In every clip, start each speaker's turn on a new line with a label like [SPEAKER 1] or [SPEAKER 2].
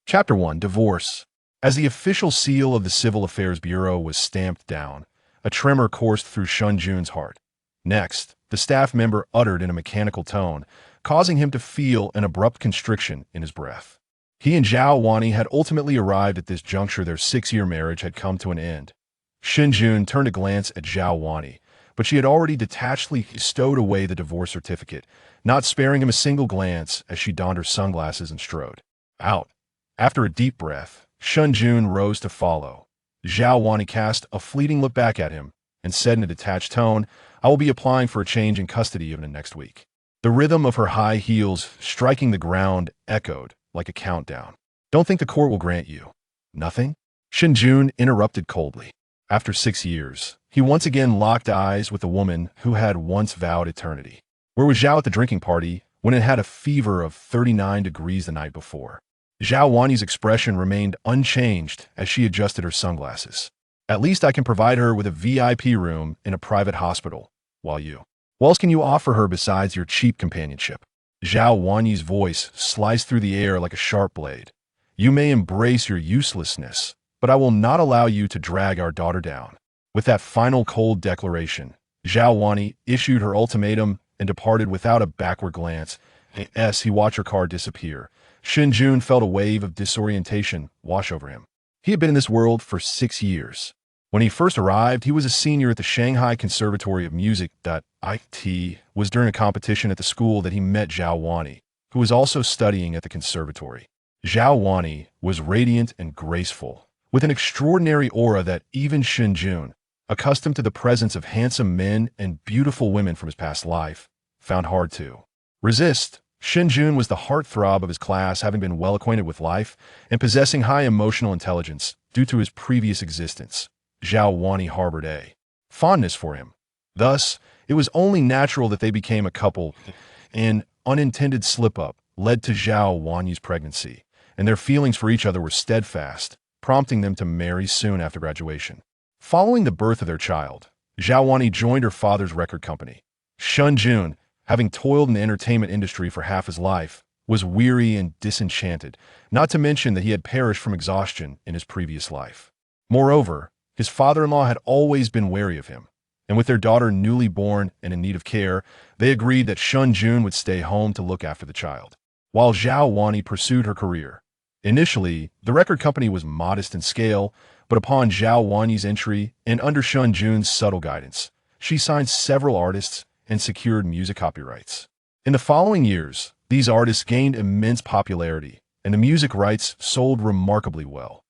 [SPEAKER 1] Chapter 1. Divorce. As the official seal of the Civil Affairs Bureau was stamped down, a tremor coursed through Shen Jun's heart. Next, the staff member uttered in a mechanical tone, causing him to feel an abrupt constriction in his breath. He and Zhao Wani had ultimately arrived at this juncture. Their 6-year marriage had come to an end. Shen Jun turned a glance at Zhao Wani, but she had already detachedly stowed away the divorce certificate, not sparing him a single glance as she donned her sunglasses and strode out. After a deep breath, Shen Jun rose to follow. Zhao Wani cast a fleeting look back at him and said in a detached tone, "I will be applying for a change in custody even next week." The rhythm of her high heels striking the ground echoed like a countdown. "Don't think the court will grant you." "Nothing?" Shen Jun interrupted coldly. After 6 years, he once again locked eyes with the woman who had once vowed eternity. Where was Zhao at the drinking party when it had a fever of 39 degrees the night before? Zhao Wani's expression remained unchanged as she adjusted her sunglasses. "At least I can provide her with a VIP room in a private hospital, while you. What else can you offer her besides your cheap companionship?" Zhao Wani's voice sliced through the air like a sharp blade. "You may embrace your uselessness, but I will not allow you to drag our daughter down." With that final cold declaration, Zhao Wani issued her ultimatum and departed without a backward glance. As he watched her car disappear, Shen Jun felt a wave of disorientation wash over him. He had been in this world for 6 years. When he first arrived, he was a senior at the Shanghai Conservatory of Music. It was during a competition at the school that he met Zhao Wani, who was also studying at the conservatory. Zhao Wani was radiant and graceful, with an extraordinary aura that even Shen Jun, accustomed to the presence of handsome men and beautiful women from his past life, found hard to resist. Shen Jun was the heartthrob of his class, having been well acquainted with life and possessing high emotional intelligence due to his previous existence. Zhao Wani harbored a fondness for him. Thus, it was only natural that they became a couple. An unintended slip-up led to Zhao Wani's pregnancy, and their feelings for each other were steadfast, prompting them to marry soon after graduation. Following the birth of their child, Zhao Wani joined her father's record company. Shen Jun, having toiled in the entertainment industry for half his life, was weary and disenchanted, not to mention that he had perished from exhaustion in his previous life. Moreover, his father-in-law had always been wary of him, and with their daughter newly born and in need of care, they agreed that Shen Jun would stay home to look after the child, while Zhao Wani pursued her career. Initially, the record company was modest in scale, but upon Zhao Wani's entry and under Shen Jun's subtle guidance, she signed several artists and secured music copyrights. In the following years, these artists gained immense popularity, and the music rights sold remarkably well.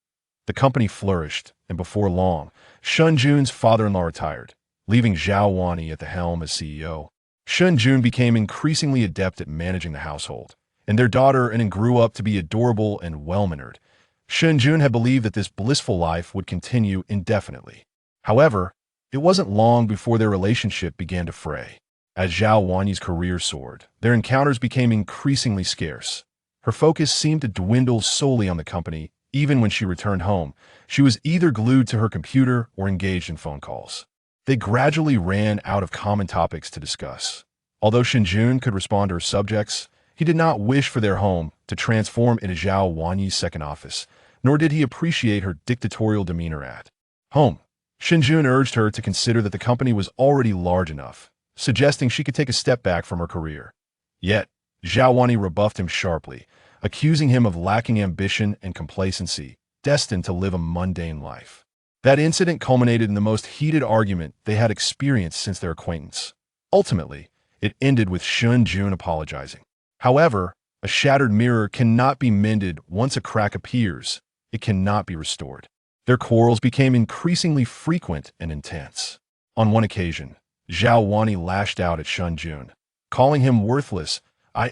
[SPEAKER 1] The company flourished, and before long, Shen Jun's father-in-law retired, leaving Zhao Wani at the helm as CEO. Shen Jun became increasingly adept at managing the household, and their daughter grew up to be adorable and well-mannered. Shen Jun had believed that this blissful life would continue indefinitely. However, it wasn't long before their relationship began to fray. As Zhao Wani's career soared, their encounters became increasingly scarce. Her focus seemed to dwindle solely on the company. Even when she returned home, she was either glued to her computer or engaged in phone calls. They gradually ran out of common topics to discuss. Although Shen Jun could respond to her subjects, he did not wish for their home to transform into Zhao Wani's second office, nor did he appreciate her dictatorial demeanor at home. Shen Jun urged her to consider that the company was already large enough, suggesting she could take a step back from her career. Yet, Zhao Wani rebuffed him sharply, accusing him of lacking ambition and complacency, destined to live a mundane life. That incident culminated in the most heated argument they had experienced since their acquaintance. Ultimately, it ended with Shen Jun apologizing. However, a shattered mirror cannot be mended. Once a crack appears, it cannot be restored. Their quarrels became increasingly frequent and intense. On one occasion, Zhao Wani lashed out at Shen Jun, calling him worthless.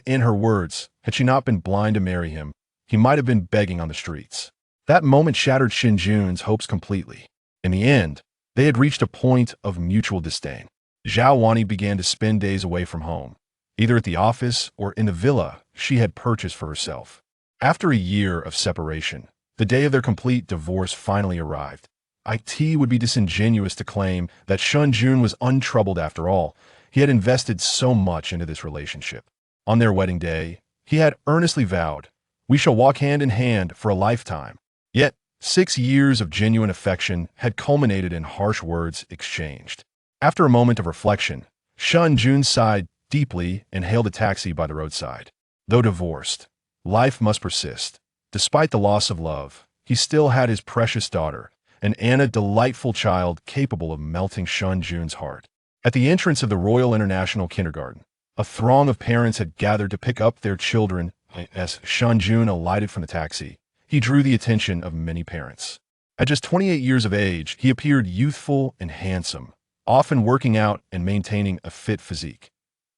[SPEAKER 1] In her words, had she not been blind to marry him, he might have been begging on the streets. That moment shattered Shen Jun's hopes completely. In the end, they had reached a point of mutual disdain. Zhao Wani began to spend days away from home, either at the office or in the villa she had purchased for herself. After a year of separation, the day of their complete divorce finally arrived. It would be disingenuous to claim that Shen Jun was untroubled after all. He had invested so much into this relationship. On their wedding day, he had earnestly vowed, We shall walk hand in hand for a lifetime. Yet, 6 years of genuine affection had culminated in harsh words exchanged. After a moment of reflection, Shen Jun sighed deeply and hailed a taxi by the roadside. Though divorced, life must persist. Despite the loss of love, he still had his precious daughter, an delightful child capable of melting Shen Jun's heart. At the entrance of the Royal International Kindergarten, a throng of parents had gathered to pick up their children. As Shen Jun alighted from the taxi, he drew the attention of many parents. At just 28 years of age, he appeared youthful and handsome, often working out and maintaining a fit physique.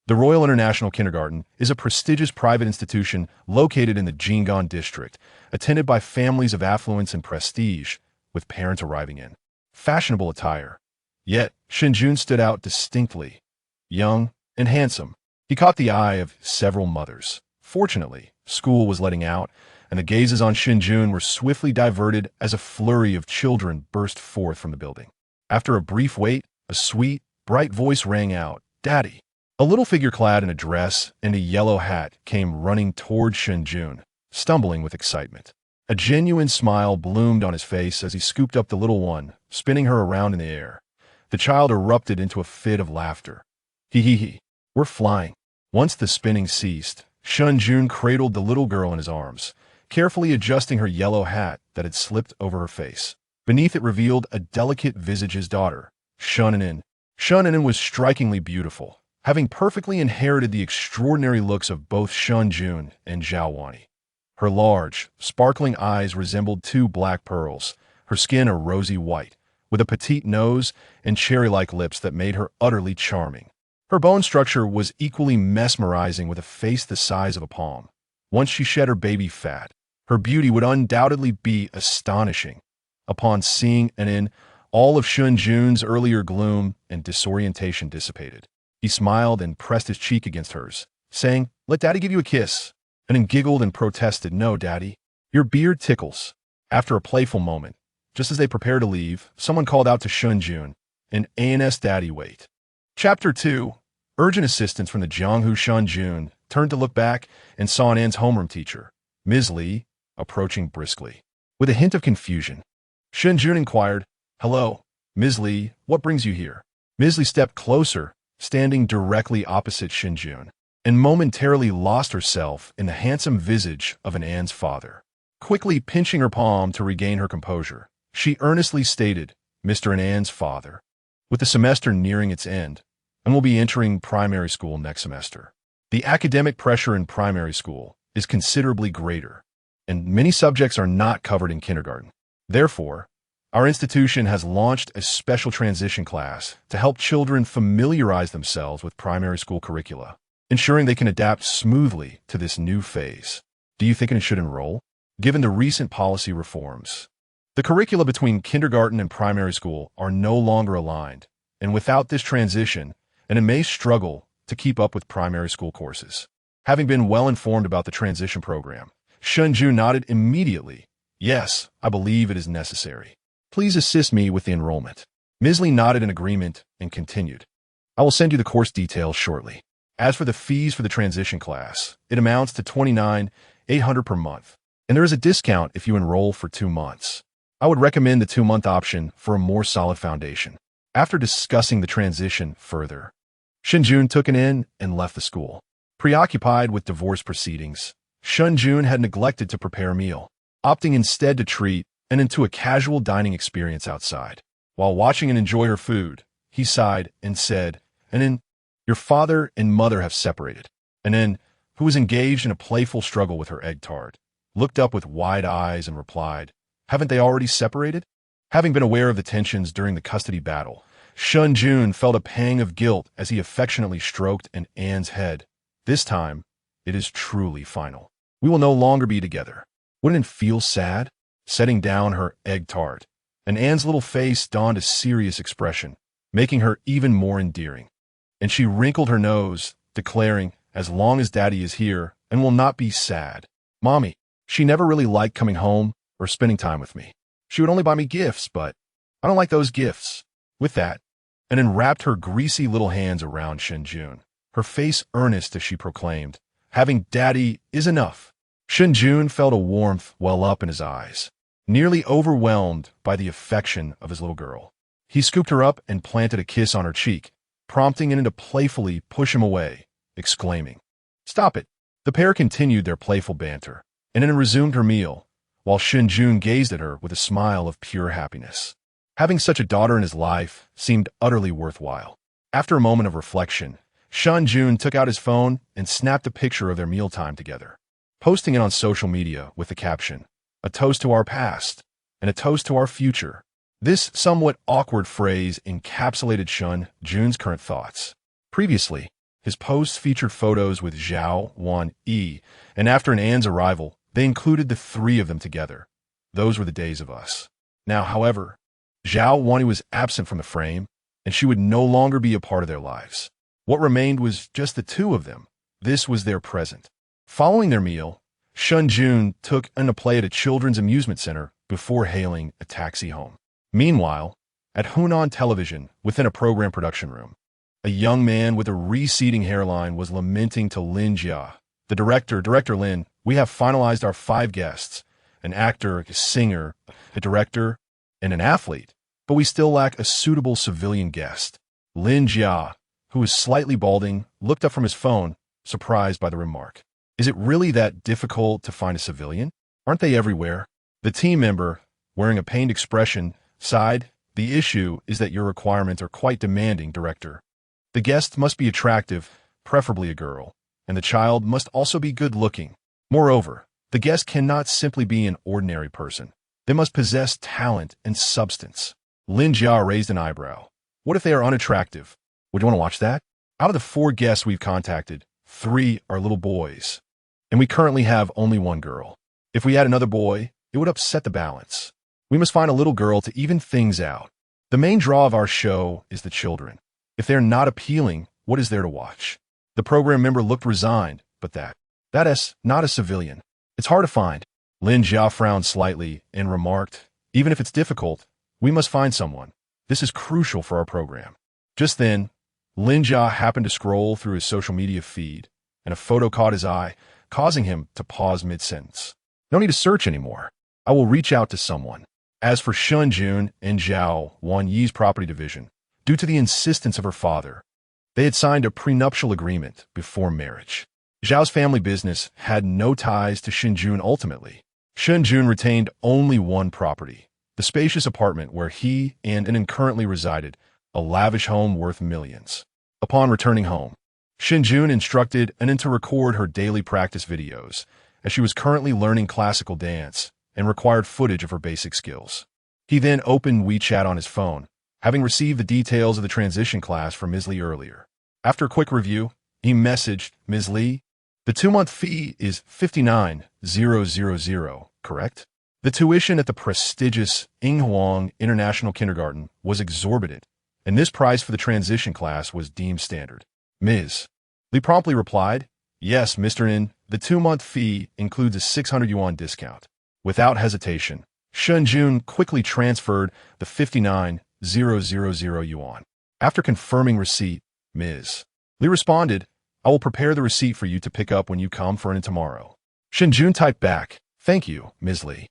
[SPEAKER 1] The Royal International Kindergarten is a prestigious private institution located in the Jing'an district, attended by families of affluence and prestige, with parents arriving in fashionable attire. Yet, Shen Jun stood out distinctly. Young and handsome, he caught the eye of several mothers. Fortunately, school was letting out, and the gazes on Shen Jun were swiftly diverted as a flurry of children burst forth from the building. After a brief wait, a sweet, bright voice rang out, "Daddy!" A little figure clad in a dress and a yellow hat came running toward Shen Jun, stumbling with excitement. A genuine smile bloomed on his face as he scooped up the little one, spinning her around in the air. The child erupted into a fit of laughter. Hee hee hee. We're flying. Once the spinning ceased, Shen Jun cradled the little girl in his arms, carefully adjusting her yellow hat that had slipped over her face. Beneath it revealed a delicate visage's daughter, Shen Jun. Shen Jun was strikingly beautiful, having perfectly inherited the extraordinary looks of both Shen Jun and Zhao Wani. Her large, sparkling eyes resembled two black pearls, her skin a rosy white, with a petite nose and cherry-like lips that made her utterly charming. Her bone structure was equally mesmerizing with a face the size of a palm. Once she shed her baby fat, her beauty would undoubtedly be astonishing. Upon seeing Anin, all of Shen Jun's earlier gloom and disorientation dissipated. He smiled and pressed his cheek against hers, saying, "Let Daddy give you a kiss." Anin giggled and protested, "No, Daddy. Your beard tickles." After a playful moment, just as they prepared to leave, someone called out to Shen Jun, "An ANS Daddy wait." Chapter 2. Urgent assistance from the Jianghu. Shen Jun turned to look back and saw An's homeroom teacher, Ms. Li, approaching briskly. With a hint of confusion, Shen Jun inquired, "Hello, Ms. Li, what brings you here?" Ms. Li stepped closer, standing directly opposite Shen Jun, and momentarily lost herself in the handsome visage of An's father. Quickly pinching her palm to regain her composure, she earnestly stated, "Mr. An's father, with the semester nearing its end, and will be entering primary school next semester. The academic pressure in primary school is considerably greater, and many subjects are not covered in kindergarten. Therefore, our institution has launched a special transition class to help children familiarize themselves with primary school curricula, ensuring they can adapt smoothly to this new phase. Do you think it should enroll? Given the recent policy reforms, the curricula between kindergarten and primary school are no longer aligned, and without this transition, it may struggle to keep up with primary school courses." Having been well informed about the transition program, Shen Jun nodded immediately. "Yes, I believe it is necessary. Please assist me with the enrollment." Ms. Li nodded in agreement and continued, "I will send you the course details shortly. As for the fees for the transition class, it amounts to $29,800 per month, and there is a discount if you enroll for 2 months. I would recommend the 2-month option for a more solid foundation." After discussing the transition further, Shen Jun took an in and left the school. Preoccupied with divorce proceedings, Shen Jun had neglected to prepare a meal, opting instead to treat and into a casual dining experience outside. While watching and enjoy her food, he sighed and said, "Anin, your father and mother have separated." Anin, who was engaged in a playful struggle with her egg tart, looked up with wide eyes and replied, "Haven't they already separated?" Having been aware of the tensions during the custody battle, Shen Jun felt a pang of guilt as he affectionately stroked An's head. "This time, it is truly final. We will no longer be together. Wouldn't it feel sad?" Setting down her egg tart, An's little face donned a serious expression, making her even more endearing. And she wrinkled her nose, declaring, "As long as Daddy is here and will not be sad. Mommy, she never really liked coming home or spending time with me. She would only buy me gifts, but I don't like those gifts." With that, Anin wrapped her greasy little hands around Shen Jun, her face earnest as she proclaimed, "Having Daddy is enough. Shen Jun felt a warmth well up in his eyes, nearly overwhelmed by the affection of his little girl. He scooped her up and planted a kiss on her cheek, prompting Inan to playfully push him away, exclaiming, "Stop it." The pair continued their playful banter, and Inan resumed her meal, while Shen Jun gazed at her with a smile of pure happiness. Having such a daughter in his life seemed utterly worthwhile. After a moment of reflection, Shen Jun took out his phone and snapped a picture of their mealtime together, posting it on social media with the caption, "A toast to our past and a toast to our future." This somewhat awkward phrase encapsulated Shen Jun's current thoughts. Previously, his posts featured photos with Zhao, Wan, Yi, and after Ann's arrival, they included the three of them together. Those were the days of us. Now, however, Zhao Wan was absent from the frame, and she would no longer be a part of their lives. What remained was just the two of them. This was their present. Following their meal, Shen Jun took An to play at a children's amusement center before hailing a taxi home. Meanwhile, at Hunan Television, within a program production room, a young man with a receding hairline was lamenting to Lin Jia, the director, "Director Lin, we have finalized our 5 guests, an actor, a singer, a director, and an athlete, but we still lack a suitable civilian guest." Lin Jia, who was slightly balding, looked up from his phone, surprised by the remark. "Is it really that difficult to find a civilian? Aren't they everywhere?" The team member, wearing a pained expression, sighed, "The issue is that your requirements are quite demanding, director. The guest must be attractive, preferably a girl, and the child must also be good-looking. Moreover, the guest cannot simply be an ordinary person. They must possess talent and substance." Lin Jia raised an eyebrow. "What if they are unattractive? Would you want to watch that? Out of the 4 guests we've contacted, 3 are little boys, and we currently have only 1 girl. If we add another boy, it would upset the balance. We must find a little girl to even things out. The main draw of our show is the children. If they're not appealing, what is there to watch?" The program member looked resigned, but that is not a civilian. It's hard to find. Lin Jia frowned slightly and remarked, "Even if it's difficult, we must find someone. This is crucial for our program." Just then, Lin Jia happened to scroll through his social media feed, and a photo caught his eye, causing him to pause mid-sentence. "No need to search anymore. I will reach out to someone." As for Shen Jun and Zhao Wan Yi's property division, due to the insistence of her father, they had signed a prenuptial agreement before marriage. Zhao's family business had no ties to Shen Jun ultimately. Shen Jun retained only one property, the spacious apartment where he and Inan currently resided, a lavish home worth millions. Upon returning home, Shen Jun instructed Inan to record her daily practice videos, as she was currently learning classical dance and required footage of her basic skills. He then opened WeChat on his phone, having received the details of the transition class from Ms. Li earlier. After a quick review, he messaged, "Ms. Li, the 2-month fee is 59,000, correct?" The tuition at the prestigious Yinghuang International Kindergarten was exorbitant, and this price for the transition class was deemed standard. Ms. Li promptly replied, "Yes, Mr. Nin, the 2-month fee includes a 600 yuan discount." Without hesitation, Shen Jun quickly transferred the 59,000 yuan. After confirming receipt, Ms. Li responded, "I will prepare the receipt for you to pick up when you come for it tomorrow." Shen Jun typed back, "Thank you, Ms. Li.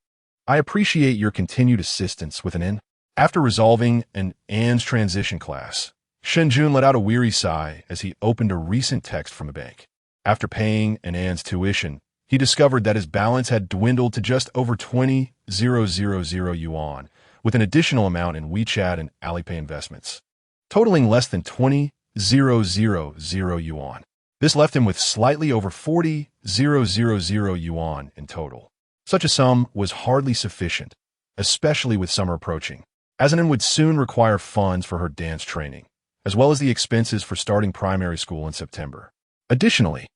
[SPEAKER 1] I appreciate your continued assistance with an N." After resolving an Ann's transition class, Shen Jun let out a weary sigh as he opened a recent text from a bank. After paying an Ann's tuition, he discovered that his balance had dwindled to just over 20,000 yuan, with an additional amount in WeChat and Alipay investments, totaling less than 20,000 yuan. This left him with slightly over 40,000 yuan in total. Such a sum was hardly sufficient, especially with summer approaching, as Anan would soon require funds for her dance training, as well as the expenses for starting primary school in September. Additionally,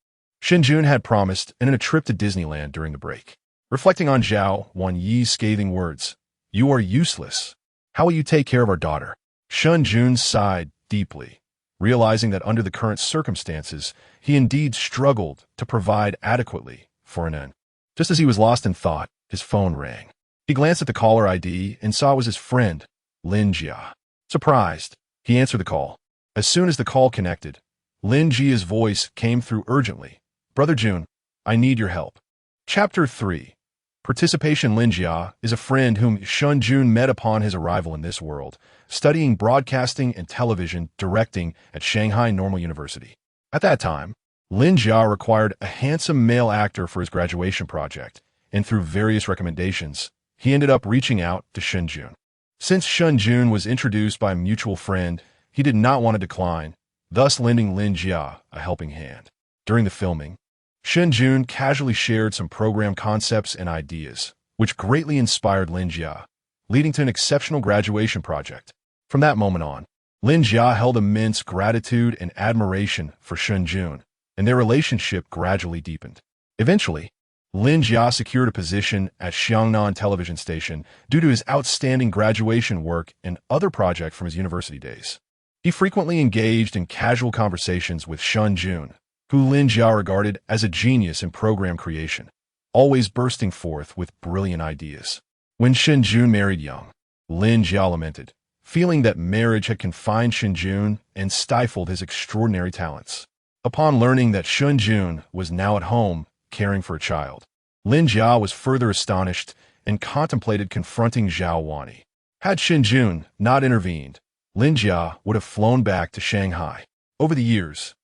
[SPEAKER 1] Shen Jun had promised Anan a trip to Disneyland during the break. Reflecting on Zhao Wan Yi's scathing words, "You are useless. How will you take care of our daughter?" Shen Jun sighed deeply, realizing that under the current circumstances, he indeed struggled to provide adequately for Anan. Just as he was lost in thought, his phone rang. He glanced at the caller ID and saw it was his friend, Lin Jia. Surprised, he answered the call. As soon as the call connected, Lin Jia's voice came through urgently. "Brother Jun, I need your help." Chapter 3. Participation. Lin Jia is a friend whom Shen Jun met upon his arrival in this world, studying broadcasting and television directing at Shanghai Normal University. At that time, Lin Jia required a handsome male actor for his graduation project, and through various recommendations, he ended up reaching out to Shen Jun. Since Shen Jun was introduced by a mutual friend, he did not want to decline, thus lending Lin Jia a helping hand. During the filming, Shen Jun casually shared some program concepts and ideas, which greatly inspired Lin Jia, leading to an exceptional graduation project. From that moment on, Lin Jia held immense gratitude and admiration for Shen Jun, and their relationship gradually deepened. Eventually, Lin Jia secured a position at Xiangnan television station due to his outstanding graduation work and other projects from his university days. He frequently engaged in casual conversations with Shen Jun, who Lin Jia regarded as a genius in program creation, always bursting forth with brilliant ideas. When Shen Jun married young, Lin Jia lamented, feeling that marriage had confined Shen Jun and stifled his extraordinary talents. Upon learning that Shen Jun was now at home caring for a child, Lin Jia was further astonished and contemplated confronting Zhao Wani. Had Shen Jun not intervened, Lin Jia would have flown back to Shanghai. Over the years,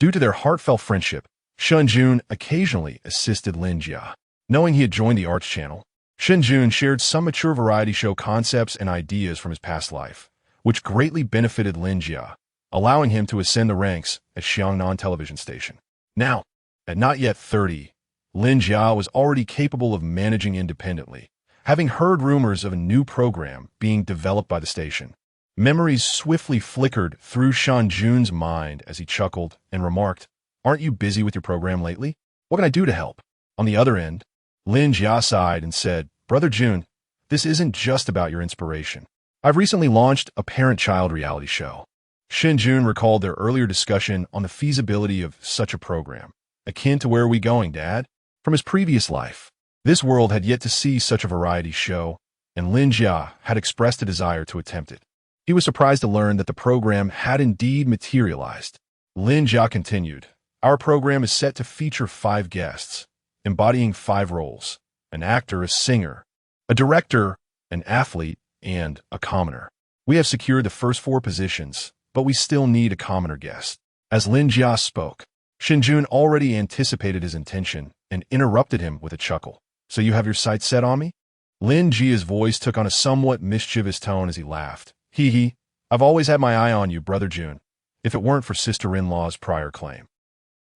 [SPEAKER 1] due to their heartfelt friendship, Shen Jun occasionally assisted Lin Jia. Knowing he had joined the Arts channel, Shen Jun shared some mature variety show concepts and ideas from his past life, which greatly benefited Lin Jia, allowing him to ascend the ranks at Xiangnan television station. Now, at not yet 30, Lin Jia was already capable of managing independently, having heard rumors of a new program being developed by the station. Memories swiftly flickered through Shen Jun's mind as he chuckled and remarked, "Aren't you busy with your program lately? What can I do to help?" On the other end, Lin Jia sighed and said, "Brother Jun, this isn't just about your inspiration. I've recently launched a parent-child reality show." Shen Jun recalled their earlier discussion on the feasibility of such a program, akin to Where Are We Going, Dad? From his previous life. This world had yet to see such a variety show, and Lin Jia had expressed a desire to attempt it. He was surprised to learn that the program had indeed materialized. Lin Jia continued, "Our program is set to feature 5 guests, embodying 5 roles: an actor, a singer, a director, an athlete, and a commoner. We have secured the first 4 positions, but we still need a commoner guest." As Lin Jia spoke, Shen Jun already anticipated his intention and interrupted him with a chuckle. "So you have your sights set on me?" Lin Jia's voice took on a somewhat mischievous tone as he laughed. "Hee hee, I've always had my eye on you, Brother Jun, if it weren't for sister-in-law's prior claim."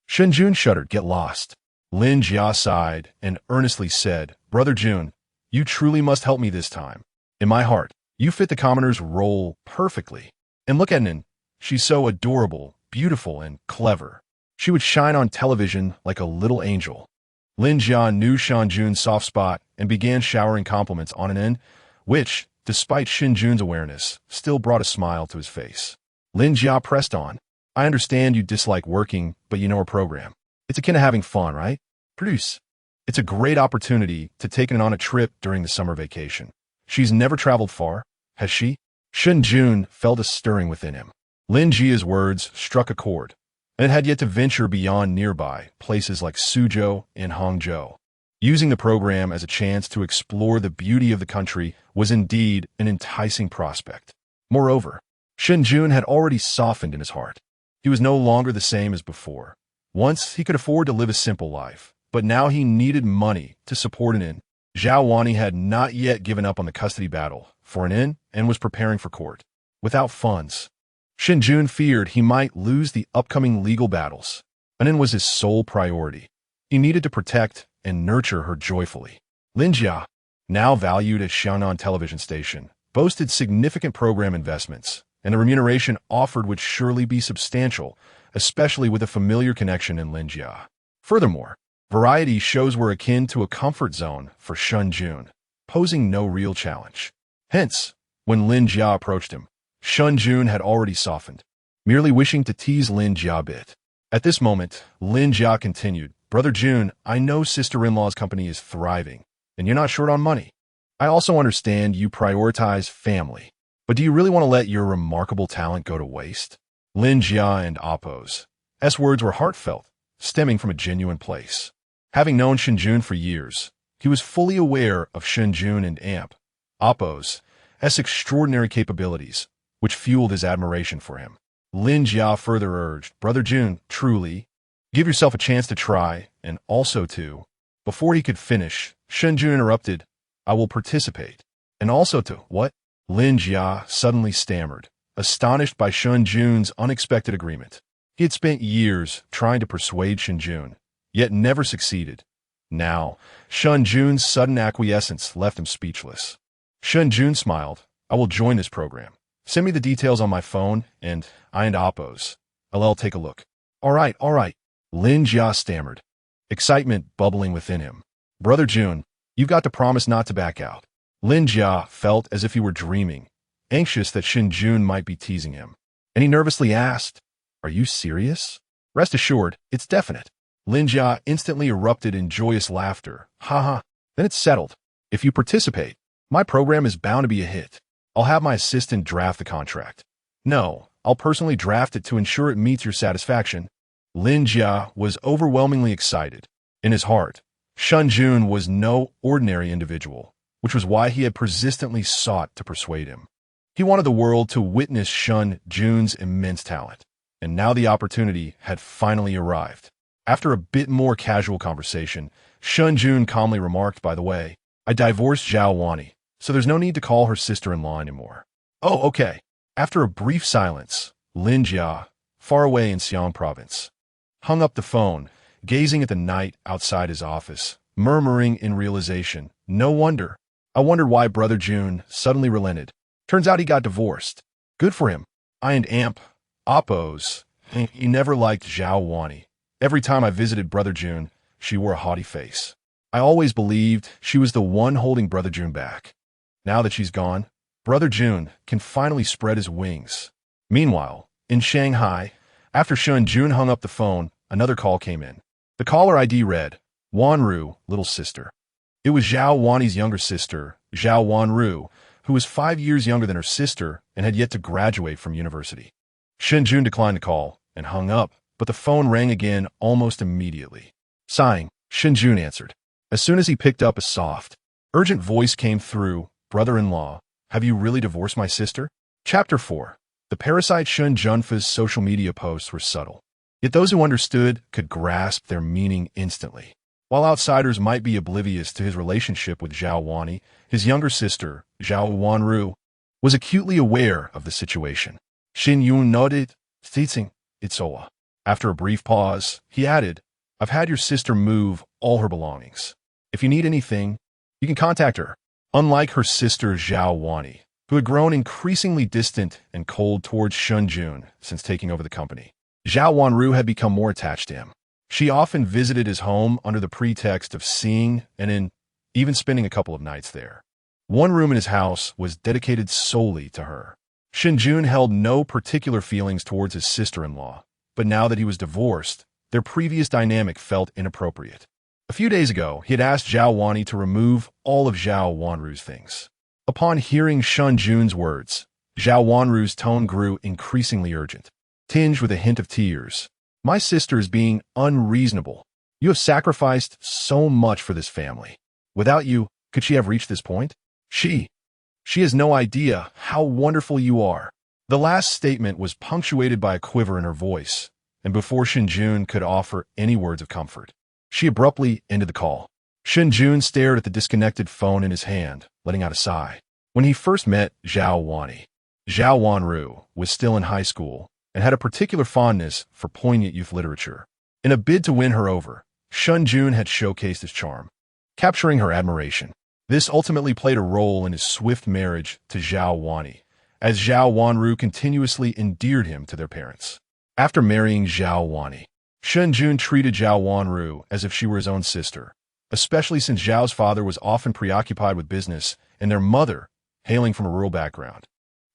[SPEAKER 1] Shen Jun shuddered. "Get lost." Lin Jia sighed and earnestly said, "Brother Jun, you truly must help me this time. In my heart, you fit the commoner's role perfectly. And look at Nin. She's so adorable, beautiful, and clever. She would shine on television like a little angel." Lin Jia knew Shen Jun's soft spot and began showering compliments on Nin, which, despite Shen Jun's awareness, still brought a smile to his face. Lin Jia pressed on, "I understand you dislike working, but you know her program. It's akin to having fun, right? Produce. It's a great opportunity to take Nin on a trip during the summer vacation. She's never traveled far, has she?" Shen Jun felt a stirring within him. Lin Jia's words struck a chord, and it had yet to venture beyond nearby places like Suzhou and Hangzhou. Using the program as a chance to explore the beauty of the country was indeed an enticing prospect. Moreover, Shen Jun had already softened in his heart. He was no longer the same as before. Once he could afford to live a simple life, but now he needed money to support an inn. Zhao Wani had not yet given up on the custody battle for an inn and was preparing for court. Without funds, Shen Jun feared he might lose the upcoming legal battles. An inn was his sole priority. He needed to protect and nurture her joyfully. Lin Jia, now valued at Xiangnan television station, boasted significant program investments, and the remuneration offered would surely be substantial, especially with a familiar connection in Lin Jia. Furthermore, variety shows were akin to a comfort zone for Shen Jun, posing no real challenge. Hence, when Lin Jia approached him, Shen Jun had already softened, merely wishing to tease Lin Jia a bit. At this moment, Lin Jia continued, "Brother Jun, I know sister-in-law's company is thriving, and you're not short on money. I also understand you prioritize family, but do you really want to let your remarkable talent go to waste?" Lin Jia and Appo's words were heartfelt, stemming from a genuine place. Having known Shen Jun for years, he was fully aware of Shen Jun and Oppo's extraordinary capabilities, which fueled his admiration for him. Lin Jia further urged, Brother Jun, truly, give yourself a chance to try, and also to. Before he could finish, Shen Jun interrupted, I will participate. And also to, what? Lin Jia suddenly stammered, astonished by Shen Jun's unexpected agreement. He had spent years trying to persuade Shen Jun, yet never succeeded. Now, Shen Jun's sudden acquiescence left him speechless. Shen Jun smiled, I will join this program. Send me the details on my phone, and Oppo's. I'll take a look. All right. Lin Jia stammered, excitement bubbling within him. Brother Jun, you've got to promise not to back out. Lin Jia felt as if he were dreaming, anxious that Shen Jun might be teasing him. And he nervously asked, Are you serious? Rest assured, it's definite. Lin Jia instantly erupted in joyous laughter. Ha. Then it's settled. If you participate, my program is bound to be a hit. I'll have my assistant draft the contract. No, I'll personally draft it to ensure it meets your satisfaction. Lin Jia was overwhelmingly excited. In his heart, Shen Jun was no ordinary individual, which was why he had persistently sought to persuade him. He wanted the world to witness Shen Jun's immense talent, and now the opportunity had finally arrived. After a bit more casual conversation, Shen Jun calmly remarked, by the way, I divorced Zhao Wani, so there's no need to call her sister-in-law anymore. Oh, okay. After a brief silence, Lin Jia, far away in Xiang province, hung up the phone, gazing at the night outside his office, murmuring in realization, no wonder. I wondered why Brother Jun suddenly relented. Turns out he got divorced. Good for him. I and Oppo's. He never liked Zhao Wani. Every time I visited Brother Jun, she wore a haughty face. I always believed she was the one holding Brother Jun back. Now that she's gone, Brother Jun can finally spread his wings. Meanwhile, in Shanghai, after Shen Jun hung up the phone, another call came in. The caller ID read, Wanru, little sister. It was Zhao Wani's younger sister, Zhao Wanru, who was 5 years younger than her sister and had yet to graduate from university. Shen Jun declined the call and hung up, but the phone rang again almost immediately. Sighing, Shen Jun answered. As soon as he picked up, a soft, urgent voice came through, Brother-in-law, have you really divorced my sister? Chapter 4. The parasite Shen Junfa's social media posts were subtle. Yet those who understood could grasp their meaning instantly. While outsiders might be oblivious to his relationship with Zhao Wani, his younger sister, Zhao Wanru, was acutely aware of the situation. Xin Yun nodded, teaching, it's Oa. After a brief pause, he added, I've had your sister move all her belongings. If you need anything, you can contact her. Unlike her sister Zhao Wani, who had grown increasingly distant and cold towards Shen Jun since taking over the company, Zhao Wanru had become more attached to him. She often visited his home under the pretext of seeing and even spending a couple of nights there. One room in his house was dedicated solely to her. Shen Jun held no particular feelings towards his sister-in-law, but now that he was divorced, their previous dynamic felt inappropriate. A few days ago, he had asked Zhao Wani to remove all of Zhao Wanru's things. Upon hearing Shen Jun's words, Zhao Wanru's tone grew increasingly urgent, tinged with a hint of tears. My sister is being unreasonable. You have sacrificed so much for this family. Without you, could she have reached this point? She has no idea how wonderful you are. The last statement was punctuated by a quiver in her voice, and before Shen Jun could offer any words of comfort, she abruptly ended the call. Shen Jun stared at the disconnected phone in his hand, letting out a sigh. When he first met Zhao Wani, Zhao Wanru was still in high school and had a particular fondness for poignant youth literature. In a bid to win her over, Shen Jun had showcased his charm, capturing her admiration. This ultimately played a role in his swift marriage to Zhao Wani, as Zhao Wanru continuously endeared him to their parents. After marrying Zhao Wani, Shen Jun treated Zhao Wanru as if she were his own sister, especially since Zhao's father was often preoccupied with business and their mother, hailing from a rural background,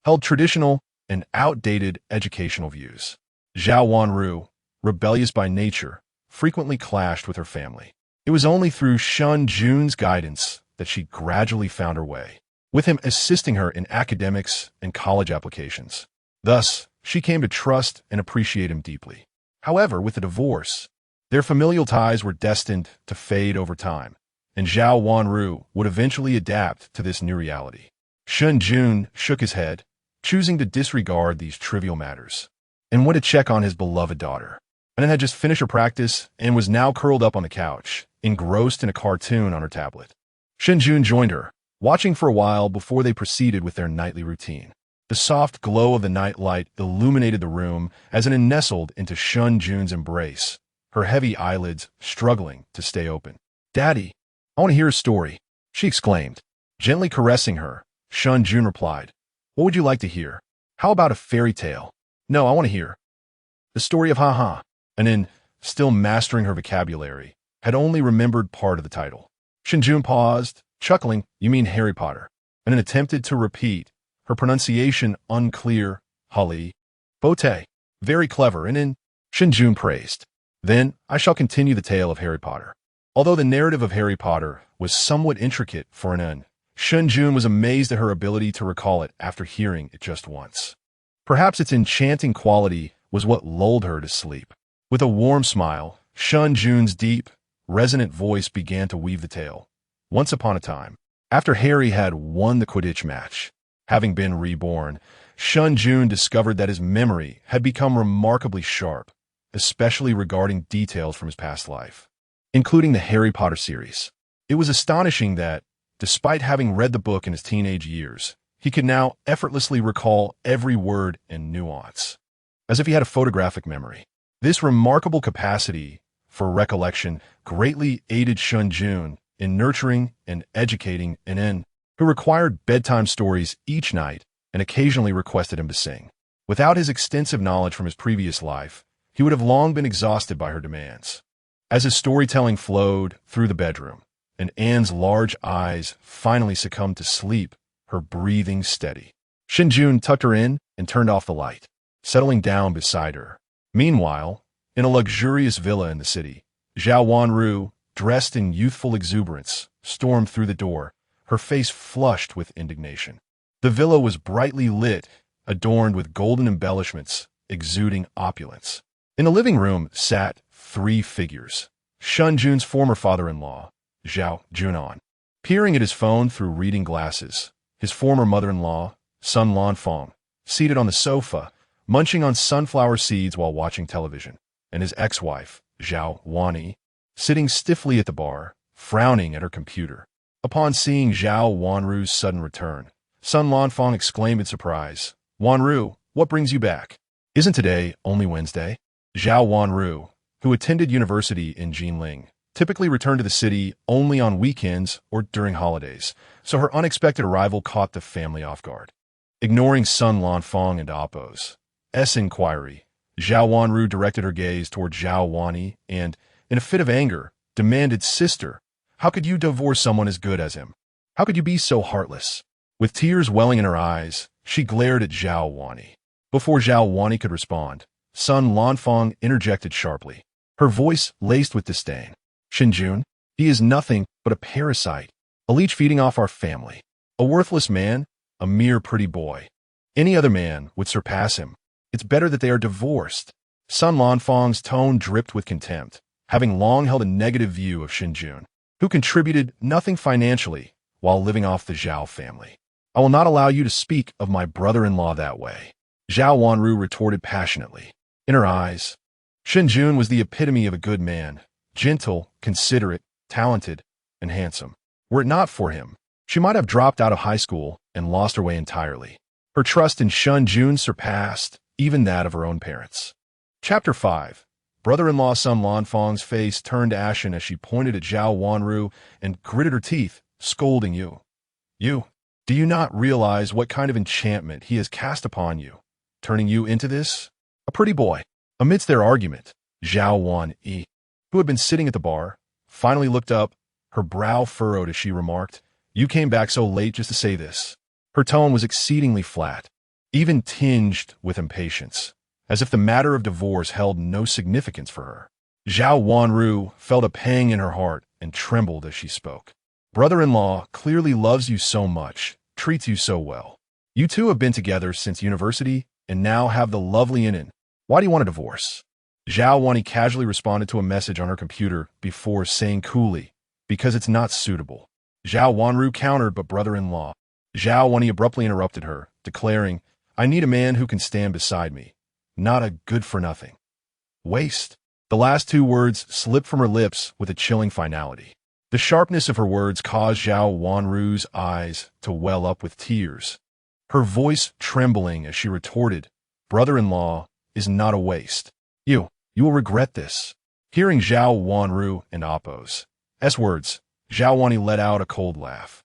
[SPEAKER 1] held traditional and outdated educational views. Zhao Wanru, rebellious by nature, frequently clashed with her family. It was only through Shen Jun's guidance that she gradually found her way, with him assisting her in academics and college applications. Thus, she came to trust and appreciate him deeply. However, with the divorce, Their familial ties were destined to fade over time, and Zhao Wanru would eventually adapt to this new reality. Shen Jun shook his head, choosing to disregard these trivial matters, and went to check on his beloved daughter. Anan had just finished her practice and was now curled up on the couch, engrossed in a cartoon on her tablet. Shen Jun joined her, watching for a while before they proceeded with their nightly routine. The soft glow of the night light illuminated the room as Anan nestled into Shen Jun's embrace, her heavy eyelids struggling to stay open. "Daddy, I want to hear a story," she exclaimed. Gently caressing her, Shen Jun replied, "What would you like to hear? How about a fairy tale?" "No, I want to hear the story of Ha-Ha." Anan, still mastering her vocabulary, had only remembered part of the title. Shen Jun paused, chuckling, "You mean Harry Potter?" Anan attempted to repeat, her pronunciation unclear. "Holly. Bote. Very clever," Anan. Shen Jun praised. "Then I shall continue the tale of Harry Potter." Although the narrative of Harry Potter was somewhat intricate for Anan, Shen Jun was amazed at her ability to recall it after hearing it just once. Perhaps its enchanting quality was what lulled her to sleep. With a warm smile, Shen Jun's deep, resonant voice began to weave the tale. Once upon a time, after Harry had won the Quidditch match, having been reborn, Shen Jun discovered that his memory had become remarkably sharp, especially regarding details from his past life, including the Harry Potter series. It was astonishing that, despite having read the book in his teenage years, he could now effortlessly recall every word and nuance, as if he had a photographic memory. This remarkable capacity for recollection greatly aided Shen Jun in nurturing and educating Anan, who required bedtime stories each night and occasionally requested him to sing. Without his extensive knowledge from his previous life, he would have long been exhausted by her demands. As his storytelling flowed through the bedroom, and Anne's large eyes finally succumbed to sleep, her breathing steady, Shen Jun tucked her in and turned off the light, settling down beside her. Meanwhile, in a luxurious villa in the city, Zhao Wanru, dressed in youthful exuberance, stormed through the door, her face flushed with indignation. The villa was brightly lit, adorned with golden embellishments, exuding opulence. In the living room sat three figures. Shen Jun's former father-in-law, Zhao Junan, peering at his phone through reading glasses, his former mother-in-law, Sun Lanfeng, seated on the sofa, munching on sunflower seeds while watching television, and his ex-wife, Zhao Wani, sitting stiffly at the bar, frowning at her computer. Upon seeing Zhao Wanru's sudden return, Sun Lanfeng exclaimed in surprise, "Wanru, what brings you back? Isn't today only Wednesday?" Zhao Wanru, who attended university in Jinling, typically returned to the city only on weekends or during holidays, so her unexpected arrival caught the family off guard. Ignoring Sun Lanfeng and Appo's inquiry, Zhao Wanru directed her gaze toward Zhao Wani and, in a fit of anger, demanded, "Sister, how could you divorce someone as good as him? How could you be so heartless?" With tears welling in her eyes, she glared at Zhao Wani. Before Zhao Wani could respond, Sun Lanfeng interjected sharply, her voice laced with disdain. "Shen Jun, he is nothing but a parasite, a leech feeding off our family. A worthless man, a mere pretty boy. Any other man would surpass him. It's better that they are divorced." Sun Lanfeng's tone dripped with contempt, having long held a negative view of Shen Jun, who contributed nothing financially while living off the Zhao family. "I will not allow you to speak of my brother-in-law that way," Zhao Wanru retorted passionately. In her eyes, Shen Jun was the epitome of a good man, gentle, considerate, talented, and handsome. Were it not for him, she might have dropped out of high school and lost her way entirely. Her trust in Shen Jun surpassed even that of her own parents. Chapter 5. Brother-in-law Sun Lanfeng's face turned ashen as she pointed at Zhao Wanru and gritted her teeth, scolding, "You, do you not realize what kind of enchantment he has cast upon you, turning you into this? A pretty boy." Amidst their argument, Zhao Wani, who had been sitting at the bar, finally looked up, her brow furrowed as she remarked, "You came back so late just to say this." Her tone was exceedingly flat, even tinged with impatience, as if the matter of divorce held no significance for her. Zhao Wanru felt a pang in her heart and trembled as she spoke. "Brother-in-law clearly loves you so much, treats you so well. You two have been together since university and now have the lovely Inan. Why do you want a divorce?" Zhao Wanyi casually responded to a message on her computer before saying coolly, because it's not suitable. Zhao Wanru countered, but brother-in-law. Zhao Wanyi abruptly interrupted her, declaring, I need a man who can stand beside me, not a good-for-nothing waste. The last two words slipped from her lips with a chilling finality. The sharpness of her words caused Zhao Wanru's eyes to well up with tears, her voice trembling as she retorted, brother-in-law is not a waste. You will regret this. Hearing Zhao Wanru and Appo's words, Zhao Wanyi let out a cold laugh.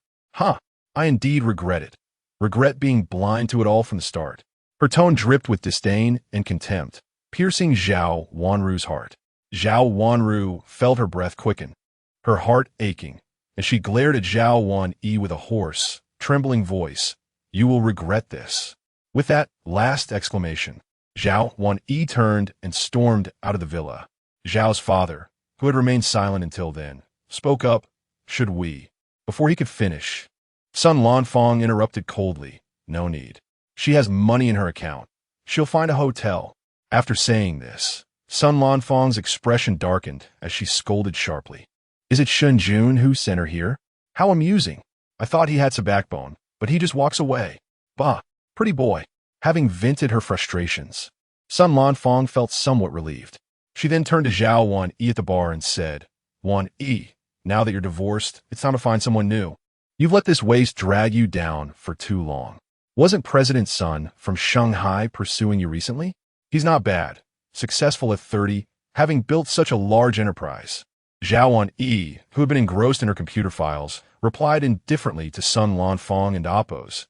[SPEAKER 1] I indeed regret it. Regret being blind to it all from the start. Her tone dripped with disdain and contempt, piercing Zhao Wanru's heart. Zhao Wanru felt her breath quicken, her heart aching, as she glared at Zhao Wanyi with a hoarse, trembling voice. You will regret this. With that last exclamation, Zhao Wanyi turned and stormed out of the villa. Zhao's father, who had remained silent until then, spoke up, should we? Before he could finish, Sun Lanfang interrupted coldly, no need. She has money in her account. She'll find a hotel. After saying this, Sun Lanfang's expression darkened as she scolded sharply. Is it Shen Jun who sent her here? How amusing. I thought he had some backbone, but he just walks away. Bah, pretty boy. Having vented her frustrations, Sun Lanfang felt somewhat relieved. She then turned to Zhao Wanyi at the bar and said, Wanyi, now that you're divorced, it's time to find someone new. You've let this waste drag you down for too long. Wasn't President Sun from Shanghai pursuing you recently? He's not bad. Successful at 30, having built such a large enterprise. Zhao Wanyi, who had been engrossed in her computer files, replied indifferently to Sun Lanfang and Appo's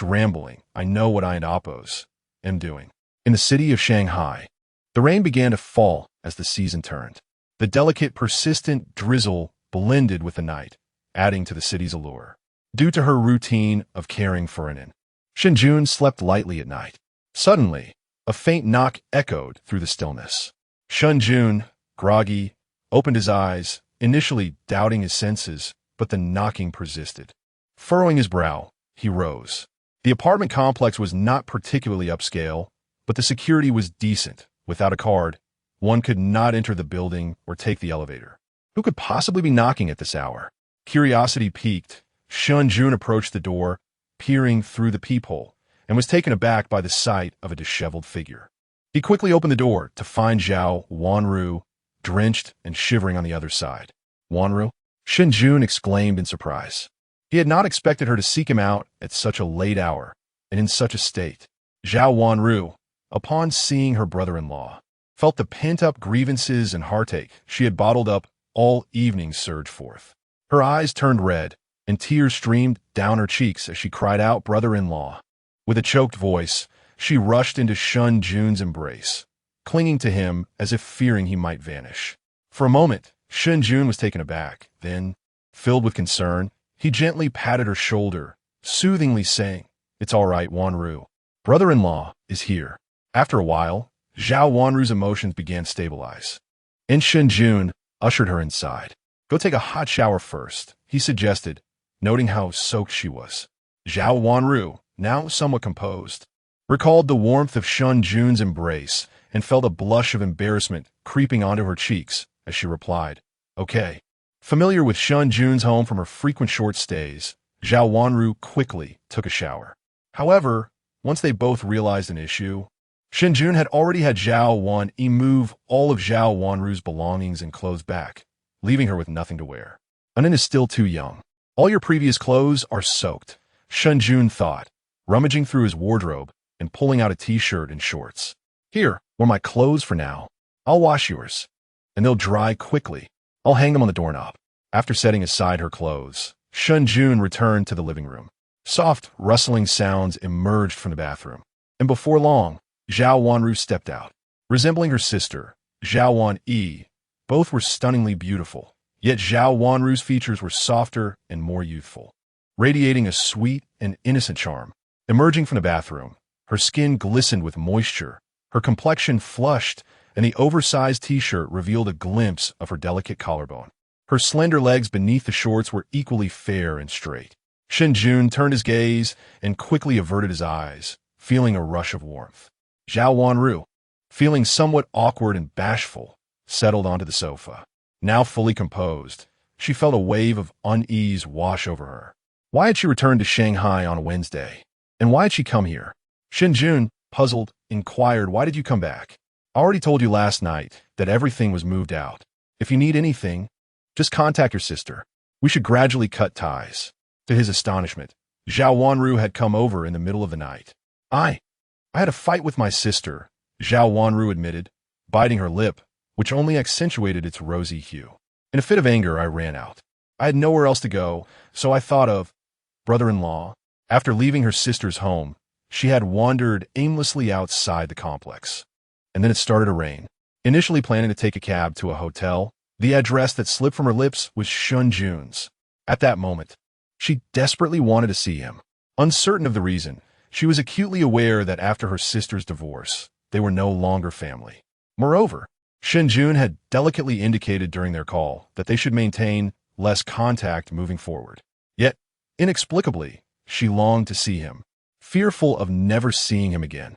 [SPEAKER 1] rambling, I know what I and Appo's am doing. In the city of Shanghai, the rain began to fall as the season turned. The delicate, persistent drizzle blended with the night, adding to the city's allure. Due to her routine of caring for an inn, Shen Jun slept lightly at night. Suddenly, a faint knock echoed through the stillness. Shen Jun, groggy, opened his eyes, initially doubting his senses, but the knocking persisted. Furrowing his brow, he rose. The apartment complex was not particularly upscale, but the security was decent. Without a card, one could not enter the building or take the elevator. Who could possibly be knocking at this hour? Curiosity piqued, Shen Jun approached the door, peering through the peephole, and was taken aback by the sight of a disheveled figure. He quickly opened the door to find Zhao Wanru, drenched and shivering on the other side. Wanru? Shen Jun exclaimed in surprise. He had not expected her to seek him out at such a late hour, and in such a state. Zhao Wanru, upon seeing her brother-in-law, felt the pent-up grievances and heartache she had bottled up all evening surge forth. Her eyes turned red, and tears streamed down her cheeks as she cried out, brother-in-law. With a choked voice, she rushed into Shen Jun's embrace, clinging to him as if fearing he might vanish. For a moment, Shen Jun was taken aback. Then, filled with concern, he gently patted her shoulder, soothingly saying, It's all right, Wanru. Brother-in-law is here. After a while, Zhao Wanru's emotions began to stabilize, and Shen Jun ushered her inside. Go take a hot shower first, he suggested, noting how soaked she was. Zhao Wanru, now somewhat composed, recalled the warmth of Shen Jun's embrace and felt a blush of embarrassment creeping onto her cheeks as she replied, Okay. Familiar with Shen Jun's home from her frequent short stays, Zhao Wanru quickly took a shower. However, once they both realized an issue, Shen Jun had already had Zhao Wanyi move all of Zhao Wanru's belongings and clothes back, leaving her with nothing to wear. An inn is still too young. All your previous clothes are soaked, Shen Jun thought, rummaging through his wardrobe and pulling out a t-shirt and shorts. Here, wear my clothes for now. I'll wash yours, and they'll dry quickly. I'll hang them on the doorknob. After setting aside her clothes, Shen Jun returned to the living room. Soft, rustling sounds emerged from the bathroom, and before long, Zhao Wanru stepped out. Resembling her sister, Zhao Wanyi, both were stunningly beautiful, yet Zhao Wanru's features were softer and more youthful, radiating a sweet and innocent charm. Emerging from the bathroom, her skin glistened with moisture, her complexion flushed, and the oversized t-shirt revealed a glimpse of her delicate collarbone. Her slender legs beneath the shorts were equally fair and straight. Shen Jun turned his gaze and quickly averted his eyes, feeling a rush of warmth. Zhao Wanru, feeling somewhat awkward and bashful, settled onto the sofa. Now fully composed, she felt a wave of unease wash over her. Why had she returned to Shanghai on a Wednesday? And why had she come here? Shen Jun, puzzled, inquired, "Why did you come back? I already told you last night that everything was moved out. If you need anything, just contact your sister. We should gradually cut ties." To his astonishment, Zhao Wanru had come over in the middle of the night. I had a fight with my sister," Zhao Wanru admitted, biting her lip, which only accentuated its rosy hue. "In a fit of anger, I ran out. I had nowhere else to go, so I thought of brother-in-law." After leaving her sister's home, she had wandered aimlessly outside the complex. And then it started to rain. Initially planning to take a cab to a hotel, the address that slipped from her lips was Shen Jun's. At that moment, she desperately wanted to see him. Uncertain of the reason, she was acutely aware that after her sister's divorce, they were no longer family. Moreover, Shen Jun had delicately indicated during their call that they should maintain less contact moving forward. Yet, inexplicably, she longed to see him, fearful of never seeing him again.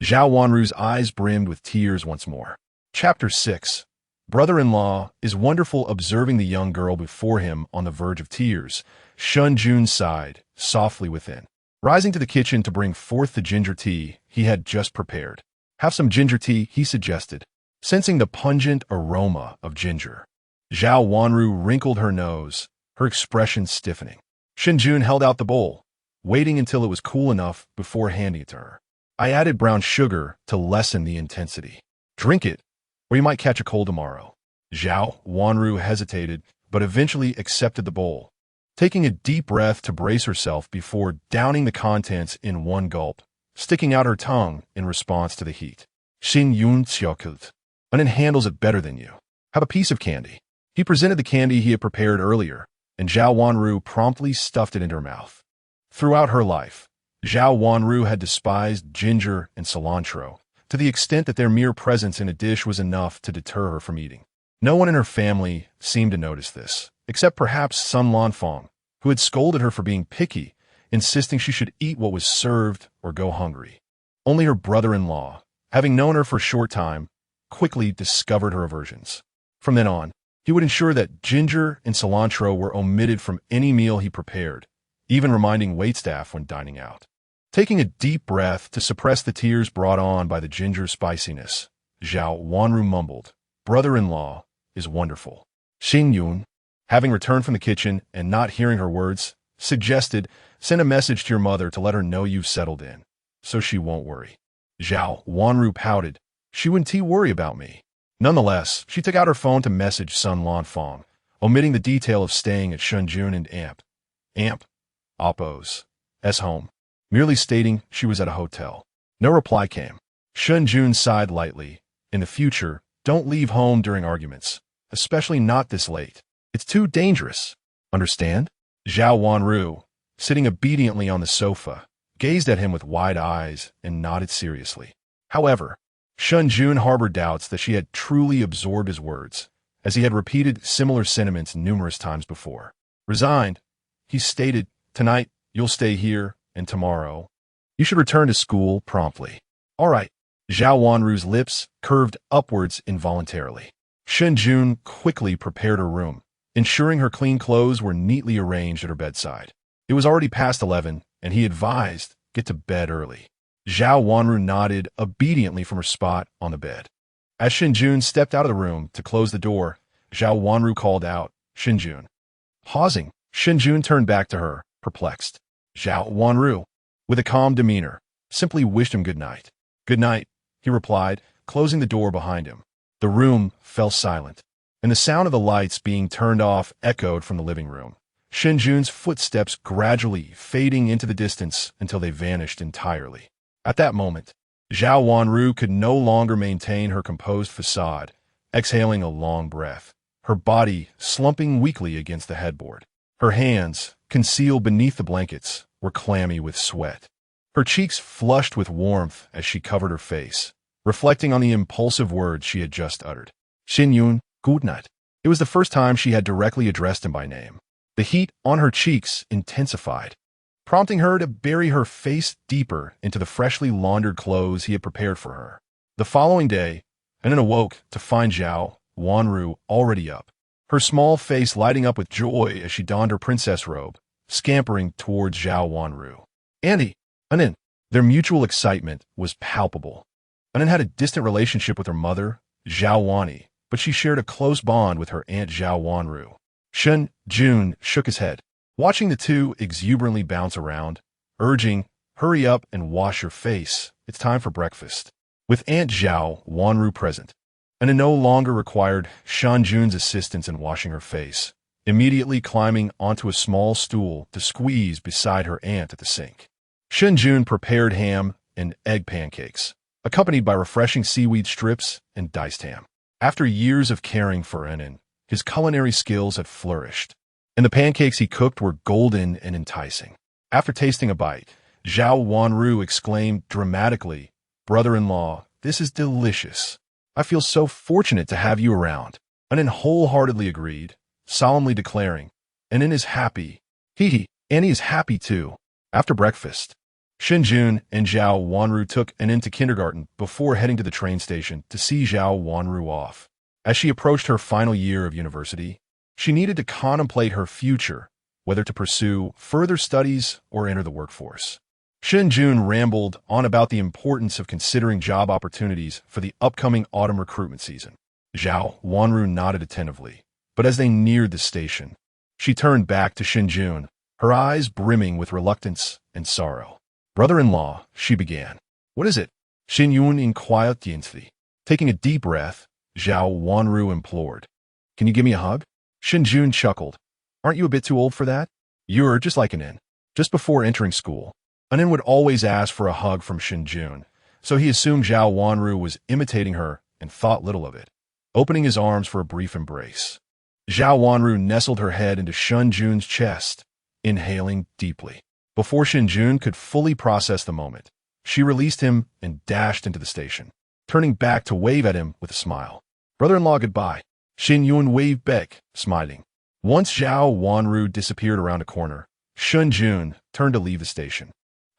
[SPEAKER 1] Zhao Wanru's eyes brimmed with tears once more. Chapter 6. Brother-in-law is wonderful. Observing the young girl before him on the verge of tears, Shen Jun sighed softly within. Rising to the kitchen to bring forth the ginger tea he had just prepared. "Have some ginger tea," he suggested, sensing the pungent aroma of ginger. Zhao Wanru wrinkled her nose, her expression stiffening. Shen Jun held out the bowl, waiting until it was cool enough before handing it to her. "I added brown sugar to lessen the intensity. Drink it, or you might catch a cold tomorrow." Zhao Wanru hesitated, but eventually accepted the bowl, taking a deep breath to brace herself before downing the contents in one gulp, sticking out her tongue in response to the heat. "Xin Yun Xiaokult. Anan handles it better than you. Have a piece of candy." He presented the candy he had prepared earlier, and Zhao Wanru promptly stuffed it into her mouth. Throughout her life, Zhao Wanru had despised ginger and cilantro, to the extent that their mere presence in a dish was enough to deter her from eating. No one in her family seemed to notice this, except perhaps Sun Lanfang, who had scolded her for being picky, insisting she should eat what was served or go hungry. Only her brother-in-law, having known her for a short time, quickly discovered her aversions. From then on, he would ensure that ginger and cilantro were omitted from any meal he prepared, even reminding waitstaff when dining out. Taking a deep breath to suppress the tears brought on by the ginger spiciness, Zhao Wanru mumbled, "Brother-in-law is wonderful." Xin Yun, having returned from the kitchen and not hearing her words, suggested, "Send a message to your mother to let her know you've settled in, so she won't worry." Zhao Wanru pouted, "She wouldn't worry about me." Nonetheless, she took out her phone to message Sun Lanfang, omitting the detail of staying at Shen Jun and Oppo's home, merely stating she was at a hotel. No reply came. Shen Jun sighed lightly. "In the future, don't leave home during arguments, especially not this late. It's too dangerous. Understand?" Zhao Wanru, sitting obediently on the sofa, gazed at him with wide eyes and nodded seriously. However, Shen Jun harbored doubts that she had truly absorbed his words, as he had repeated similar sentiments numerous times before. Resigned, he stated, "Tonight, you'll stay here, and tomorrow, you should return to school promptly." "All right." Zhao Wanru's lips curved upwards involuntarily. Shen Jun quickly prepared her room, ensuring her clean clothes were neatly arranged at her bedside. It was already past 11, and he advised, "Get to bed early." Zhao Wanru nodded obediently from her spot on the bed. As Shen Jun stepped out of the room to close the door, Zhao Wanru called out, "Shen Jun." Pausing, Shen Jun turned back to her, perplexed. Zhao Wanru, with a calm demeanor, simply wished him good night. "Good night," he replied, closing the door behind him. The room fell silent, and the sound of the lights being turned off echoed from the living room. Shen Jun's footsteps gradually fading into the distance until they vanished entirely. At that moment, Zhao Wanru could no longer maintain her composed facade, exhaling a long breath, her body slumping weakly against the headboard. Her hands, concealed beneath the blankets, were clammy with sweat. Her cheeks flushed with warmth as she covered her face, reflecting on the impulsive words she had just uttered. "Xin Yun, good night." It was the first time she had directly addressed him by name. The heat on her cheeks intensified, prompting her to bury her face deeper into the freshly laundered clothes he had prepared for her. The following day, Anin awoke to find Zhao Wanru already up, her small face lighting up with joy as she donned her princess robe, scampering towards Zhao Wanru. Auntie, Anin. Their mutual excitement was palpable. Anin had a distant relationship with her mother, Zhao Wani, but she shared a close bond with her aunt Zhao Wanru. Shen Jun shook his head, watching the two exuberantly bounce around, urging, "Hurry up and wash your face. It's time for breakfast." With Aunt Zhao Wanru present, and it no longer required Shen Jun's assistance in washing her face, immediately climbing onto a small stool to squeeze beside her aunt at the sink. Shen Jun prepared ham and egg pancakes, accompanied by refreshing seaweed strips and diced ham. After years of caring for Anin, his culinary skills had flourished, and the pancakes he cooked were golden and enticing. After tasting a bite, Zhao Wanru exclaimed dramatically, "Brother-in-law, this is delicious. I feel so fortunate to have you around." Anin wholeheartedly agreed, solemnly declaring, "Anin is happy. Annie is happy too." After breakfast, Shen Jun and Zhao Wanru took Anin to kindergarten before heading to the train station to see Zhao Wanru off. As she approached her final year of university, she needed to contemplate her future, whether to pursue further studies or enter the workforce. Shen Jun rambled on about the importance of considering job opportunities for the upcoming autumn recruitment season. Zhao Wanru nodded attentively, but as they neared the station, she turned back to Shen Jun, her eyes brimming with reluctance and sorrow. "Brother-in-law," she began. "What is it?" Shen Yun inquired gently. Taking a deep breath, Zhao Wanru implored, "Can you give me a hug?" Shen Jun chuckled. "Aren't you a bit too old for that? You're just like Anin." Just before entering school, Anin would always ask for a hug from Shen Jun, so he assumed Zhao Wanru was imitating her and thought little of it, opening his arms for a brief embrace. Zhao Wanru nestled her head into Shen Jun's chest, inhaling deeply. Before Shen Jun could fully process the moment, she released him and dashed into the station, turning back to wave at him with a smile. "Brother-in-law, goodbye." Shen Yun waved back, smiling. Once Zhao Wanru disappeared around a corner, Shen Jun turned to leave the station.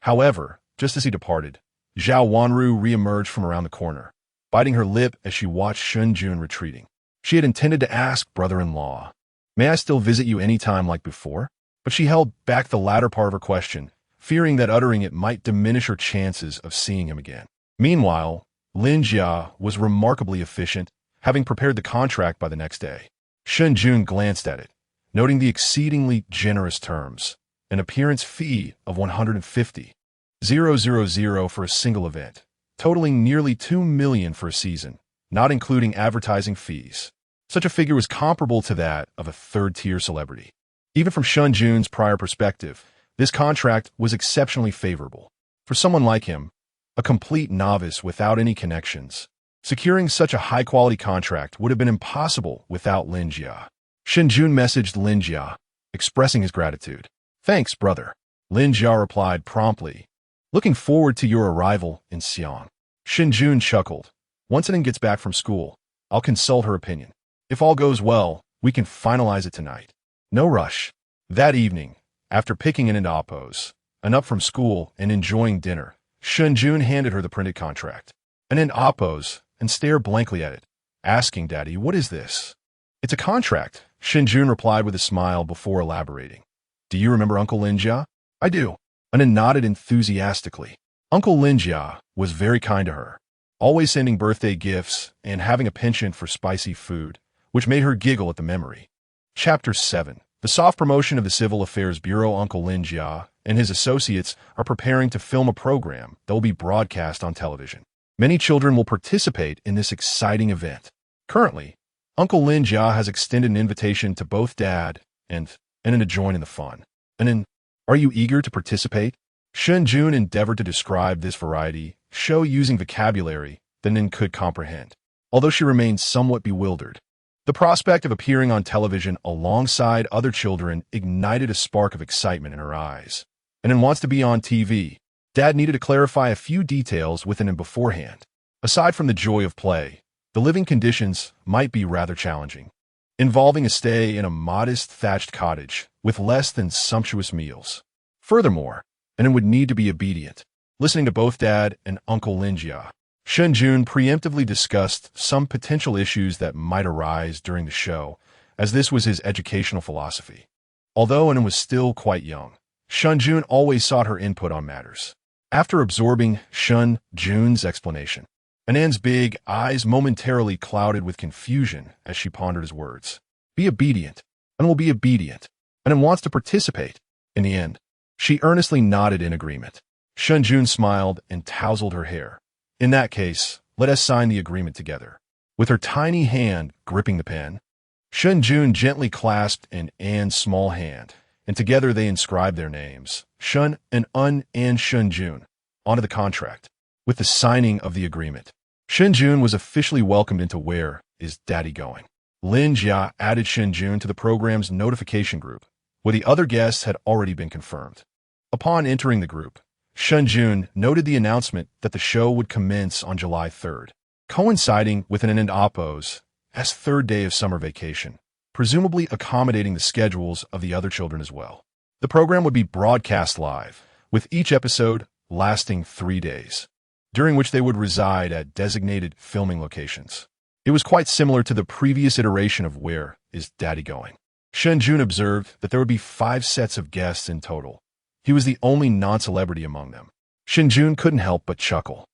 [SPEAKER 1] However, just as he departed, Zhao Wanru reemerged from around the corner, biting her lip as she watched Shen Jun retreating. She had intended to ask brother-in-law, "May I still visit you any time like before?" But she held back the latter part of her question, fearing that uttering it might diminish her chances of seeing him again. Meanwhile, Lin Jia was remarkably efficient, having prepared the contract by the next day. Shen Jun glanced at it, noting the exceedingly generous terms, an appearance fee of 150,000 for a single event, totaling nearly 2 million for a season, not including advertising fees. Such a figure was comparable to that of a third-tier celebrity. Even from Shen Jun's prior perspective, this contract was exceptionally favorable. For someone like him, a complete novice without any connections, securing such a high-quality contract would have been impossible without Lin Jia. Shen Jun messaged Lin Jia, expressing his gratitude. "Thanks, brother." Lin Jia replied promptly, "Looking forward to your arrival in Xi'an." Shen Jun chuckled. "Once Anin gets back from school, I'll consult her opinion. If all goes well, we can finalize it tonight. No rush." That evening, after picking an Oppos, and up from school and enjoying dinner, Shen Jun handed her the printed contract. Anin Oppos and stared blankly at it, asking, "Daddy, what is this?" "It's a contract," Shen Jun replied with a smile before elaborating. "Do you remember Uncle Lin Jia?" "I do." Anin nodded enthusiastically. Uncle Lin Jia was very kind to her, always sending birthday gifts and having a penchant for spicy food, which made her giggle at the memory. Chapter 7. The soft promotion of the Civil Affairs Bureau. Uncle Lin Jia and his associates are preparing to film a program that will be broadcast on television. Many children will participate in this exciting event. Currently, Uncle Lin Jia has extended an invitation to both Dad and Anin to join in the fun. "Anin, are you eager to participate?" Shen Jun endeavored to describe this variety show using vocabulary that Anin could comprehend, although she remained somewhat bewildered. The prospect of appearing on television alongside other children ignited a spark of excitement in her eyes. Anin wants to be on TV. Dad needed to clarify a few details with Anin beforehand. Aside from the joy of play, the living conditions might be rather challenging, involving a stay in a modest thatched cottage with less than sumptuous meals. Furthermore, Anin would need to be obedient, listening to both Dad and Uncle Lin Jia. Shen Jun preemptively discussed some potential issues that might arise during the show, as this was his educational philosophy. Although Ann was still quite young, Shen Jun always sought her input on matters. After absorbing Shen Jun's explanation, Ann's big eyes momentarily clouded with confusion as she pondered his words. Be obedient, and will be obedient, and wants to participate. In the end, she earnestly nodded in agreement. Shen Jun smiled and tousled her hair. In that case, let us sign the agreement together. With her tiny hand gripping the pen, Shen Jun gently clasped Ann's small hand, and together they inscribed their names, Shen and Un and Shen Jun, onto the contract. With the signing of the agreement, Shen Jun was officially welcomed into Where Is Daddy Going? Lin Jia added Shen Jun to the program's notification group, where the other guests had already been confirmed. Upon entering the group, Shen Jun noted the announcement that the show would commence on July 3rd, coinciding with an Oppo's third day of summer vacation, presumably accommodating the schedules of the other children as well. The program would be broadcast live, with each episode lasting 3 days, during which they would reside at designated filming locations. It was quite similar to the previous iteration of Where Is Daddy Going? Shen Jun observed that there would be 5 sets of guests in total. He was the only non-celebrity among them. Shen Jun couldn't help but chuckle.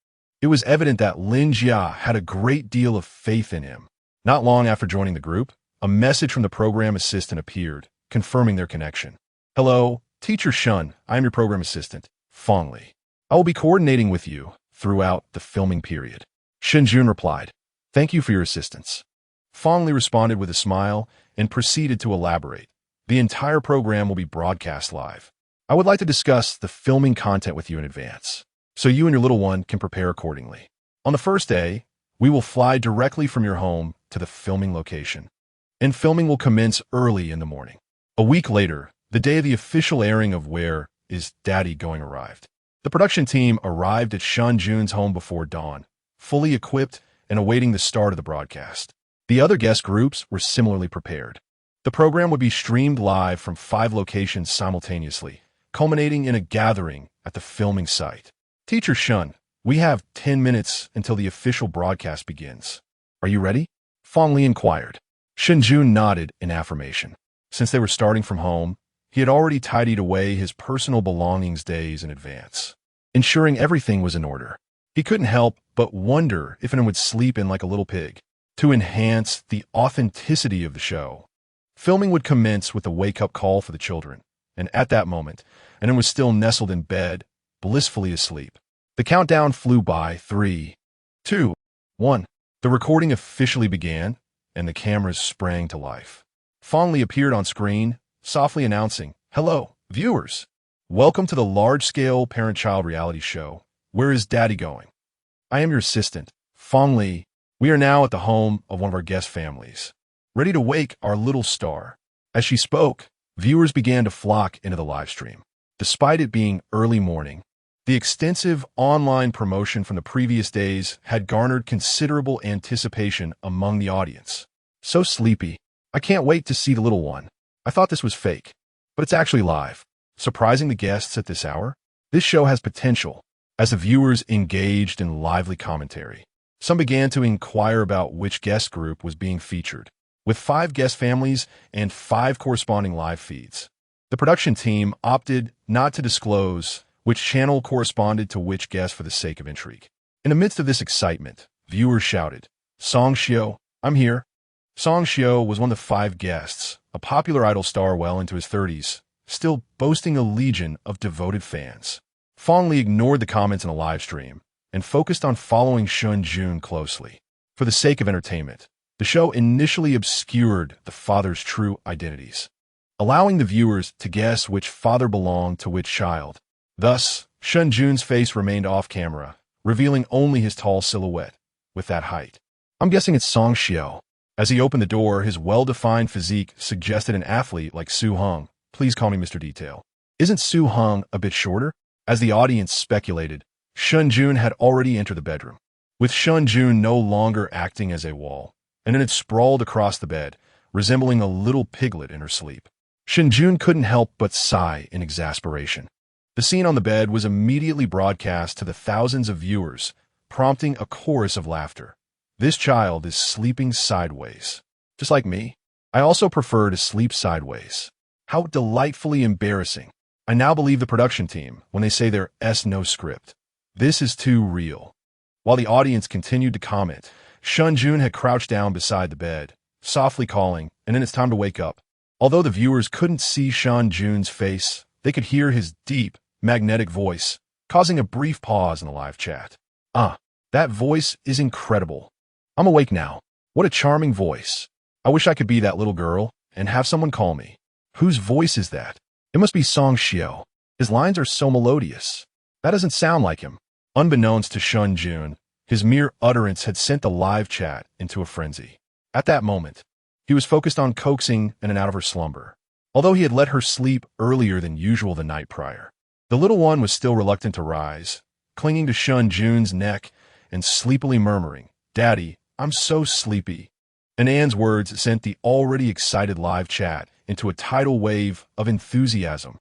[SPEAKER 1] It was evident that Lin Jia had a great deal of faith in him. Not long after joining the group, a message from the program assistant appeared, confirming their connection. Hello, Teacher Shen, I am your program assistant, Fong Li. I will be coordinating with you throughout the filming period. Shen Jun replied, Thank you for your assistance. Fong Li responded with a smile and proceeded to elaborate. The entire program will be broadcast live. I would like to discuss the filming content with you in advance, so you and your little one can prepare accordingly. On the first day, we will fly directly from your home to the filming location, and filming will commence early in the morning. A week later, the day of the official airing of Where Is Daddy Going arrived. The production team arrived at Shen Jun's home before dawn, fully equipped and awaiting the start of the broadcast. The other guest groups were similarly prepared. The program would be streamed live from 5 locations simultaneously, culminating in a gathering at the filming site. Teacher Shen, we have 10 minutes until the official broadcast begins. Are you ready? Fong Li inquired. Shen Jun nodded in affirmation. Since they were starting from home, he had already tidied away his personal belongings days in advance, ensuring everything was in order. He couldn't help but wonder if Ann would sleep in like a little pig. To enhance the authenticity of the show, filming would commence with a wake-up call for the children, and at that moment, Ann was still nestled in bed, blissfully asleep. The countdown flew by. 3, 2, 1. The recording officially began, and the cameras sprang to life. Fong Li appeared on screen, softly announcing, Hello, viewers. Welcome to the large-scale parent-child reality show, Where Is Daddy Going? I am your assistant, Fong Li. We are now at the home of one of our guest families, ready to wake our little star. As she spoke, viewers began to flock into the live stream. Despite it being early morning, the extensive online promotion from the previous days had garnered considerable anticipation among the audience. So sleepy. I can't wait to see the little one. I thought this was fake, but it's actually live. Surprising the guests at this hour? This show has potential, as the viewers engaged in lively commentary. Some began to inquire about which guest group was being featured, with 5 guest families and 5 corresponding live feeds. The production team opted not to disclose which channel corresponded to which guest for the sake of intrigue. In the midst of this excitement, viewers shouted, Song Xiao, I'm here. Song Xiao was one of the 5 guests, a popular idol star well into his 30s, still boasting a legion of devoted fans. Fong Li ignored the comments in the live stream and focused on following Shen Jun closely. For the sake of entertainment, the show initially obscured the fathers' true identities, allowing the viewers to guess which father belonged to which child. Thus, Shen Jun's face remained off camera, revealing only his tall silhouette. With that height, I'm guessing it's Song Xiao. As he opened the door, his well-defined physique suggested an athlete like Su Hong. Please call me Mr. Detail. Isn't Su Hong a bit shorter? As the audience speculated, Shen Jun had already entered the bedroom, with Shen Jun no longer acting as a wall, and then it sprawled across the bed, resembling a little piglet in her sleep. Shen Jun couldn't help but sigh in exasperation. The scene on the bed was immediately broadcast to the thousands of viewers, prompting a chorus of laughter. This child is sleeping sideways. Just like me. I also prefer to sleep sideways. How delightfully embarrassing. I now believe the production team when they say there's no script. This is too real. While the audience continued to comment, Shen Jun had crouched down beside the bed, softly calling, and then it's time to wake up. Although the viewers couldn't see Shen Jun's face, they could hear his deep, magnetic voice, causing a brief pause in the live chat. That voice is incredible. I'm awake now. What a charming voice. I wish I could be that little girl and have someone call me. Whose voice is that? It must be Song Xiao. His lines are so melodious. That doesn't sound like him. Unbeknownst to Shen Jun, his mere utterance had sent the live chat into a frenzy. At that moment, he was focused on coaxing An out of her slumber. Although he had let her sleep earlier than usual the night prior, the little one was still reluctant to rise, clinging to Shen Jun's neck and sleepily murmuring, "Daddy, I'm so sleepy." An's words sent the already excited live chat into a tidal wave of enthusiasm.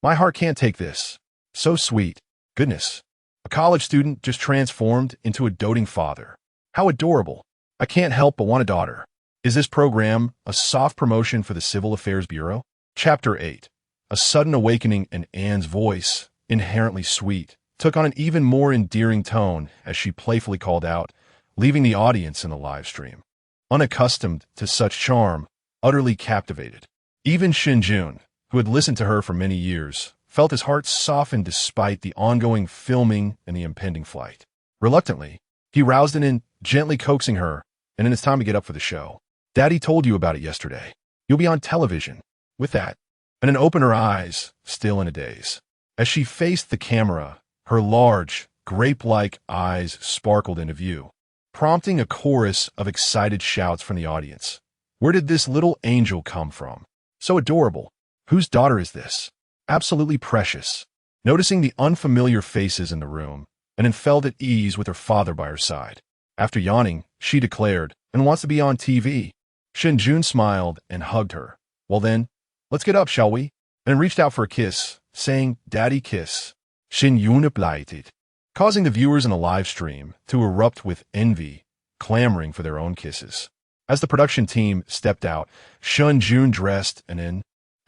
[SPEAKER 1] My heart can't take this. So sweet. Goodness. A college student just transformed into a doting father. How adorable. I can't help but want a daughter. Is this program a soft promotion for the Civil Affairs Bureau? Chapter 8. A sudden awakening in Anne's voice, inherently sweet, took on an even more endearing tone as she playfully called out, leaving the audience in the live stream unaccustomed to such charm, utterly captivated. Even Shen Jun, who had listened to her for many years, felt his heart soften despite the ongoing filming and the impending flight. Reluctantly, he roused in, gently coaxing her, and then it's time to get up for the show. Daddy told you about it yesterday. You'll be on television. With that, and then opened her eyes, still in a daze. As she faced the camera, her large, grape-like eyes sparkled into view, prompting a chorus of excited shouts from the audience. Where did this little angel come from? So adorable. Whose daughter is this? Absolutely precious. Noticing the unfamiliar faces in the room, and then felt at ease with her father by her side. After yawning, she declared, "And wants to be on TV." Shen Jun smiled and hugged her. "Well then, let's get up, shall we?" And reached out for a kiss, saying, "Daddy kiss." Shen Jun applied, causing the viewers in the live stream to erupt with envy, clamoring for their own kisses. As the production team stepped out, Shen Jun dressed and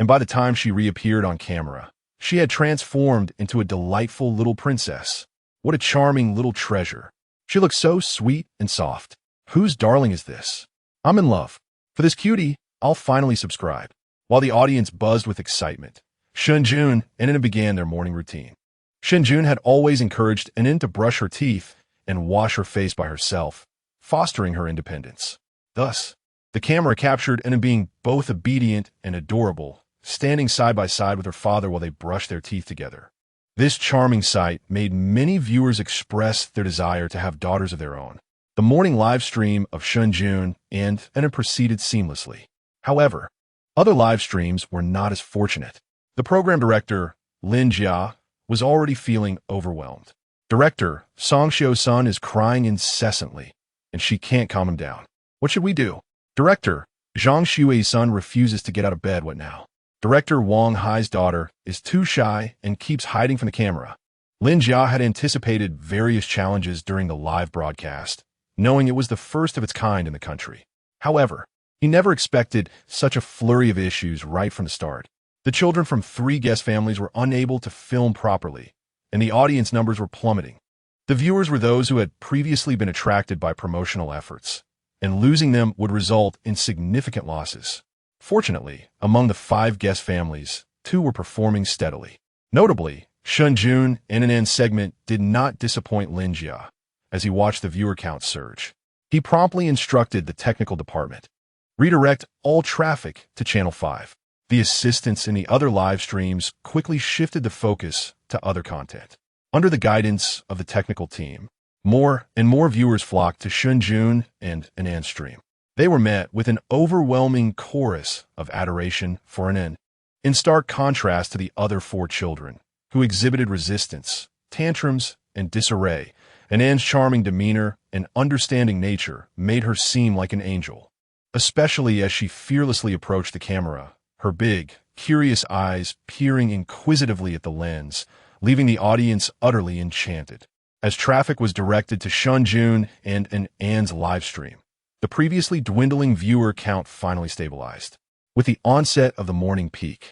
[SPEAKER 1] by the time she reappeared on camera, she had transformed into a delightful little princess. What a charming little treasure. She looked so sweet and soft. Whose darling is this? I'm in love. For this cutie, I'll finally subscribe. While the audience buzzed with excitement, Shen Jun and Anna began their morning routine. Shen Jun had always encouraged Anna to brush her teeth and wash her face by herself, fostering her independence. Thus, the camera captured Anna being both obedient and adorable, standing side by side with her father while they brushed their teeth together. This charming sight made many viewers express their desire to have daughters of their own. The morning live stream of Shen Jun and Anna proceeded seamlessly. However, other live streams were not as fortunate. The program director, Lin Jia, was already feeling overwhelmed. Director, Song Xiao-sun is crying incessantly, and she can't calm him down. What should we do? Director, Zhang Xuei's son refuses to get out of bed. What now? Director Wang Hai's daughter is too shy and keeps hiding from the camera. Lin Jia had anticipated various challenges during the live broadcast, knowing it was the first of its kind in the country. However, he never expected such a flurry of issues right from the start. The children from 3 guest families were unable to film properly, and the audience numbers were plummeting. The viewers were those who had previously been attracted by promotional efforts, and losing them would result in significant losses. Fortunately, among the 5 guest families, 2 were performing steadily. Notably, Shen Jun and An's segment did not disappoint Lin Jia as he watched the viewer count surge. He promptly instructed the technical department, redirect all traffic to Channel 5. The assistants in the other live streams quickly shifted the focus to other content. Under the guidance of the technical team, more and more viewers flocked to Shen Jun and An's stream. They were met with an overwhelming chorus of adoration for Anan, in stark contrast to the other 4 children, who exhibited resistance, tantrums, and disarray. Anan's charming demeanor and understanding nature made her seem like an angel, especially as she fearlessly approached the camera, her big, curious eyes peering inquisitively at the lens, leaving the audience utterly enchanted. as traffic was directed to Shen Jun and An's live stream. The previously dwindling viewer count finally stabilized. With the onset of the morning peak,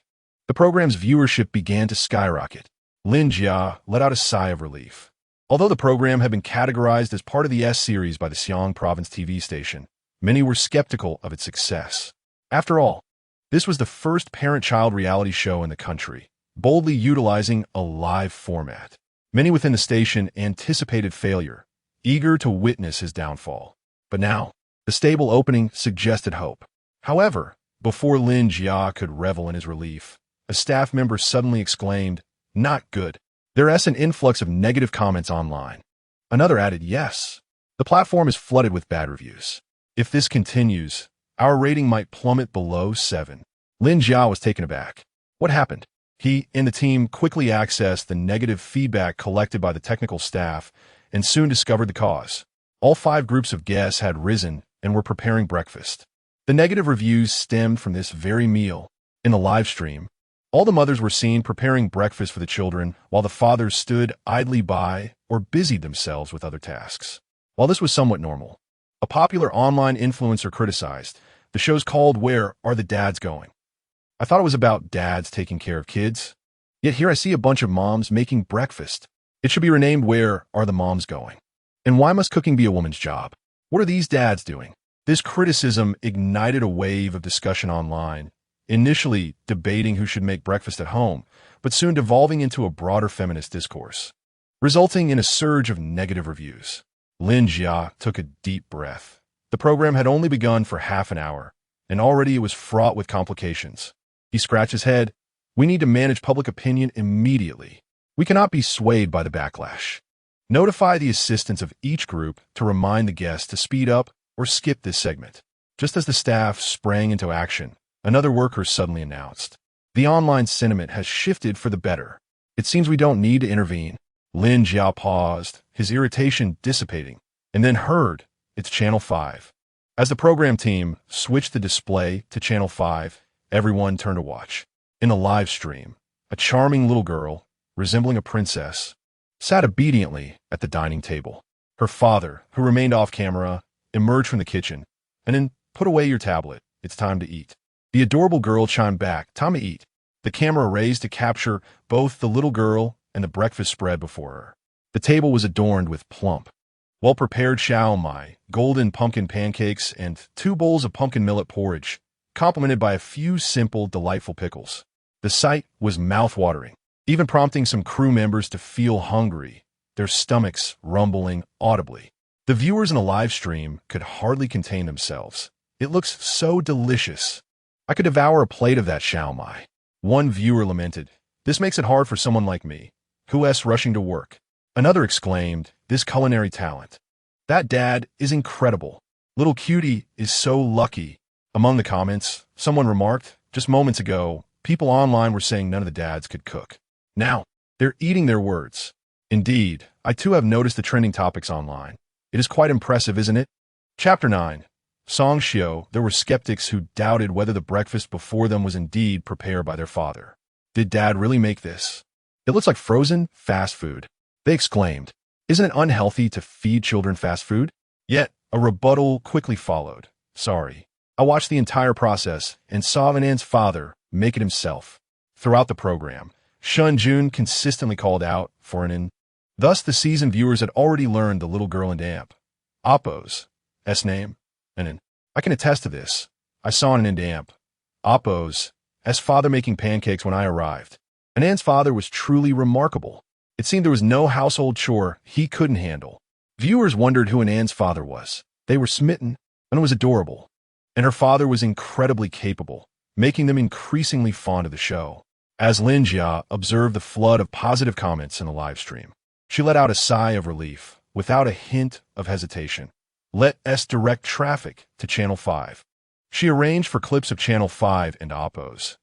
[SPEAKER 1] the program's viewership began to skyrocket. Lin Jia let out a sigh of relief. Although the program had been categorized as part of the S-series by the Xiang Province TV station, many were skeptical of its success. After all, this was the first parent-child reality show in the country, boldly utilizing a live format. Many within the station anticipated failure, eager to witness his downfall. But now, the stable opening suggested hope. However, before Lin Jia could revel in his relief, a staff member suddenly exclaimed, "Not good." There is an influx of negative comments online. Another added, "Yes, the platform is flooded with bad reviews. If this continues, our rating might plummet below 7." Lin Jia was taken aback. What happened? He and the team quickly accessed the negative feedback collected by the technical staff and soon discovered the cause. All 5 groups of guests had risen and were preparing breakfast. The negative reviews stemmed from this very meal. In the live stream, all the mothers were seen preparing breakfast for the children, while the fathers stood idly by or busied themselves with other tasks. While this was somewhat normal, a popular online influencer criticized, "The show's called Where Are the Dads Going? I thought it was about dads taking care of kids. Yet here I see a bunch of moms making breakfast. It should be renamed Where Are the Moms Going? And why must cooking be a woman's job? What are these dads doing?" This criticism ignited a wave of discussion online, initially debating who should make breakfast at home, but soon devolving into a broader feminist discourse, resulting in a surge of negative reviews. Lin Jia took a deep breath. The program had only begun for half an hour, and already it was fraught with complications. He scratched his head. "We need to manage public opinion immediately. We cannot be swayed by the backlash. Notify the assistants of each group to remind the guests to speed up or skip this segment." Just as the staff sprang into action, another worker suddenly announced, "The online sentiment has shifted for the better. It seems we don't need to intervene." Lin Jia paused, his irritation dissipating, and then heard, "It's Channel 5. As the program team switched the display to Channel 5, everyone turned to watch. In the live stream, a charming little girl, resembling a princess, sat obediently at the dining table. Her father, who remained off camera, emerged from the kitchen, and then, "Put away your tablet. It's time to eat." The adorable girl chimed back, "Time to eat." The camera raised to capture both the little girl and the breakfast spread before her. The table was adorned with plump, well-prepared xiao mai, golden pumpkin pancakes, and 2 bowls of pumpkin millet porridge, complemented by a few simple, delightful pickles. The sight was mouth-watering, even prompting some crew members to feel hungry, their stomachs rumbling audibly. The viewers in the live stream could hardly contain themselves. "It looks so delicious. I could devour a plate of that xiao mai." One viewer lamented, "This makes it hard for someone like me, who's rushing to work." Another exclaimed, "This culinary talent. That dad is incredible. Little cutie is so lucky." Among the comments, someone remarked, "Just moments ago, people online were saying none of the dads could cook. Now, they're eating their words." Indeed, I too have noticed the trending topics online. It is quite impressive, isn't it? Chapter 9. Song Xiao. There were skeptics who doubted whether the breakfast before them was indeed prepared by their father. Did Dad really make this? It looks like frozen fast food. They exclaimed, "Isn't it unhealthy to feed children fast food?" Yet, a rebuttal quickly followed. "Sorry. I watched the entire process and saw An's father make it himself." Throughout the program, Shen Jun consistently called out for an. Thus, the seasoned viewers had already learned the little girl and amp. Oppo's name, and I can attest to this. I saw an amp. Oppo's father making pancakes when I arrived. An's father was truly remarkable. It seemed there was no household chore he couldn't handle. Viewers wondered who An's father was. They were smitten, and it was adorable. And her father was incredibly capable, making them increasingly fond of the show. As Lin Jia observed the flood of positive comments in the live stream, she let out a sigh of relief, without a hint of hesitation. Let us direct traffic to Channel 5. She arranged for clips of Channel 5 and Oppo's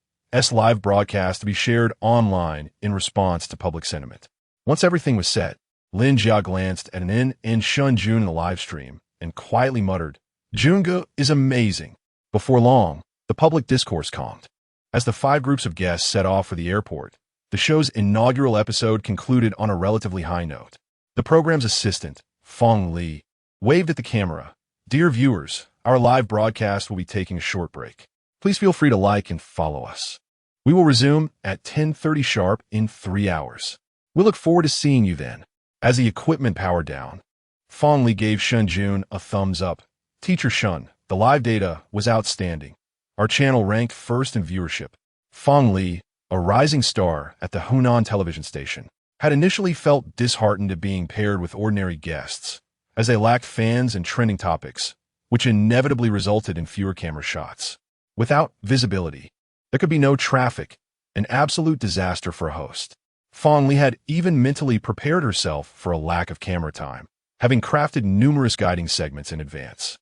[SPEAKER 1] live broadcast to be shared online in response to public sentiment. Once everything was set, Lin Jia glanced at an and Shen Jun in the live stream and quietly muttered, "Junga is amazing." Before long, the public discourse calmed. As the 5 groups of guests set off for the airport, the show's inaugural episode concluded on a relatively high note. The program's assistant, Fong Li, waved at the camera. Dear viewers, our live broadcast will be taking a short break. Please feel free to like and follow us. We will resume at 10:30 sharp in 3 hours. We look forward to seeing you then. As the equipment powered down, Fong Li gave Shen Jun a thumbs up. Teacher Shen, the live data was outstanding. Our channel ranked first in viewership. Fong Li, a rising star at the Hunan television station, had initially felt disheartened at being paired with ordinary guests, as they lacked fans and trending topics, which inevitably resulted in fewer camera shots. Without visibility, there could be no traffic, an absolute disaster for a host. Fong Li had even mentally prepared herself for a lack of camera time, having crafted numerous guiding segments in advance.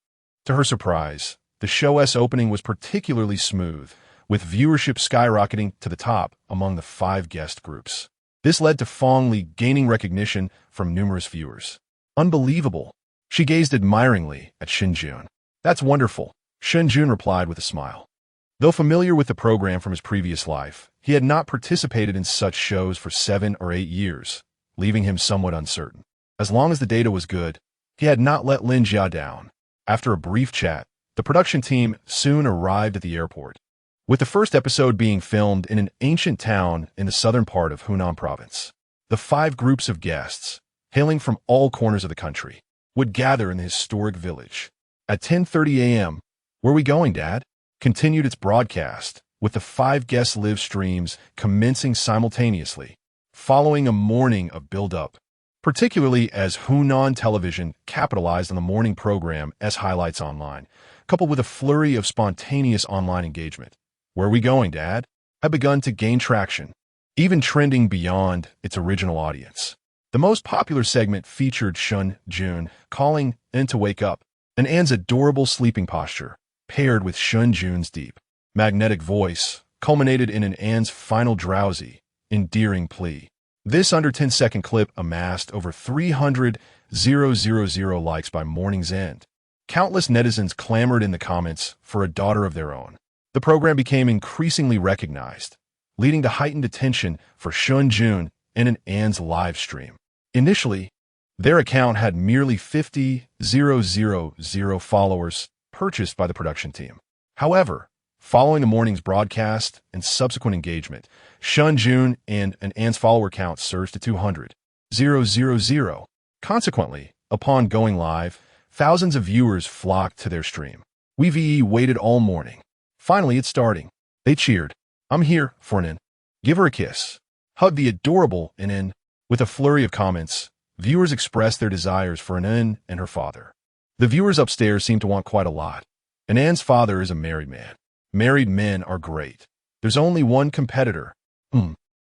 [SPEAKER 1] To her surprise, the show's opening was particularly smooth, with viewership skyrocketing to the top among the 5 guest groups. This led to Fong Li gaining recognition from numerous viewers. Unbelievable! She gazed admiringly at Shen Jun. That's wonderful, Shen Jun replied with a smile. Though familiar with the program from his previous life, he had not participated in such shows for 7 or 8 years, leaving him somewhat uncertain. As long as the data was good, he had not let Lin Jia down. After a brief chat, the production team soon arrived at the airport, with the first episode being filmed in an ancient town in the southern part of Hunan province. The 5 groups of guests, hailing from all corners of the country, would gather in the historic village. At 10:30 a.m., "Where are we going, Dad?" continued its broadcast, with the 5 guest live streams commencing simultaneously, following a morning of build-up, particularly as Hunan television capitalized on the morning program as highlights online, coupled with a flurry of spontaneous online engagement. "Where are we going, Dad?" had begun to gain traction, even trending beyond its original audience. The most popular segment featured Shen Jun calling in to wake up, and Anne's adorable sleeping posture, paired with Shen Jun's deep, magnetic voice, culminated in an Anne's final drowsy, endearing plea. This under 10-second clip amassed over 300,000 likes by morning's end. Countless netizens clamored in the comments for a daughter of their own. The program became increasingly recognized, leading to heightened attention for Shen Jun in an Anne's live stream. Initially, their account had merely 50,000 followers purchased by the production team. However, following the morning's broadcast and subsequent engagement, Shen Jun and an Anne's follower count surged to 200,000. Consequently, upon going live, thousands of viewers flocked to their stream. We waited all morning. Finally, it's starting. They cheered. "I'm here for Nin. Give her a kiss." Hug the adorable Nin. With a flurry of comments, viewers expressed their desires for Nin and her father. The viewers upstairs seem to want quite a lot. Anne's father is a married man. Married men are great. There's only one competitor.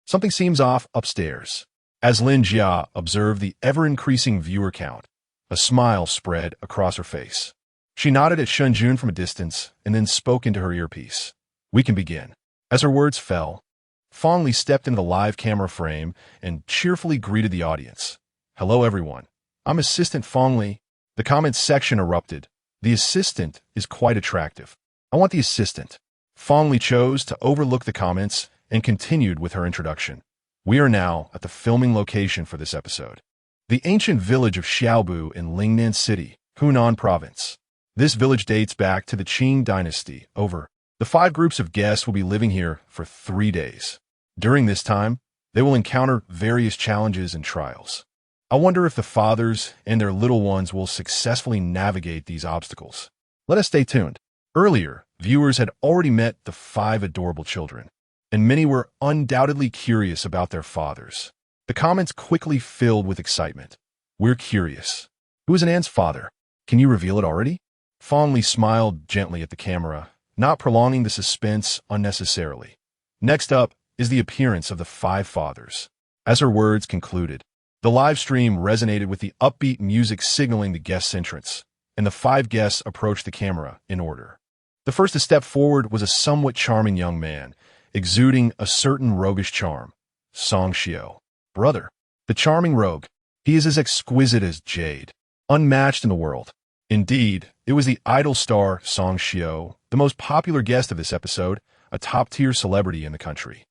[SPEAKER 1] Something seems off upstairs. As Lin Jia observed the ever-increasing viewer count, a smile spread across her face. She nodded at Shen Jun from a distance and then spoke into her earpiece. "We can begin." As her words fell, Fong Li stepped into the live camera frame and cheerfully greeted the audience. "Hello, everyone. I'm Assistant Fong Li." The comments section erupted. "The assistant is quite attractive. I want the assistant." Fong Li chose to overlook the comments and continued with her introduction. "We are now at the filming location for this episode, the ancient village of Xiaobu in Lingnan City, Hunan Province. This village dates back to the Qing dynasty. The 5 groups of guests will be living here for 3 days. During this time, they will encounter various challenges and trials. I wonder if the fathers and their little ones will successfully navigate these obstacles. Let us stay tuned." Earlier, viewers had already met the 5 adorable children, and many were undoubtedly curious about their fathers. The comments quickly filled with excitement. "We're curious. Who is Anne's father? Can you reveal it already?" Fong Li smiled gently at the camera, not prolonging the suspense unnecessarily. "Next up is the appearance of the 5 fathers." As her words concluded, the live stream resonated with the upbeat music signaling the guest's entrance, and the 5 guests approached the camera in order. The first to step forward was a somewhat charming young man, exuding a certain roguish charm. Song Xiao. Brother, the charming rogue. He is as exquisite as jade, unmatched in the world. Indeed, it was the idol star Song Xiao, the most popular guest of this episode, a top-tier celebrity in the country.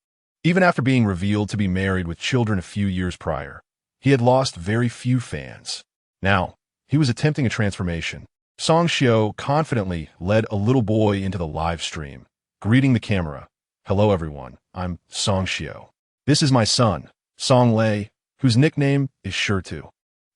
[SPEAKER 1] Even after being revealed to be married with children a few years prior, He had lost very few fans. Now, he was attempting a transformation. Song Xiao confidently led a little boy into the live stream, greeting the camera. "Hello everyone, I'm Song Xiao. This is my son, Song Lei, whose nickname is Shirtu."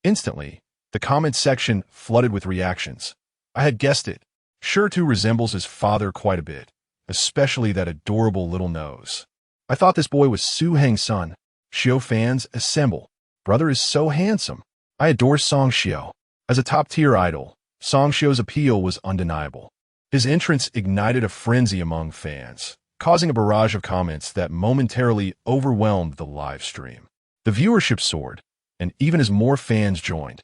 [SPEAKER 1] Instantly, the comment section flooded with reactions. I had guessed it. Shirtu resembles his father quite a bit, especially that adorable little nose. I thought this boy was Su Heng's son. Xiao fans, assemble. Brother is so handsome. I adore Song Xiao. As a top-tier idol, Song Xiao's appeal was undeniable. His entrance ignited a frenzy among fans, causing a barrage of comments that momentarily overwhelmed the live stream. The viewership soared, and even as more fans joined,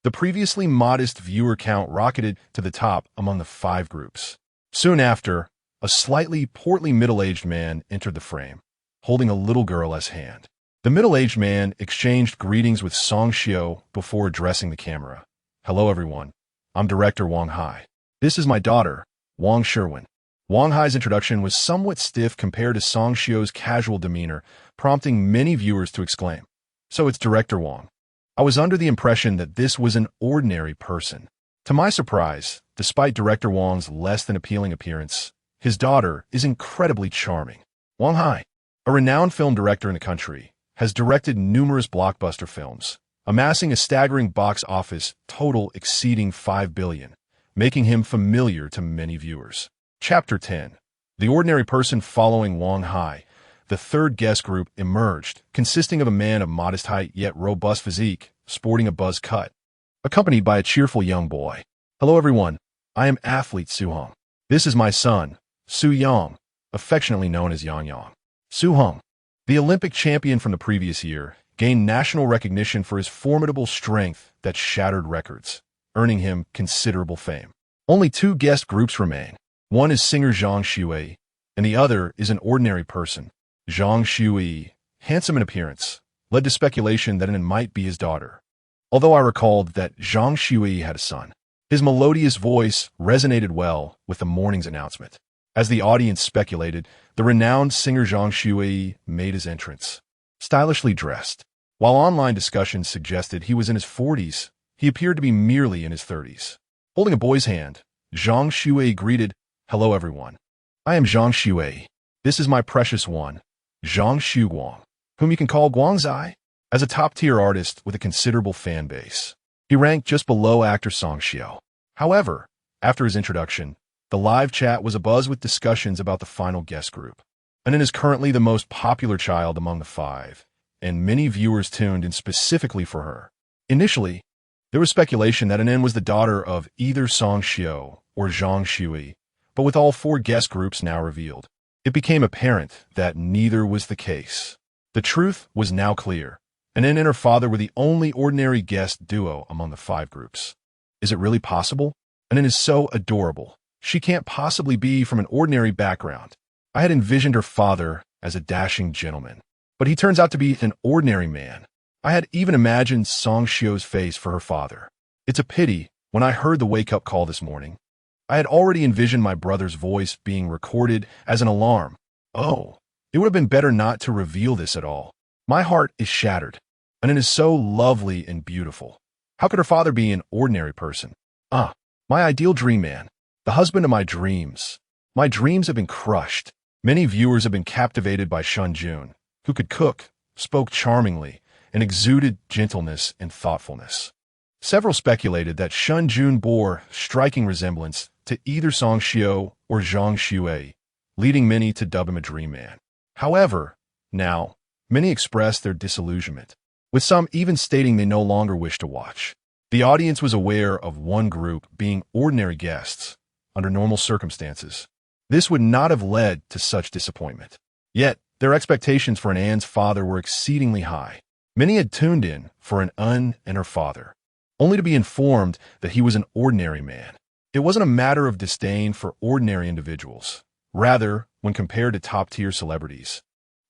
[SPEAKER 1] the previously modest viewer count rocketed to the top among the 5 groups. Soon after, a slightly portly middle-aged man entered the frame, holding a little girl as hand. The middle-aged man exchanged greetings with Song Xiao before addressing the camera. "Hello everyone, I'm director Wang Hai. This is my daughter, Wang Sherwin." Wang Hai's introduction was somewhat stiff compared to Song Xiao's casual demeanor, prompting many viewers to exclaim, "So it's Director Wang." I was under the impression that this was an ordinary person. To my surprise, despite Director Wang's less than appealing appearance, his daughter is incredibly charming. Wang Hai, a renowned film director in the country, has directed numerous blockbuster films, amassing a staggering box office total exceeding 5 billion, making him familiar to many viewers. Chapter 10. The ordinary person following Wang Hai. The third guest group emerged, consisting of a man of modest height yet robust physique, sporting a buzz cut, accompanied by a cheerful young boy. "Hello everyone, I am athlete Su Hong. This is my son, Su Yang, affectionately known as Yang Yang." Su Hong, the Olympic champion from the previous year, gained national recognition for his formidable strength that shattered records, earning him considerable fame. Only 2 guest groups remain. One is singer Zhang Shui, and the other is an ordinary person. Zhang Shui, handsome in appearance, led to speculation that it might be his daughter. Although I recalled that Zhang Shui had a son, his melodious voice resonated well with the morning's announcement. As the audience speculated, the renowned singer Zhang Shui made his entrance. Stylishly dressed, while online discussions suggested he was in his 40s, he appeared to be merely in his 30s. Holding a boy's hand, Zhang Shui greeted, "Hello everyone. I am Zhang Shui. This is my precious one, Zhang Shu Guang, whom you can call Guangzai." As a top-tier artist with a considerable fan base, he ranked just below actor Song Xiao. However, after his introduction, the live chat was abuzz with discussions about the final guest group. Anin is currently the most popular child among the 5, and many viewers tuned in specifically for her. Initially, there was speculation that Anin was the daughter of either Song Xiao or Zhang Shui, but with all 4 guest groups now revealed, it became apparent that neither was the case. The truth was now clear. Anin and her father were the only ordinary guest duo among the 5 groups. Is it really possible? Anin is so adorable. She can't possibly be from an ordinary background. I had envisioned her father as a dashing gentleman, but he turns out to be an ordinary man. I had even imagined Song Xiao's face for her father. It's a pity, when I heard the wake-up call this morning, I had already envisioned my brother's voice being recorded as an alarm. Oh, it would have been better not to reveal this at all. My heart is shattered, and it is so lovely and beautiful. How could her father be an ordinary person? My ideal dream man, the husband of my dreams. My dreams have been crushed. Many viewers have been captivated by Shen Jun, who could cook, spoke charmingly, and exuded gentleness and thoughtfulness. Several speculated that Shen Jun bore striking resemblance to either Song Xiao or Zhang Shui, leading many to dub him a dream man. However, now, many expressed their disillusionment, with some even stating they no longer wish to watch. The audience was aware of one group being ordinary guests under normal circumstances. This would not have led to such disappointment. Yet, their expectations for An's father were exceedingly high. Many had tuned in for An and her father, only to be informed that he was an ordinary man. It wasn't a matter of disdain for ordinary individuals. Rather, when compared to top-tier celebrities,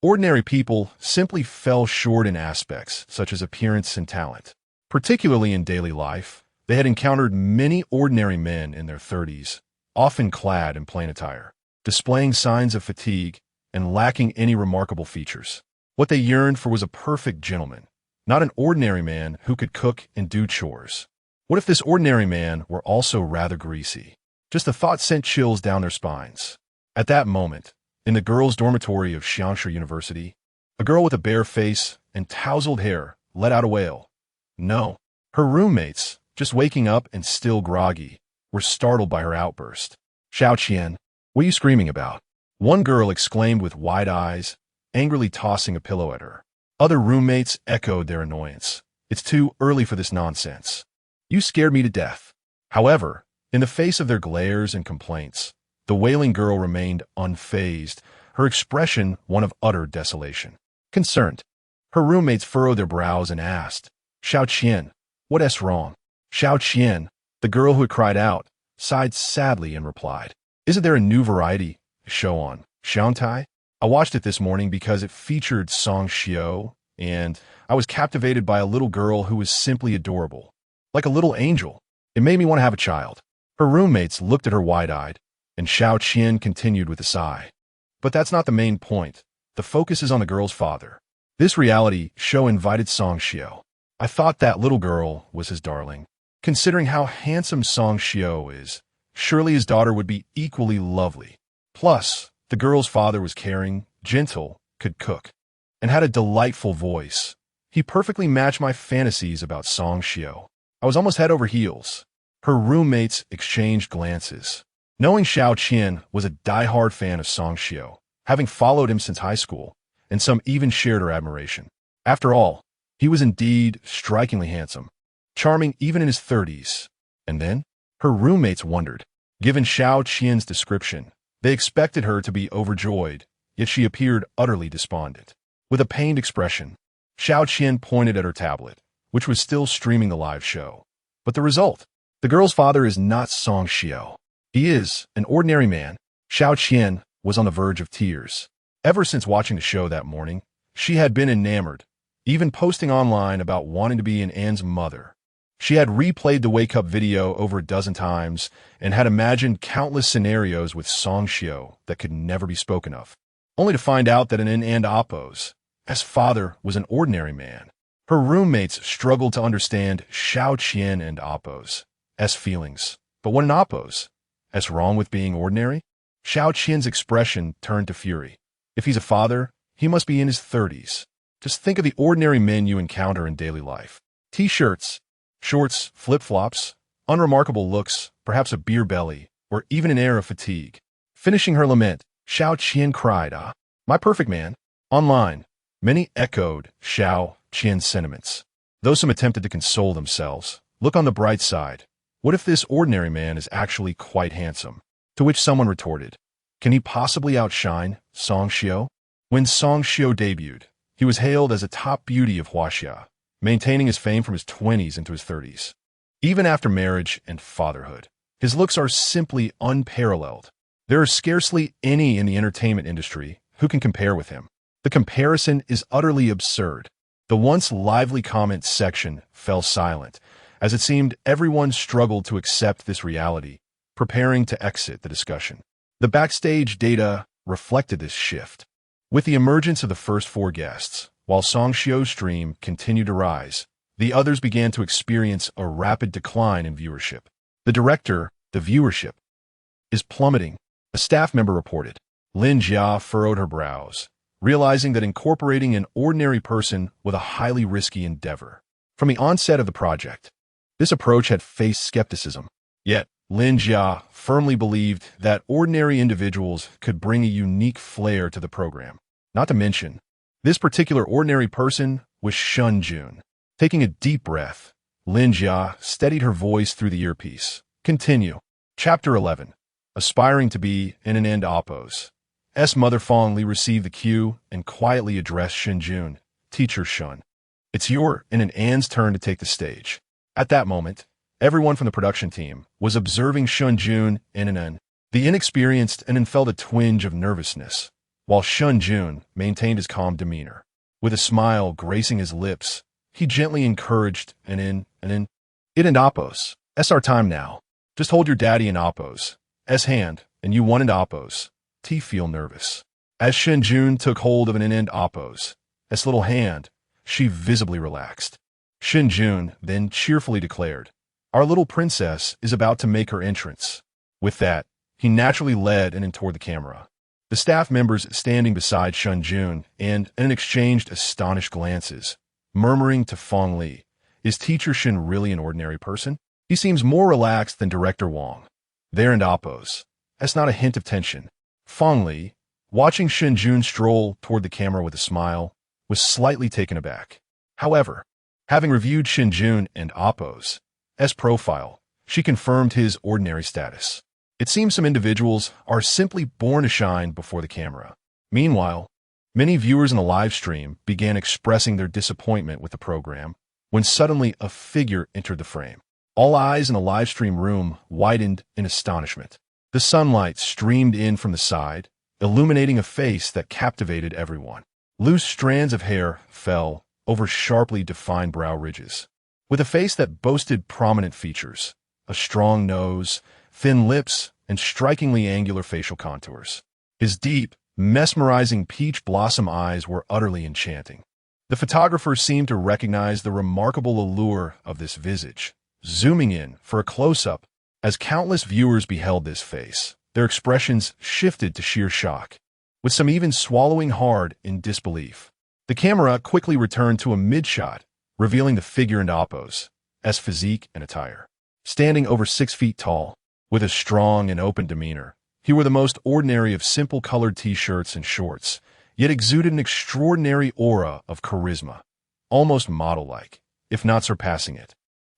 [SPEAKER 1] ordinary people simply fell short in aspects such as appearance and talent. Particularly in daily life, they had encountered many ordinary men in their 30s, often clad in plain attire, displaying signs of fatigue and lacking any remarkable features. What they yearned for was a perfect gentleman, Not an ordinary man who could cook and do chores. What if this ordinary man were also rather greasy? Just the thought sent chills down their spines. At that moment, in the girls' dormitory of Xiangshu University, a girl with a bare face and tousled hair let out a wail. No. Her roommates, just waking up and still groggy, were startled by her outburst. Xiao Qian, what are you screaming about? One girl exclaimed with wide eyes, angrily tossing a pillow at her. Other roommates echoed their annoyance. It's too early for this nonsense. You scared me to death. However, in the face of their glares and complaints, the wailing girl remained unfazed, her expression one of utter desolation. Concerned, her roommates furrowed their brows and asked, Xiao Qian, what's wrong? Xiao Qian, the girl who had cried out, sighed sadly and replied, Isn't there a new variety show on Shantai? I watched it this morning because it featured Song Xiao, and I was captivated by a little girl who was simply adorable. Like a little angel. It made me want to have a child. Her roommates looked at her wide-eyed, and Xiao Qian continued with a sigh. But that's not the main point. The focus is on the girl's father. This reality show invited Song Xiao. I thought that little girl was his darling. Considering how handsome Song Xiao is, surely his daughter would be equally lovely. Plus, the girl's father was caring, gentle, could cook, and had a delightful voice. He perfectly matched my fantasies about Song Xiao. I was almost head over heels. Her roommates exchanged glances. Knowing Xiao Qian was a die-hard fan of Song Xiao, having followed him since high school, and some even shared her admiration. After all, he was indeed strikingly handsome, charming even in his 30s. And then, her roommates wondered. Given Xiao Qian's description, they expected her to be overjoyed, yet she appeared utterly despondent. With a pained expression, Xiao Qian pointed at her tablet, which was still streaming the live show. But the result? The girl's father is not Song Xiao. He is an ordinary man. Xiao Qian was on the verge of tears. Ever since watching the show that morning, she had been enamored, even posting online about wanting to be Anne's mother. She had replayed the wake-up video over a dozen times and had imagined countless scenarios with Song Xiao that could never be spoken of, only to find out that an and Appo's father was an ordinary man. Her roommates struggled to understand Xiao Qian and Appo's feelings. But what an Appo's wrong with being ordinary? Xiao Qian's expression turned to fury. If he's a father, he must be in his 30s. Just think of the ordinary men you encounter in daily life. T-shirts, shorts, flip-flops, unremarkable looks, perhaps a beer belly, or even an air of fatigue. Finishing her lament, Xiao Qian cried, my perfect man. Online, many echoed Xiao Qian's sentiments. Though some attempted to console themselves, look on the bright side. What if this ordinary man is actually quite handsome? To which someone retorted, can he possibly outshine Song Xiao? When Song Xiao debuted, he was hailed as a top beauty of Huaxia, maintaining his fame from his 20s into his 30s. Even after marriage and fatherhood, his looks are simply unparalleled. There are scarcely any in the entertainment industry who can compare with him. The comparison is utterly absurd. The once lively comment section fell silent, as it seemed everyone struggled to accept this reality, preparing to exit the discussion. The Backstage data reflected this shift. With the emergence of the first 4 guests, while Song Xiao's stream continued to rise, the others began to experience a rapid decline in viewership. The viewership is plummeting, a staff member reported. Lin Jia furrowed her brows, realizing that incorporating an ordinary person was a highly risky endeavor. From the onset of the project, this approach had faced skepticism. Yet, Lin Jia firmly believed that ordinary individuals could bring a unique flair to the program. Not to mention, this particular ordinary person was Shen Jun. Taking a deep breath, Lin Jia steadied her voice through the earpiece. Continue. Chapter 11. Aspiring to be in an end Appo's mother fondly received the cue and quietly addressed Shen Jun, Teacher Shun. It's your and Anne's turn to take the stage. At that moment, everyone from the production team was observing Shen Jun and An. The inexperienced An felt a twinge of nervousness, while Shen Jun maintained his calm demeanor. With a smile gracing his lips, he gently encouraged It and Appo's. Our time now. Just hold your daddy and Appo's hand, and you one and Appo's. Feel nervous. As Shen Jun took hold of an end Appo's little hand, she visibly relaxed. Shen Jun then cheerfully declared, "Our little princess is about to make her entrance." With that, he naturally led and toward the camera. The staff members standing beside Shen Jun and exchanged astonished glances, murmuring to Fong Li, "Is Teacher Shen really an ordinary person? He seems more relaxed than Director Wang." There and Oppos. That's not a hint of tension. Fong Li, watching Shen Jun stroll toward the camera with a smile, was slightly taken aback. However, having reviewed Shen Jun and Oppos' profile, she confirmed his ordinary status. It seems some individuals are simply born to shine before the camera. Meanwhile, many viewers in the live stream began expressing their disappointment with the program when suddenly a figure entered the frame. All eyes in the live stream room widened in astonishment. The sunlight streamed in from the side, illuminating a face that captivated everyone. Loose strands of hair fell over sharply defined brow ridges. With a face that boasted prominent features, a strong nose, thin lips, and strikingly angular facial contours. His deep, mesmerizing peach blossom eyes were utterly enchanting. The photographer seemed to recognize the remarkable allure of this visage. Zooming in for a close-up, as countless viewers beheld this face, their expressions shifted to sheer shock, with some even swallowing hard in disbelief. The camera quickly returned to a mid-shot, revealing the figure and Oppos' physique and attire. Standing over 6 feet tall, with a strong and open demeanor, he wore the most ordinary of simple colored t-shirts and shorts, yet exuded an extraordinary aura of charisma, almost model-like, if not surpassing it.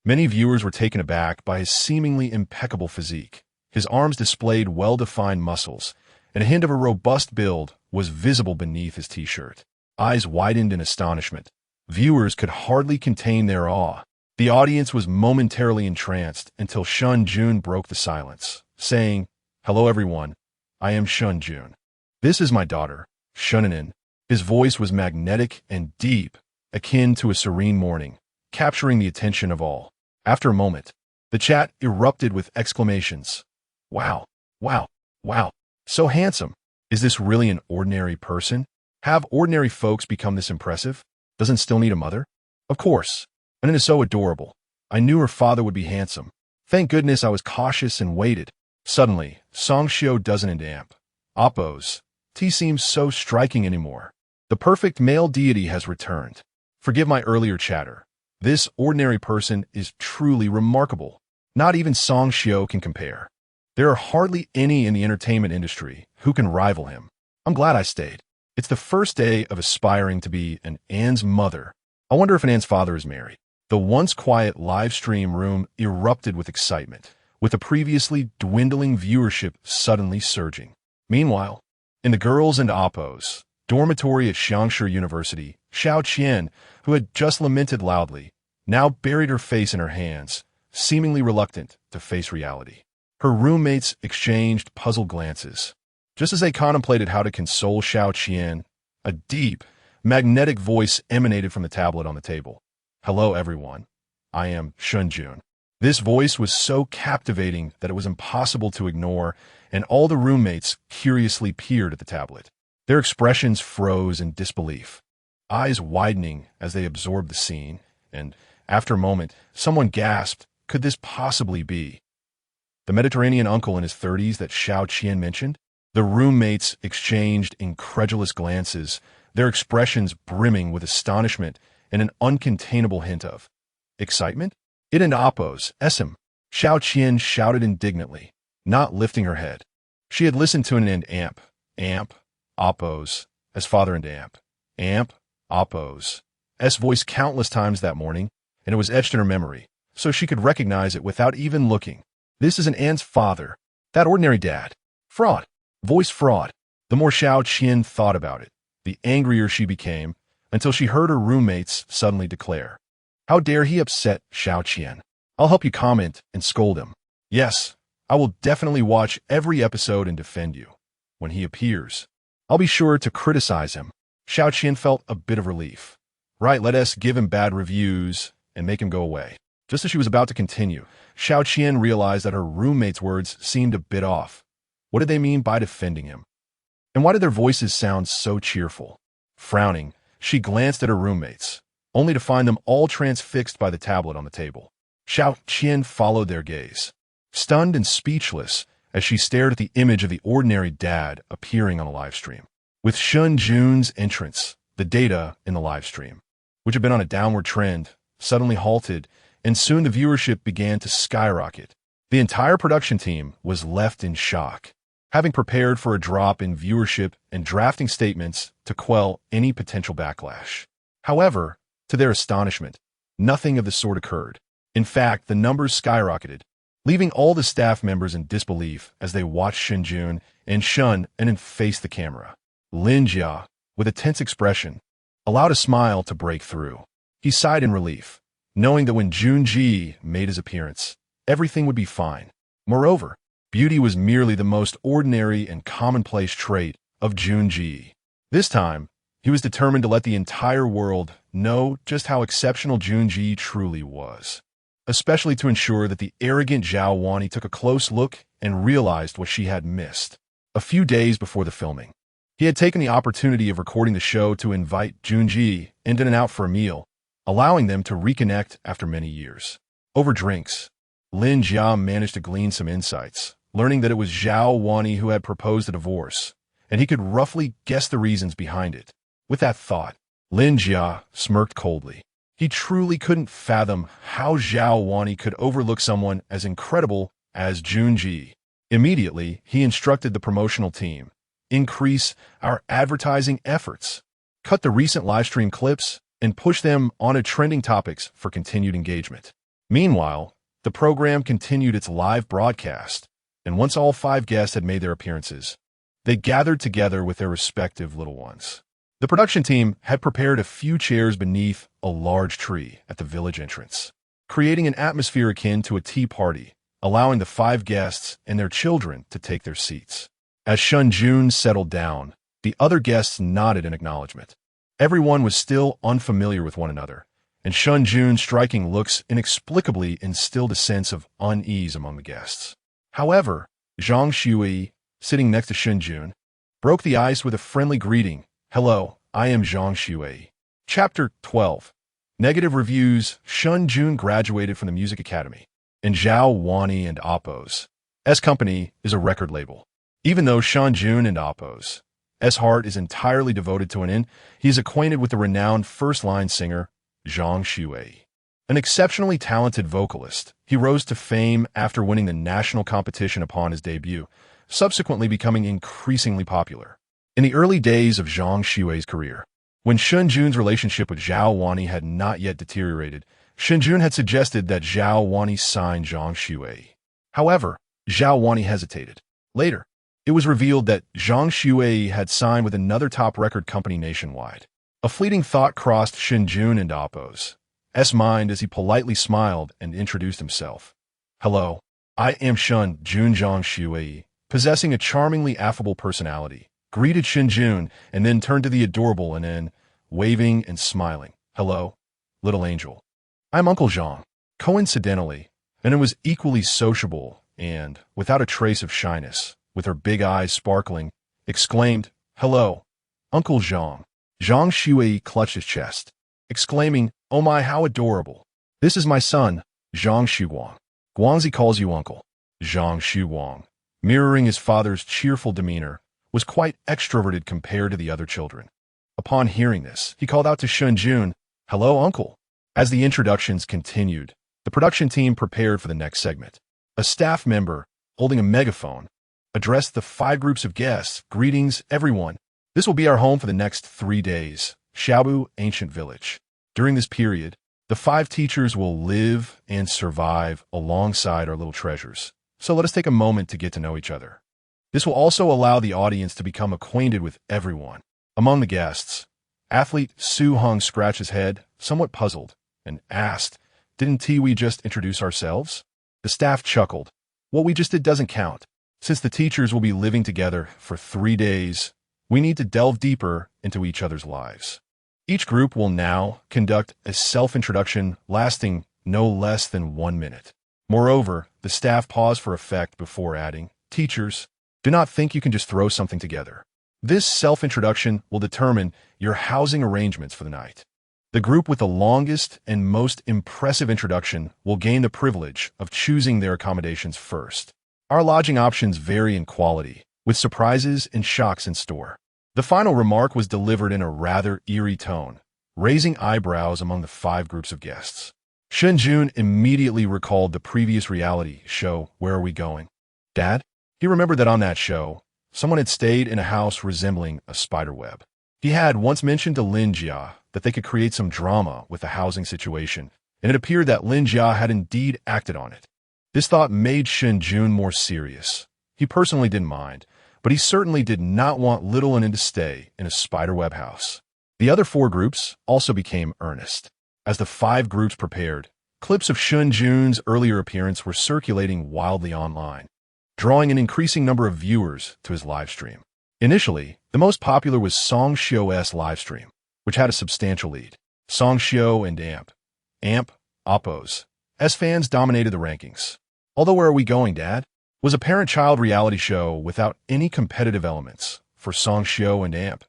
[SPEAKER 1] Many viewers were taken aback by his seemingly impeccable physique. His arms displayed well-defined muscles, and a hint of a robust build was visible beneath his t-shirt. Eyes widened in astonishment. Viewers could hardly contain their awe. The audience was momentarily entranced until Shen Jun broke the silence, saying, "Hello everyone, I am Shen Jun. This is my daughter, Shunanin." His voice was magnetic and deep, akin to a serene morning, capturing the attention of all. After a moment, the chat erupted with exclamations. "Wow, wow, wow, so handsome. Is this really an ordinary person? Have ordinary folks become this impressive? Doesn't still need a mother? Of course. And it is so adorable. I knew her father would be handsome. Thank goodness I was cautious and waited." Suddenly, Song Shio doesn't amp. Oppos, T seems so striking anymore. The perfect male deity has returned. Forgive my earlier chatter. This ordinary person is truly remarkable. Not even Song Shio can compare. There are hardly any in the entertainment industry who can rival him. I'm glad I stayed. It's the first day of aspiring to be an Anne's mother. I wonder if an Anne's father is married. The once quiet live stream room erupted with excitement, with the previously dwindling viewership suddenly surging. Meanwhile, in the girls and Oppos dormitory at Xiangshu University, Xiao Qian, who had just lamented loudly, now buried her face in her hands, seemingly reluctant to face reality. Her roommates exchanged puzzled glances. Just as they contemplated how to console Xiao Qian, a deep, magnetic voice emanated from the tablet on the table. "Hello, everyone. I am Shen Jun." This voice was so captivating that it was impossible to ignore, and all the roommates curiously peered at the tablet. Their expressions froze in disbelief, eyes widening as they absorbed the scene, and, after a moment, someone gasped, "Could this possibly be the Mediterranean uncle in his 30s that Xiao Qian mentioned?" The roommates exchanged incredulous glances, their expressions brimming with astonishment and an uncontainable hint of excitement. "It and Oppos, SM," Xiao Qian shouted indignantly, not lifting her head. She had listened to an amp, Oppos, as father and amp, Oppos, voice countless times that morning, and it was etched in her memory, so she could recognize it without even looking. This is an Anne's father, that ordinary dad. Fraud. Voice fraud. The more Xiao Qian thought about it, the angrier she became, until she heard her roommates suddenly declare, "How dare he upset Xiao Qian? I'll help you comment and scold him. Yes, I will definitely watch every episode and defend you. When he appears, I'll be sure to criticize him." Xiao Qian felt a bit of relief. Right, let us give him bad reviews and make him go away. Just as she was about to continue, Xiao Qian realized that her roommate's words seemed a bit off. What did they mean by defending him? And why did their voices sound so cheerful? Frowning, she glanced at her roommates. only to find them all transfixed by the tablet on the table. Xiao Qian followed their gaze, stunned and speechless as she stared at the image of the ordinary dad appearing on a live stream. With Shen Jun's entrance, the data in the live stream, which had been on a downward trend, suddenly halted, and soon the viewership began to skyrocket. The entire production team was left in shock, having prepared for a drop in viewership and drafting statements to quell any potential backlash. However, to their astonishment, nothing of the sort occurred. In fact, the numbers skyrocketed, leaving all the staff members in disbelief as they watched Shen Jun and Shun and then face the camera. Lin Jia, with a tense expression, allowed a smile to break through. He sighed in relief, knowing that when Junji made his appearance, everything would be fine. Moreover, beauty was merely the most ordinary and commonplace trait of Junji. This time, he was determined to let the entire world know just how exceptional Junji truly was, especially to ensure that the arrogant Zhao Wani took a close look and realized what she had missed. A few days before the filming, he had taken the opportunity of recording the show to invite Junji in and out for a meal, allowing them to reconnect after many years. Over drinks, Lin Jia managed to glean some insights, learning that it was Zhao Wani who had proposed a divorce, and he could roughly guess the reasons behind it. With that thought, Lin Jia smirked coldly. He truly couldn't fathom how Zhao Wani could overlook someone as incredible as Junji. Immediately, he instructed the promotional team, increase our advertising efforts, cut the recent livestream clips, and push them onto trending topics for continued engagement. Meanwhile, the program continued its live broadcast, and once all 5 guests had made their appearances, they gathered together with their respective little ones. The production team had prepared a few chairs beneath a large tree at the village entrance, creating an atmosphere akin to a tea party, allowing the 5 guests and their children to take their seats. As Shen Jun settled down, the other guests nodded in acknowledgement. Everyone was still unfamiliar with one another, and Shen Jun's striking looks inexplicably instilled a sense of unease among the guests. However, Zhang Shui, sitting next to Shen Jun, broke the ice with a friendly greeting. "Hello, I am Zhang Shui." Chapter 12. Negative reviews. Shen Jun graduated from the Music Academy, and Zhao Wani and Oppo's S Company is a record label. Even though Shen Jun and Oppo's S heart is entirely devoted to an inn, he is acquainted with the renowned first-line singer, Zhang Shui. An exceptionally talented vocalist, he rose to fame after winning the national competition upon his debut, subsequently becoming increasingly popular. In the early days of Zhang Shui's career, when Shen Jun's relationship with Zhao Wani had not yet deteriorated, Shen Jun had suggested that Zhao Wani sign Zhang Shui. However, Zhao Wani hesitated. Later, it was revealed that Zhang Shui had signed with another top record company nationwide. A fleeting thought crossed Shen Jun and Oppo's S mind as he politely smiled and introduced himself. "Hello, I am Shen Jun." Zhang Shui, possessing a charmingly affable personality, greeted Shen Jun and then turned to the adorable and then, waving and smiling. "Hello, little angel. I'm Uncle Zhang." Coincidentally, and it was equally sociable and, without a trace of shyness, with her big eyes sparkling, exclaimed, "Hello, Uncle Zhang." Zhang Shui clutched his chest, exclaiming, "Oh my, how adorable. This is my son, Zhang Shuguang. Guangzi calls you uncle." Zhang Shuguang, mirroring his father's cheerful demeanor, was quite extroverted compared to the other children. Upon hearing this, he called out to Shen Jun, "Hello, uncle." As the introductions continued, the production team prepared for the next segment. A staff member, holding a megaphone, addressed the 5 groups of guests. "Greetings, everyone. This will be our home for the next 3 days, Xiaobu Ancient Village. During this period, the 5 teachers will live and survive alongside our little treasures. So let us take a moment to get to know each other. This will also allow the audience to become acquainted with everyone." Among the guests, athlete Su Hung scratched his head, somewhat puzzled, and asked, "Didn't we just introduce ourselves?" The staff chuckled. "What we just did doesn't count. Since the teachers will be living together for 3 days, we need to delve deeper into each other's lives. Each group will now conduct a self-introduction lasting no less than 1 minute. Moreover, the staff paused for effect before adding, "Teachers, do not think you can just throw something together. This self-introduction will determine your housing arrangements for the night. The group with the longest and most impressive introduction will gain the privilege of choosing their accommodations first. Our lodging options vary in quality, with surprises and shocks in store. The final remark was delivered in a rather eerie tone, raising eyebrows among the 5 groups of guests. Shen Jun immediately recalled the previous reality show, Where Are We Going? Dad? He remembered that on that show, someone had stayed in a house resembling a spiderweb. He had once mentioned to Lin Jia that they could create some drama with the housing situation, and it appeared that Lin Jia had indeed acted on it. This thought made Shen Jun more serious. He personally didn't mind, but he certainly did not want little Anin to stay in a spiderweb house. The other 4 groups also became earnest. As the 5 groups prepared, clips of Shen Jun's earlier appearance were circulating wildly online, drawing an increasing number of viewers to his livestream. Initially, the most popular was Song Xiu's livestream, which had a substantial lead. Song Xiu and Amp, Oppo's fans dominated the rankings. Although Where Are We Going, Dad? Was a parent-child reality show without any competitive elements for Song Xiu and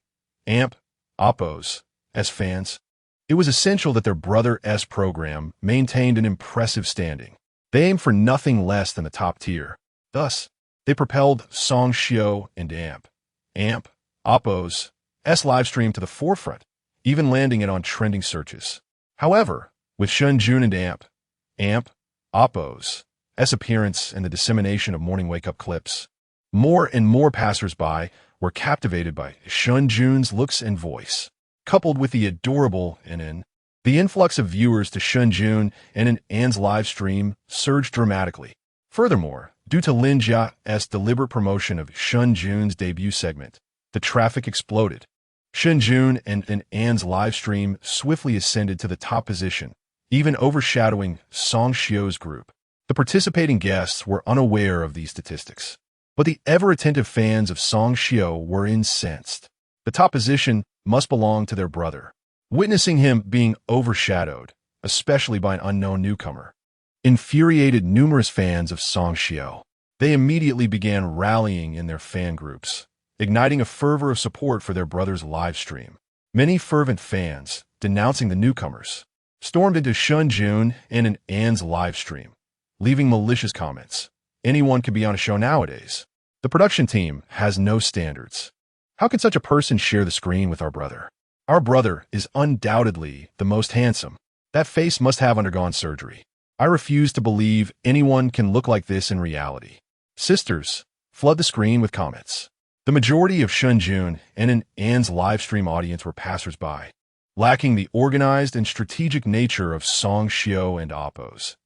[SPEAKER 1] Amp, Oppo's fans. It was essential that their brother-S program maintained an impressive standing. They aimed for nothing less than the top tier. Thus, they propelled Song Xiu and Amp, Oppo's livestream to the forefront, even landing it on trending searches. However, with Shen Jun and Amp, Oppo's appearance and the dissemination of morning wake-up clips, more and more passers-by were captivated by Shen Jun's looks and voice. Coupled with the adorable Anin, the influx of viewers to Shen Jun and An's live stream surged dramatically. Furthermore, due to Lin Jia's deliberate promotion of Shen Jun's debut segment, the traffic exploded. Shen Jun and An's live stream swiftly ascended to the top position, even overshadowing Song Xiu's group. The participating guests were unaware of these statistics, but the ever-attentive fans of Song Xiu were incensed. The top position must belong to their brother. Witnessing him being overshadowed, especially by an unknown newcomer, infuriated numerous fans of Song Xiu. They immediately began rallying in their fan groups, igniting a fervor of support for their brother's live stream. Many fervent fans, denouncing the newcomers, stormed into Shen Jun and An's live stream, leaving malicious comments. Anyone can be on a show nowadays. The production team has no standards. How can such a person share the screen with our brother? Our brother is undoubtedly the most handsome. That face must have undergone surgery. I refuse to believe anyone can look like this in reality. Sisters, flood the screen with comments. The majority of Shen Jun and An's live stream audience were passers-by, lacking the organized and strategic nature of Song Xiu and Oppo's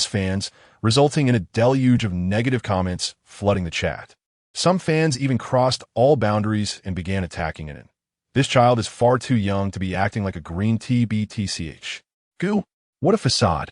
[SPEAKER 1] fans, resulting in a deluge of negative comments flooding the chat. Some fans even crossed all boundaries and began attacking it. This child is far too young to be acting like a green tea BTCH. Goo, what a facade.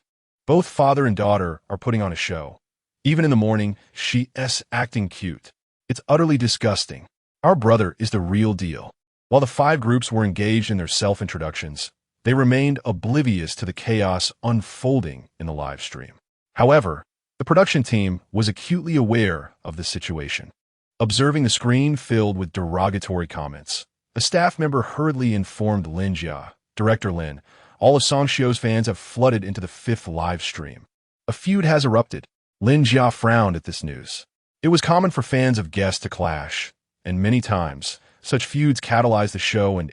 [SPEAKER 1] Both father and daughter are putting on a show. Even in the morning, she's acting cute. It's utterly disgusting. Our brother is the real deal. While the 5 groups were engaged in their self-introductions, they remained oblivious to the chaos unfolding in the live stream. However, the production team was acutely aware of the situation. Observing the screen filled with derogatory comments, a staff member hurriedly informed Lin Jia, Director Lin, all of Song Xiu's fans have flooded into the 5th live stream. A feud has erupted. Lin Jia frowned at this news. It was common for fans of guests to clash, and many times, such feuds catalyzed the show and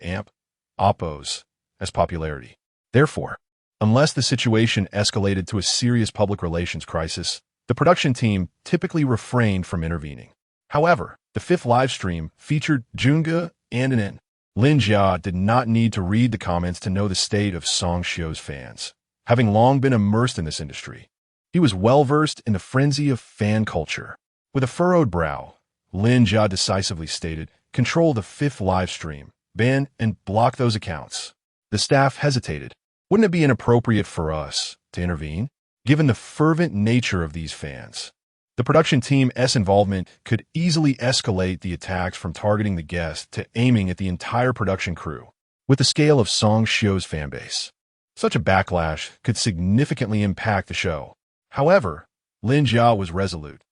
[SPEAKER 1] Oppo's popularity. Therefore, unless the situation escalated to a serious public relations crisis, the production team typically refrained from intervening. However, the 5th live stream featured Junge and Anin. Lin Jia did not need to read the comments to know the state of Song Xiu's fans. Having long been immersed in this industry, he was well-versed in the frenzy of fan culture. With a furrowed brow, Lin Jia decisively stated, "Control the 5th live stream, ban and block those accounts." The staff hesitated. Wouldn't it be inappropriate for us to intervene, given the fervent nature of these fans? The production team's involvement could easily escalate the attacks from targeting the guest to aiming at the entire production crew. With the scale of Song Xiu's fanbase, such a backlash could significantly impact the show. However, Lin Jia was resolute.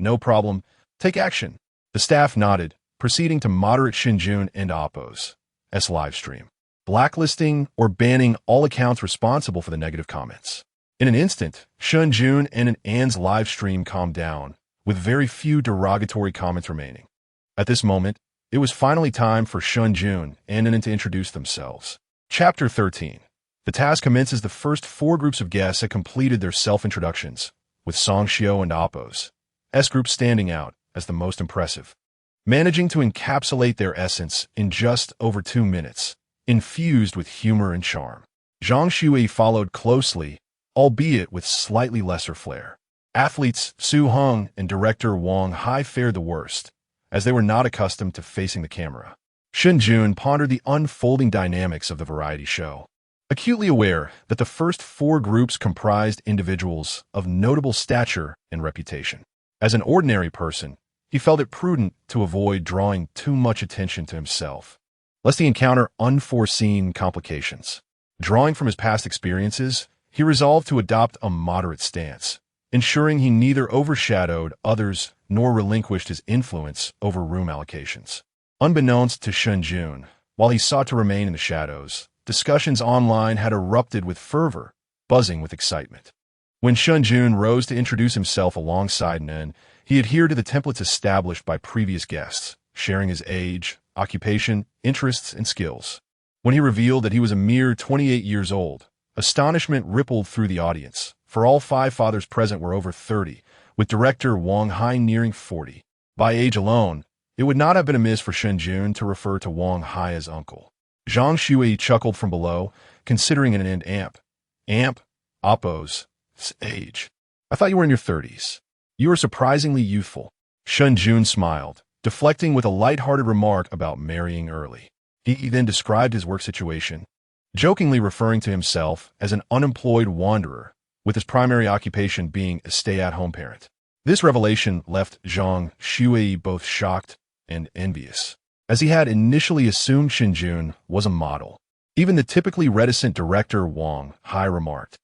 [SPEAKER 1] "No problem. Take action." The staff nodded, proceeding to moderate Shen Jun and Oppo's live stream. blacklisting or banning all accounts responsible for the negative comments. In an instant, Shen Jun and Anne's live stream calmed down, with very few derogatory comments remaining. At this moment, it was finally time for Shen Jun and Anne to introduce themselves. Chapter 13. The task commences. The first 4 groups of guests had completed their self-introductions, with Songxiu and Appo's group standing out as the most impressive, managing to encapsulate their essence in just over 2 minutes, infused with humor and charm. Zhang Shui followed closely, albeit with slightly lesser flair. Athletes Su Heng and director Wang Hai fared the worst, as they were not accustomed to facing the camera. Shen Jun pondered the unfolding dynamics of the variety show, acutely aware that the first 4 groups comprised individuals of notable stature and reputation. As an ordinary person, he felt it prudent to avoid drawing too much attention to himself, lest he encounter unforeseen complications. Drawing from his past experiences, he resolved to adopt a moderate stance, ensuring he neither overshadowed others nor relinquished his influence over room allocations. Unbeknownst to Shen Jun, while he sought to remain in the shadows, discussions online had erupted with fervor, buzzing with excitement. When Shen Jun rose to introduce himself alongside Nen, he adhered to the templates established by previous guests, sharing his age, occupation, interests, and skills. When he revealed that he was a mere 28 years old, astonishment rippled through the audience, for all 5 fathers present were over 30, with director Wang Hai nearing 40. By age alone, it would not have been amiss for Shen Jun to refer to Wang Hai as uncle. Zhang Shui chuckled from below, considering an amp, Appo's age. I thought you were in your 30s. You are surprisingly youthful. Shen Jun smiled, deflecting with a light-hearted remark about marrying early. He then described his work situation, jokingly referring to himself as an unemployed wanderer, with his primary occupation being a stay-at-home parent. This revelation left Zhang Shui both shocked and envious, as he had initially assumed Shen Jun was a model. Even the typically reticent director Wang Hai remarked,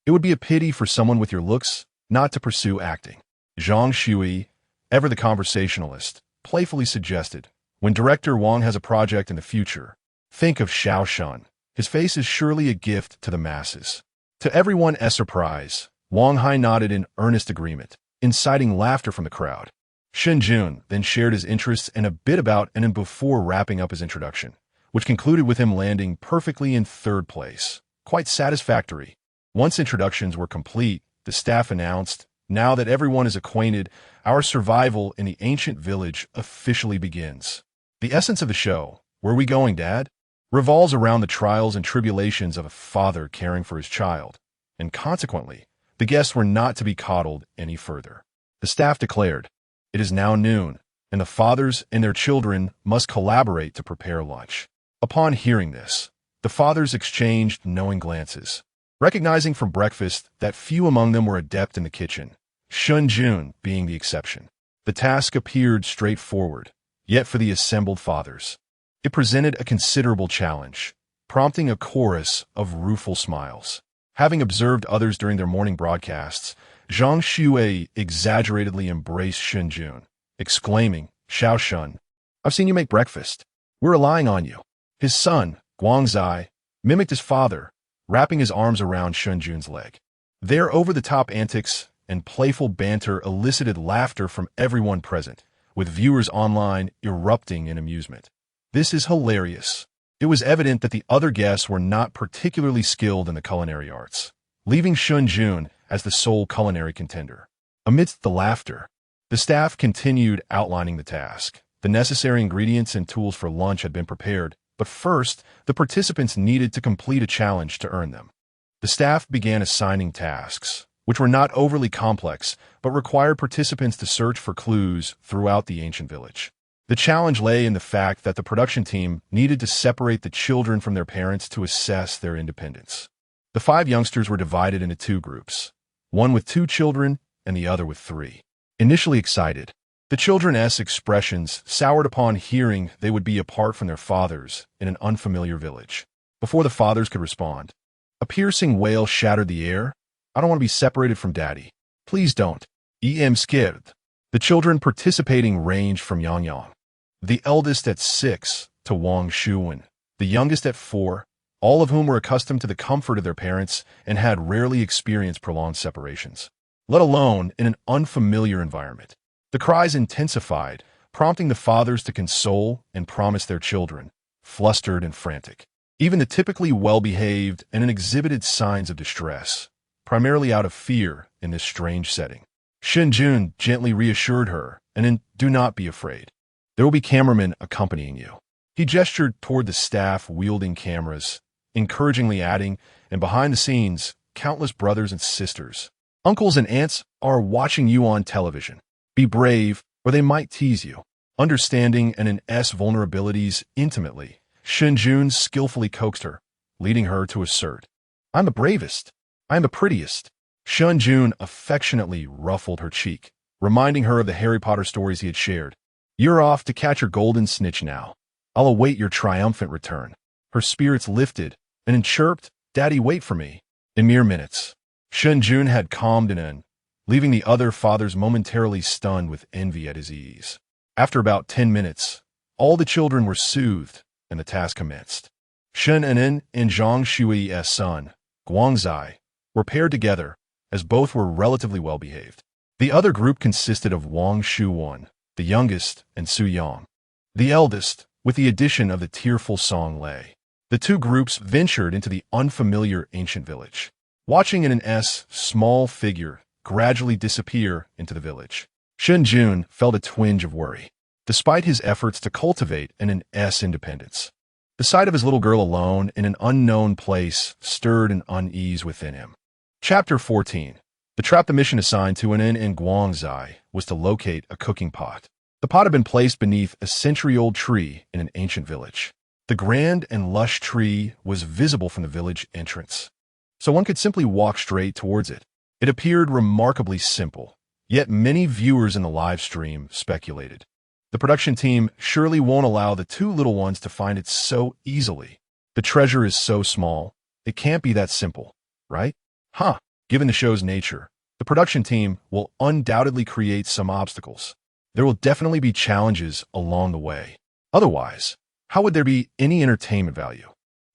[SPEAKER 1] "It would be a pity for someone with your looks not to pursue acting." Zhang Shui, ever the conversationalist, playfully suggested, "When director Wang has a project in the future, think of Xiao Shun. His face is surely a gift to the masses." To everyone's surprise, Wang Hai nodded in earnest agreement, inciting laughter from the crowd. Shen Jun then shared his interests and a bit about Anne before wrapping up his introduction, which concluded with him landing perfectly in 3rd place. Quite satisfactory. Once introductions were complete, the staff announced, "Now that everyone is acquainted, our survival in the ancient village officially begins." The essence of the show, "Where we going, Dad?" revolves around the trials and tribulations of a father caring for his child, and consequently, the guests were not to be coddled any further. The staff declared, "It is now noon, and the fathers and their children must collaborate to prepare lunch." Upon hearing this, the fathers exchanged knowing glances, recognizing from breakfast that few among them were adept in the kitchen, Shen Jun being the exception. The task appeared straightforward, yet for the assembled fathers, it presented a considerable challenge, prompting a chorus of rueful smiles. Having observed others during their morning broadcasts, Zhang Shui exaggeratedly embraced Shen Jun, exclaiming, "Xiao Shun, I've seen you make breakfast. We're relying on you." His son, Guangzai, mimicked his father, wrapping his arms around Shen Jun's leg. Their over-the-top antics and playful banter elicited laughter from everyone present, with viewers online erupting in amusement. "This is hilarious." It was evident that the other guests were not particularly skilled in the culinary arts, leaving Shen Jun as the sole culinary contender. Amidst the laughter, the staff continued outlining the task. The necessary ingredients and tools for lunch had been prepared, but first, the participants needed to complete a challenge to earn them. The staff began assigning tasks, which were not overly complex, but required participants to search for clues throughout the ancient village. The challenge lay in the fact that the production team needed to separate the children from their parents to assess their independence. The 5 youngsters were divided into 2 groups, one with 2 children and the other with 3. Initially excited, the children's expressions soured upon hearing they would be apart from their fathers in an unfamiliar village. Before the fathers could respond, a piercing wail shattered the air. "I don't want to be separated from Daddy. Please don't. I'm scared." The children participating ranged from Yang, the eldest at 6, to Wang Shuwen, the youngest at 4, all of whom were accustomed to the comfort of their parents and had rarely experienced prolonged separations, let alone in an unfamiliar environment. The cries intensified, prompting the fathers to console and promise their children, flustered and frantic. Even the typically well-behaved and exhibited signs of distress, primarily out of fear in this strange setting. Shen Jun gently reassured her, and then, do not be afraid. There will be cameramen accompanying you. He gestured toward the staff wielding cameras, encouragingly adding, and behind the scenes, countless brothers and sisters, uncles and aunts are watching you on television. Be brave, or they might tease you. Understanding N.N.'s vulnerabilities intimately, Shen Jun skillfully coaxed her, leading her to assert, I'm the bravest. I'm the prettiest. Shen Jun affectionately ruffled her cheek, reminding her of the Harry Potter stories he had shared. You're off to catch your golden snitch now. I'll await your triumphant return. Her spirits lifted, and then chirped, Daddy, wait for me. In mere minutes, Shen Jun had calmed in, leaving the other fathers momentarily stunned with envy at his ease. After about 10 minutes, all the children were soothed, and the task commenced. Shen Nen and Zhang Shui's son, Guangzai, were paired together, as both were relatively well-behaved. The other group consisted of Wang Shuwan, the youngest, and Su Yang, the eldest, with the addition of the tearful Song Lei. The two groups ventured into the unfamiliar ancient village, watching N.N.'s small figure gradually disappear into the village. Shen Jun felt a twinge of worry, despite his efforts to cultivate N.N.'s independence. The sight of his little girl alone in an unknown place stirred an unease within him. Chapter 14. The trap. The mission assigned to N.N. and Guangzai was to locate a cooking pot. The pot had been placed beneath a century-old tree in an ancient village. The grand and lush tree was visible from the village entrance, so one could simply walk straight towards it. It appeared remarkably simple, yet many viewers in the live stream speculated. The production team surely won't allow the two little ones to find it so easily. The treasure is so small, it can't be that simple, right? Given the show's nature, the production team will undoubtedly create some obstacles. There will definitely be challenges along the way. Otherwise, how would there be any entertainment value?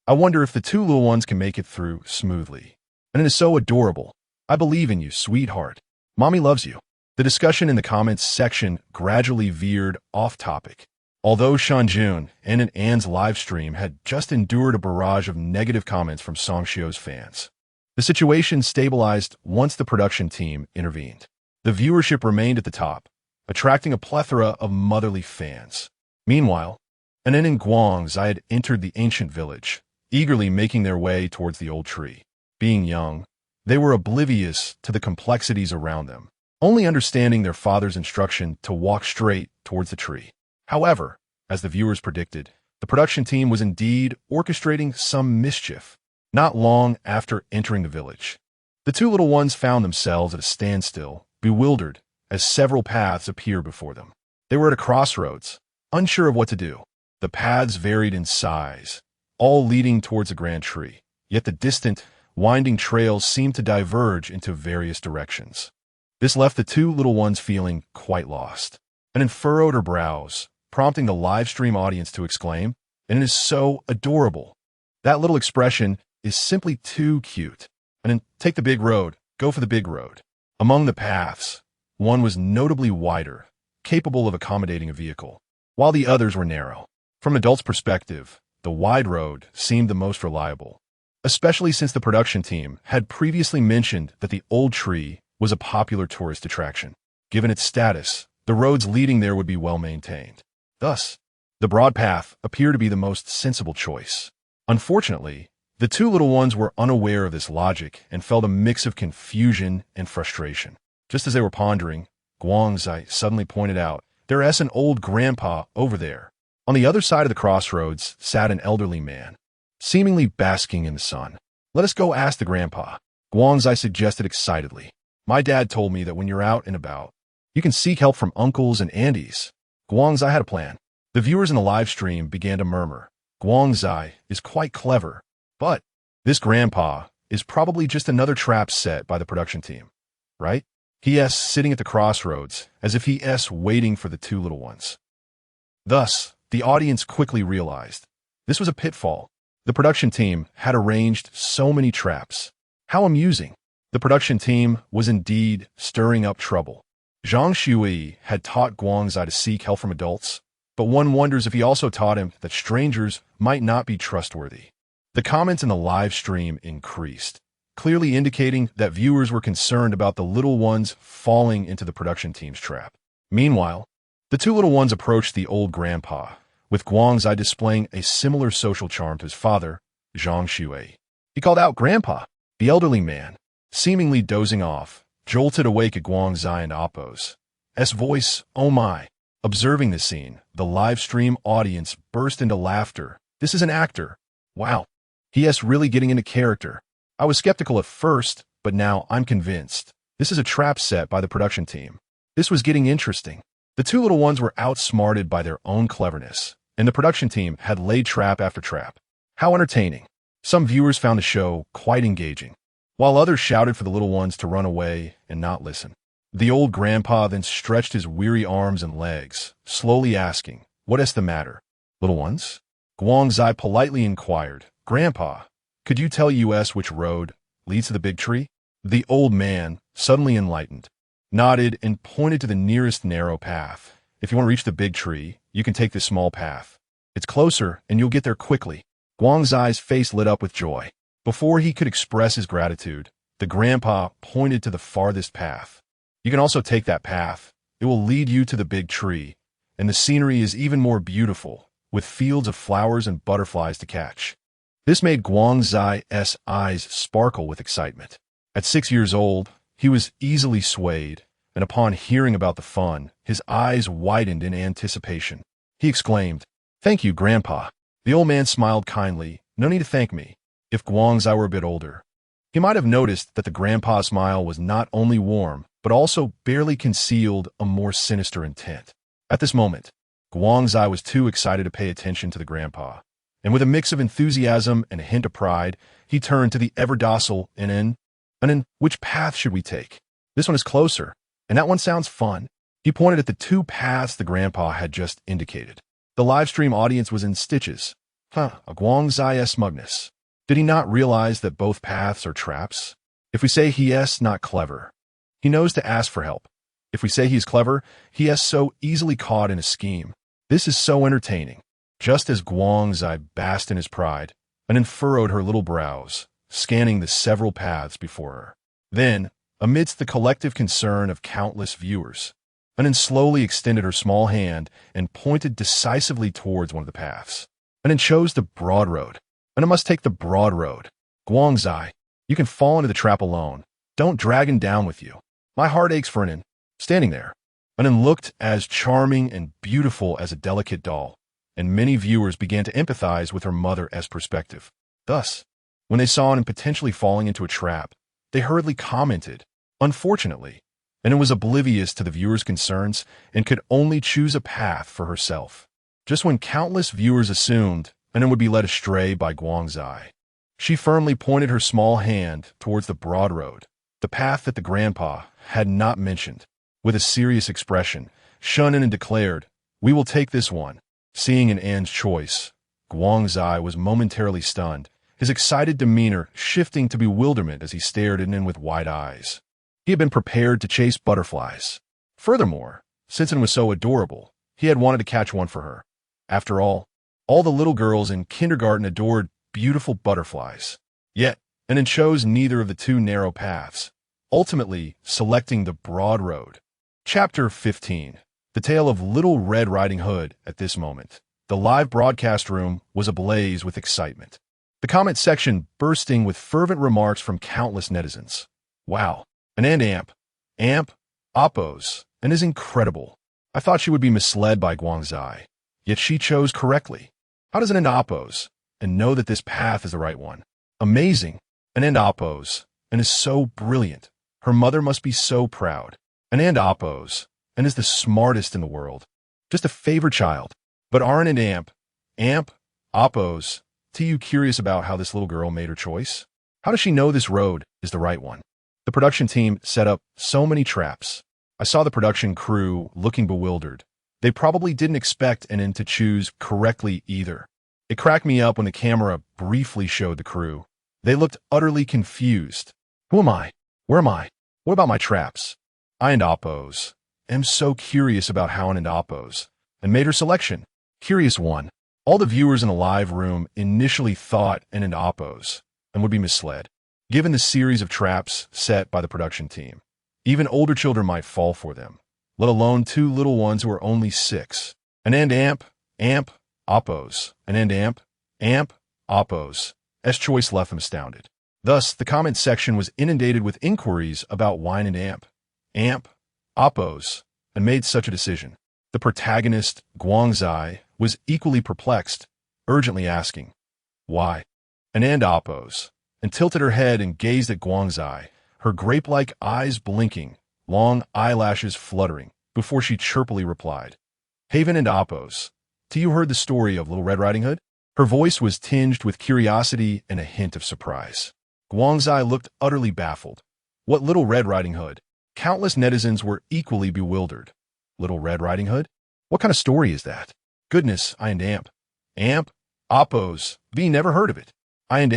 [SPEAKER 1] I wonder if the two little ones can make it through smoothly. And it is so adorable. I believe in you, sweetheart. Mommy loves you. The discussion in the comments section gradually veered off topic. Although Shen Jun and Anne's live stream had just endured a barrage of negative comments from Songshio's fans, the situation stabilized once the production team intervened. The viewership remained at the top, attracting a plethora of motherly fans. Meanwhile, N.N. and Guangzai had entered the ancient village, eagerly making their way towards the old tree. Being young, they were oblivious to the complexities around them, only understanding their father's instruction to walk straight towards the tree. However, as the viewers predicted, the production team was indeed orchestrating some mischief. Not long after entering the village, the two little ones found themselves at a standstill, bewildered, as several paths appeared before them. They were at a crossroads, unsure of what to do. The paths varied in size, all leading towards a grand tree, yet the distant, winding trails seemed to diverge into various directions. This left the two little ones feeling quite lost, and furrowed her brows, prompting the live stream audience to exclaim, "And it is so adorable. That little expression is simply too cute. And then take the big road, go for the big road." Among the paths, one was notably wider, capable of accommodating a vehicle, while the others were narrow. From an adult's perspective, the wide road seemed the most reliable, especially since the production team had previously mentioned that the old tree was a popular tourist attraction. Given its status, the roads leading there would be well maintained. Thus, the broad path appeared to be the most sensible choice. Unfortunately, the two little ones were unaware of this logic and felt a mix of confusion and frustration. Just as they were pondering, Guangzai suddenly pointed out, "There's an old grandpa over there." On the other side of the crossroads sat an elderly man, seemingly basking in the sun. "Let us go ask the grandpa," Guangzai suggested excitedly. "My dad told me that when you're out and about, you can seek help from uncles and aunties." Guangzai had a plan. The viewers in the live stream began to murmur, "Guangzai is quite clever. But this grandpa is probably just another trap set by the production team, right? He's sitting at the crossroads as if he's waiting for the two little ones." Thus, the audience quickly realized this was a pitfall. The production team had arranged so many traps. How amusing. The production team was indeed stirring up trouble. Zhang Shui had taught Guangzai to seek help from adults, but one wonders if he also taught him that strangers might not be trustworthy. The comments in the live stream increased, clearly indicating that viewers were concerned about the little ones falling into the production team's trap. Meanwhile, the two little ones approached the old grandpa, with Guangzai displaying a similar social charm to his father, Zhang Shui. He called out, "Grandpa!" The elderly man, seemingly dozing off, jolted awake at Guangzai and Appo's voice, "Oh my!" Observing the scene, the live stream audience burst into laughter. "This is an actor. Wow. He's really getting into character. I was skeptical at first, but now I'm convinced. This is a trap set by the production team." This was getting interesting. The two little ones were outsmarted by their own cleverness, and the production team had laid trap after trap. How entertaining. Some viewers found the show quite engaging, while others shouted for the little ones to run away and not listen. The old grandpa then stretched his weary arms and legs, slowly asking, "What is the matter, little ones?" Guangzai politely inquired, "Grandpa, could you tell us which road leads to the big tree?" The old man, suddenly enlightened, nodded and pointed to the nearest narrow path. "If you want to reach the big tree, you can take this small path. It's closer and you'll get there quickly." Guangzai's face lit up with joy. Before he could express his gratitude, the grandpa pointed to the farthest path. "You can also take that path. It will lead you to the big tree, and the scenery is even more beautiful, with fields of flowers and butterflies to catch." This made Guangzai's eyes sparkle with excitement. At 6 years old, he was easily swayed, and upon hearing about the fun, his eyes widened in anticipation. He exclaimed, "Thank you, Grandpa." The old man smiled kindly. "No need to thank me." If Guangzai were a bit older, he might have noticed that the grandpa's smile was not only warm, but also barely concealed a more sinister intent. At this moment, Guangzai was too excited to pay attention to the grandpa, and with a mix of enthusiasm and a hint of pride, he turned to the ever-docile "And which path should we take? This one is closer, and that one sounds fun." He pointed at the two paths the grandpa had just indicated. The live stream audience was in stitches. A Guangzai's smugness. Did he not realize that both paths are traps? If we say he is not clever, he knows to ask for help. If we say he's clever, he is so easily caught in a scheme. This is so entertaining. Just as Guangzai basked in his pride, and furrowed her little brows, scanning the several paths before her. Then, amidst the collective concern of countless viewers, Anin slowly extended her small hand and pointed decisively towards one of the paths. Anin chose the broad road. Anin must take the broad road. "Guangzai, you can fall into the trap alone. Don't drag him down with you." My heart aches for Anin. Standing there, Anin looked as charming and beautiful as a delicate doll, and many viewers began to empathize with her mother's perspective. Thus, when they saw Anin potentially falling into a trap, they hurriedly commented, "Unfortunately," Anin was oblivious to the viewers' concerns and could only choose a path for herself. Just when countless viewers assumed Anin would be led astray by Guangzai, she firmly pointed her small hand towards the broad road, the path that the grandpa had not mentioned. With a serious expression, Shen Jun declared, "We will take this one." Seeing An's choice, Guangzai was momentarily stunned, his excited demeanor shifting to bewilderment as he stared at Anin with wide eyes. He had been prepared to chase butterflies. Furthermore, since Anin was so adorable, he had wanted to catch one for her. After all the little girls in kindergarten adored beautiful butterflies. Yet, Anin chose neither of the two narrow paths, ultimately selecting the broad road. Chapter 15. The Tale of Little Red Riding Hood. At this moment, the live broadcast room was ablaze with excitement. The comment section bursting with fervent remarks from countless netizens. "Wow, an amp, Appo's, and is incredible. I thought she would be misled by Guangzai, yet she chose correctly. How does an Appo's and know that this path is the right one? Amazing, an Appo's, and is so brilliant. Her mother must be so proud. An Appo's, and is the smartest in the world. Just a favored child. But aren't an amp, Appo's, to you curious about how this little girl made her choice? How does she know this road is the right one? The production team set up so many traps. I saw the production crew looking bewildered. They probably didn't expect Anin to choose correctly either. It cracked me up when the camera briefly showed the crew. They looked utterly confused. Who am I? Where am I? What about my traps? I and Oppos. Am so curious about Hying and Oppos, and made her selection. Curious one. All the viewers in the live room initially thought and Oppos, and would be misled, given the series of traps set by the production team. Even older children might fall for them, let alone two little ones who are only 6. Amp, Oppos, amp, Oppos. S choice left them astounded. Thus, the comment section was inundated with inquiries about why and amp, Oppos, and made such a decision. The protagonist, Guangzai, was equally perplexed, urgently asking, why? And Oppos, and tilted her head and gazed at Guangzai, her grape-like eyes blinking, long eyelashes fluttering, before she chirpily replied, Haven and Oppos, till you heard the story of Little Red Riding Hood? Her voice was tinged with curiosity and a hint of surprise. Guangzai looked utterly baffled. What Little Red Riding Hood? Countless netizens were equally bewildered. Little Red Riding Hood? What kind of story is that? Goodness, I and Amp, Oppos, V never heard of it. I and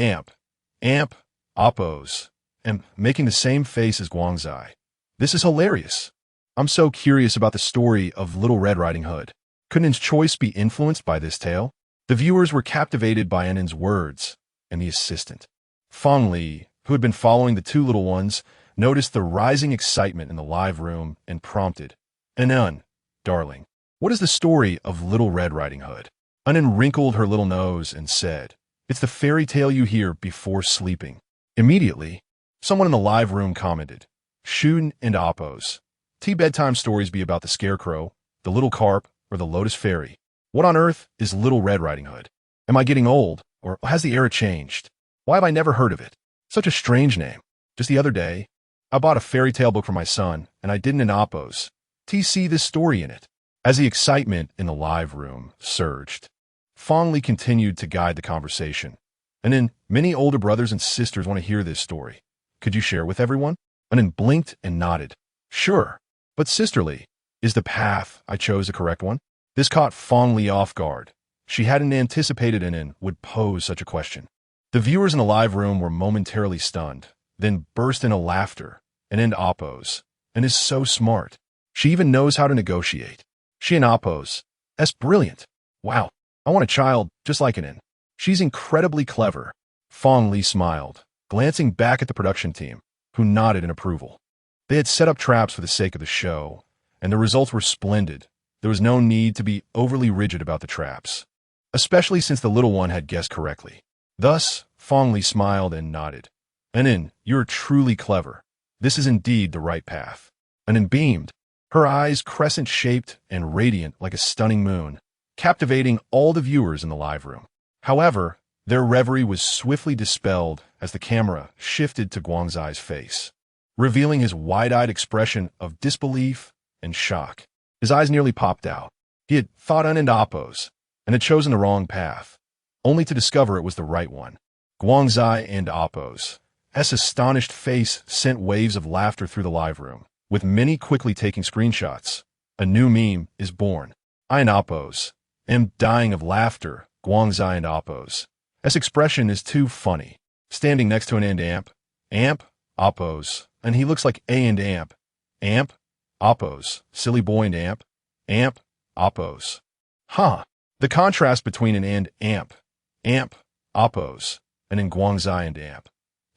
[SPEAKER 1] Amp, Oppos, am making the same face as Guangzai. This is hilarious. I'm so curious about the story of Little Red Riding Hood. Could Ann's choice be influenced by this tale? The viewers were captivated by Ann's words, and the assistant, Fong Li, who had been following the two little ones, noticed the rising excitement in the live room and prompted, Ann, darling, what is the story of Little Red Riding Hood? Ann wrinkled her little nose and said, it's the fairy tale you hear before sleeping. Immediately, someone in the live room commented, Shun and Oppos. Bedtime stories be about the scarecrow, the little carp, or the lotus fairy. What on earth is Little Red Riding Hood? Am I getting old, or has the era changed? Why have I never heard of it? Such a strange name. Just the other day, I bought a fairy tale book for my son, and I didn't in Oppos. See this story in it. As the excitement in the live room surged, Fong Li continued to guide the conversation. And then many older brothers and sisters want to hear this story. Could you share with everyone? And then blinked and nodded. Sure. But sisterly, is the path I chose the correct one? This caught Fong Li off guard. She hadn't anticipated An would pose such a question. The viewers in the live room were momentarily stunned, then burst into laughter. And Oppos, and is so smart. She even knows how to negotiate. She and Oppos. That's brilliant. Wow, I want a child just like An. She's incredibly clever. Fong Li smiled, glancing back at the production team, who nodded in approval. They had set up traps for the sake of the show, and the results were splendid. There was no need to be overly rigid about the traps, especially since the little one had guessed correctly. Thus, Fong Li smiled and nodded. An, you're truly clever. This is indeed the right path. An beamed, her eyes crescent-shaped and radiant like a stunning moon, captivating all the viewers in the live room. However, their reverie was swiftly dispelled as the camera shifted to Guangzai's face, revealing his wide-eyed expression of disbelief and shock. His eyes nearly popped out. He had thought An and Oppos, and had chosen the wrong path, only to discover it was the right one. Guangzai and Oppos. S astonished face sent waves of laughter through the live room, with many quickly taking screenshots. A new meme is born. I and Oppos. Am dying of laughter. Guangzai and Oppos. S expression is too funny. Standing next to an amp, Oppos, and he looks like A and amp, Oppos, silly boy and amp, Oppos. Huh. The contrast between an and amp, Oppos, and in Guangzai and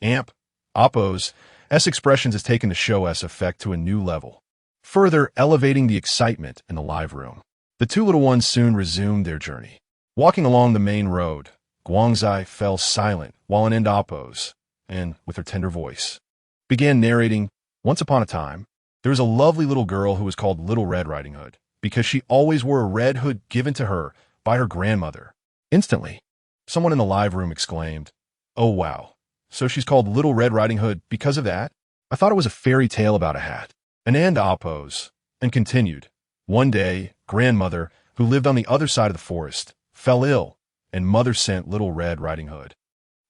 [SPEAKER 1] amp, Oppos, S expressions has taken the show S effect to a new level, further elevating the excitement in the live room. The two little ones soon resumed their journey. Walking along the main road, Guangzai fell silent while an Oppos, and with her tender voice, began narrating, once upon a time, there was a lovely little girl who was called Little Red Riding Hood, because she always wore a red hood given to her by her grandmother. Instantly, someone in the live room exclaimed, oh wow, so she's called Little Red Riding Hood because of that? I thought it was a fairy tale about a hat. And Oppos, and continued, one day, grandmother, who lived on the other side of the forest, fell ill, and mother sent Little Red Riding Hood.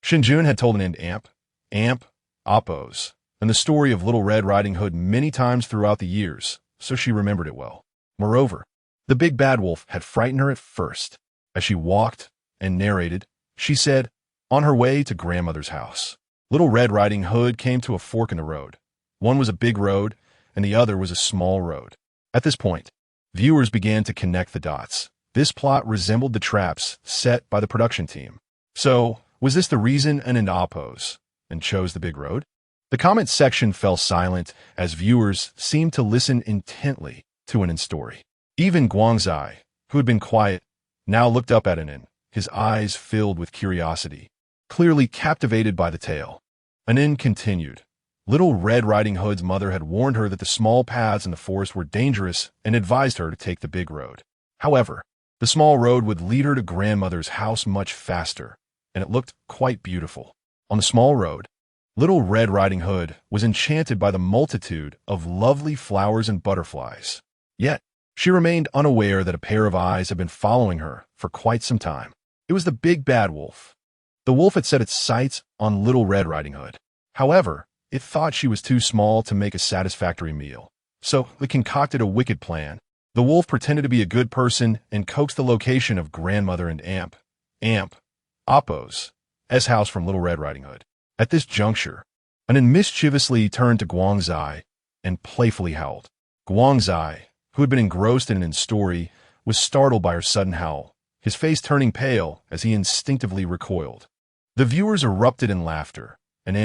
[SPEAKER 1] Shen Jun had told an amp, Oppos, and the story of Little Red Riding Hood many times throughout the years, so she remembered it well. Moreover, the big bad wolf had frightened her at first, as she walked and narrated, she said, on her way to grandmother's house. Little Red Riding Hood came to a fork in the road. One was a big road, and the other was a small road. At this point, viewers began to connect the dots. This plot resembled the traps set by the production team. So, was this the reason an and oppose and chose the big road? The comment section fell silent as viewers seemed to listen intently to an story. Even Guangzai, who had been quiet, now looked up at Anin, his eyes filled with curiosity, clearly captivated by the tale. Anin continued. Little Red Riding Hood's mother had warned her that the small paths in the forest were dangerous and advised her to take the big road. However, the small road would lead her to grandmother's house much faster, and it looked quite beautiful. On the small road, Little Red Riding Hood was enchanted by the multitude of lovely flowers and butterflies. Yet, she remained unaware that a pair of eyes had been following her for quite some time. It was the big bad wolf. The wolf had set its sights on Little Red Riding Hood. However, it thought she was too small to make a satisfactory meal. So, it concocted a wicked plan. The wolf pretended to be a good person and coaxed the location of grandmother and Appo's house from Little Red Riding Hood. At this juncture, Anin mischievously turned to Guangzai and playfully howled. Guangzai, who had been engrossed in Anin's story, was startled by her sudden howl, his face turning pale as he instinctively recoiled. The viewers erupted in laughter, and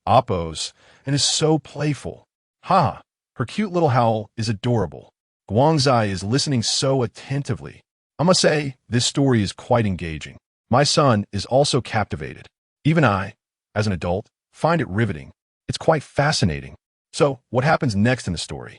[SPEAKER 1] Appo's, and is so playful. Ha! Her cute little howl is adorable. Guangzai is listening so attentively. I must say, this story is quite engaging. My son is also captivated. Even I, as an adult, find it riveting. It's quite fascinating. So, what happens next in the story?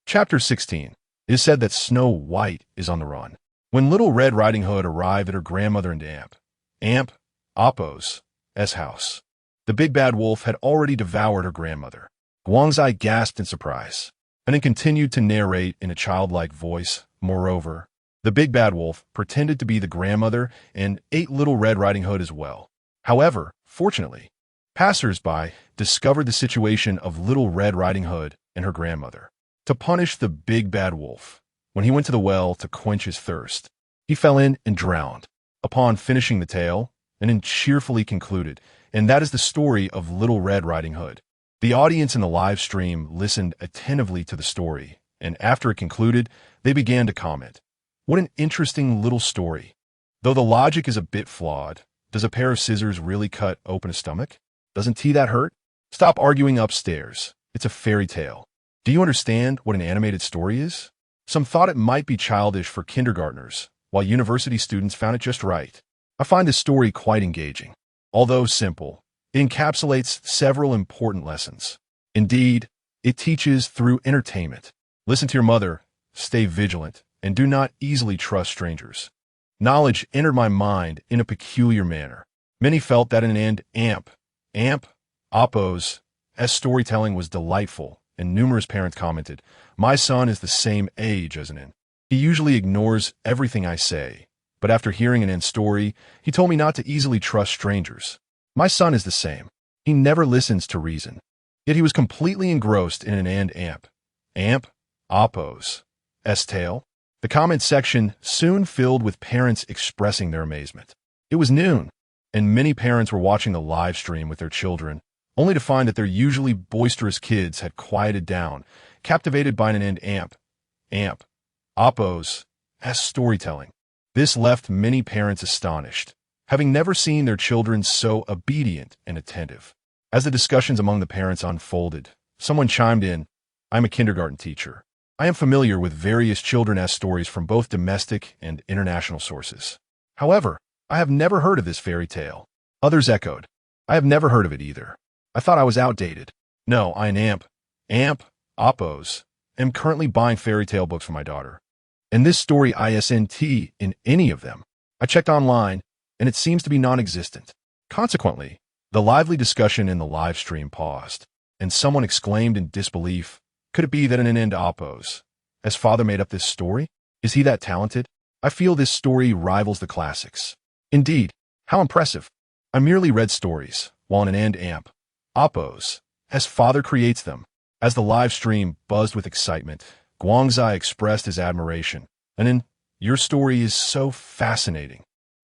[SPEAKER 1] Chapter 16. It is said that Snow White is on the run. When Little Red Riding Hood arrived at her grandmother and Appo's house, the big bad wolf had already devoured her grandmother. Guangzai gasped in surprise, and then continued to narrate in a childlike voice. Moreover, the big bad wolf pretended to be the grandmother and ate Little Red Riding Hood as well. However, fortunately, passers-by discovered the situation of Little Red Riding Hood and her grandmother. To punish the big bad wolf, when he went to the well to quench his thirst, he fell in and drowned. Upon finishing the tale, Anin cheerfully concluded, and that is the story of Little Red Riding Hood. The audience in the live stream listened attentively to the story, and after it concluded, they began to comment. What an interesting little story. Though the logic is a bit flawed, does a pair of scissors really cut open a stomach? Doesn't tea that hurt? Stop arguing upstairs. It's a fairy tale. Do you understand what an animated story is? Some thought it might be childish for kindergartners, while university students found it just right. I find this story quite engaging. Although simple, it encapsulates several important lessons. Indeed, it teaches through entertainment. Listen to your mother, stay vigilant, and do not easily trust strangers. Knowledge entered my mind in a peculiar manner. Many felt that an Appo's storytelling was delightful, and numerous parents commented, my son is the same age as Anin. He usually ignores everything I say, but after hearing Anin's story, he told me not to easily trust strangers. My son is the same. He never listens to reason. Yet he was completely engrossed in an Appo's tale. The comment section soon filled with parents expressing their amazement. It was noon, and many parents were watching the live stream with their children, only to find that their usually boisterous kids had quieted down, captivated by an Appo's storytelling. This left many parents astonished, having never seen their children so obedient and attentive. As the discussions among the parents unfolded, someone chimed in, I'm a kindergarten teacher. I am familiar with various children's stories from both domestic and international sources. However, I have never heard of this fairy tale. Others echoed, I have never heard of it either. I thought I was outdated. No, I Appo's, am currently buying fairy tale books for my daughter. And this story isn't in any of them. I checked online, and it seems to be non-existent. Consequently, the lively discussion in the live stream paused, and someone exclaimed in disbelief, could it be that an Appo's father made up this story? Is he that talented? I feel this story rivals the classics. Indeed, how impressive. I merely read stories, while an Appo's father creates them. As the live stream buzzed with excitement, Guangzai expressed his admiration. And Your story is so fascinating."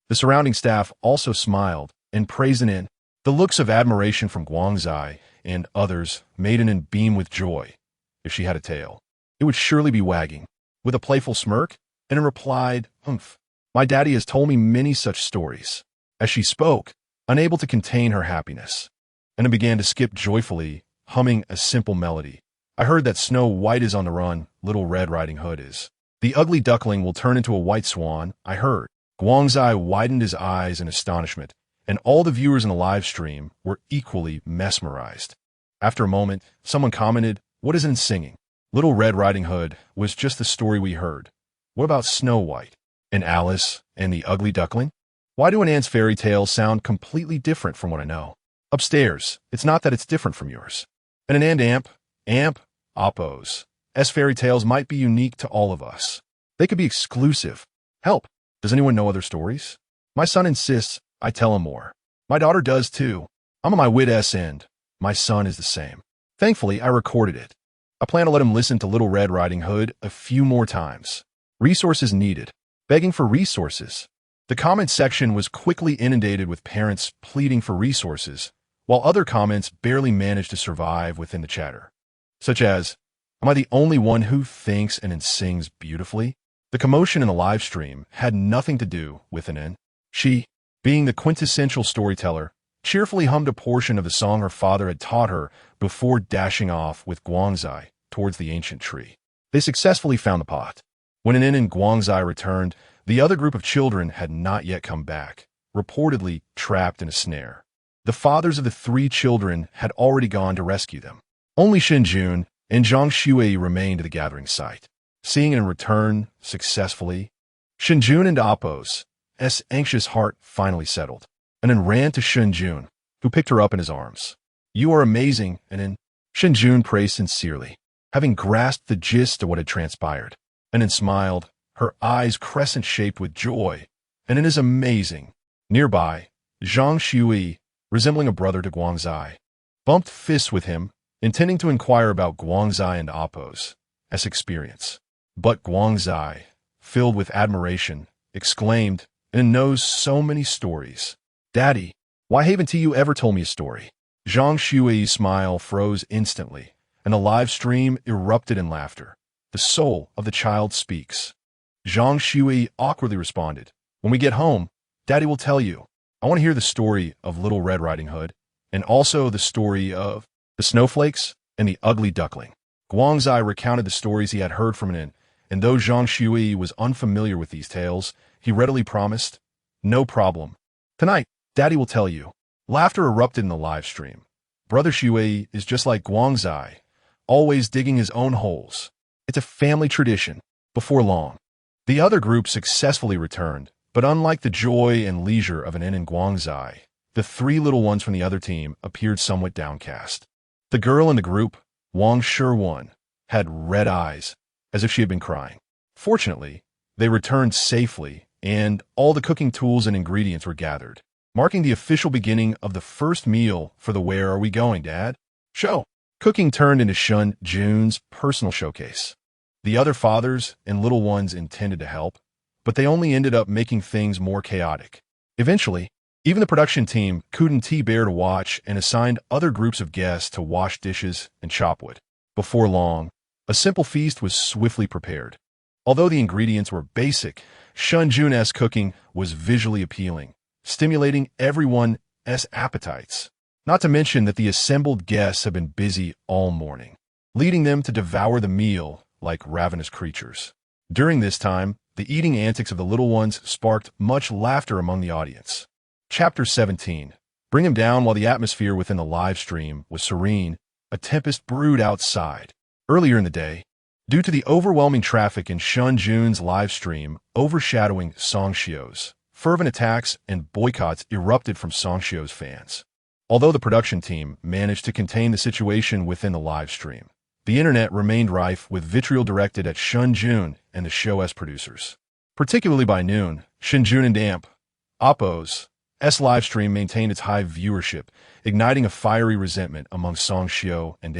[SPEAKER 1] The surrounding staff also smiled and praised Nin. The looks of admiration from Guangzai and others made Nin beam with joy. If she had a tail, it would surely be wagging. With a playful smirk, Nin replied, "Humph. My daddy has told me many such stories." As she spoke, unable to contain her happiness, Nin began to skip joyfully, humming a simple melody. "I heard that Snow White is on the run, Little Red Riding Hood is. The ugly duckling will turn into a white swan, I heard." Guangzai widened his eyes in astonishment, and all the viewers in the live stream were equally mesmerized. After a moment, someone commented, "What is Nin singing? Little Red Riding Hood was just the story we heard. What about Snow White and Alice and the ugly duckling? Why do An's fairy tales sound completely different from what I know? Upstairs, it's not that it's different from yours. And Amp, Oppo's fairy tales might be unique to all of us. They could be exclusive. Help! Does anyone know other stories? My son insists I tell him more. My daughter does too. I'm on my wit's end. My son is the same. Thankfully, I recorded it. I plan to let him listen to Little Red Riding Hood a few more times. Resources needed. Begging for resources." The comment section was quickly inundated with parents pleading for resources, while other comments barely managed to survive within the chatter. Such as, "Am I the only one who thinks and sings beautifully?" The commotion in the live stream had nothing to do with Nin. She, being the quintessential storyteller, cheerfully hummed a portion of the song her father had taught her before dashing off with Guangzai towards the ancient tree. They successfully found the pot. When Nin and Guangzai returned, the other group of children had not yet come back, reportedly trapped in a snare. The fathers of the 3 children had already gone to rescue them. Only Shen Jun and Zhang Shui remained at the gathering site. Seeing Nin return successfully, Shen Jun and Oppo's anxious heart finally settled, and Nin ran to Shen Jun, who picked her up in his arms. "You are amazing," and Nin. Shen Jun praised sincerely, having grasped the gist of what had transpired. And Nin smiled, her eyes crescent-shaped with joy. "And it is amazing." Nearby, Zhang Shui, resembling a brother to Guangzai, bumped fists with him, intending to inquire about Guangzai and Oppo's experience. But Guangzai, filled with admiration, exclaimed, "Nin knows so many stories. Daddy, why haven't you ever told me a story?" Zhang Shui's smile froze instantly, and the live stream erupted in laughter. The soul of the child speaks. Zhang Shui awkwardly responded, "When we get home, Daddy will tell you. I want to hear the story of Little Red Riding Hood, and also the story of the snowflakes and the ugly duckling." Guangzai recounted the stories he had heard from Nin, and though Zhang Shui was unfamiliar with these tales, he readily promised, "No problem. Tonight, Daddy will tell you." Laughter erupted in the live stream. Brother Shui is just like Guangzai, always digging his own holes. It's a family tradition. Before long, the other group successfully returned, but unlike the joy and leisure of Nin and Guangzai, the 3 little ones from the other team appeared somewhat downcast. The girl in the group, Wang Shirwan, had red eyes, as if she had been crying. Fortunately, they returned safely, and all the cooking tools and ingredients were gathered, marking the official beginning of the first meal for the Where Are We Going, Dad? Show. Cooking turned into Shen Jun's personal showcase. The other fathers and little ones intended to help, but they only ended up making things more chaotic. Eventually, even the production team couldn't bear to watch and assigned other groups of guests to wash dishes and chop wood. Before long, a simple feast was swiftly prepared. Although the ingredients were basic, Shen Jun's cooking was visually appealing, stimulating everyone's appetites. Not to mention that the assembled guests have been busy all morning, leading them to devour the meal like ravenous creatures. During this time, the eating antics of the little ones sparked much laughter among the audience. Chapter 17. Bring him down. While the atmosphere within the live stream was serene, a tempest brewed outside. Earlier in the day, due to the overwhelming traffic in Shen Jun's live stream overshadowing Songshio's, fervent attacks and boycotts erupted from Songshio's fans. Although the production team managed to contain the situation within the live stream, the internet remained rife with vitriol directed at Shen Jun and the show's producers. Particularly by noon, Shen Jun and Oppo's live stream maintained its high viewership, igniting a fiery resentment among Songshio and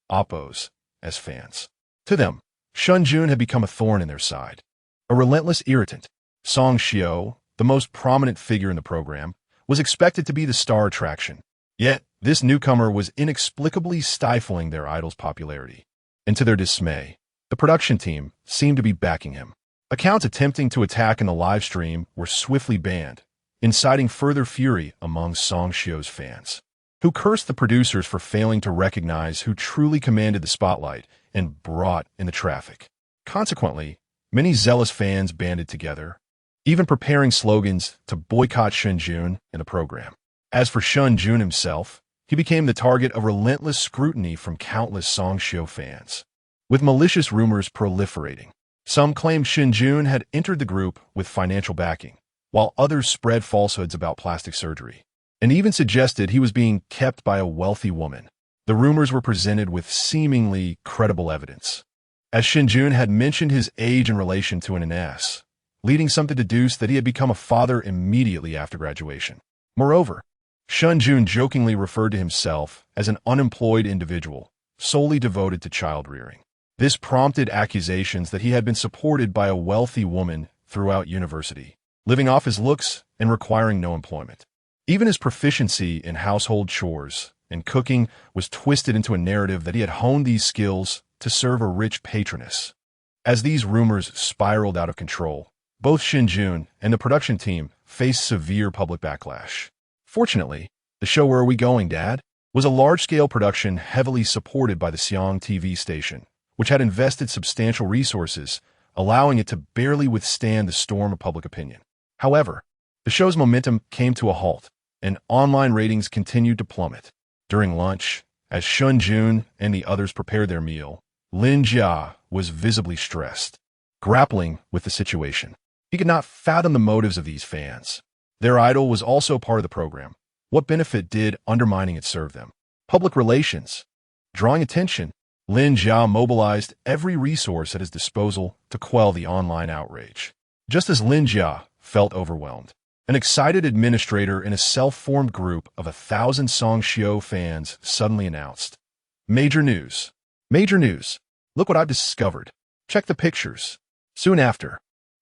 [SPEAKER 1] Oppo's fans. To them, Shen Jun had become a thorn in their side. a relentless irritant. Song Xiao, the most prominent figure in the program, was expected to be the star attraction. Yet, this newcomer was inexplicably stifling their idol's popularity. And to their dismay, the production team seemed to be backing him. Accounts attempting to attack in the live stream were swiftly banned, inciting further fury among Song Xiao's fans, who cursed the producers for failing to recognize who truly commanded the spotlight and brought in the traffic. Consequently, many zealous fans banded together, even preparing slogans to boycott Shen Jun in the program. As for Shen Jun himself, he became the target of relentless scrutiny from countless Song Xiao fans, with malicious rumors proliferating. Some claimed Shen Jun had entered the group with financial backing, while others spread falsehoods about plastic surgery, and even suggested he was being kept by a wealthy woman. The rumors were presented with seemingly credible evidence, as Shen Jun had mentioned his age in relation to an NS, leading some to deduce that he had become a father immediately after graduation. Moreover, Shen Jun jokingly referred to himself as an unemployed individual, solely devoted to child-rearing. This prompted accusations that he had been supported by a wealthy woman throughout university, living off his looks and requiring no employment. Even his proficiency in household chores and cooking was twisted into a narrative that he had honed these skills to serve a rich patroness. As these rumors spiraled out of control, both Shen Jun and the production team faced severe public backlash. Fortunately, the show Where Are We Going, Dad? Was a large-scale production heavily supported by the Xiang TV station, which had invested substantial resources, allowing it to barely withstand the storm of public opinion. However, the show's momentum came to a halt, and online ratings continued to plummet. During lunch, as Shen Jun and the others prepared their meal, Lin Jia was visibly stressed, grappling with the situation. He could not fathom the motives of these fans. Their idol was also part of the program. What benefit did undermining it serve them? Public relations. Drawing attention, Lin Jia mobilized every resource at his disposal to quell the online outrage. Just as Lin Jia felt overwhelmed, an excited administrator in a self-formed group of 1,000 Song Xiao fans suddenly announced, "Major news! Major news! Look what I've discovered! Check the pictures!" Soon after,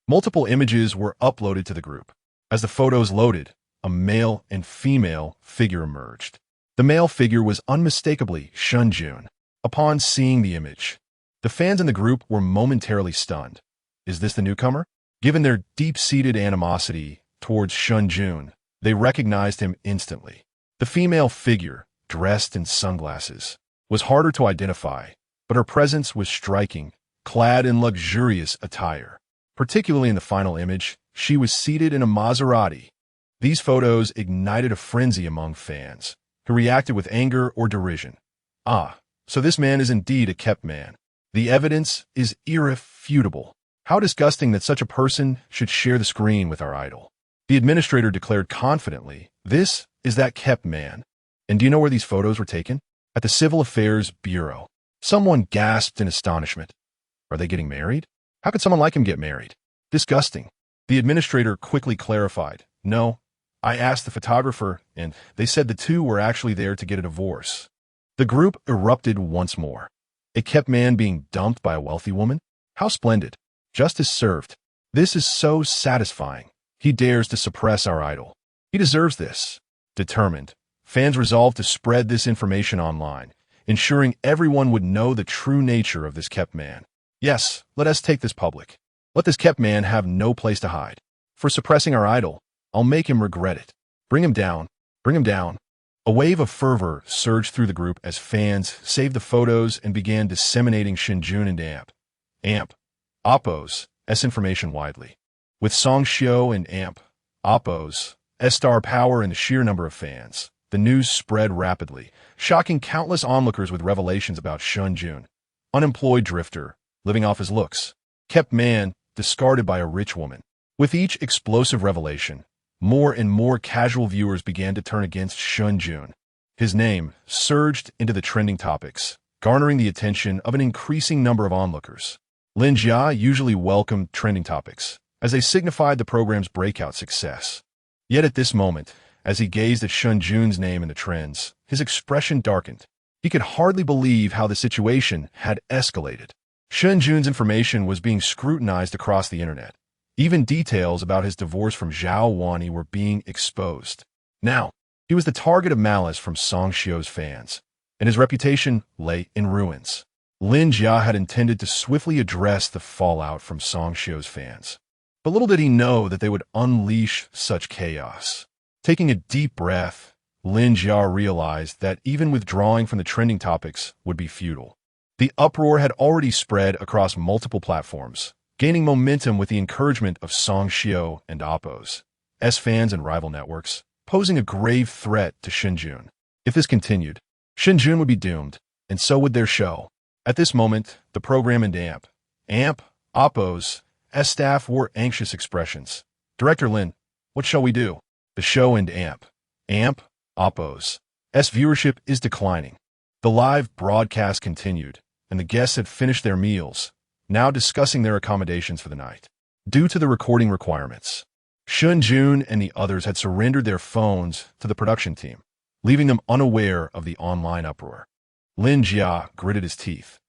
[SPEAKER 1] multiple images were uploaded to the group. As the photos loaded, a male and female figure emerged. The male figure was unmistakably Shen Jun. Upon seeing the image, the fans in the group were momentarily stunned. Is this the newcomer? Given their deep-seated animosity towards Shen Jun, they recognized him instantly. The female figure, dressed in sunglasses, was harder to identify, but her presence was striking, clad in luxurious attire. Particularly in the final image, she was seated in a Maserati. These photos ignited a frenzy among fans, who reacted with anger or derision. Ah, so this man is indeed a kept man. The evidence is irrefutable. How disgusting that such a person should share the screen with our idol. The administrator declared confidently, "This is that kept man." And do you know where these photos were taken? At the Civil Affairs Bureau. Someone gasped in astonishment. Are they getting married? How could someone like him get married? Disgusting. The administrator quickly clarified, "No, I asked the photographer, and they said the two were actually there to get a divorce." The group erupted once more. A kept man being dumped by a wealthy woman? How splendid. Justice served. This is so satisfying. He dares to suppress our idol. He deserves this. Determined, fans resolved to spread this information online, ensuring everyone would know the true nature of this kept man. Yes, let us take this public. Let this kept man have no place to hide. For suppressing our idol, I'll make him regret it. Bring him down. Bring him down. A wave of fervor surged through the group as fans saved the photos and began disseminating Shen Jun and Oppo's information widely. With Song Xiao and Oppo's star power and the sheer number of fans, the news spread rapidly, shocking countless onlookers with revelations about Shen Jun, unemployed drifter, living off his looks, kept man, discarded by a rich woman. With each explosive revelation, more and more casual viewers began to turn against Shen Jun. His name surged into the trending topics, garnering the attention of an increasing number of onlookers. Lin Jia usually welcomed trending topics, as they signified the program's breakout success. Yet at this moment, as he gazed at Shen Jun's name in the trends, his expression darkened. He could hardly believe how the situation had escalated. Shen Jun's information was being scrutinized across the internet. Even details about his divorce from Zhao Wani were being exposed. Now, he was the target of malice from Song Xiu's fans, and his reputation lay in ruins. Lin Jia had intended to swiftly address the fallout from Song Xiu's fans. But little did he know that they would unleash such chaos. Taking a deep breath, Lin Jia realized that even withdrawing from the trending topics would be futile. The uproar had already spread across multiple platforms, gaining momentum with the encouragement of Song Xiu and Oppo's fans and rival networks, posing a grave threat to Shen Jun. If this continued, Shen Jun would be doomed, and so would their show. At this moment, the program and Oppo's staff wore anxious expressions. Director Lin, what shall we do? The show and Oppo's viewership is declining. The live broadcast continued, and the guests had finished their meals, now discussing their accommodations for the night. Due to the recording requirements, Shen Jun and the others had surrendered their phones to the production team, leaving them unaware of the online uproar. Lin Jia gritted his teeth.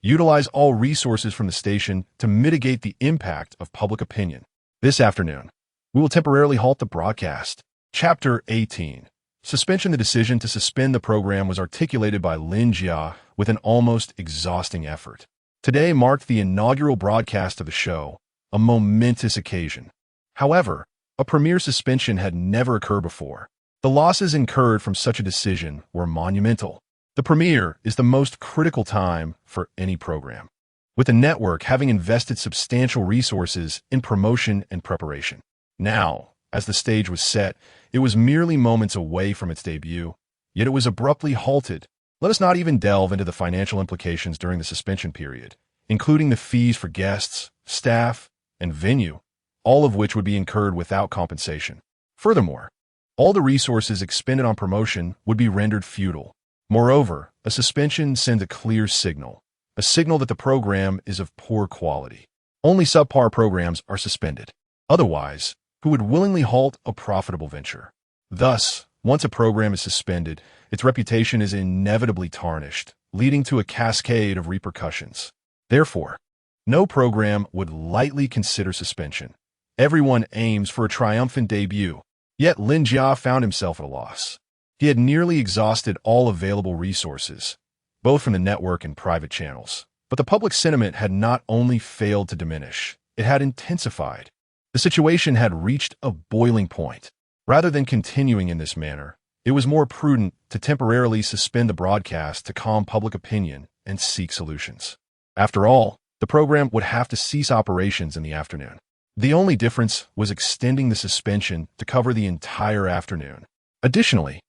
[SPEAKER 1] Utilize all resources from the station to mitigate the impact of public opinion. This afternoon, we will temporarily halt the broadcast. Chapter 18. Suspension. The decision to suspend the program was articulated by Lin Jia with an almost exhausting effort. Today marked the inaugural broadcast of the show, a momentous occasion. However, a premiere suspension had never occurred before. The losses incurred from such a decision were monumental. The premiere is the most critical time for any program, with the network having invested substantial resources in promotion and preparation. Now, as the stage was set, it was merely moments away from its debut, yet it was abruptly halted. Let us not even delve into the financial implications during the suspension period, including the fees for guests, staff, and venue, all of which would be incurred without compensation. Furthermore, all the resources expended on promotion would be rendered futile. Moreover, a suspension sends a clear signal, a signal that the program is of poor quality. Only subpar programs are suspended. Otherwise, who would willingly halt a profitable venture? Thus, once a program is suspended, its reputation is inevitably tarnished, leading to a cascade of repercussions. Therefore, no program would lightly consider suspension. Everyone aims for a triumphant debut, yet Lin Jia found himself at a loss. He had nearly exhausted all available resources, both from the network and private channels. But the public sentiment had not only failed to diminish, it had intensified. The situation had reached a boiling point. Rather than continuing in this manner, it was more prudent to temporarily suspend the broadcast to calm public opinion and seek solutions. After all, the program would have to cease operations in the afternoon. The only difference was extending the suspension to cover the entire afternoon. Additionally,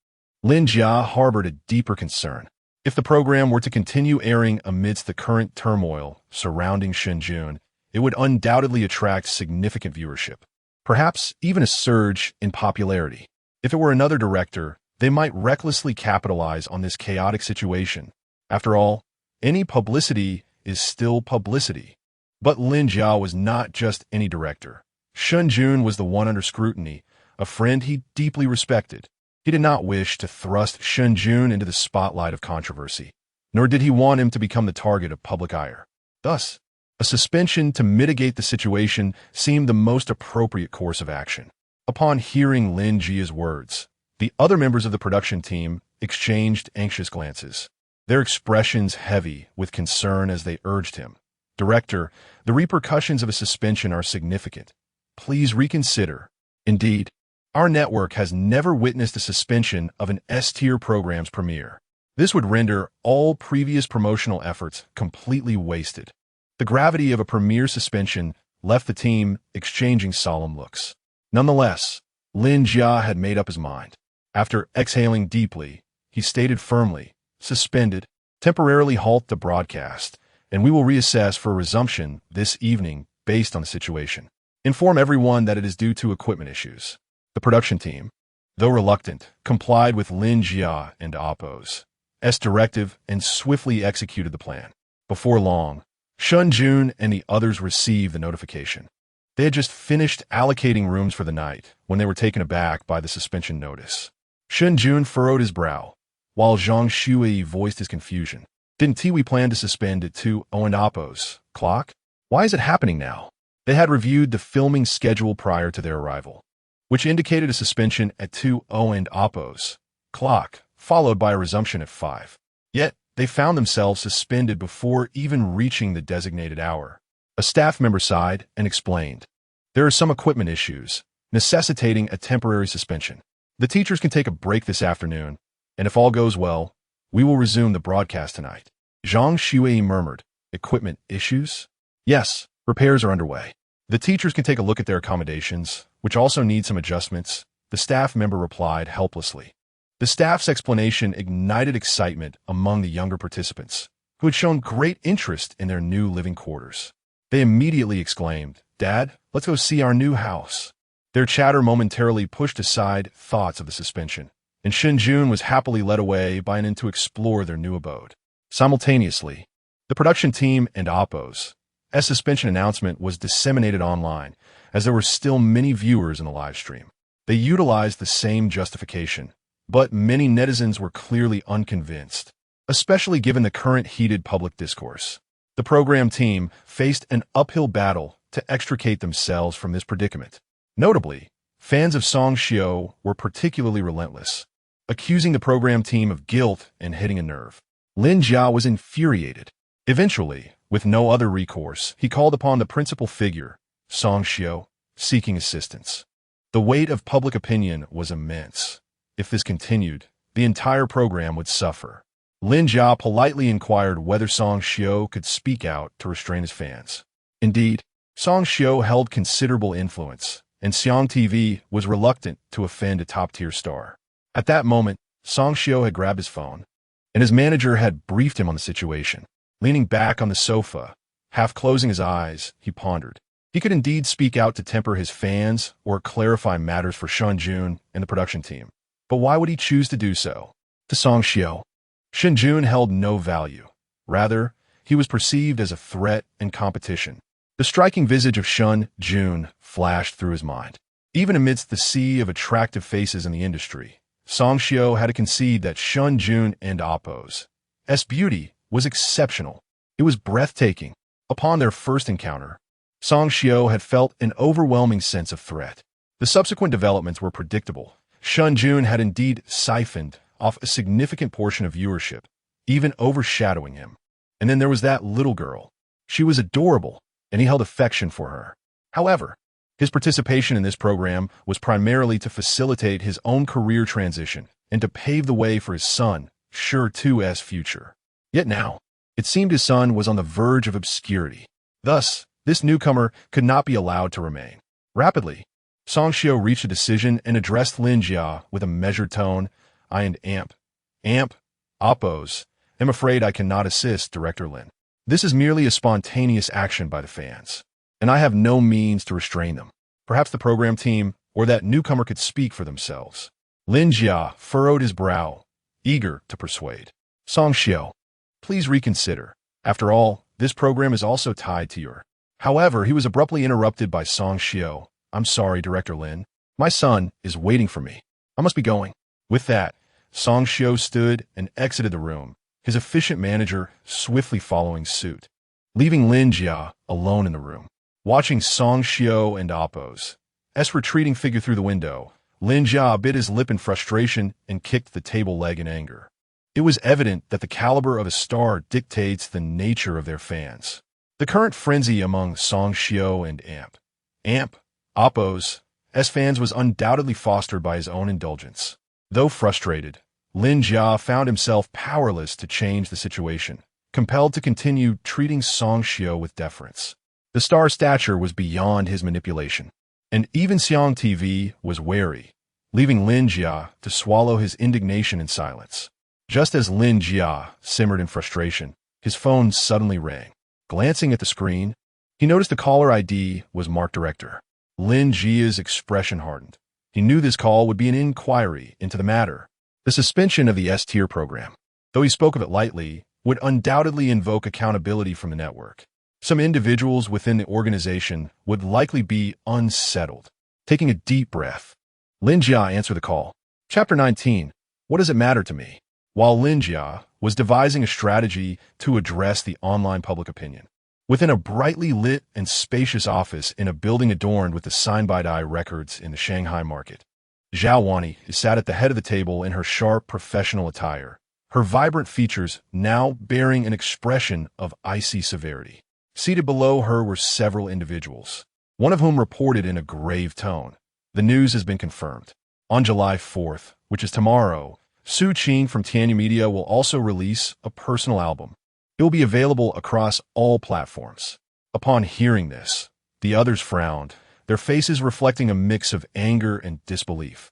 [SPEAKER 1] Lin Jia harbored a deeper concern. If the program were to continue airing amidst the current turmoil surrounding Shen Jun, it would undoubtedly attract significant viewership, perhaps even a surge in popularity. If it were another director, they might recklessly capitalize on this chaotic situation. After all, any publicity is still publicity. But Lin Jia was not just any director. Shen Jun was the one under scrutiny, a friend he deeply respected. He did not wish to thrust Shen Jun into the spotlight of controversy, nor did he want him to become the target of public ire. Thus, a suspension to mitigate the situation seemed the most appropriate course of action. Upon hearing Lin Jia's words, the other members of the production team exchanged anxious glances, their expressions heavy with concern as they urged him. Director, the repercussions of a suspension are significant. Please reconsider. Indeed, our network has never witnessed a suspension of an S-tier program's premiere. This would render all previous promotional efforts completely wasted. The gravity of a premiere suspension left the team exchanging solemn looks. Nonetheless, Lin Jia had made up his mind. After exhaling deeply, he stated firmly, "Suspended, temporarily halt the broadcast, and we will reassess for resumption this evening based on the situation. Inform everyone that it is due to equipment issues." The production team, though reluctant, complied with Lin Jia and Oppo's directive and swiftly executed the plan. Before long, Shen Jun and the others received the notification. They had just finished allocating rooms for the night when they were taken aback by the suspension notice. Shen Jun furrowed his brow, while Zhang Shui voiced his confusion. Didn't we plan to suspend at 2:00 and Oppo's clock? Why is it happening now? They had reviewed the filming schedule prior to their arrival, which indicated a suspension at 2:00 and Oppo's clock, followed by a resumption at 5. Yet, they found themselves suspended before even reaching the designated hour. A staff member sighed and explained, "There are some equipment issues, necessitating a temporary suspension. The teachers can take a break this afternoon, and if all goes well, we will resume the broadcast tonight." Zhang Shui murmured, "Equipment issues?" "Yes, repairs are underway. The teachers can take a look at their accommodations, which also need some adjustments," the staff member replied helplessly. The staff's explanation ignited excitement among the younger participants, who had shown great interest in their new living quarters. They immediately exclaimed, "Dad, let's go see our new house." Their chatter momentarily pushed aside thoughts of the suspension, and Shen Jun was happily led away by an to explore their new abode. Simultaneously, the production team and Oppo's suspension announcement was disseminated online, as there were still many viewers in the live stream. They utilized the same justification, but many netizens were clearly unconvinced, especially given the current heated public discourse. The program team faced an uphill battle to extricate themselves from this predicament. Notably, fans of Song Xiao were particularly relentless, accusing the program team of guilt and hitting a nerve. Lin Jia was infuriated. Eventually, with no other recourse, he called upon the principal figure, Song Xiao, seeking assistance. The weight of public opinion was immense. If this continued, the entire program would suffer. Lin Jia politely inquired whether Song Xiao could speak out to restrain his fans. Indeed, Song Xiao held considerable influence, and Xiang TV was reluctant to offend a top-tier star. At that moment, Song Xiao had grabbed his phone, and his manager had briefed him on the situation. Leaning back on the sofa, half closing his eyes, he pondered. He could indeed speak out to temper his fans or clarify matters for Shen Jun and the production team. But why would he choose to do so? To Song Xiao, Shen Jun held no value. Rather, he was perceived as a threat and competition. The striking visage of Shen Jun flashed through his mind. Even amidst the sea of attractive faces in the industry, Song Xiao had to concede that Shen Jun and Oppo's beauty was exceptional. It was breathtaking. Upon their first encounter, Song Xiao had felt an overwhelming sense of threat. The subsequent developments were predictable. Shen Jun had indeed siphoned off a significant portion of viewership, even overshadowing him. And then there was that little girl. She was adorable, and he held affection for her. However, his participation in this program was primarily to facilitate his own career transition and to pave the way for his son, Shi Tu's future. Yet now, it seemed his son was on the verge of obscurity. Thus, this newcomer could not be allowed to remain. Rapidly, Song Xiao reached a decision and addressed Lin Jia with a measured tone. "I and Amp, Oppo's. I'm afraid I cannot assist, Director Lin. This is merely a spontaneous action by the fans, and I have no means to restrain them. Perhaps the program team or that newcomer could speak for themselves." Lin Jia furrowed his brow, eager to persuade. "Song Xiao, please reconsider. After all, this program is also tied to your..." However, he was abruptly interrupted by Song Xiao. "I'm sorry, Director Lin. My son is waiting for me. I must be going." With that, Song Xiao stood and exited the room, his efficient manager swiftly following suit, leaving Lin Jia alone in the room. Watching Song Xiao and Oppo's retreating figure through the window, Lin Jia bit his lip in frustration and kicked the table leg in anger. It was evident that the caliber of a star dictates the nature of their fans. The current frenzy among Song Xiao and Amp, Oppo's fans was undoubtedly fostered by his own indulgence. Though frustrated, Lin Jia found himself powerless to change the situation, compelled to continue treating Song Xiao with deference. The star's stature was beyond his manipulation, and even Xiang TV was wary, leaving Lin Jia to swallow his indignation in silence. Just as Lin Jia simmered in frustration, his phone suddenly rang. Glancing at the screen, he noticed the caller ID was marked Director. Lin Jia's expression hardened. He knew this call would be an inquiry into the matter. The suspension of the S-tier program, though he spoke of it lightly, would undoubtedly invoke accountability from the network. Some individuals within the organization would likely be unsettled. Taking a deep breath, Lin Jia answered the call. Chapter 19. What does it matter to me? While Lin Jia was devising a strategy to address the online public opinion. Within a brightly lit and spacious office in a building adorned with the sign-by-die records in the Shanghai market, Zhao Wani sat at the head of the table in her sharp professional attire, her vibrant features now bearing an expression of icy severity. Seated below her were several individuals, one of whom reported in a grave tone, "The news has been confirmed. On July 4th, which is tomorrow, Su Qing from Tianyu Media will also release a personal album. It will be available across all platforms." Upon hearing this, the others frowned, their faces reflecting a mix of anger and disbelief.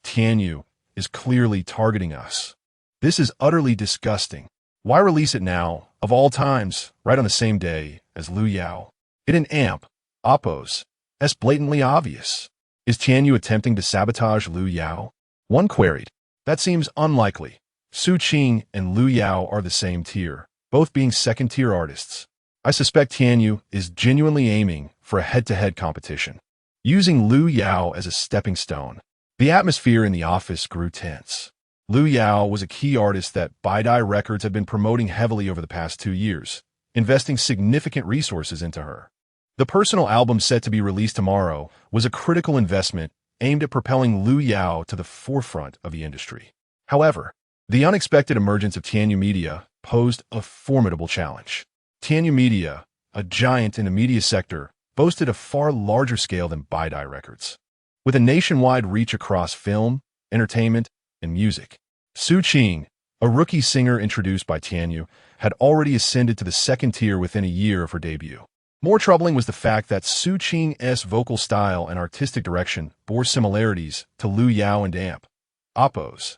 [SPEAKER 1] Tianyu is clearly targeting us. This is utterly disgusting. Why release it now, of all times, right on the same day as Lu Yao? It an amp, Oppo's. That's blatantly obvious. Is Tianyu attempting to sabotage Lu Yao? One queried. That seems unlikely. Su Qing and Lu Yao are the same tier, both being second-tier artists. I suspect Tianyu is genuinely aiming for a head-to-head competition, using Lu Yao as a stepping stone. The atmosphere in the office grew tense. Lu Yao was a key artist that Baidai Records had been promoting heavily over the past 2 years, investing significant resources into her. The personal album set to be released tomorrow was a critical investment aimed at propelling Lu Yao to the forefront of the industry. However, the unexpected emergence of Tianyu Media posed a formidable challenge. Tianyu Media, a giant in the media sector, boasted a far larger scale than Baidai Records. With a nationwide reach across film, entertainment, and music, Su Qing, a rookie singer introduced by Tianyu, had already ascended to the second tier within a year of her debut. More troubling was the fact that Su Qing's vocal style and artistic direction bore similarities to Lu Yao and Amp, Oppo's.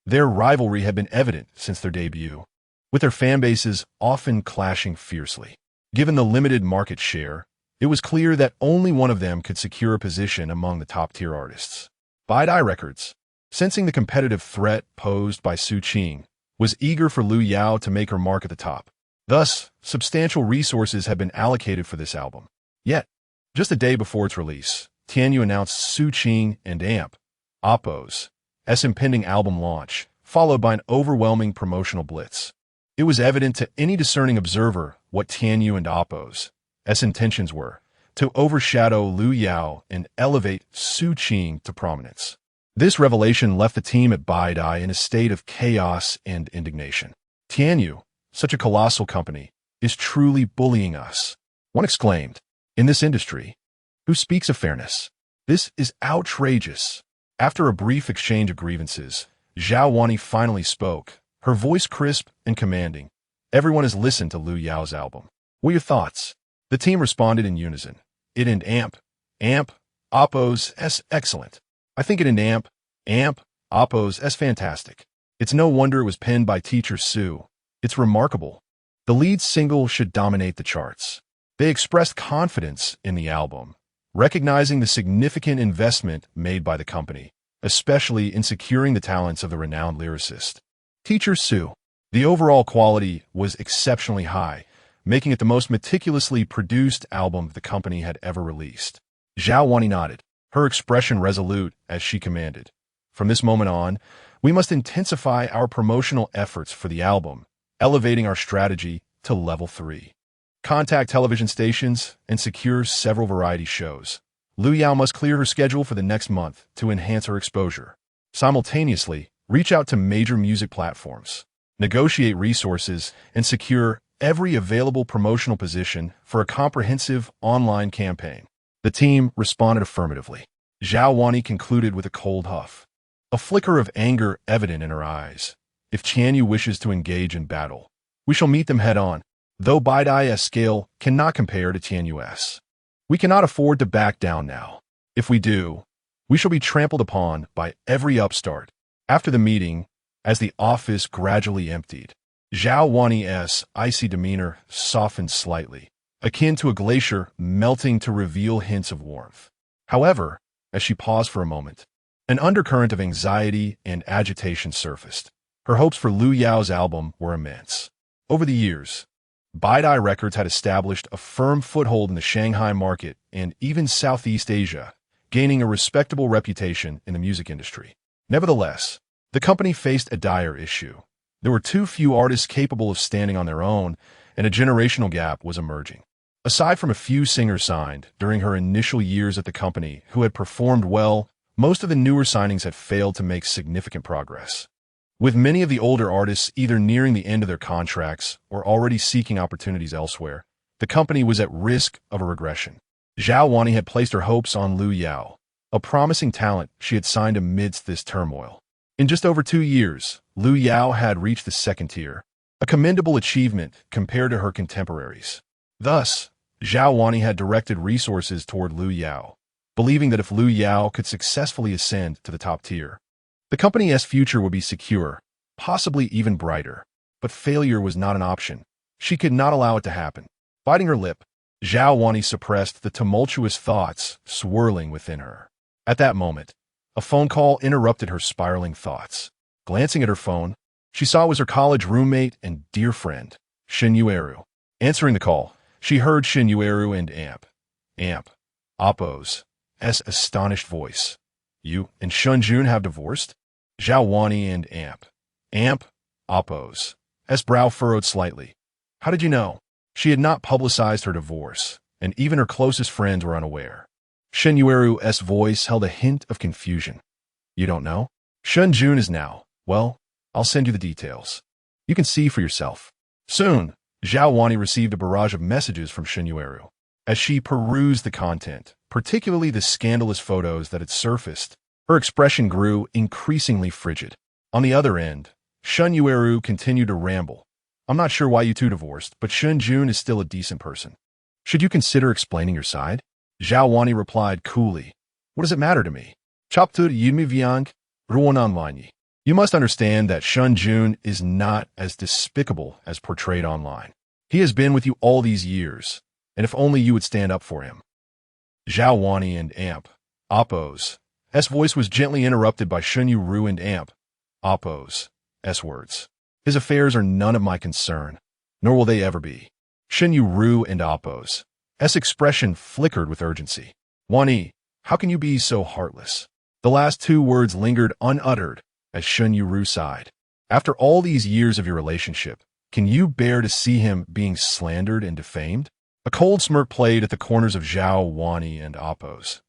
[SPEAKER 1] Their rivalry had been evident since their debut, with their fanbases often clashing fiercely. Given the limited market share, it was clear that only one of them could secure a position among the top-tier artists. Baidai Records, sensing the competitive threat posed by Su Qing, was eager for Lu Yao to make her mark at the top. Thus, substantial resources had been allocated for this album. Yet, just a day before its release, Tianyu announced Su Qing and Amp, Oppo's, impending album launch, followed by an overwhelming promotional blitz. It was evident to any discerning observer what Tianyu and Oppo's intentions were: to overshadow Lu Yao and elevate Su Qing to prominence. This revelation left the team at Baidai in a state of chaos and indignation. Tianyu, such a colossal company, is truly bullying us, one exclaimed. In this industry, who speaks of fairness? This is outrageous. After a brief exchange of grievances, Zhao Wani finally spoke, her voice crisp and commanding. Everyone has listened to Lu Yao's album. What are your thoughts? The team responded in unison. It and Amp, Oppo's excellent. I think it and Amp, Oppo's fantastic. It's no wonder it was penned by teacher Su. It's remarkable. The lead single should dominate the charts. They expressed confidence in the album, recognizing the significant investment made by the company, especially in securing the talents of the renowned lyricist. Teacher Su. The overall quality was exceptionally high, making it the most meticulously produced album the company had ever released. Zhao Wani nodded, her expression resolute as she commanded. From this moment on, we must intensify our promotional efforts for the album, elevating our strategy to level 3. Contact television stations and secure several variety shows. Lu Yao must clear her schedule for the next month to enhance her exposure. Simultaneously, reach out to major music platforms, negotiate resources, and secure every available promotional position for a comprehensive online campaign. The team responded affirmatively. Zhao Wani concluded with a cold huff, a flicker of anger evident in her eyes. If Tianyu wishes to engage in battle, we shall meet them head-on, though Baidai's scale cannot compare to Tianyu's. We cannot afford to back down now. If we do, we shall be trampled upon by every upstart. After the meeting, as the office gradually emptied, Zhao Wani's icy demeanor softened slightly, akin to a glacier melting to reveal hints of warmth. However, as she paused for a moment, an undercurrent of anxiety and agitation surfaced. Her hopes for Lu Yao's album were immense. Over the years, Baidai Records had established a firm foothold in the Shanghai market and even Southeast Asia, gaining a respectable reputation in the music industry. Nevertheless, the company faced a dire issue. There were too few artists capable of standing on their own, and a generational gap was emerging. Aside from a few singers signed during her initial years at the company who had performed well, most of the newer signings had failed to make significant progress. With many of the older artists either nearing the end of their contracts or already seeking opportunities elsewhere, the company was at risk of a regression. Zhao Wani had placed her hopes on Liu Yao, a promising talent she had signed amidst this turmoil. In just over 2 years, Liu Yao had reached the second tier, a commendable achievement compared to her contemporaries. Thus, Zhao Wani had directed resources toward Liu Yao, believing that if Liu Yao could successfully ascend to the top tier, the company's future would be secure, possibly even brighter. But failure was not an option. She could not allow it to happen. Biting her lip, Zhao Wani suppressed the tumultuous thoughts swirling within her. At that moment, a phone call interrupted her spiraling thoughts. Glancing at her phone, she saw it was her college roommate and dear friend, Shen Jun. Answering the call, she heard Shen Jun and Oppo's astonished voice. You and Shen Jun have divorced? Zhao Wani and Oppo's brow furrowed slightly. How did you know? She had not publicized her divorce, and even her closest friends were unaware. Shen Jun's voice held a hint of confusion. You don't know? Shen Jun is now. Well, I'll send you the details. You can see for yourself. Soon, Zhao Wani received a barrage of messages from Shen Jun. As she perused the content, particularly the scandalous photos that had surfaced, her expression grew increasingly frigid. On the other end, Shen Jun continued to ramble. I'm not sure why you two divorced, but Shen Jun is still a decent person. Should you consider explaining your side? Zhao Wani replied coolly. What does it matter to me? Choptud yumi viang, ruan online. You must understand that Shen Jun is not as despicable as portrayed online. He has been with you all these years, and if only you would stand up for him. Zhao Wani and Oppo's voice was gently interrupted by Shen Jun and Oppo's words. His affairs are none of my concern, nor will they ever be. Shen Jun and Oppo's expression flickered with urgency. Wani, how can you be so heartless? The last 2 words lingered unuttered as Shen Jun sighed. After all these years of your relationship, can you bear to see him being slandered and defamed? A cold smirk played at the corners of Zhao Wani and Oppo's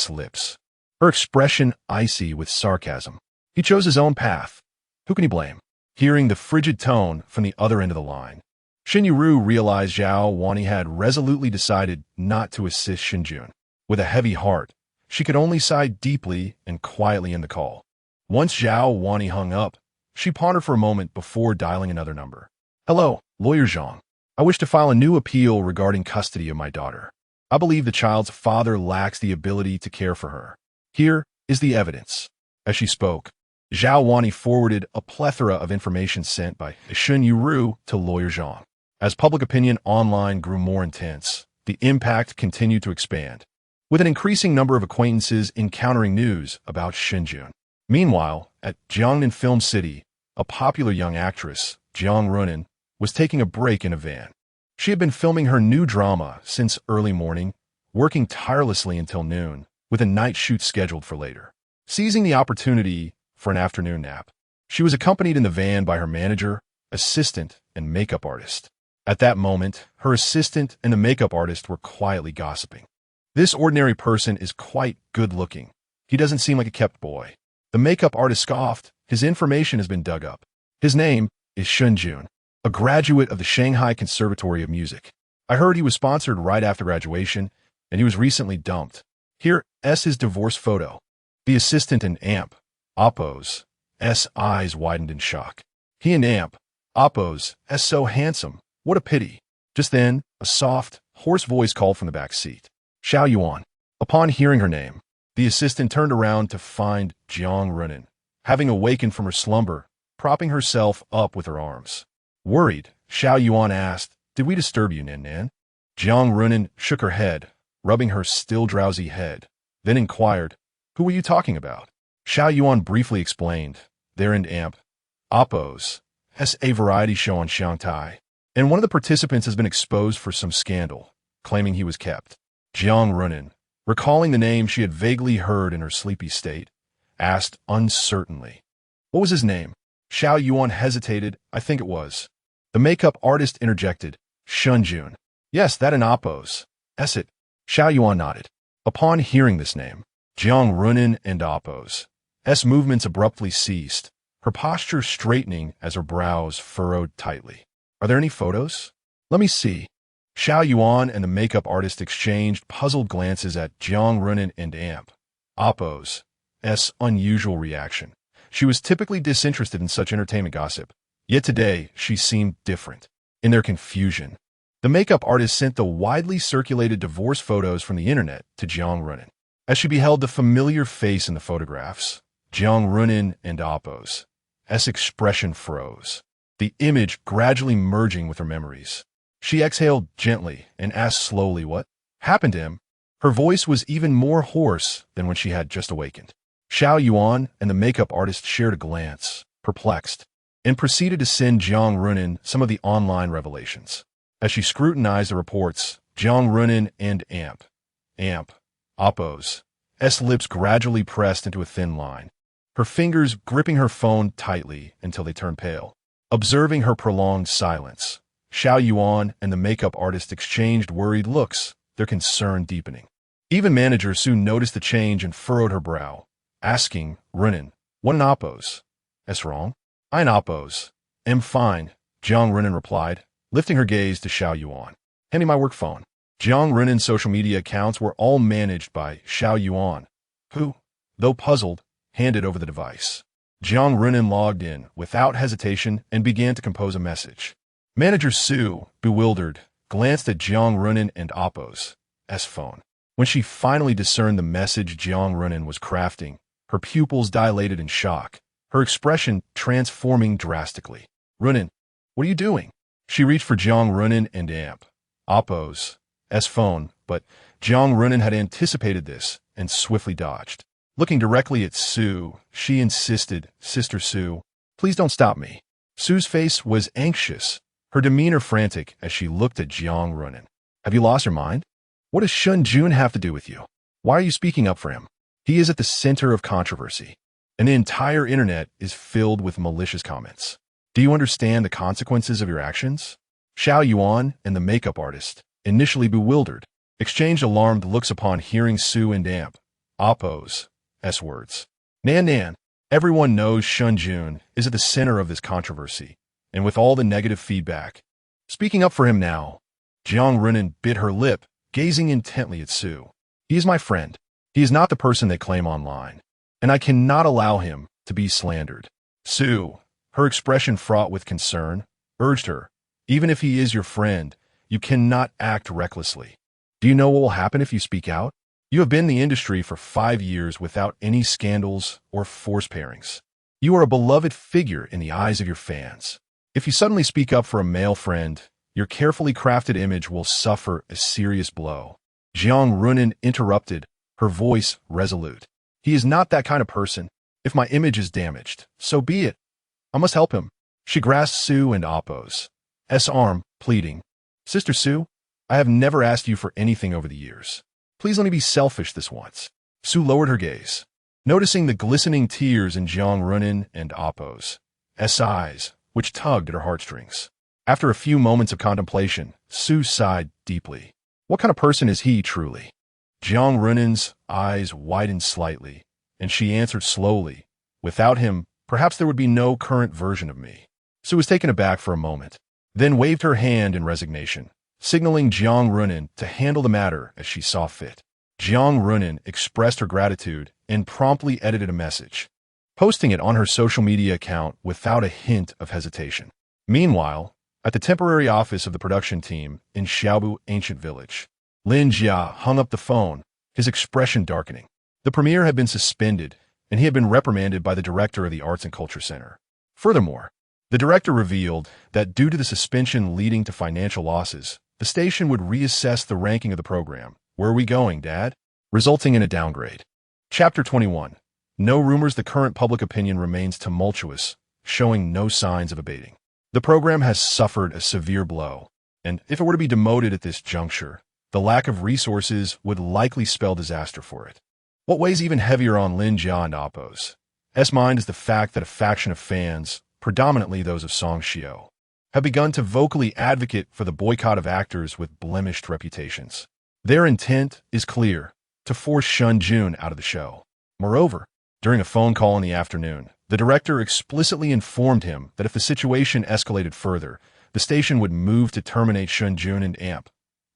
[SPEAKER 1] lips, her expression icy with sarcasm. He chose his own path. Who can he blame? Hearing the frigid tone from the other end of the line, Shen Jun realized Zhao Wani had resolutely decided not to assist Shen Jun. With a heavy heart, she could only sigh deeply and quietly in the call. Once Zhao Wani hung up, she pondered for a moment before dialing another number. Hello, Lawyer Zhang. I wish to file a new appeal regarding custody of my daughter. I believe the child's father lacks the ability to care for her. Here is the evidence. As she spoke, Zhao Wani forwarded a plethora of information sent by Shen Jun to Lawyer Zhang. As public opinion online grew more intense, the impact continued to expand, with an increasing number of acquaintances encountering news about Shen Jun. Meanwhile, at Jiangnan Film City, a popular young actress, Jiang Runan, was taking a break in a van. She had been filming her new drama since early morning, working tirelessly until noon, with a night shoot scheduled for later. Seizing the opportunity for an afternoon nap, she was accompanied in the van by her manager, assistant, and makeup artist. At that moment, her assistant and the makeup artist were quietly gossiping. This ordinary person is quite good-looking. He doesn't seem like a kept boy. The makeup artist scoffed. His information has been dug up. His name is Shen Jun, a graduate of the Shanghai Conservatory of Music. I heard he was sponsored right after graduation, and he was recently dumped. Here is his divorce photo. The assistant and Oppo's eyes widened in shock. He and Oppo's so handsome. What a pity. Just then, a soft, hoarse voice called from the back seat. Xiao Yuan. Upon hearing her name, the assistant turned around to find Jiang Runan, having awakened from her slumber, propping herself up with her arms. Worried, Xiao Yuan asked, Did we disturb you, Nan Nan? Jiang Runan shook her head, rubbing her still drowsy head, then inquired, Who were you talking about? Xiao Yuan briefly explained, They're in Oppo's a variety show on Shanghai, and one of the participants has been exposed for some scandal, claiming he was kept. Jiang Runan, recalling the name she had vaguely heard in her sleepy state, asked uncertainly, What was his name? Xiao Yuan hesitated. I think it was. The makeup artist interjected. Shen Jun. Yes, that in Oppos. It. Xiao Yuan nodded. Upon hearing this name, Jiang Runin and Oppos' movements abruptly ceased, her posture straightening as her brows furrowed tightly. Are there any photos? Let me see. Xiao Yuan and the makeup artist exchanged puzzled glances at Jiang Runin and Oppos' unusual reaction. She was typically disinterested in such entertainment gossip, yet today she seemed different. In their confusion, the makeup artist sent the widely circulated divorce photos from the internet to Jiang Runin. As she beheld the familiar face in the photographs, Jiang Runin and Oppos' expression froze, the image gradually merging with her memories. She exhaled gently and asked slowly what happened to him. Her voice was even more hoarse than when she had just awakened. Xiao Yuan and the makeup artist shared a glance, perplexed, and proceeded to send Jiang Runin some of the online revelations. As she scrutinized the reports, Jiang Runin and Oppos' lips gradually pressed into a thin line, her fingers gripping her phone tightly until they turned pale. Observing her prolonged silence, Xiao Yuan and the makeup artist exchanged worried looks, their concern deepening. Even manager Su noticed the change and furrowed her brow, asking, Runin, what in Oppos? Wrong? I'm Oppos. Am fine, Jiang Runin replied, lifting her gaze to Xiao Yuan. Hand me my work phone. Jiang Runin's social media accounts were all managed by Xiao Yuan, who, though puzzled, handed over the device. Jiang Runin logged in without hesitation and began to compose a message. Manager Su, bewildered, glanced at Jiang Runin and Oppos' phone. When she finally discerned the message Jiang Runin was crafting, her pupils dilated in shock, her expression transforming drastically. Runin, what are you doing? She reached for Jiang Runin and Oppos' phone, but Jiang Runin had anticipated this and swiftly dodged. Looking directly at Su, she insisted, Sister Su, please don't stop me. Su's face was anxious, her demeanor frantic as she looked at Jiang Runin. Have you lost your mind? What does Shen Jun have to do with you? Why are you speaking up for him? He is at the center of controversy, and the entire internet is filled with malicious comments. Do you understand the consequences of your actions? Xiao Yuan and the makeup artist, initially bewildered, exchanged alarmed looks upon hearing Su and Oppos' words. Nan, everyone knows Shen Jun is at the center of this controversy, and with all the negative feedback. Speaking up for him now, Jiang Runin bit her lip, gazing intently at Su. He is my friend. He is not the person they claim online, and I cannot allow him to be slandered. Su, her expression fraught with concern, urged her, even if he is your friend, you cannot act recklessly. Do you know what will happen if you speak out? You have been in the industry for 5 years without any scandals or forced pairings. You are a beloved figure in the eyes of your fans. If you suddenly speak up for a male friend, your carefully crafted image will suffer a serious blow. Jiang Runin interrupted, her voice resolute. He is not that kind of person. If my image is damaged, so be it. I must help him. She grasped Su and Oppos' arm, pleading, Sister Su, I have never asked you for anything over the years. Please let me be selfish this once. Su lowered her gaze, noticing the glistening tears in Jiang Runin and Oppos' eyes, which tugged at her heartstrings. After a few moments of contemplation, Su sighed deeply. What kind of person is he truly? Jiang Runin's eyes widened slightly, and she answered slowly, without him, perhaps there would be no current version of me. Su was taken aback for a moment, then waved her hand in resignation, signaling Jiang Runin to handle the matter as she saw fit. Jiang Runin expressed her gratitude and promptly edited a message, posting it on her social media account without a hint of hesitation. Meanwhile, at the temporary office of the production team in Xiaobu Ancient Village, Lin Jia hung up the phone, his expression darkening. The premiere had been suspended, and he had been reprimanded by the director of the Arts and Culture Center. Furthermore, the director revealed that due to the suspension leading to financial losses, the station would reassess the ranking of the program. Where are we going, Dad? Resulting in a downgrade. Chapter 21. No rumors. The current public opinion remains tumultuous, showing no signs of abating. The program has suffered a severe blow, and if it were to be demoted at this juncture, the lack of resources would likely spell disaster for it. What weighs even heavier on Lin Jia and Oppos' mind is the fact that a faction of fans, predominantly those of Song Xiao, have begun to vocally advocate for the boycott of actors with blemished reputations. Their intent is clear: to force Shen Jun out of the show. Moreover, during a phone call in the afternoon, the director explicitly informed him that if the situation escalated further, the station would move to terminate Shen Jun and AMP,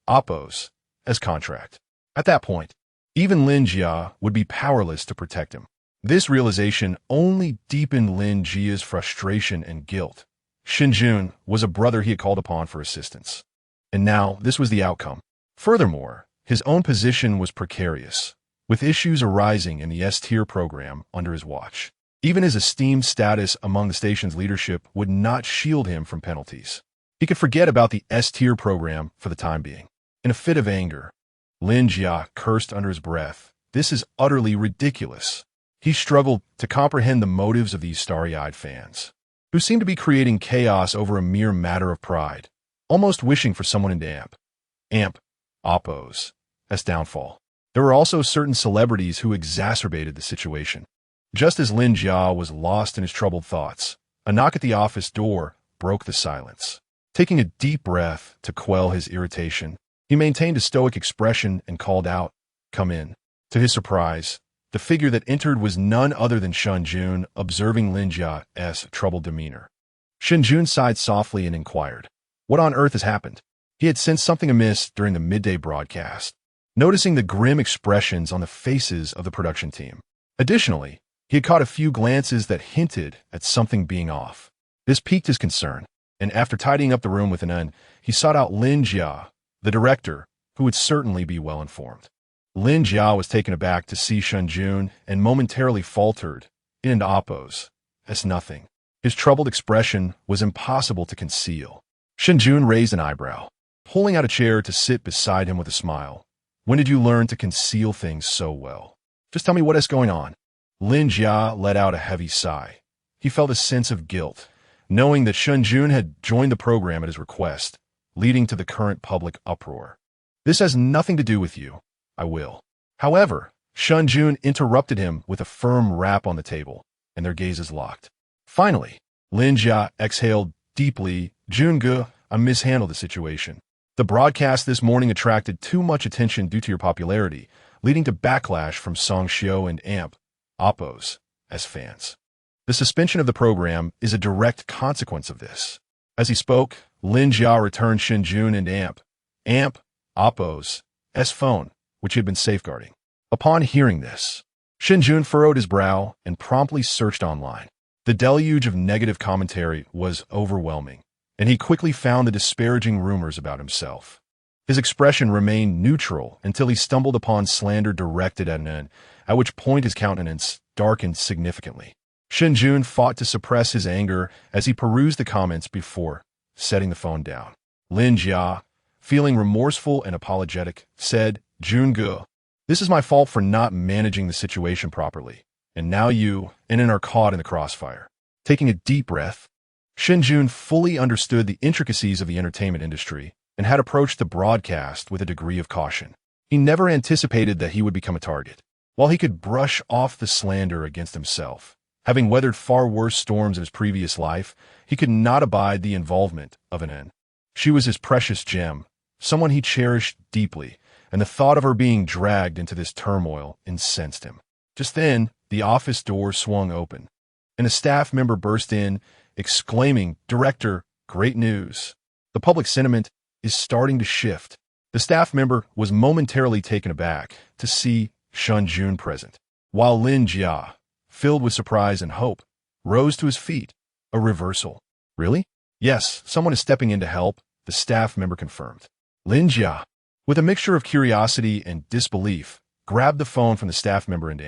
[SPEAKER 1] Oppos, as contract. At that point, even Lin Jia would be powerless to protect him. This realization only deepened Lin Jia's frustration and guilt. Shen Jun was a brother he had called upon for assistance. And now this was the outcome. Furthermore, his own position was precarious, with issues arising in the S-tier program under his watch. Even his esteemed status among the station's leadership would not shield him from penalties. He could forget about the S-tier program for the time being. In a fit of anger, Lin Jia cursed under his breath. This is utterly ridiculous. He struggled to comprehend the motives of these starry-eyed fans, who seemed to be creating chaos over a mere matter of pride, almost wishing for someone to AMP, Oppos, as downfall. There were also certain celebrities who exacerbated the situation. Just as Lin Jia was lost in his troubled thoughts, a knock at the office door broke the silence. Taking a deep breath to quell his irritation, he maintained a stoic expression and called out, "Come in." To his surprise, the figure that entered was none other than Shen Jun, observing Lin Jia's troubled demeanor. Shen Jun sighed softly and inquired, "What on earth has happened?" He had sensed something amiss during the midday broadcast, noticing the grim expressions on the faces of the production team. Additionally, he had caught a few glances that hinted at something being off. This piqued his concern, and after tidying up the room with an end, he sought out Lin Jia, the director, who would certainly be well informed. Lin Jia was taken aback to see Shen Jun and momentarily faltered, in Oppos, as nothing. His troubled expression was impossible to conceal. Shen Jun raised an eyebrow, pulling out a chair to sit beside him with a smile. "When did you learn to conceal things so well? Just tell me what is going on." Lin Jia let out a heavy sigh. He felt a sense of guilt, knowing that Shen Jun had joined the program at his request, leading to the current public uproar. "This has nothing to do with you. I will." However, Shen Jun interrupted him with a firm rap on the table, and their gazes locked. Finally, Lin Jia exhaled deeply. "Junge, I mishandled the situation. The broadcast this morning attracted too much attention due to your popularity, leading to backlash from Song Xiao and AMP, Oppos, as fans. The suspension of the program is a direct consequence of this." As he spoke, Lin Jia returned Shen Jun and AMP, Oppos, S phone, which he had been safeguarding. Upon hearing this, Shen Jun furrowed his brow and promptly searched online. The deluge of negative commentary was overwhelming, and he quickly found the disparaging rumors about himself. His expression remained neutral until he stumbled upon slander directed at an, at which point his countenance darkened significantly. Shen Jun fought to suppress his anger as he perused the comments before setting the phone down. Lin Jia, feeling remorseful and apologetic, said, "Junge, this is my fault for not managing the situation properly, and now you and are caught in the crossfire." Taking a deep breath, Shen Jun fully understood the intricacies of the entertainment industry and had approached the broadcast with a degree of caution. He never anticipated that he would become a target. While he could brush off the slander against himself, having weathered far worse storms in his previous life, he could not abide the involvement of an N. She was his precious gem, someone he cherished deeply, and the thought of her being dragged into this turmoil incensed him. Just then, the office door swung open, and a staff member burst in, exclaiming, "Director, great news. The public sentiment is starting to shift." The staff member was momentarily taken aback to see Shen Jun present, while Lin Jia, filled with surprise and hope, rose to his feet. A reversal. "Really?" "Yes, someone is stepping in to help," the staff member confirmed. Lin Jia, with a mixture of curiosity and disbelief, grabbed the phone from the staff member and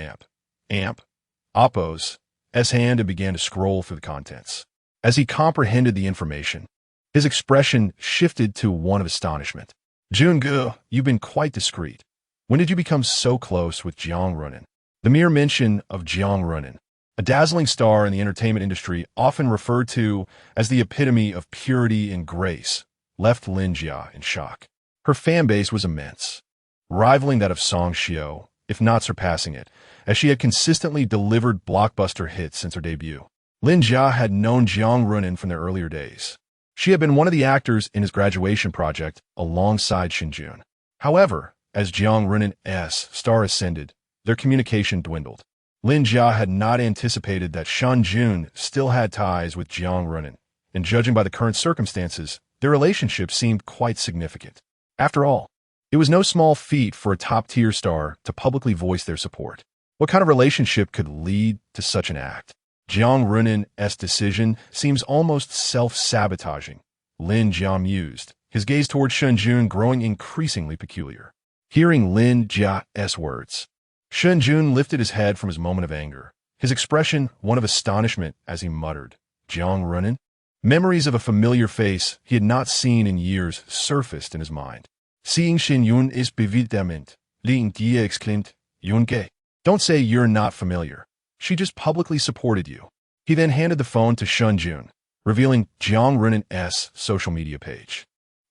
[SPEAKER 1] Oppos, S hand and began to scroll through the contents. As he comprehended the information, his expression shifted to one of astonishment. "Junge, you've been quite discreet. When did you become so close with Jiang Runan?" The mere mention of Jiang Runan, a dazzling star in the entertainment industry often referred to as the epitome of purity and grace, left Lin Jia in shock. Her fan base was immense, rivaling that of Song Xiao, if not surpassing it, as she had consistently delivered blockbuster hits since her debut. Lin Jia had known Jiang Runin from their earlier days. She had been one of the actors in his graduation project alongside Shen Jun. However, as Jiang Runin's star ascended, their communication dwindled. Lin Jia had not anticipated that Shen Jun still had ties with Jiang Runin, and judging by the current circumstances, their relationship seemed quite significant. After all, it was no small feat for a top-tier star to publicly voice their support. What kind of relationship could lead to such an act? Jiang Runin's decision seems almost self-sabotaging. Lin Jia mused, his gaze toward Shen Jun growing increasingly peculiar. Hearing Lin Jia's words, Shen Jun lifted his head from his moment of anger, his expression one of astonishment as he muttered, "Jiang Runin?" Memories of a familiar face he had not seen in years surfaced in his mind. Seeing Shen Yun is bewilderment, Lin Jia exclaimed, "Yunke, don't say you're not familiar. She just publicly supported you." He then handed the phone to Shen Jun, revealing Jiang Runin's social media page.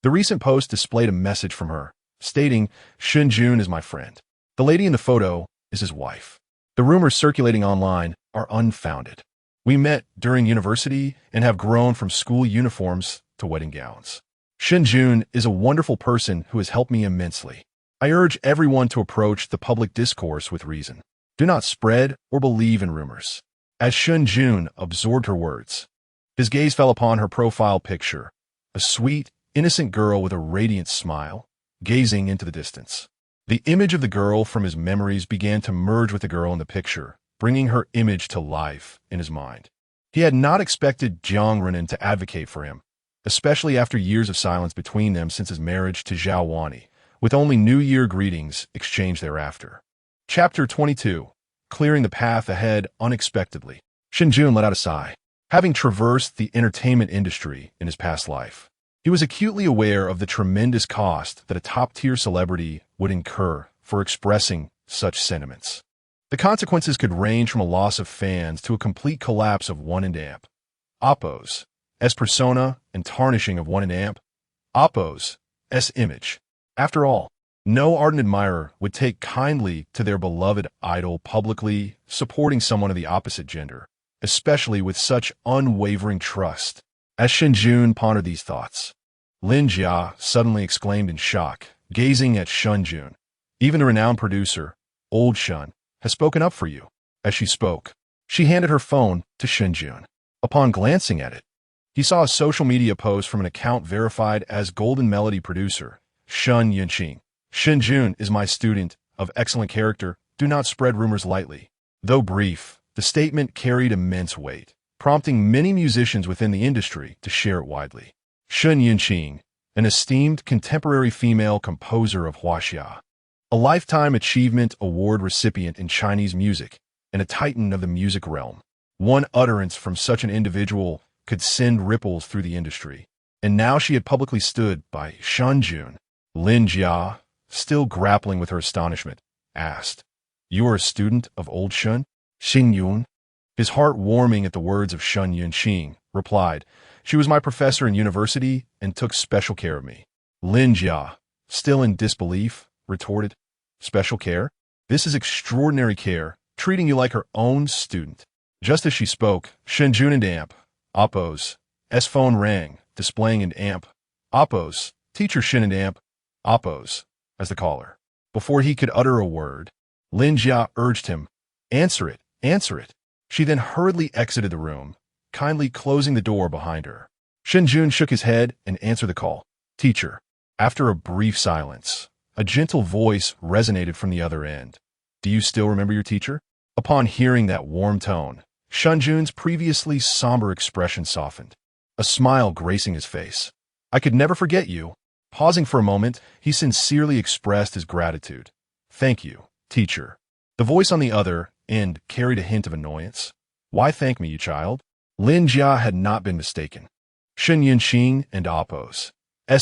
[SPEAKER 1] The recent post displayed a message from her, stating, "Shen Jun is my friend. The lady in the photo is his wife. The rumors circulating online are unfounded. We met during university and have grown from school uniforms to wedding gowns. Shen Jun is a wonderful person who has helped me immensely. I urge everyone to approach the public discourse with reason. Do not spread or believe in rumors." As Shen Jun absorbed her words, his gaze fell upon her profile picture, a sweet, innocent girl with a radiant smile, gazing into the distance. The image of the girl from his memories began to merge with the girl in the picture, bringing her image to life in his mind. He had not expected Jiang Runin to advocate for him, especially after years of silence between them since his marriage to Zhao Wani, with only New Year greetings exchanged thereafter. Chapter 22. Clearing the path ahead unexpectedly. Shen Jun let out a sigh. Having traversed the entertainment industry in his past life, he was acutely aware of the tremendous cost that a top-tier celebrity would incur for expressing such sentiments. The consequences could range from a loss of fans to a complete collapse of one and amp. Oppo's persona and tarnishing of one and amp. Oppo's image. After all, no ardent admirer would take kindly to their beloved idol publicly supporting someone of the opposite gender, especially with such unwavering trust. As Shen Jun pondered these thoughts, Lin Jia suddenly exclaimed in shock, gazing at Shen Jun. "Even the renowned producer, Old Shen, has spoken up for you." As she spoke, she handed her phone to Shen Jun. Upon glancing at it, he saw a social media post from an account verified as Golden Melody producer, Shen Yunqing. "Shen Jun is my student, of excellent character. Do not spread rumors lightly." Though brief, the statement carried immense weight, prompting many musicians within the industry to share it widely. Shen Yunqing, an esteemed contemporary female composer of Huaxia, a Lifetime Achievement Award recipient in Chinese music, and a titan of the music realm. One utterance from such an individual could send ripples through the industry. And now she had publicly stood by Shen Jun. Lin Jia, still grappling with her astonishment, asked, "You are a student of Old Shen?" Shen Yun, his heart warming at the words of Shen Yunqing, replied, "She was my professor in university and took special care of me." Lin Jia, still in disbelief, retorted, "Special care? This is extraordinary care, treating you like her own student." Just as she spoke, Shen Jun and amp. Oppo's phone rang, displaying an amp. Oppo's teacher Shen and amp. Oppo's as the caller. Before he could utter a word, Lin Jia urged him, "Answer it, answer it." She then hurriedly exited the room, kindly closing the door behind her. Shen Jun shook his head and answered the call. "Teacher." After a brief silence, a gentle voice resonated from the other end. "Do you still remember your teacher?" Upon hearing that warm tone, Shen Jun's previously somber expression softened, a smile gracing his face. "I could never forget you." Pausing for a moment, he sincerely expressed his gratitude. "Thank you, teacher." The voice on the other end carried a hint of annoyance. "Why thank me, you child?" Lin Jia had not been mistaken. Shen Yunqing and Oppo's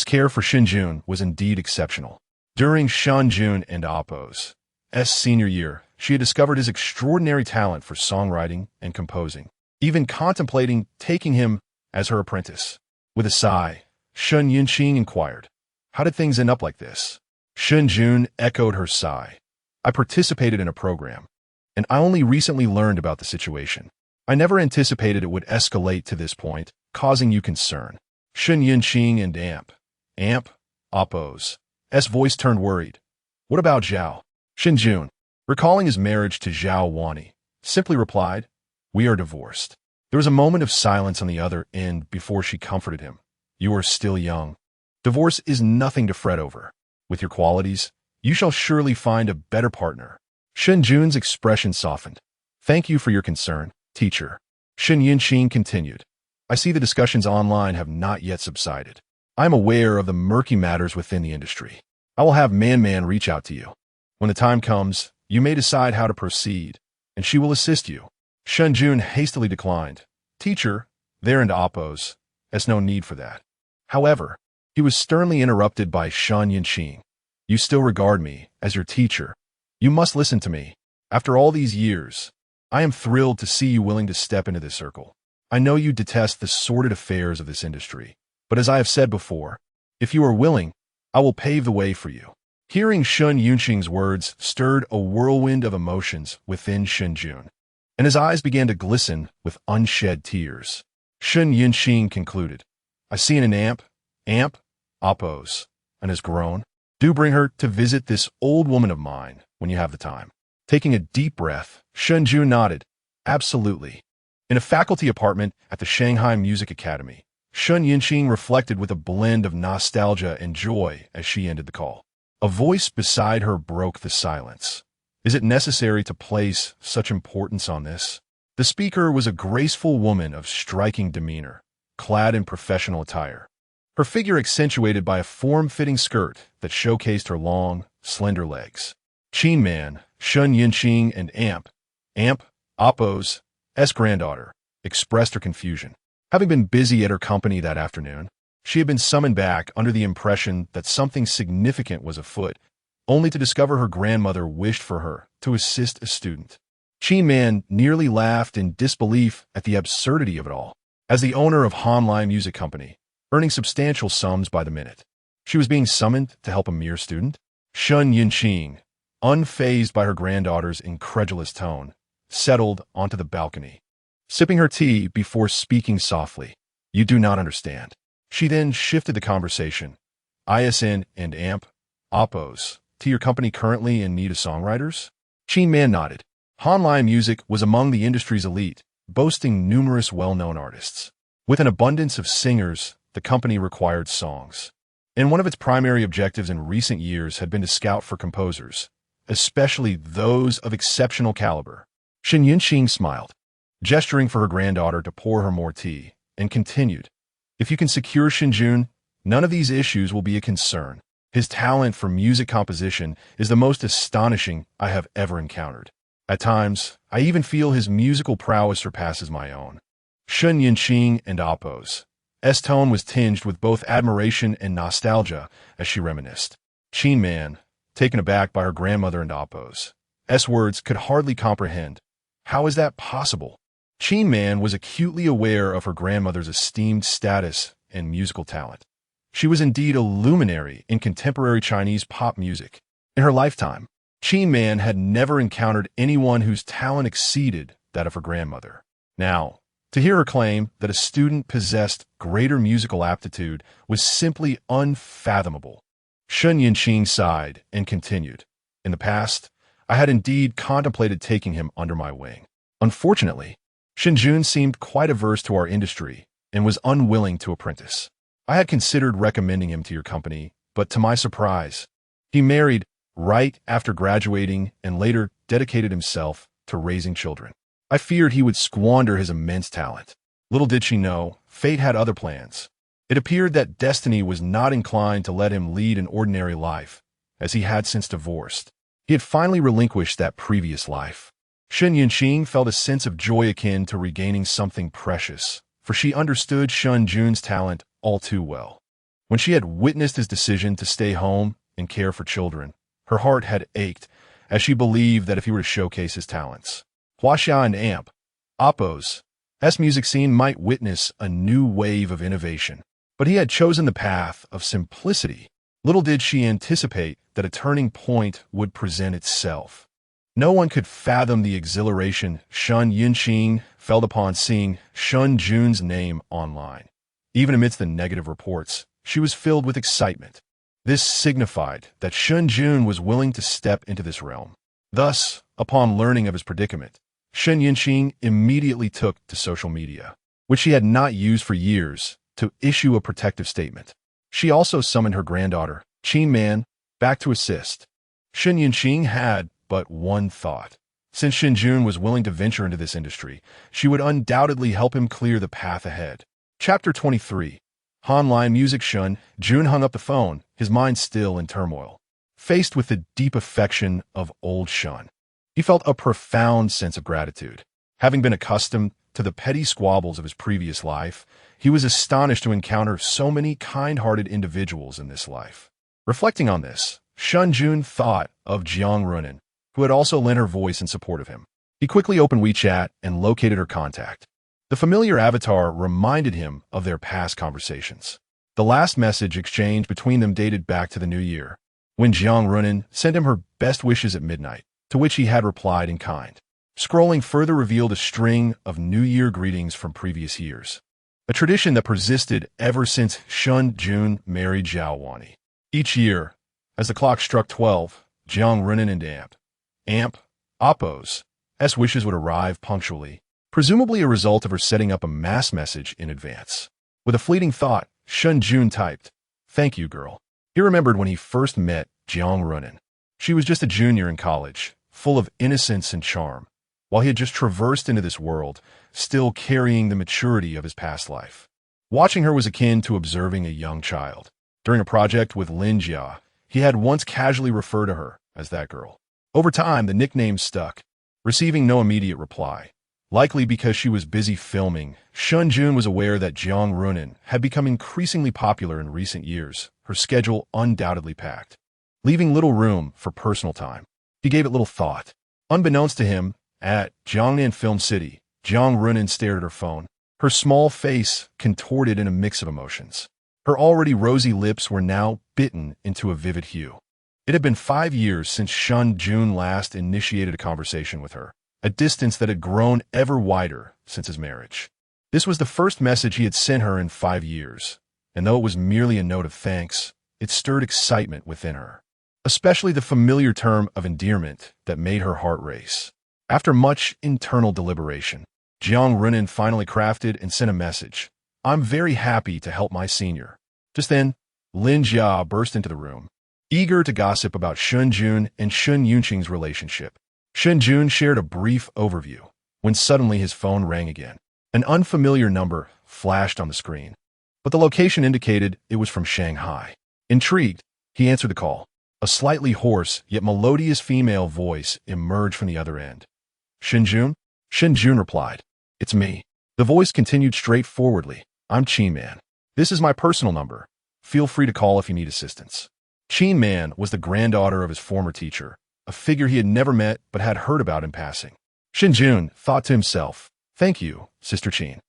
[SPEAKER 1] care for Shen Jun was indeed exceptional. During Shen Jun and Oppo's senior year, she had discovered his extraordinary talent for songwriting and composing, even contemplating taking him as her apprentice. With a sigh, Shen Yunqing inquired, "How did things end up like this?" Shen Jun echoed her sigh. "I participated in a program, and I only recently learned about the situation. I never anticipated it would escalate to this point, causing you concern. Shen Yunqing and Amp, Oppo's voice turned worried. What about Zhao? Shen Jun, recalling his marriage to Zhao Wani, simply replied, we are divorced. There was a moment of silence on the other end before she comforted him. You are still young. Divorce is nothing to fret over. With your qualities, you shall surely find a better partner. Shen Jun's expression softened. Thank you for your concern, teacher. Shen Yunqing continued. I see the discussions online have not yet subsided. I am aware of the murky matters within the industry. I will have Man reach out to you. When the time comes, you may decide how to proceed, and she will assist you. Shen Jun hastily declined. Teacher, there and Oppo's. There's no need for that. However, he was sternly interrupted by Shen Yunqing. You still regard me as your teacher. You must listen to me. After all these years, I am thrilled to see you willing to step into this circle. I know you detest the sordid affairs of this industry, but as I have said before, if you are willing, I will pave the way for you. Hearing Shen Yunqing's words stirred a whirlwind of emotions within Shen Jun, and his eyes began to glisten with unshed tears. Shen Yunqing concluded, I see an Amp, Oppo's, and has grown. Do bring her to visit this old woman of mine when you have the time. Taking a deep breath, Shen Jun nodded. Absolutely. In a faculty apartment at the Shanghai Music Academy, Shen Yunqing reflected with a blend of nostalgia and joy as she ended the call. A voice beside her broke the silence. Is it necessary to place such importance on this? The speaker was a graceful woman of striking demeanor, clad in professional attire. Her figure accentuated by a form-fitting skirt that showcased her long, slender legs. Qin Man, Shen Yunqing, and Amp, Oppo's granddaughter, expressed her confusion. Having been busy at her company that afternoon, she had been summoned back under the impression that something significant was afoot, only to discover her grandmother wished for her to assist a student. Qin Man nearly laughed in disbelief at the absurdity of it all. As the owner of Hying Music Company, earning substantial sums by the minute, she was being summoned to help a mere student? Shen Yunqing, unfazed by her granddaughter's incredulous tone, settled onto the balcony, sipping her tea before speaking softly. You do not understand. She then shifted the conversation. ISN and Oppo's, to your company currently in need of songwriters? Qin Man nodded. Hying Music was among the industry's elite, boasting numerous well-known artists. With an abundance of singers, the company required songs. And one of its primary objectives in recent years had been to scout for composers, especially those of exceptional caliber. Shen Yunqing smiled, gesturing for her granddaughter to pour her more tea, and continued. If you can secure Shen Jun, none of these issues will be a concern. His talent for music composition is the most astonishing I have ever encountered. At times, I even feel his musical prowess surpasses my own. Shen Yunqing and Oppo's tone was tinged with both admiration and nostalgia as she reminisced. Qin Man, taken aback by her grandmother and Oppo's words, could hardly comprehend. How is that possible? Qin Man was acutely aware of her grandmother's esteemed status and musical talent. She was indeed a luminary in contemporary Chinese pop music. In her lifetime, Qin Man had never encountered anyone whose talent exceeded that of her grandmother. Now, to hear her claim that a student possessed greater musical aptitude was simply unfathomable. Shen Yunqing sighed and continued. In the past, I had indeed contemplated taking him under my wing. Unfortunately, Shen Jun seemed quite averse to our industry and was unwilling to apprentice. I had considered recommending him to your company, but to my surprise, he married right after graduating and later dedicated himself to raising children. I feared he would squander his immense talent. Little did she know, fate had other plans. It appeared that destiny was not inclined to let him lead an ordinary life, as he had since divorced. He had finally relinquished that previous life. Shen Yunqing felt a sense of joy akin to regaining something precious, for she understood Shen Jun's talent all too well. When she had witnessed his decision to stay home and care for children, her heart had ached, as she believed that if he were to showcase his talents, Huaxia and Oppo's music scene might witness a new wave of innovation. But he had chosen the path of simplicity. Little did she anticipate that a turning point would present itself. No one could fathom the exhilaration Shen Yunqing felt upon seeing Shen Jun's name online. Even amidst the negative reports, she was filled with excitement. This signified that Shen Jun was willing to step into this realm. Thus, upon learning of his predicament, Shen Yunqing immediately took to social media, which she had not used for years, to issue a protective statement. She also summoned her granddaughter, Qin Man, back to assist. Shen Yunqing had but one thought. Since Shen Jun was willing to venture into this industry, she would undoubtedly help him clear the path ahead. Chapter 23. Online music. Shen Jun hung up the phone, his mind still in turmoil. Faced with the deep affection of old Shen, he felt a profound sense of gratitude. Having been accustomed to the petty squabbles of his previous life, he was astonished to encounter so many kind-hearted individuals in this life. Reflecting on this, Shen Jun thought of Jiang Runin, who had also lent her voice in support of him. He quickly opened WeChat and located her contact. The familiar avatar reminded him of their past conversations. The last message exchanged between them dated back to the new year, when Jiang Runin sent him her best wishes at midnight, to which he had replied in kind. Scrolling further revealed a string of New Year greetings from previous years, a tradition that persisted ever since Shen Jun married Zhao Wani. Each year, as the clock struck 12, Jiang Runin and Appo's wishes would arrive punctually, presumably a result of her setting up a mass message in advance. With a fleeting thought, Shen Jun typed, "Thank you, girl." He remembered when he first met Jiang Runin. She was just a junior in college, full of innocence and charm, while he had just traversed into this world, still carrying the maturity of his past life. Watching her was akin to observing a young child. During a project with Lin Jia, he had once casually referred to her as that girl. Over time, the nickname stuck, receiving no immediate reply. Likely because she was busy filming, Shen Jun was aware that Jiang Runin had become increasingly popular in recent years, her schedule undoubtedly packed, leaving little room for personal time. He gave it little thought. Unbeknownst to him, at Jiangnan Film City, Jiang Runin stared at her phone, her small face contorted in a mix of emotions. Her already rosy lips were now bitten into a vivid hue. It had been 5 years since Shen Jun last initiated a conversation with her, a distance that had grown ever wider since his marriage. This was the first message he had sent her in 5 years, and though it was merely a note of thanks, it stirred excitement within her, especially the familiar term of endearment that made her heart race. After much internal deliberation, Jiang Runin finally crafted and sent a message. "I'm very happy to help my senior." Just then, Lin Jia burst into the room, eager to gossip about Shen Jun and Shen Yunqing's relationship. Shen Jun shared a brief overview, when suddenly his phone rang again. An unfamiliar number flashed on the screen, but the location indicated it was from Shanghai. Intrigued, he answered the call. A slightly hoarse yet melodious female voice emerged from the other end. "Shen Jun?" Shen Jun replied, "It's me." The voice continued straightforwardly. "I'm Qin Man. This is my personal number. Feel free to call if you need assistance." Qin Man was the granddaughter of his former teacher, a figure he had never met but had heard about in passing. Shen Jun thought to himself, "Thank you, Sister Qin."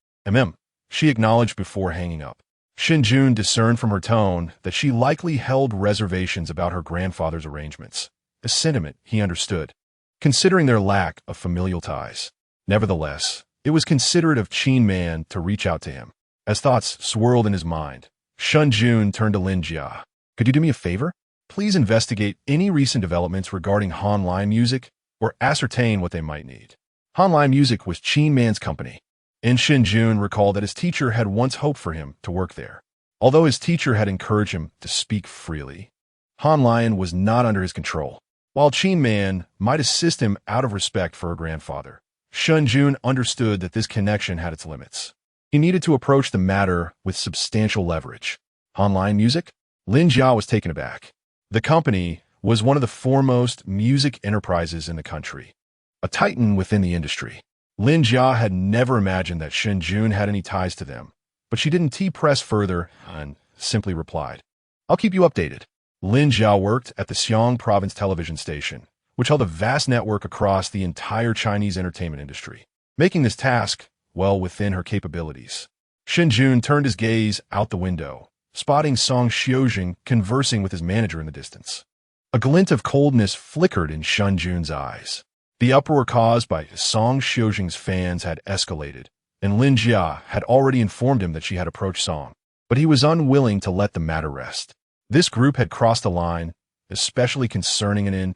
[SPEAKER 1] She acknowledged before hanging up. Shen Jun discerned from her tone that she likely held reservations about her grandfather's arrangements, a sentiment he understood, considering their lack of familial ties. Nevertheless, it was considerate of Qin Man to reach out to him. As thoughts swirled in his mind, Shen Jun turned to Lin Jia. "Could you do me a favor? Please investigate any recent developments regarding online music or ascertain what they might need." Online music was Qin Man's company, and Shen Jun recalled that his teacher had once hoped for him to work there. Although his teacher had encouraged him to speak freely, Hanlion was not under his control. While Qin Man might assist him out of respect for her grandfather, Shen Jun understood that this connection had its limits. He needed to approach the matter with substantial leverage. Online music? Lin Jia was taken aback. The company was one of the foremost music enterprises in the country, a titan within the industry. Lin Jia had never imagined that Shen Jun had any ties to them, but she didn't press further and simply replied, "I'll keep you updated." Lin Jia worked at the Xiang Province television station, which held a vast network across the entire Chinese entertainment industry, making this task well within her capabilities. Shen Jun turned his gaze out the window, spotting Song Xiujing conversing with his manager in the distance. A glint of coldness flickered in Shen Jun's eyes. The uproar caused by Song Xiujing's fans had escalated, and Lin Jia had already informed him that she had approached Song, but he was unwilling to let the matter rest. This group had crossed a line, especially concerning an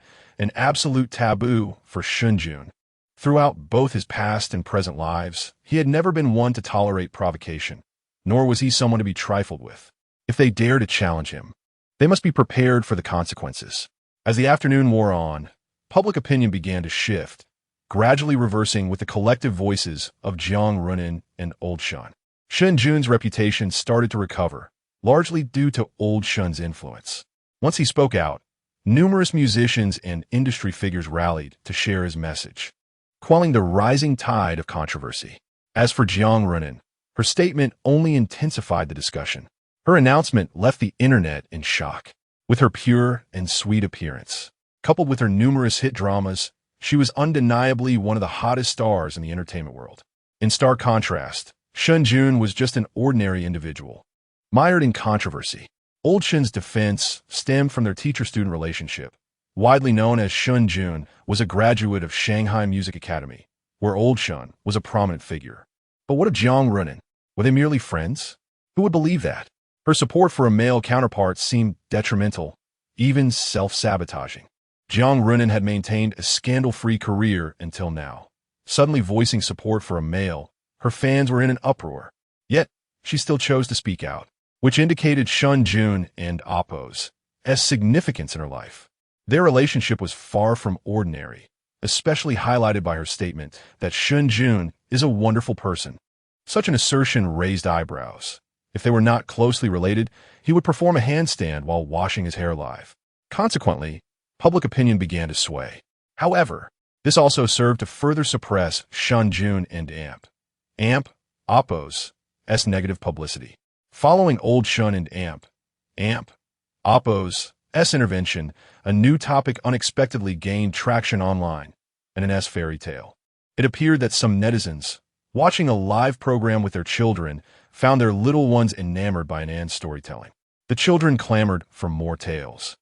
[SPEAKER 1] absolute taboo for Shen Jun. Throughout both his past and present lives, he had never been one to tolerate provocation, nor was he someone to be trifled with. If they dare to challenge him, they must be prepared for the consequences. As the afternoon wore on, public opinion began to shift, gradually reversing with the collective voices of Jiang Runin and Old Shen. Shen Jun's reputation started to recover, largely due to Old Shen's influence. Once he spoke out, numerous musicians and industry figures rallied to share his message, quelling the rising tide of controversy. As for Jiang Runin, her statement only intensified the discussion. Her announcement left the internet in shock. With her pure and sweet appearance, coupled with her numerous hit dramas, she was undeniably one of the hottest stars in the entertainment world. In stark contrast, Shen Jun was just an ordinary individual, mired in controversy. Old Shen's defense stemmed from their teacher-student relationship. Widely known as Shen Jun was a graduate of Shanghai Music Academy, where Old Shen was a prominent figure. But what of Jiang Runin? Were they merely friends? Who would believe that? Her support for a male counterpart seemed detrimental, even self-sabotaging. Jiang Runin had maintained a scandal-free career until now. Suddenly voicing support for a male, her fans were in an uproar. Yet, she still chose to speak out, which indicated Shen Jun and Oppo's significance in her life. Their relationship was far from ordinary, especially highlighted by her statement that Shen Jun is a wonderful person. Such an assertion raised eyebrows. If they were not closely related, he would perform a handstand while washing his hair live. Consequently, public opinion began to sway. However, this also served to further suppress Shen Jun and Oppo's negative publicity. Following Old Shen and Oppo's intervention, a new topic unexpectedly gained traction online, an fairy tale. It appeared that some netizens, watching a live program with their children, found their little ones enamored by an storytelling. The children clamored for more tales.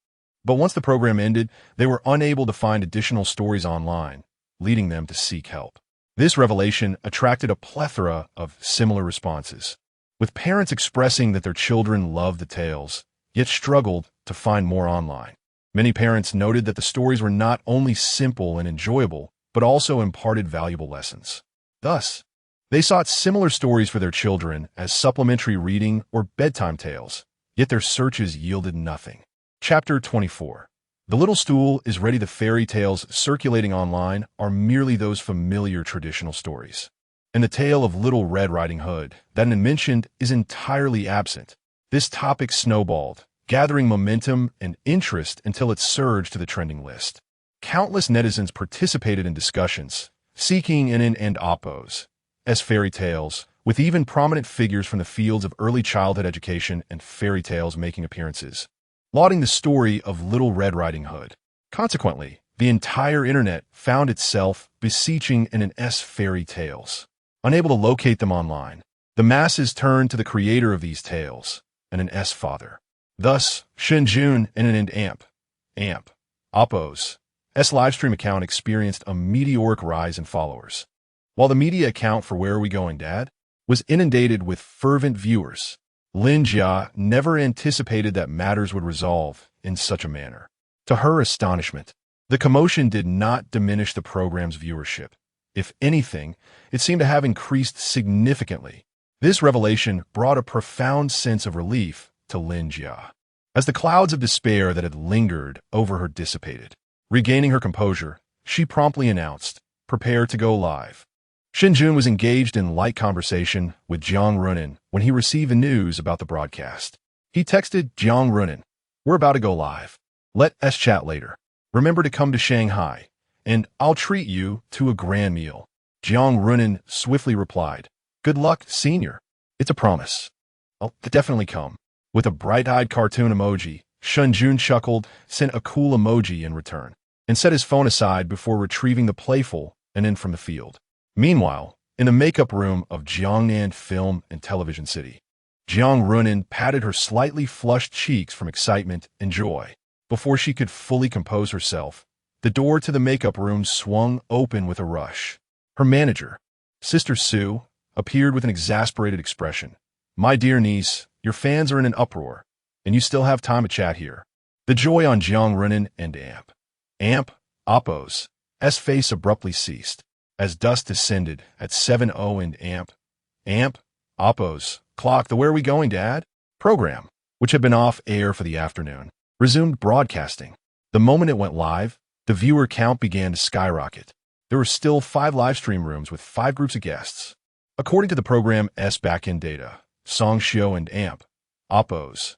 [SPEAKER 1] But once the program ended, they were unable to find additional stories online, leading them to seek help. This revelation attracted a plethora of similar responses, with parents expressing that their children loved the tales, yet struggled to find more online. Many parents noted that the stories were not only simple and enjoyable, but also imparted valuable lessons. Thus, they sought similar stories for their children as supplementary reading or bedtime tales, yet their searches yielded nothing. Chapter 24. The Little Stool is Ready. The fairy tales circulating online are merely those familiar traditional stories. And the tale of Little Red Riding Hood that I mentioned is entirely absent. This topic snowballed, gathering momentum and interest until it surged to the trending list. Countless netizens participated in discussions, seeking and Oppo's fairy tales, with even prominent figures from the fields of early childhood education and fairy tales making appearances, lauding the story of Little Red Riding Hood. Consequently, the entire internet found itself beseeching an fairy tales. Unable to locate them online, the masses turned to the creator of these tales, an father. Thus, Shen Jun and an Oppo's livestream account experienced a meteoric rise in followers, while the media account for Where Are We Going, Dad? Was inundated with fervent viewers. Lin Jia never anticipated that matters would resolve in such a manner. To her astonishment, the commotion did not diminish the program's viewership. If anything, it seemed to have increased significantly. This revelation brought a profound sense of relief to Lin Jia, as the clouds of despair that had lingered over her dissipated. Regaining her composure, she promptly announced, "Prepare to go live." Shen Jun was engaged in light conversation with Jiang Runin when he received the news about the broadcast. He texted Jiang Runin, "We're about to go live. Let's chat later. Remember to come to Shanghai, and I'll treat you to a grand meal." Jiang Runin swiftly replied, "Good luck, senior. It's a promise. I'll definitely come." With a bright-eyed cartoon emoji, Shen Jun chuckled, sent a cool emoji in return, and set his phone aside before retrieving the playful and from the field. Meanwhile, in the makeup room of Jiangnan Film and Television City, Jiang Runin patted her slightly flushed cheeks from excitement and joy. Before she could fully compose herself, the door to the makeup room swung open with a rush. Her manager, Sister Sue, appeared with an exasperated expression. "My dear niece, your fans are in an uproar, and you still have time to chat here." The joy on Jiang Runin and Amp, Oppo's face abruptly ceased, as dusk descended at 7:00 and Amp, Oppo's clock. "The Where Are We Going, Dad?" program, which had been off air for the afternoon, resumed broadcasting. The moment it went live, the viewer count began to skyrocket. There were still 5 live stream rooms with 5 groups of guests. According to the program's backend data, Song Shio and Oppo's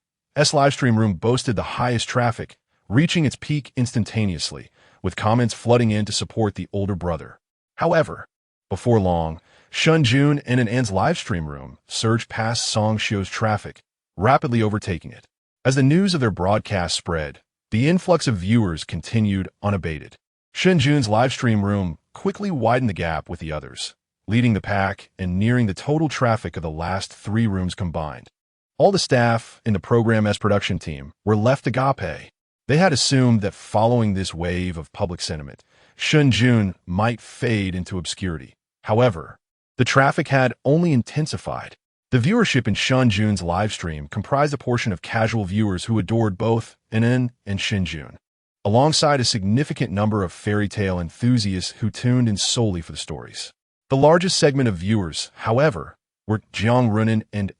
[SPEAKER 1] live stream room boasted the highest traffic, reaching its peak instantaneously, with comments flooding in to support the older brother. However, before long, Shen Jun and An's live stream room surged past Song Shio's traffic, rapidly overtaking it. As the news of their broadcast spread, the influx of viewers continued unabated. Shen Jun's live stream room quickly widened the gap with the others, leading the pack and nearing the total traffic of the last 3 rooms combined. All the staff in the program's production team were left agape. They had assumed that following this wave of public sentiment, Shen Jun might fade into obscurity. However, the traffic had only intensified. The viewership in Shen Jun's live stream comprised a portion of casual viewers who adored both An and Shen Jun, alongside a significant number of fairy tale enthusiasts who tuned in solely for the stories. The largest segment of viewers, however, were Jiang Runin and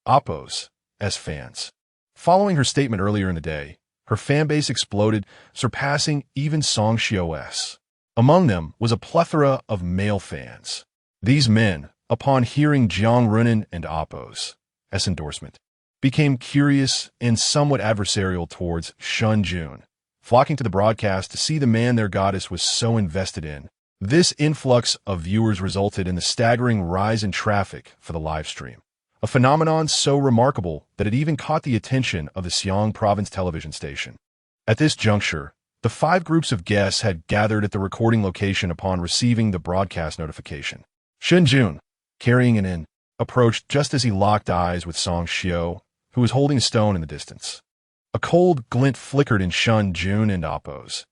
[SPEAKER 1] Oppo's fans. Following her statement earlier in the day, her fanbase exploded, surpassing even Song Shio's. Among them was a plethora of male fans. These men, upon hearing Jiang Runin and Oppo's endorsement, became curious and somewhat adversarial towards Shen Jun, flocking to the broadcast to see the man their goddess was so invested in. This influx of viewers resulted in the staggering rise in traffic for the live stream, a phenomenon so remarkable that it even caught the attention of the Xiang province television station. At this juncture, the 5 groups of guests had gathered at the recording location upon receiving the broadcast notification. Shen Jun, carrying an approached just as he locked eyes with Song Shio, who was holding a stone in the distance. A cold glint flickered in Shen Jun and Oppo's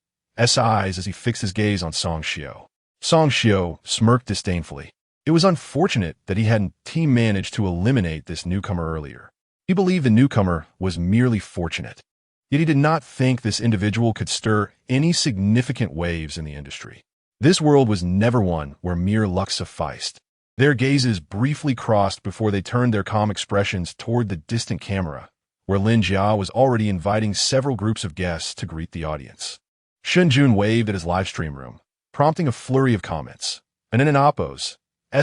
[SPEAKER 1] eyes as he fixed his gaze on Song Shio. Song Shio smirked disdainfully. It was unfortunate that he hadn't team managed to eliminate this newcomer earlier. He believed the newcomer was merely fortunate, yet he did not think this individual could stir any significant waves in the industry. This world was never one where mere luck sufficed. Their gazes briefly crossed before they turned their calm expressions toward the distant camera, where Lin Jia was already inviting several groups of guests to greet the audience. Shen Jun waved at his live stream room, prompting a flurry of comments. "An Oppo's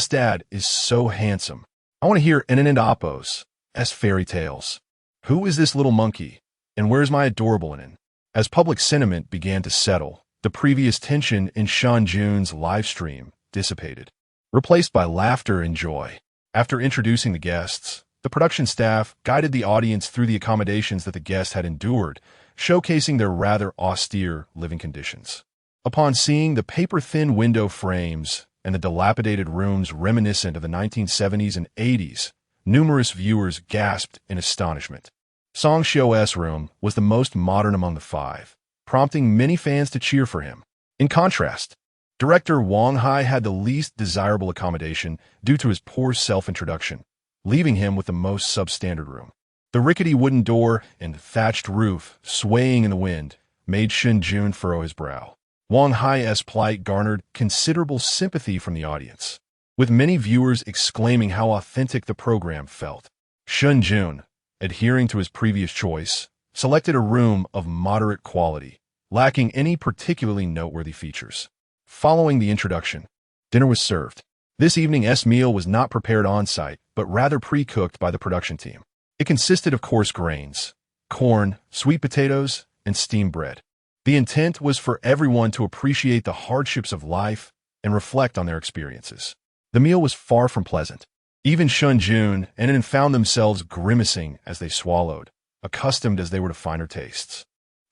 [SPEAKER 1] dad is so handsome. I want to hear An Oppo's fairy tales. Who is this little monkey? And where's my adorable An?" As public sentiment began to settle, the previous tension in Shen Jun's live stream dissipated, replaced by laughter and joy. After introducing the guests, the production staff guided the audience through the accommodations that the guests had endured, showcasing their rather austere living conditions. Upon seeing the paper-thin window frames and the dilapidated rooms reminiscent of the 1970s and 80s, numerous viewers gasped in astonishment. Song Shio's room was the most modern among the 5, prompting many fans to cheer for him. In contrast, director Wang Hai had the least desirable accommodation due to his poor self-introduction, leaving him with the most substandard room. The rickety wooden door and thatched roof swaying in the wind made Shen Jun furrow his brow. Wang Hai's plight garnered considerable sympathy from the audience, with many viewers exclaiming how authentic the program felt. Shen Jun, adhering to his previous choice, selected a room of moderate quality, lacking any particularly noteworthy features. Following the introduction, dinner was served. This evening's meal was not prepared on-site, but rather pre-cooked by the production team. It consisted of coarse grains, corn, sweet potatoes, and steamed bread. The intent was for everyone to appreciate the hardships of life and reflect on their experiences. The meal was far from pleasant. Even Shen Jun and An found themselves grimacing as they swallowed, accustomed as they were to finer tastes.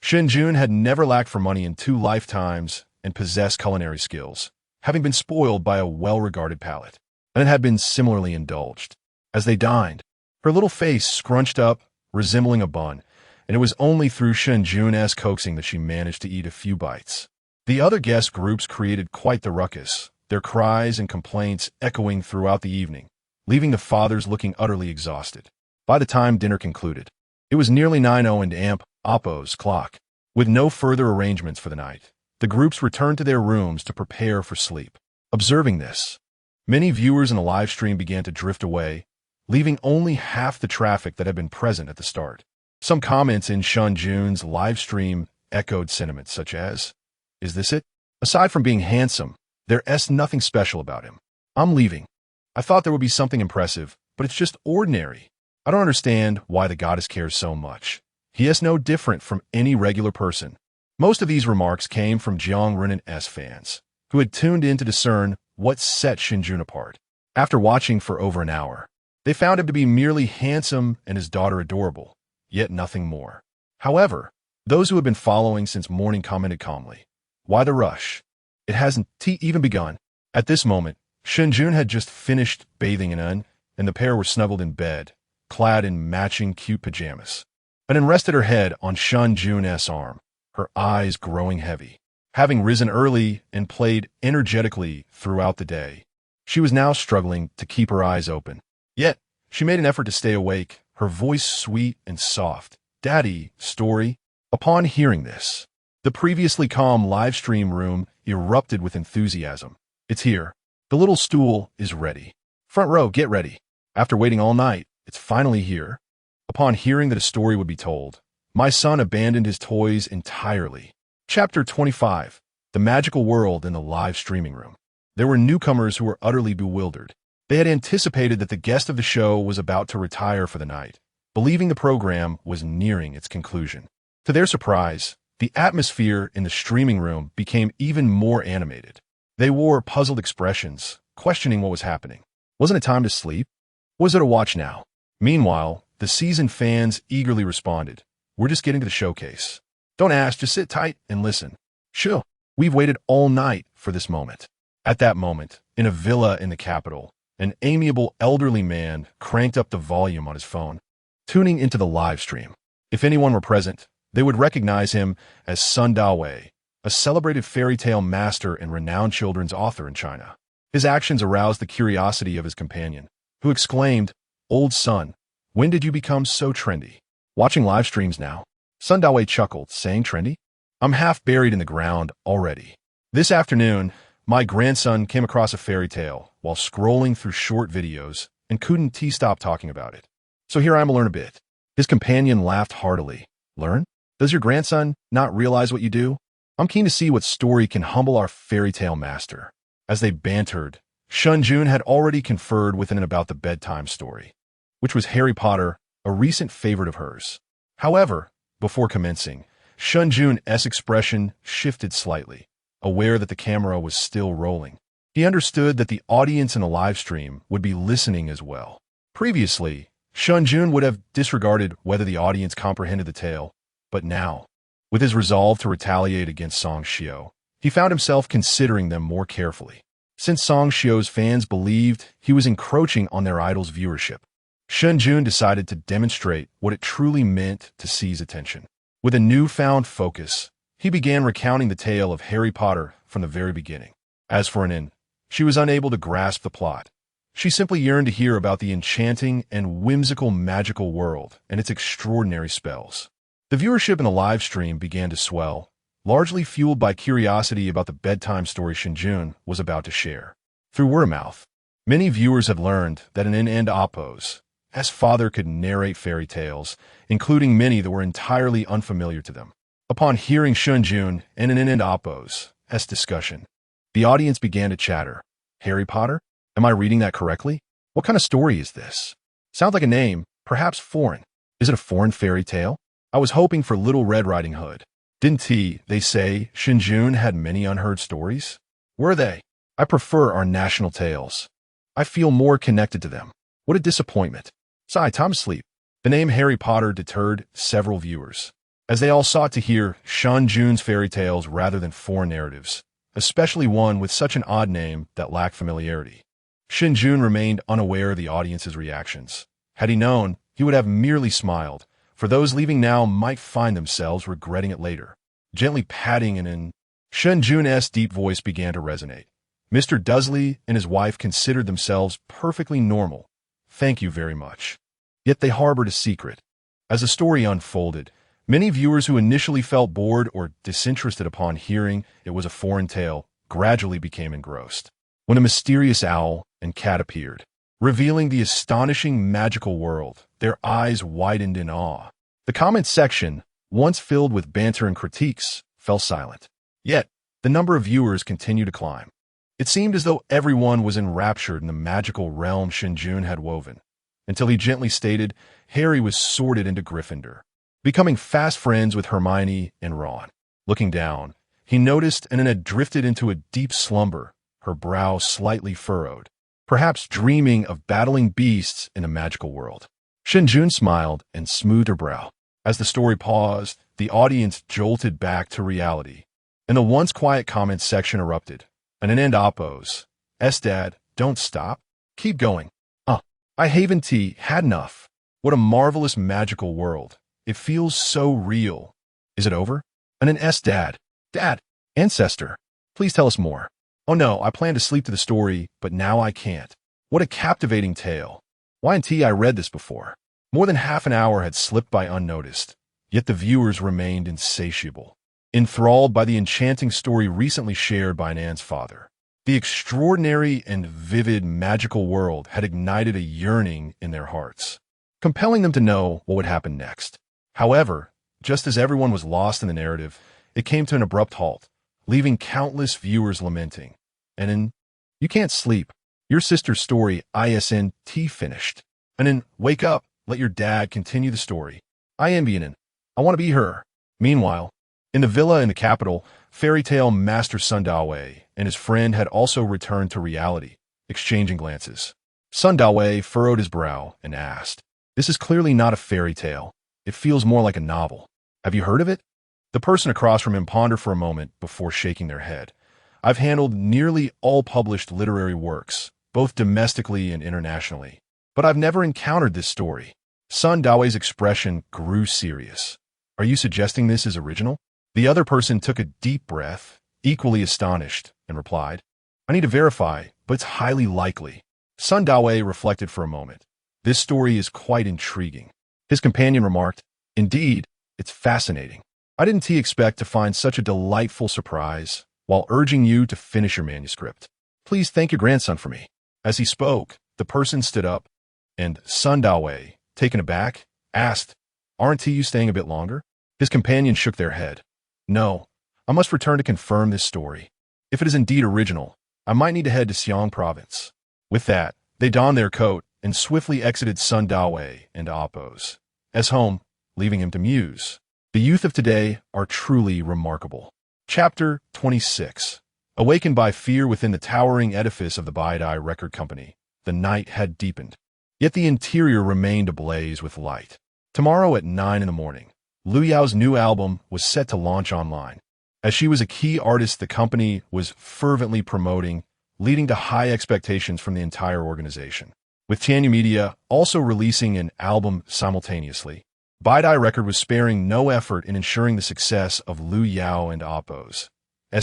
[SPEAKER 1] Shen Jun had never lacked for money in 2 lifetimes and possessed culinary skills, having been spoiled by a well-regarded palate, and it had been similarly indulged. As they dined, her little face scrunched up, resembling a bun, and it was only through Shen Jun's coaxing that she managed to eat a few bites. The other guest groups created quite the ruckus, their cries and complaints echoing throughout the evening, leaving the fathers looking utterly exhausted. By the time dinner concluded, it was nearly 9:00 and Amp Oppo's clock. With no further arrangements for the night, the groups returned to their rooms to prepare for sleep. Observing this, many viewers in the live stream began to drift away, leaving only half the traffic that had been present at the start. Some comments in Shen Jun's live stream echoed sentiments such as, "Is this it? Aside from being handsome, there's nothing special about him. I'm leaving. I thought there would be something impressive, but it's just ordinary. I don't understand why the goddess cares so much. He is no different from any regular person." Most of these remarks came from Jiang Renan's fans, who had tuned in to discern what set Shen Jun apart. After watching for over an hour, they found him to be merely handsome and his daughter adorable, yet nothing more. However, those who had been following since morning commented calmly, "Why the rush? It hasn't even begun." At this moment, Shen Jun had just finished bathing and the pair were snuggled in bed, clad in matching cute pajamas. An rested her head on Shen Jun's arm, her eyes growing heavy. Having risen early and played energetically throughout the day, she was now struggling to keep her eyes open. Yet, she made an effort to stay awake, her voice sweet and soft. "Daddy, story?" Upon hearing this, the previously calm live stream room erupted with enthusiasm. "It's here. The little stool is ready. Front row, get ready. After waiting all night, it's finally here." Upon hearing that a story would be told, my son abandoned his toys entirely. Chapter 25. The Magical World in the Live Streaming Room. There were newcomers who were utterly bewildered. They had anticipated that the guest of the show was about to retire for the night, believing the program was nearing its conclusion. To their surprise, the atmosphere in the streaming room became even more animated. They wore puzzled expressions, questioning what was happening. Wasn't it time to sleep? Was it a watch now? Meanwhile, the seasoned fans eagerly responded, "We're just getting to the showcase. Don't ask, just sit tight and listen. Sure, we've waited all night for this moment." At that moment, in a villa in the capital, an amiable elderly man cranked up the volume on his phone, tuning into the live stream. If anyone were present, they would recognize him as Sun Dawei, a celebrated fairy tale master and renowned children's author in China. His actions aroused the curiosity of his companion, who exclaimed, "Old Sun, when did you become so trendy? Watching live streams now?" Sun Dawei chuckled, saying, "Trendy? I'm half buried in the ground already. This afternoon, my grandson came across a fairy tale while scrolling through short videos and couldn't stop talking about it. So here I am to learn a bit." His companion laughed heartily. "Learn? Does your grandson not realize what you do? I'm keen to see what story can humble our fairy tale master." As they bantered, Shen Jun had already conferred with him about the bedtime story, which was Harry Potter, a recent favorite of hers. However, before commencing, Shen Jun's expression shifted slightly, aware that the camera was still rolling. He understood that the audience in the live stream would be listening as well. Previously, Shen Jun would have disregarded whether the audience comprehended the tale, but now, with his resolve to retaliate against Song Xiao, he found himself considering them more carefully. Since Song Xiao's fans believed he was encroaching on their idol's viewership, Shen Jun decided to demonstrate what it truly meant to seize attention. With a newfound focus, he began recounting the tale of Harry Potter from the very beginning. As for Anin, she was unable to grasp the plot. She simply yearned to hear about the enchanting and whimsical magical world and its extraordinary spells. The viewership in the live stream began to swell, largely fueled by curiosity about the bedtime story Shen Jun was about to share. Through word of mouth, many viewers had learned that Anin and Oppo's father could narrate fairy tales, including many that were entirely unfamiliar to them. Upon hearing Shen Jun and Anin and Oppo's discussion, the audience began to chatter. "Harry Potter? Am I reading that correctly? What kind of story is this? Sounds like a name, perhaps foreign. Is it a foreign fairy tale? I was hoping for Little Red Riding Hood. Didn't they say Shen Jun had many unheard stories? Were they? I prefer our national tales. I feel more connected to them. What a disappointment. Sigh, time to sleep." The name Harry Potter deterred several viewers, as they all sought to hear Shen Jun's fairy tales rather than foreign narratives, especially one with such an odd name that lacked familiarity. Shen Jun remained unaware of the audience's reactions. Had he known, he would have merely smiled, for those leaving now might find themselves regretting it later. Gently patting and in Shen Jun's deep voice began to resonate. Mr. Dudley and his wife considered themselves perfectly normal. Thank you very much. Yet they harbored a secret. As the story unfolded, many viewers who initially felt bored or disinterested upon hearing it was a foreign tale gradually became engrossed. When a mysterious owl and cat appeared, revealing the astonishing magical world, their eyes widened in awe. The comment section, once filled with banter and critiques, fell silent. Yet, the number of viewers continued to climb. It seemed as though everyone was enraptured in the magical realm Shen Jun had woven, until he gently stated Harry was sorted into Gryffindor, becoming fast friends with Hermione and Ron. Looking down, he noticed Anna had drifted into a deep slumber, her brow slightly furrowed, perhaps dreaming of battling beasts in a magical world. Shen Jun smiled and smoothed her brow. As the story paused, the audience jolted back to reality, and the once quiet comment section erupted. An end oppos. Dad, don't stop. Keep going. I haven't had enough. What a marvelous magical world. It feels so real. Is it over? An Dad. Dad. Ancestor. Please tell us more. Oh no, I planned to sleep to the story, but now I can't. What a captivating tale. I read this before. More than half an hour had slipped by unnoticed, yet the viewers remained insatiable, enthralled by the enchanting story recently shared by Nan's father. The extraordinary and vivid magical world had ignited a yearning in their hearts, compelling them to know what would happen next. However, just as everyone was lost in the narrative, it came to an abrupt halt, leaving countless viewers lamenting. You can't sleep. Your sister's story isn't finished. Wake up. Let your dad continue the story. I envy I want to be her. Meanwhile, in the villa in the capital, fairy tale master Sun Dawei and his friend had also returned to reality, exchanging glances. Sun Dawei furrowed his brow and asked, "This is clearly not a fairy tale. It feels more like a novel. Have you heard of it?" The person across from him pondered for a moment before shaking their head. "I've handled nearly all published literary works, both domestically and internationally, but I've never encountered this story." Sun Dawei's expression grew serious. "Are you suggesting this is original?" The other person took a deep breath, equally astonished, and replied, "I need to verify, but it's highly likely." Sun Dawei reflected for a moment. "This story is quite intriguing." His companion remarked, "Indeed, it's fascinating. I didn't expect to find such a delightful surprise," while urging you to finish your manuscript. "Please thank your grandson for me." As he spoke, the person stood up, and Sun Dawei, taken aback, asked, "Aren't you staying a bit longer?" His companions shook their head. "No, I must return to confirm this story. If it is indeed original, I might need to head to Xiang province." With that, they donned their coat and swiftly exited Sun Dawei and Oppos as home, leaving him to muse. The youth of today are truly remarkable. Chapter 26. Awakened by fear within the towering edifice of the Baidai Record Company, the night had deepened. Yet the interior remained ablaze with light. Tomorrow at 9 in the morning, Lu Yao's new album was set to launch online. As she was a key artist the company was fervently promoting, leading to high expectations from the entire organization. With Tianyu Media also releasing an album simultaneously, Baidai Record was sparing no effort in ensuring the success of Lu Yao and Oppo's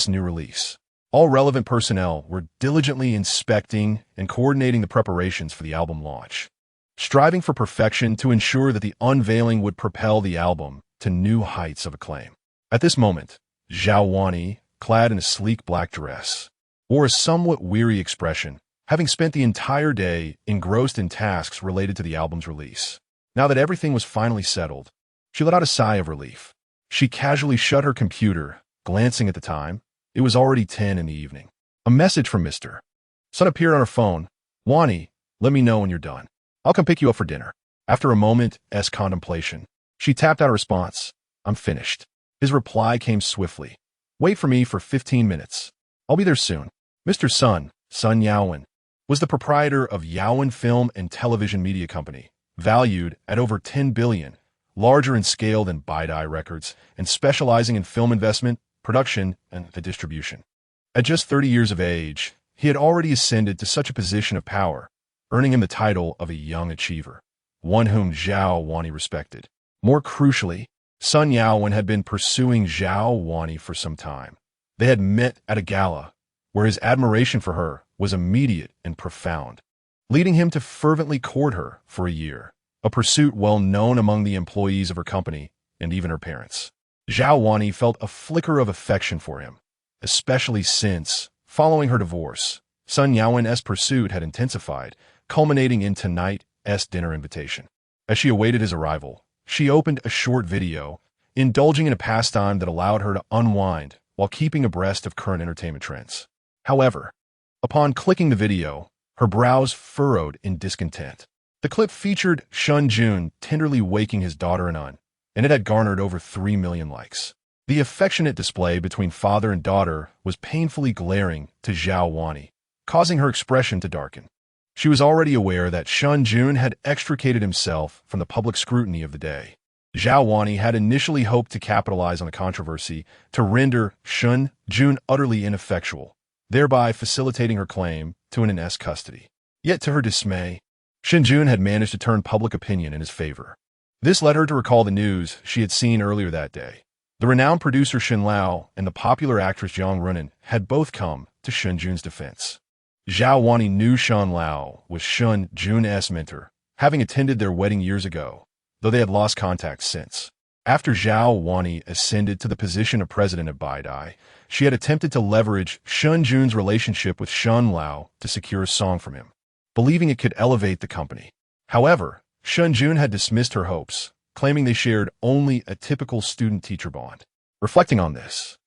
[SPEAKER 1] new release. All relevant personnel were diligently inspecting and coordinating the preparations for the album launch, striving for perfection to ensure that the unveiling would propel the album to new heights of acclaim. At this moment, Zhao Wani, clad in a sleek black dress, wore a somewhat weary expression, having spent the entire day engrossed in tasks related to the album's release. Now that everything was finally settled, she let out a sigh of relief. She casually shut her computer, glancing at the time. It was already 10 in the evening. A message from Mr. Sun appeared on her phone. "Wani, let me know when you're done. I'll come pick you up for dinner." After a moment's contemplation, she tapped out a response. "I'm finished." His reply came swiftly. "Wait for me for 15 minutes. I'll be there soon." Mr. Sun Yaowen, was the proprietor of Yaowen Film and Television Media Company, valued at over 10 billion, larger in scale than Baidai Records, and specializing in film investment, production, and the distribution. At just 30 years of age, he had already ascended to such a position of power, earning him the title of a young achiever, one whom Zhao Wani respected. More crucially, Sun Yaowen had been pursuing Zhao Wani for some time. They had met at a gala, where his admiration for her was immediate and profound, leading him to fervently court her for a year, a pursuit well known among the employees of her company and even her parents. Zhao Wani felt a flicker of affection for him, especially since, following her divorce, Sun Yaowen's pursuit had intensified, culminating in tonight's dinner invitation. As she awaited his arrival, she opened a short video, indulging in a pastime that allowed her to unwind while keeping abreast of current entertainment trends. However, upon clicking the video, her brows furrowed in discontent. The clip featured Shen Jun tenderly waking his daughter Anun, and it had garnered over 3 million likes. The affectionate display between father and daughter was painfully glaring to Zhao Wani, causing her expression to darken. She was already aware that Shen Jun had extricated himself from the public scrutiny of the day. Zhao Wani had initially hoped to capitalize on the controversy to render Shen Jun utterly ineffectual, thereby facilitating her claim to Anun's custody. Yet to her dismay, Shen Jun had managed to turn public opinion in his favor. This led her to recall the news she had seen earlier that day. The renowned producer Shen Lao and the popular actress Jiang Runan had both come to Shen Jun's defense. Zhao Wani knew Shen Lao was Shen Jun's mentor, having attended their wedding years ago, though they had lost contact since. After Zhao Wani ascended to the position of president of Baidai, she had attempted to leverage Shen Jun's relationship with Shen Lao to secure a song from him, believing it could elevate the company. However, Shen Jun had dismissed her hopes, claiming they shared only a typical student-teacher bond. Reflecting on this,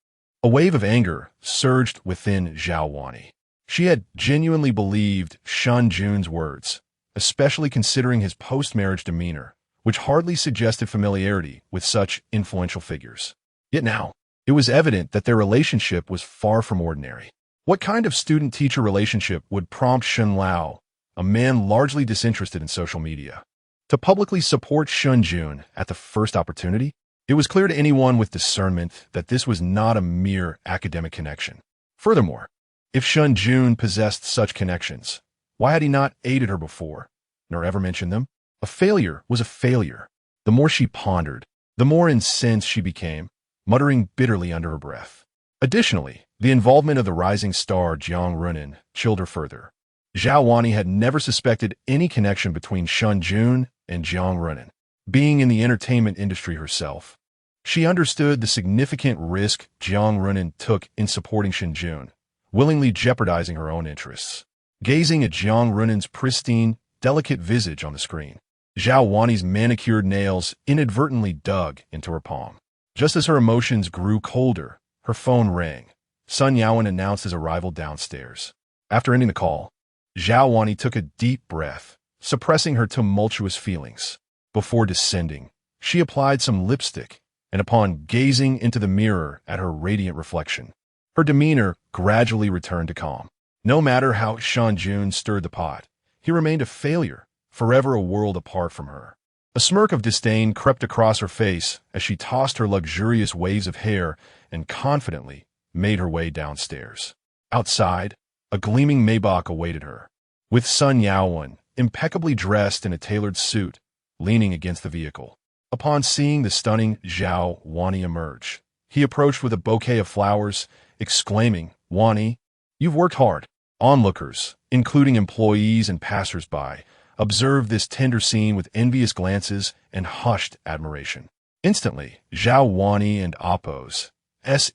[SPEAKER 1] a wave of anger surged within Zhao Wani. She had genuinely believed Shen Jun's words, especially considering his post-marriage demeanor, which hardly suggested familiarity with such influential figures. Yet now, it was evident that their relationship was far from ordinary. What kind of student-teacher relationship would prompt Shen Lao, a man largely disinterested in social media, to publicly support Shen Jun at the first opportunity? It was clear to anyone with discernment that this was not a mere academic connection. Furthermore, if Shen Jun possessed such connections, why had he not aided her before, nor ever mentioned them? A failure was a failure. The more she pondered, the more incensed she became, muttering bitterly under her breath. Additionally, the involvement of the rising star Jiang Runan chilled her further. Zhao Wani had never suspected any connection between Shen Jun and Jiang Runan. Being in the entertainment industry herself, she understood the significant risk Jiang Runan took in supporting Shen Jun, willingly jeopardizing her own interests. Gazing at Jiang Runan's pristine, delicate visage on the screen, Zhao Wani's manicured nails inadvertently dug into her palm. Just as her emotions grew colder, her phone rang. Sun Yaowen announced his arrival downstairs. After ending the call, Zhao Wani took a deep breath, suppressing her tumultuous feelings. Before descending, she applied some lipstick, and upon gazing into the mirror at her radiant reflection, her demeanor gradually returned to calm. No matter how Shen Jun stirred the pot, he remained a failure, forever a world apart from her. A smirk of disdain crept across her face as she tossed her luxurious waves of hair and confidently made her way downstairs. Outside, a gleaming Maybach awaited her, with Sun Yaowen, impeccably dressed in a tailored suit, leaning against the vehicle. Upon seeing the stunning Zhao Wani emerge, he approached with a bouquet of flowers, exclaiming, "Wani, you've worked hard." Onlookers, including employees and passers-by, observed this tender scene with envious glances and hushed admiration. Instantly, Zhao Wani and Appo's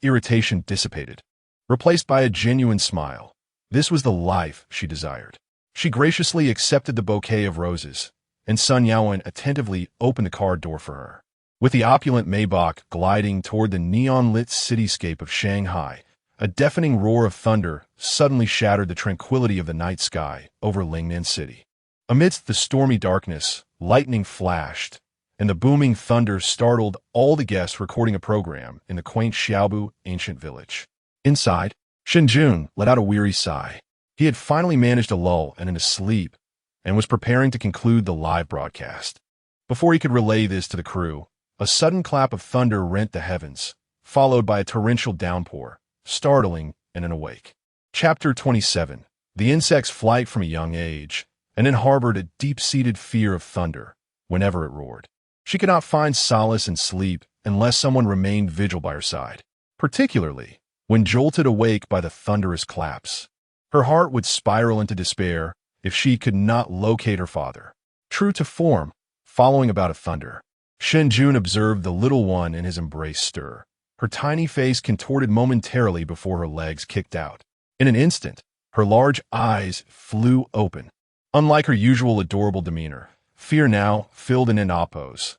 [SPEAKER 1] irritation dissipated, replaced by a genuine smile. This was the life she desired. She graciously accepted the bouquet of roses, and Sun Yaowen attentively opened the car door for her. With the opulent Maybach gliding toward the neon-lit cityscape of Shanghai, a deafening roar of thunder suddenly shattered the tranquility of the night sky over Lingnan City. Amidst the stormy darkness, lightning flashed, and the booming thunder startled all the guests recording a program in the quaint Xiaobu ancient village. Inside, Shen Jun let out a weary sigh. He had finally managed a lull and into sleep, and was preparing to conclude the live broadcast. Before he could relay this to the crew, a sudden clap of thunder rent the heavens, followed by a torrential downpour, startling and awake. Chapter 27. The insect's flight from a young age, and then harbored a deep-seated fear of thunder whenever it roared. She could not find solace in sleep unless someone remained vigil by her side, particularly when jolted awake by the thunderous claps. Her heart would spiral into despair if she could not locate her father. True to form, following about a thunder, Shen Jun observed the little one in his embrace stir. Her tiny face contorted momentarily before her legs kicked out. In an instant, her large eyes flew open. Unlike her usual adorable demeanor, fear now filled an Appo's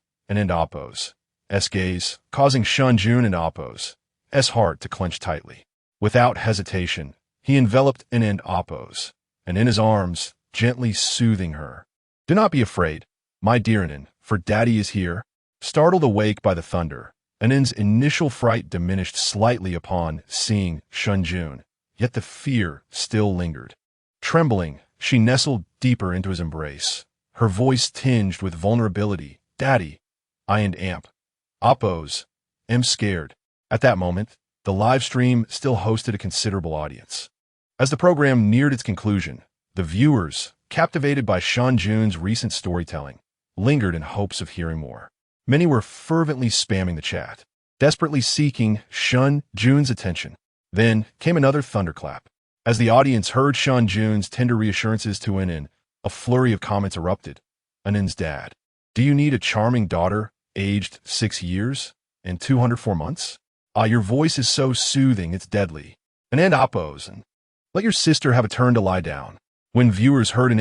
[SPEAKER 1] gaze, causing Shen Jun and Appo's heart to clench tightly. Without hesitation, he enveloped Appo's, and in his arms, gently soothing her. "Do not be afraid, my dear Anin, for Daddy is here." Startled awake by the thunder, Anin's initial fright diminished slightly upon seeing Shen Jun, yet the fear still lingered. Trembling, she nestled deeper into his embrace, her voice tinged with vulnerability. "Daddy, I and Appo's am scared." At that moment, the live stream still hosted a considerable audience. As the program neared its conclusion, the viewers, captivated by Shen Jun's recent storytelling, lingered in hopes of hearing more. Many were fervently spamming the chat, desperately seeking Shen Jun's attention. Then came another thunderclap. As the audience heard Shen Jun's tender reassurances to Anin, a flurry of comments erupted. "Anin's dad. Do you need a charming daughter, aged 6 years and 204 months? Your voice is so soothing, it's deadly. And Appo's, and let your sister have a turn to lie down." When viewers heard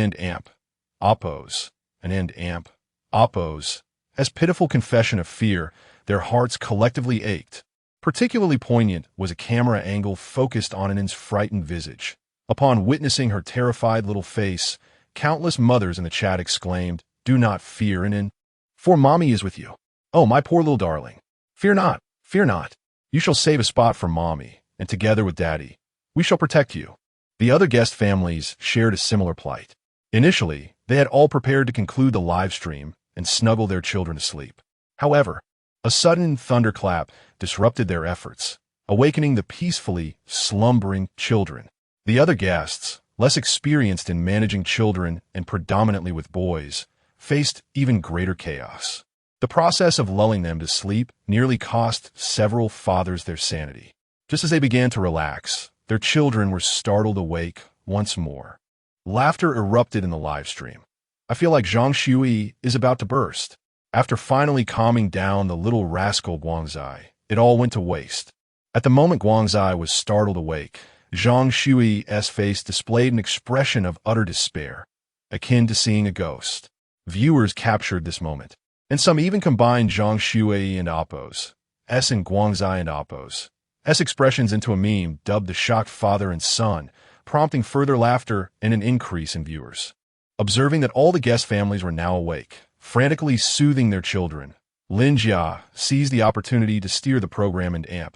[SPEAKER 1] Appo's, as pitiful confession of fear, their hearts collectively ached. Particularly poignant was a camera angle focused on Anin's frightened visage. Upon witnessing her terrified little face, countless mothers in the chat exclaimed, "Do not fear, Anin, for Mommy is with you. Oh, my poor little darling. Fear not, fear not. You shall save a spot for Mommy, and together with Daddy, we shall protect you." The other guest families shared a similar plight. Initially, they had all prepared to conclude the live stream and snuggle their children to sleep. However, a sudden thunderclap disrupted their efforts, awakening the peacefully slumbering children. The other guests, less experienced in managing children and predominantly with boys, faced even greater chaos. The process of lulling them to sleep nearly cost several fathers their sanity. Just as they began to relax, their children were startled awake once more. Laughter erupted in the live stream. "I feel like Zhang Shui is about to burst." After finally calming down the little rascal Guangzai, it all went to waste. At the moment Guangzai was startled awake, Zhang Shui's face displayed an expression of utter despair, akin to seeing a ghost. Viewers captured this moment, and some even combined Zhang Shui and Appo's and Guangzai and Appo's expressions into a meme dubbed the shocked father and son, prompting further laughter and an increase in viewers. Observing that all the guest families were now awake, frantically soothing their children, Lin Jia seized the opportunity to steer the program into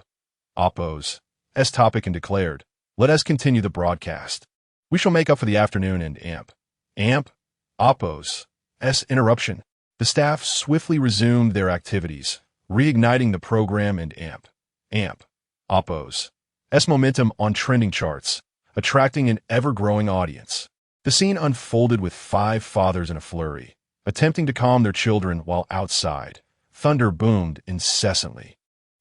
[SPEAKER 1] Appo's topic and declared, "Let us continue the broadcast. We shall make up for the afternoon and Appo's interruption." The staff swiftly resumed their activities, reigniting the program and Appo's momentum on trending charts, attracting an ever-growing audience. The scene unfolded with 5 fathers in a flurry, attempting to calm their children while outside. Thunder boomed incessantly,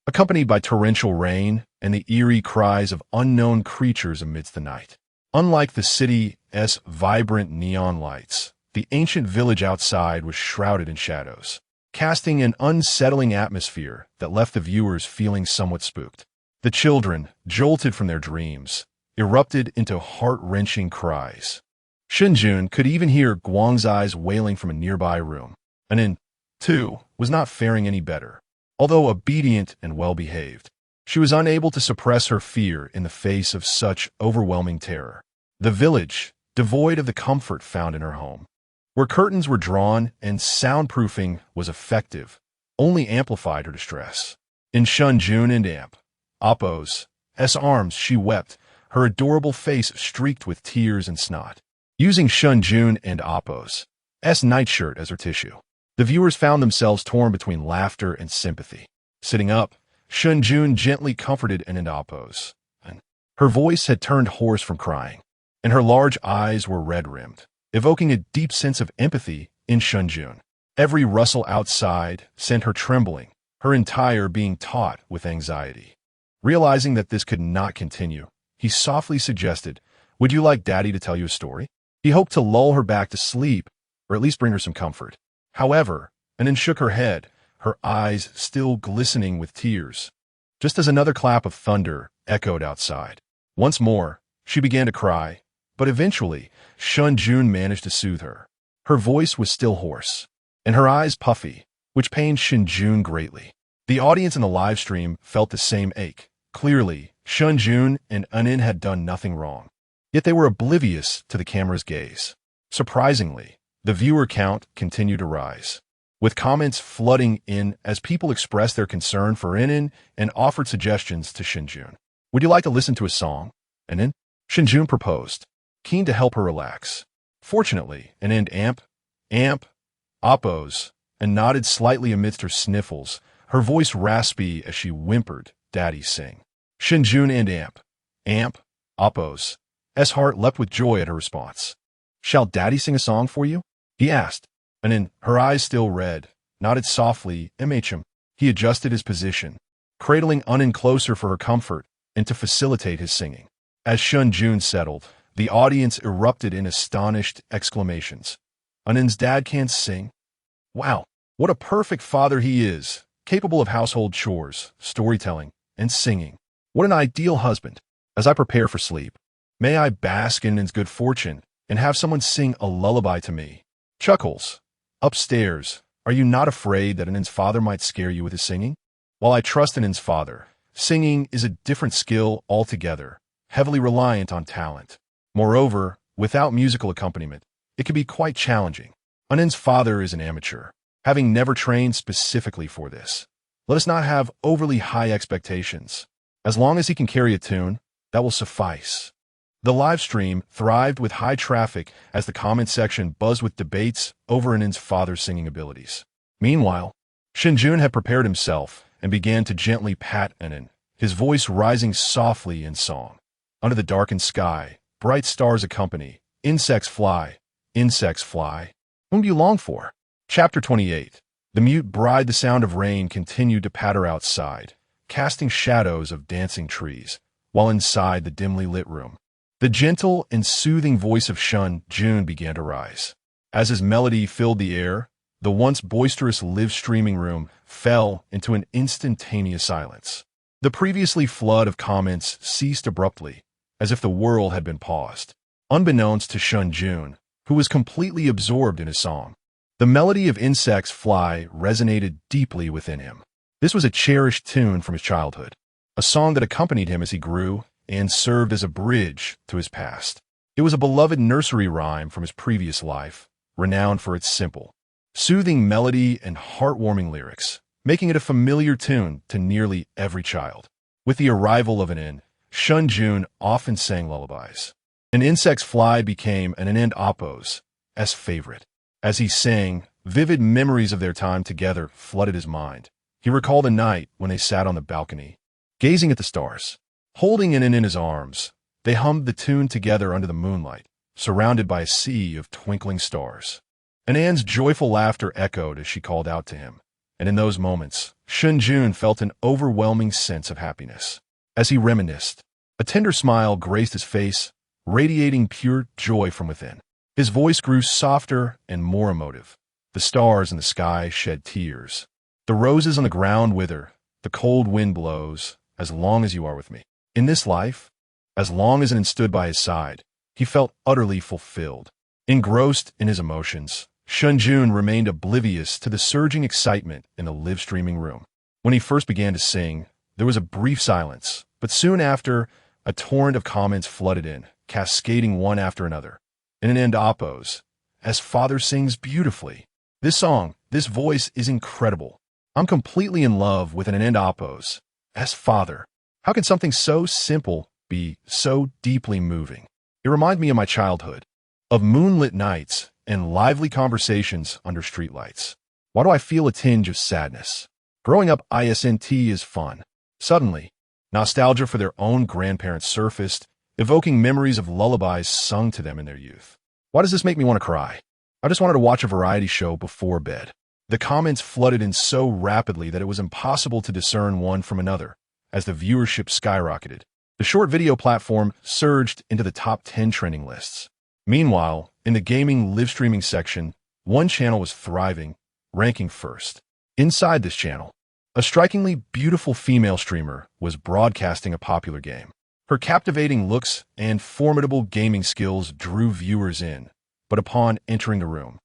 [SPEAKER 1] accompanied by torrential rain and the eerie cries of unknown creatures amidst the night. Unlike the city's vibrant neon lights, the ancient village outside was shrouded in shadows, casting an unsettling atmosphere that left the viewers feeling somewhat spooked. The children, jolted from their dreams, erupted into heart-wrenching cries. Shen Jun could even hear Guangzai's wailing from a nearby room. Anin, too, was not faring any better. Although obedient and well-behaved, she was unable to suppress her fear in the face of such overwhelming terror. The village, devoid of the comfort found in her home, where curtains were drawn and soundproofing was effective, only amplified her distress. In Shen Jun and Appo's arms, she wept, her adorable face streaked with tears and snot. Using Shen Jun and Appo's nightshirt as her tissue, the viewers found themselves torn between laughter and sympathy. Sitting up, Shen Jun gently comforted Appo's. Her voice had turned hoarse from crying, and her large eyes were red-rimmed, evoking a deep sense of empathy in Shen Jun. Every rustle outside sent her trembling, her entire being taut with anxiety. Realizing that this could not continue, he softly suggested, "Would you like Daddy to tell you a story?" He hoped to lull her back to sleep, or at least bring her some comfort. However, Anand shook her head, her eyes still glistening with tears. Just as another clap of thunder echoed outside. Once more, she began to cry, but eventually, Shen Jun managed to soothe her. Her voice was still hoarse, and her eyes puffy, which pained Shen Jun greatly. The audience in the live stream felt the same ache. Clearly, Shen Jun and Anand had done nothing wrong. Yet they were oblivious to the camera's gaze. Surprisingly, the viewer count continued to rise, with comments flooding in as people expressed their concern for Anand and offered suggestions to Shen Jun. "Would you like to listen to a song, Anand?" Shen Jun proposed, keen to help her relax. Fortunately, Anand oppose, and nodded slightly amidst her sniffles, her voice raspy as she whimpered, "Daddy, sing." Shen Jun and oppose. S. heart leapt with joy at her response. "Shall Daddy sing a song for you?" he asked, and in her eyes still red, nodded softly, "MHM." He adjusted his position, cradling Anand closer for her comfort and to facilitate his singing. As Shen Jun settled, the audience erupted in astonished exclamations. "Anand's dad can't sing? Wow, what a perfect father he is, capable of household chores, storytelling, and singing. What an ideal husband. As I prepare for sleep, may I bask in Anand's good fortune and have someone sing a lullaby to me." Chuckles. Upstairs, "Are you not afraid that Anand's father might scare you with his singing?" While I trust Anand's father, singing is a different skill altogether, heavily reliant on talent. Moreover, without musical accompaniment, it can be quite challenging. Anand's father is an amateur, having never trained specifically for this. Let us not have overly high expectations. As long as he can carry a tune, that will suffice. The live stream thrived with high traffic as the comment section buzzed with debates over Anand's father's singing abilities. Meanwhile, Shen Jun had prepared himself and began to gently pat Anand, his voice rising softly in song. Under the darkened sky, bright stars accompany. Insects fly. Insects fly. Whom do you long for? Chapter 28. The mute bride, the sound of rain continued to patter outside, casting shadows of dancing trees, while inside the dimly lit room, the gentle and soothing voice of Shen Jun began to rise. As his melody filled the air, the once boisterous live-streaming room fell into an instantaneous silence. The previously flood of comments ceased abruptly, as if the world had been paused. Unbeknownst to Shen Jun, who was completely absorbed in his song, the melody of Insects Fly resonated deeply within him. This was a cherished tune from his childhood, a song that accompanied him as he grew and served as a bridge to his past. It was a beloved nursery rhyme from his previous life, renowned for its simple, soothing melody and heartwarming lyrics, making it a familiar tune to nearly every child. With the arrival of Anand, Shen Jun often sang lullabies. An Insects Fly became an Anand Appo's favorite. As he sang, vivid memories of their time together flooded his mind. He recalled a night when they sat on the balcony, gazing at the stars. Holding Anand in his arms, they hummed the tune together under the moonlight, surrounded by a sea of twinkling stars. Anand's joyful laughter echoed as she called out to him, and in those moments, Shen Jun felt an overwhelming sense of happiness. As he reminisced, a tender smile graced his face, radiating pure joy from within. His voice grew softer and more emotive. The stars in the sky shed tears. The roses on the ground wither, the cold wind blows, as long as you are with me. In this life, as long as Anand stood by his side, he felt utterly fulfilled. Engrossed in his emotions, Shen Jun remained oblivious to the surging excitement in the live-streaming room. When he first began to sing, there was a brief silence, but soon after, a torrent of comments flooded in, cascading one after another. In Anand Appo's, "As father sings beautifully. This song, this voice is incredible. I'm completely in love with an Anand Appo's as father. How can something so simple be so deeply moving? It reminds me of my childhood, of moonlit nights and lively conversations under streetlights. Why do I feel a tinge of sadness? Growing up ISNT is fun." Suddenly, nostalgia for their own grandparents surfaced, evoking memories of lullabies sung to them in their youth. Why does this make me want to cry? I just wanted to watch a variety show before bed. The comments flooded in so rapidly that it was impossible to discern one from another, as the viewership skyrocketed. The short video platform surged into the top 10 trending lists. Meanwhile, in the gaming live streaming section, one channel was thriving, ranking first. Inside this channel, a strikingly beautiful female streamer was broadcasting a popular game. Her captivating looks and formidable gaming skills drew viewers in, but upon entering the room,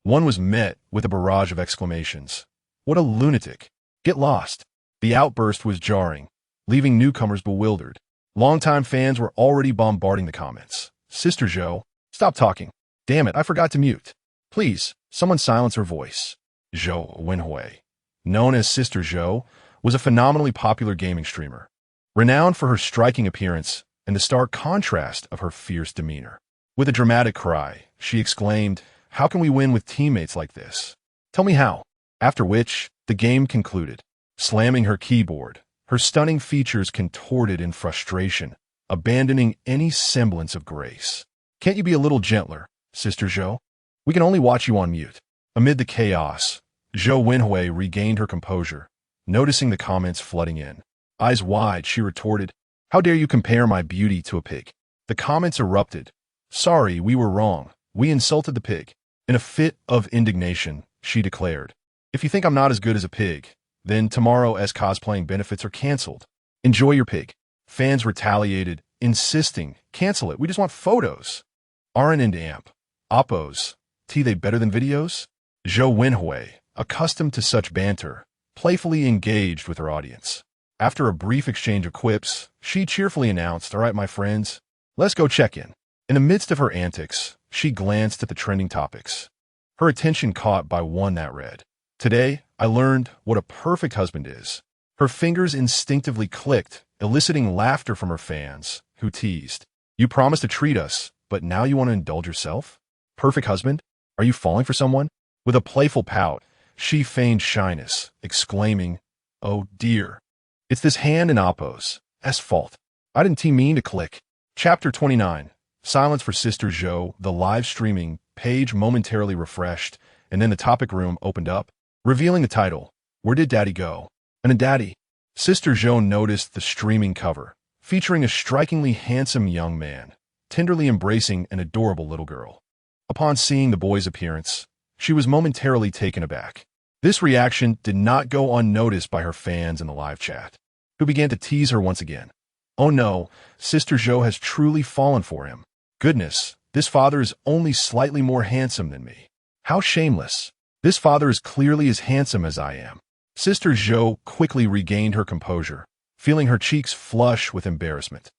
[SPEAKER 1] one was met with a barrage of exclamations. "What a lunatic! Get lost!" The outburst was jarring, leaving newcomers bewildered. Longtime fans were already bombarding the comments. "Sister Zhou, stop talking. Damn it, I forgot to mute. Please, someone silence her voice." Zhou Wenhui, known as Sister Zhou, was a phenomenally popular gaming streamer, renowned for her striking appearance and the stark contrast of her fierce demeanor. With a dramatic cry, she exclaimed, "How can we win with teammates like this? Tell me how." After which, the game concluded. Slamming her keyboard, her stunning features contorted in frustration, abandoning any semblance of grace. "Can't you be a little gentler, Sister Zhou? We can only watch you on mute." Amid the chaos, Zhou Wenhui regained her composure, noticing the comments flooding in. Eyes wide, she retorted, "How dare you compare my beauty to a pig?" The comments erupted. "Sorry, we were wrong. We insulted the pig." In a fit of indignation, she declared, "If you think I'm not as good as a pig, then tomorrow as cosplaying benefits are canceled. Enjoy your pig." Fans retaliated, insisting, "Cancel it, we just want photos." Aren't into amp. Oppos. They better than videos? Zhou Wenhui, accustomed to such banter, playfully engaged with her audience. After a brief exchange of quips, she cheerfully announced, "All right, my friends, let's go check in." In the midst of her antics, she glanced at the trending topics, her attention caught by one that read, "Today, I learned what a perfect husband is." Her fingers instinctively clicked, eliciting laughter from her fans, who teased, "You promised to treat us, but now you want to indulge yourself? Perfect husband? Are you falling for someone?" With a playful pout, she feigned shyness, exclaiming, "Oh dear, it's this hand in Oppo's fault. I didn't mean to click." Chapter 29. Silence for Sister Zhou. The live streaming page momentarily refreshed, and then the topic room opened up, revealing the title, "Where Did Daddy Go?" And a daddy. Sister Zhou noticed the streaming cover, featuring a strikingly handsome young man, tenderly embracing an adorable little girl. Upon seeing the boy's appearance, she was momentarily taken aback. This reaction did not go unnoticed by her fans in the live chat, who began to tease her once again. "Oh no, Sister Zhou has truly fallen for him. Goodness, this father is only slightly more handsome than me. How shameless. This father is clearly as handsome as I am." Sister Zhou quickly regained her composure, feeling her cheeks flush with embarrassment.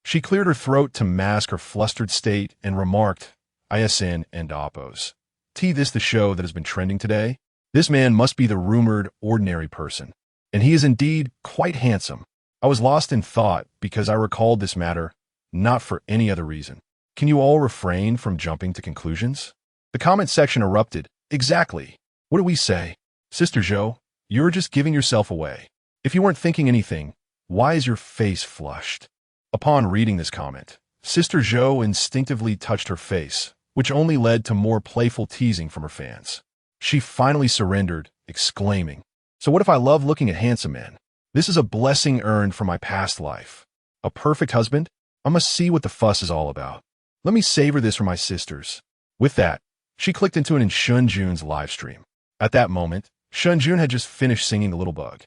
[SPEAKER 1] She cleared her throat to mask her flustered state and remarked, "ISN and Oppos. This the show that has been trending today? This man must be the rumored ordinary person. And he is indeed quite handsome. I was lost in thought because I recalled this matter, not for any other reason. Can you all refrain from jumping to conclusions?" The comment section erupted. "Exactly. What do we say? Sister Zhou, you're just giving yourself away. If you weren't thinking anything, why is your face flushed?" Upon reading this comment, Sister Zhou instinctively touched her face, which only led to more playful teasing from her fans. She finally surrendered, exclaiming, "So what if I love looking at handsome men? This is a blessing earned from my past life. A perfect husband? I must see what the fuss is all about. Let me savor this for my sisters." With that, she clicked into it in Shen Jun's live stream. At that moment, Shen Jun had just finished singing The Little Bug,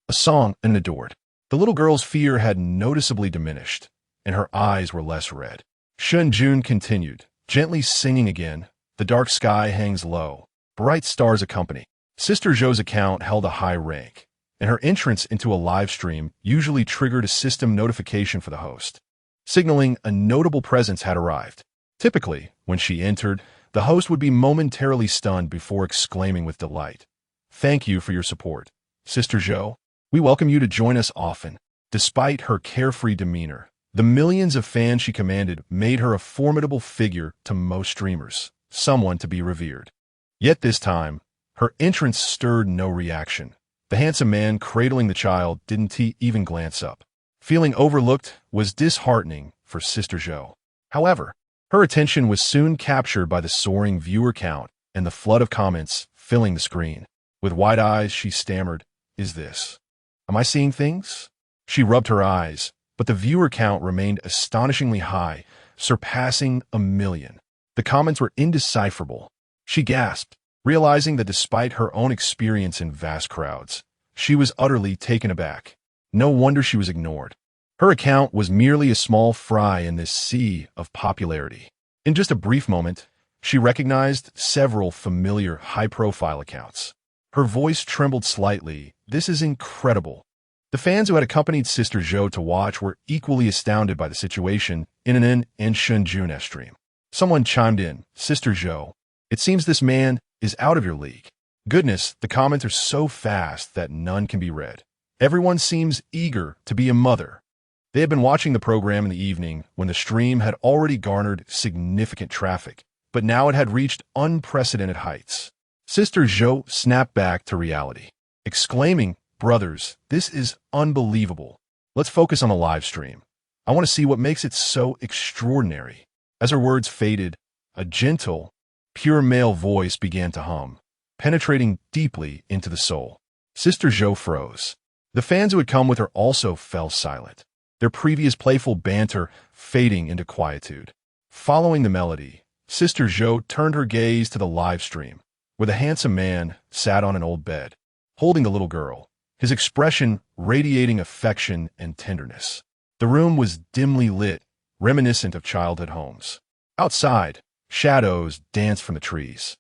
[SPEAKER 1] a song and adored. The little girl's fear had noticeably diminished, and her eyes were less red. Shen Jun continued, gently singing again, "The dark sky hangs low, bright stars accompany." Sister Zhou's account held a high rank, and her entrance into a live stream usually triggered a system notification for the host, signaling a notable presence had arrived. Typically, when she entered, the host would be momentarily stunned before exclaiming with delight, "Thank you for your support, Sister Zhou. We welcome you to join us often." Despite her carefree demeanor, the millions of fans she commanded made her a formidable figure to most streamers, someone to be revered. Yet this time, her entrance stirred no reaction. The handsome man cradling the child didn't even glance up. Feeling overlooked was disheartening for Sister Zhou. However, her attention was soon captured by the soaring viewer count and the flood of comments filling the screen. With wide eyes, she stammered, "Is this? Am I seeing things?" She rubbed her eyes, but the viewer count remained astonishingly high, surpassing 1 million. The comments were indecipherable. She gasped, realizing that despite her own experience in vast crowds, she was utterly taken aback. No wonder she was ignored. Her account was merely a small fry in this sea of popularity. In just a brief moment, she recognized several familiar high-profile accounts. Her voice trembled slightly. "This is incredible." The fans who had accompanied Sister Zhou to watch were equally astounded by the situation in an and Shen Jun stream. Someone chimed in, "Sister Zhou, it seems this man is out of your league." Goodness, the comments are so fast that none can be read. Everyone seems eager to be a mother. They had been watching the program in the evening when the stream had already garnered significant traffic, but now it had reached unprecedented heights. Sister Zhou snapped back to reality, exclaiming, "Brothers, this is unbelievable. Let's focus on the live stream. I want to see what makes it so extraordinary." As her words faded, a gentle, pure male voice began to hum, penetrating deeply into the soul. Sister Zhou froze. The fans who had come with her also fell silent, their previous playful banter fading into quietude. Following the melody, Sister Zhou turned her gaze to the live stream, where the handsome man sat on an old bed, holding the little girl, his expression radiating affection and tenderness. The room was dimly lit, reminiscent of childhood homes. Outside, shadows danced from the trees,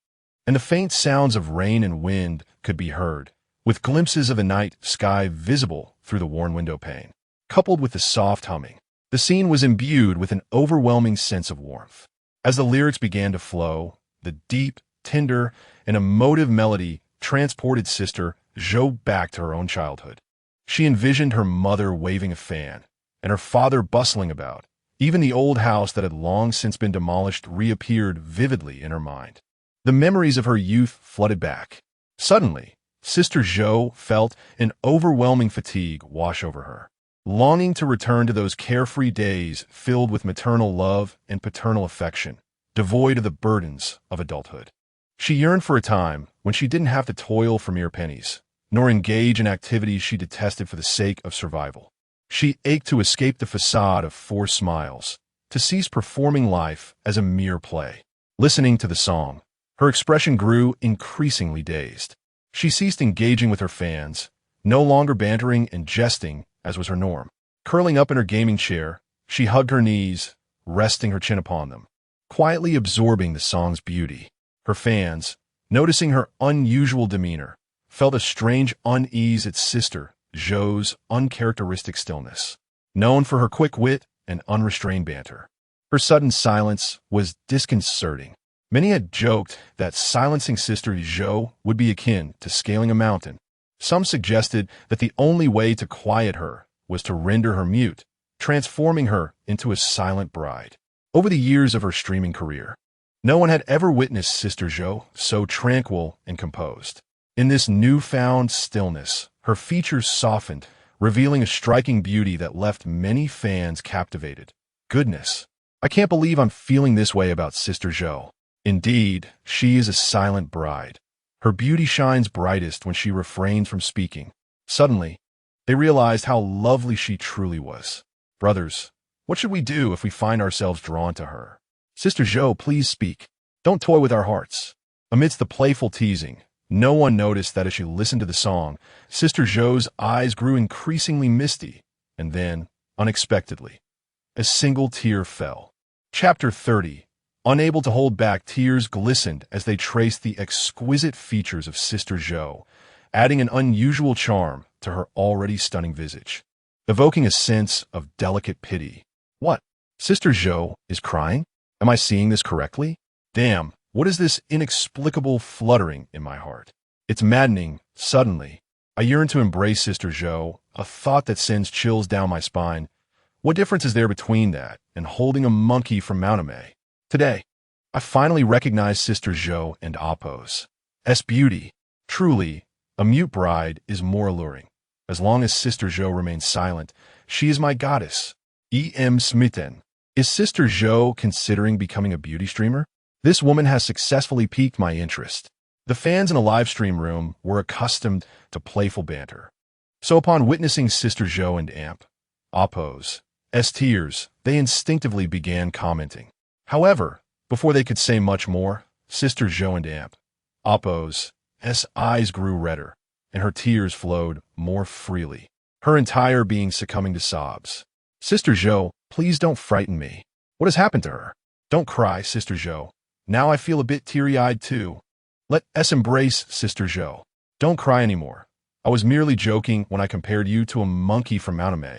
[SPEAKER 1] and the faint sounds of rain and wind could be heard, with glimpses of the night sky visible through the worn window pane. Coupled with the soft humming, the scene was imbued with an overwhelming sense of warmth. As the lyrics began to flow, the deep, tender, and emotive melody transported Sister Zhou back to her own childhood. She envisioned her mother waving a fan, and her father bustling about. Even the old house that had long since been demolished reappeared vividly in her mind. The memories of her youth flooded back. Suddenly, Sister Zhou felt an overwhelming fatigue wash over her, longing to return to those carefree days filled with maternal love and paternal affection, devoid of the burdens of adulthood. She yearned for a time when she didn't have to toil for mere pennies, nor engage in activities she detested for the sake of survival. She ached to escape the facade of forced smiles, to cease performing life as a mere play. Listening to the song, her expression grew increasingly dazed. She ceased engaging with her fans, no longer bantering and jesting as was her norm. Curling up in her gaming chair, she hugged her knees, resting her chin upon them, quietly absorbing the song's beauty. Her fans, noticing her unusual demeanor, felt a strange unease at Sister Zhou's uncharacteristic stillness. Known for her quick wit and unrestrained banter, her sudden silence was disconcerting. Many had joked that silencing Sister Zhou would be akin to scaling a mountain. Some suggested that the only way to quiet her was to render her mute, transforming her into a silent bride. Over the years of her streaming career, no one had ever witnessed Sister Zhou so tranquil and composed. In this newfound stillness, her features softened, revealing a striking beauty that left many fans captivated. Goodness, I can't believe I'm feeling this way about Sister Zhou. Indeed, she is a silent bride. Her beauty shines brightest when she refrains from speaking. Suddenly, they realized how lovely she truly was. Brothers, what should we do if we find ourselves drawn to her? Sister Zhou, please speak. Don't toy with our hearts. Amidst the playful teasing, no one noticed that as she listened to the song, Sister Zhou's eyes grew increasingly misty, and then, unexpectedly, a single tear fell. Chapter 30. Unable to hold back, tears glistened as they traced the exquisite features of Sister Zhou, adding an unusual charm to her already stunning visage, evoking a sense of delicate pity. What? Sister Zhou is crying? Am I seeing this correctly? Damn, what is this inexplicable fluttering in my heart? It's maddening. Suddenly, I yearn to embrace Sister Zhou, a thought that sends chills down my spine. What difference is there between that and holding a monkey from Mountame? Today, I finally recognize Sister Zhou and Appo's beauty. Truly, a mute bride is more alluring. As long as Sister Zhou remains silent, she is my goddess. Smitten. Is Sister Zhou considering becoming a beauty streamer? This woman has successfully piqued my interest. The fans in the live stream room were accustomed to playful banter. So upon witnessing Sister Zhou and Amp, Oppo's tears, they instinctively began commenting. However, before they could say much more, Sister Zhou and Amp, Oppo's eyes grew redder, and her tears flowed more freely, her entire being succumbing to sobs. Sister Zhou, please don't frighten me. What has happened to her? Don't cry, Sister Zhou. Now I feel a bit teary-eyed too. Let us embrace Sister Zhou. Don't cry anymore. I was merely joking when I compared you to a monkey from anime.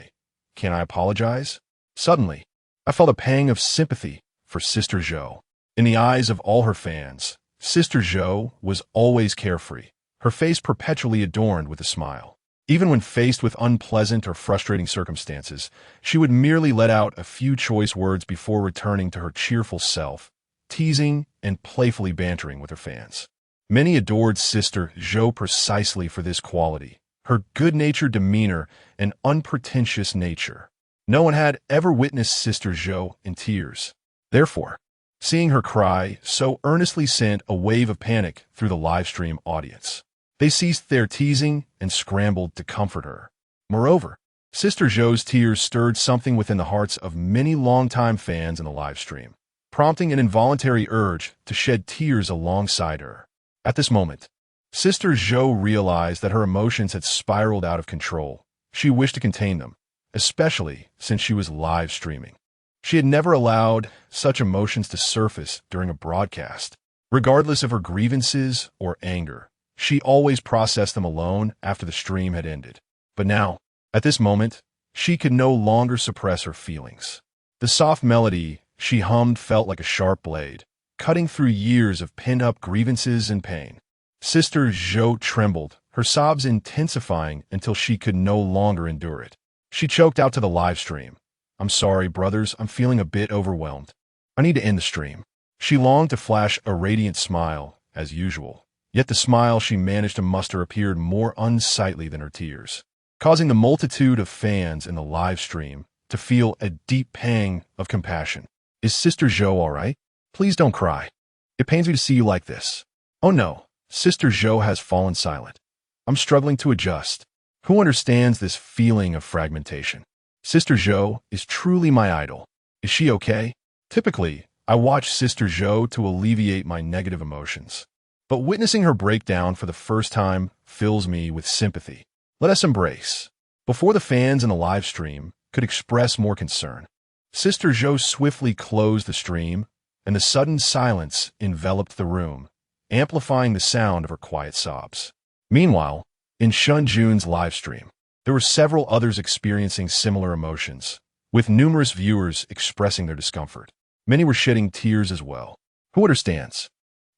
[SPEAKER 1] Can I apologize? Suddenly, I felt a pang of sympathy for Sister Zhou. In the eyes of all her fans, Sister Zhou was always carefree, her face perpetually adorned with a smile. Even when faced with unpleasant or frustrating circumstances, she would merely let out a few choice words before returning to her cheerful self, teasing and playfully bantering with her fans. Many adored Sister Zhou precisely for this quality, her good-natured demeanor and unpretentious nature. No one had ever witnessed Sister Zhou in tears. Therefore, seeing her cry so earnestly sent a wave of panic through the live stream audience. They ceased their teasing and scrambled to comfort her. Moreover, Sister Zhou's tears stirred something within the hearts of many longtime fans in the live stream, prompting an involuntary urge to shed tears alongside her. At this moment, Sister Zhou realized that her emotions had spiraled out of control. She wished to contain them, especially since she was live streaming. She had never allowed such emotions to surface during a broadcast. Regardless of her grievances or anger, she always processed them alone after the stream had ended. But now, at this moment, she could no longer suppress her feelings. The soft melody she hummed felt like a sharp blade, cutting through years of pent-up grievances and pain. Sister Zhou trembled, her sobs intensifying until she could no longer endure it. She choked out to the live stream. "I'm sorry, brothers, I'm feeling a bit overwhelmed. I need to end the stream." She longed to flash a radiant smile, as usual. Yet the smile she managed to muster appeared more unsightly than her tears, causing the multitude of fans in the live stream to feel a deep pang of compassion. "Is Sister Zhou all right? Please don't cry. It pains me to see you like this." "Oh no, Sister Zhou has fallen silent. I'm struggling to adjust. Who understands this feeling of fragmentation? Sister Zhou is truly my idol. Is she okay?" Typically, I watch Sister Zhou to alleviate my negative emotions. But witnessing her breakdown for the first time fills me with sympathy. Let us embrace. Before the fans in the live stream could express more concern, Sister Zhou swiftly closed the stream, and the sudden silence enveloped the room, amplifying the sound of her quiet sobs. Meanwhile, in Shen Jun's live stream, there were several others experiencing similar emotions, with numerous viewers expressing their discomfort. Many were shedding tears as well. Who understands?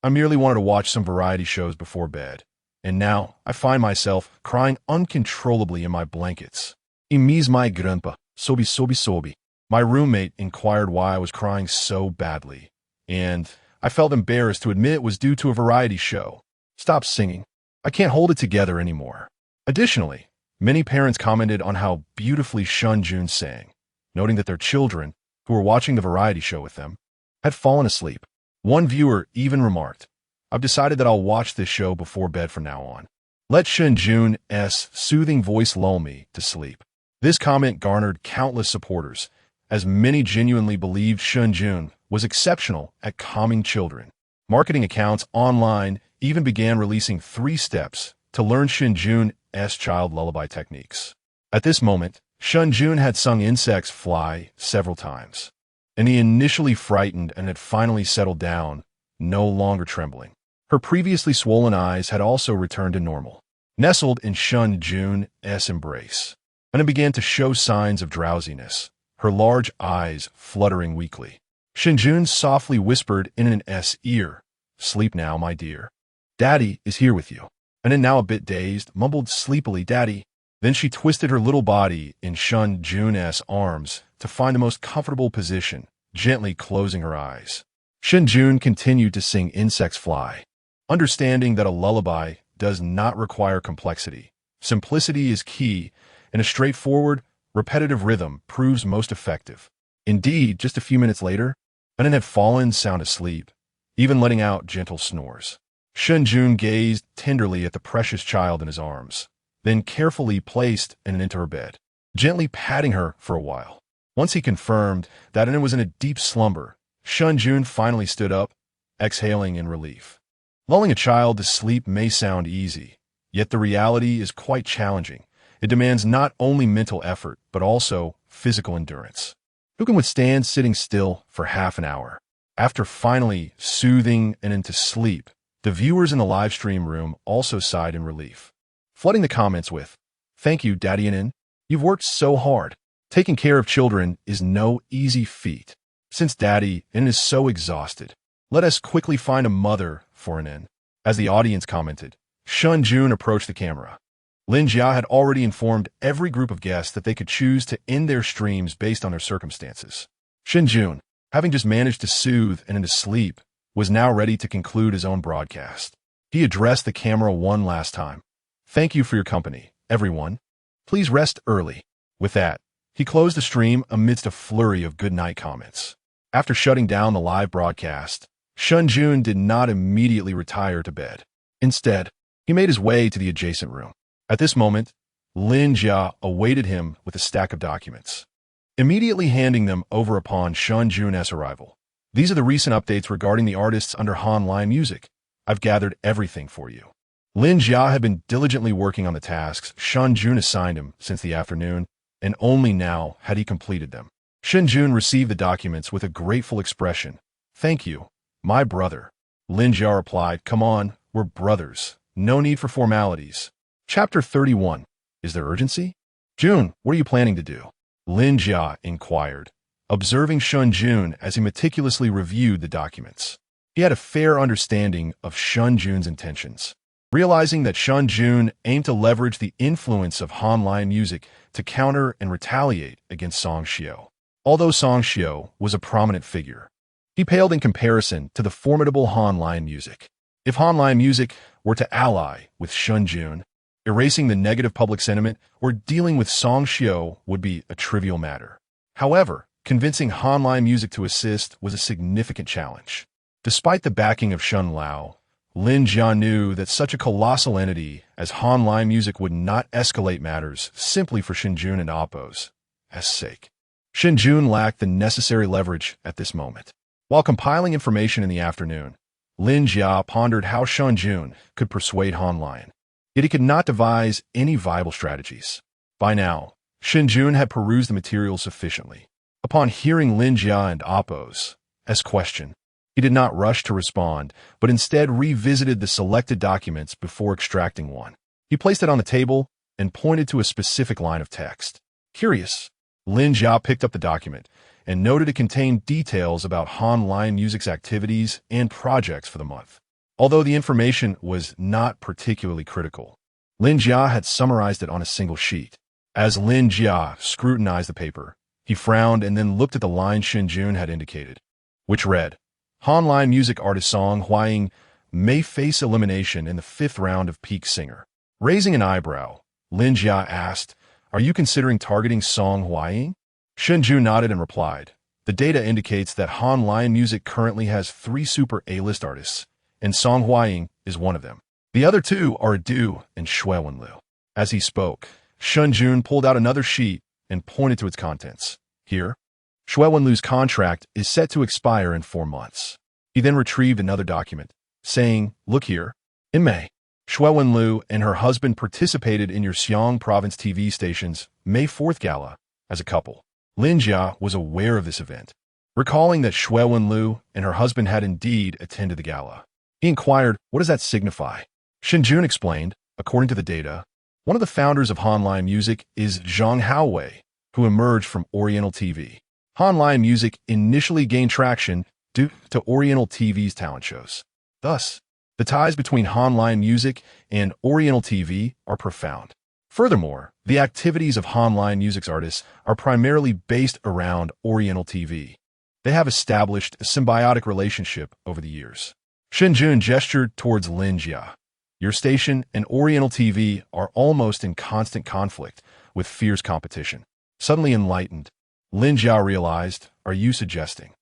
[SPEAKER 1] I merely wanted to watch some variety shows before bed, and now I find myself crying uncontrollably in my blankets. "Imis my grandpa, sobi. My roommate inquired why I was crying so badly, and I felt embarrassed to admit it was due to a variety show. Stop singing. I can't hold it together anymore." Additionally, many parents commented on how beautifully Shen Jun sang, noting that their children, who were watching the variety show with them, had fallen asleep. One viewer even remarked, "I've decided that I'll watch this show before bed from now on. Let Shen Jun's soothing voice lull me to sleep." This comment garnered countless supporters, as many genuinely believed Shen Jun was exceptional at calming children. Marketing accounts online even began releasing 3 steps to learn Shen Jun's child lullaby techniques. At this moment, Shen Jun had sung Insects Fly several times, and he initially frightened and had finally settled down, no longer trembling. Her previously swollen eyes had also returned to normal, nestled in Shen Jun's embrace, and it began to show signs of drowsiness, her large eyes fluttering weakly. Shen Jun softly whispered in an ear, "Sleep now, my dear. Daddy is here with you." And then, now a bit dazed, mumbled sleepily, "Daddy." Then she twisted her little body in Shen Jun's arms to find the most comfortable position, gently closing her eyes. Shen Jun continued to sing Insects Fly, understanding that a lullaby does not require complexity. Simplicity is key, and a straightforward, repetitive rhythm proves most effective. Indeed, just a few minutes later, Anan had fallen sound asleep, even letting out gentle snores. Shen Jun gazed tenderly at the precious child in his arms, then carefully placed it into her bed, gently patting her for a while. Once he confirmed that it was in a deep slumber, Shen Jun finally stood up, exhaling in relief. Lulling a child to sleep may sound easy, yet the reality is quite challenging. It demands not only mental effort, but also physical endurance. Who can withstand sitting still for half an hour? After finally soothing and into sleep, the viewers in the live stream room also sighed in relief, flooding the comments with, "Thank you, Daddy Nin. You've worked so hard. Taking care of children is no easy feat. Since Daddy Nin is so exhausted, let us quickly find a mother for Nin." As the audience commented, Shen Jun approached the camera. Lin Jia had already informed every group of guests that they could choose to end their streams based on their circumstances. Shen Jun, having just managed to soothe and into sleep, was now ready to conclude his own broadcast. He addressed the camera one last time. "Thank you for your company, everyone. Please rest early." With that, he closed the stream amidst a flurry of goodnight comments. After shutting down the live broadcast, Shen Jun did not immediately retire to bed. Instead, he made his way to the adjacent room. At this moment, Lin Jia awaited him with a stack of documents, immediately handing them over upon Shen Jun's arrival. "These are the recent updates regarding the artists under Hying Music. I've gathered everything for you." Lin Jia had been diligently working on the tasks Shen Jun assigned him since the afternoon, and only now had he completed them. Shen Jun received the documents with a grateful expression. "Thank you, my brother." Lin Jia replied, "Come on, we're brothers. No need for formalities." Chapter 31. Is there urgency? "Jun, what are you planning to do?" Lin Jia inquired, observing Shen Jun as he meticulously reviewed the documents. He had a fair understanding of Shen Jun's intentions, realizing that Shen Jun aimed to leverage the influence of Hying Music to counter and retaliate against Song Xiao. Although Song Xiao was a prominent figure, he paled in comparison to the formidable Hying Music. If Hying Music were to ally with Shen Jun, erasing the negative public sentiment or dealing with Song Xiao would be a trivial matter. However, convincing Hying Music to assist was a significant challenge. Despite the backing of Shen Lao, Lin Jia knew that such a colossal entity as Hying Music would not escalate matters simply for Shen Jun and Appo's sake. Shen Jun lacked the necessary leverage at this moment. While compiling information in the afternoon, Lin Jia pondered how Shen Jun could persuade Hying. Yet he could not devise any viable strategies. By now, Shen Jun had perused the material sufficiently. Upon hearing Lin Jia and Appo's question, he did not rush to respond, but instead revisited the selected documents before extracting one. He placed it on the table and pointed to a specific line of text. Curious, Lin Jia picked up the document and noted it contained details about Hying Music's activities and projects for the month. Although the information was not particularly critical, Lin Jia had summarized it on a single sheet. As Lin Jia scrutinized the paper, he frowned and then looked at the line Shen Jun had indicated, which read, "Hying Music artist Song Hying may face elimination in the 5th round of Peak Singer." Raising an eyebrow, Lin Jia asked, "Are you considering targeting Song Hying?" Shen Jun nodded and replied, "The data indicates that Hying Music currently has 3 super A-list artists, and Song Hying is one of them. The other 2 are Du and Shui Wenlu." As he spoke, Shen Jun pulled out another sheet and pointed to its contents. Here, Shui Wenlu's contract is set to expire in 4 months. He then retrieved another document, saying, "Look here. In May, Shui Wenlu and her husband participated in your Xiang province TV station's May 4th gala as a couple." Lin Jia was aware of this event, recalling that Shui Wenlu and her husband had indeed attended the gala. He inquired, "What does that signify?" Shen Jun explained, according to the data, one of the founders of Hying Music is Zhang Haowei, who emerged from Oriental TV. Hying Music initially gained traction due to Oriental TV's talent shows. Thus, the ties between Hying Music and Oriental TV are profound. Furthermore, the activities of Hying Music's artists are primarily based around Oriental TV. They have established a symbiotic relationship over the years. Shen Jun gestured towards Lin Jia. "Your station and Oriental TV are almost in constant conflict with fierce competition." Suddenly enlightened, Lin Jia realized, "Are you suggesting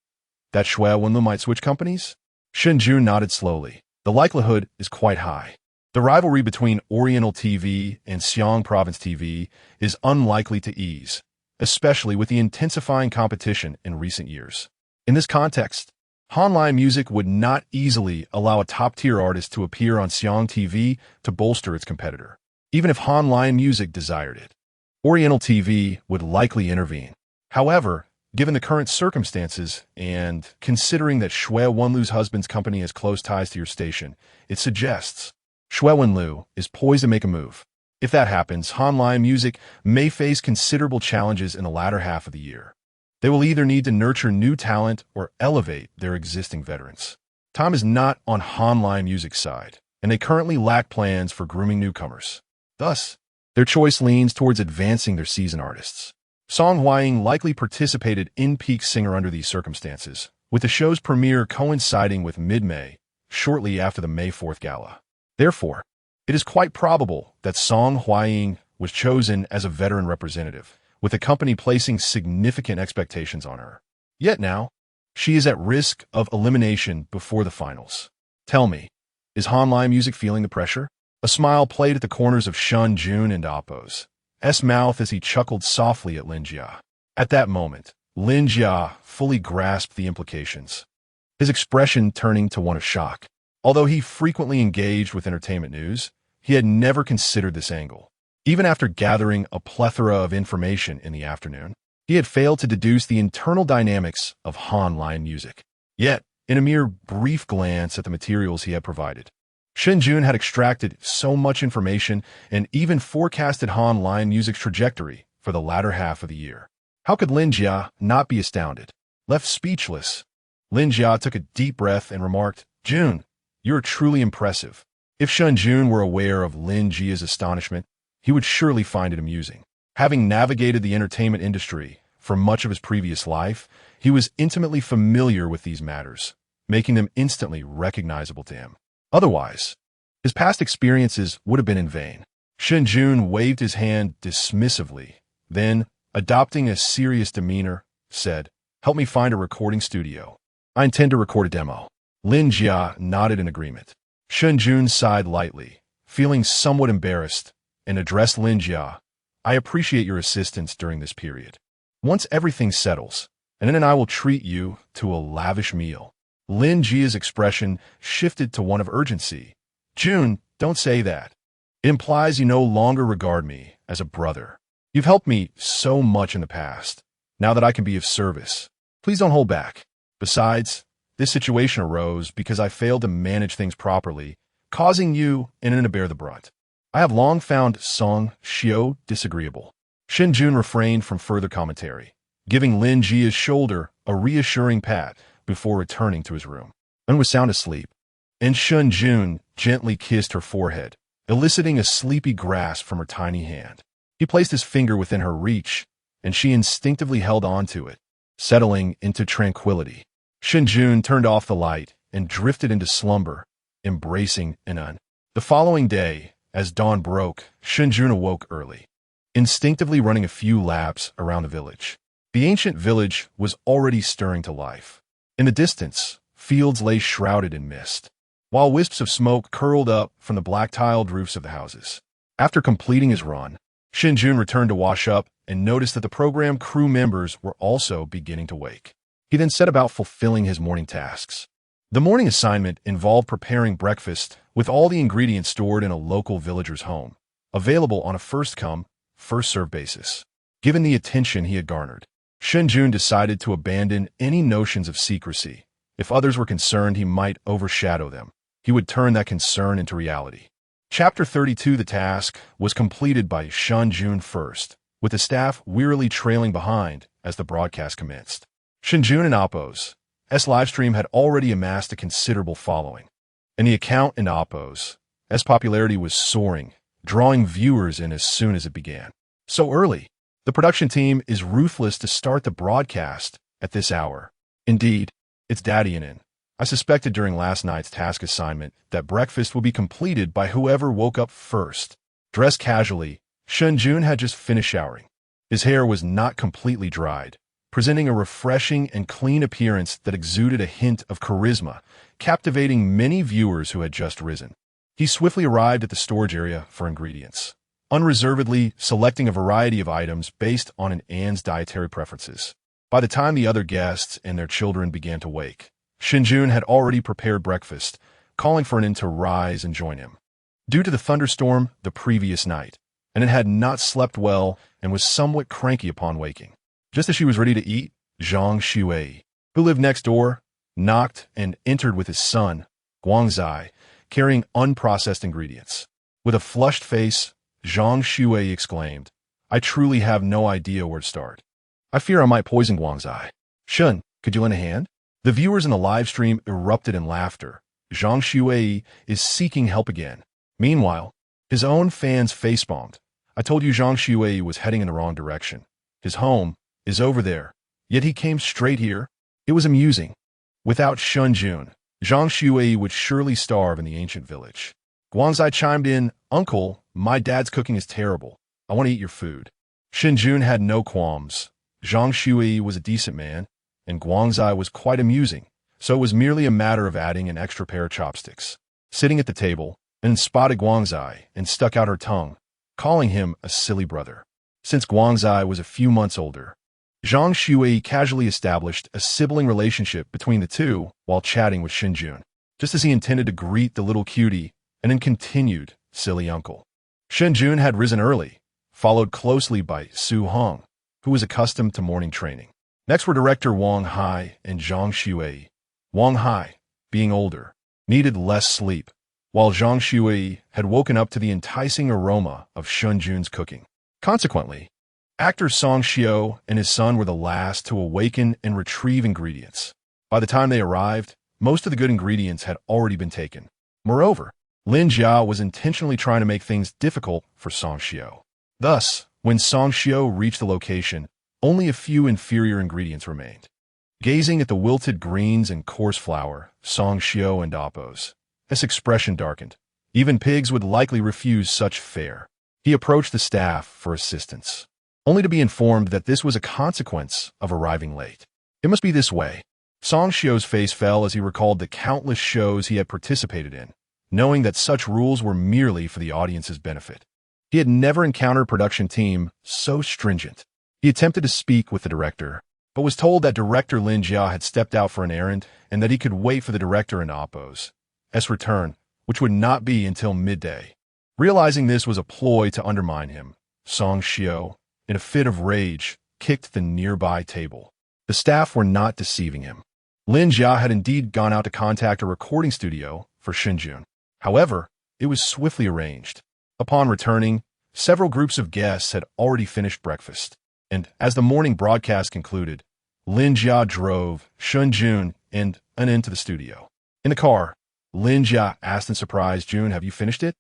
[SPEAKER 1] that Shui Wenlu might switch companies?" Shen Jun nodded slowly. the likelihood is quite high. The rivalry between Oriental TV and Xiang Province TV is unlikely to ease, especially with the intensifying competition in recent years. In this context, Online Music would not easily allow a top-tier artist to appear on Xiang TV to bolster its competitor, even if Online Music desired it. Oriental TV would likely intervene. However, given the current circumstances and considering that Shui Wenlu's husband's company has close ties to your station, it suggests Shui Wenlu is poised to make a move. If that happens, Online Music may face considerable challenges in the latter half of the year. They will either need to nurture new talent or elevate their existing veterans. Time is not on Online Music's side, and they currently lack plans for grooming newcomers. Thus, their choice leans towards advancing their seasoned artists. Song Hying likely participated in Peak Singer under these circumstances, with the show's premiere coinciding with mid-May, shortly after the May 4th gala. Therefore, it is quite probable that Song Hying was chosen as a veteran representative, with the company placing significant expectations on her. Yet now, she is at risk of elimination before the finals. Tell me, is Online Music feeling the pressure? A smile played at the corners of Shen Jun and Appo's mouth as he chuckled softly at Lin Jia. At that moment, Lin Jia fully grasped the implications, his expression turning to one of shock. Although he frequently engaged with entertainment news, he had never considered this angle. Even after gathering a plethora of information in the afternoon, he had failed to deduce the internal dynamics of Online Music. Yet, in a mere brief glance at the materials he had provided, Shen Jun had extracted so much information and even forecasted Online Music's trajectory for the latter half of the year. How could Lin Jia not be astounded? Left speechless, Lin Jia took a deep breath and remarked, "Jun, you're truly impressive." If Shen Jun were aware of Lin Jia's astonishment, he would surely find it amusing. Having navigated the entertainment industry for much of his previous life, he was intimately familiar with these matters, making them instantly recognizable to him. Otherwise, his past experiences would have been in vain. Shen Jun waved his hand dismissively, then, adopting a serious demeanor, said, "Help me find a recording studio. I intend to record a demo." Lin Jia nodded in agreement. Shen Jun sighed lightly, feeling somewhat embarrassed, and addressed Lin Jia, "I appreciate your assistance during this period. Once everything settles, and then I will treat you to a lavish meal." Lin Jia's expression shifted to one of urgency. "Jun, don't say that. It implies you no longer regard me as a brother. You've helped me so much in the past. Now that I can be of service, please don't hold back. Besides, this situation arose because I failed to manage things properly, causing you and then to bear the brunt. I have long found Song Xiu disagreeable." Shen Jun refrained from further commentary, giving Lin Jia's shoulder a reassuring pat before returning to his room. Lin was sound asleep, and Shen Jun gently kissed her forehead, eliciting a sleepy grasp from her tiny hand. He placed his finger within her reach, and she instinctively held on to it, settling into tranquility. Shen Jun turned off the light and drifted into slumber, embracing Anan. The following day, as dawn broke, Shen Jun awoke early, instinctively running a few laps around the village. The ancient village was already stirring to life. In the distance, fields lay shrouded in mist, while wisps of smoke curled up from the black-tiled roofs of the houses. After completing his run, Shen Jun returned to wash up and noticed that the program crew members were also beginning to wake. He then set about fulfilling his morning tasks. The morning assignment involved preparing breakfast with all the ingredients stored in a local villager's home, available on a first-come, first-served basis. Given the attention he had garnered, Shen Jun decided to abandon any notions of secrecy. If others were concerned he might overshadow them, he would turn that concern into reality. Chapter 32. The task was completed by Shen Jun first, with the staff wearily trailing behind as the broadcast commenced. Shen Jun and Appo's livestream had already amassed a considerable following, and the account in Appo's popularity was soaring, drawing viewers in as soon as it began. So early, the production team is ruthless to start the broadcast at this hour. Indeed, it's daddy in. I suspected during last night's task assignment that breakfast would be completed by whoever woke up first. Dressed casually, Shen Jun had just finished showering. His hair was not completely dried, presenting a refreshing and clean appearance that exuded a hint of charisma, captivating many viewers who had just risen. He swiftly arrived at the storage area for ingredients, unreservedly selecting a variety of items based on Anne's dietary preferences. By the time the other guests and their children began to wake, Shen Jun had already prepared breakfast, calling for An to rise and join him. Due to the thunderstorm the previous night, An had not slept well and was somewhat cranky upon waking. Just as she was ready to eat, Zhang Shuai, who lived next door, knocked and entered with his son, Guangzai, carrying unprocessed ingredients. With a flushed face, Zhang Shuai exclaimed, "I truly have no idea where to start. I fear I might poison Guangzai. Shen, could you lend a hand?" The viewers in the live stream erupted in laughter. Zhang Shuai is seeking help again. Meanwhile, his own fans facepalmed. "I told you Zhang Shuai was heading in the wrong direction. His home is over there, yet he came straight here." It was amusing. Without Shen Jun, Zhang Shuai would surely starve in the ancient village. Guangzai chimed in, "Uncle, my dad's cooking is terrible. I want to eat your food." Shen Jun had no qualms. Zhang Shuai was a decent man, and Guangzai was quite amusing, so it was merely a matter of adding an extra pair of chopsticks. Sitting at the table, An spotted Guangzai and stuck out her tongue, calling him a silly brother. Since Guangzai was a few months older, Zhang Shuai casually established a sibling relationship between the two while chatting with Shen Jun. Just as he intended to greet the little cutie, and then continued, "Silly uncle." Shen Jun had risen early, followed closely by Su Hong, who was accustomed to morning training. Next were director Wang Hai and Zhang Shuai. Wang Hai, being older, needed less sleep, while Zhang Shuai had woken up to the enticing aroma of Shen Jun's cooking. Consequently, actor Song Xiao and his son were the last to awaken and retrieve ingredients. By the time they arrived, most of the good ingredients had already been taken. Moreover, Lin Jia was intentionally trying to make things difficult for Song Xiao. Thus, when Song Xiao reached the location, only a few inferior ingredients remained. Gazing at the wilted greens and coarse flour, Song Xiao and Appo's expression darkened. Even pigs would likely refuse such fare. He approached the staff for assistance, only to be informed that this was a consequence of arriving late. It must be this way. Song Xiao's face fell as he recalled the countless shows he had participated in, knowing that such rules were merely for the audience's benefit. He had never encountered a production team so stringent. He attempted to speak with the director, but was told that director Lin Jia had stepped out for an errand and that he could wait for the director and Appo's return, which would not be until midday. Realizing this was a ploy to undermine him, Song Xiao, in a fit of rage, kicked the nearby table. The staff were not deceiving him. Lin Jia had indeed gone out to contact a recording studio for Shen Jun. However, it was swiftly arranged. Upon returning, several groups of guests had already finished breakfast, and as the morning broadcast concluded, Lin Jia drove Shen Jun and An into the studio. In the car, Lin Jia asked in surprise, "Jun, have you finished it?"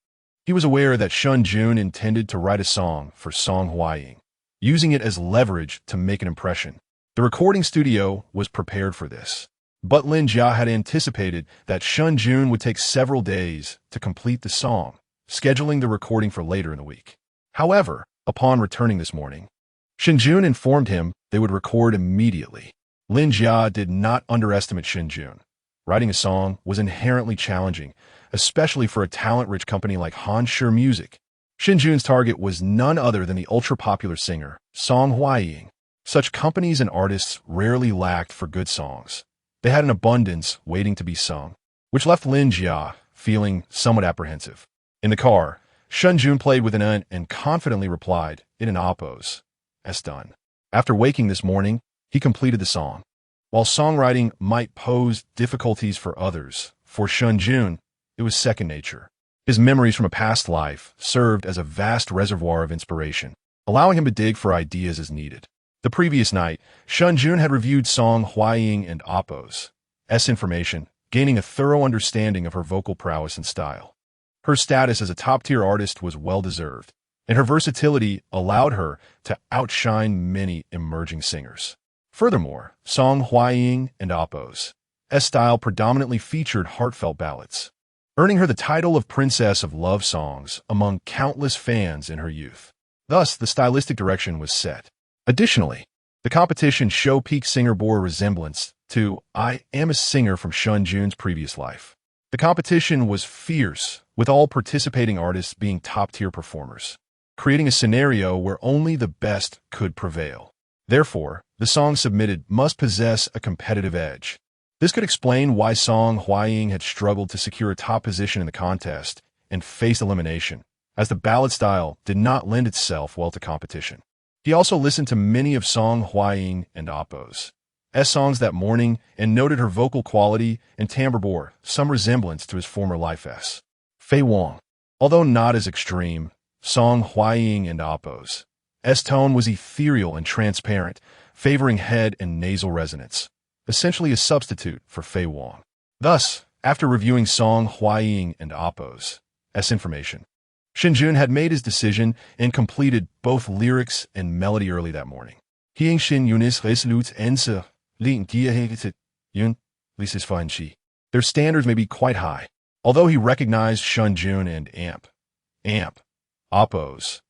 [SPEAKER 1] He was aware that Shen Jun intended to write a song for Song Hying, using it as leverage to make an impression. The recording studio was prepared for this, but Lin Jia had anticipated that Shen Jun would take several days to complete the song, scheduling the recording for later in the week. However, upon returning this morning, Shen Jun informed him they would record immediately. Lin Jia did not underestimate Shen Jun. Writing a song was inherently challenging, especially for a talent-rich company like Hanshi Music. Shen Jun's target was none other than the ultra-popular singer, Song Hying. Such companies and artists rarely lacked for good songs. They had an abundance waiting to be sung, which left Lin Jia feeling somewhat apprehensive. In the car, Shen Jun played with An and confidently replied, "It an Appo's done." After waking this morning, he completed the song. While songwriting might pose difficulties for others, for Shen Jun, it was second nature. His memories from a past life served as a vast reservoir of inspiration, allowing him to dig for ideas as needed. The previous night, Shen Jun had reviewed Song Hying and Appo's information, gaining a thorough understanding of her vocal prowess and style. Her status as a top-tier artist was well-deserved, and her versatility allowed her to outshine many emerging singers. Furthermore, Song Hying and Appo's style predominantly featured heartfelt ballads, earning her the title of Princess of Love Songs among countless fans in her youth. Thus, the stylistic direction was set. Additionally, The competition show peak singer bore a resemblance to I Am a Singer from Shen Jun's previous life. The competition was fierce, with all participating artists being top-tier performers, creating a scenario where only the best could prevail. Therefore, the song submitted must possess a competitive edge. This could explain why song Hying had struggled to secure a top position in the contest and faced elimination, as the ballad style did not lend itself well to competition. He also listened to many of Song Hying and Oppo's songs that morning and noted her vocal quality and timbre bore some resemblance to his former life. Fei Wang. Although not as extreme, Song Hying and Oppo's tone was ethereal and transparent, favoring head and nasal resonance, essentially a substitute for Fei Wang. Thus, after reviewing Song Hying and Oppo's information, Shen Jun had made his decision and completed both lyrics and melody early that morning. Hying Shen Yunis resolut ense link Yun Lisa's fine chi. Their standards may be quite high, although he recognized Shen Jun and Oppo's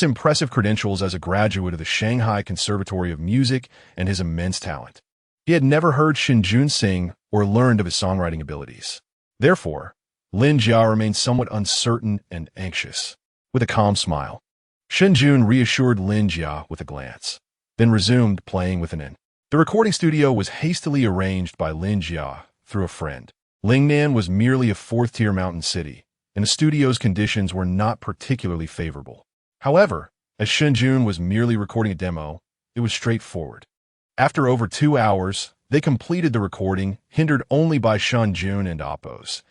[SPEAKER 1] impressive credentials as a graduate of the Shanghai Conservatory of Music and his immense talent. He had never heard Shen Jun sing or learned of his songwriting abilities. Therefore, Lin Jia remained somewhat uncertain and anxious. With a calm smile, Shen Jun reassured Lin Jia with a glance, then resumed playing with an in. The recording studio was hastily arranged by Lin Jia through a friend. Lingnan was merely a fourth-tier mountain city, and the studio's conditions were not particularly favorable. However, as Shen Jun was merely recording a demo, it was straightforward. After over 2 hours, they completed the recording, hindered only by Shen Jun and Oppo's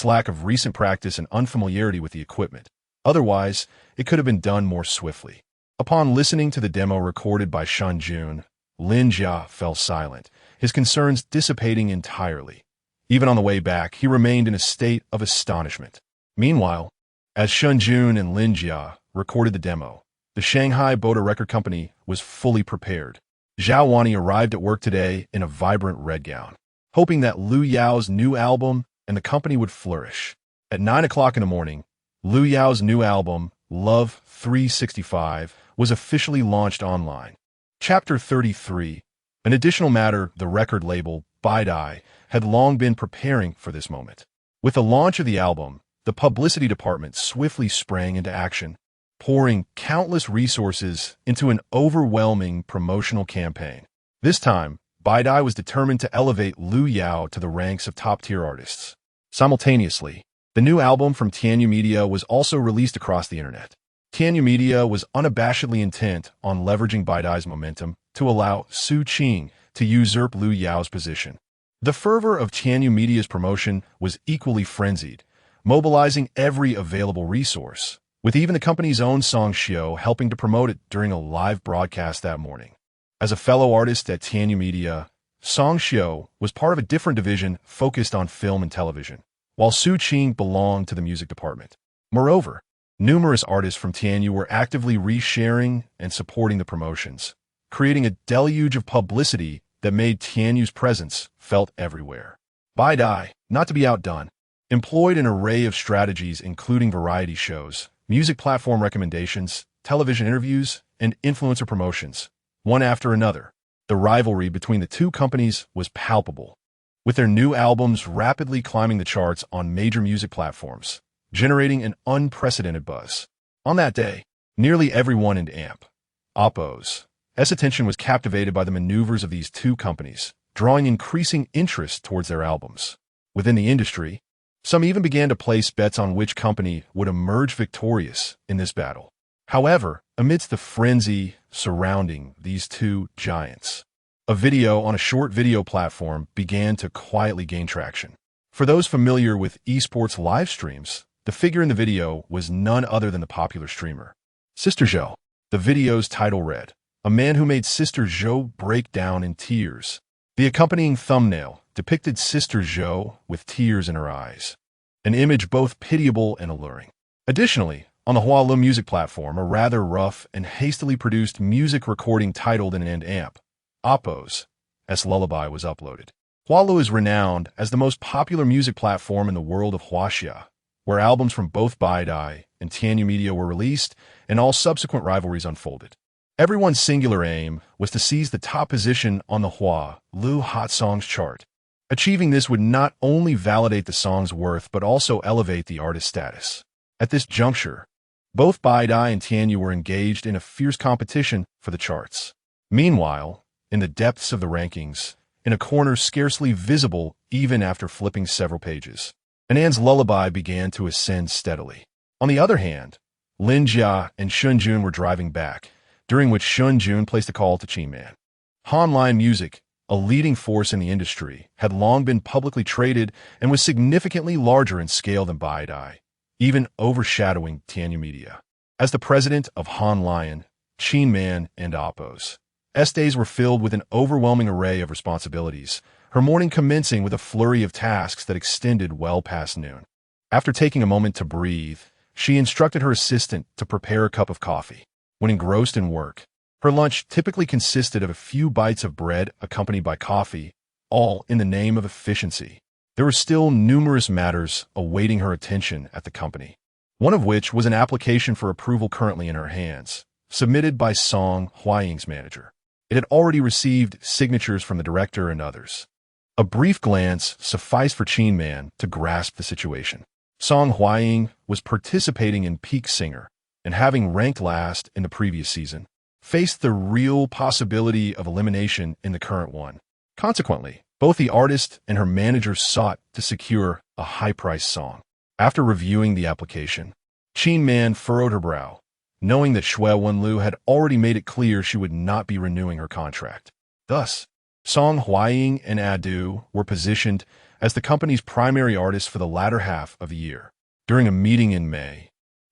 [SPEAKER 1] lack of recent practice and unfamiliarity with the equipment. Otherwise, it could have been done more swiftly. Upon listening to the demo recorded by Shen Jun, Lin Jia fell silent, his concerns dissipating entirely. Even on the way back, he remained in a state of astonishment. Meanwhile, as Shen Jun and Lin Jia recorded the demo, the Shanghai Boda Record Company was fully prepared. Zhao Wani arrived at work today in a vibrant red gown, hoping that Lu Yao's new album and the company would flourish. At 9 o'clock in the morning, Lu Yao's new album, Love 365, was officially launched online. Chapter 33. An additional matter, the record label, Backstage, had long been preparing for this moment. With the launch of the album, the publicity department swiftly sprang into action, pouring countless resources into an overwhelming promotional campaign. This time, Backstage was determined to elevate Lu Yao to the ranks of top-tier artists. Simultaneously, the new album from Tianyu Media was also released across the internet. Tianyu Media was unabashedly intent on leveraging Baida's momentum to allow Su Qing to usurp Lu Yao's position. The fervor of Tianyu Media's promotion was equally frenzied, mobilizing every available resource, with even the company's own Song Xiao helping to promote it during a live broadcast that morning. As a fellow artist at Tianyu Media, Song Xiao was part of a different division focused on film and television, while Su Qing belonged to the music department. Moreover, numerous artists from Tianyu were actively resharing and supporting the promotions, creating a deluge of publicity that made Tianyu's presence felt everywhere. Baidai, not to be outdone, employed an array of strategies including variety shows, music platform recommendations, television interviews, and influencer promotions, one after another. The rivalry between the two companies was palpable, with their new albums rapidly climbing the charts on major music platforms, generating an unprecedented buzz. On that day, nearly everyone in Oppo's attention was captivated by the maneuvers of these two companies, drawing increasing interest towards their albums. Within the industry, some even began to place bets on which company would emerge victorious in this battle. However, amidst the frenzy surrounding these two giants, a video on a short video platform began to quietly gain traction. For those familiar with esports live streams, the figure in the video was none other than the popular streamer Sister Zhou. The video's title read, "A man who made Sister Zhou break down in tears." The accompanying thumbnail depicted Sister Zhou with tears in her eyes, an image both pitiable and alluring. Additionally, on the Hualu music platform, a rather rough and hastily produced music recording titled in an amp, Oppo's lullaby was uploaded. Hualu is renowned as the most popular music platform in the world of Huaxia, where albums from both Baidai and Tianyu Media were released and all subsequent rivalries unfolded. Everyone's singular aim was to seize the top position on the Lu Hot Songs chart. Achieving this would not only validate the song's worth but also elevate the artist's status. At this juncture, both Baidai and Tianyu were engaged in a fierce competition for the charts. Meanwhile, in the depths of the rankings, in a corner scarcely visible even after flipping several pages, Anan's lullaby began to ascend steadily. On the other hand, Lin Jia and Shen Jun were driving back, during which Shen Jun placed a call to Qinman. Online music, a leading force in the industry, had long been publicly traded and was significantly larger in scale than Baidai, even overshadowing Tianyu Media. As the president of Han Lion, Qinman, and Oppos, days were filled with an overwhelming array of responsibilities, her morning commencing with a flurry of tasks that extended well past noon. After taking a moment to breathe, she instructed her assistant to prepare a cup of coffee. When engrossed in work, her lunch typically consisted of a few bites of bread accompanied by coffee, all in the name of efficiency. There were still numerous matters awaiting her attention at the company, one of which was an application for approval currently in her hands, submitted by Song Hying's manager. It had already received signatures from the director and others. A brief glance sufficed for Qinman to grasp the situation. Song Hying was participating in Peak Singer, and having ranked last in the previous season, faced the real possibility of elimination in the current one. Consequently, both the artist and her manager sought to secure a high-priced song. After reviewing the application, Qinman furrowed her brow, knowing that Shui Wenlu had already made it clear she would not be renewing her contract. Thus, Song Hying and Adu were positioned as the company's primary artists for the latter half of the year. During a meeting in May,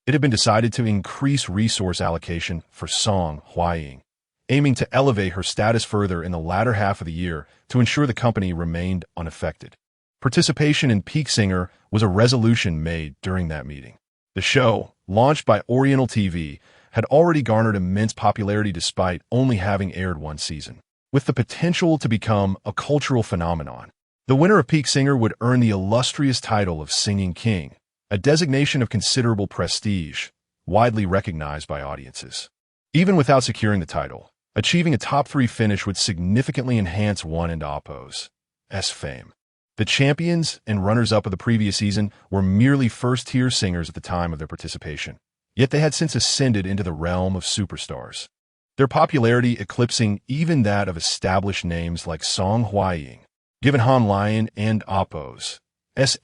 [SPEAKER 1] it had been decided to increase resource allocation for Song Hying, aiming to elevate her status further in the latter half of the year to ensure the company remained unaffected. Participation in Peak Singer was a resolution made during that meeting. The show, launched by Oriental TV, had already garnered immense popularity despite only having aired one season. With the potential to become a cultural phenomenon, the winner of Peak Singer would earn the illustrious title of Singing King, a designation of considerable prestige, widely recognized by audiences. Even without securing the title, achieving a top 3 finish would significantly enhance one and Oppo's fame. The champions and runners-up of the previous season were merely first-tier singers at the time of their participation, yet they had since ascended into the realm of superstars, their popularity eclipsing even that of established names like Song Hying. Given Han Lion and Oppo's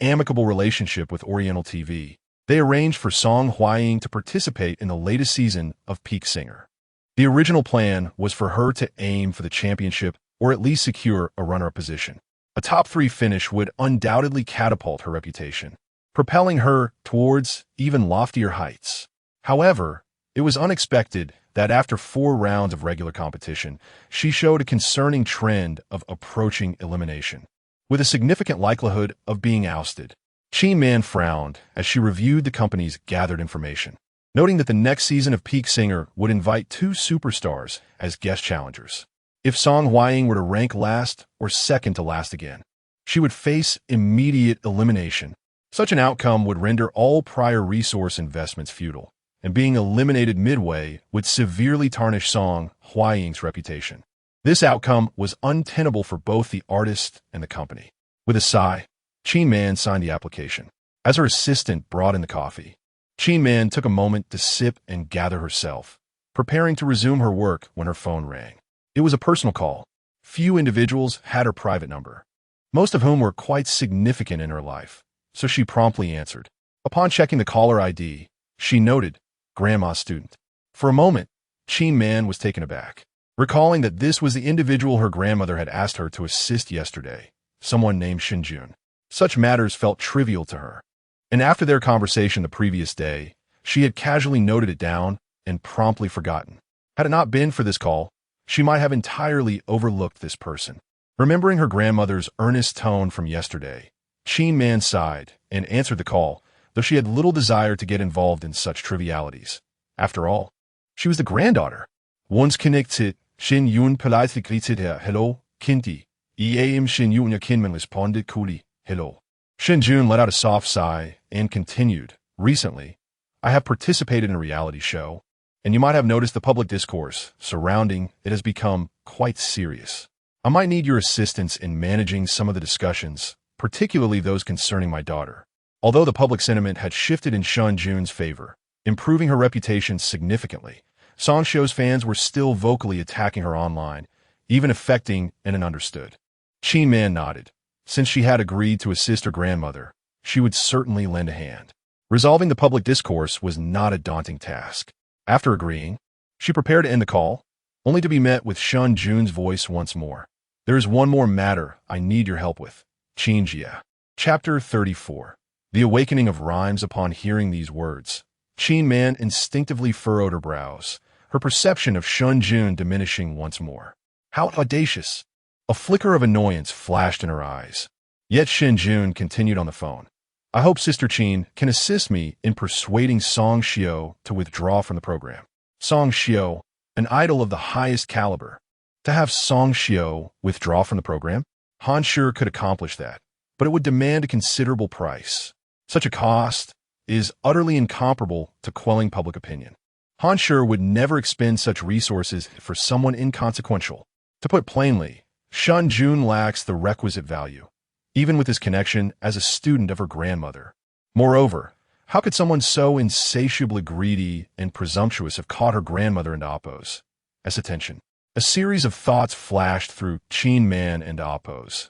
[SPEAKER 1] amicable relationship with Oriental TV, they arranged for Song Hying to participate in the latest season of Peak Singer. The original plan was for her to aim for the championship or at least secure a runner-up position. A top 3 finish would undoubtedly catapult her reputation, propelling her towards even loftier heights. However, it was unexpected that after 4 rounds of regular competition, she showed a concerning trend of approaching elimination, with a significant likelihood of being ousted. Qinman frowned as she reviewed the company's gathered information, noting that the next season of Peak Singer would invite 2 superstars as guest challengers. If Song Hying were to rank last or second to last again, she would face immediate elimination. Such an outcome would render all prior resource investments futile, and being eliminated midway would severely tarnish Song Hying's reputation. This outcome was untenable for both the artist and the company. With a sigh, Qinman signed the application. As her assistant brought in the coffee, Qinman took a moment to sip and gather herself, preparing to resume her work when her phone rang. It was a personal call. Few individuals had her private number, most of whom were quite significant in her life, so she promptly answered. Upon checking the caller ID, she noted, "Grandma's student." For a moment, Qinman was taken aback, recalling that this was the individual her grandmother had asked her to assist yesterday, someone named Shen Jun. Such matters felt trivial to her, and after their conversation the previous day, she had casually noted it down and promptly forgotten. Had it not been for this call, she might have entirely overlooked this person. Remembering her grandmother's earnest tone from yesterday, Qinman sighed and answered the call, though she had little desire to get involved in such trivialities. After all, she was the granddaughter. Once connected, Shen Jun politely greeted her, "Hello, Kinti." Eam Shen Jun Kinman responded coolly, "Hello." Shen Jun let out a soft sigh and continued, "Recently, I have participated in a reality show, And you might have noticed the public discourse surrounding it has become quite serious. I might need your assistance in managing some of the discussions, particularly those concerning my daughter. Although the public sentiment had shifted in Shen Jun's favor, improving her reputation significantly, Song Shio's fans were still vocally attacking her online, even affecting and understood. Qin Man nodded. Since she had agreed to assist her grandmother, she would certainly lend a hand. Resolving the public discourse was not a daunting task. After agreeing, she prepared to end the call, only to be met with Shen Jun's voice once more. There is one more matter I need your help with. Qin Jia. Chapter 34. The awakening of rhymes. Upon hearing these words, Qin Man instinctively furrowed her brows, her perception of Shen Jun diminishing once more. How audacious! A flicker of annoyance flashed in her eyes. Yet Shen Jun continued on the phone. I hope Sister Qin can assist me in persuading Song Shio to withdraw from the program. Song Shio, an idol of the highest caliber. To have Song Shio withdraw from the program? Han sure could accomplish that, but it would demand a considerable price. Such a cost is utterly incomparable to quelling public opinion. Han sure would never expend such resources for someone inconsequential. To put plainly, Shen Jun lacks the requisite value, even with his connection as a student of her grandmother. Moreover, how could someone so insatiably greedy and presumptuous have caught her grandmother and Appo's attention? A series of thoughts flashed through Qin Man and Appo's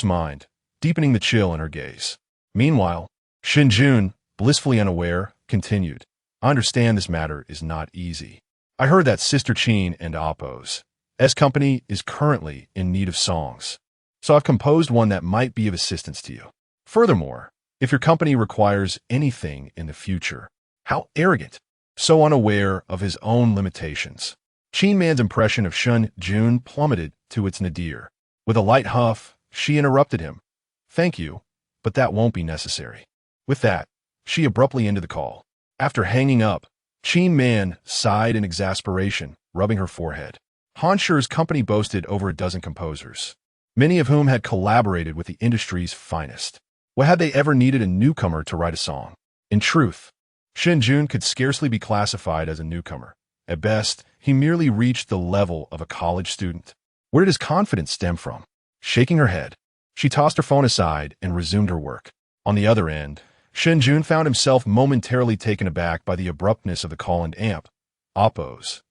[SPEAKER 1] mind, deepening the chill in her gaze. Meanwhile, Shen Jun, blissfully unaware, continued. I understand this matter is not easy. I heard that Sister Qin and Appo's company is currently in need of songs, so I've composed one that might be of assistance to you. Furthermore, if your company requires anything in the future, how arrogant, so unaware of his own limitations. Qin Man's impression of Shen Jun plummeted to its nadir. With a light huff, she interrupted him. Thank you, but that won't be necessary. With that, she abruptly ended the call. After hanging up, Qin Man sighed in exasperation, rubbing her forehead. Han Shure's company boasted over a dozen composers, many of whom had collaborated with the industry's finest. Why had they ever needed a newcomer to write a song? In truth, Shen Jun could scarcely be classified as a newcomer. At best, he merely reached the level of a college student. Where did his confidence stem from? Shaking her head, she tossed her phone aside and resumed her work. On the other end, Shen Jun found himself momentarily taken aback by the abruptness of the call and Appo's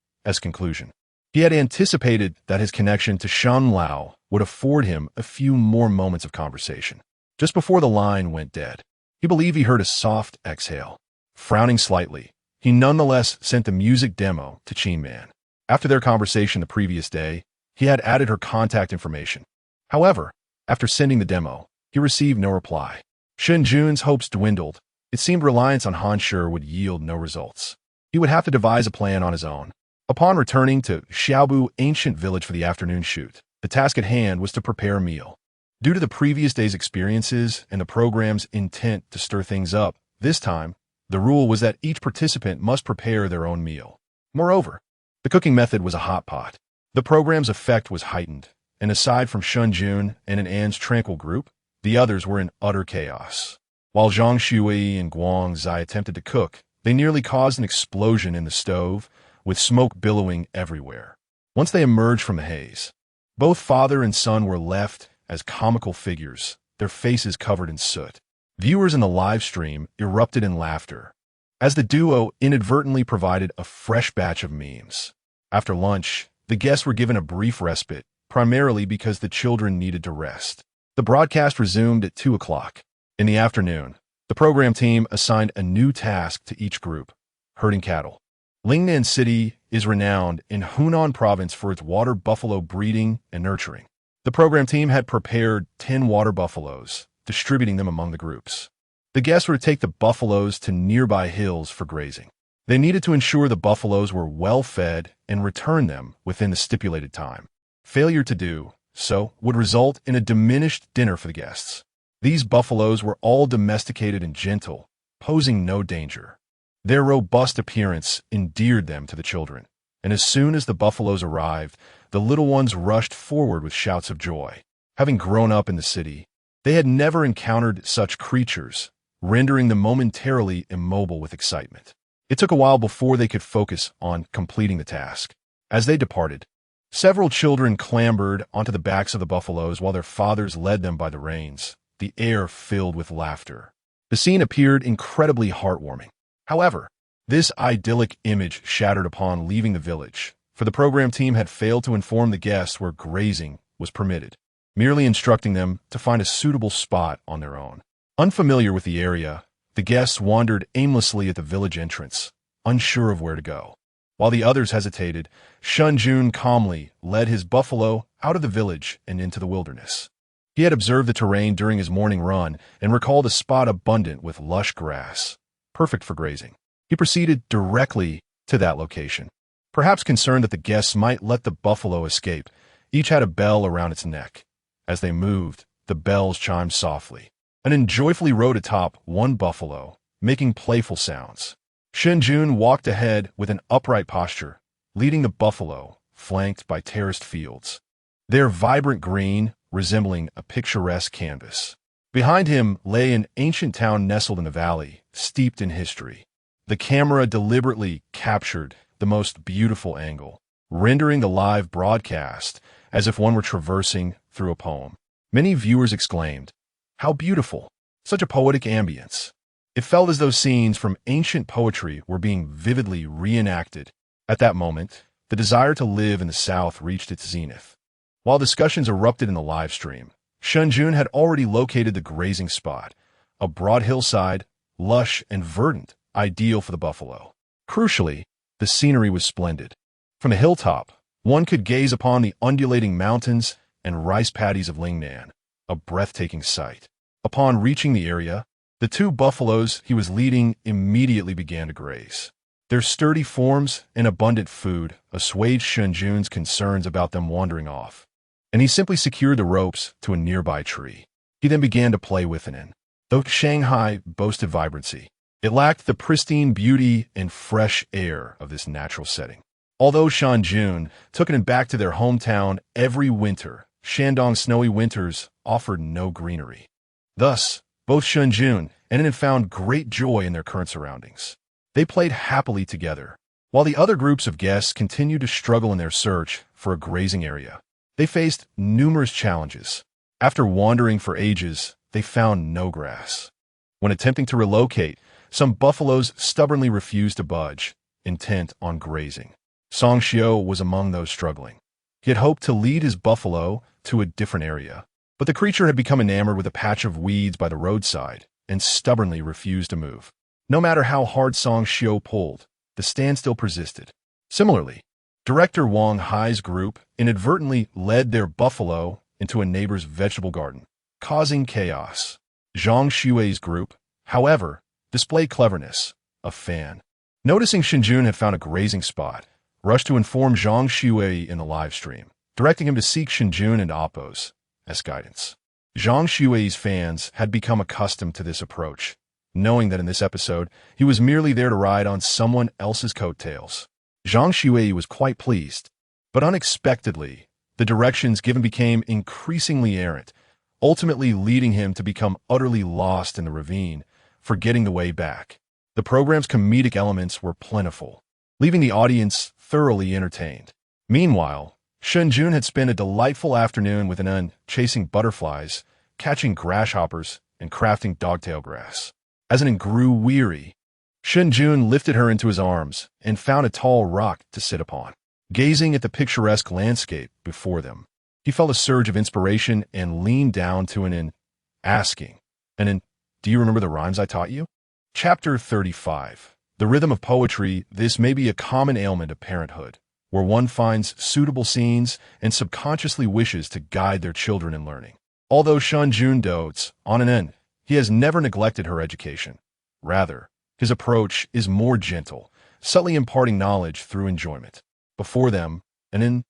[SPEAKER 1] conclusion. He had anticipated that his connection to Shan Lao would afford him a few more moments of conversation. Just before the line went dead, he believed he heard a soft exhale. Frowning slightly, he nonetheless sent the music demo to Qin Man. After their conversation the previous day, he had added her contact information. However, after sending the demo, he received no reply. Shen Jun's hopes dwindled. It seemed reliance on Han Shure would yield no results. He would have to devise a plan on his own. Upon returning to Xiaobu Ancient Village for the afternoon shoot, the task at hand was to prepare a meal. Due to the previous day's experiences and the program's intent to stir things up, this time, the rule was that each participant must prepare their own meal. Moreover, the cooking method was a hot pot. The program's effect was heightened, and aside from Shen Jun and an An's tranquil group, the others were in utter chaos. While Zhang Shui and Guang Zai attempted to cook, they nearly caused an explosion in the stove, with smoke billowing everywhere. Once they emerged from the haze, both father and son were left as comical figures, their faces covered in soot. Viewers in the live stream erupted in laughter, as the duo inadvertently provided a fresh batch of memes. After lunch, the guests were given a brief respite, primarily because the children needed to rest. The broadcast resumed at 2 o'clock. In the afternoon, the program team assigned a new task to each group: herding cattle. Lingnan City is renowned in Hunan Province for its water buffalo breeding and nurturing. The program team had prepared 10 water buffaloes, distributing them among the groups. The guests were to take the buffaloes to nearby hills for grazing. They needed to ensure the buffaloes were well fed and return them within the stipulated time. Failure to do so would result in a diminished dinner for the guests. These buffaloes were all domesticated and gentle, posing no danger. Their robust appearance endeared them to the children, and as soon as the buffaloes arrived, the little ones rushed forward with shouts of joy. Having grown up in the city, they had never encountered such creatures, rendering them momentarily immobile with excitement. It took a while before they could focus on completing the task. As they departed, several children clambered onto the backs of the buffaloes while their fathers led them by the reins, the air filled with laughter. The scene appeared incredibly heartwarming. However, this idyllic image shattered upon leaving the village, for the program team had failed to inform the guests where grazing was permitted, merely instructing them to find a suitable spot on their own. Unfamiliar with the area, the guests wandered aimlessly at the village entrance, unsure of where to go. While the others hesitated, Shen Jun calmly led his buffalo out of the village and into the wilderness. He had observed the terrain during his morning run and recalled a spot abundant with lush grass, perfect for grazing. He proceeded directly to that location. Perhaps concerned that the guests might let the buffalo escape, each had a bell around its neck. As they moved, the bells chimed softly, and joyfully rode atop one buffalo, making playful sounds. Shen Jun walked ahead with an upright posture, leading the buffalo, flanked by terraced fields, their vibrant green resembling a picturesque canvas. Behind him lay an ancient town nestled in the valley, steeped in history. The camera deliberately captured the most beautiful angle, rendering the live broadcast as if one were traversing through a poem. Many viewers exclaimed, "How beautiful! Such a poetic ambience." It felt as though scenes from ancient poetry were being vividly reenacted. At that moment, the desire to live in the South reached its zenith. While discussions erupted in the live stream, Shen Jun had already located the grazing spot, a broad hillside, lush and verdant, ideal for the buffalo. Crucially, the scenery was splendid. From the hilltop, one could gaze upon the undulating mountains and rice paddies of Lingnan, a breathtaking sight. Upon reaching the area, the two buffaloes he was leading immediately began to graze. Their sturdy forms and abundant food assuaged Shen Jun's concerns about them wandering off, and he simply secured the ropes to a nearby tree. He then began to play with it. Though Shanghai boasted vibrancy, it lacked the pristine beauty and fresh air of this natural setting. Although Shen Jun took it back to their hometown every winter, Shandong's snowy winters offered no greenery. Thus, both Shen Jun and Nen found great joy in their current surroundings. They played happily together, while the other groups of guests continued to struggle in their search for a grazing area. They faced numerous challenges. After wandering for ages, they found no grass. When attempting to relocate, some buffaloes stubbornly refused to budge, intent on grazing. Song Xiao was among those struggling. He had hoped to lead his buffalo to a different area, but the creature had become enamored with a patch of weeds by the roadside and stubbornly refused to move. No matter how hard Song Xiao pulled, the standstill persisted. Similarly, director Wang Hai's group inadvertently led their buffalo into a neighbor's vegetable garden, causing chaos. Zhang Xue's group, however, displayed cleverness, a fan. Noticing Shen Jun had found a grazing spot, rushed to inform Zhang Xue in the live stream, directing him to seek Shen Jun and Appos as guidance. Zhang Xue's fans had become accustomed to this approach, knowing that in this episode, he was merely there to ride on someone else's coattails. Zhang Xue was quite pleased, but unexpectedly, the directions given became increasingly errant, ultimately leading him to become utterly lost in the ravine, forgetting the way back. The program's comedic elements were plentiful, leaving the audience thoroughly entertained. Meanwhile, Shen Jun had spent a delightful afternoon with Nen chasing butterflies, catching grasshoppers, and crafting dogtail grass. As Nen grew weary, Shen Jun lifted her into his arms and found a tall rock to sit upon. Gazing at the picturesque landscape before them, he felt a surge of inspiration and leaned down to Nen, asking, "Nen, do you remember the rhymes I taught you?" Chapter 35. The rhythm of poetry. This may be a common ailment of parenthood, where one finds suitable scenes and subconsciously wishes to guide their children in learning. Although Shen Jun dotes on Nen, he has never neglected her education. Rather, his approach is more gentle, subtly imparting knowledge through enjoyment. Before them, Nen,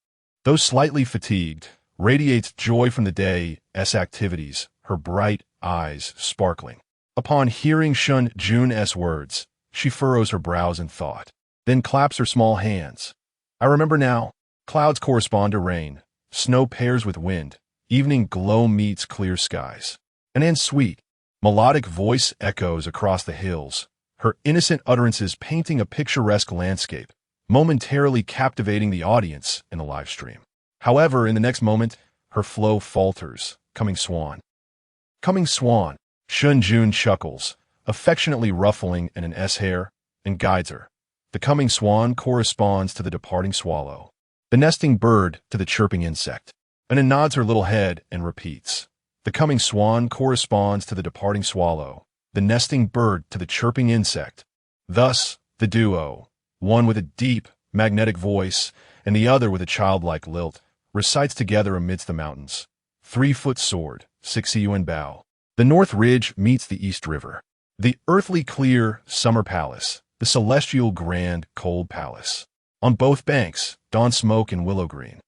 [SPEAKER 1] though slightly fatigued, radiates joy from the day's activities, her bright eyes sparkling. Upon hearing Shen Jun's words, she furrows her brows in thought, then claps her small hands. I remember now. Clouds correspond to rain, snow pairs with wind, evening glow meets clear skies. An Nen's sweet, melodic voice echoes across the hills, her innocent utterances painting a picturesque landscape, momentarily captivating the audience in the live stream. However, in the next moment, her flow falters, coming swan. Coming swan, Shen Jun chuckles, affectionately ruffling in an S hair, and guides her. The coming swan corresponds to the departing swallow, the nesting bird to the chirping insect. Anan nods her little head and repeats. The coming swan corresponds to the departing swallow, the nesting bird to the chirping insect. Thus, the duo, one with a deep, magnetic voice and the other with a childlike lilt, recites together amidst the mountains. 3-foot sword, 6 Yuan bow. The north ridge meets the east river. The earthly clear summer palace, the celestial grand cold palace. On both banks, dawn smoke and willow green.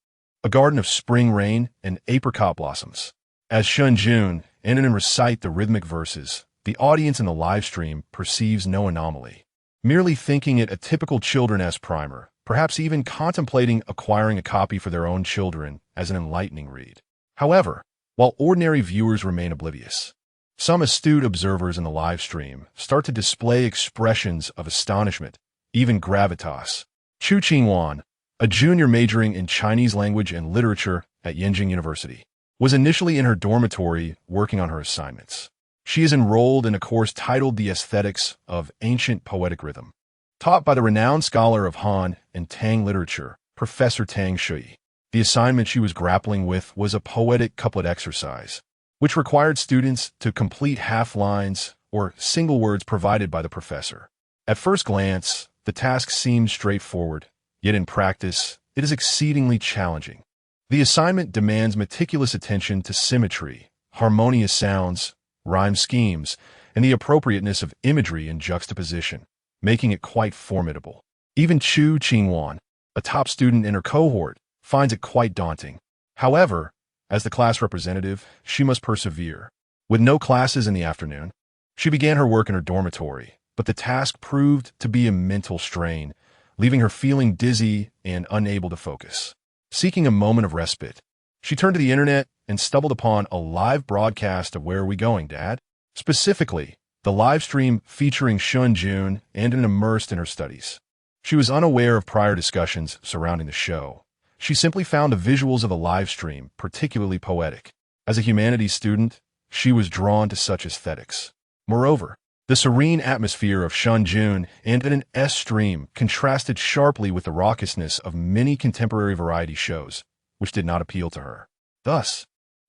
[SPEAKER 1] A garden of spring rain and apricot blossoms. As Shen Jun and Anan recite the rhythmic verses, the audience in the live stream perceives no anomaly, merely thinking it a typical children-esque primer, perhaps even contemplating acquiring a copy for their own children as an enlightening read. However, while ordinary viewers remain oblivious, some astute observers in the live stream start to display expressions of astonishment, even gravitas. Chu Qingwan, a junior majoring in Chinese language and literature at Yenjing University, was initially in her dormitory working on her assignments. She is enrolled in a course titled The Aesthetics of Ancient Poetic Rhythm, taught by the renowned scholar of Han and Tang literature, Professor Tang Shui. The assignment she was grappling with was a poetic couplet exercise, which required students to complete half lines or single words provided by the professor. At first glance, the task seems straightforward, yet in practice, it is exceedingly challenging. The assignment demands meticulous attention to symmetry, harmonious sounds, rhyme schemes, and the appropriateness of imagery and juxtaposition, making it quite formidable. Even Chu Qingwan, a top student in her cohort, finds it quite daunting. However, as the class representative, she must persevere. With no classes in the afternoon, she began her work in her dormitory, but the task proved to be a mental strain, leaving her feeling dizzy and unable to focus. Seeking a moment of respite, she turned to the internet and stumbled upon a live broadcast of Where Are We Going, Dad? Specifically, the live stream featuring Shen Jun and an immersed in her studies. She was unaware of prior discussions surrounding the show. She simply found the visuals of the live stream particularly poetic. As a humanities student, she was drawn to such aesthetics. Moreover, the serene atmosphere of Shen Jun and an S stream contrasted sharply with the raucousness of many contemporary variety shows, which did not appeal to her. Thus,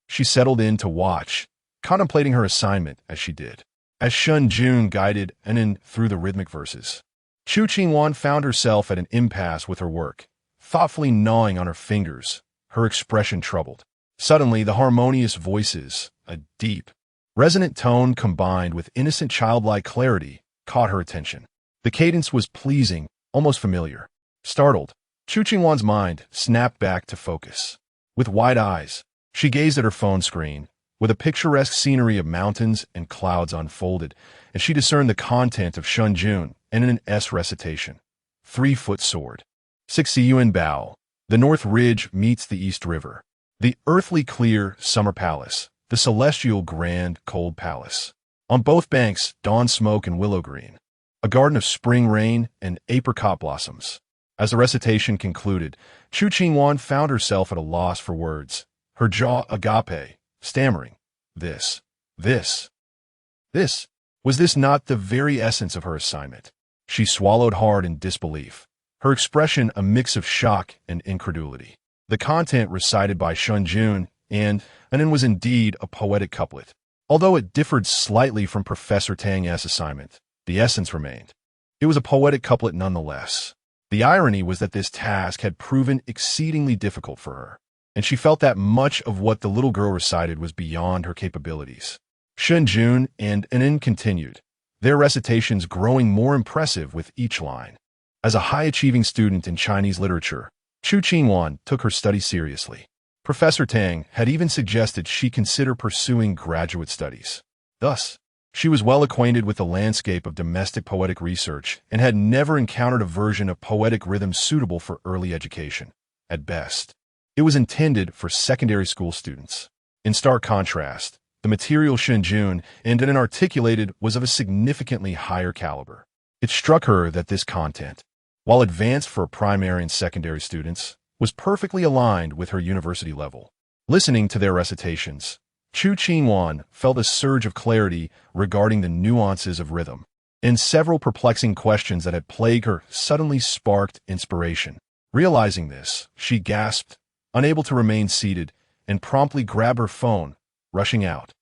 [SPEAKER 1] she settled in to watch, contemplating her assignment as she did. As Shen Jun guided Anan through the rhythmic verses, Chu Qingwan found herself at an impasse with her work, thoughtfully gnawing on her fingers, her expression troubled. Suddenly, the harmonious voices, a deep, resonant tone combined with innocent childlike clarity, caught her attention. The cadence was pleasing, almost familiar. Startled, Chu Qingwan's mind snapped back to focus. With wide eyes, she gazed at her phone screen, with a picturesque scenery of mountains and clouds unfolded, and she discerned the content of Shen Jun and an S recitation. 3-foot sword. 6 Yuan bow. The north ridge meets the east river. The earthly clear summer palace, the celestial grand cold palace. On both banks, dawn smoke and willow green. A garden of spring rain and apricot blossoms. As the recitation concluded, Chu Qingwan found herself at a loss for words, her jaw agape, stammering. Was this not the very essence of her assignment? She swallowed hard in disbelief, her expression a mix of shock and incredulity. The content recited by Shen Jun and Anan was indeed a poetic couplet. Although it differed slightly from Professor Tang's assignment, the essence remained. It was a poetic couplet nonetheless. The irony was that this task had proven exceedingly difficult for her, and she felt that much of what the little girl recited was beyond her capabilities. Shen Jun and Anan continued, their recitations growing more impressive with each line. As a high-achieving student in Chinese literature, Chu Qingwan took her study seriously. Professor Tang had even suggested she consider pursuing graduate studies. Thus, she was well acquainted with the landscape of domestic poetic research and had never encountered a version of poetic rhythm suitable for early education. At best, it was intended for secondary school students. In stark contrast, the material Shen Jun and Anan articulated was of a significantly higher caliber. It struck her that this content, while advanced for primary and secondary students, was perfectly aligned with her university level. Listening to their recitations, Chu Qingwan felt a surge of clarity regarding the nuances of rhythm, and several perplexing questions that had plagued her suddenly sparked inspiration. Realizing this, she gasped, unable to remain seated, and promptly grabbed her phone, rushing out.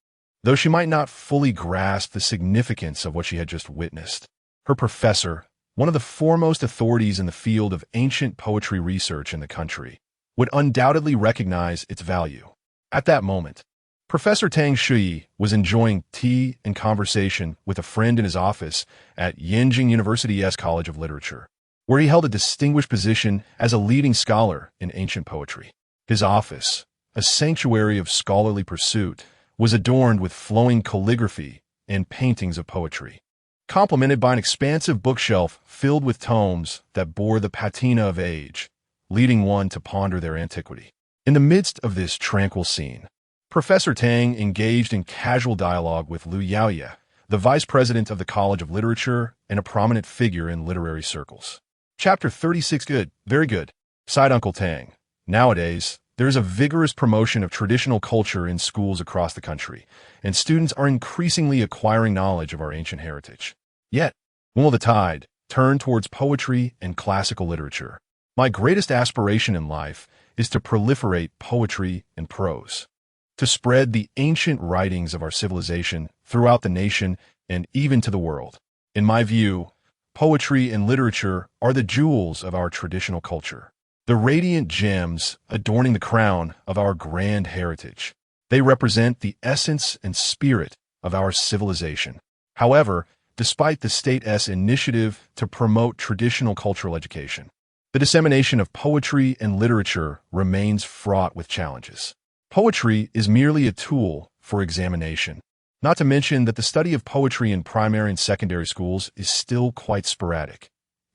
[SPEAKER 1] Though she might not fully grasp the significance of what she had just witnessed, her professor, one of the foremost authorities in the field of ancient poetry research in the country, would undoubtedly recognize its value. At that moment, Professor Tang Shui was enjoying tea and conversation with a friend in his office at Yenjing University's College of Literature, where he held a distinguished position as a leading scholar in ancient poetry. His office, a sanctuary of scholarly pursuit, was adorned with flowing calligraphy and paintings of poetry, complemented by an expansive bookshelf filled with tomes that bore the patina of age, leading one to ponder their antiquity. In the midst of this tranquil scene, Professor Tang engaged in casual dialogue with Lu Yaoye, the vice president of the College of Literature and a prominent figure in literary circles. Chapter 36. Good, very good, sighed Uncle Tang. Nowadays, there is a vigorous promotion of traditional culture in schools across the country, and students are increasingly acquiring knowledge of our ancient heritage. Yet, when will the tide turn towards poetry and classical literature? My greatest aspiration in life is to proliferate poetry and prose, to spread the ancient writings of our civilization throughout the nation and even to the world. In my view, poetry and literature are the jewels of our traditional culture, the radiant gems adorning the crown of our grand heritage. They represent the essence and spirit of our civilization. However, despite the state's initiative to promote traditional cultural education, the dissemination of poetry and literature remains fraught with challenges. Poetry is merely a tool for examination, not to mention that the study of poetry in primary and secondary schools is still quite sporadic.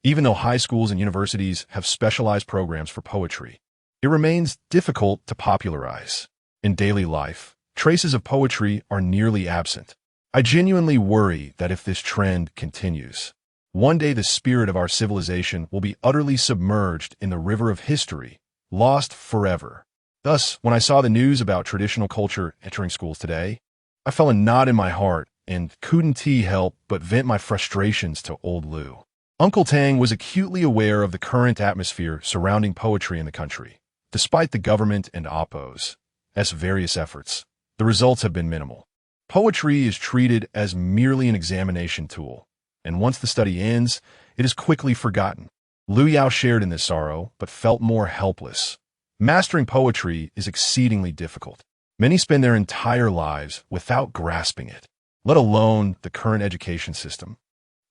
[SPEAKER 1] Even though high schools and universities have specialized programs for poetry, it remains difficult to popularize. In daily life, traces of poetry are nearly absent. I genuinely worry that if this trend continues, one day the spirit of our civilization will be utterly submerged in the river of history, lost forever. Thus, when I saw the news about traditional culture entering schools today, I felt a knot in my heart and couldn't help but vent my frustrations to old Lou. Uncle Tang was acutely aware of the current atmosphere surrounding poetry in the country. Despite the government and Oppo's various efforts, the results have been minimal. Poetry is treated as merely an examination tool, and once the study ends, it is quickly forgotten. Lu Yao shared in this sorrow, but felt more helpless. Mastering poetry is exceedingly difficult. Many spend their entire lives without grasping it, let alone the current education system,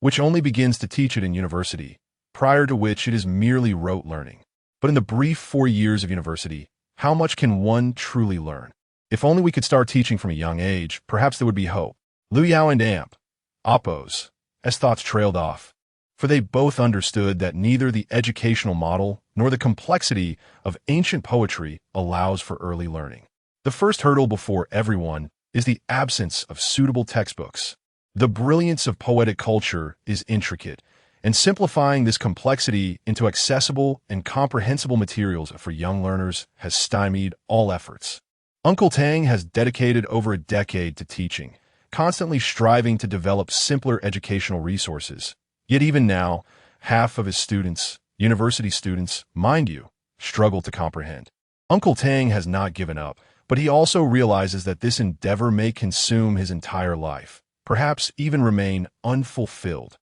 [SPEAKER 1] which only begins to teach it in university, prior to which it is merely rote learning. But in the brief 4 years of university, how much can one truly learn? If only we could start teaching from a young age, perhaps there would be hope. Lu Yao and Oppo's thoughts trailed off, for they both understood that neither the educational model nor the complexity of ancient poetry allows for early learning. The first hurdle before everyone is the absence of suitable textbooks. The brilliance of poetic culture is intricate, and simplifying this complexity into accessible and comprehensible materials for young learners has stymied all efforts. Uncle Tang has dedicated over a decade to teaching, constantly striving to develop simpler educational resources. Yet even now, half of his students, university students, mind you, struggle to comprehend. Uncle Tang has not given up, but he also realizes that this endeavor may consume his entire life, perhaps even remain unfulfilled.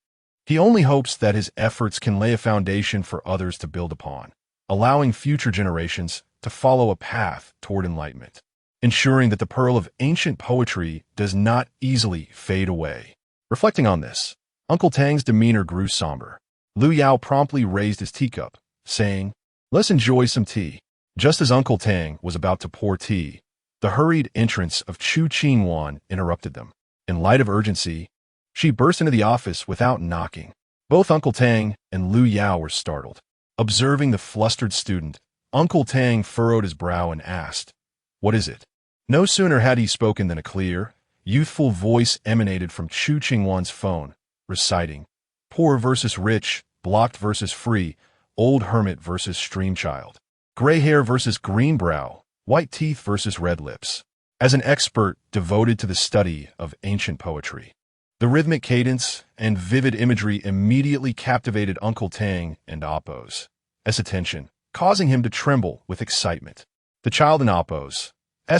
[SPEAKER 1] He only hopes that his efforts can lay a foundation for others to build upon, allowing future generations to follow a path toward enlightenment, ensuring that the pearl of ancient poetry does not easily fade away. Reflecting on this, Uncle Tang's demeanor grew somber. Lu Yao promptly raised his teacup, saying, "Let's enjoy some tea." Just as Uncle Tang was about to pour tea, the hurried entrance of Chu Qingwan interrupted them. In light of urgency, she burst into the office without knocking. Both Uncle Tang and Lu Yao were startled. Observing the flustered student, Uncle Tang furrowed his brow and asked, "What is it?" No sooner had he spoken than a clear, youthful voice emanated from Chu Qingwan's phone, reciting, Poor versus rich, blocked versus free, old hermit versus stream child, gray hair versus green brow, white teeth versus red lips. As an expert devoted to the study of ancient poetry, the rhythmic cadence and vivid imagery immediately captivated Uncle Tang and Appo's attention, causing him to tremble with excitement. The child in Appo's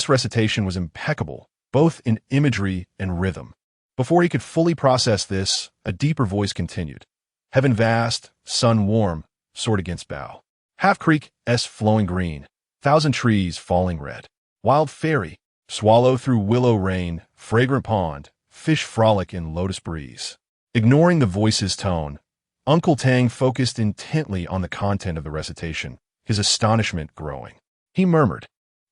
[SPEAKER 1] recitation was impeccable, both in imagery and rhythm. Before he could fully process this, a deeper voice continued. Heaven vast, sun warm, sword against bow. Half creek, flowing green, thousand trees falling red. Wild fairy, swallow through willow rain, fragrant pond, fish frolic in lotus breeze. Ignoring the voice's tone, Uncle Tang focused intently on the content of the recitation, his astonishment growing. He murmured,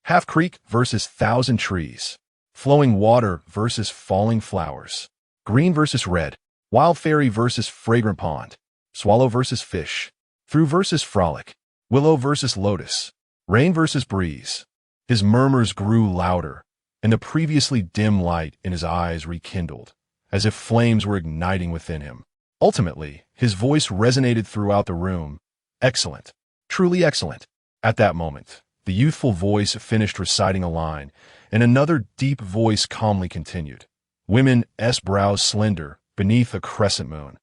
[SPEAKER 1] half creek versus thousand trees, flowing water versus falling flowers, green versus red, wild fairy versus fragrant pond, swallow versus fish, through versus frolic, willow versus lotus, rain versus breeze. His murmurs grew louder, and the previously dim light in his eyes rekindled, as if flames were igniting within him. Ultimately, his voice resonated throughout the room. Excellent. Truly excellent. At that moment, the youthful voice finished reciting a line, and another deep voice calmly continued. Women's brows slender, beneath a crescent moon.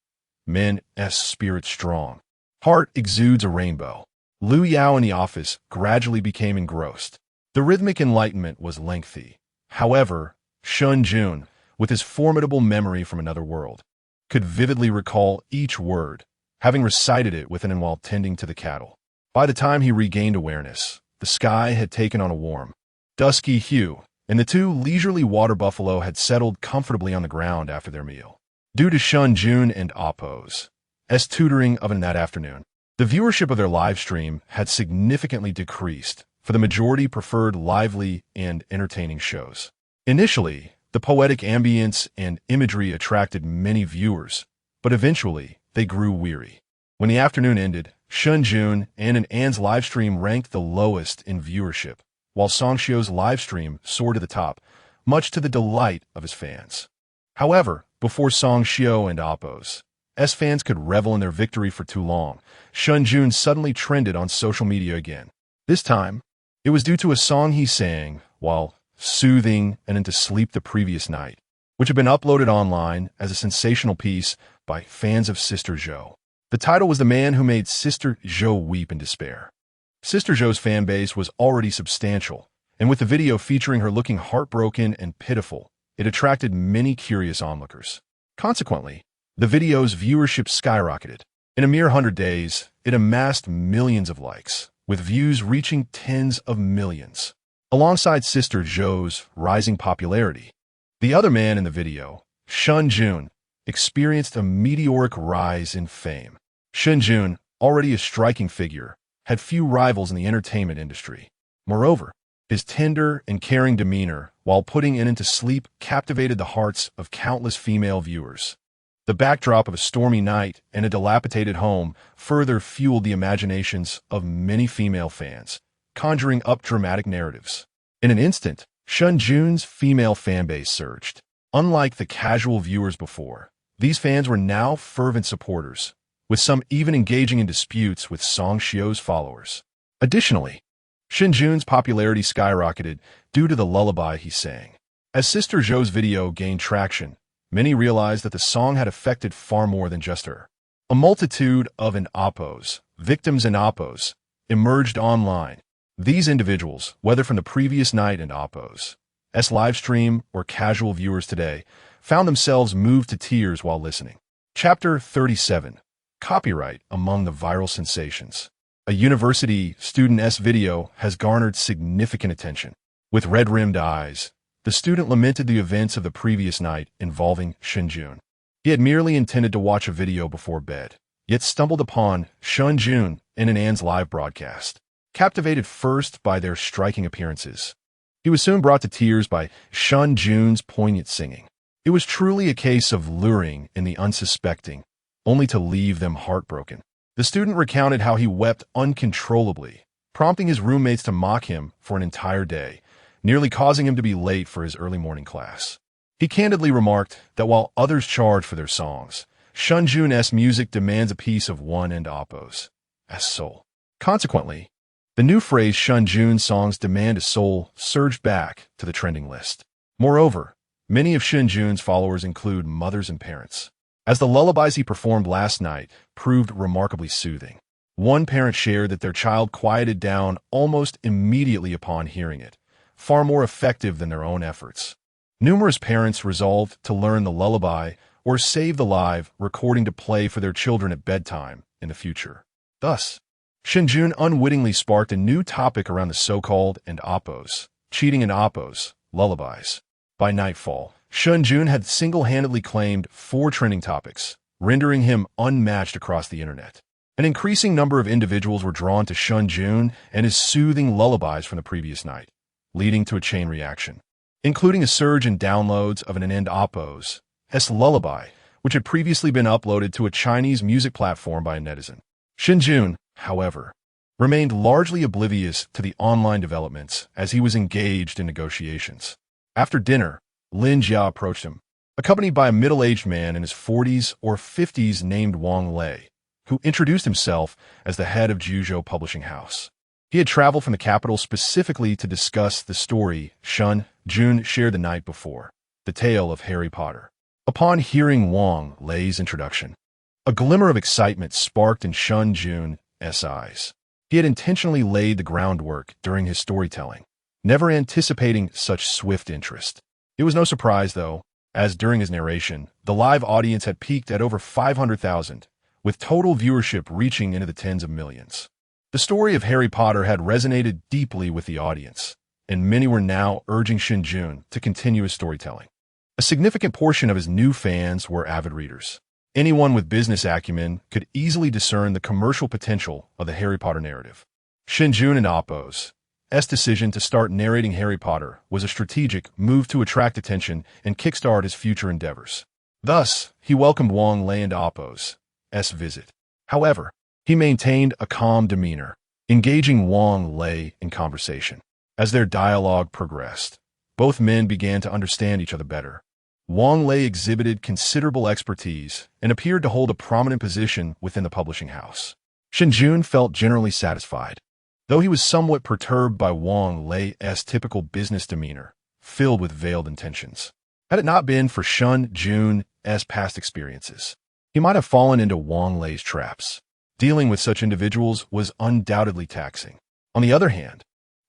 [SPEAKER 1] Men's spirit strong. Heart exudes a rainbow. Liu Yao in the office gradually became engrossed. The rhythmic enlightenment was lengthy. However, Shen Jun, with his formidable memory from another world, could vividly recall each word, having recited it within and while tending to the cattle. By the time he regained awareness, the sky had taken on a warm, dusky hue, and the two leisurely water buffalo had settled comfortably on the ground after their meal. Due to Shen Jun and Appo's tutoring of that afternoon, the viewership of their live stream had significantly decreased, for the majority preferred lively and entertaining shows. Initially, the poetic ambience and imagery attracted many viewers, but eventually they grew weary. When the afternoon ended, Shen Jun and An's livestream ranked the lowest in viewership, while Song Xiu's livestream soared to the top, much to the delight of his fans. However, before Song Xiu and Appo's fans could revel in their victory for too long, Shen Jun suddenly trended on social media again. This time, it was due to a song he sang while soothing and into sleep the previous night, which had been uploaded online as a sensational piece by fans of Sister Zhou. The title was The Man Who Made Sister Zhou Weep in Despair. Sister Zhou's fan base was already substantial, and with the video featuring her looking heartbroken and pitiful, it attracted many curious onlookers. Consequently, the video's viewership skyrocketed. In a mere 100 days, it amassed millions of likes, with views reaching tens of millions. Alongside Sister Zhou's rising popularity, the other man in the video, Shen Jun, experienced a meteoric rise in fame. Shen Jun, already a striking figure, had few rivals in the entertainment industry. Moreover, his tender and caring demeanor while putting Ann to sleep captivated the hearts of countless female viewers. The backdrop of a stormy night and a dilapidated home further fueled the imaginations of many female fans, conjuring up dramatic narratives. In an instant, Shen Jun's female fanbase surged. Unlike the casual viewers before, these fans were now fervent supporters, with some even engaging in disputes with Song Xiu's followers. Additionally, Shen Jun's popularity skyrocketed due to the lullaby he sang. As Sister Zhou's video gained traction, many realized that the song had affected far more than just her. A multitude of victims and Appo's, emerged online. These individuals, whether from the previous night in Appo's live stream or casual viewers today, found themselves moved to tears while listening. Chapter 37. Copyright among the viral sensations. A university student's video has garnered significant attention. With red-rimmed eyes, the student lamented the events of the previous night involving Shen Jun. He had merely intended to watch a video before bed, yet stumbled upon Shen Jun in An's live broadcast. Captivated first by their striking appearances, he was soon brought to tears by Shen Jun's poignant singing. It was truly a case of luring in the unsuspecting, only to leave them heartbroken. The student recounted how he wept uncontrollably, prompting his roommates to mock him for an entire day, nearly causing him to be late for his early morning class. He candidly remarked that while others charged for their songs, Shen Jun's music demands a piece of one and Oppo's soul. Consequently, the new phrase Shen Jun's songs demand a soul surged back to the trending list. Moreover, many of Shen Jun's followers include mothers and parents, as the lullabies he performed last night proved remarkably soothing. One parent shared that their child quieted down almost immediately upon hearing it, far more effective than their own efforts. Numerous parents resolved to learn the lullaby or save the live recording to play for their children at bedtime in the future. Thus, Shen Jun unwittingly sparked a new topic around the so-called and Oppo's, cheating and Oppo's, lullabies. By nightfall, Shen Jun had single-handedly claimed 4 trending topics, rendering him unmatched across the internet. An increasing number of individuals were drawn to Shen Jun and his soothing lullabies from the previous night, leading to a chain reaction, including a surge in downloads of an and Oppo's lullaby, which had previously been uploaded to a Chinese music platform by a netizen. Shen Jun, however, remained largely oblivious to the online developments as he was engaged in negotiations. After dinner, Lin Jia approached him, accompanied by a middle-aged man in his 40s or 50s named Wang Lei, who introduced himself as the head of Juzhou Publishing House. He had traveled from the capital specifically to discuss the story Shen Jun shared the night before, the tale of Harry Potter. Upon hearing Wang Lei's introduction, a glimmer of excitement sparked in Shen Jun's eyes. He had intentionally laid the groundwork during his storytelling, never anticipating such swift interest. It was no surprise, though, as during his narration, the live audience had peaked at over 500,000, with total viewership reaching into the tens of millions. The story of Harry Potter had resonated deeply with the audience, and many were now urging Shen Jun to continue his storytelling. A significant portion of his new fans were avid readers. Anyone with business acumen could easily discern the commercial potential of the Harry Potter narrative. Shen Jun and Oppo's decision to start narrating Harry Potter was a strategic move to attract attention and kickstart his future endeavors. Thus, he welcomed Wang Lei and Oppo's visit. However, he maintained a calm demeanor, engaging Wang Lei in conversation. As their dialogue progressed, both men began to understand each other better. Wang Lei exhibited considerable expertise and appeared to hold a prominent position within the publishing house. Shen Jun felt generally satisfied, though he was somewhat perturbed by Wang Lei's typical business demeanor, filled with veiled intentions. Had it not been for Shen Jun's past experiences, he might have fallen into Wang Lei's traps. Dealing with such individuals was undoubtedly taxing. On the other hand,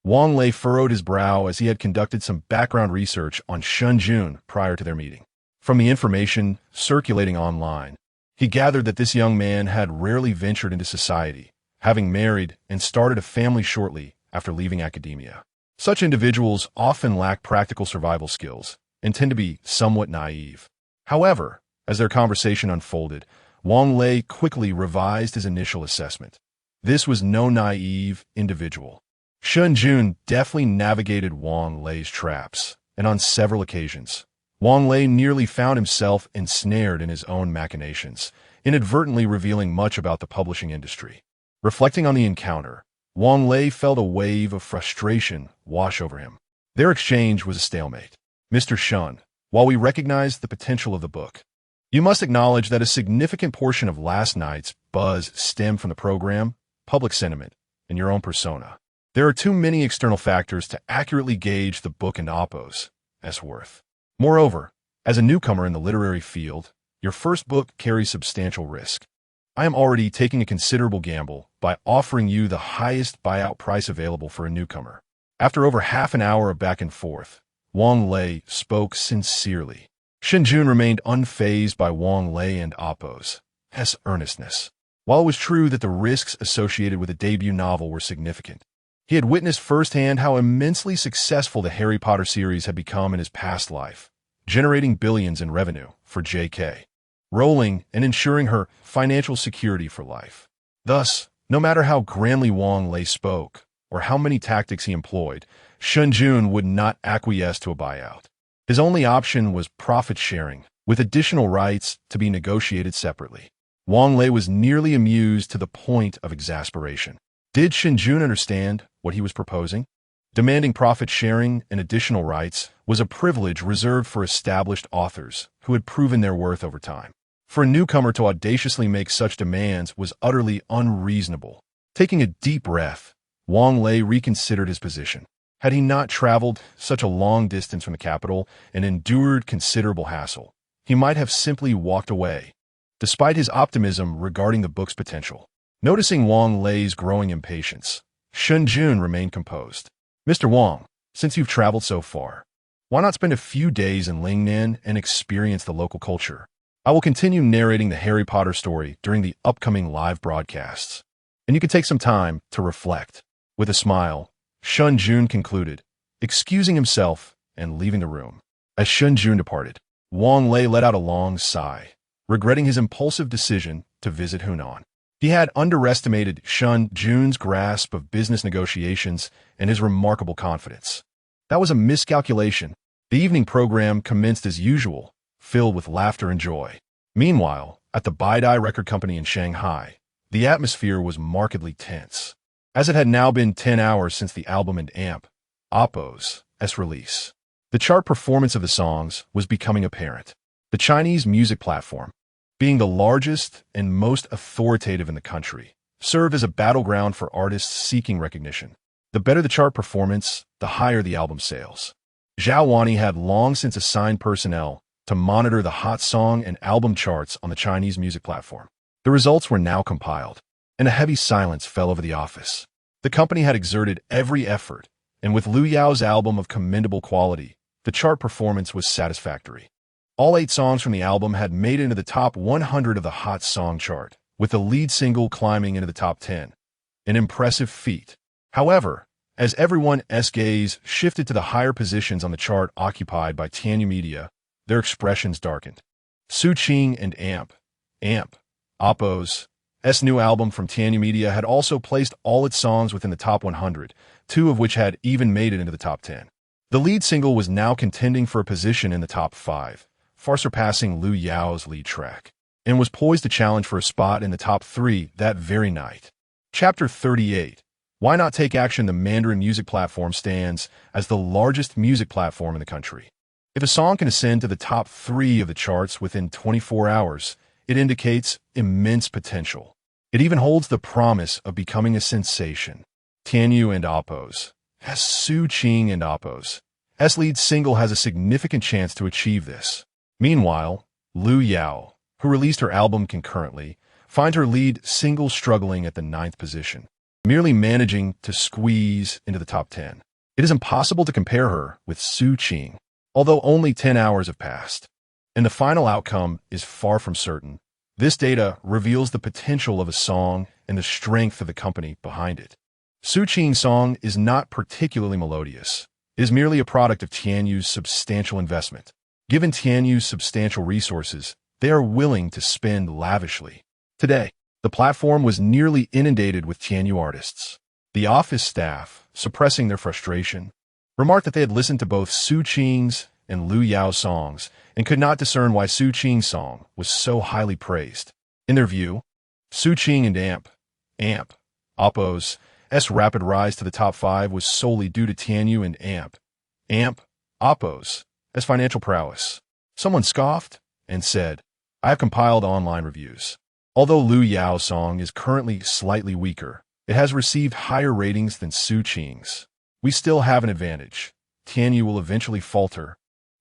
[SPEAKER 1] Wang Lei furrowed his brow as he had conducted some background research on Shen Jun prior to their meeting. From the information circulating online, he gathered that this young man had rarely ventured into society, having married and started a family shortly after leaving academia. Such individuals often lack practical survival skills and tend to be somewhat naive. However, as their conversation unfolded, Wang Lei quickly revised his initial assessment. This was no naive individual. Shen Jun deftly navigated Wang Lei's traps, and on several occasions, Wang Lei nearly found himself ensnared in his own machinations, inadvertently revealing much about the publishing industry. Reflecting on the encounter, Wang Lei felt a wave of frustration wash over him. Their exchange was a stalemate. Mr. Shen, while we recognize the potential of the book, you must acknowledge that a significant portion of last night's buzz stemmed from the program, public sentiment, and your own persona. There are too many external factors to accurately gauge the book and Oppo's worth. Moreover, as a newcomer in the literary field, your first book carries substantial risk. I am already taking a considerable gamble by offering you the highest buyout price available for a newcomer. After over half an hour of back and forth, Wang Lei spoke sincerely. Shen Jun remained unfazed by Wang Lei and Oppo's earnestness. While it was true that the risks associated with a debut novel were significant, he had witnessed firsthand how immensely successful the Harry Potter series had become in his past life, generating billions in revenue for J.K. Rowling and ensuring her financial security for life. Thus, no matter how grandly Wang Lei spoke or how many tactics he employed, Shen Jun would not acquiesce to a buyout. His only option was profit sharing, with additional rights to be negotiated separately. Wang Lei was nearly amused to the point of exasperation. Did Shen Jun understand what he was proposing? Demanding profit sharing and additional rights was a privilege reserved for established authors who had proven their worth over time. For a newcomer to audaciously make such demands was utterly unreasonable. Taking a deep breath, Wang Lei reconsidered his position. Had he not traveled such a long distance from the capital and endured considerable hassle, he might have simply walked away, despite his optimism regarding the book's potential. Noticing Wang Lei's growing impatience, Shen Jun remained composed. Mr. Wang, since you've traveled so far, why not spend a few days in Lingnan and experience the local culture? I will continue narrating the Harry Potter story during the upcoming live broadcasts, and you can take some time to reflect. With a smile, Shen Jun concluded, excusing himself and leaving the room. As Shen Jun departed, Wang Lei let out a long sigh, regretting his impulsive decision to visit Hunan. He had underestimated Shen Jun's grasp of business negotiations and his remarkable confidence. That was a miscalculation. The evening program commenced as usual, filled with laughter and joy. Meanwhile, at the Baidai Record Company in Shanghai, the atmosphere was markedly tense, as it had now been 10 hours since the album and Oppo's release. The chart performance of the songs was becoming apparent. The Chinese music platform, being the largest and most authoritative in the country, served as a battleground for artists seeking recognition. The better the chart performance, the higher the album sales. Zhao Wani had long since assigned personnel to monitor the hot song and album charts on the Chinese music platform. The results were now compiled, and a heavy silence fell over the office. The company had exerted every effort, and with Lu Yao's album of commendable quality, the chart performance was satisfactory. All 8 songs from the album had made it into the top 100 of the hot song chart, with the lead single climbing into the top 10. An impressive feat. However, as everyone's gaze shifted to the higher positions on the chart occupied by Tianyu Media, their expressions darkened. Su Qing and Oppo's new album from Tianyu Media had also placed all its songs within the top 100, 2 of which had even made it into the top 10. The lead single was now contending for a position in the top 5, far surpassing Lu Yao's lead track, and was poised to challenge for a spot in the top 3 that very night. Chapter 38. Why not take action? The Mandarin music platform stands as the largest music platform in the country. If a song can ascend to the top 3 of the charts within 24 hours, it indicates immense potential. It even holds the promise of becoming a sensation. Tianyu and Oppo's, Su Qing and Oppo's lead single has a significant chance to achieve this. Meanwhile, Lu Yao, who released her album concurrently, finds her lead single struggling at the 9th position, merely managing to squeeze into the top 10. It is impossible to compare her with Su Qing, although only 10 hours have passed, and the final outcome is far from certain. This data reveals the potential of a song and the strength of the company behind it. Su Qing's song is not particularly melodious. It is merely a product of Tianyu's substantial investment. Given Tianyu's substantial resources, they are willing to spend lavishly. Today, the platform was nearly inundated with Tianyu artists. The office staff, suppressing their frustration, remarked that they had listened to both Su Qing's and Lu Yao's songs and could not discern why Su Qing's song was so highly praised. In their view, Su Qing and Oppo's rapid rise to the top 5 was solely due to Tianyu and Oppo's financial prowess. Someone scoffed and said, I have compiled online reviews. Although Lu Yao's song is currently slightly weaker, it has received higher ratings than Su Qing's. We still have an advantage. Tianyu will eventually falter,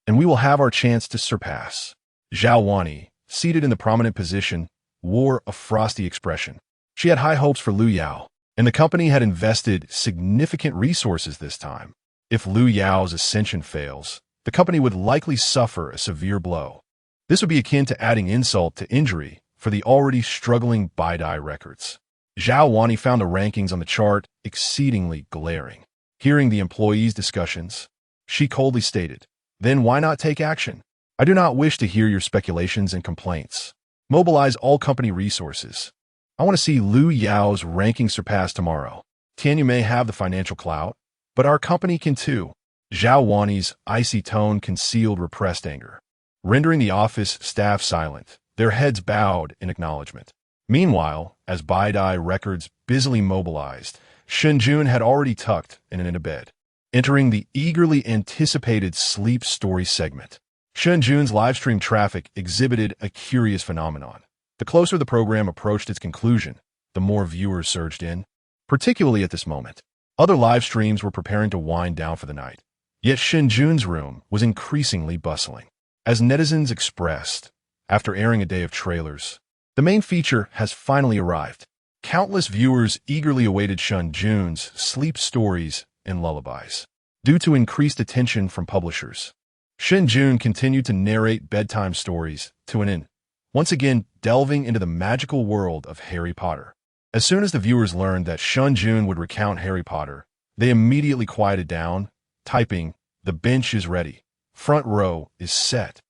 [SPEAKER 1] and we will have our chance to surpass. Zhao Wani, seated in the prominent position, wore a frosty expression. She had high hopes for Lu Yao, and the company had invested significant resources this time. If Lu Yao's ascension fails, the company would likely suffer a severe blow. This would be akin to adding insult to injury for the already struggling Baidai Records. Zhao Wani found the rankings on the chart exceedingly glaring. Hearing the employees' discussions, she coldly stated, Then why not take action? I do not wish to hear your speculations and complaints. Mobilize all company resources. I want to see Lu Yao's ranking surpassed tomorrow. Tianyu may have the financial clout, but our company can too. Zhao Wani's icy tone concealed repressed anger, rendering the office staff silent, their heads bowed in acknowledgement. Meanwhile, as Baidai Records busily mobilized, Shen Jun had already tucked in and into bed, entering the eagerly anticipated sleep story segment. Shen Jun's livestream traffic exhibited a curious phenomenon. The closer the program approached its conclusion, the more viewers surged in, particularly at this moment. Other live streams were preparing to wind down for the night. Yet Shen Jun's room was increasingly bustling. As netizens expressed, after airing a day of trailers, the main feature has finally arrived. Countless viewers eagerly awaited Shen Jun's sleep stories and lullabies. Due to increased attention from publishers, Shen Jun continued to narrate bedtime stories to an end, once again delving into the magical world of Harry Potter. As soon as the viewers learned that Shen Jun would recount Harry Potter, they immediately quieted down, typing, "The bench is ready. Front row is set."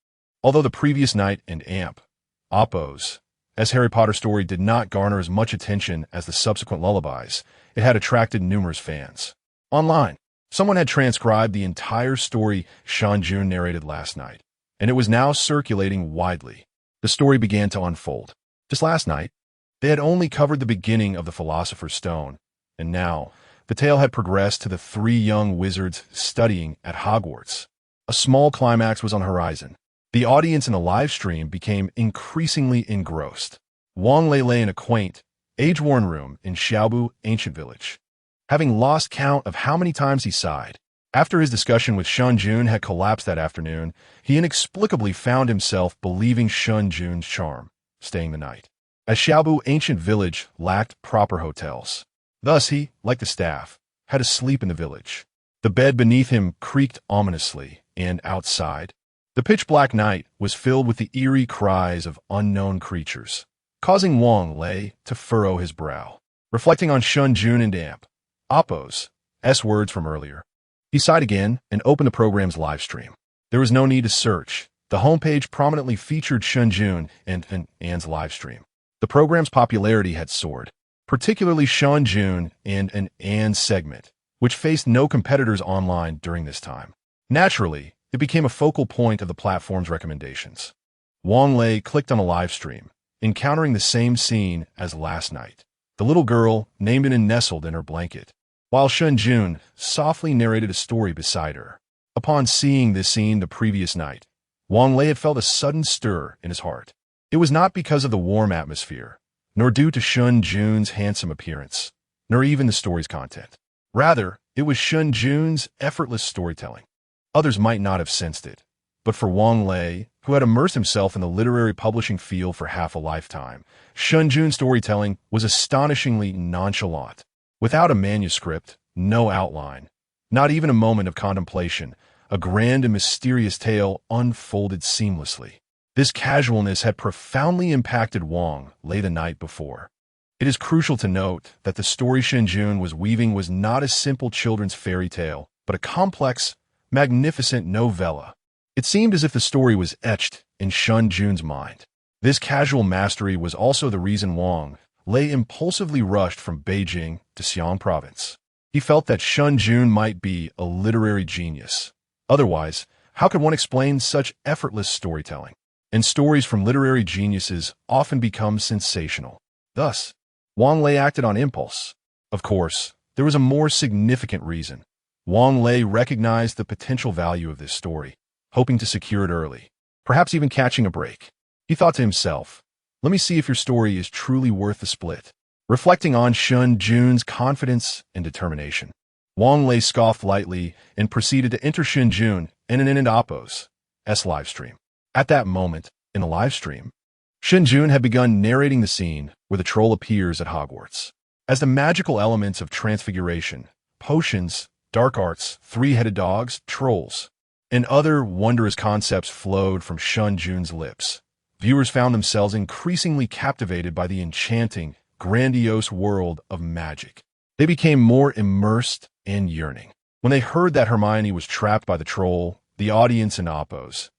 [SPEAKER 1] Although the previous night and Oppos, as Harry Potter story did not garner as much attention as the subsequent lullabies, it had attracted numerous fans. Online, someone had transcribed the entire story Shen Jun narrated last night, and it was now circulating widely. The story began to unfold. Just last night, they had only covered the beginning of the Philosopher's Stone, and now the tale had progressed to the three young wizards studying at Hogwarts. A small climax was on the horizon. The audience in the live stream became increasingly engrossed. Wang lay in a quaint, age-worn room in Xiaobu ancient village, having lost count of how many times he sighed. After his discussion with Shen Jun had collapsed that afternoon, he inexplicably found himself believing Shen Jun's charm, staying the night. As Xiaobu ancient village lacked proper hotels, thus he, like the staff, had to sleep in the village. The bed beneath him creaked ominously, and outside, the pitch-black night was filled with the eerie cries of unknown creatures, causing Wang Lei to furrow his brow. Reflecting on Shen Jun and Oppo's words from earlier, he sighed again and opened the program's live stream. There was no need to search. The homepage prominently featured Shen Jun and Anne's live stream. The program's popularity had soared, particularly Shen Jun and Anne's segment, which faced no competitors online during this time. Naturally, it became a focal point of the platform's recommendations. Wang Lei clicked on a live stream, encountering the same scene as last night. The little girl, named and nestled in her blanket, while Shen Jun softly narrated a story beside her. Upon seeing this scene the previous night, Wang Lei had felt a sudden stir in his heart. It was not because of the warm atmosphere, nor due to Shen Jun's handsome appearance, nor even the story's content. Rather, it was Shen Jun's effortless storytelling. Others might not have sensed it, but for Wang Lei, who had immersed himself in the literary publishing field for half a lifetime, Shen Jun's storytelling was astonishingly nonchalant. Without a manuscript, no outline, not even a moment of contemplation, a grand and mysterious tale unfolded seamlessly. This casualness had profoundly impacted Wang Lei the night before. It is crucial to note that the story Shen Jun was weaving was not a simple children's fairy tale, but a complex, magnificent novella. It seemed as if the story was etched in Shen Jun's mind. This casual mastery was also the reason Wang Lei impulsively rushed from Beijing to Xi'an province. He felt that Shen Jun might be a literary genius. Otherwise, how could one explain such effortless storytelling? And stories from literary geniuses often become sensational. Thus, Wang Lei acted on impulse. Of course, there was a more significant reason. Wang Lei recognized the potential value of this story, hoping to secure it early, perhaps even catching a break. He thought to himself, "Let me see if your story is truly worth the split." Reflecting on Shen Jun's confidence and determination, Wang Lei scoffed lightly and proceeded to enter Shen Jun and Oppo's live stream. At that moment, in the live stream, Shen Jun had begun narrating the scene where the troll appears at Hogwarts. As the magical elements of transfiguration, potions, dark arts, three-headed dogs, trolls, and other wondrous concepts flowed from Shen Jun's lips, viewers found themselves increasingly captivated by the enchanting, grandiose world of magic. They became more immersed and yearning. When they heard that Hermione was trapped by the troll, the audience in Oppo's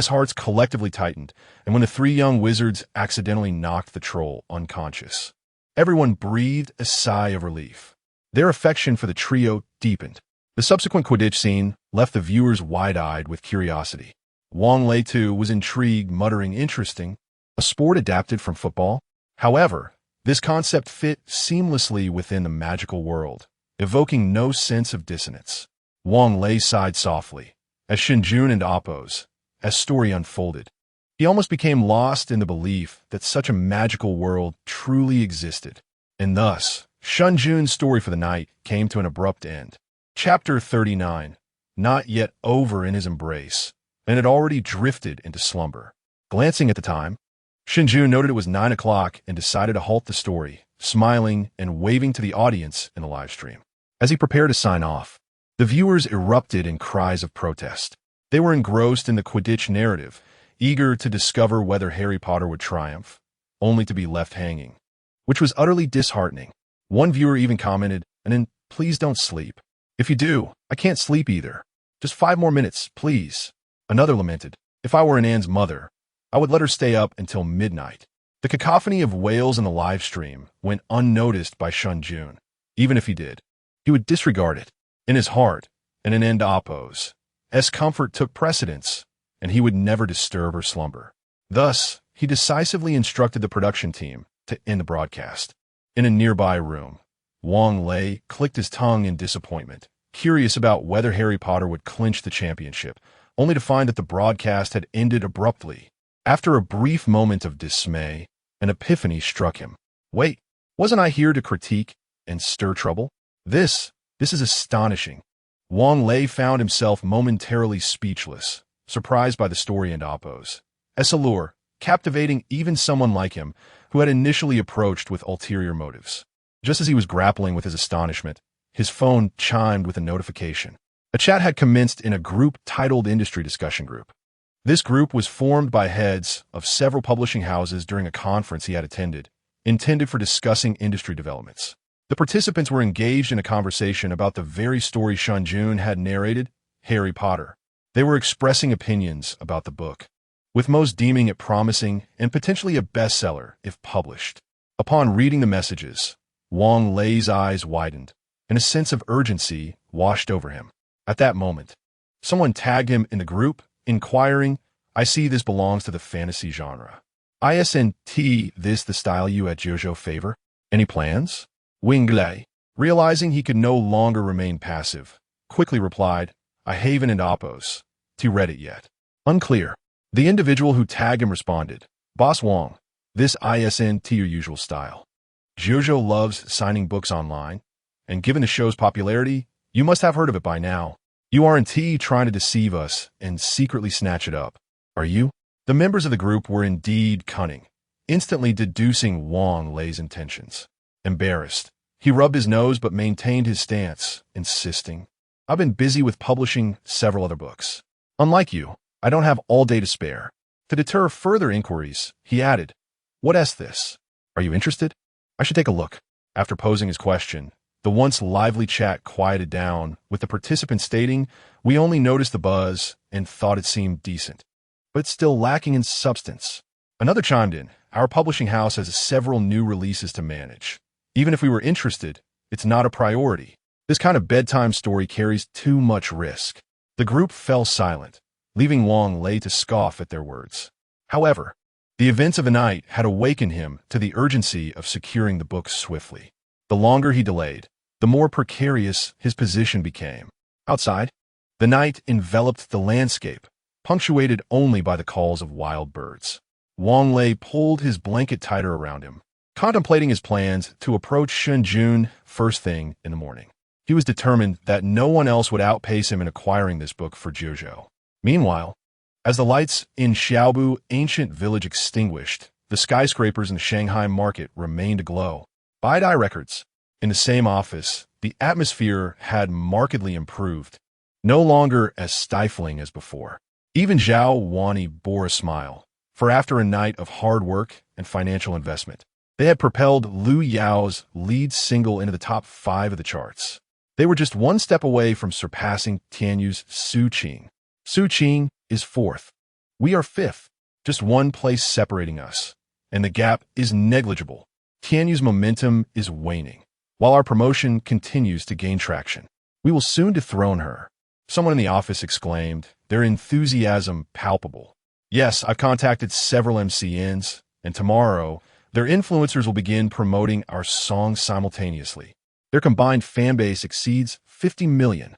[SPEAKER 1] hearts collectively tightened, and when the three young wizards accidentally knocked the troll unconscious, everyone breathed a sigh of relief. Their affection for the trio deepened. The subsequent Quidditch scene left the viewers wide-eyed with curiosity. Wang Lei, too, was intrigued, muttering, "Interesting. A sport adapted from football?" However, this concept fit seamlessly within the magical world, evoking no sense of dissonance. Wang Lei sighed softly, as Shen Jun and Oppo's as story unfolded. He almost became lost in the belief that such a magical world truly existed. And thus, Shen Jun's story for the night came to an abrupt end. Chapter 39. Not yet over in his embrace, and had already drifted into slumber. Glancing at the time, Shen Jun noted it was 9 o'clock and decided to halt the story, smiling and waving to the audience in the live stream. As he prepared to sign off, the viewers erupted in cries of protest. They were engrossed in the Quidditch narrative, eager to discover whether Harry Potter would triumph, only to be left hanging, which was utterly disheartening. One viewer even commented, "And then, please don't sleep. If you do, I can't sleep either. Just 5 more minutes, please." Another lamented, "If I were Anne's mother, I would let her stay up until midnight." The cacophony of wails in the live stream went unnoticed by Shen Jun. Even if he did, he would disregard it. In his heart, and an end to oppose, comfort took precedence, and he would never disturb her slumber. Thus, he decisively instructed the production team to end the broadcast. In a nearby room, Wang Lei clicked his tongue in disappointment, curious about whether Harry Potter would clinch the championship, only to find that the broadcast had ended abruptly. After a brief moment of dismay, an epiphany struck him. Wait, wasn't I here to critique and stir trouble? This is astonishing. Wang Lei found himself momentarily speechless, surprised by the story and oppose. Allure, captivating even someone like him, who had initially approached with ulterior motives. Just as he was grappling with his astonishment, his phone chimed with a notification. A chat had commenced in a group titled Industry Discussion Group. This group was formed by heads of several publishing houses during a conference he had attended, intended for discussing industry developments. The participants were engaged in a conversation about the very story Shen Jun had narrated, Harry Potter. They were expressing opinions about the book, with most deeming it promising and potentially a bestseller if published. Upon reading the messages, Wang Lei's eyes widened, and a sense of urgency washed over him. At that moment, someone tagged him in the group, inquiring, "I see this belongs to the fantasy genre. Isn't this the style you at JoJo favor? Any plans?" Wang Lei, realizing he could no longer remain passive, quickly replied, "I haven't oppose to read it yet." Unclear. The individual who tagged him responded, "Boss Wang, this isn't your usual style. JoJo loves signing books online, and given the show's popularity, you must have heard of it by now. You aren't trying to deceive us and secretly snatch it up, are you?" The members of the group were indeed cunning, instantly deducing Wang Lei's intentions. Embarrassed, he rubbed his nose but maintained his stance, insisting, "I've been busy with publishing several other books. Unlike you, I don't have all day to spare." To deter further inquiries, he added, "What's this? Are you interested? I should take a look." After posing his question, the once lively chat quieted down, with the participants stating, "We only noticed the buzz and thought it seemed decent, but it's still lacking in substance." Another chimed in, "Our publishing house has several new releases to manage. Even if we were interested, it's not a priority. This kind of bedtime story carries too much risk." The group fell silent, leaving Wang Lei to scoff at their words. However, the events of the night had awakened him to the urgency of securing the book swiftly. The longer he delayed, the more precarious his position became. Outside, the night enveloped the landscape, punctuated only by the calls of wild birds. Wang Lei pulled his blanket tighter around him, contemplating his plans to approach Shen Jun first thing in the morning. He was determined that no one else would outpace him in acquiring this book for JoJo. Meanwhile, as the lights in Xiaobu ancient village extinguished, the skyscrapers in the Shanghai market remained aglow. Baidai Records. In the same office, the atmosphere had markedly improved, no longer as stifling as before. Even Zhao Wani bore a smile, for after a night of hard work and financial investment, they had propelled Lu Yao's lead single into the top 5 of the charts. They were just one step away from surpassing Tianyu's Su Qing. Su Qing is 4th. We are 5th, just one place separating us, and the gap is negligible. Tianyu's momentum is waning, while our promotion continues to gain traction. We will soon dethrone her. Someone in the office exclaimed, their enthusiasm palpable. Yes, I've contacted several MCNs, and tomorrow, their influencers will begin promoting our songs simultaneously. Their combined fan base exceeds 50 million.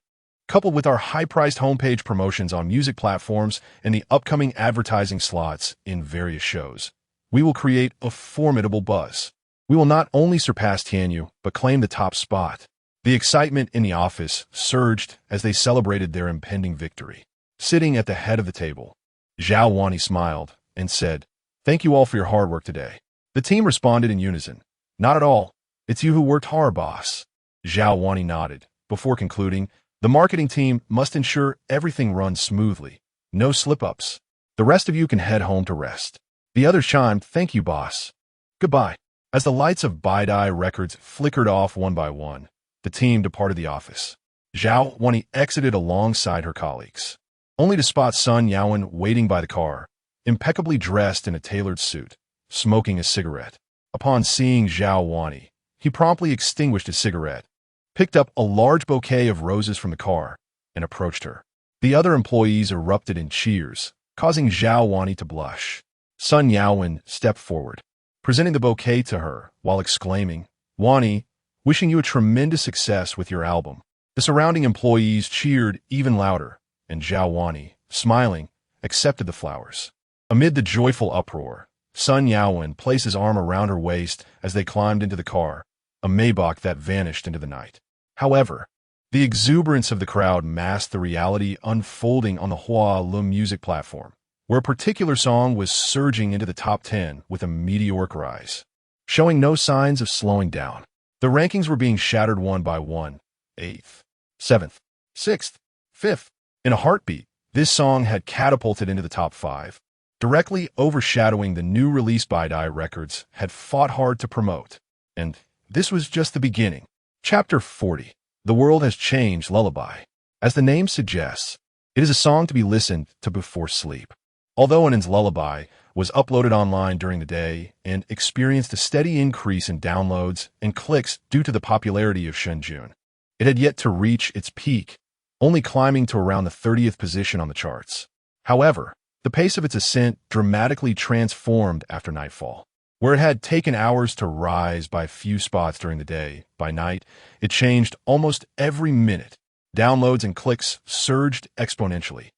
[SPEAKER 1] coupled with our high-priced homepage promotions on music platforms and the upcoming advertising slots in various shows, we will create a formidable buzz. We will not only surpass Tianyu, but claim the top spot. The excitement in the office surged as they celebrated their impending victory. Sitting at the head of the table, Zhao Wani smiled and said, "Thank you all for your hard work today." The team responded in unison. "Not at all. It's you who worked hard, boss." Zhao Wani nodded. Before concluding, "The marketing team must ensure everything runs smoothly. No slip-ups. The rest of you can head home to rest." The others chimed, "Thank you, boss. Goodbye." As the lights of Baidai Records flickered off one by one, the team departed the office. Zhao Wani exited alongside her colleagues, only to spot Sun Yaowen waiting by the car, impeccably dressed in a tailored suit, smoking a cigarette. Upon seeing Zhao Wani, he promptly extinguished his cigarette, picked up a large bouquet of roses from the car, and approached her. The other employees erupted in cheers, causing Zhao Wani to blush. Sun Yaowen stepped forward, presenting the bouquet to her while exclaiming, "Wani, wishing you a tremendous success with your album." The surrounding employees cheered even louder, and Zhao Wani, smiling, accepted the flowers. Amid the joyful uproar, Sun Yaowen placed his arm around her waist as they climbed into the car, a Maybach that vanished into the night. However, the exuberance of the crowd masked the reality unfolding on the Hua Lum music platform, where a particular song was surging into the top 10 with a meteoric rise, showing no signs of slowing down. The rankings were being shattered one by one, 8th, 7th, 6th, 5th. In a heartbeat, this song had catapulted into the top 5, directly overshadowing the new release Baidai Records had fought hard to promote. And this was just the beginning. Chapter 40. The World Has Changed Lullaby. As the name suggests, it is a song to be listened to before sleep. Although Anand's Lullaby was uploaded online during the day and experienced a steady increase in downloads and clicks due to the popularity of Shen Jun, it had yet to reach its peak, only climbing to around the 30th position on the charts. However, the pace of its ascent dramatically transformed after nightfall. Where it had taken hours to rise by a few spots during the day, by night, it changed almost every minute. Downloads and clicks surged exponentially,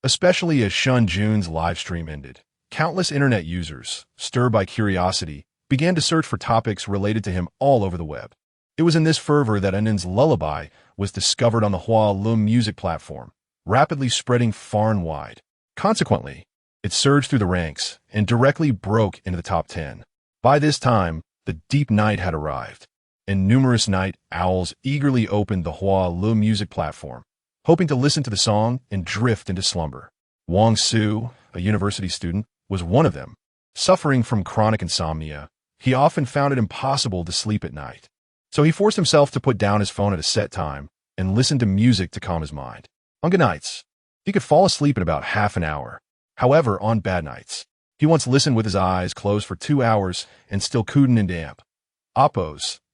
[SPEAKER 1] especially as Shen Jun's live stream ended. Countless internet users, stirred by curiosity, began to search for topics related to him all over the web. It was in this fervor that Anand's Lullaby was discovered on the Hua Lum music platform, rapidly spreading far and wide. Consequently, it surged through the ranks and directly broke into the top 10. By this time, the deep night had arrived, and numerous night owls eagerly opened the Hua Lum music platform, hoping to listen to the song and drift into slumber. Wang Su, a university student, was one of them. Suffering from chronic insomnia, he often found it impossible to sleep at night. So he forced himself to put down his phone at a set time and listen to music to calm his mind. On good nights, he could fall asleep in about half an hour. However, on bad nights, he once listened with his eyes closed for 2 hours and still couldn't and damp.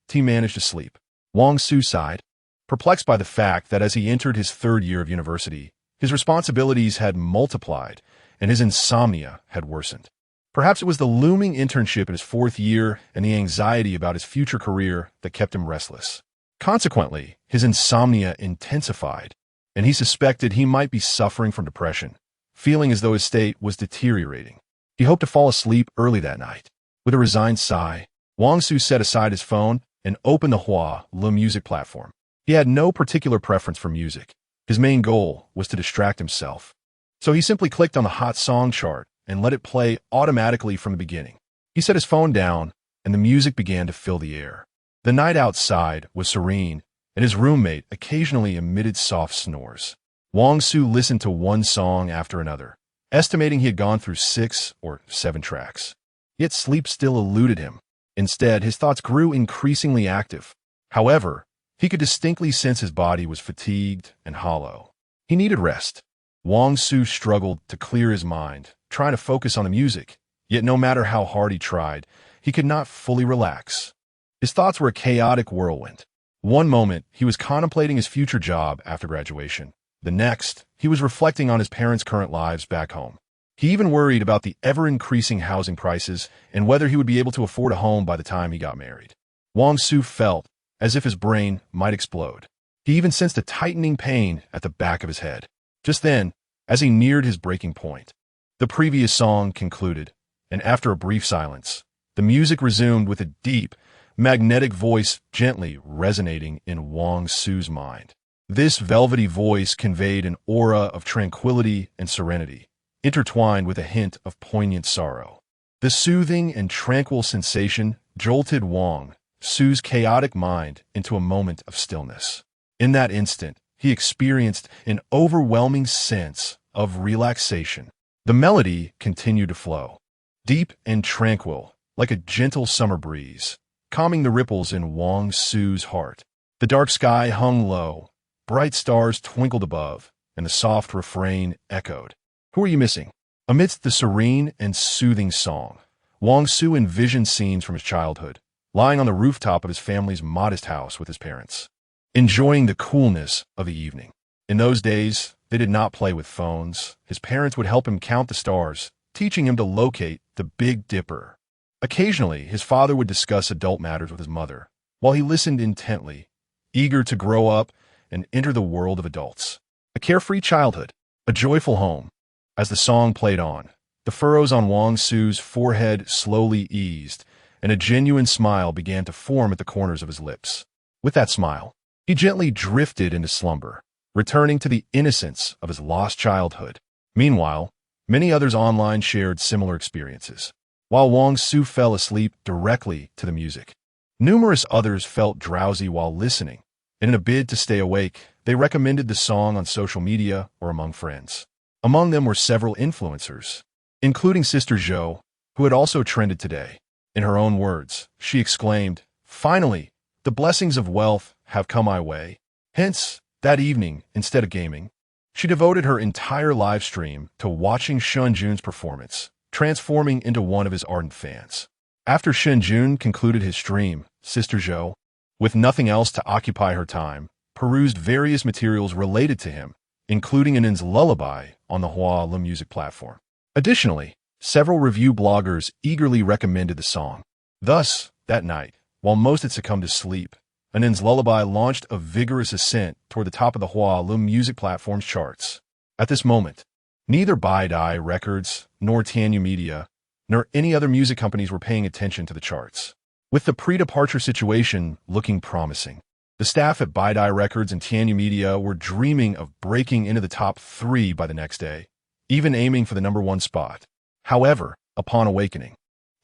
[SPEAKER 1] He managed to sleep. Wang Su sighed, perplexed by the fact that as he entered his 3rd year of university, his responsibilities had multiplied and his insomnia had worsened. Perhaps it was the looming internship in his 4th year and the anxiety about his future career that kept him restless. Consequently, his insomnia intensified, and he suspected he might be suffering from depression, feeling as though his state was deteriorating. He hoped to fall asleep early that night. With a resigned sigh, Wang Su set aside his phone and opened the Hua Lum music platform. He had no particular preference for music. His main goal was to distract himself. So he simply clicked on the hot song chart and let it play automatically from the beginning. He set his phone down, and the music began to fill the air. The night outside was serene, and his roommate occasionally emitted soft snores. Wang Su listened to one song after another, estimating he had gone through 6 or 7 tracks. Yet sleep still eluded him. Instead, his thoughts grew increasingly active. However, he could distinctly sense his body was fatigued and hollow. He needed rest. Wang Su struggled to clear his mind, trying to focus on the music. Yet no matter how hard he tried, he could not fully relax. His thoughts were a chaotic whirlwind. One moment, he was contemplating his future job after graduation. The next, he was reflecting on his parents' current lives back home. He even worried about the ever-increasing housing prices and whether he would be able to afford a home by the time he got married. Wang Su felt as if his brain might explode. He even sensed a tightening pain at the back of his head. Just then, as he neared his breaking point, the previous song concluded, and after a brief silence, the music resumed with a deep, magnetic voice gently resonating in Wang Su's mind. This velvety voice conveyed an aura of tranquility and serenity, intertwined with a hint of poignant sorrow. The soothing and tranquil sensation jolted Wang Su's chaotic mind into a moment of stillness. In that instant, he experienced an overwhelming sense of relaxation. The melody continued to flow, deep and tranquil, like a gentle summer breeze, calming the ripples in Wang Su's heart. The dark sky hung low, bright stars twinkled above, and the soft refrain echoed. "Who are you missing?" Amidst the serene and soothing song, Wang Su envisioned scenes from his childhood, lying on the rooftop of his family's modest house with his parents, enjoying the coolness of the evening. In those days, they did not play with phones. His parents would help him count the stars, teaching him to locate the Big Dipper. Occasionally, his father would discuss adult matters with his mother, while he listened intently, eager to grow up and enter the world of adults. A carefree childhood, a joyful home. As the song played on, the furrows on Wang Su's forehead slowly eased, and a genuine smile began to form at the corners of his lips. With that smile, he gently drifted into slumber, returning to the innocence of his lost childhood. Meanwhile, many others online shared similar experiences, while Wang Su fell asleep directly to the music. Numerous others felt drowsy while listening, and in a bid to stay awake, they recommended the song on social media or among friends. Among them were several influencers, including Sister Zhou, who had also trended today. In her own words, she exclaimed, "Finally, the blessings of wealth have come my way." Hence, that evening, instead of gaming, she devoted her entire live stream to watching Shen Jun's performance, transforming into one of his ardent fans. After Shen Jun concluded his stream, Sister Zhou, with nothing else to occupy her time, perused various materials related to him, including Anand's Lullaby on the Huala music platform. Additionally, several review bloggers eagerly recommended the song. Thus, that night, while most had succumbed to sleep, Anand's Lullaby launched a vigorous ascent toward the top of the Huala music platform's charts. At this moment, neither Baidai Records, nor Tianyu Media, nor any other music companies were paying attention to the charts. With the pre-departure situation looking promising, the staff at Baidai Records and Tianyu Media were dreaming of breaking into the top 3 by the next day, even aiming for the #1 spot. However, upon awakening,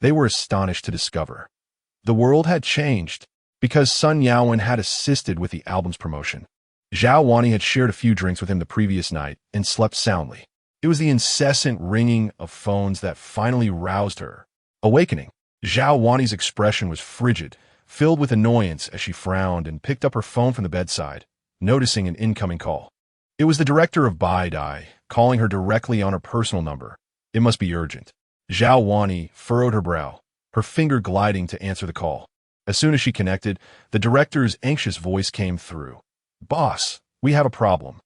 [SPEAKER 1] they were astonished to discover the world had changed because Sun Yaowen had assisted with the album's promotion. Zhao Wani had shared a few drinks with him the previous night and slept soundly. It was the incessant ringing of phones that finally roused her. Awakening, Zhao Wani's expression was frigid, filled with annoyance as she frowned and picked up her phone from the bedside, noticing an incoming call. It was the director of Baidai, calling her directly on her personal number. It must be urgent. Zhao Wani furrowed her brow, her finger gliding to answer the call. As soon as she connected, the director's anxious voice came through. "Boss, we have a problem."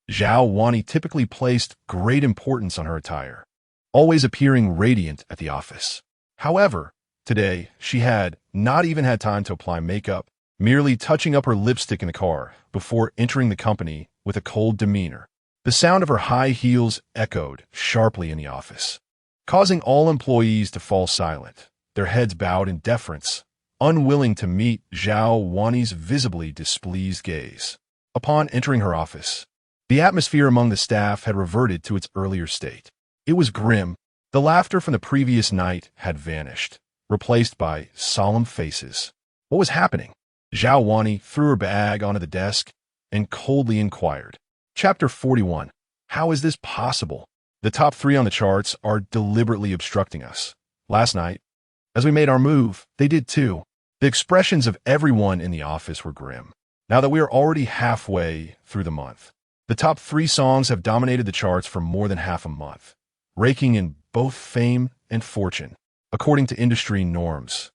[SPEAKER 1] Zhao Wani typically placed great importance on her attire, always appearing radiant at the office. However, today, she had not even had time to apply makeup, merely touching up her lipstick in the car before entering the company with a cold demeanor. The sound of her high heels echoed sharply in the office, causing all employees to fall silent, their heads bowed in deference, unwilling to meet Zhao Wani's visibly displeased gaze. Upon entering her office, the atmosphere among the staff had reverted to its earlier state. It was grim. The laughter from the previous night had vanished, replaced by solemn faces. What was happening? Zhao Wani threw her bag onto the desk and coldly inquired. Chapter 41. How is this possible? The top 3 on the charts are deliberately obstructing us. Last night, as we made our move, they did too. The expressions of everyone in the office were grim. Now that we are already halfway through the month, the top 3 songs have dominated the charts for more than half a month, raking in both fame and fortune, according to industry norms.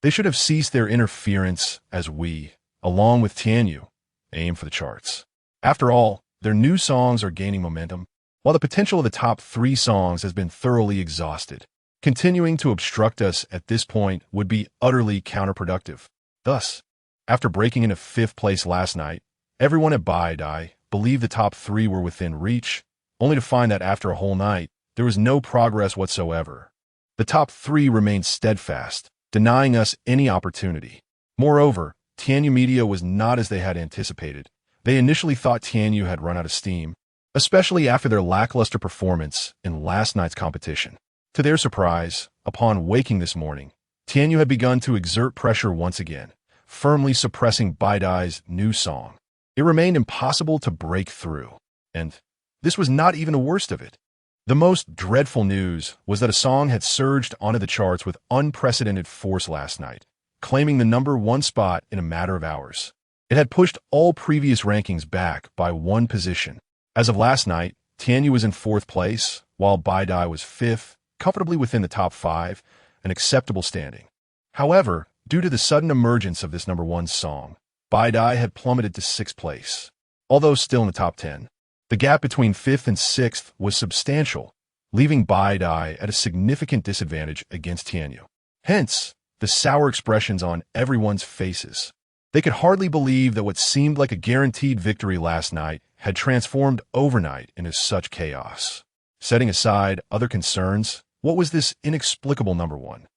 [SPEAKER 1] They should have ceased their interference as we, along with Tianyu, aim for the charts. After all, their new songs are gaining momentum, while the potential of the top 3 songs has been thoroughly exhausted. Continuing to obstruct us at this point would be utterly counterproductive. Thus, after breaking into 5th place last night Everyone at Baidai believed the top three were within reach, only to find that after a whole night, there was no progress whatsoever. The top three remained steadfast, denying us any opportunity. Moreover, Tianyu Media was not as they had anticipated. They initially thought Tianyu had run out of steam, especially after their lackluster performance in last night's competition. To their surprise, upon waking this morning, Tianyu had begun to exert pressure once again, firmly suppressing Baidai's new song. It remained impossible to break through. And this was not even the worst of it. The most dreadful news was that a song had surged onto the charts with unprecedented force last night, claiming the #1 spot in a matter of hours. It had pushed all previous rankings back by one position. As of last night, Tianyu was in 4th place, while Baidai was 5th, comfortably within the top 5, an acceptable standing. However, due to the sudden emergence of this #1 song, Baidai had plummeted to 6th place. Although still in the top 10, the gap between 5th and 6th was substantial, leaving Baidai at a significant disadvantage against Tianyu. Hence, the sour expressions on everyone's faces. They could hardly believe that what seemed like a guaranteed victory last night had transformed overnight into such chaos. Setting aside other concerns, what was this inexplicable #1?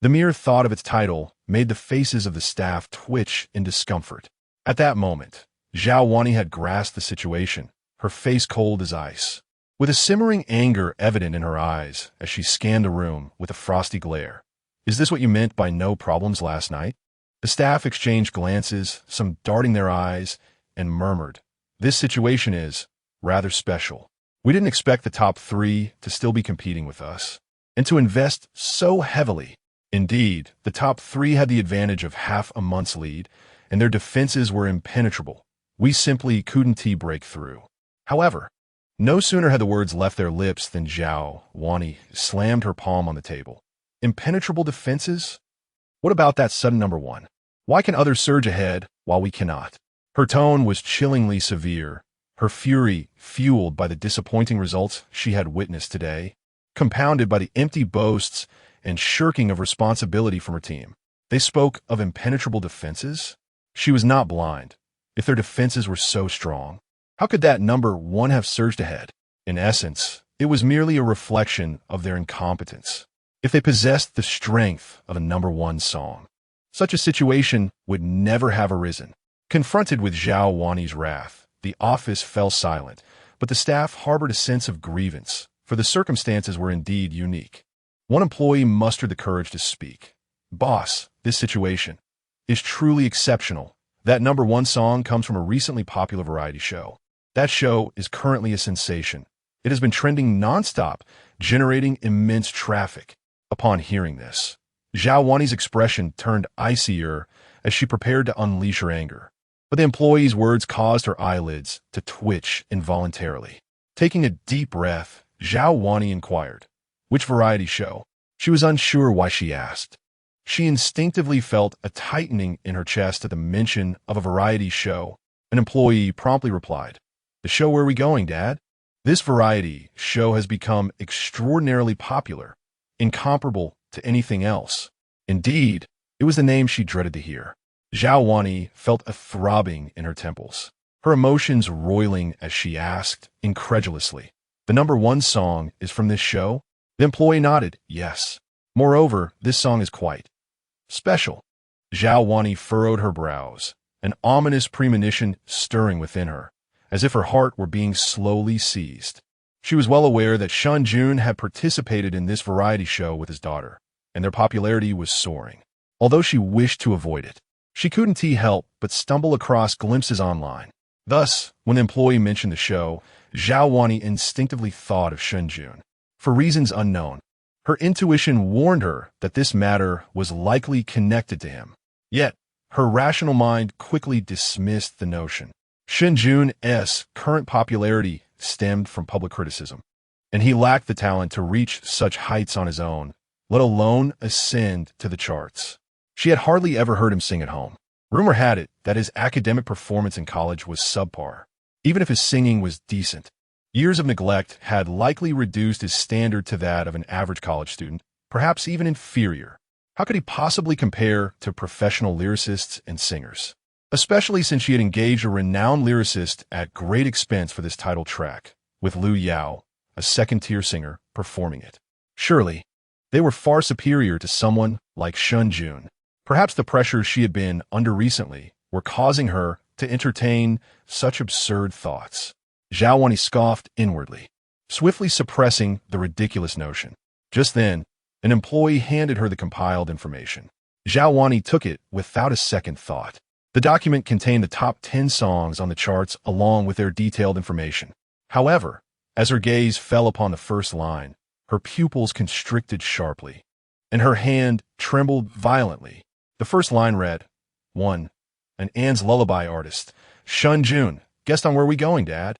[SPEAKER 1] The mere thought of its title made the faces of the staff twitch in discomfort. At that moment, Zhao Wani had grasped the situation, her face cold as ice, with a simmering anger evident in her eyes as she scanned the room with a frosty glare. Is this what you meant by no problems last night? The staff exchanged glances, some darting their eyes, and murmured, "This situation is rather special. We didn't expect the top three to still be competing with us, and to invest so heavily. Indeed, the top three had the advantage of half a month's lead, and their defenses were impenetrable. We simply couldn't break through." However, no sooner had the words left their lips than Zhao Wani slammed her palm on the table. Impenetrable defenses? What about that sudden #1? Why can others surge ahead while we cannot? Her tone was chillingly severe, her fury fueled by the disappointing results she had witnessed today, compounded by the empty boasts and shirking of responsibility from her team. They spoke of impenetrable defenses? She was not blind. If their defenses were so strong, how could that #1 have surged ahead? In essence, it was merely a reflection of their incompetence. If they possessed the strength of a #1 song, such a situation would never have arisen. Confronted with Zhao Wani's wrath, the office fell silent, but the staff harbored a sense of grievance, for the circumstances were indeed unique. One employee mustered the courage to speak. "Boss, this situation is truly exceptional. That #1 song comes from a recently popular variety show. That show is currently a sensation. It has been trending nonstop, generating immense traffic." Upon hearing this, Zhao Wani's expression turned icier as she prepared to unleash her anger. But the employee's words caused her eyelids to twitch involuntarily. Taking a deep breath, Zhao Wani inquired, "Which variety show?" She was unsure why she asked. She instinctively felt a tightening in her chest at the mention of a variety show. An employee promptly replied, "The show Where We Going, Dad?" This variety show has become extraordinarily popular, incomparable to anything else. Indeed, it was the name she dreaded to hear. Zhao Wani felt a throbbing in her temples, her emotions roiling as she asked, incredulously, "The #1 song is from this show?" The employee nodded, "Yes. Moreover, this song is quite special." Zhao Wani furrowed her brows, an ominous premonition stirring within her, as if her heart were being slowly seized. She was well aware that Shen Jun had participated in this variety show with his daughter, and their popularity was soaring. Although she wished to avoid it, she couldn't help but stumble across glimpses online. Thus, when the employee mentioned the show, Zhao Wani instinctively thought of Shen Jun. For reasons unknown, her intuition warned her that this matter was likely connected to him. Yet, her rational mind quickly dismissed the notion. Shen Jun's current popularity stemmed from public criticism, and he lacked the talent to reach such heights on his own, let alone ascend to the charts. She had hardly ever heard him sing at home. Rumor had it that his academic performance in college was subpar, even if his singing was decent. Years of neglect had likely reduced his standard to that of an average college student, perhaps even inferior. How could he possibly compare to professional lyricists and singers? especially since she had engaged a renowned lyricist at great expense for this title track, with Liu Yao, a second-tier singer, performing it. Surely, they were far superior to someone like Shen Jun. Perhaps the pressures she had been under recently were causing her to entertain such absurd thoughts. Zhao Wani scoffed inwardly, swiftly suppressing the ridiculous notion. Just then, an employee handed her the compiled information. Zhao Wani took it without a second thought. The document contained the top 10 songs on the charts along with their detailed information. However, as her gaze fell upon the first line, her pupils constricted sharply, and her hand trembled violently. The first line read, 1. An Anne's lullaby artist, Shen Jun. Guessed on Where We Going, Dad?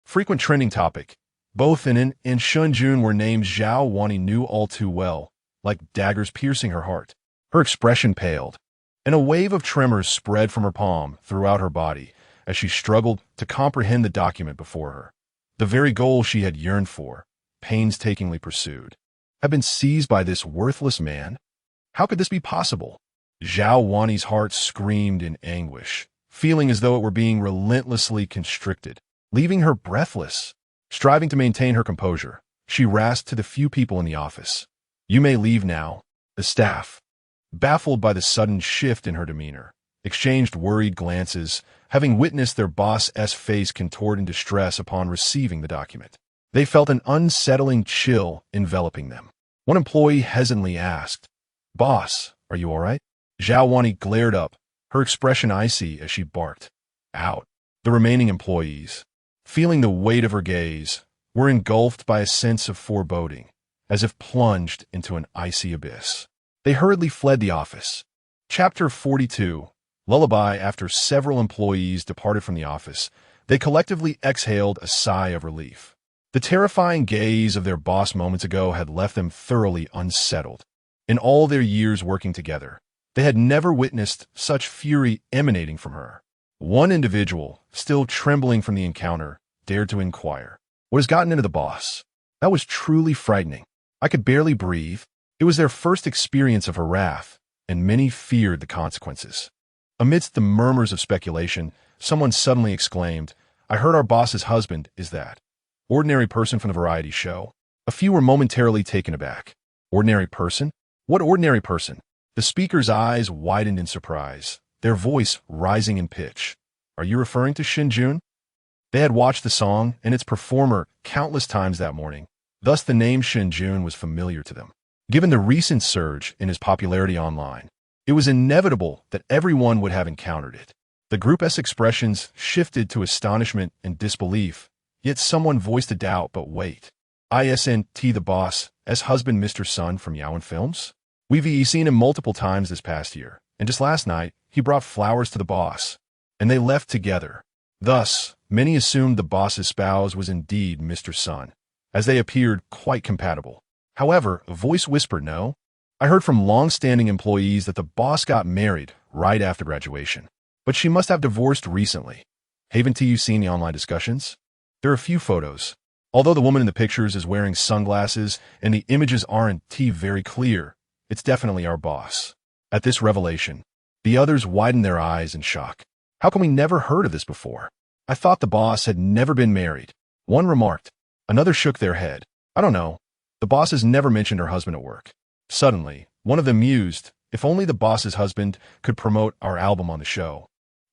[SPEAKER 1] Frequent trending topic. Both An and Shen Jun were names Zhao Wani knew all too well, like daggers piercing her heart. Her expression paled, and a wave of tremors spread from her palm throughout her body as she struggled to comprehend the document before her. The very goal she had yearned for, painstakingly pursued, had been seized by this worthless man? How could this be possible? Zhao Wani's heart screamed in anguish, feeling as though it were being relentlessly constricted, leaving her breathless. Striving to maintain her composure, she rasped to the few people in the office. You may leave now. The staff, baffled by the sudden shift in her demeanor, exchanged worried glances, having witnessed their boss's face contort in distress upon receiving the document. They felt an unsettling chill enveloping them. One employee hesitantly asked, Boss, are you all right? Zhao Wani glared up, her expression icy as she barked, Out. The remaining employees, feeling the weight of her gaze, were engulfed by a sense of foreboding, as if plunged into an icy abyss. They hurriedly fled the office. Chapter 42. Lullaby. After several employees departed from the office, they collectively exhaled a sigh of relief. The terrifying gaze of their boss moments ago had left them thoroughly unsettled. In all their years working together, they had never witnessed such fury emanating from her. One individual, still trembling from the encounter, dared to inquire, What has gotten into the boss? That was truly frightening. I could barely breathe. It was their first experience of her wrath, and many feared the consequences. Amidst the murmurs of speculation, someone suddenly exclaimed, I heard our boss's husband is that ordinary person from the variety show. A few were momentarily taken aback. Ordinary person? What ordinary person? The speaker's eyes widened in surprise, their voice rising in pitch. Are you referring to Shen Jun? They had watched the song and its performer countless times that morning, thus the name Shen Jun was familiar to them. Given the recent surge in his popularity online, it was inevitable that everyone would have encountered it. The group's expressions shifted to astonishment and disbelief, yet someone voiced a doubt. But wait. Isn't the boss as husband Mr. Sun from Yaoan Films? We've seen him multiple times this past year, and just last night, he brought flowers to the boss, and they left together. Thus, many assumed the boss's spouse was indeed Mr. Sun, as they appeared quite compatible. However, a voice whispered no. I heard from long-standing employees that the boss got married right after graduation, but she must have divorced recently. Haven't you seen the online discussions? There are a few photos. Although the woman in the pictures is wearing sunglasses and the images aren't very clear, it's definitely our boss. At this revelation, the others widened their eyes in shock. How come we never heard of this before? I thought the boss had never been married. One remarked. Another shook their head. I don't know. The boss has never mentioned her husband at work. Suddenly, one of them mused, if only the boss's husband could promote our album on the show.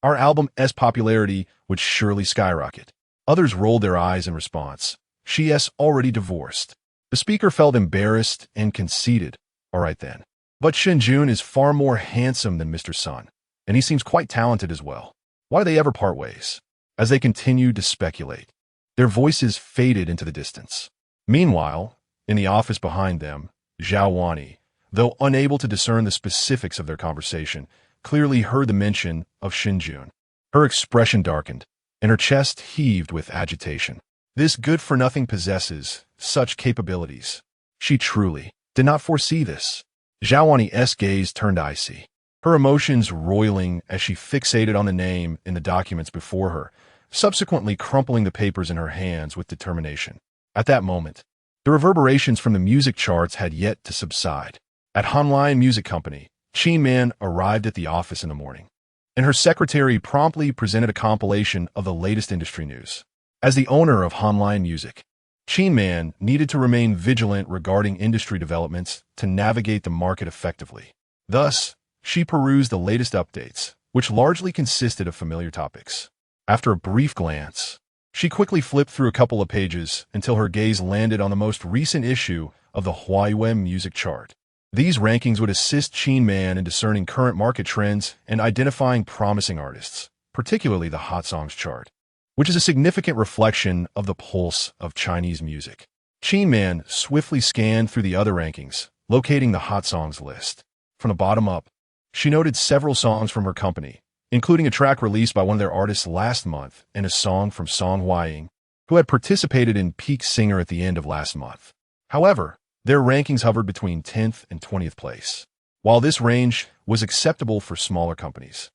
[SPEAKER 1] Our album's popularity would surely skyrocket. Others rolled their eyes in response. She's already divorced. The speaker felt embarrassed and conceited. All right then. But Shen Jun is far more handsome than Mr. Sun, and he seems quite talented as well. Why do they ever part ways? As they continued to speculate, their voices faded into the distance. Meanwhile, in the office behind them, Zhao Wani, though unable to discern the specifics of their conversation, clearly heard the mention of Shen Jun. Her expression darkened, and her chest heaved with agitation. This good-for-nothing possesses such capabilities. She truly did not foresee this. Zhao Wani's gaze turned icy, her emotions roiling as she fixated on the name in the documents before her, subsequently crumpling the papers in her hands with determination. At that moment, the reverberations from the music charts had yet to subside. At Hying Music Company, Qin Man arrived at the office in the morning. and her secretary promptly presented a compilation of the latest industry news. As the owner of Online Music, Chen Man needed to remain vigilant regarding industry developments to navigate the market effectively. Thus, she perused the latest updates, which largely consisted of familiar topics. After a brief glance, she quickly flipped through a couple of pages until her gaze landed on the most recent issue of the Hying Music Chart. These rankings would assist Chen Man in discerning current market trends and identifying promising artists, particularly the Hot Songs chart, which is a significant reflection of the pulse of Chinese music. Chen Man swiftly scanned through the other rankings, locating the Hot Songs list. From the bottom up, she noted several songs from her company, including a track released by one of their artists last month and a song from Hying, who had participated in Peak Singer at the end of last month. However, their rankings hovered between 10th and 20th place. While this range was acceptable for smaller companies,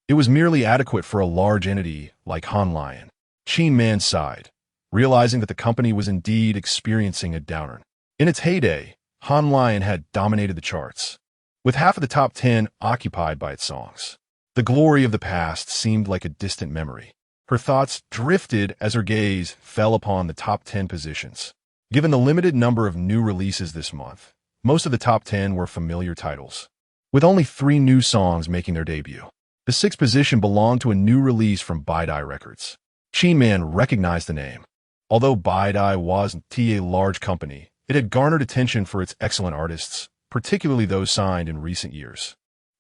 [SPEAKER 1] it was merely adequate for a large entity like Hying. Chen Man sighed, realizing that the company was indeed experiencing a downturn. In its heyday, Hying had dominated the charts, with half of the top 10 occupied by its songs. The glory of the past seemed like a distant memory. Her thoughts drifted as her gaze fell upon the top 10 positions. Given the limited number of new releases this month, most of the top 10 were familiar titles, with only 3 new songs making their debut. The 6th position belonged to a new release from Backstage Records. Chen Man recognized the name. Although Backstage wasn't a large company, it had garnered attention for its excellent artists, particularly those signed in recent years.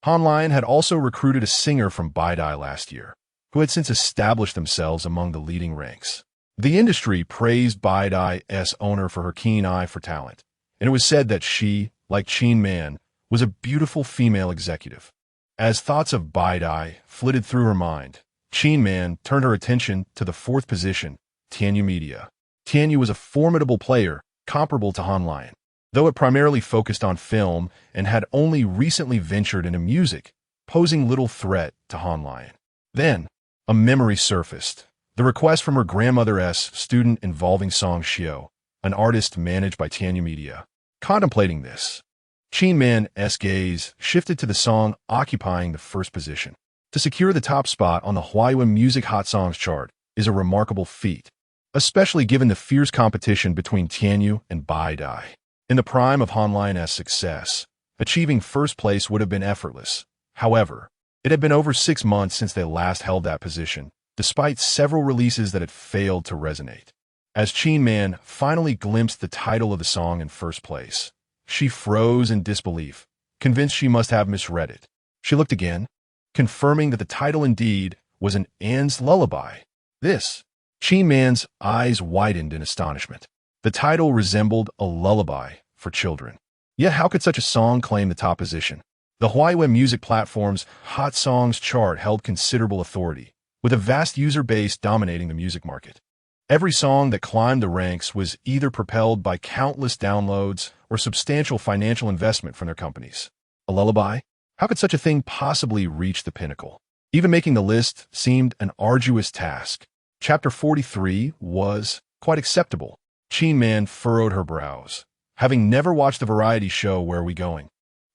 [SPEAKER 1] Hying had also recruited a singer from Backstage last year, who had since established themselves among the leading ranks. The industry praised Backstage's owner for her keen eye for talent, and it was said that she, like Chen Man, was a beautiful female executive. As thoughts of Backstage flitted through her mind, Chen Man turned her attention to the 4th position, Tianyu Media. Tianyu was a formidable player, comparable to Hying, though it primarily focused on film and had only recently ventured into music, posing little threat to Hying. Then, a memory surfaced, the request from her grandmother's student involving Song Xiao, an artist managed by Tianyu Media. Contemplating this, Chen Man's gaze shifted to the song occupying the 1st position. To secure the top spot on the Hying Music Hot Songs chart is a remarkable feat, especially given the fierce competition between Tianyu and Backstage. In the prime of Hying's success, achieving 1st place would have been effortless. However, it had been over 6 months since they last held that position, despite several releases that had failed to resonate. As Chen Man finally glimpsed the title of the song in 1st place, she froze in disbelief, convinced she must have misread it. She looked again, confirming that the title indeed was an Anne's lullaby. Chen Man's eyes widened in astonishment. The title resembled a lullaby for children. Yet how could such a song claim the top position? The Hying music platform's Hot Songs chart held considerable authority, with a vast user base dominating the music market. Every song that climbed the ranks was either propelled by countless downloads or substantial financial investment from their companies. A lullaby? How could such a thing possibly reach the pinnacle? Even making the list seemed an arduous task. Chapter 43 was quite acceptable. Chen Man furrowed her brows. Having never watched the variety show Where Are We Going?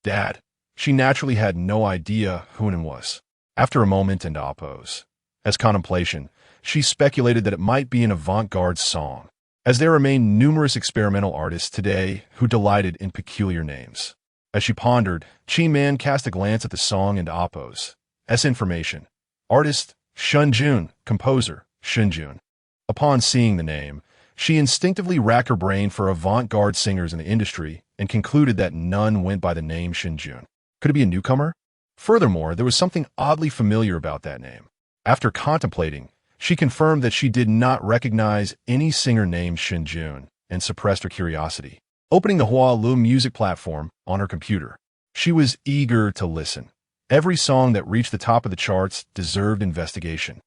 [SPEAKER 1] Dad, she naturally had no idea who it was. After a moment and a pause, as contemplation, she speculated that it might be an avant-garde song, as there remain numerous experimental artists today who delighted in peculiar names. As she pondered, Chen Man cast a glance at the song and Appo's. As information, artist Shen Jun, composer Shen Jun. Upon seeing the name, she instinctively racked her brain for avant-garde singers in the industry and concluded that none went by the name Shen Jun. Could it be a newcomer? Furthermore, there was something oddly familiar about that name. After contemplating, she confirmed that she did not recognize any singer named Shen Jun and suppressed her curiosity. Opening the Hying music platform on her computer, she was eager to listen. Every song that reached the top of the charts deserved investigation.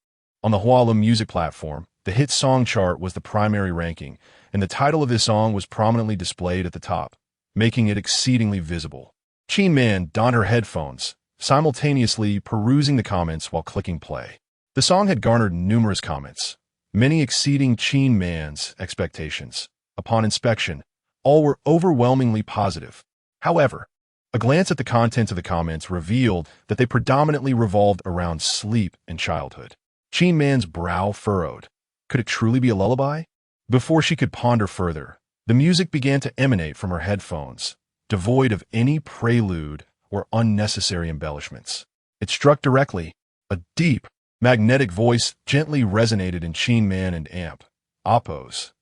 [SPEAKER 1] On the Hying music platform, the hit song chart was the primary ranking, and the title of this song was prominently displayed at the top, making it exceedingly visible. Chen Man donned her headphones, simultaneously perusing the comments while clicking play. The song had garnered numerous comments, many exceeding Chen Man's expectations. Upon inspection, all were overwhelmingly positive. However, A glance at the contents of the comments revealed that they predominantly revolved around sleep and childhood. Chin Man's brow furrowed. Could it truly be a lullaby? Before she could ponder further, the music began to emanate from her headphones, devoid of any prelude or unnecessary embellishments. It struck directly. A deep, magnetic voice gently resonated in Chin Man and Amp Oppo's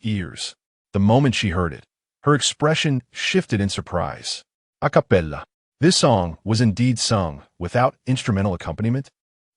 [SPEAKER 1] ears. The moment she heard it, her expression shifted in surprise. A cappella. This song was indeed sung without instrumental accompaniment?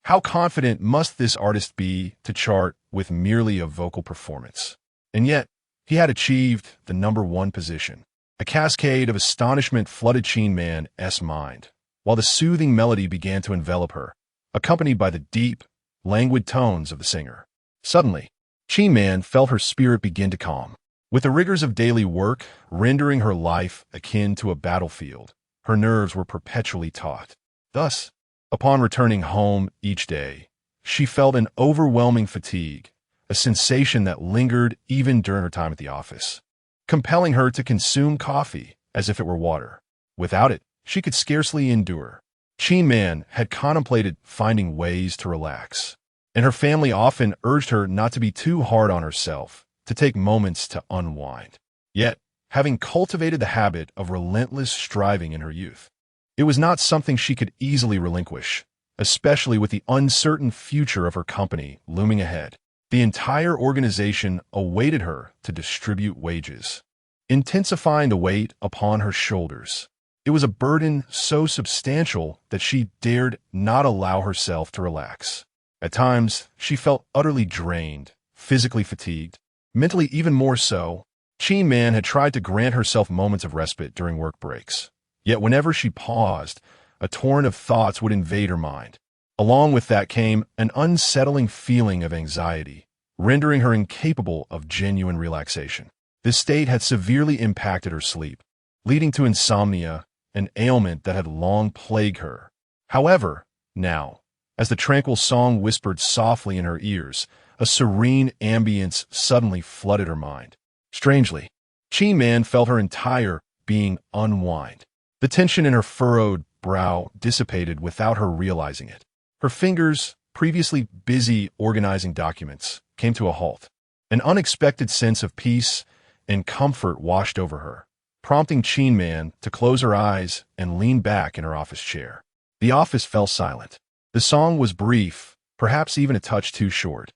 [SPEAKER 1] How confident must this artist be to chart with merely a vocal performance? And yet, he had achieved the #1 position. A cascade of astonishment flooded Chin Man's mind, while the soothing melody began to envelop her, accompanied by the deep, languid tones of the singer. Suddenly, Chin Man felt her spirit begin to calm. With the rigors of daily work rendering her life akin to a battlefield, her nerves were perpetually taut. Thus, upon returning home each day, she felt an overwhelming fatigue, a sensation that lingered even during her time at the office, compelling her to consume coffee as if it were water. Without it, she could scarcely endure. Chin Man had contemplated finding ways to relax, and her family often urged her not to be too hard on herself, to take moments to unwind. Yet, having cultivated the habit of relentless striving in her youth, it was not something she could easily relinquish, especially with the uncertain future of her company looming ahead. The entire organization awaited her to distribute wages, intensifying the weight upon her shoulders. It was a burden so substantial that she dared not allow herself to relax. At times, she felt utterly drained, physically fatigued, mentally even more so. Chin Man had tried to grant herself moments of respite during work breaks. Yet whenever she paused, a torrent of thoughts would invade her mind. Along with that came an unsettling feeling of anxiety, rendering her incapable of genuine relaxation. This state had severely impacted her sleep, leading to insomnia, an ailment that had long plagued her. However, now, as the tranquil song whispered softly in her ears, a serene ambience suddenly flooded her mind. Strangely, Chin Man felt her entire being unwind. The tension in her furrowed brow dissipated without her realizing it. Her fingers, previously busy organizing documents, came to a halt. An unexpected sense of peace and comfort washed over her, prompting Chin Man to close her eyes and lean back in her office chair. The office fell silent. The song was brief, perhaps even a touch too short.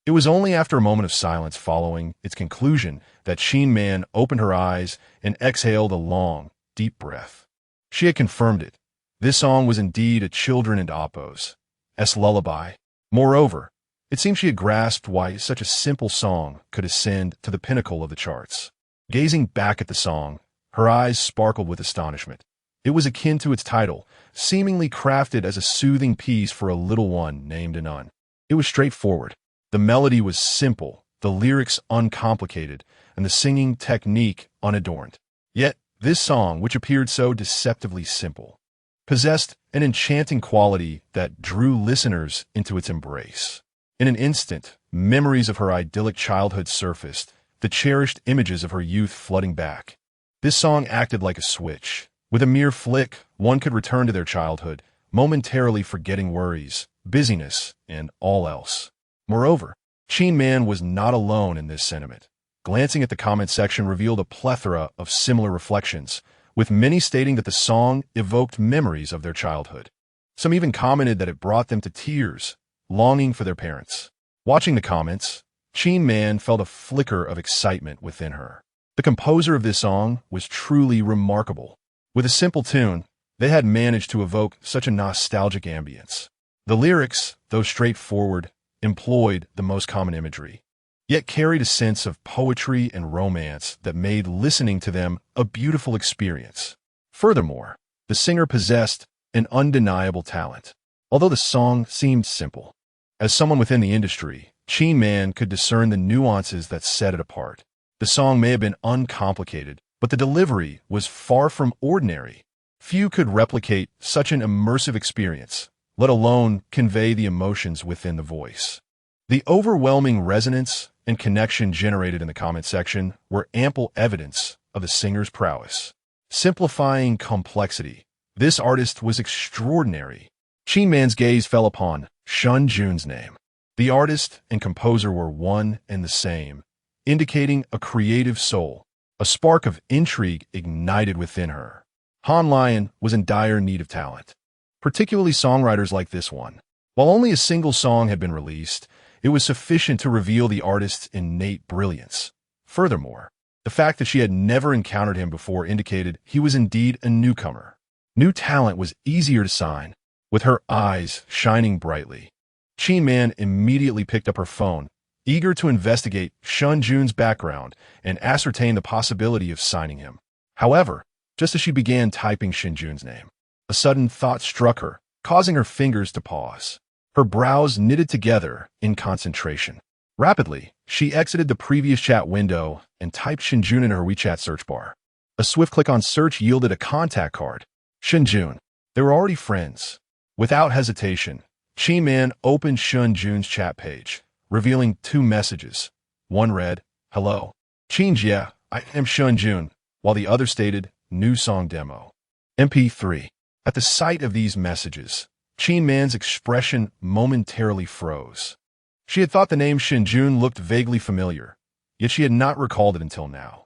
[SPEAKER 1] It was only after a moment of silence following its conclusion that Chin Man opened her eyes and exhaled a long, deep breath. She had confirmed it. This song was indeed a children and Oppo's lullaby. Moreover, it seemed she had grasped why such a simple song could ascend to the pinnacle of the charts. Gazing back at the song, her eyes sparkled with astonishment. It was akin to its title, seemingly crafted as a soothing piece for a little one named Anon. It was straightforward. The melody was simple, the lyrics uncomplicated, and the singing technique unadorned. Yet, this song, which appeared so deceptively simple, possessed an enchanting quality that drew listeners into its embrace. In an instant, memories of her idyllic childhood surfaced, the cherished images of her youth flooding back. This song acted like a switch. With a mere flick, one could return to their childhood, momentarily forgetting worries, busyness, and all else. Moreover, Chin Man was not alone in this sentiment. Glancing at the comment section revealed a plethora of similar reflections, with many stating that the song evoked memories of their childhood. Some even commented that it brought them to tears, longing for their parents. Watching the comments, Chin Man felt a flicker of excitement within her. The composer of this song was truly remarkable. With a simple tune, they had managed to evoke such a nostalgic ambience. The lyrics, though straightforward, employed the most common imagery, yet carried a sense of poetry and romance that made listening to them a beautiful experience. Furthermore, the singer possessed an undeniable talent. Although the song seemed simple, as someone within the industry, Chin Man could discern the nuances that set it apart. The song may have been uncomplicated, but the delivery was far from ordinary. Few could replicate such an immersive experience, let alone convey the emotions within the voice. The overwhelming resonance and connection generated in the comment section were ample evidence of the singer's prowess. simplifying complexity. This artist was extraordinary. Shen Man's gaze fell upon Shen Jun's name. The artist and composer were one and the same, indicating a creative soul. A spark of intrigue ignited within her. Han Lion was in dire need of talent, particularly songwriters like this one. While only a single song had been released, it was sufficient to reveal the artist's innate brilliance. Furthermore, the fact that she had never encountered him before indicated he was indeed a newcomer. New talent was easier to sign. With her eyes shining brightly, Shen Man immediately picked up her phone, eager to investigate Shen Jun's background and ascertain the possibility of signing him. However, just as she began typing Shen Jun's name, a sudden thought struck her, causing her fingers to pause. Her brows knitted together in concentration. Rapidly, she exited the previous chat window and typed Shen Jun in her WeChat search bar. A swift click on search yielded a contact card. Shen Jun. They were already friends. Without hesitation, Shen Man opened Shen Jun's chat page, revealing two messages. One read, "Hello. Yeah, I am Shen Jun," while the other stated, "New song demo." MP3. At the sight of these messages, Shen Man's expression momentarily froze. She had thought the name Shen Jun looked vaguely familiar, yet she had not recalled it until now.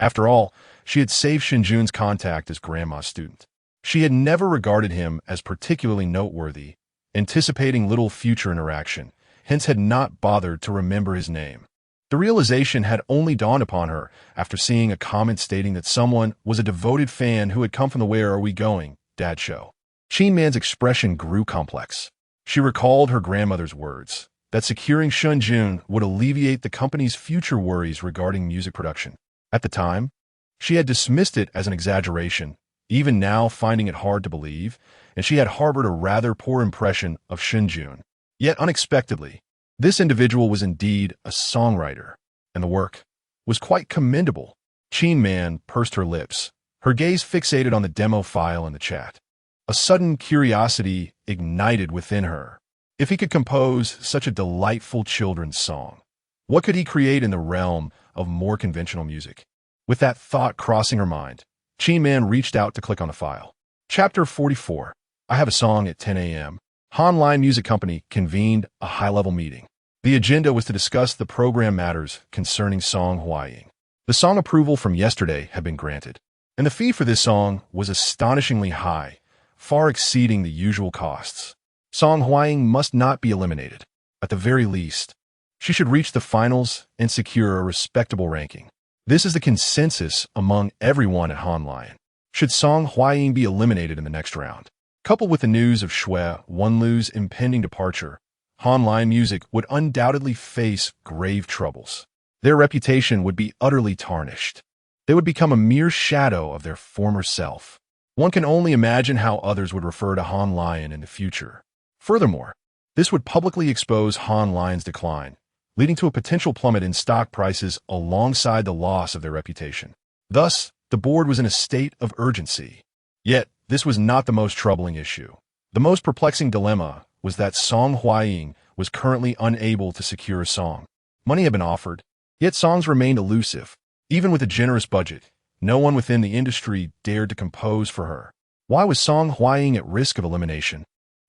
[SPEAKER 1] After all, she had saved Shen Jun's contact as grandma's student. She had never regarded him as particularly noteworthy, anticipating little future interaction, hence had not bothered to remember his name. The realization had only dawned upon her after seeing a comment stating that someone was a devoted fan who had come from the "Where Are We Going?" dad show. Shen Man's expression grew complex. She recalled her grandmother's words, that securing Shen Jun would alleviate the company's future worries regarding music production. At the time, she had dismissed it as an exaggeration, even now finding it hard to believe, and she had harbored a rather poor impression of Shen Jun. Yet unexpectedly, this individual was indeed a songwriter, and the work was quite commendable. Shen Man pursed her lips, her gaze fixated on the demo file in the chat. A sudden curiosity ignited within her. If he could compose such a delightful children's song, what could he create in the realm of more conventional music? With that thought crossing her mind, Shen Man reached out to click on the file. Chapter 44. I have a song at 10 a.m. Han Lion Music Company convened a high-level meeting. The agenda was to discuss the program matters concerning song Hying. The song approval from yesterday had been granted, and the fee for this song was astonishingly high, far exceeding the usual costs. Song Hying must not be eliminated. At the very least, she should reach the finals and secure a respectable ranking. This is the consensus among everyone at Han Lion. Should Song Hying be eliminated in the next round, coupled with the news of Shui Wenlu's impending departure, Han Lion Music would undoubtedly face grave troubles. Their reputation would be utterly tarnished. They would become a mere shadow of their former self. One can only imagine how others would refer to Han Lion in the future. Furthermore, this would publicly expose Han Lion's decline, leading to a potential plummet in stock prices alongside the loss of their reputation. Thus, the board was in a state of urgency. Yet, this was not the most troubling issue. The most perplexing dilemma was that Song Hying was currently unable to secure a song. Money had been offered, yet songs remained elusive. Even with a generous budget, no one within the industry dared to compose for her. Why was Song Hying at risk of elimination?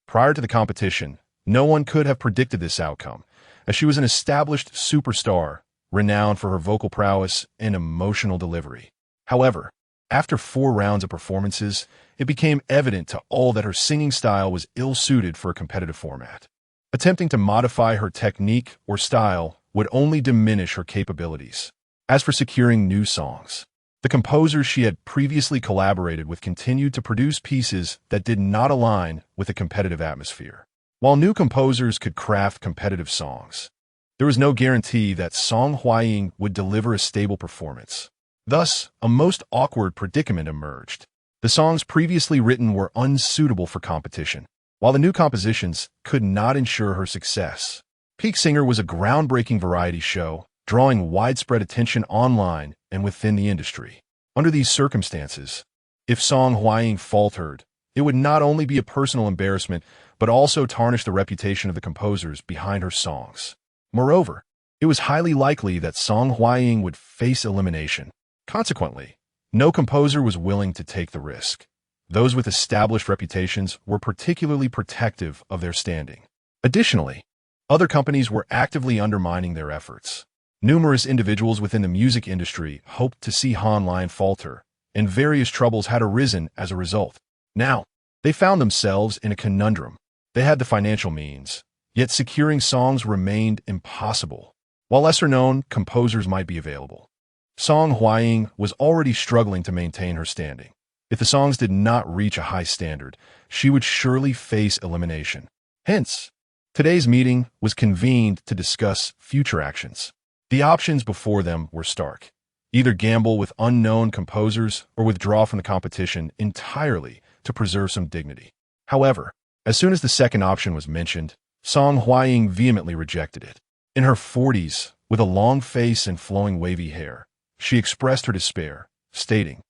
[SPEAKER 1] Prior to the competition, no one could have predicted this outcome, as she was an established superstar, renowned for her vocal prowess and emotional delivery. However, after 4 rounds of performances, it became evident to all that her singing style was ill-suited for a competitive format. Attempting to modify her technique or style would only diminish her capabilities. As for securing new songs, the composers she had previously collaborated with continued to produce pieces that did not align with a competitive atmosphere. While new composers could craft competitive songs, there was no guarantee that Song Hying would deliver a stable performance. Thus, a most awkward predicament emerged. The songs previously written were unsuitable for competition, while the new compositions could not ensure her success. Peak Singer was a groundbreaking variety show, drawing widespread attention online and within the industry. Under these circumstances, if Song Hying faltered, it would not only be a personal embarrassment, but also tarnish the reputation of the composers behind her songs. Moreover, it was highly likely that Song Hying would face elimination. Consequently, No composer was willing to take the risk. Those with established reputations were particularly protective of their standing. Additionally, other companies were actively undermining their efforts. Numerous individuals within the music industry hoped to see Hying falter, and various troubles had arisen as a result. Now, they found themselves in a conundrum. They had the financial means, yet securing songs remained impossible. While lesser-known composers might be available, Hying was already struggling to maintain her standing. If the songs did not reach a high standard, she would surely face elimination. Hence, today's meeting was convened to discuss future actions. The options before them were stark. Either gamble with unknown composers or withdraw from the competition entirely to preserve some dignity. However, as soon as the second option was mentioned, Hying vehemently rejected it. In her 40s, with a long face and flowing wavy hair, she expressed her despair, stating,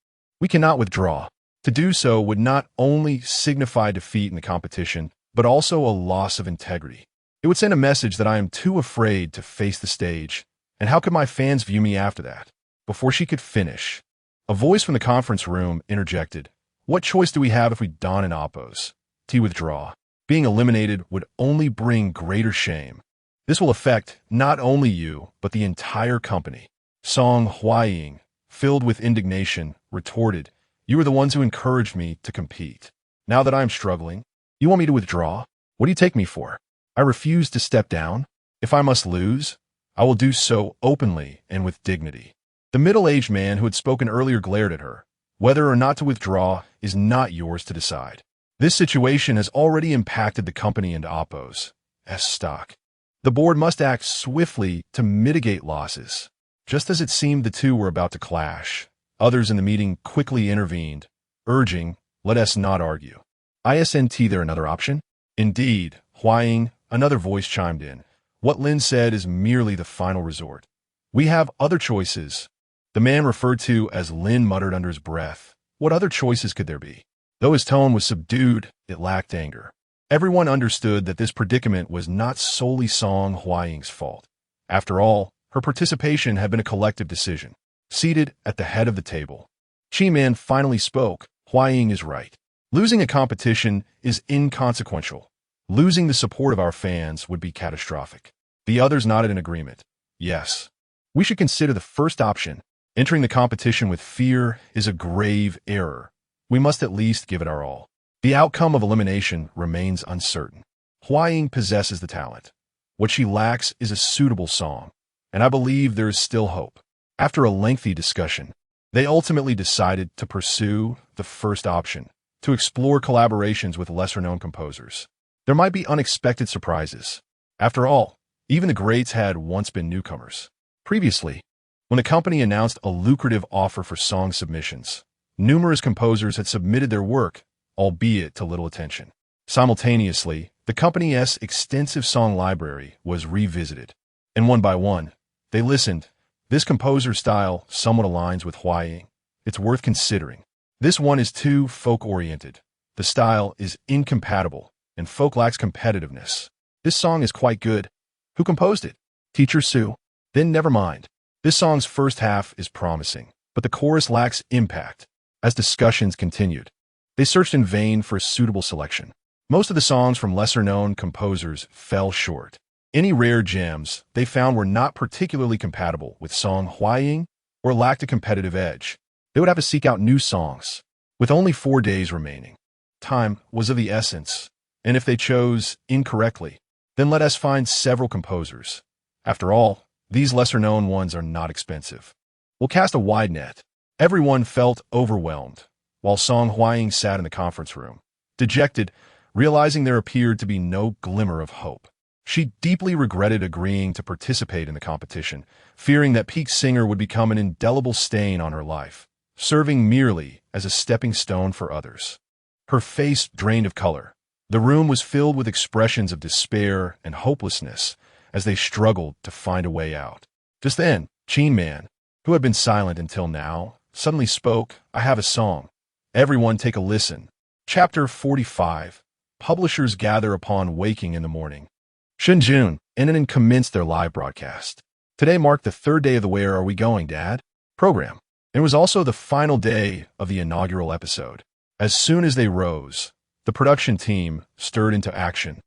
[SPEAKER 1] "We cannot withdraw. To do so would not only signify defeat in the competition, but also a loss of integrity. It would send a message that I am too afraid to face the stage, and how could my fans view me after that?" Before she could finish, a voice from the conference room interjected, "What choice do we have if we don an oppose? To withdraw. Being eliminated would only bring greater shame. This will affect not only you, but the entire company." Hying, filled with indignation, retorted, "You were the ones who encouraged me to compete. Now that I am struggling, you want me to withdraw? What do you take me for? I refuse to step down. If I must lose, I will do so openly and with dignity." The middle-aged man who had spoken earlier glared at her. "Whether or not to withdraw is not yours to decide. This situation has already impacted the company and Oppo's stock. The board must act swiftly to mitigate losses." Just as it seemed the two were about to clash, others in the meeting quickly intervened, urging, "Let us not argue. Isn't there another option?" "Indeed, Hying," another voice chimed in. "What Lin said is merely the final resort. We have other choices." The man referred to as Lin muttered under his breath, "What other choices could there be?" Though his tone was subdued, it lacked anger. Everyone understood that this predicament was not solely Hying's fault. After all, her participation had been a collective decision. Seated at the head of the table, Chi-Man finally spoke. "Hying is right. Losing a competition is inconsequential. Losing the support of our fans would be catastrophic." The others nodded in agreement. "Yes. We should consider the first option. Entering the competition with fear is a grave error. We must at least give it our all. The outcome of elimination remains uncertain. Hying possesses the talent. What she lacks is a suitable song, and I believe there is still hope." After a lengthy discussion, they ultimately decided to pursue the first option, to explore collaborations with lesser-known composers. There might be unexpected surprises. After all, even the greats had once been newcomers. Previously, when the company announced a lucrative offer for song submissions, numerous composers had submitted their work, albeit to little attention. Simultaneously, the company's extensive song library was revisited, and one by one, they listened. "This composer's style somewhat aligns with Hying. It's worth considering. This one is too folk-oriented. The style is incompatible, and folk lacks competitiveness. This song is quite good. Who composed it? Teacher Sue? Then never mind. This song's first half is promising, but the chorus lacks impact." As discussions continued, they searched in vain for a suitable selection. Most of the songs from lesser-known composers fell short. Any rare gems they found were not particularly compatible with Hying or lacked a competitive edge. They would have to seek out new songs. With only 4 days remaining, time was of the essence, and if they chose incorrectly, then let us find several composers. After all, these lesser-known ones are not expensive. We'll cast a wide net. Everyone felt overwhelmed, while Hying sat in the conference room, dejected, realizing there appeared to be no glimmer of hope. She deeply regretted agreeing to participate in the competition, fearing that peak singer would become an indelible stain on her life, serving merely as a stepping stone for others. Her face drained of color. The room was filled with expressions of despair and hopelessness as they struggled to find a way out. Just then, Chi-Man, who had been silent until now, suddenly spoke. "I have a song. Everyone take a listen." Chapter 45. Publishers gather upon waking in the morning. Shen Jun and commenced their live broadcast. "Today marked the third day of the Where Are We Going, Dad? Program. It was also the final day of the inaugural episode. As soon as they rose, the production team stirred into action,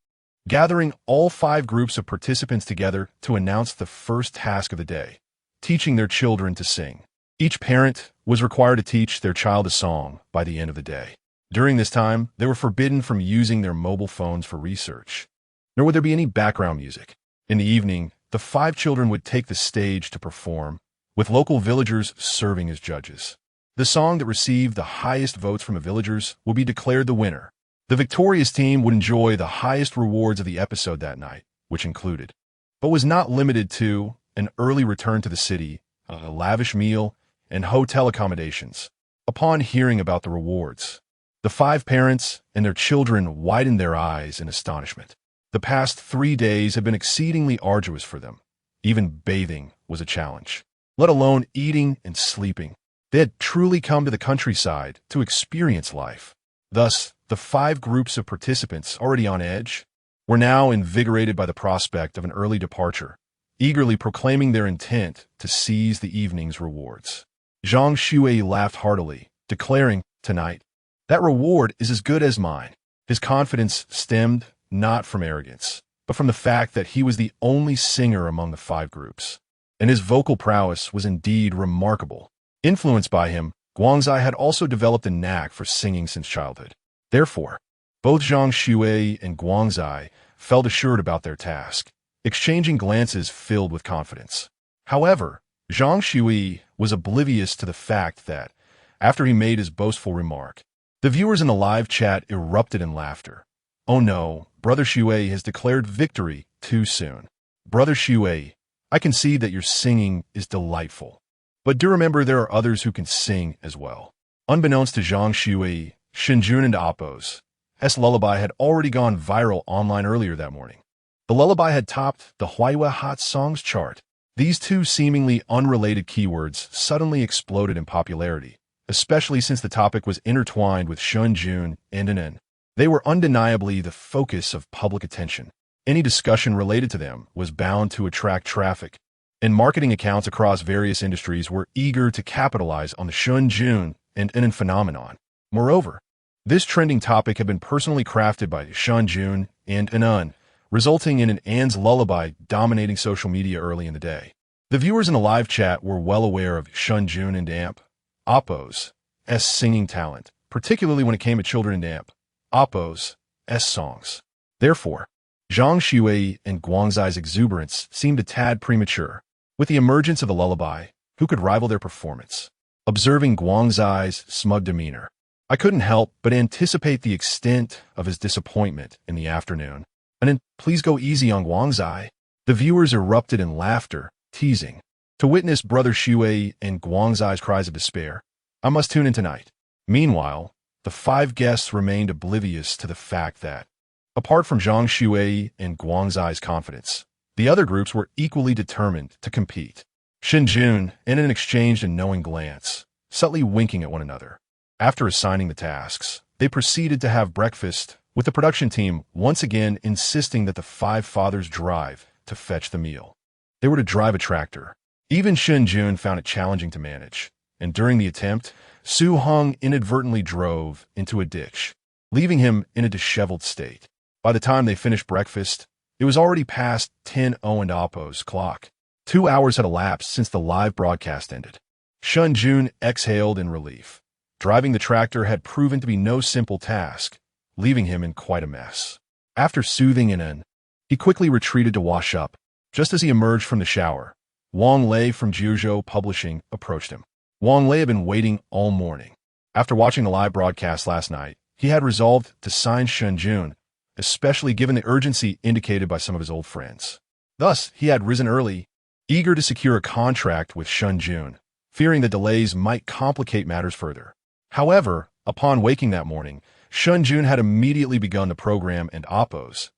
[SPEAKER 1] gathering all 5 groups of participants together to announce the first task of the day, teaching their children to sing. Each parent was required to teach their child a song by the end of the day. During this time, they were forbidden from using their mobile phones for research, nor would there be any background music. In the evening, the 5 children would take the stage to perform, with local villagers serving as judges. The song that received the highest votes from the villagers would be declared the winner. The victorious team would enjoy the highest rewards of the episode that night, which included, but was not limited to, an early return to the city, a lavish meal, and hotel accommodations. Upon hearing about the rewards, the 5 parents and their children widened their eyes in astonishment. The past 3 days had been exceedingly arduous for them. Even bathing was a challenge, let alone eating and sleeping. They had truly come to the countryside to experience life. Thus, the 5 groups of participants, already on edge, were now invigorated by the prospect of an early departure, eagerly proclaiming their intent to seize the evening's rewards. Zhang Shui laughed heartily, declaring, "Tonight, that reward is as good as mine." His confidence stemmed not from arrogance, but from the fact that he was the only singer among the 5 groups, and his vocal prowess was indeed remarkable. Influenced by him, Guangzai had also developed a knack for singing since childhood. Therefore, both Zhang Shui and Guangzai felt assured about their task, exchanging glances filled with confidence. However, Zhang Shui was oblivious to the fact that, after he made his boastful remark, the viewers in the live chat erupted in laughter. "Oh no, Brother Shui has declared victory too soon. Brother Shui, I can see that your singing is delightful. But do remember there are others who can sing as well." Unbeknownst to Zhang Shui, Shen Jun and Appo's lullaby had already gone viral online earlier that morning. The lullaby had topped the Huayue Hot Songs chart. These 2 seemingly unrelated keywords suddenly exploded in popularity, especially since the topic was intertwined with Shen Jun and Anan. They were undeniably the focus of public attention. Any discussion related to them was bound to attract traffic, and marketing accounts across various industries were eager to capitalize on the Shen Jun and Anan phenomenon. Moreover, this trending topic had been personally crafted by Shen Jun and Anan, resulting in an An's lullaby dominating social media early in the day. The viewers in the live chat were well aware of Shen Jun and Appo's singing talent, particularly when it came to children and Appo's songs. Therefore, Zhang Shui and Guangzai's exuberance seemed a tad premature. With the emergence of the lullaby, who could rival their performance? Observing Guangzai's smug demeanor, I couldn't help but anticipate the extent of his disappointment in the afternoon. "And then, please go easy on Guangzai." The viewers erupted in laughter, teasing. To witness Brother Shui and Guangzai's cries of despair, I must tune in tonight. Meanwhile, the 5 guests remained oblivious to the fact that, apart from Zhang Shui and Guangzai's confidence, the other groups were equally determined to compete. Shen Jun and Anan exchanged a knowing glance, subtly winking at one another. After assigning the tasks, they proceeded to have breakfast, with the production team once again insisting that the 5 fathers drive to fetch the meal. They were to drive a tractor. Even Shen Jun found it challenging to manage, and during the attempt, Su Hong inadvertently drove into a ditch, leaving him in a disheveled state. By the time they finished breakfast, it was already past 10:00 and Appo's clock. 2 hours had elapsed since the live broadcast ended. Shen Jun exhaled in relief. Driving the tractor had proven to be no simple task, leaving him in quite a mess. After soothing Anan, he quickly retreated to wash up. Just as he emerged from the shower, Wang Lei from Jiuzhou Publishing approached him. Wang Lei had been waiting all morning. After watching the live broadcast last night, he had resolved to sign Shen Jun, especially given the urgency indicated by some of his old friends. Thus, he had risen early, eager to secure a contract with Shen Jun, fearing the delays might complicate matters further. However, upon waking that morning, Shen Jun had immediately begun the program and Appo's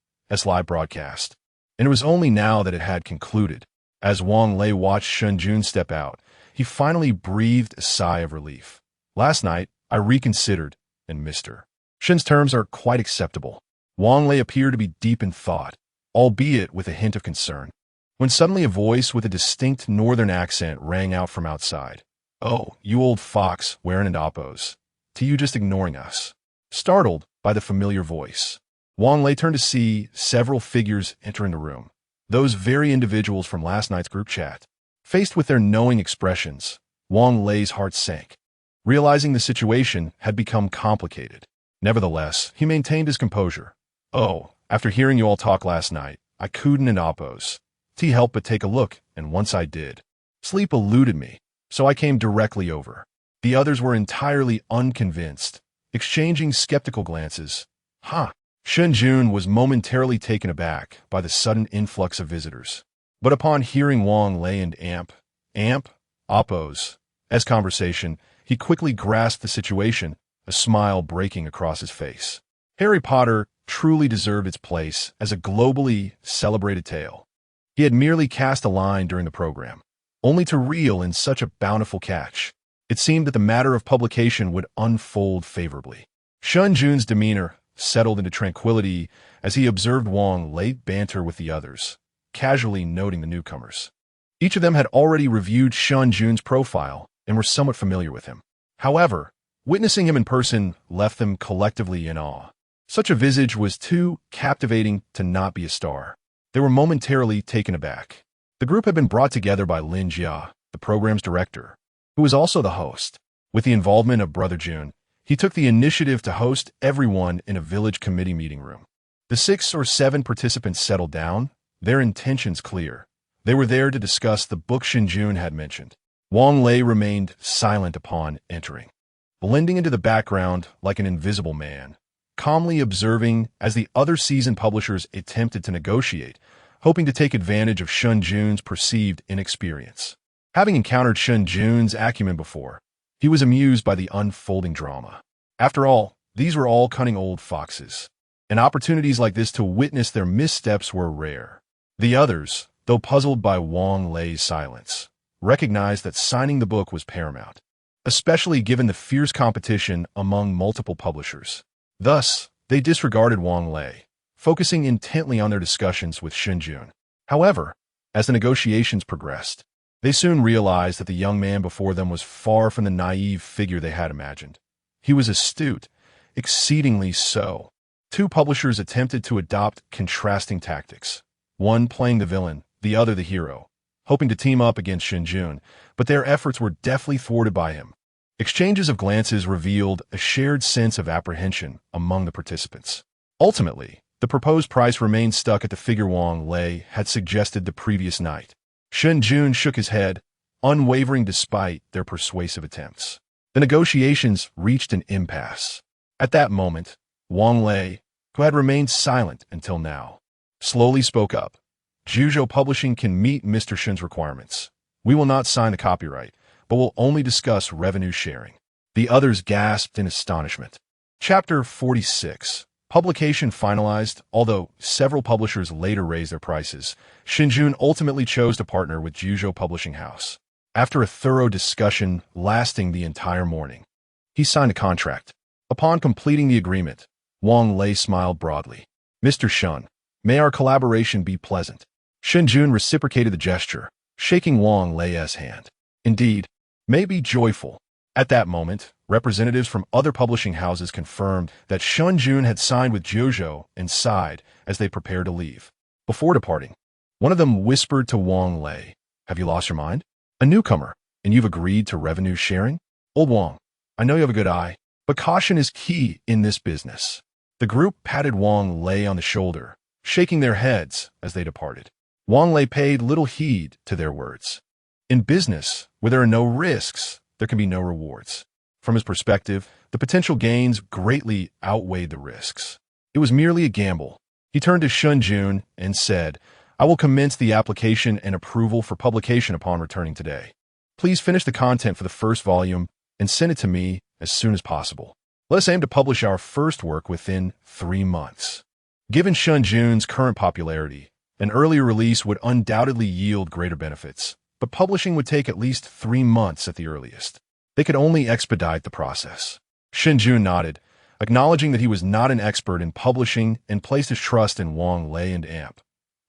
[SPEAKER 1] live broadcast, and it was only now that it had concluded. As Wang Lei watched Shen Jun step out, he finally breathed a sigh of relief. "Last night, I reconsidered and missed her. Shen's terms are quite acceptable." Wang Lei appeared to be deep in thought, albeit with a hint of concern, when suddenly a voice with a distinct northern accent rang out from outside. "Oh, you old fox, wearing an oppos. To you just ignoring us." Startled by the familiar voice, Wang Lei turned to see several figures entering the room. Those very individuals from last night's group chat. Faced with their knowing expressions, Wang Lei's heart sank, realizing the situation had become complicated. Nevertheless, he maintained his composure. "Oh, after hearing you all talk last night, I couldn't oppose. T help but take a look, and once I did. Sleep eluded me, so I came directly over." The others were entirely unconvinced, exchanging skeptical glances. Huh. Shen Jun was momentarily taken aback by the sudden influx of visitors. But upon hearing Wang Lei and Oppos, as conversation, he quickly grasped the situation, a smile breaking across his face. Harry Potter truly deserved its place as a globally celebrated tale. He had merely cast a line during the program, only to reel in such a bountiful catch. It seemed that the matter of publication would unfold favorably. Shen Jun's demeanor settled into tranquility as he observed Wang Lei banter with the others, casually noting the newcomers. Each of them had already reviewed Shen Jun's profile and were somewhat familiar with him. However, witnessing him in person left them collectively in awe. Such a visage was too captivating to not be a star. They were momentarily taken aback. The group had been brought together by Lin Jia, the program's director, who was also the host. With the involvement of Brother Jun, he took the initiative to host everyone in a village committee meeting room. The 6 or 7 participants settled down, their intentions clear. They were there to discuss the book Shen Jun had mentioned. Wang Lei remained silent upon entering, blending into the background like an invisible man, calmly observing as the other seasoned publishers attempted to negotiate, hoping to take advantage of Shen Jun's perceived inexperience. Having encountered Shen Jun's acumen before, he was amused by the unfolding drama. After all, these were all cunning old foxes, and opportunities like this to witness their missteps were rare. The others, though puzzled by Wang Lei's silence, recognized that signing the book was paramount, especially given the fierce competition among multiple publishers. Thus, they disregarded Wang Lei, focusing intently on their discussions with Shen Jun. However, as the negotiations progressed, they soon realized that the young man before them was far from the naive figure they had imagined. He was astute, exceedingly so. 2 publishers attempted to adopt contrasting tactics, one playing the villain, the other the hero, hoping to team up against Shen Jun, but their efforts were deftly thwarted by him. Exchanges of glances revealed a shared sense of apprehension among the participants. Ultimately, the proposed price remained stuck at the figure Wang Lei had suggested the previous night. Shen Jun shook his head, unwavering despite their persuasive attempts. The negotiations reached an impasse. At that moment, Wang Lei, who had remained silent until now, slowly spoke up. "Juzhou Publishing can meet Mr. Shen's requirements. We will not sign the copyright, but will only discuss revenue sharing." The others gasped in astonishment. Chapter 46. Publication finalized. Although several publishers later raised their prices, Shen Jun ultimately chose to partner with Juzhou Publishing House. After a thorough discussion lasting the entire morning, he signed a contract. Upon completing the agreement, Wang Lei smiled broadly. "Mr. Shen, may our collaboration be pleasant." Shen Jun reciprocated the gesture, shaking Wang Lei's hand. "Indeed, may be joyful." At that moment, representatives from other publishing houses confirmed that Shen Jun had signed with Juzhou and sighed as they prepared to leave. Before departing, one of them whispered to Wang Lei, "Have you lost your mind? A newcomer, and you've agreed to revenue sharing? Old Wang, I know you have a good eye, but caution is key in this business." The group patted Wang Lei on the shoulder, shaking their heads as they departed. Wang Lei paid little heed to their words. In business, where there are no risks, there can be no rewards. From his perspective, the potential gains greatly outweighed the risks. It was merely a gamble. He turned to Shen Jun and said, "I will commence the application and approval for publication upon returning today. Please finish the content for the first volume and send it to me as soon as possible. Let us aim to publish our first work within 3 months." Given Shen Jun's current popularity, an earlier release would undoubtedly yield greater benefits, but publishing would take at least 3 months at the earliest. They could only expedite the process. Shen Jun nodded, acknowledging that he was not an expert in publishing and placed his trust in Wang Lei and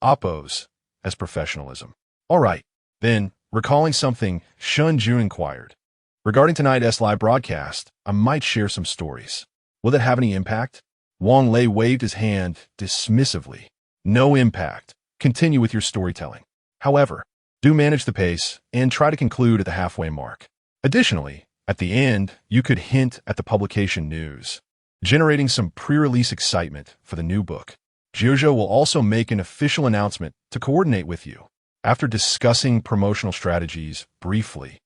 [SPEAKER 1] Oppos as professionalism. "All right, then," recalling something, Shen Jun inquired, Regarding tonight's live broadcast, I might share some stories. Will it have any impact? Wang Lei waved his hand dismissively. No impact. Continue with your storytelling. However, do manage the pace and try to conclude at the halfway mark. Additionally, at the end, you could hint at the publication news, generating some pre-release excitement for the new book. Jojo will also make an official announcement to coordinate with you. After discussing promotional strategies briefly,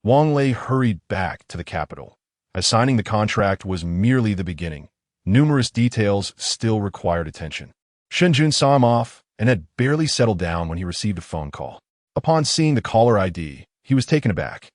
[SPEAKER 1] Wang Lei hurried back to the capital, as signing the contract was merely the beginning. Numerous details still required attention. Shen Jun saw him off and had barely settled down when he received a phone call. Upon seeing the caller ID, he was taken aback.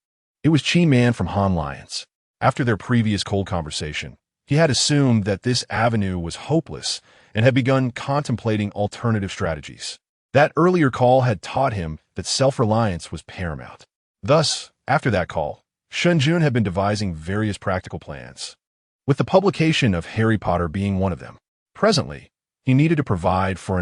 [SPEAKER 1] It was Chi Man from Han Lions. After their previous cold conversation, he had assumed that this avenue was hopeless and had begun contemplating alternative strategies. That earlier call had taught him that self-reliance was paramount. Thus, after that call, Shen Jun had been devising various practical plans, with the publication of Harry Potter being one of them. Presently, he needed to provide for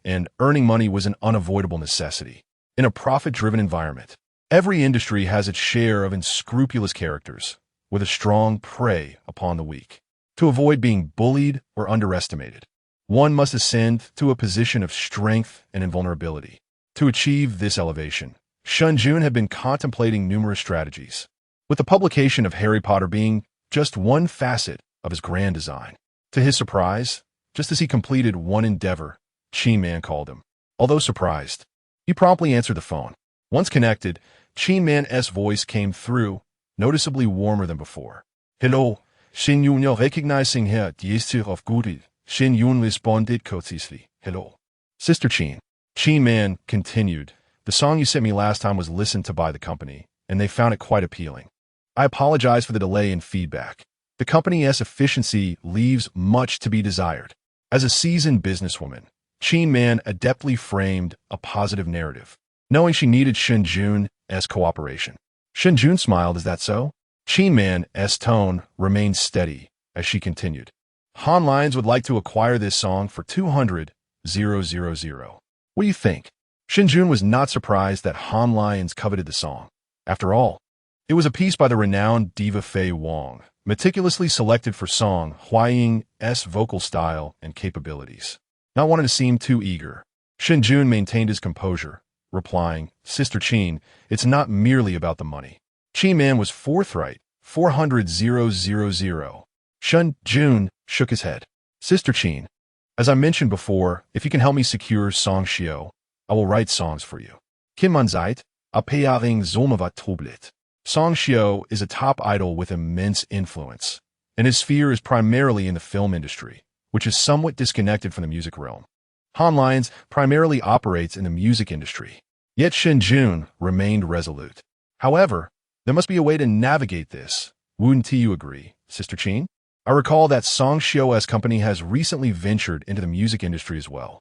[SPEAKER 1] and earning money was an unavoidable necessity. In a profit-driven environment, every industry has its share of unscrupulous characters, with a strong prey upon the weak. To avoid being bullied or underestimated, one must ascend to a position of strength and invulnerability. To achieve this elevation, Shen Jun had been contemplating numerous strategies, with the publication of Harry Potter being just one facet of his grand design. To his surprise, just as he completed one endeavor, Chi Man called him. Although surprised, he promptly answered the phone. Once connected, Chi Man's voice came through, noticeably warmer than before. Hello, Shen Yun recognizing her gesture of goodwill. Shen Yun responded courteously. Hello. Sister Chin. Chi Man continued. The song you sent me last time was listened to by the company, and they found it quite appealing. I apologize for the delay in feedback. The company's efficiency leaves much to be desired. As a seasoned businesswoman, Chi Man adeptly framed a positive narrative, knowing she needed Shen Jun's cooperation. Shen Jun smiled. Is that so? Chi Man's tone remained steady as she continued. Han Lions would like to acquire this song for 200,000. What do you think? Shen Jun was not surprised that Han Lions coveted the song. After all, it was a piece by the renowned diva Fei Wang, meticulously selected for song Hying's vocal style and capabilities. Not wanting to seem too eager, Shen Jun maintained his composure, replying, Sister Chin, it's not merely about the money. Chi Man was forthright, 400,000. Shen Jun shook his head. Sister Chin, as I mentioned before, if you can help me secure Song Xiao, I will write songs for you. Kim man seid, Appearing Sommervat Trublet. Song Xiao is a top idol with immense influence, and his sphere is primarily in the film industry, which is somewhat disconnected from the music realm. Han Lions primarily operates in the music industry, yet Shen Jun remained resolute. However, there must be a way to navigate this. Wouldn't you agree, Sister Chin? I recall that Song Xiao's company has recently ventured into the music industry as well,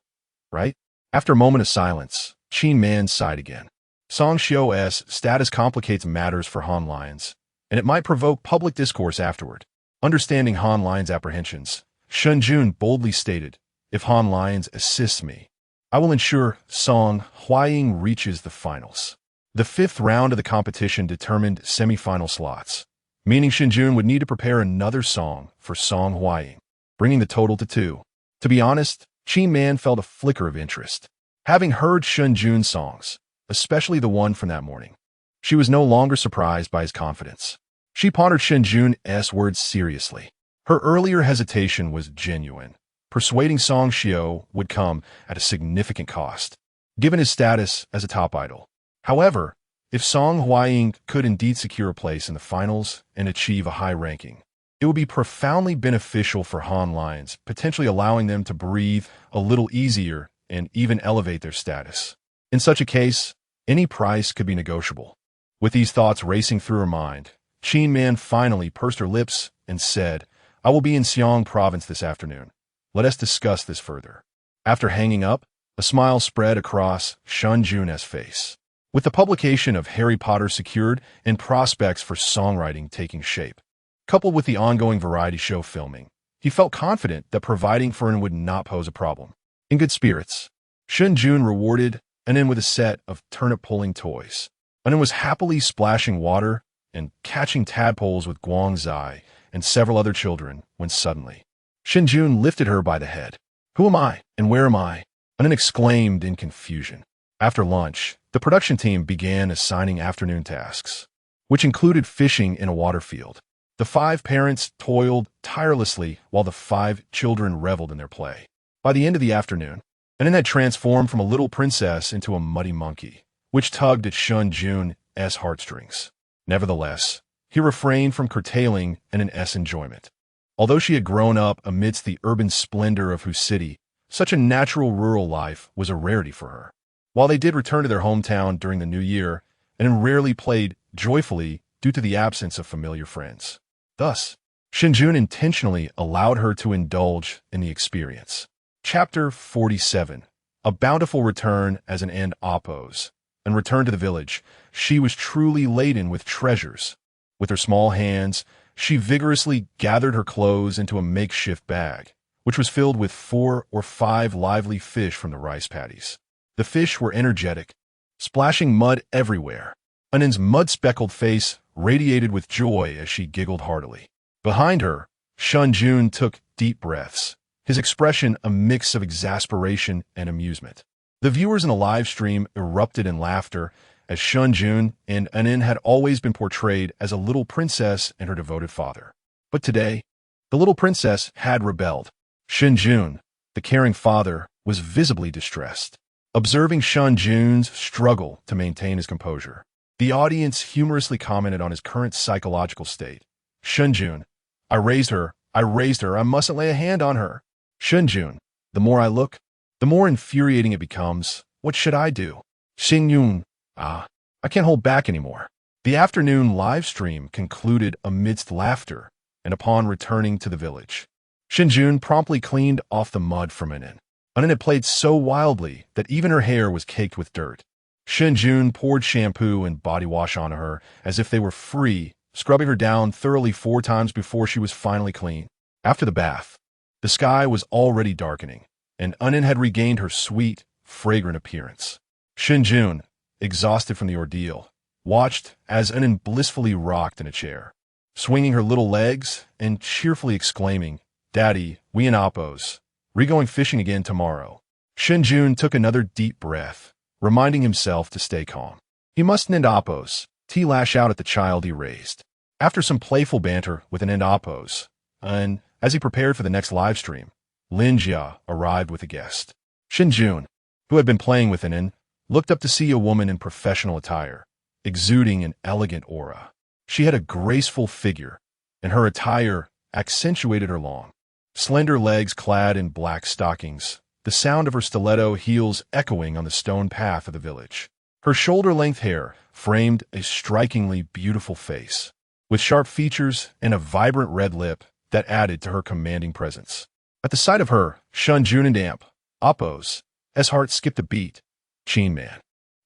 [SPEAKER 1] right? After a moment of silence, Chi Man sighed again. Song Xiao's status complicates matters for Han Lions, and it might provoke public discourse afterward. Understanding Han Lions' apprehensions, Shen Jun boldly stated, if Han Lions assists me, I will ensure Song Hying reaches the finals. The fifth round of the competition determined semi-final slots, meaning Shen Jun would need to prepare another song for Song Hying, bringing the total to 2. To be honest, Chi Man felt a flicker of interest. Having heard Shen Jun's songs, especially the one from that morning, she was no longer surprised by his confidence. She pondered Shen Jun's words seriously. Her earlier hesitation was genuine. Persuading Song Xiao would come at a significant cost, given his status as a top idol. However, if Song Hying could indeed secure a place in the finals and achieve a high ranking, it would be profoundly beneficial for Han Lions, potentially allowing them to breathe a little easier and even elevate their status. In such a case, any price could be negotiable. With these thoughts racing through her mind, Chi Man finally pursed her lips and said, I will be in Xiong province this afternoon. Let us discuss this further. After hanging up, a smile spread across Shen Jun's face. With the publication of Harry Potter secured and prospects for songwriting taking shape, coupled with the ongoing variety show filming, he felt confident that providing for him would not pose a problem. In good spirits, Shen Jun rewarded Anin with a set of turnip-pulling toys. Anin was happily splashing water and catching tadpoles with Guangzai and several other children when suddenly Shen Jun lifted her by the head. "Who am I, and where am I?" Anin exclaimed in confusion. After lunch, the production team began assigning afternoon tasks, which included fishing in a water field. The 5 parents toiled tirelessly while the 5 children reveled in their play. By the end of the afternoon, Anin had transformed from a little princess into a muddy monkey, which tugged at Shen Jun's heartstrings. Nevertheless, he refrained from curtailing Anin's enjoyment. Although she had grown up amidst the urban splendor of Hu City, such a natural rural life was a rarity for her. While they did return to their hometown during the new year, Anin rarely played joyfully due to the absence of familiar friends. Thus, Shen Jun intentionally allowed her to indulge in the experience. Chapter 47. A bountiful return as an end oppose. And return to the village, she was truly laden with treasures. With her small hands, she vigorously gathered her clothes into a makeshift bag, which was filled with 4 or 5 lively fish from the rice paddies. The fish were energetic, splashing mud everywhere. Anin's mud-speckled face radiated with joy as she giggled heartily. Behind her, Shen Jun took deep breaths, his expression a mix of exasperation and amusement. The viewers in the live stream erupted in laughter as Shen Jun and Anin had always been portrayed as a little princess and her devoted father. But today, the little princess had rebelled. Shen Jun, the caring father, was visibly distressed. Observing Shen Jun's struggle to maintain his composure, the audience humorously commented on his current psychological state. "Shen Jun, I raised her, I mustn't lay a hand on her." "Shen Jun, the more I look, the more infuriating it becomes. What should I do?" "Xing Yun, I can't hold back anymore." The afternoon live stream concluded amidst laughter, and upon returning to the village, Shen Jun promptly cleaned off the mud from Anin. Anin had played so wildly that even her hair was caked with dirt. Shen Jun poured shampoo and body wash on her as if they were free, scrubbing her down thoroughly 4 times before she was finally clean. After the bath, the sky was already darkening, and Anin had regained her sweet, fragrant appearance. Shen Jun, exhausted from the ordeal, watched as Anin blissfully rocked in a chair, swinging her little legs and cheerfully exclaiming, "Daddy, we in Oppos. We're going fishing again tomorrow." Shen Jun took another deep breath, reminding himself to stay calm. He mustn't end Oppos, to lash out at the child he raised. After some playful banter with an end Oppos, and as he prepared for the next live stream, Lin Jia arrived with a guest. Shen Jun, who had been playing with Anin, looked up to see a woman in professional attire, exuding an elegant aura. She had a graceful figure, and her attire accentuated her long, slender legs clad in black stockings, the sound of her stiletto heels echoing on the stone path of the village. Her shoulder-length hair framed a strikingly beautiful face, with sharp features and a vibrant red lip that added to her commanding presence. At the sight of her, Shen Jun and Amp, Oppos, heart skipped a beat. Chin Man.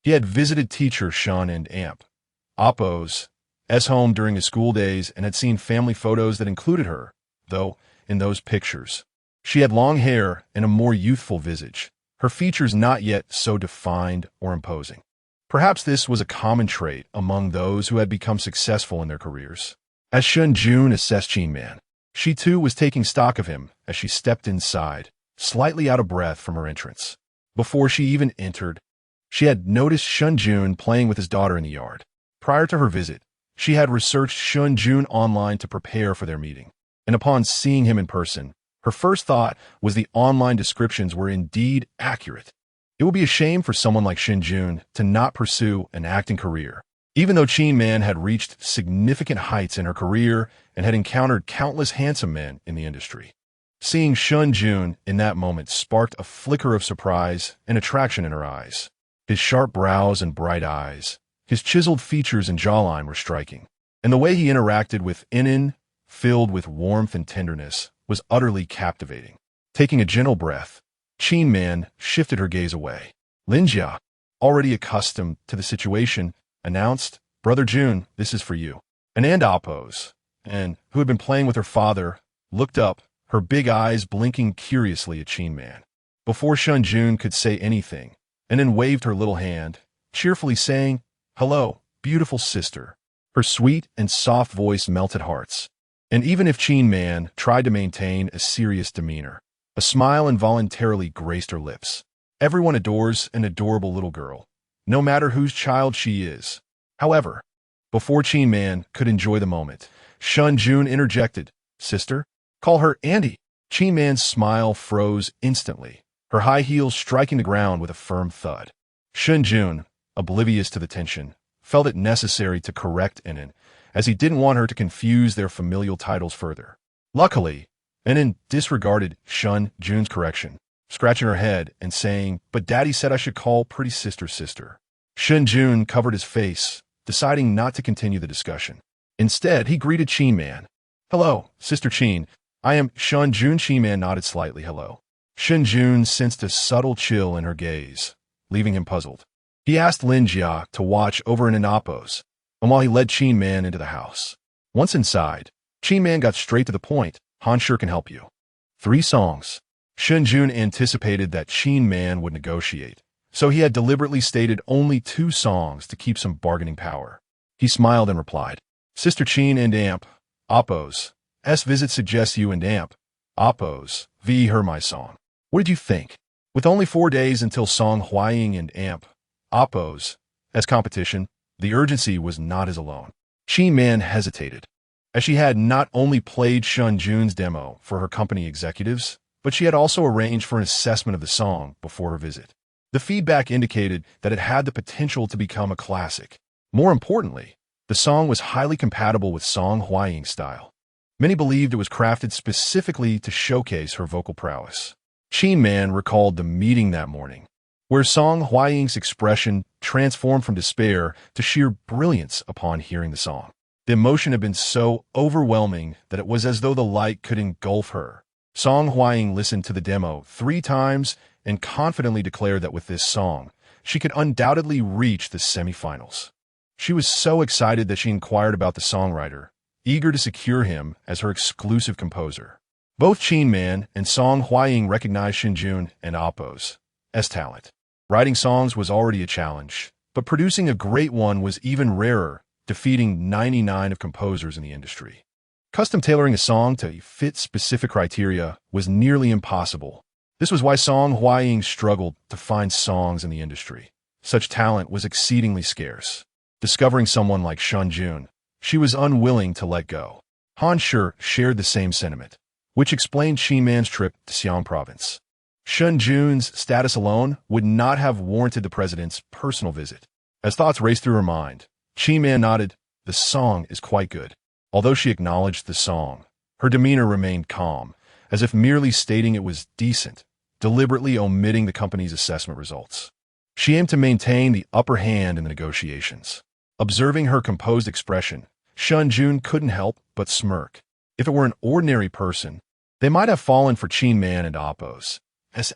[SPEAKER 1] He had visited teacher Shen and Amp, Oppos, home during his school days and had seen family photos that included her, though, in those pictures, she had long hair and a more youthful visage, her features not yet so defined or imposing. Perhaps this was a common trait among those who had become successful in their careers. As Shen Jun assessed Chin Man, she too was taking stock of him as she stepped inside, slightly out of breath from her entrance. Before she even entered, she had noticed Shen Jun playing with his daughter in the yard. Prior to her visit, she had researched Shen Jun online to prepare for their meeting, and upon seeing him in person, her first thought was the online descriptions were indeed accurate. It would be a shame for someone like Shen Jun to not pursue an acting career, even though Chin Man had reached significant heights in her career and had encountered countless handsome men in the industry. Seeing Shen Jun in that moment sparked a flicker of surprise and attraction in her eyes. His sharp brows and bright eyes, his chiseled features and jawline were striking, and the way he interacted with Anin, filled with warmth and tenderness, was utterly captivating. Taking a gentle breath, Chin Man shifted her gaze away. Lin Jia, already accustomed to the situation, announced, "Brother Jun, this is for you." Ananda Oppos, and who had been playing with her father, looked up, her big eyes blinking curiously at Chin Man. Before Shen Jun could say anything, Anin waved her little hand, cheerfully saying, "Hello, beautiful sister." Her sweet and soft voice melted hearts. And even if Chin Man tried to maintain a serious demeanor, a smile involuntarily graced her lips. Everyone adores an adorable little girl, no matter whose child she is. However, before Chin Man could enjoy the moment, Shen Jun interjected, "Sister? Call her Andy." Chin Man's smile froze instantly, her high heels striking the ground with a firm thud. Shen Jun, oblivious to the tension, felt it necessary to correct Inen, as he didn't want her to confuse their familial titles further. Luckily, Inen disregarded Shen Jun's correction, scratching her head and saying, "But Daddy said I should call pretty sister sister." Shen Jun covered his face, deciding not to continue the discussion. Instead, he greeted Chin Man. "Hello, Sister Chin. I am Shen Jun." Chin Man nodded slightly hello. Shen Jun sensed a subtle chill in her gaze, leaving him puzzled. He asked Lin Jia to watch over an Appos, and while he led Chin Man into the house. Once inside, Chin Man got straight to the point. "Han sure can help you." 3 songs. Shen Jun anticipated that Chin Man would negotiate, so he had deliberately stated only 2 songs to keep some bargaining power. He smiled and replied, "Sister Chin and Amp, Appos. S visit suggests you and Amp, Appos, V heard my song. What did you think?" With only 4 days until Song Hying and Amp, Appos, as competition, the urgency was not as alone. Chin Man hesitated, as she had not only played Shen Jun's demo for her company executives, but she had also arranged for an assessment of the song before her visit. The feedback indicated that it had the potential to become a classic. More importantly, the song was highly compatible with Song Hying's style. Many believed it was crafted specifically to showcase her vocal prowess. Chin Man recalled the meeting that morning, where Song Hying's expression transformed from despair to sheer brilliance upon hearing the song. The emotion had been so overwhelming that it was as though the light could engulf her. Song Hying listened to the demo 3 times and confidently declared that with this song, she could undoubtedly reach the semifinals. She was so excited that she inquired about the songwriter, eager to secure him as her exclusive composer. Both Chin Man and Song Hying recognized Shen Jun and Appos' talent. Writing songs was already a challenge, but producing a great one was even rarer, defeating 99 of composers in the industry. Custom tailoring a song to fit specific criteria was nearly impossible. This was why Song Hying struggled to find songs in the industry. Such talent was exceedingly scarce. Discovering someone like Shen Jun, she was unwilling to let go. Han Sure shared the same sentiment, which explained Chin Man's trip to Xiang province. Shen Jun's status alone would not have warranted the president's personal visit. As thoughts raced through her mind, Chin Man nodded. "The song is quite good." Although she acknowledged the song, her demeanor remained calm, as if merely stating it was decent, deliberately omitting the company's assessment results. She aimed to maintain the upper hand in the negotiations. Observing her composed expression, Shen Jun couldn't help but smirk. If it were an ordinary person, they might have fallen for Chin Man and Appos'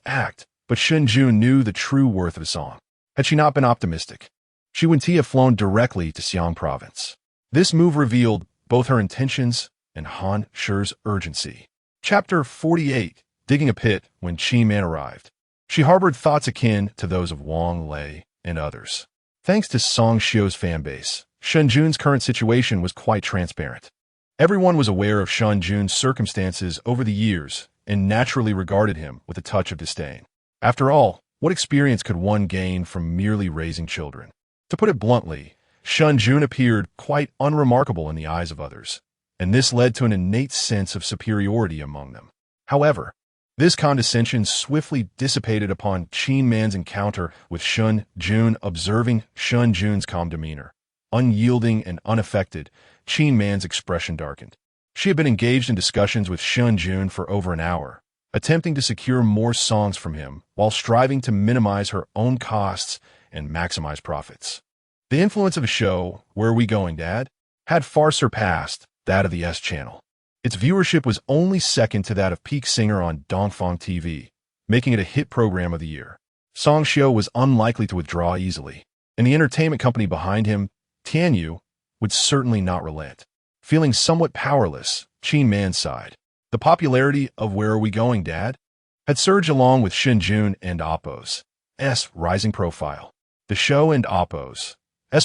[SPEAKER 1] act, but Shen Jun knew the true worth of the song. Had she not been optimistic, she wouldn't have flown directly to Xiang province. This move revealed both her intentions and Han Shure's urgency. Chapter 48, Digging a Pit when Chin Man arrived. She harbored thoughts akin to those of Wang Lei and others. Thanks to Song Xiu's fanbase, Shen Jun's current situation was quite transparent. Everyone was aware of Shen Jun's circumstances over the years and naturally regarded him with a touch of disdain. After all, what experience could one gain from merely raising children? To put it bluntly, Shen Jun appeared quite unremarkable in the eyes of others, and this led to an innate sense of superiority among them. However, this condescension swiftly dissipated upon Chin Man's encounter with Shen Jun. Observing Shen Jun's calm demeanor, unyielding and unaffected, Chin Man's expression darkened. She had been engaged in discussions with Shen Jun for over an hour, attempting to secure more songs from him while striving to minimize her own costs and maximize profits. The influence of the show, Where Are We Going, Dad?, had far surpassed that of the S channel. Its viewership was only second to that of Peak Singer on Dongfang TV, making it a hit program of the year. Song Xiu was unlikely to withdraw easily, and the entertainment company behind him, Tianyu, would certainly not relent. Feeling somewhat powerless, Chin Man sighed. The popularity of Where Are We Going, Dad? Had surged along with Shen Jun and Appos' rising profile. The show and Appos'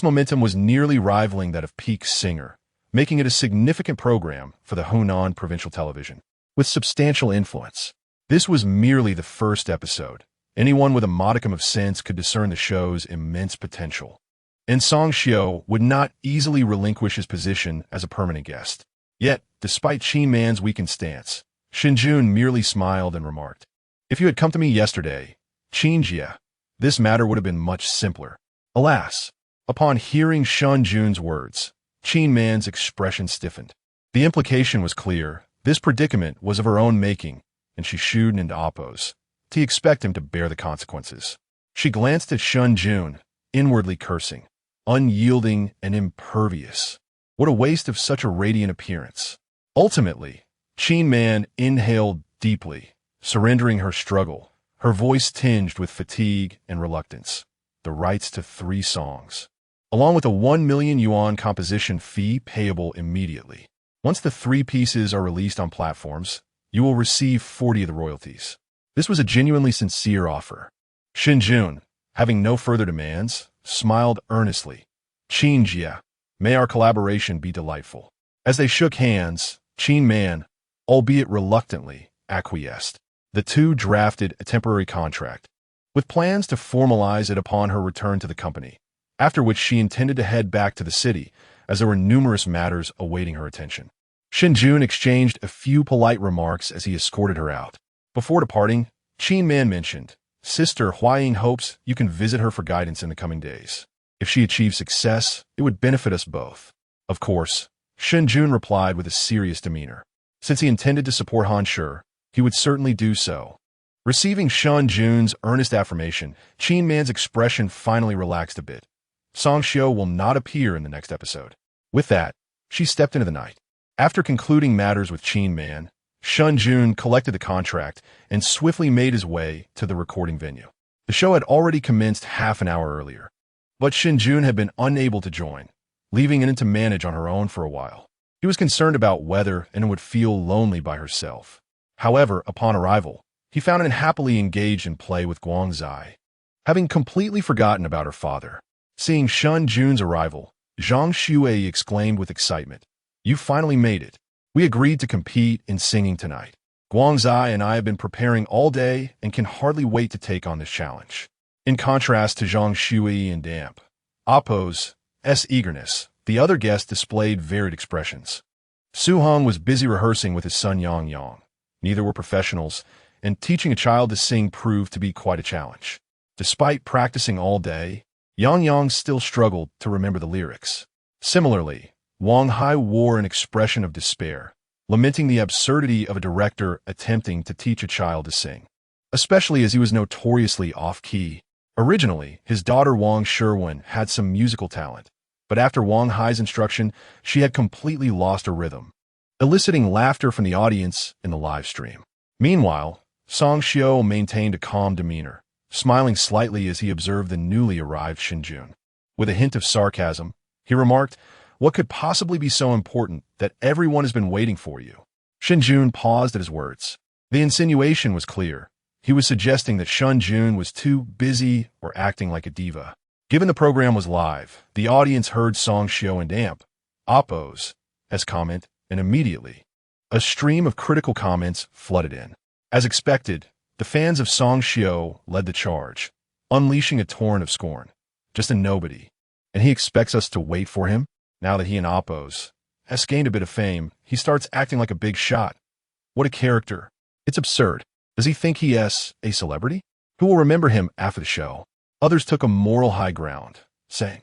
[SPEAKER 1] momentum was nearly rivaling that of Peak Singer, making it a significant program for the Hunan provincial television. With substantial influence. This was merely the first episode. Anyone with a modicum of sense could discern the show's immense potential. And Song Xiao would not easily relinquish his position as a permanent guest. Yet, despite Qin Man's weakened stance, Shen Jun merely smiled and remarked, "If you had come to me yesterday, Qin Jia, this matter would have been much simpler." Alas, upon hearing Shen Jun's words, Qin Man's expression stiffened. The implication was clear. This predicament was of her own making, and she shooed into Oppos to expect him to bear the consequences. She glanced at Shen Jun, inwardly cursing, unyielding and impervious. What a waste of such a radiant appearance. Ultimately, Qin Man inhaled deeply, surrendering her struggle, her voice tinged with fatigue and reluctance. The rights to 3 songs, along with a 1 million yuan composition fee payable immediately. Once the 3 pieces are released on platforms, you will receive 40 of the royalties. This was a genuinely sincere offer. Shen Jun, having no further demands, smiled earnestly. "Qin Jia, may our collaboration be delightful." As they shook hands, Qin Man, albeit reluctantly, acquiesced. The two drafted a temporary contract, with plans to formalize it upon her return to the company, after which she intended to head back to the city, as there were numerous matters awaiting her attention. Shen Jun exchanged a few polite remarks as he escorted her out. Before departing, Qin Man mentioned, "Sister Hying hopes you can visit her for guidance in the coming days. If she achieves success, it would benefit us both." Of course, Shen Jun replied with a serious demeanor. Since he intended to support Han Shi, he would certainly do so. Receiving Shen Jun's earnest affirmation, Qin Man's expression finally relaxed a bit. Song Xiao will not appear in the next episode. With that, she stepped into the night. After concluding matters with Qin Man, Shen Jun collected the contract and swiftly made his way to the recording venue. The show had already commenced half an hour earlier, but Shen Jun had been unable to join, leaving it to manage on her own for a while. He was concerned about weather and would feel lonely by herself. However, upon arrival, he found her happily engaged in play with Guangzai. Having completely forgotten about her father, seeing Shen Jun's arrival, Zhang Shui exclaimed with excitement, "You finally made it. We agreed to compete in singing tonight. Guangzai and I have been preparing all day and can hardly wait to take on this challenge." In contrast to Zhang Shui and Damp, Oppo's eagerness, the other guests displayed varied expressions. Su Hong was busy rehearsing with his son Yang Yang. Neither were professionals, and teaching a child to sing proved to be quite a challenge. Despite practicing all day, Yang Yang still struggled to remember the lyrics. Similarly, Wang Hai wore an expression of despair, lamenting the absurdity of a director attempting to teach a child to sing, especially as he was notoriously off-key. Originally, his daughter Wang Sherwin had some musical talent, but after Wang Hai's instruction, she had completely lost her rhythm, eliciting laughter from the audience in the live stream. Meanwhile, Song Xiao maintained a calm demeanor, smiling slightly as he observed the newly arrived Shen Jun. With a hint of sarcasm, he remarked, "What could possibly be so important that everyone has been waiting for you?" Shen Jun paused at his words. The insinuation was clear. He was suggesting that Shen Jun was too busy or acting like a diva. Given the program was live, the audience heard Song Xiao and Damp, Oppos, as comment, and immediately, a stream of critical comments flooded in. As expected, the fans of Song Xiao led the charge, unleashing a torrent of scorn. Just a nobody. And he expects us to wait for him? Now that he and Oppos has gained a bit of fame, he starts acting like a big shot. What a character. It's absurd. Does he think he is a celebrity? Who will remember him after the show? Others took a moral high ground, saying,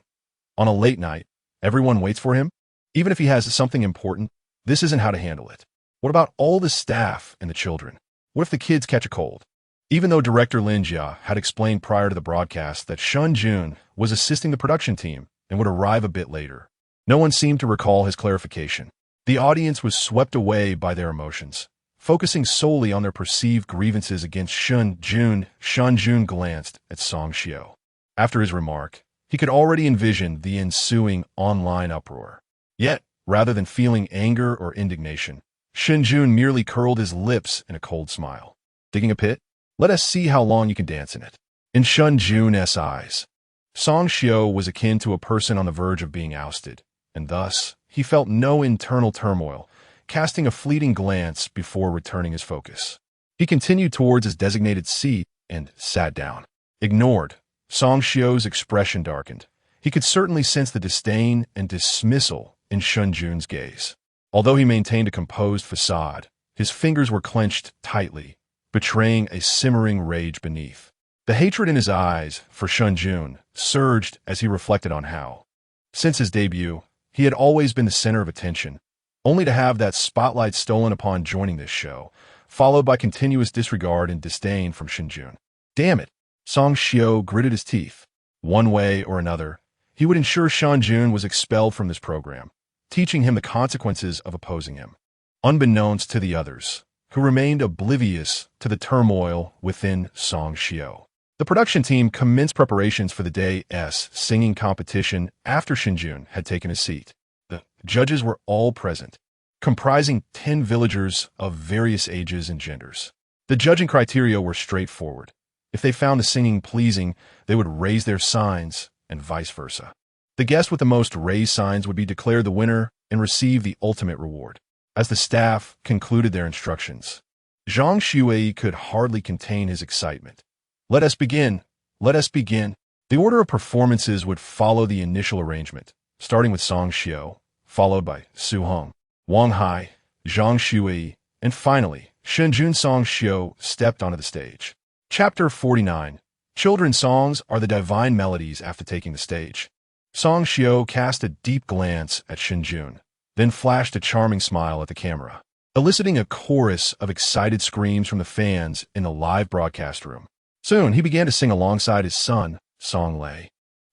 [SPEAKER 1] on a late night, everyone waits for him? Even if he has something important, this isn't how to handle it. What about all the staff and the children? What if the kids catch a cold? Even though director Lin Jia had explained prior to the broadcast that Shen Jun was assisting the production team and would arrive a bit later, no one seemed to recall his clarification. The audience was swept away by their emotions, focusing solely on their perceived grievances against Shen Jun. Shen Jun glanced at Song Xiao. After his remark, he could already envision the ensuing online uproar. Yet, rather than feeling anger or indignation, Shen Jun merely curled his lips in a cold smile. Digging a pit? Let us see how long you can dance in it. In Shen Jun's eyes, Song Xiao was akin to a person on the verge of being ousted, and thus he felt no internal turmoil, casting a fleeting glance before returning his focus. He continued towards his designated seat and sat down. Ignored, Song Xiao's expression darkened. He could certainly sense the disdain and dismissal in Shen Jun's gaze. Although he maintained a composed facade, his fingers were clenched tightly, betraying a simmering rage beneath. The hatred in his eyes for Shen Jun surged as he reflected on how, since his debut, he had always been the center of attention, only to have that spotlight stolen upon joining this show, followed by continuous disregard and disdain from Shen Jun. Damn it! Song Xiao gritted his teeth. One way or another, he would ensure Shen Jun was expelled from this program, teaching him the consequences of opposing him. Unbeknownst to the others, who remained oblivious to the turmoil within Song Xiao. The production team commenced preparations for the day's singing competition after Shen Jun had taken his seat. The judges were all present, comprising 10 villagers of various ages and genders. The judging criteria were straightforward. If they found the singing pleasing, they would raise their signs, and vice versa. The guest with the most raised signs would be declared the winner and receive the ultimate reward. As the staff concluded their instructions, Zhang Shuai could hardly contain his excitement. Let us begin. Let us begin. The order of performances would follow the initial arrangement, starting with Song Xiao, followed by Su Hong, Wang Hai, Zhang Shuai, and finally, Shen Jun. Song Xiao stepped onto the stage. Chapter 49. Children's songs are the divine melodies after taking the stage. Song Xiao cast a deep glance at Shen Jun, then flashed a charming smile at the camera, eliciting a chorus of excited screams from the fans in the live broadcast room. Soon, he began to sing alongside his son, Song Lei.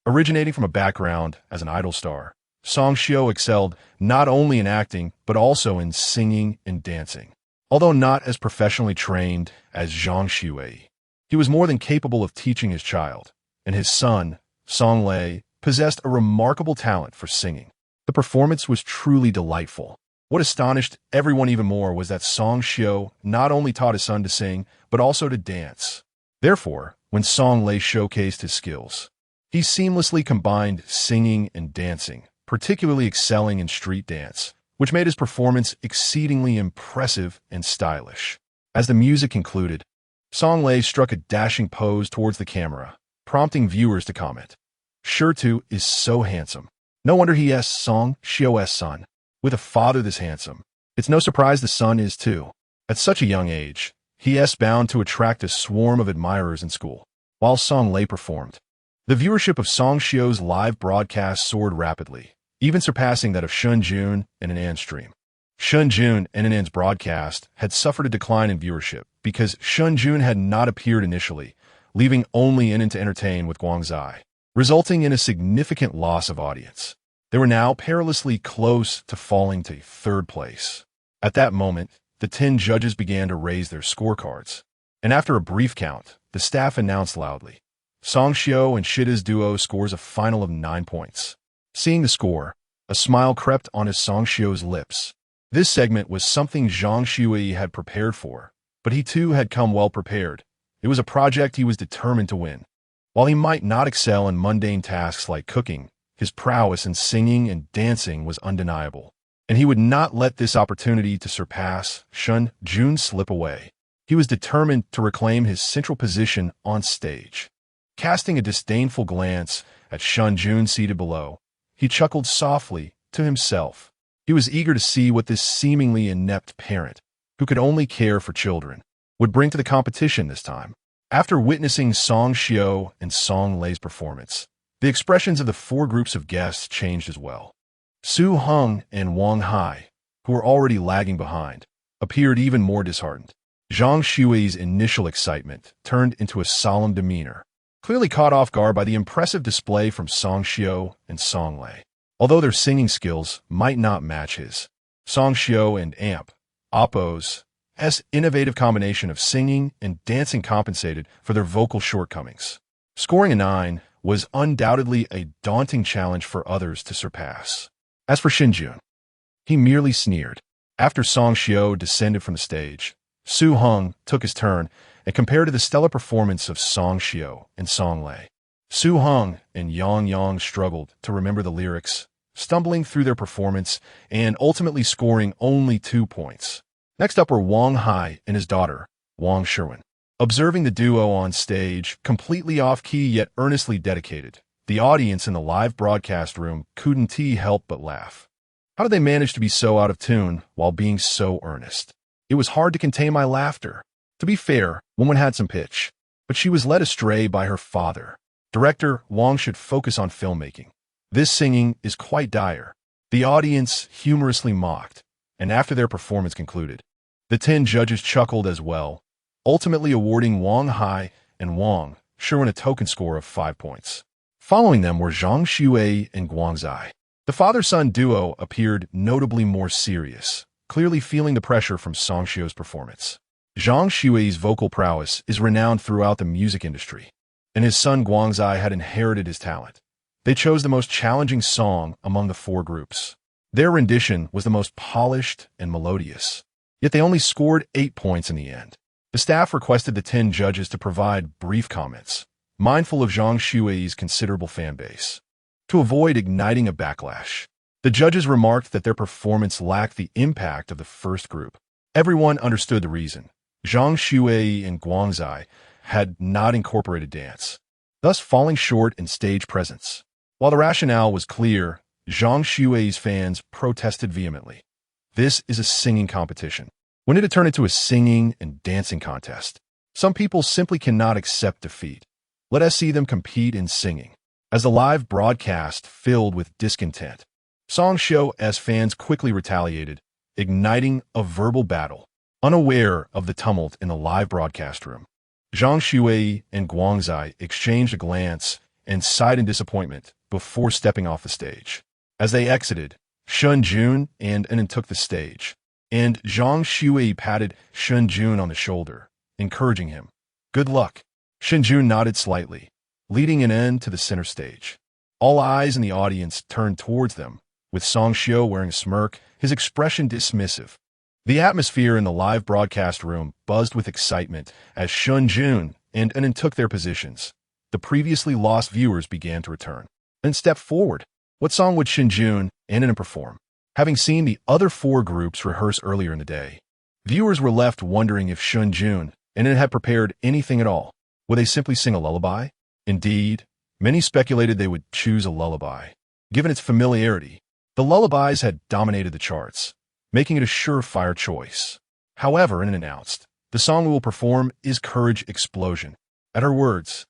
[SPEAKER 1] Originating from a background as an idol star, Song Xiao excelled not only in acting, but also in singing and dancing. Although not as professionally trained as Zhang Shuai, he was more than capable of teaching his child, and his son, Song Lei, possessed a remarkable talent for singing. The performance was truly delightful. What astonished everyone even more was that Song Xiao not only taught his son to sing, but also to dance. Therefore, when Song Lei showcased his skills, he seamlessly combined singing and dancing, particularly excelling in street dance, which made his performance exceedingly impressive and stylish. As the music concluded, Song Lei struck a dashing pose towards the camera, prompting viewers to comment. Shirtu is so handsome. No wonder he is Song Xiao's son. With a father this handsome, it's no surprise the son is too. At such a young age, he is bound to attract a swarm of admirers in school. While Song Lei performed, the viewership of Song Xiao's live broadcast soared rapidly, even surpassing that of Shen Jun and Anan's stream. Shen Jun and Anan's broadcast had suffered a decline in viewership because Shen Jun had not appeared initially, leaving only Anan to entertain with Guangzai, resulting in a significant loss of audience. They were now perilously close to falling to third place. At that moment, the 10 judges began to raise their scorecards, and after a brief count, the staff announced loudly, Song Xiao and Shida's duo scores a final of 9 points. Seeing the score, a smile crept onto Song Xiao's lips. This segment was something Zhang Shuai had prepared for, but he too had come well prepared. It was a project he was determined to win. While he might not excel in mundane tasks like cooking, his prowess in singing and dancing was undeniable, and he would not let this opportunity to surpass Shen Jun slip away. He was determined to reclaim his central position on stage. Casting a disdainful glance at Shen Jun seated below, he chuckled softly to himself. He was eager to see what this seemingly inept parent, who could only care for children, would bring to the competition this time. After witnessing Song Xiao and Song Lei's performance, the expressions of the 4 groups of guests changed as well. Su Hong and Wang Hai, who were already lagging behind, appeared even more disheartened. Zhang Shui's initial excitement turned into a solemn demeanor, clearly caught off guard by the impressive display from Song Xiao and Song Lei. Although their singing skills might not match his, Song Xiao and Oppo's innovative combination of singing and dancing compensated for their vocal shortcomings. Scoring a 9 was undoubtedly a daunting challenge for others to surpass. As for Shen Jun, he merely sneered. After Song Xiao descended from the stage, Su Hong took his turn and compared to the stellar performance of Song Xiao and Song Lei. Su Hong and Yang Yang struggled to remember the lyrics, stumbling through their performance and ultimately scoring only 2 points. Next up were Wang Hai and his daughter, Wang Sherwin. Observing the duo on stage, completely off-key yet earnestly dedicated, the audience in the live broadcast room couldn't help but laugh. How did they manage to be so out of tune while being so earnest? It was hard to contain my laughter. To be fair, woman had some pitch, but she was led astray by her father. Director Wang should focus on filmmaking. This singing is quite dire. The audience humorously mocked, and after their performance concluded, the 10 judges chuckled as well, ultimately awarding Wang Hai and Wang Sherwin a token score of 5 points. Following them were Zhang Xue and Guang Zai. The father-son duo appeared notably more serious, clearly feeling the pressure from Song Xiu's performance. Zhang Xue's vocal prowess is renowned throughout the music industry, and his son Guang Zai had inherited his talent. They chose the most challenging song among the 4 groups. Their rendition was the most polished and melodious, yet they only scored 8 points in the end. The staff requested the 10 judges to provide brief comments, mindful of Zhang Xue's considerable fan base, to avoid igniting a backlash. The judges remarked that their performance lacked the impact of the first group. Everyone understood the reason. Zhang Xue and Guang Zai had not incorporated dance, thus falling short in stage presence. While the rationale was clear, Zhang Xue's fans protested vehemently. This is a singing competition. When did it turn into a singing and dancing contest? Some people simply cannot accept defeat. Let us see them compete in singing. As the live broadcast filled with discontent, Song Xiu's fans quickly retaliated, igniting a verbal battle. Unaware of the tumult in the live broadcast room, Zhang Xue and Guang Zai exchanged a glance and sighed in disappointment before stepping off the stage. As they exited, Shen Jun and took the stage, and Zhang Xue patted Shen Jun on the shoulder, encouraging him. Good luck. Shen Jun nodded slightly, leading an to the center stage. All eyes in the audience turned towards them, with Song Xiu wearing a smirk, his expression dismissive. The atmosphere in the live broadcast room buzzed with excitement as Shen Jun and took their positions. The previously lost viewers began to return and stepped forward. What song would Shen Jun and perform? Having seen the other 4 groups rehearse earlier in the day, viewers were left wondering if Shen Jun and had prepared anything at all. Would they simply sing a lullaby? Indeed, many speculated they would choose a lullaby. Given its familiarity, the lullabies had dominated the charts, making it a surefire choice. However, announced, the song we will perform is Courage Explosion. At her words,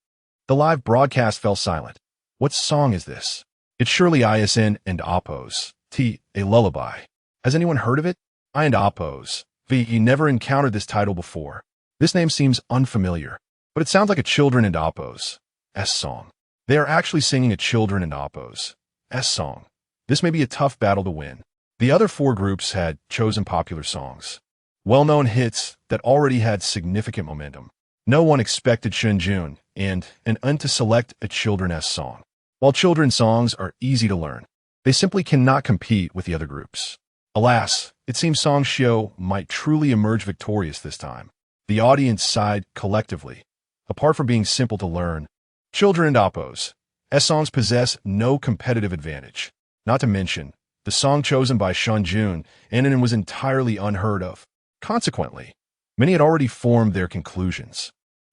[SPEAKER 1] the live broadcast fell silent. What song is this? It's surely ISN and Oppos, a lullaby. Has anyone heard of it? I and Oppos, never encountered this title before. This name seems unfamiliar, but it sounds like a Children and Oppos song. They are actually singing a Children and Oppos song. This may be a tough battle to win. The other 4 groups had chosen popular songs, well-known hits that already had significant momentum. No one expected Shen Jun and to select a children's song. While children's songs are easy to learn, they simply cannot compete with the other groups. Alas, it seems Song Xiu might truly emerge victorious this time. The audience sighed collectively. Apart from being simple to learn, Children and Oppos songs possess no competitive advantage. Not to mention, the song chosen by Shen Jun and was entirely unheard of. Consequently, many had already formed their conclusions.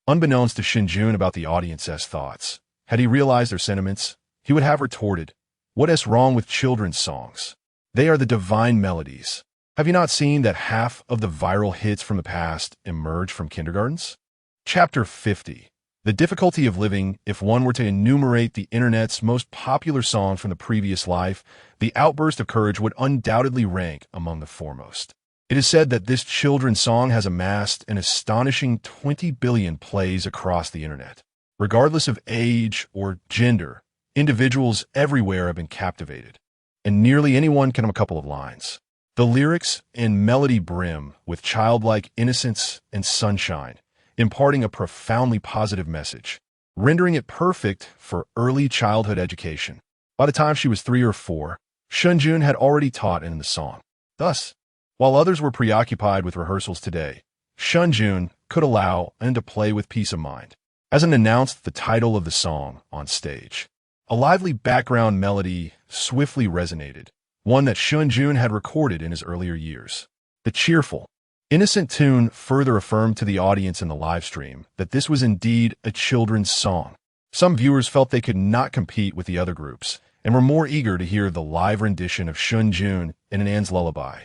[SPEAKER 1] Unbeknownst to Shen Jun about the audience's thoughts, had he realized their sentiments, he would have retorted, "What's wrong with children's songs? They are the divine melodies. Have you not seen that half of the viral hits from the past emerge from kindergartens?" Chapter 50. The difficulty of living. If one were to enumerate the internet's most popular songs from the previous life, the outburst of courage would undoubtedly rank among the foremost. It is said that this children's song has amassed an astonishing 20 billion plays across the internet. Regardless of age or gender, individuals everywhere have been captivated, and nearly anyone can hum a couple of lines. The lyrics and melody brim with childlike innocence and sunshine, imparting a profoundly positive message, rendering it perfect for early childhood education. By the time she was 3 or 4, Shen Jun had already taught in the song. Thus, while others were preoccupied with rehearsals today, Shen Jun could allow to play with peace of mind. as it announced the title of the song on stage. A lively background melody swiftly resonated, one that Shen Jun had recorded in his earlier years. The cheerful, innocent tune further affirmed to the audience in the live stream that this was indeed a children's song. Some viewers felt they could not compete with the other groups and were more eager to hear the live rendition of Shen Jun in an An's lullaby,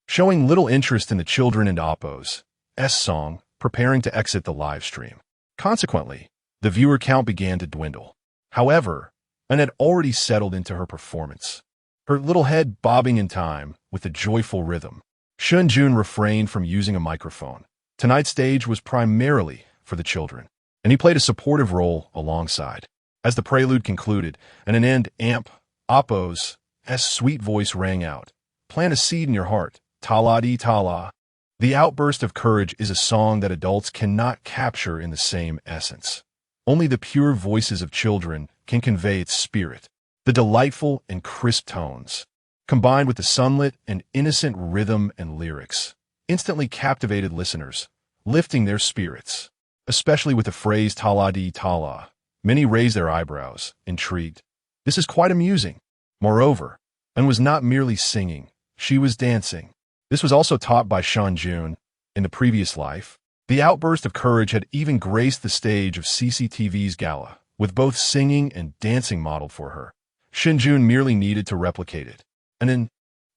[SPEAKER 1] showing little interest in the children and Oppo's song preparing to exit the live stream. Consequently, the viewer count began to dwindle. However, An had already settled into her performance, her little head bobbing in time with a joyful rhythm. Shen Jun refrained from using a microphone. Tonight's stage was primarily for the children, and he played a supportive role alongside. As the prelude concluded, and an end Oppo's sweet voice rang out. Plant a seed in your heart, ta-la-dee-ta-la. The outburst of courage is a song that adults cannot capture in the same essence. Only the pure voices of children can convey its spirit. The delightful and crisp tones, combined with the sunlit and innocent rhythm and lyrics, instantly captivated listeners, lifting their spirits. Especially with the phrase ta-la-dee-ta-la. Many raised their eyebrows, intrigued. This is quite amusing. Moreover, An was not merely singing, she was dancing. This was also taught by Shen Jun in the previous life. The outburst of courage had even graced the stage of CCTV's gala, with both singing and dancing modeled for her. Shen Jun merely needed to replicate it. And An,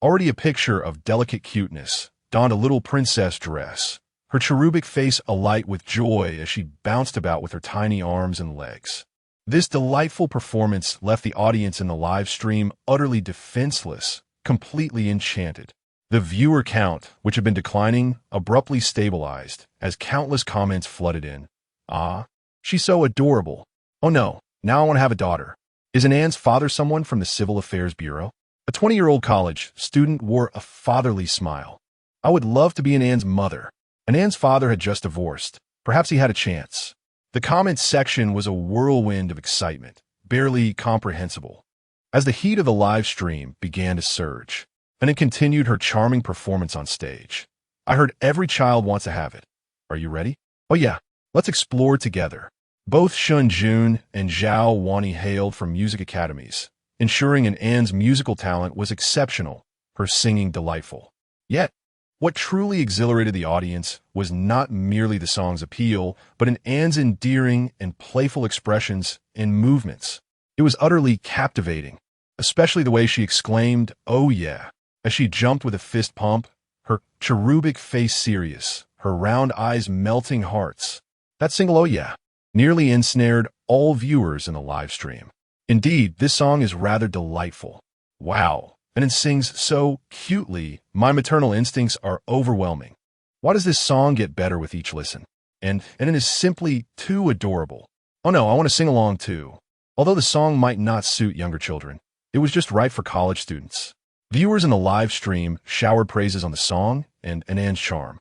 [SPEAKER 1] already a picture of delicate cuteness, donned a little princess dress, her cherubic face alight with joy as she bounced about with her tiny arms and legs. This delightful performance left the audience in the live stream utterly defenseless, completely enchanted. The viewer count, which had been declining, abruptly stabilized as countless comments flooded in. Ah, she's so adorable. Oh no, now I want to have a daughter. Is An's father someone from the Civil Affairs Bureau? A 20-year-old college student wore a fatherly smile. I would love to be An's mother. An's father had just divorced. Perhaps he had a chance. The comments section was a whirlwind of excitement, barely comprehensible. As the heat of the live stream began to surge, An continued her charming performance on stage. I heard every child wants to have it. Are you ready? Oh yeah, let's explore together. Both Shen Jun and Zhao Wanyi hailed from music academies, ensuring An's musical talent was exceptional, her singing delightful. Yet, what truly exhilarated the audience was not merely the song's appeal, but An's endearing and playful expressions and movements. It was utterly captivating, especially the way she exclaimed, "Oh yeah," as she jumped with a fist pump, her cherubic face serious, her round eyes melting hearts. That single "oh yeah" nearly ensnared all viewers in the live stream. Indeed, this song is rather delightful. Wow. And it sings so cutely, my maternal instincts are overwhelming. Why does this song get better with each listen? And it is simply too adorable. Oh no, I want to sing along too. Although the song might not suit younger children, it was just right for college students. Viewers in the live stream showered praises on the song and An's charm,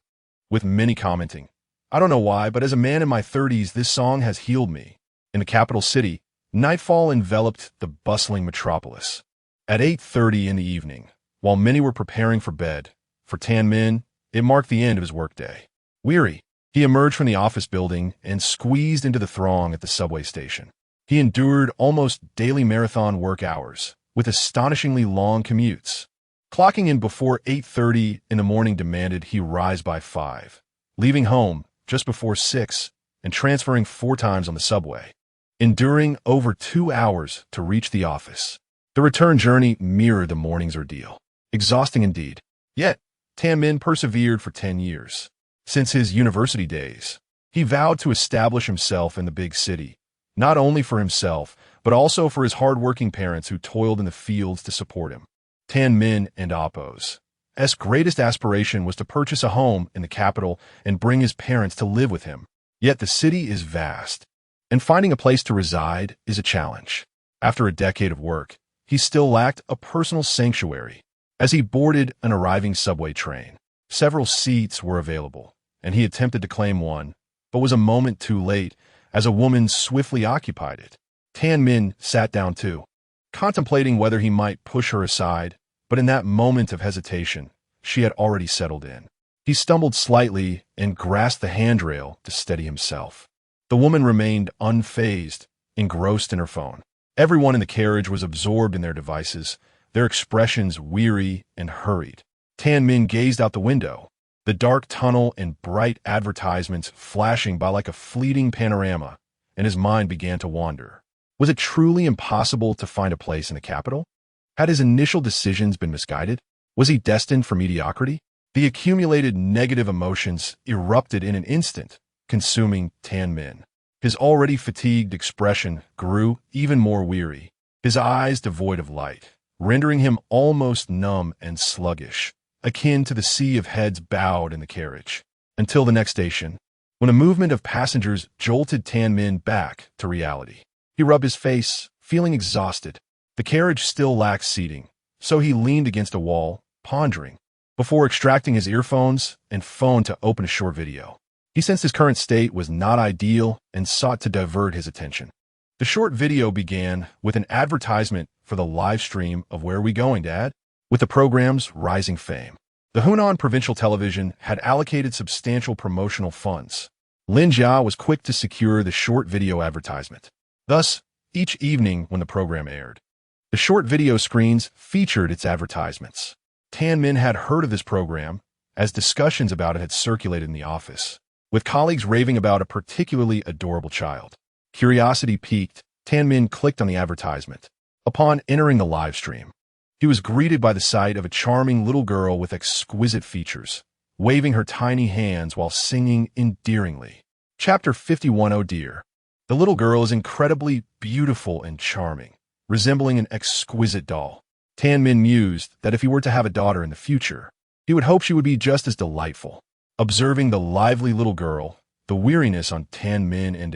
[SPEAKER 1] with many commenting, I don't know why, but as a man in my 30s, this song has healed me. In the capital city, nightfall enveloped the bustling metropolis. At 8:30 in the evening, while many were preparing for bed, for Tan Min, it marked the end of his workday. Weary, he emerged from the office building and squeezed into the throng at the subway station. He endured almost daily marathon work hours, with astonishingly long commutes. Clocking in before 8:30 in the morning demanded he rise by 5, leaving home just before 6 and transferring 4 times on the subway, enduring over 2 hours to reach the office. The return journey mirrored the morning's ordeal. Exhausting indeed. Yet, Tan Min persevered for 10 years. Since his university days, he vowed to establish himself in the big city, not only for himself, but also for his hard-working parents who toiled in the fields to support him. Tan Min and Oppo's greatest aspiration was to purchase a home in the capital and bring his parents to live with him. Yet the city is vast, and finding a place to reside is a challenge. After a decade of work, he still lacked a personal sanctuary. As he boarded an arriving subway train, several seats were available, and he attempted to claim one, but was a moment too late as a woman swiftly occupied it. Tan Min sat down too, contemplating whether he might push her aside, but in that moment of hesitation, she had already settled in. He stumbled slightly and grasped the handrail to steady himself. The woman remained unfazed, engrossed in her phone. Everyone in the carriage was absorbed in their devices, their expressions weary and hurried. Tan Min gazed out the window, the dark tunnel and bright advertisements flashing by like a fleeting panorama, and his mind began to wander. Was it truly impossible to find a place in the capital? Had his initial decisions been misguided? Was he destined for mediocrity? The accumulated negative emotions erupted in an instant, consuming Tan Min. His already fatigued expression grew even more weary, his eyes devoid of light, rendering him almost numb and sluggish, akin to the sea of heads bowed in the carriage. Until the next station, when a movement of passengers jolted Tan Min back to reality. He rubbed his face, feeling exhausted. The carriage still lacked seating, so he leaned against a wall, pondering, before extracting his earphones and phone to open a short video. He sensed his current state was not ideal and sought to divert his attention. The short video began with an advertisement for the live stream of Where Are We Going, Dad? With the program's rising fame. The Hunan Provincial Television had allocated substantial promotional funds. Lin Jia was quick to secure the short video advertisement. Thus, each evening when the program aired, the short video screens featured its advertisements. Tan Min had heard of this program, as discussions about it had circulated in the office, with colleagues raving about a particularly adorable child. Curiosity piqued, Tan Min clicked on the advertisement. Upon entering the live stream, he was greeted by the sight of a charming little girl with exquisite features, waving her tiny hands while singing endearingly. Chapter 51. Oh dear. The little girl is incredibly beautiful and charming, resembling an exquisite doll. Tan Min mused that if he were to have a daughter in the future, he would hope she would be just as delightful. Observing the lively little girl, the weariness on Tan Min and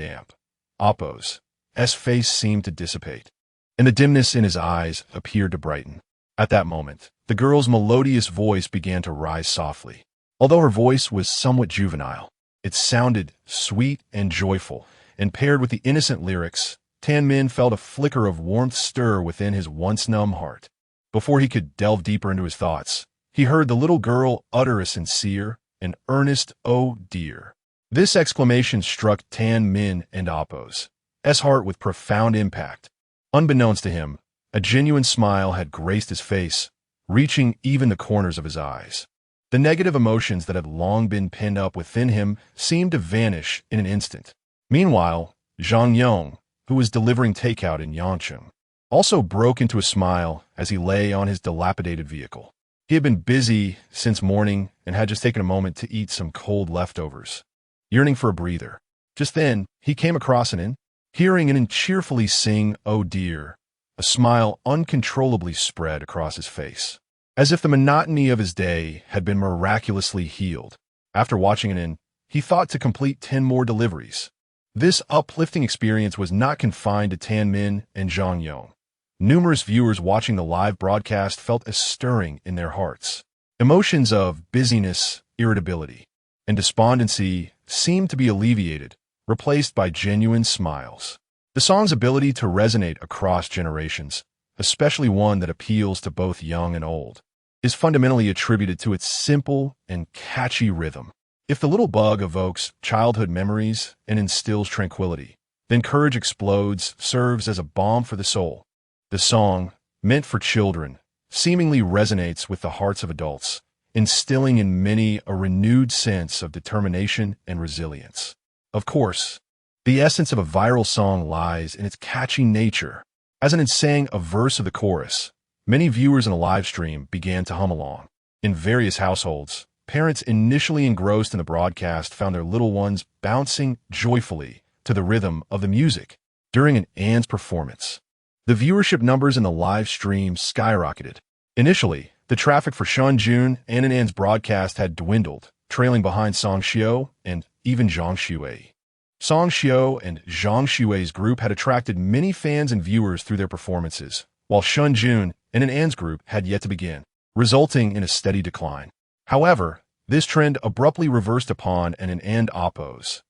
[SPEAKER 1] Oppo's face seemed to dissipate, and the dimness in his eyes appeared to brighten. At that moment, the girl's melodious voice began to rise softly. Although her voice was somewhat juvenile, it sounded sweet and joyful, and paired with the innocent lyrics, Tan Min felt a flicker of warmth stir within his once numb heart. Before he could delve deeper into his thoughts, he heard the little girl utter a sincere and earnest "Oh dear." This exclamation struck Tan Min and Oppo's heart with profound impact. Unbeknownst to him, a genuine smile had graced his face, reaching even the corners of his eyes. The negative emotions that had long been pinned up within him seemed to vanish in an instant. Meanwhile, Zhang Yong, who was delivering takeout in Yangcheng, also broke into a smile as he lay on his dilapidated vehicle. He had been busy since morning and had just taken a moment to eat some cold leftovers, yearning for a breather. Just then, he came across an inn. Hearing an inn cheerfully sing "Oh dear," a smile uncontrollably spread across his face, as if the monotony of his day had been miraculously healed. After watching an inn, he thought to complete 10 more deliveries. This uplifting experience was not confined to Tan Min and Zhang Yong. Numerous viewers watching the live broadcast felt a stirring in their hearts. Emotions of busyness, irritability, and despondency seemed to be alleviated, replaced by genuine smiles. The song's ability to resonate across generations, especially one that appeals to both young and old, is fundamentally attributed to its simple and catchy rhythm. If the little bug evokes childhood memories and instills tranquility, then Courage Explodes serves as a balm for the soul. The song, meant for children, seemingly resonates with the hearts of adults, instilling in many a renewed sense of determination and resilience. Of course, the essence of a viral song lies in its catchy nature. As an sang a verse of the chorus, many viewers in the live stream began to hum along. In various households, parents initially engrossed in the broadcast found their little ones bouncing joyfully to the rhythm of the music. During an Anne's performance, the viewership numbers in the live stream skyrocketed. Initially, the traffic for Shen Jun and an Anne's broadcast had dwindled, trailing behind Song Xiu and even Zhang Xuei. Song Xiu and Zhang Xuei's group had attracted many fans and viewers through their performances, while Shen Jun and an Anne's group had yet to begin, resulting in a steady decline. However, this trend abruptly reversed upon an Anne Oppo's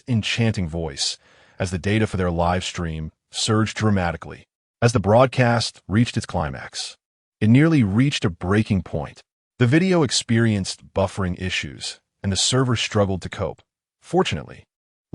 [SPEAKER 1] enchanting voice as the data for their live stream surged dramatically. As the broadcast reached its climax, it nearly reached a breaking point. The video experienced buffering issues, and the server struggled to cope. Fortunately,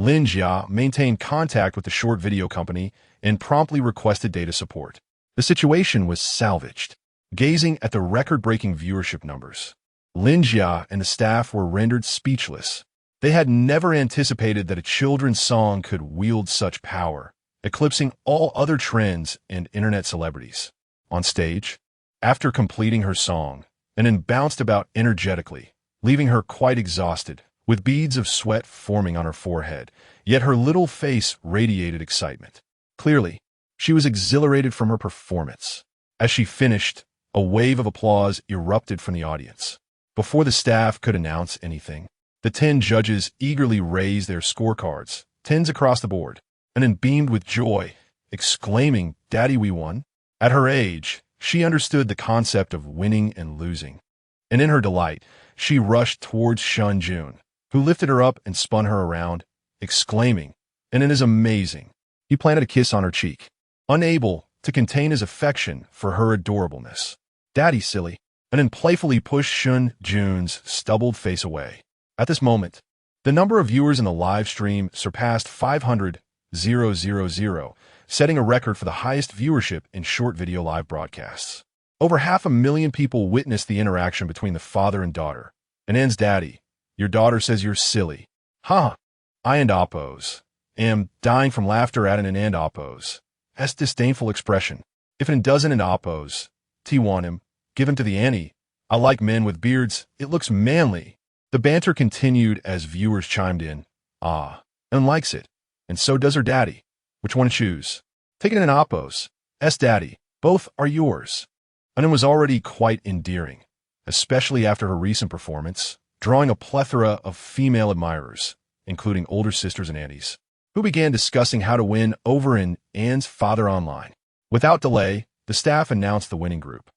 [SPEAKER 1] Lin Jia maintained contact with the short video company and promptly requested data support. The situation was salvaged. Gazing at the record-breaking viewership numbers, Lin Jia and the staff were rendered speechless. They had never anticipated that a children's song could wield such power, eclipsing all other trends and internet celebrities. On stage, after completing her song, Anin bounced about energetically, leaving her quite exhausted, with beads of sweat forming on her forehead, yet her little face radiated excitement. Clearly, she was exhilarated from her performance. As she finished, a wave of applause erupted from the audience. Before the staff could announce anything, the 10 judges eagerly raised their scorecards, 10s across the board, and then beamed with joy, exclaiming, "Daddy, we won." At her age, she understood the concept of winning and losing. And in her delight, she rushed towards Shen Jun, who lifted her up and spun her around, exclaiming, "And it is amazing." He planted a kiss on her cheek, unable to contain his affection for her adorableness. "Daddy, silly," and then playfully pushed Shen Jun's stubbled face away. At this moment, the number of viewers in the live stream surpassed 500,000, setting a record for the highest viewership in short video live broadcasts. Over 500,000 people witnessed the interaction between the father and daughter. Anand's daddy, "Your daughter says you're silly." "Huh. I and Oppos am dying from laughter at an and Oppos. That's disdainful expression. If an doesn't and Oppos, T want him, give him to the Annie. I like men with beards, it looks manly." The banter continued as viewers chimed in. "Ah, and likes it. And so does her daddy. Which one to choose? Take it in Oppos. S daddy. Both are yours." Anan was already quite endearing, especially after her recent performance, drawing a plethora of female admirers, including older sisters and aunties, who began discussing how to win over in Anne's father online. Without delay, the staff announced the winning group.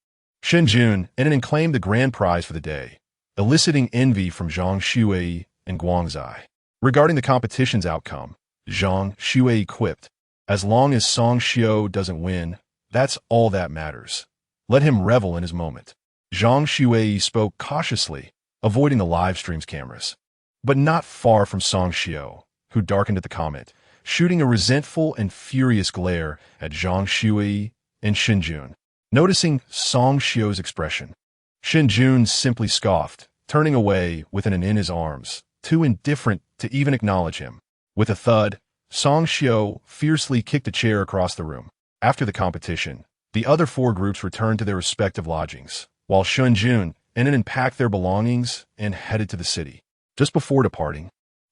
[SPEAKER 1] Shen Jun and Anan claimed the grand prize for the day, eliciting envy from Zhang Shuai and Guangzai. Regarding the competition's outcome, Zhang Shuai quipped, "As long as Song Xiao doesn't win, that's all that matters. Let him revel in his moment." Zhang Shuai spoke cautiously, avoiding the live stream's cameras, but not far from Song Xiao, who darkened at the comment, shooting a resentful and furious glare at Zhang Shuai and Shen Jun. Noticing Song Xiao's expression, Shen Jun simply scoffed, turning away with an in his arms, too indifferent to even acknowledge him. With a thud, Song Xiao fiercely kicked a chair across the room. After the competition, the other 4 groups returned to their respective lodgings, while Shen Jun and Anan packed their belongings and headed to the city. Just before departing,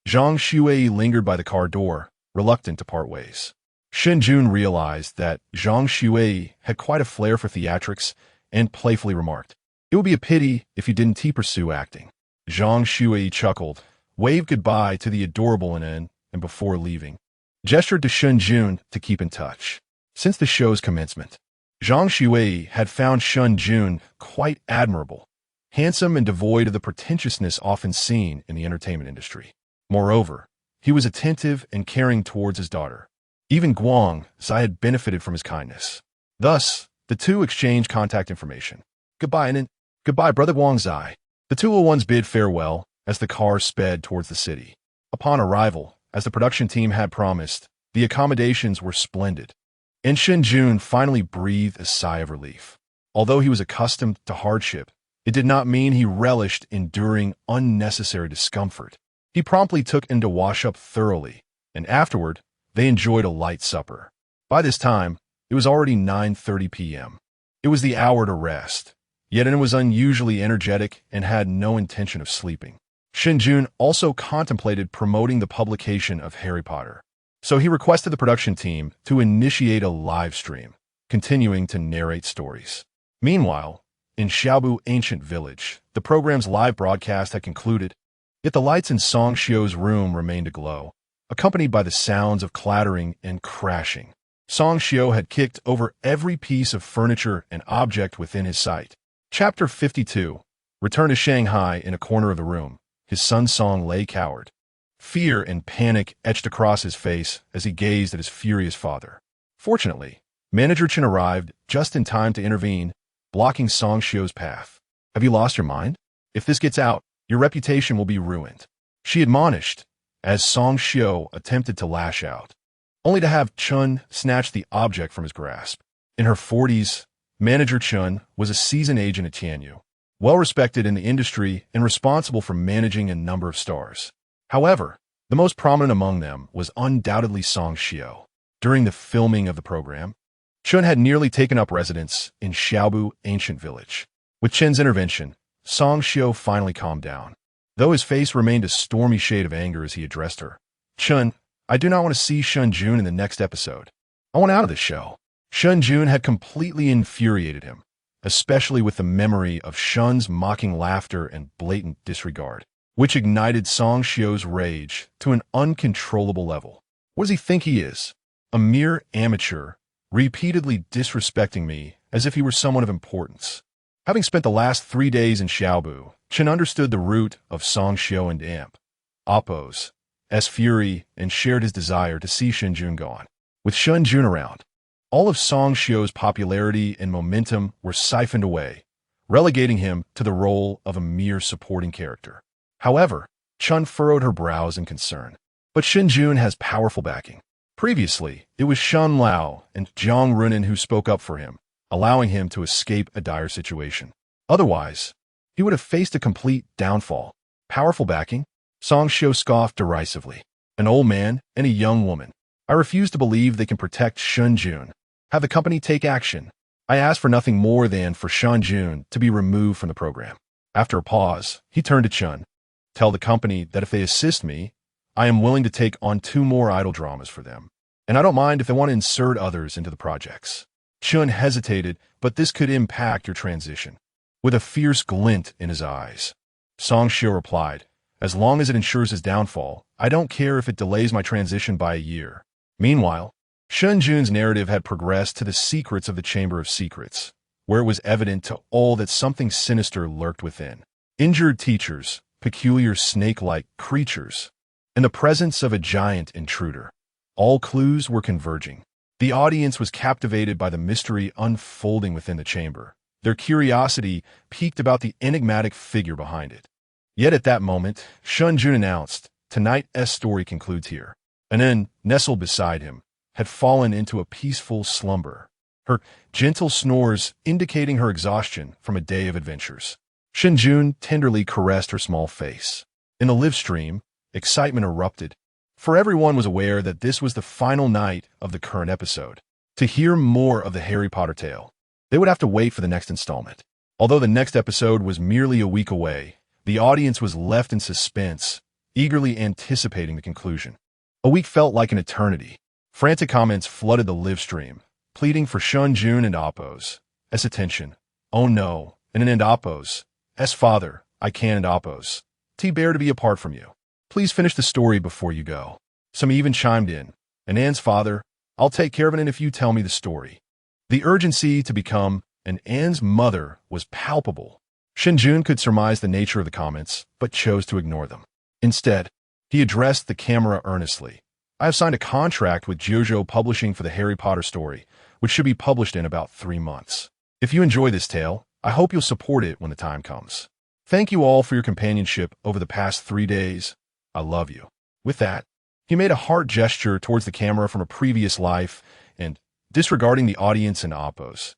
[SPEAKER 1] Zhang Shuai lingered by the car door, reluctant to part ways. Shen Jun realized that Zhang Shuai had quite a flair for theatrics and playfully remarked, "It would be a pity if you didn't pursue acting." Zhang Shuai chuckled, waved goodbye to the adorable Anan, and before leaving, gestured to Shen Jun to keep in touch. Since the show's commencement, Zhang Shuai had found Shen Jun quite admirable, handsome and devoid of the pretentiousness often seen in the entertainment industry. Moreover, he was attentive and caring towards his daughter. Even Guangzai had benefited from his kindness. Thus, the two exchanged contact information. "Goodbye, Anan. Goodbye, brother Guangzai." The two little ones bid farewell as the car sped towards the city. Upon arrival, as the production team had promised, the accommodations were splendid, and Shen Jun finally breathed a sigh of relief. Although he was accustomed to hardship, it did not mean he relished enduring unnecessary discomfort. He promptly took in to wash up thoroughly, and afterward, they enjoyed a light supper. By this time, it was already 9:30 p.m. It was the hour to rest, yet Anan was unusually energetic and had no intention of sleeping. Shen Jun also contemplated promoting the publication of Harry Potter, so he requested the production team to initiate a live stream, continuing to narrate stories. Meanwhile, in Xiaobu Ancient Village, the program's live broadcast had concluded, yet the lights in Song Xiao's room remained aglow, accompanied by the sounds of clattering and crashing. Song Xiao had kicked over every piece of furniture and object within his sight. Chapter 52. Return to Shanghai. In a corner of the room, his son Song lay cowered. Fear and panic etched across his face as he gazed at his furious father. Fortunately, Manager Chen arrived just in time to intervene, blocking Song Xiao's path. "Have you lost your mind? If this gets out, your reputation will be ruined," she admonished, as Song Xiao attempted to lash out, only to have Chun snatch the object from his grasp. In her 40s, Manager Chun was a seasoned agent at Tianyu, well-respected in the industry and responsible for managing a number of stars. However, the most prominent among them was undoubtedly Song Xiao. During the filming of the program, Chun had nearly taken up residence in Xiaobu Ancient Village. With Chen's intervention, Song Xiao finally calmed down, though his face remained a stormy shade of anger as he addressed her. Chun, I do not want to see Shen Jun in the next episode. I want out of this show. Shen Jun had completely infuriated him, especially with the memory of Shun's mocking laughter and blatant disregard, which ignited Song Xiao's rage to an uncontrollable level. What does he think he is? A mere amateur, repeatedly disrespecting me as if he were someone of importance. Having spent the last 3 days in Xiaobu, Chen understood the root of Song Xiao and Appo's fury and shared his desire to see Shen Jun gone. With Shen Jun around, all of Song Xiao's popularity and momentum were siphoned away, relegating him to the role of a mere supporting character. However, Chun furrowed her brows in concern. But Shen Jun has powerful backing. Previously, it was Shen Lao and Jiang Runan who spoke up for him, allowing him to escape a dire situation. Otherwise, he would have faced a complete downfall. Powerful backing? Song Xiao scoffed derisively. An old man and a young woman. I refuse to believe they can protect Shen Jun. Have the company take action. I ask for nothing more than for Shen Jun to be removed from the program. After a pause, he turned to Chun. Tell the company that if they assist me, I am willing to take on 2 more idol dramas for them. And I don't mind if they want to insert others into the projects. Chun hesitated, but this could impact your transition. With a fierce glint in his eyes, Song Xiao replied, as long as it ensures his downfall, I don't care if it delays my transition by a year. Meanwhile, Shen Jun's narrative had progressed to the secrets of the Chamber of Secrets, where it was evident to all that something sinister lurked within. Injured teachers, peculiar snake-like creatures, and the presence of a giant intruder. All clues were converging. The audience was captivated by the mystery unfolding within the chamber. Their curiosity piqued about the enigmatic figure behind it. Yet at that moment, Shen Jun announced, tonight's story concludes here. And then, nestled beside him, had fallen into a peaceful slumber, her gentle snores indicating her exhaustion from a day of adventures. Shen Jun tenderly caressed her small face. In the live stream, excitement erupted, for everyone was aware that this was the final night of the current episode. To hear more of the Harry Potter tale, they would have to wait for the next installment. Although the next episode was merely a week away, the audience was left in suspense, eagerly anticipating the conclusion. A week felt like an eternity. Frantic comments flooded the live stream, pleading for Shen Jun and Appo's attention. Oh no, and Appo's father, I can't Appo's. Bear to be apart from you. Please finish the story before you go. Some even chimed in. And Anne's father, I'll take care of it if you tell me the story. The urgency to become Anne's mother was palpable. Shen Jun could surmise the nature of the comments, but chose to ignore them. Instead, he addressed the camera earnestly. I have signed a contract with JoJo Publishing for the Harry Potter story, which should be published in about 3 months. If you enjoy this tale, I hope you'll support it when the time comes. Thank you all for your companionship over the past 3 days. I love you. With that, he made a heart gesture towards the camera from a previous life and, disregarding the audience and Appo's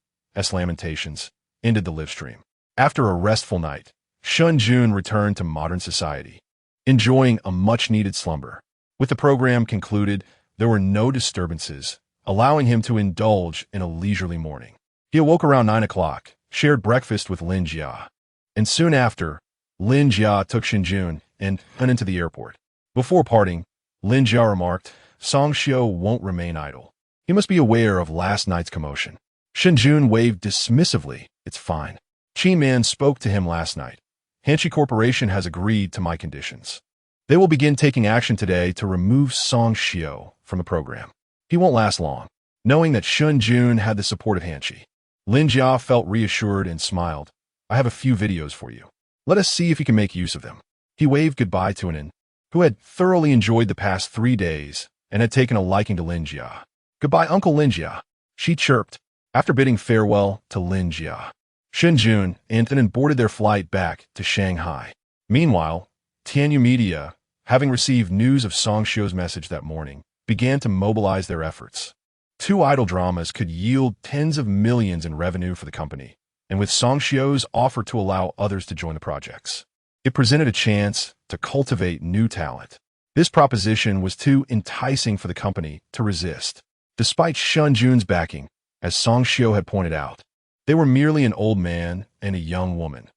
[SPEAKER 1] lamentations, ended the live stream. After a restful night, Shen Jun returned to modern society, enjoying a much-needed slumber. With the program concluded, there were no disturbances, allowing him to indulge in a leisurely morning. He awoke around 9 o'clock, shared breakfast with Lin Jia, and soon after, Lin Jia took Shen Jun and went into the airport. Before parting, Lin Jia remarked, Song Xiao won't remain idle. He must be aware of last night's commotion. Shen Jun waved dismissively. It's fine. Chi Man spoke to him last night. Hanshi Corporation has agreed to my conditions. They will begin taking action today to remove Song Xiao from the program. He won't last long. Knowing that Shen Jun had the support of Hanshi, Lin Jia felt reassured and smiled. I have a few videos for you. Let us see if you can make use of them. He waved goodbye to Anin, who had thoroughly enjoyed the past 3 days and had taken a liking to Lin Jia. Goodbye, Uncle Lin Jia, she chirped, after bidding farewell to Lin Jia. Shen Jun and Anin boarded their flight back to Shanghai. Meanwhile, Tianyu Media having received news of Song Xiu's message that morning, began to mobilize their efforts. Two idol dramas could yield tens of millions in revenue for the company, and with Song Xiu's offer to allow others to join the projects, it presented a chance to cultivate new talent. This proposition was too enticing for the company to resist. Despite Shen Jun's backing, as Song Xiu had pointed out, they were merely an old man and a young woman.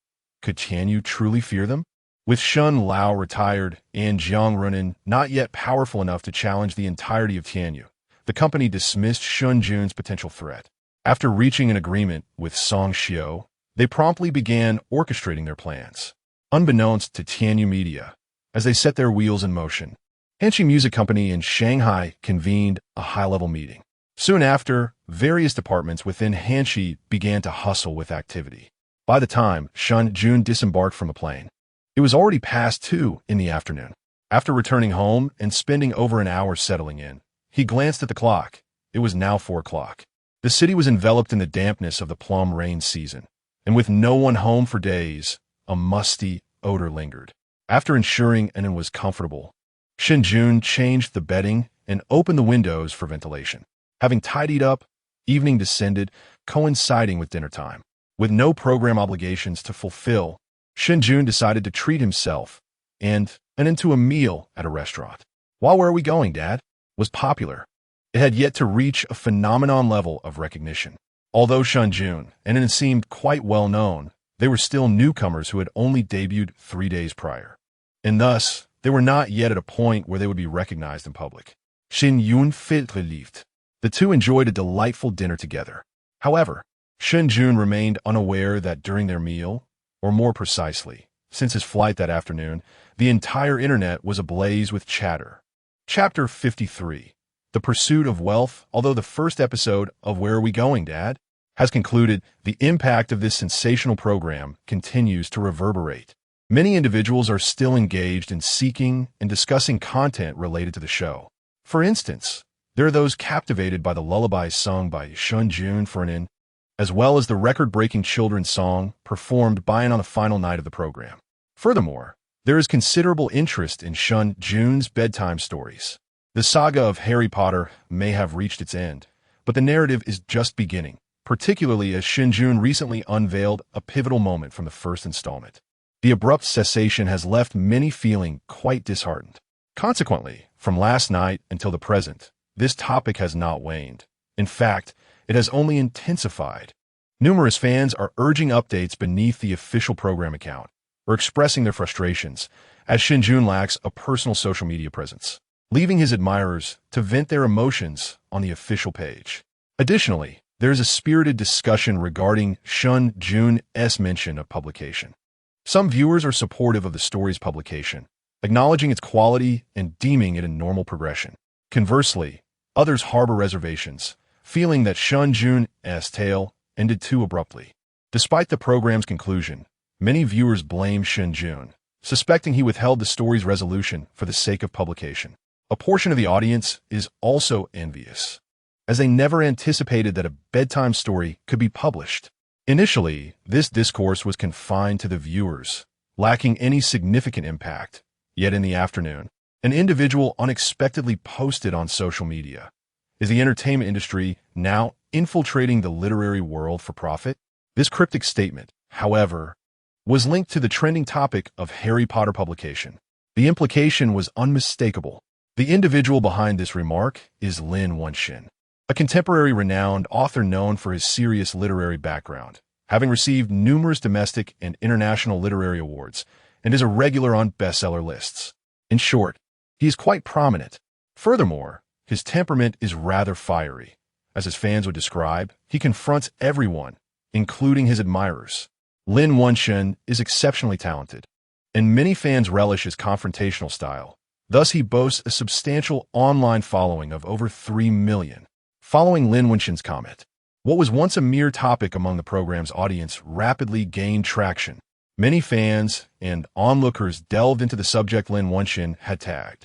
[SPEAKER 1] Could Tianyu truly fear them? With Shen Lao retired and Jiang Runan not yet powerful enough to challenge the entirety of Tianyu, the company dismissed Shen Jun's potential threat. After reaching an agreement with Song Xiu, they promptly began orchestrating their plans. Unbeknownst to Tianyu Media, as they set their wheels in motion, Hanxi Music Company in Shanghai convened a high-level meeting. Soon after, various departments within Hanxi began to hustle with activity. By the time Shen Jun disembarked from the plane, it was already past 2 in the afternoon. After returning home and spending over an hour settling in, he glanced at the clock. It was now 4 o'clock. The city was enveloped in the dampness of the plum rain season, and with no one home for days, a musty odor lingered. After ensuring it was comfortable, Shen Jun changed the bedding and opened the windows for ventilation. Having tidied up, evening descended, coinciding with dinner time. With no program obligations to fulfill, Shen Jun decided to treat himself and into a meal at a restaurant. "Where are we going, Dad?" was popular. It had yet to reach a phenomenon level of recognition. Although Shen Jun and it seemed quite well known, they were still newcomers who had only debuted 3 days prior. And thus, they were not yet at a point where they would be recognized in public. Shen Yun felt relieved. The two enjoyed a delightful dinner together. However, Shen Jun remained unaware that during their meal, or more precisely, since his flight that afternoon, the entire internet was ablaze with chatter. Chapter 53. The Pursuit of Wealth. Although the first episode of Where Are We Going, Dad? Has concluded, the impact of this sensational program continues to reverberate. Many individuals are still engaged in seeking and discussing content related to the show. For instance, there are those captivated by the lullaby sung by Shen Jun for an as well as the record-breaking children's song performed by on the final night of the program. Furthermore, there is considerable interest in Shen Jun's bedtime stories. The saga of Harry Potter may have reached its end, but the narrative is just beginning, particularly as Shen Jun recently unveiled a pivotal moment from the first installment. The abrupt cessation has left many feeling quite disheartened. Consequently, from last night until the present, this topic has not waned. In fact, it has only intensified. Numerous fans are urging updates beneath the official program account, or expressing their frustrations, as Shen Jun lacks a personal social media presence, leaving his admirers to vent their emotions on the official page. Additionally, there is a spirited discussion regarding Shen Jun's mention of publication. Some viewers are supportive of the story's publication, acknowledging its quality and deeming it a normal progression. Conversely, others harbor reservations, feeling that Shen Jun's tale ended too abruptly. Despite the program's conclusion, many viewers blame Shen Jun, suspecting he withheld the story's resolution for the sake of publication. A portion of the audience is also envious, as they never anticipated that a bedtime story could be published. Initially, this discourse was confined to the viewers, lacking any significant impact. Yet in the afternoon, an individual unexpectedly posted on social media, "Is the entertainment industry now infiltrating the literary world for profit?" This cryptic statement, however, was linked to the trending topic of Harry Potter publication. The implication was unmistakable. The individual behind this remark is Lin Wenxin, a contemporary renowned author known for his serious literary background, having received numerous domestic and international literary awards, and is a regular on bestseller lists. In short, he is quite prominent. Furthermore, his temperament is rather fiery. As his fans would describe, he confronts everyone, including his admirers. Lin Wenxin is exceptionally talented, and many fans relish his confrontational style. Thus, he boasts a substantial online following of over 3 million. Following Lin Wenxin's comment, what was once a mere topic among the program's audience rapidly gained traction. Many fans and onlookers delved into the subject Lin Wenxin had tagged,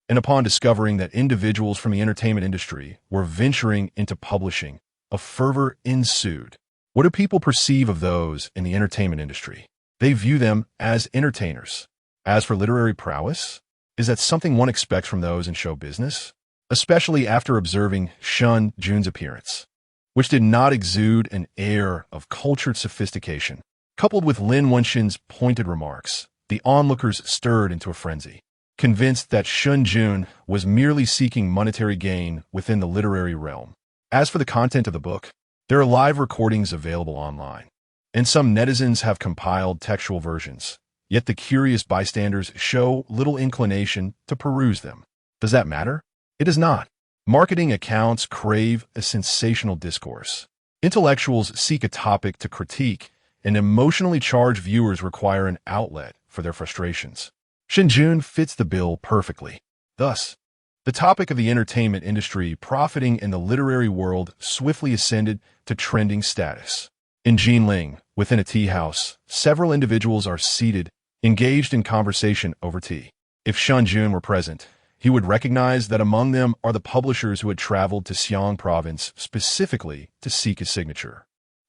[SPEAKER 1] and upon discovering that individuals from the entertainment industry were venturing into publishing, a fervor ensued. What do people perceive of those in the entertainment industry? They view them as entertainers. As for literary prowess, Is that something one expects from those in show business? Especially after observing Shen Jun's appearance, which did not exude an air of cultured sophistication. Coupled with Lin Wenshin's pointed remarks, the onlookers stirred into a frenzy, convinced that Shen Jun was merely seeking monetary gain within the literary realm. As for the content of the book, there are live recordings available online, and some netizens have compiled textual versions, yet the curious bystanders show little inclination to peruse them. Does that matter? It does not. Marketing accounts crave a sensational discourse. Intellectuals seek a topic to critique, and emotionally charged viewers require an outlet for their frustrations. Shen Jun fits the bill perfectly. Thus, the topic of the entertainment industry profiting in the literary world swiftly ascended to trending status. In Jinling, within a tea house, several individuals are seated, engaged in conversation over tea. If Shen Jun were present, he would recognize that among them are the publishers who had traveled to Xiang province specifically to seek his signature.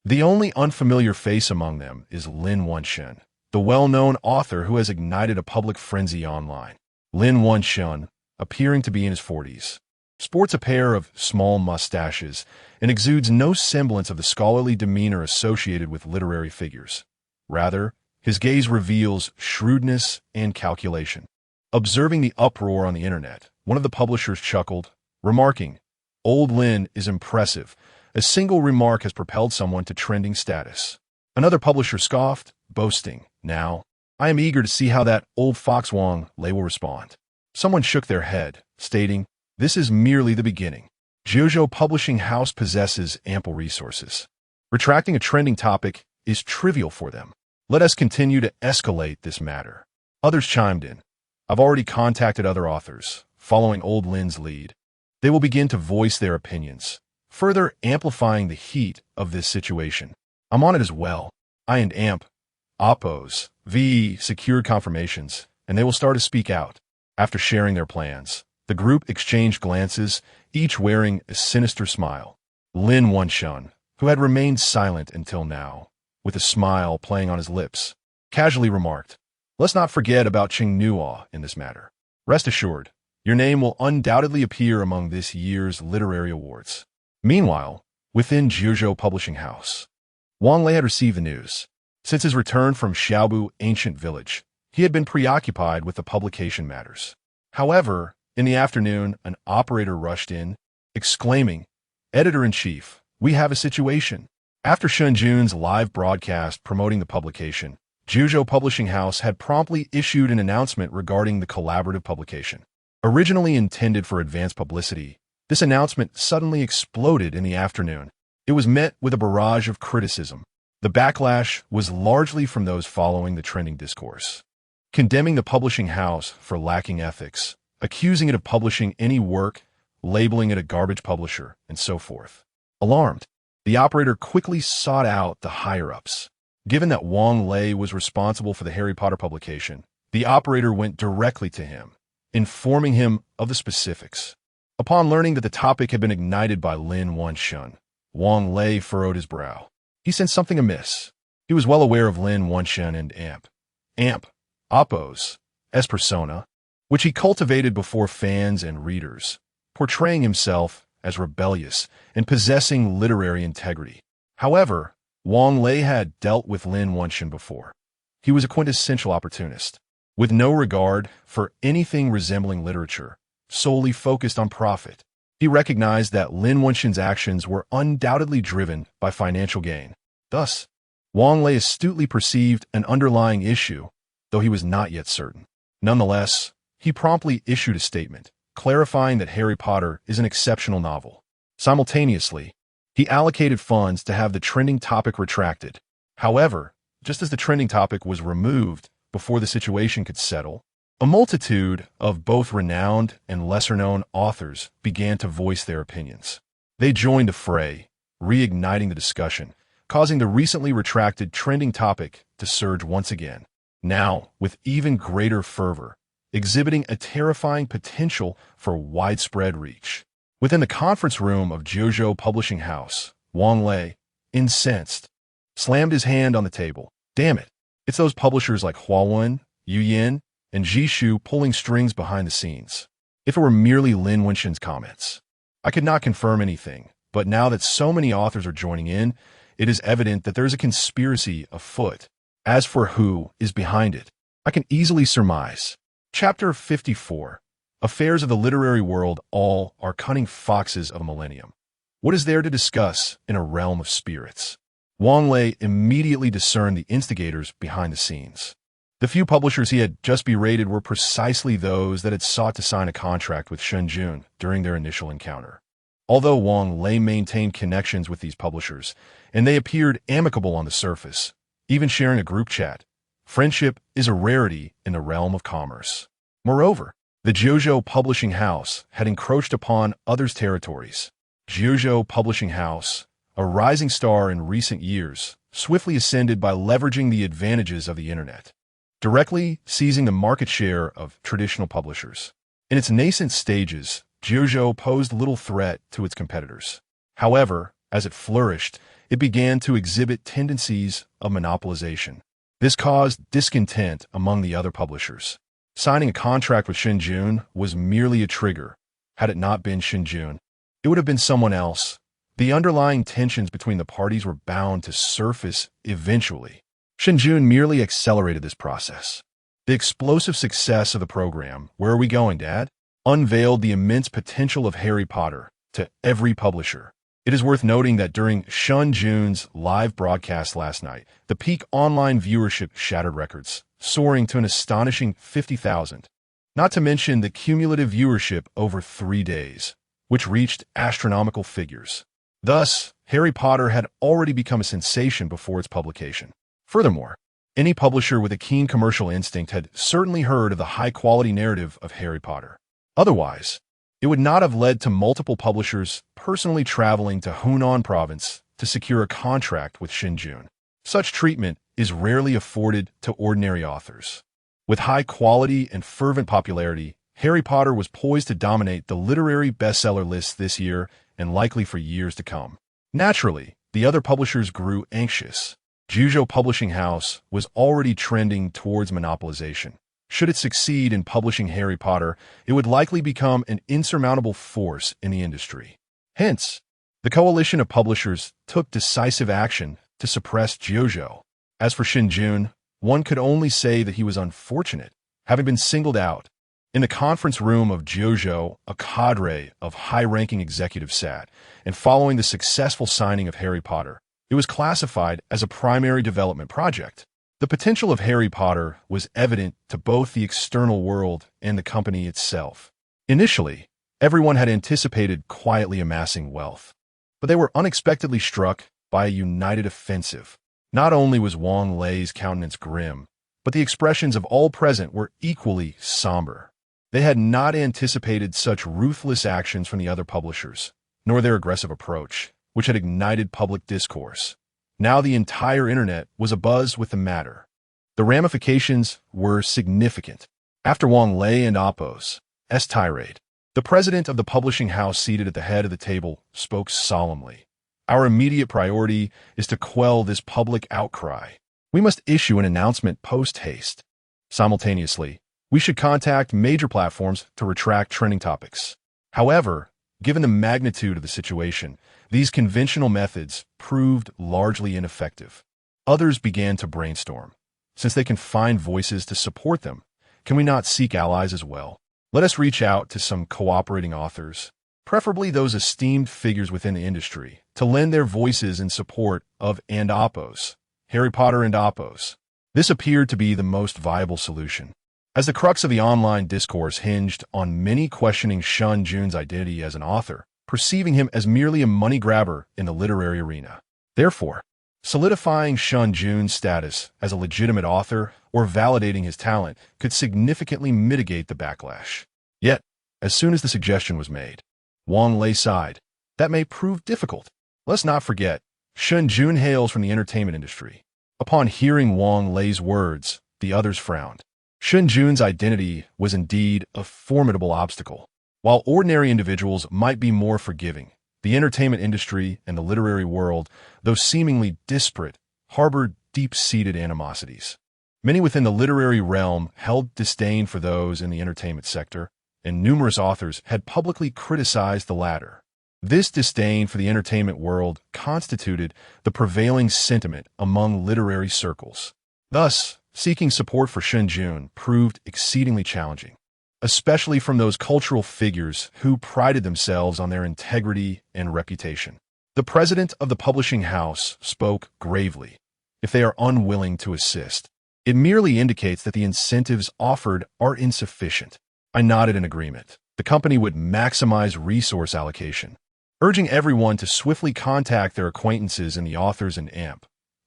[SPEAKER 1] The only unfamiliar face among them is Lin Wenshin, the well-known author who has ignited a public frenzy online. Lin Wenshin, appearing to be in his 40s, sports a pair of small mustaches and exudes no semblance of the scholarly demeanor associated with literary figures. Rather, his gaze reveals shrewdness and calculation. Observing the uproar on the internet, one of the publishers chuckled, remarking, "Old Lin is impressive. A single remark has propelled someone to trending status." Another publisher scoffed, boasting, "Now, I am eager to see how that old fox Wang Lei will respond." Someone shook their head, stating, "This is merely the beginning. Jiuzhou Publishing House possesses ample resources. Retracting a trending topic is trivial for them. Let us continue to escalate this matter." Others chimed in, "I've already contacted other authors, following Old Lin's lead. They will begin to voice their opinions, further amplifying the heat of this situation. I'm on it as well. I and AMP, Oppos, VE secured confirmations, and they will start to speak out." After sharing their plans, the group exchanged glances, each wearing a sinister smile. Lin Wenshin, who had remained silent until now, with a smile playing on his lips, casually remarked, "Let's not forget about Qingnua in this matter. Rest assured, your name will undoubtedly appear among this year's literary awards." Meanwhile, within Jiuzhou Publishing House, Wang Lei had received the news. Since his return from Xiaobu Ancient Village, he had been preoccupied with the publication matters. However, in the afternoon, an operator rushed in, exclaiming, "Editor-in-Chief, we have a situation." After Shen Jun's live broadcast promoting the publication, Jiuzhou Publishing House had promptly issued an announcement regarding the collaborative publication. Originally intended for advanced publicity, this announcement suddenly exploded in the afternoon. It was met with a barrage of criticism. The backlash was largely from those following the trending discourse, condemning the publishing house for lacking ethics, accusing it of publishing any work, labeling it a garbage publisher, and so forth. Alarmed, the operator quickly sought out the higher-ups. Given that Wang Lei was responsible for the Harry Potter publication, the operator went directly to him, informing him of the specifics. Upon learning that the topic had been ignited by Lin Wenshin, Wang Lei furrowed his brow. He sensed something amiss. He was well aware of Lin Wenshin and AMP, Oppos, S persona, which he cultivated before fans and readers, portraying himself as rebellious and possessing literary integrity. However, Wang Lei had dealt with Lin Wenshin before. He was a quintessential opportunist, with no regard for anything resembling literature, solely focused on profit. He recognized that Lin Wenshin's actions were undoubtedly driven by financial gain. Thus, Wang Lei astutely perceived an underlying issue, though he was not yet certain. Nonetheless, he promptly issued a statement, clarifying that Harry Potter is an exceptional novel. Simultaneously, he allocated funds to have the trending topic retracted. However, just as the trending topic was removed before the situation could settle, a multitude of both renowned and lesser-known authors began to voice their opinions. They joined the fray, reigniting the discussion, causing the recently retracted trending topic to surge once again, now with even greater fervor, exhibiting a terrifying potential for widespread reach. Within the conference room of Jiuzhou Publishing House, Wang Lei, incensed, slammed his hand on the table. "Damn it, it's those publishers like Huawen, Yu Yin, and Jishu pulling strings behind the scenes. If it were merely Lin Wenshin's comments, I could not confirm anything, but now that so many authors are joining in, it is evident that there is a conspiracy afoot. As for who is behind it, I can easily surmise. Chapter 54. Affairs of the literary world all are cunning foxes of a millennium. What is there to discuss in a realm of spirits? Wang Lei immediately discerned the instigators behind the scenes. The few publishers he had just berated were precisely those that had sought to sign a contract with Shen Jun during their initial encounter. Although Wang Lei maintained connections with these publishers, and they appeared amicable on the surface, even sharing a group chat, friendship is a rarity in the realm of commerce. Moreover, the Jiuzhou Publishing House had encroached upon others' territories. Jiuzhou Publishing House, a rising star in recent years, swiftly ascended by leveraging the advantages of the internet, directly seizing the market share of traditional publishers. In its nascent stages, Jiuzhou posed little threat to its competitors. However, as it flourished, it began to exhibit tendencies of monopolization. This caused discontent among the other publishers. Signing a contract with Shen Jun was merely a trigger. Had it not been Shen Jun, it would have been someone else. The underlying tensions between the parties were bound to surface eventually. Shen Jun merely accelerated this process. The explosive success of the program, Where Are We Going, Dad?, unveiled the immense potential of Harry Potter to every publisher. It is worth noting that during Shen Jun's live broadcast last night, the peak online viewership shattered records, soaring to an astonishing 50,000. Not to mention the cumulative viewership over 3 days, which reached astronomical figures. Thus, Harry Potter had already become a sensation before its publication. Furthermore, any publisher with a keen commercial instinct had certainly heard of the high-quality narrative of Harry Potter. Otherwise, it would not have led to multiple publishers personally traveling to Hunan province to secure a contract with Shen Jun. Such treatment is rarely afforded to ordinary authors. With high quality and fervent popularity, Harry Potter was poised to dominate the literary bestseller lists this year and likely for years to come. Naturally, the other publishers grew anxious. Jiuzhou Publishing House was already trending towards monopolization. Should it succeed in publishing Harry Potter, it would likely become an insurmountable force in the industry. Hence, the coalition of publishers took decisive action to suppress Jiuzhou. As for Shen Jun, one could only say that he was unfortunate, having been singled out. In the conference room of Jiuzhou, a cadre of high-ranking executives sat, and following the successful signing of Harry Potter, it was classified as a primary development project. The potential of Harry Potter was evident to both the external world and the company itself. Initially, everyone had anticipated quietly amassing wealth, but they were unexpectedly struck by a united offensive. Not only was Wang Lei's countenance grim, but the expressions of all present were equally somber. They had not anticipated such ruthless actions from the other publishers, nor their aggressive approach, which had ignited public discourse. Now the entire internet was abuzz with the matter. The ramifications were significant. After Wang Lei and Appo's tirade, the president of the publishing house seated at the head of the table spoke solemnly. Our immediate priority is to quell this public outcry. We must issue an announcement post-haste. Simultaneously, we should contact major platforms to retract trending topics. However, given the magnitude of the situation, these conventional methods proved largely ineffective. Others began to brainstorm. Since they can find voices to support them, can we not seek allies as well? Let us reach out to some cooperating authors, preferably those esteemed figures within the industry, to lend their voices in support of and Appo's, Harry Potter and Appo's. This appeared to be the most viable solution, as the crux of the online discourse hinged on many questioning Shen Jun's identity as an author, perceiving him as merely a money grabber in the literary arena. Therefore, solidifying Shen Jun's status as a legitimate author or validating his talent could significantly mitigate the backlash. Yet, as soon as the suggestion was made, Wang Lei sighed. That may prove difficult. Let's not forget, Shen Jun hails from the entertainment industry. Upon hearing Wang Lei's words, the others frowned. Shen Jun's identity was indeed a formidable obstacle. While ordinary individuals might be more forgiving, the entertainment industry and the literary world, though seemingly disparate, harbored deep-seated animosities. Many within the literary realm held disdain for those in the entertainment sector, and numerous authors had publicly criticized the latter. This disdain for the entertainment world constituted the prevailing sentiment among literary circles. Thus, seeking support for Shen Jun proved exceedingly challenging, especially from those cultural figures who prided themselves on their integrity and reputation. The president of the publishing house spoke gravely. If they are unwilling to assist, it merely indicates that the incentives offered are insufficient. I nodded in agreement. The company would maximize resource allocation, urging everyone to swiftly contact their acquaintances in the authors and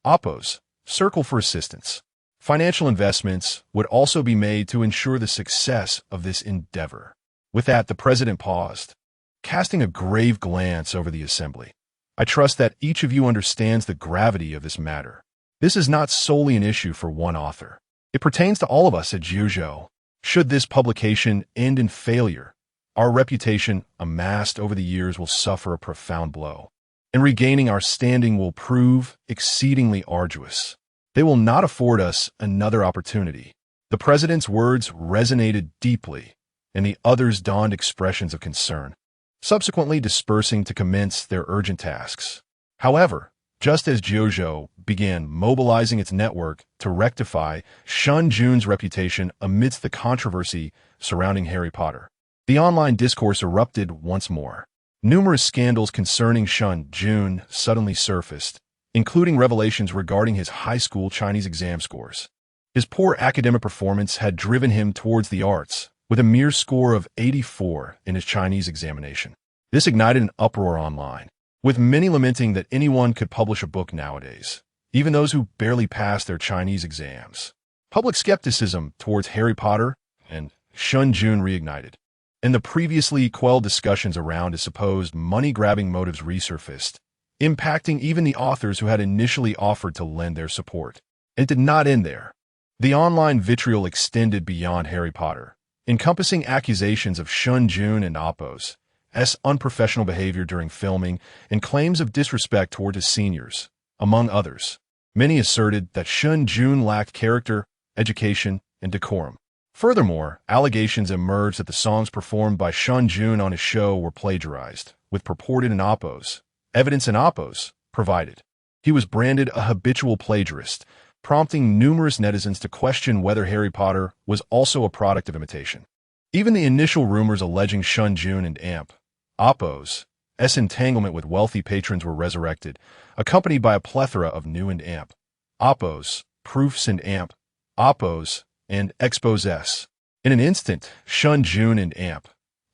[SPEAKER 1] APO's circle for assistance. Financial investments would also be made to ensure the success of this endeavor. With that, the president paused, casting a grave glance over the assembly. I trust that each of you understands the gravity of this matter. This is not solely an issue for one author. It pertains to all of us at Jiuzhou. Should this publication end in failure, our reputation amassed over the years will suffer a profound blow, and regaining our standing will prove exceedingly arduous. They will not afford us another opportunity. The president's words resonated deeply, and the others donned expressions of concern, subsequently dispersing to commence their urgent tasks. However, just as Jiuzhou began mobilizing its network to rectify Shen Jun's reputation amidst the controversy surrounding Harry Potter, the online discourse erupted once more. Numerous scandals concerning Shen Jun suddenly surfaced, including revelations regarding his high school Chinese exam scores. His poor academic performance had driven him towards the arts, with a mere score of 84 in his Chinese examination. This ignited an uproar online, with many lamenting that anyone could publish a book nowadays, even those who barely passed their Chinese exams. Public skepticism towards Harry Potter and Shen Jun reignited, and the previously quelled discussions around his supposed money-grabbing motives resurfaced, impacting even the authors who had initially offered to lend their support. It did not end there. The online vitriol extended beyond Harry Potter, encompassing accusations of Shen Jun and APO's unprofessional behavior during filming and claims of disrespect toward his seniors, among others. Many asserted that Shen Jun lacked character, education, and decorum. Furthermore, allegations emerged that the songs performed by Shen Jun on his show were plagiarized, with purported evidence in APO's provided. He was branded a habitual plagiarist, prompting numerous netizens to question whether Harry Potter was also a product of imitation. Even the initial rumors alleging Shen Jun and APO's entanglement with wealthy patrons were resurrected, accompanied by a plethora of new and APO's proofs and APO's and exposes. In an instant, Shen Jun and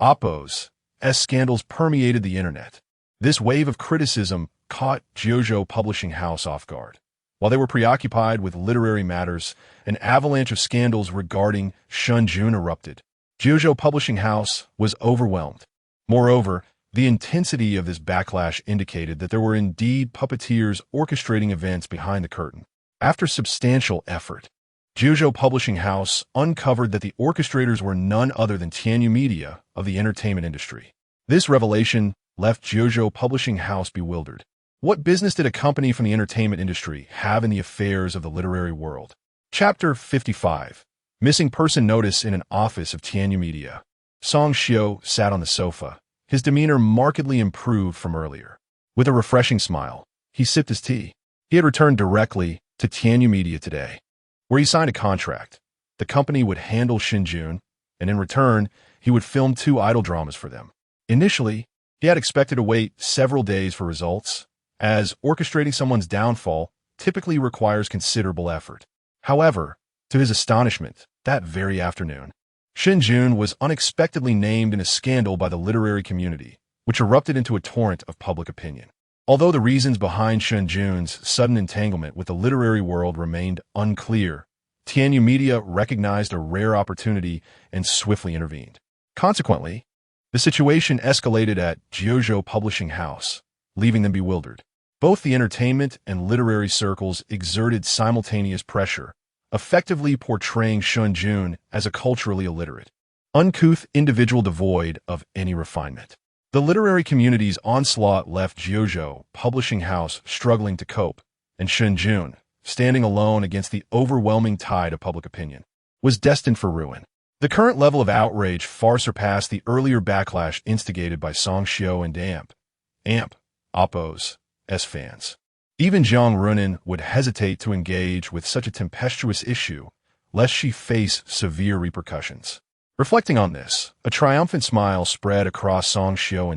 [SPEAKER 1] APO's scandals permeated the internet. This wave of criticism caught Jiuzhou Publishing House off guard. While they were preoccupied with literary matters, an avalanche of scandals regarding Shen Jun erupted. Jiuzhou Publishing House was overwhelmed. Moreover, the intensity of this backlash indicated that there were indeed puppeteers orchestrating events behind the curtain. After substantial effort, Jiuzhou Publishing House uncovered that the orchestrators were none other than Tianyu Media of the entertainment industry. This revelation left Jiuzhou Publishing House bewildered. What business did a company from the entertainment industry have in the affairs of the literary world? Chapter 55. Missing person notice in an office of Tianyu Media. Song Xiu sat on the sofa, his demeanor markedly improved from earlier. With a refreshing smile, he sipped his tea. He had returned directly to Tianyu Media today, where he signed a contract. The company would handle Shen Jun, and in return, he would film 2 idol dramas for them. Initially, he had expected to wait several days for results, as orchestrating someone's downfall typically requires considerable effort. However, to his astonishment, that very afternoon, Shen Jun was unexpectedly named in a scandal by the literary community, which erupted into a torrent of public opinion. Although the reasons behind Shen Jun's sudden entanglement with the literary world remained unclear, Tianyu Media recognized a rare opportunity and swiftly intervened. Consequently, the situation escalated at Jiuzhou Publishing House, leaving them bewildered. Both the entertainment and literary circles exerted simultaneous pressure, effectively portraying Shen Jun as a culturally illiterate, uncouth individual devoid of any refinement. The literary community's onslaught left Jiuzhou Publishing House struggling to cope, and Shen Jun, standing alone against the overwhelming tide of public opinion, was destined for ruin. The current level of outrage far surpassed the earlier backlash instigated by Song Xiao and Amp, Oppo's, fans. Even Zhang Runin would hesitate to engage with such a tempestuous issue, lest she face severe repercussions. Reflecting on this, a triumphant smile spread across Song Xiao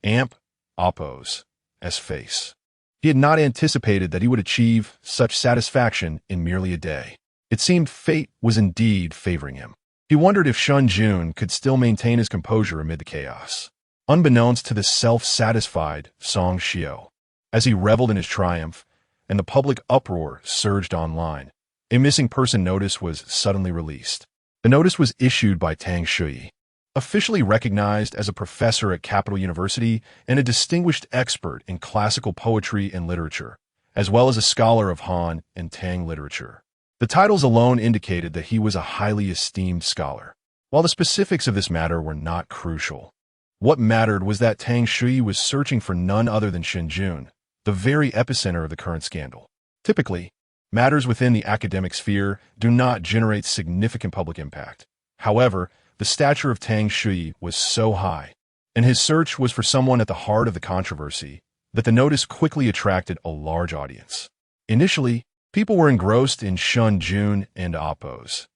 [SPEAKER 1] and Oppo's, face. He had not anticipated that he would achieve such satisfaction in merely a day. It seemed fate was indeed favoring him. He wondered if Shen Jun could still maintain his composure amid the chaos. Unbeknownst to the self-satisfied Song Xiao, as he reveled in his triumph and the public uproar surged online, a missing person notice was suddenly released. The notice was issued by Tang Shui, officially recognized as a professor at Capital University and a distinguished expert in classical poetry and literature, as well as a scholar of Han and Tang literature. The titles alone indicated that he was a highly esteemed scholar. While the specifics of this matter were not crucial, what mattered was that Tang Shui was searching for none other than Shen Jun, the very epicenter of the current scandal. Typically, matters within the academic sphere do not generate significant public impact. However, the stature of Tang Shui was so high, and his search was for someone at the heart of the controversy, that the notice quickly attracted a large audience. Initially, people were engrossed in Shen Jun and Oppo's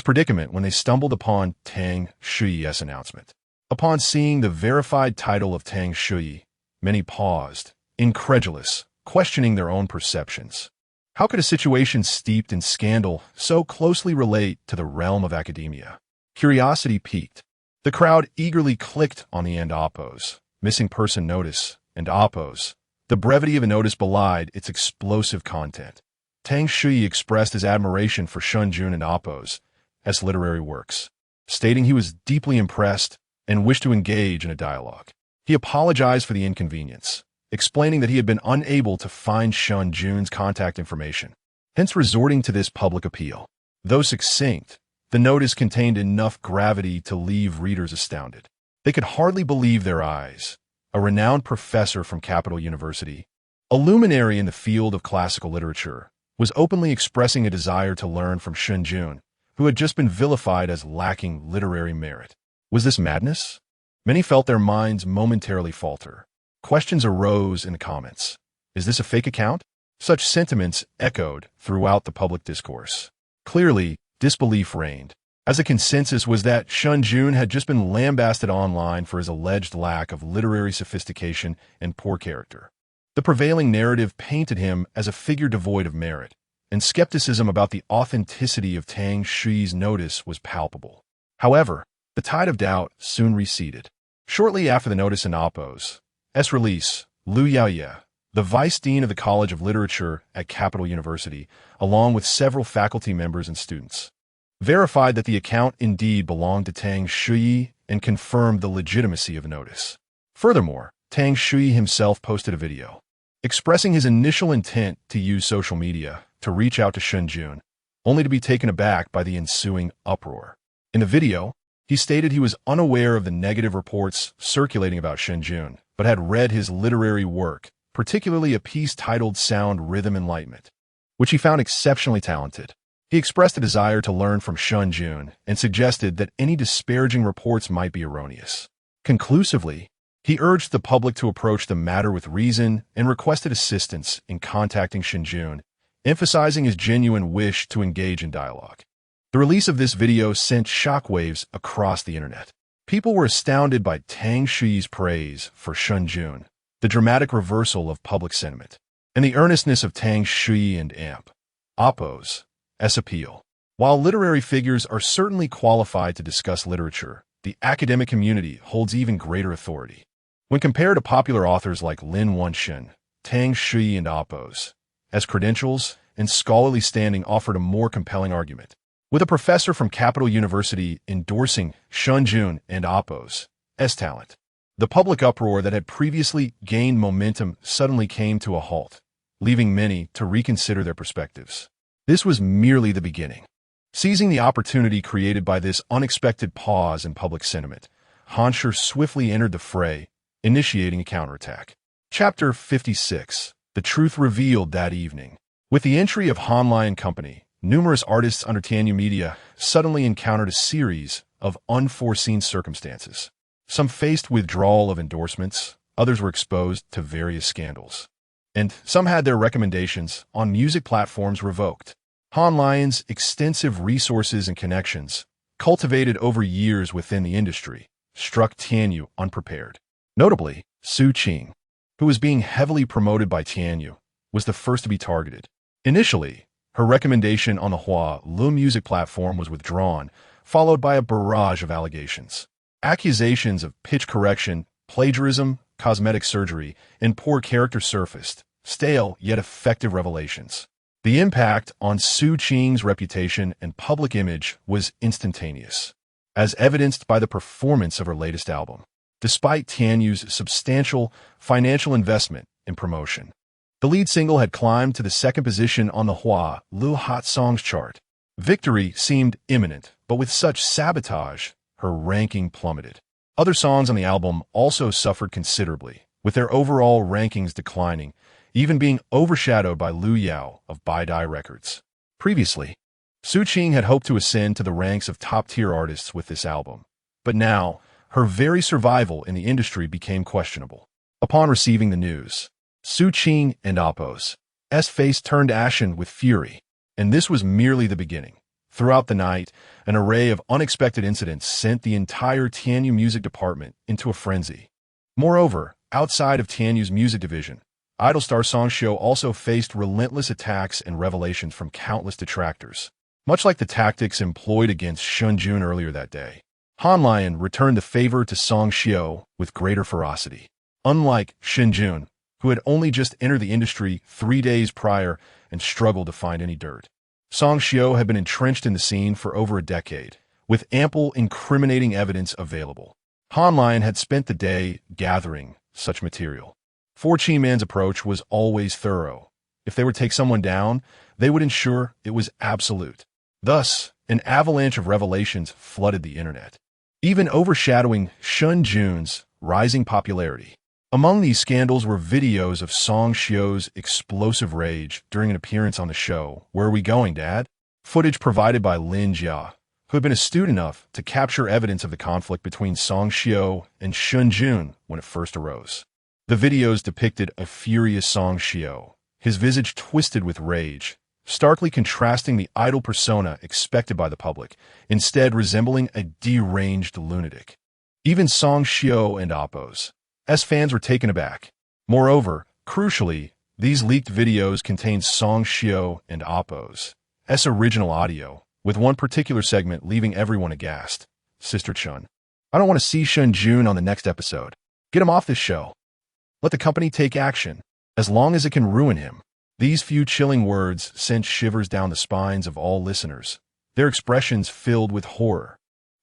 [SPEAKER 1] predicament when they stumbled upon Tang Shui's announcement. Upon seeing the verified title of Tang Shui, many paused, incredulous, questioning their own perceptions. How could a situation steeped in scandal so closely relate to the realm of academia? Curiosity piqued. The crowd eagerly clicked on the Oppo's missing person notice, and Oppo's. The brevity of a notice belied its explosive content. Tang Shui expressed his admiration for Shen Jun and Oppo's literary works, stating he was deeply impressed and wished to engage in a dialogue. He apologized for the inconvenience, explaining that he had been unable to find Shen Jun's contact information, hence resorting to this public appeal. Though succinct, the notice contained enough gravity to leave readers astounded. They could hardly believe their eyes. A renowned professor from Capital University, a luminary in the field of classical literature, was openly expressing a desire to learn from Shen Jun, who had just been vilified as lacking literary merit. Was this madness? Many felt their minds momentarily falter. Questions arose in the comments. Is this a fake account? Such sentiments echoed throughout the public discourse. Clearly, disbelief reigned, as the consensus was that Shen Jun had just been lambasted online for his alleged lack of literary sophistication and poor character. The prevailing narrative painted him as a figure devoid of merit, and skepticism about the authenticity of Tang Shui's notice was palpable. However, the tide of doubt soon receded. Shortly after the notice in Oppo's release, Lu Yaoye, the vice dean of the College of Literature at Capital University, along with several faculty members and students, verified that the account indeed belonged to Tang Shui and confirmed the legitimacy of the notice. Furthermore, Tang Shui himself posted a video, expressing his initial intent to use social media to reach out to Shen Jun, only to be taken aback by the ensuing uproar. In the video, he stated he was unaware of the negative reports circulating about Shen Jun, but had read his literary work, particularly a piece titled Sound Rhythm Enlightenment, which he found exceptionally talented. He expressed a desire to learn from Shen Jun and suggested that any disparaging reports might be erroneous. Conclusively, he urged the public to approach the matter with reason and requested assistance in contacting Shen Jun, emphasizing his genuine wish to engage in dialogue. The release of this video sent shockwaves across the internet. People were astounded by Tang Shui's praise for Shen Jun, the dramatic reversal of public sentiment, and the earnestness of Tang Shui and Oppo's appeal. While literary figures are certainly qualified to discuss literature, the academic community holds even greater authority. When compared to popular authors like Lin Wenshen, Tang Shui and Oppo's credentials and scholarly standing offered a more compelling argument. With a professor from Capital University endorsing Shen Jun and Oppo's talent, the public uproar that had previously gained momentum suddenly came to a halt, leaving many to reconsider their perspectives. This was merely the beginning. Seizing the opportunity created by this unexpected pause in public sentiment, Hansher swiftly entered the fray, initiating a counterattack. Chapter 56. The truth revealed that evening. With the entry of Hying Company, numerous artists under Tianyu Media suddenly encountered a series of unforeseen circumstances. Some faced withdrawal of endorsements, others were exposed to various scandals, and some had their recommendations on music platforms revoked. Hying's extensive resources and connections, cultivated over years within the industry, struck Tianyu unprepared. Notably, Su Qing, who was being heavily promoted by Tianyu, was the first to be targeted. Initially, her recommendation on the Lu music platform was withdrawn, followed by a barrage of allegations. Accusations of pitch correction, plagiarism, cosmetic surgery, and poor character surfaced, stale yet effective revelations. The impact on Su Qing's reputation and public image was instantaneous, as evidenced by the performance of her latest album, despite Tianyu's substantial financial investment in promotion. The lead single had climbed to the second position on the Lu Hot Songs chart. Victory seemed imminent, but with such sabotage, her ranking plummeted. Other songs on the album also suffered considerably, with their overall rankings declining, even being overshadowed by Lu Yao of Baidai Records. Previously, Su Qing had hoped to ascend to the ranks of top-tier artists with this album, but now, her very survival in the industry became questionable. Upon receiving the news, Su Qing and Oppo's face turned ashen with fury, and this was merely the beginning. Throughout the night, an array of unexpected incidents sent the entire Tianyu music department into a frenzy. Moreover, outside of Tianyu's music division, Idol star Song Xiao also faced relentless attacks and revelations from countless detractors. Much like the tactics employed against Shen Jun earlier that day, Hying returned the favor to Song Xiao with greater ferocity. Unlike Shen Jun, who had only just entered the industry 3 days prior and struggled to find any dirt, Song Xiao had been entrenched in the scene for over a decade, with ample incriminating evidence available. Hying had spent the day gathering such material. Qi Man's approach was always thorough. If they were to take someone down, they would ensure it was absolute. Thus, an avalanche of revelations flooded the internet, even overshadowing Shen Jun's rising popularity. Among these scandals were videos of Song Xiao's explosive rage during an appearance on the show Where Are We Going, Dad? Footage provided by Lin Jia, who had been astute enough to capture evidence of the conflict between Song Xiao and Shen Jun when it first arose. The videos depicted a furious Song Xiao, his visage twisted with rage, starkly contrasting the idol persona expected by the public, instead resembling a deranged lunatic. Even Song Xiao and Oppo's fans were taken aback. Moreover, crucially, these leaked videos contained Song Xiao and Oppo's original audio, with one particular segment leaving everyone aghast. Sister Chun, I don't want to see Shen Jun on the next episode. Get him off this show. Let the company take action, as long as it can ruin him. These few chilling words sent shivers down the spines of all listeners, their expressions filled with horror.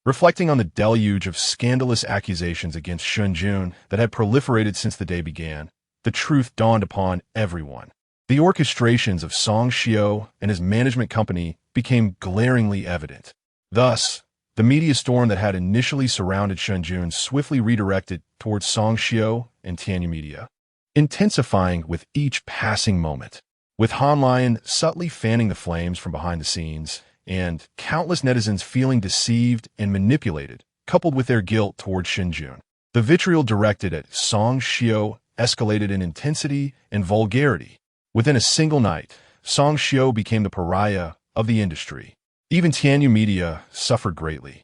[SPEAKER 1] Reflecting on the deluge of scandalous accusations against Shen Jun that had proliferated since the day began, the truth dawned upon everyone. The orchestrations of Song Xiao and his management company became glaringly evident. Thus, the media storm that had initially surrounded Shen Jun swiftly redirected towards Song Xiao and Tianyu Media, intensifying with each passing moment. With Hying subtly fanning the flames from behind the scenes, and countless netizens feeling deceived and manipulated, coupled with their guilt towards Shen Jun, the vitriol directed at Song Xiao escalated in intensity and vulgarity. Within a single night, Song Xiao became the pariah of the industry. Even Tianyu Media suffered greatly,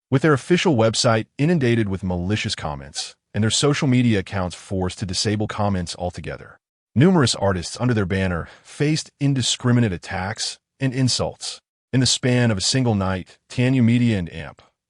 [SPEAKER 1] with their official website inundated with malicious comments, and their social media accounts forced to disable comments altogether. Numerous artists under their banner faced indiscriminate attacks and insults. In the span of a single night, Tianyu Media and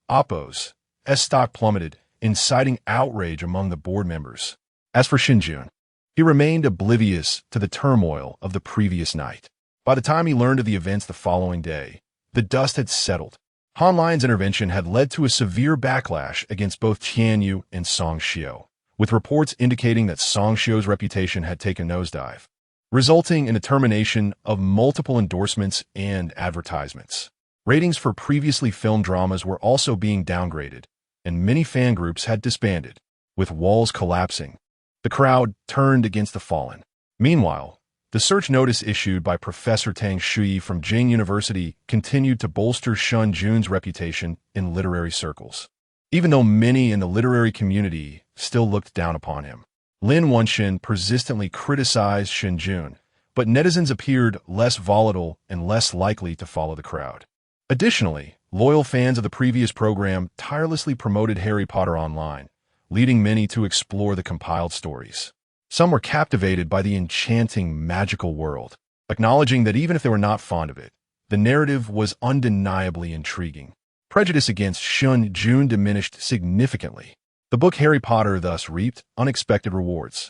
[SPEAKER 1] Oppo's stock plummeted, inciting outrage among the board members. As for Shen Jun, he remained oblivious to the turmoil of the previous night. By the time he learned of the events the following day, the dust had settled. Hying's intervention had led to a severe backlash against both Tianyu and Song Xiao, with reports indicating that Song Xiao's reputation had taken a nosedive, resulting in the termination of multiple endorsements and advertisements. Ratings for previously filmed dramas were also being downgraded, and many fan groups had disbanded. With walls collapsing, the crowd turned against the fallen. Meanwhile, The search notice issued by Professor Tang Shui from Jing University continued to bolster Shen Jun's reputation in literary circles, even though many in the literary community still looked down upon him. Lin Wenxin persistently criticized Shen Jun, but netizens appeared less volatile and less likely to follow the crowd. Additionally, loyal fans of the previous program tirelessly promoted Harry Potter online, leading many to explore the compiled stories. Some were captivated by the enchanting, magical world, acknowledging that even if they were not fond of it, the narrative was undeniably intriguing. Prejudice against Shen Jun diminished significantly. The book Harry Potter thus reaped unexpected rewards,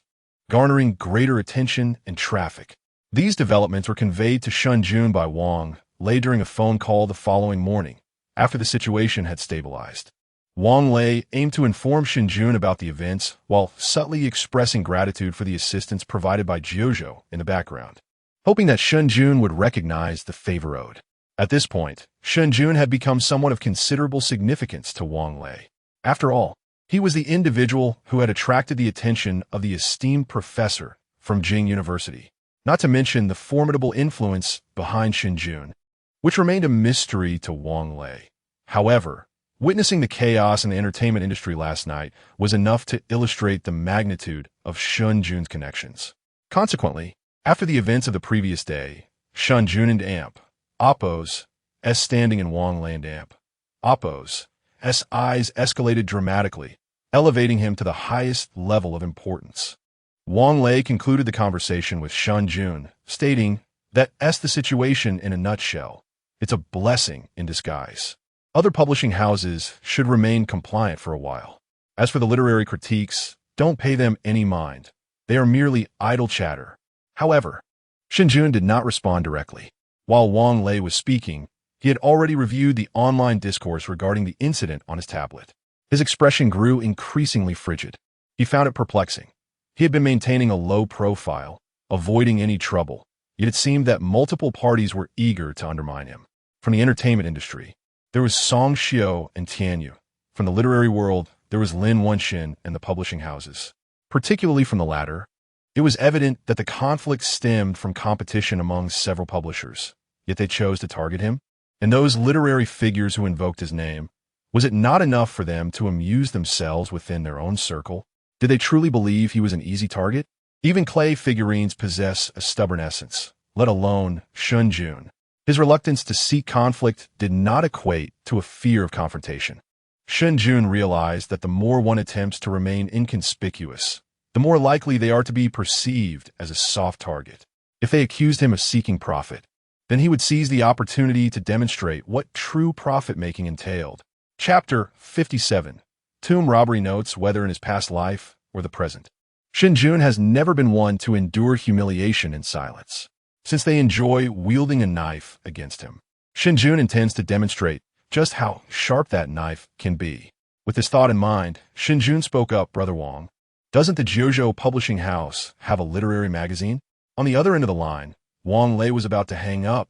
[SPEAKER 1] garnering greater attention and traffic. These developments were conveyed to Shen Jun by Wang Lei during a phone call the following morning, after the situation had stabilized. Wang Lei aimed to inform Shen Jun about the events while subtly expressing gratitude for the assistance provided by Jiuzhou in the background, hoping that Shen Jun would recognize the favor owed. At this point, Shen Jun had become someone of considerable significance to Wang Lei. After all, he was the individual who had attracted the attention of the esteemed professor from Jing University, not to mention the formidable influence behind Shen Jun, which remained a mystery to Wang Lei. However, witnessing the chaos in the entertainment industry last night was enough to illustrate the magnitude of Shen Jun's connections. Consequently, after the events of the previous day, Shen Jun and Amp, Oppo's, S standing in Wang Lei and Amp, Oppo's, S eyes escalated dramatically, elevating him to the highest level of importance. Wang Lei concluded the conversation with Shen Jun, stating that the situation in a nutshell. It's a blessing in disguise. Other publishing houses should remain compliant for a while. As for the literary critiques, don't pay them any mind. They are merely idle chatter. However, Shen Jun did not respond directly. While Wang Lei was speaking, he had already reviewed the online discourse regarding the incident on his tablet. His expression grew increasingly frigid. He found it perplexing. He had been maintaining a low profile, avoiding any trouble, yet it seemed that multiple parties were eager to undermine him. From the entertainment industry, there was Song Xiao and Tianyu. From the literary world, there was Lin Wenxin and the publishing houses. Particularly from the latter, it was evident that the conflict stemmed from competition among several publishers, yet they chose to target him. And those literary figures who invoked his name, was it not enough for them to amuse themselves within their own circle? Did they truly believe he was an easy target? Even clay figurines possess a stubborn essence, let alone Shen Jun. His reluctance to seek conflict did not equate to a fear of confrontation. Shen Jun realized that the more one attempts to remain inconspicuous, the more likely they are to be perceived as a soft target. If they accused him of seeking profit, then he would seize the opportunity to demonstrate what true profit-making entailed. Chapter 57. Tomb robbery notes whether in his past life or the present. Shen Jun has never been one to endure humiliation in silence, since they enjoy wielding a knife against him. Shen Jun intends to demonstrate just how sharp that knife can be. With this thought in mind, Shen Jun spoke up, "Brother Wang, doesn't the Jiuzhou publishing house have a literary magazine?" On the other end of the line, Wang Lei was about to hang up,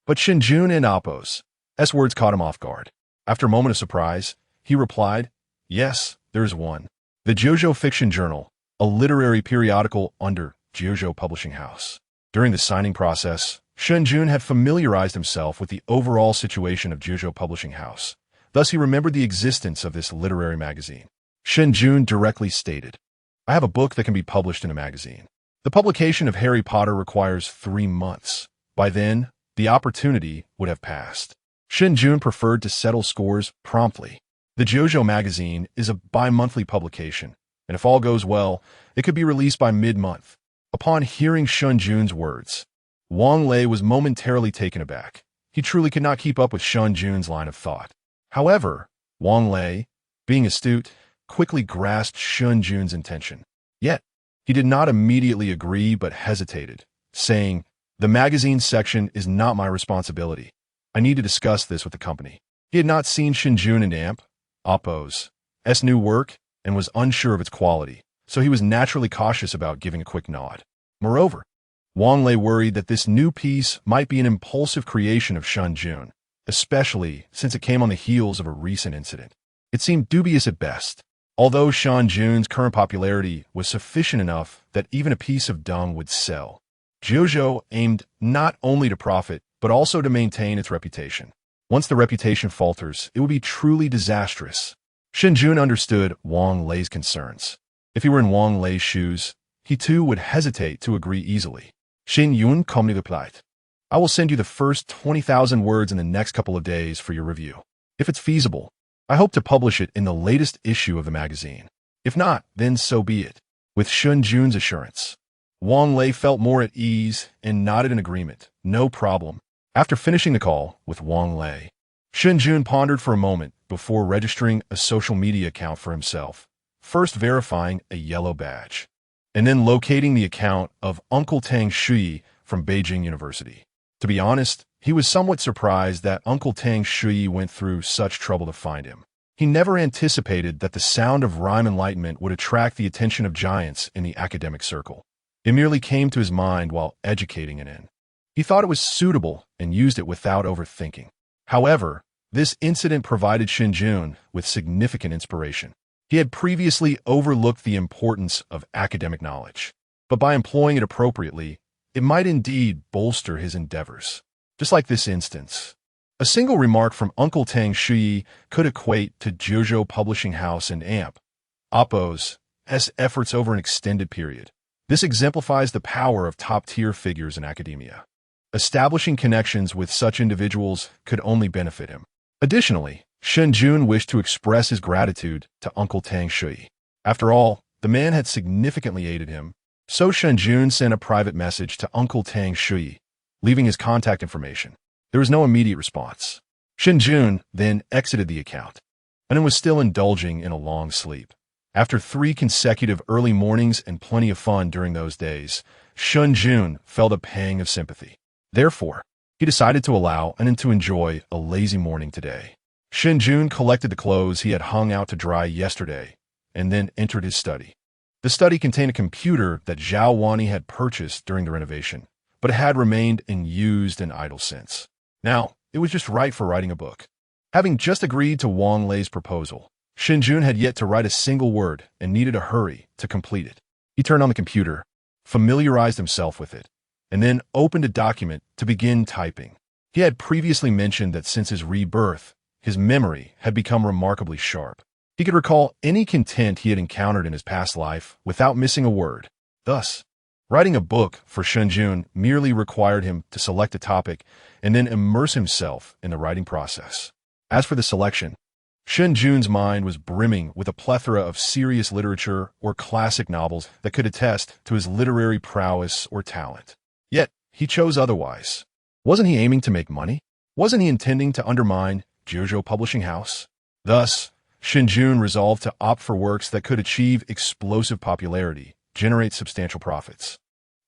[SPEAKER 1] but Shen Jun and Oppo's words caught him off guard. After a moment of surprise, he replied, "Yes, there is one. The Jiuzhou Fiction Journal, a literary periodical under Jiuzhou Publishing House." During the signing process, Shen Jun had familiarized himself with the overall situation of Jiuzhou Publishing House. Thus, he remembered the existence of this literary magazine. Shen Jun directly stated, "I have a book that can be published in a magazine. The publication of Harry Potter requires 3 months. By then, the opportunity would have passed." Shen Jun preferred to settle scores promptly. The Jiuzhou magazine is a bi-monthly publication, and if all goes well, it could be released by mid-month. Upon hearing Shen Jun's words, Wang Lei was momentarily taken aback. He truly could not keep up with Shen Jun's line of thought. However, Wang Lei, being astute, quickly grasped Shen Jun's intention. Yet, he did not immediately agree but hesitated, saying, "The magazine section is not my responsibility. I need to discuss this with the company." He had not seen Shen Jun and Amp, Oppo's, new work and was unsure of its quality, so he was naturally cautious about giving a quick nod. Moreover, Wang Lei worried that this new piece might be an impulsive creation of Shen Jun, especially since it came on the heels of a recent incident. It seemed dubious at best, although Shen Jun's current popularity was sufficient enough that even a piece of dung would sell. JoJo aimed not only to profit, but also to maintain its reputation. Once the reputation falters, it would be truly disastrous. Shen Jun understood Wang Lei's concerns. If he were in Wang Lei's shoes, he too would hesitate to agree easily. Shen Jun calmly replied, I will send you the first 20,000 words in the next couple of days for your review. If it's feasible, I hope to publish it in the latest issue of the magazine. If not, then so be it. With Shen Jun's assurance, Wang Lei felt more at ease and nodded in agreement. No problem. After finishing the call with Wang Lei, Shen Jun pondered for a moment before registering a social media account for himself, first verifying a yellow badge, and then locating the account of Uncle Tang Shui from Beijing University. To be honest, he was somewhat surprised that Uncle Tang Shui went through such trouble to find him. He never anticipated that the sound of rhyme enlightenment would attract the attention of giants in the academic circle. It merely came to his mind while educating it in. He thought it was suitable and used it without overthinking. However, this incident provided Shen Jun with significant inspiration. He had previously overlooked the importance of academic knowledge, but by employing it appropriately, it might indeed bolster his endeavors. Just like this instance, a single remark from Uncle Tang Shui could equate to JoJo Publishing House and Oppo's efforts over an extended period. This exemplifies the power of top-tier figures in academia. Establishing connections with such individuals could only benefit him. Additionally, Shen Jun wished to express his gratitude to Uncle Tang Shui. After all, the man had significantly aided him, so Shen Jun sent a private message to Uncle Tang Shui, leaving his contact information. There was no immediate response. Shen Jun then exited the account, and was still indulging in a long sleep. After 3 consecutive early mornings and plenty of fun during those days, Shen Jun felt a pang of sympathy. Therefore, he decided to allow and to enjoy a lazy morning today. Shen Jun collected the clothes he had hung out to dry yesterday, and then entered his study. The study contained a computer that Zhao Wani had purchased during the renovation, but it had remained unused and idle since. Now, it was just right for writing a book. Having just agreed to Wang Lei's proposal, Shen Jun had yet to write a single word and needed a hurry to complete it. He turned on the computer, familiarized himself with it, and then opened a document to begin typing. He had previously mentioned that since his rebirth, his memory had become remarkably sharp. He could recall any content he had encountered in his past life without missing a word. Thus, writing a book for Shen Jun merely required him to select a topic and then immerse himself in the writing process. As for the selection, Shen Jun's mind was brimming with a plethora of serious literature or classic novels that could attest to his literary prowess or talent. Yet, he chose otherwise. Wasn't he aiming to make money? Wasn't he intending to undermine JoJo Publishing House? Thus, Shen Jun resolved to opt for works that could achieve explosive popularity, generate substantial profits,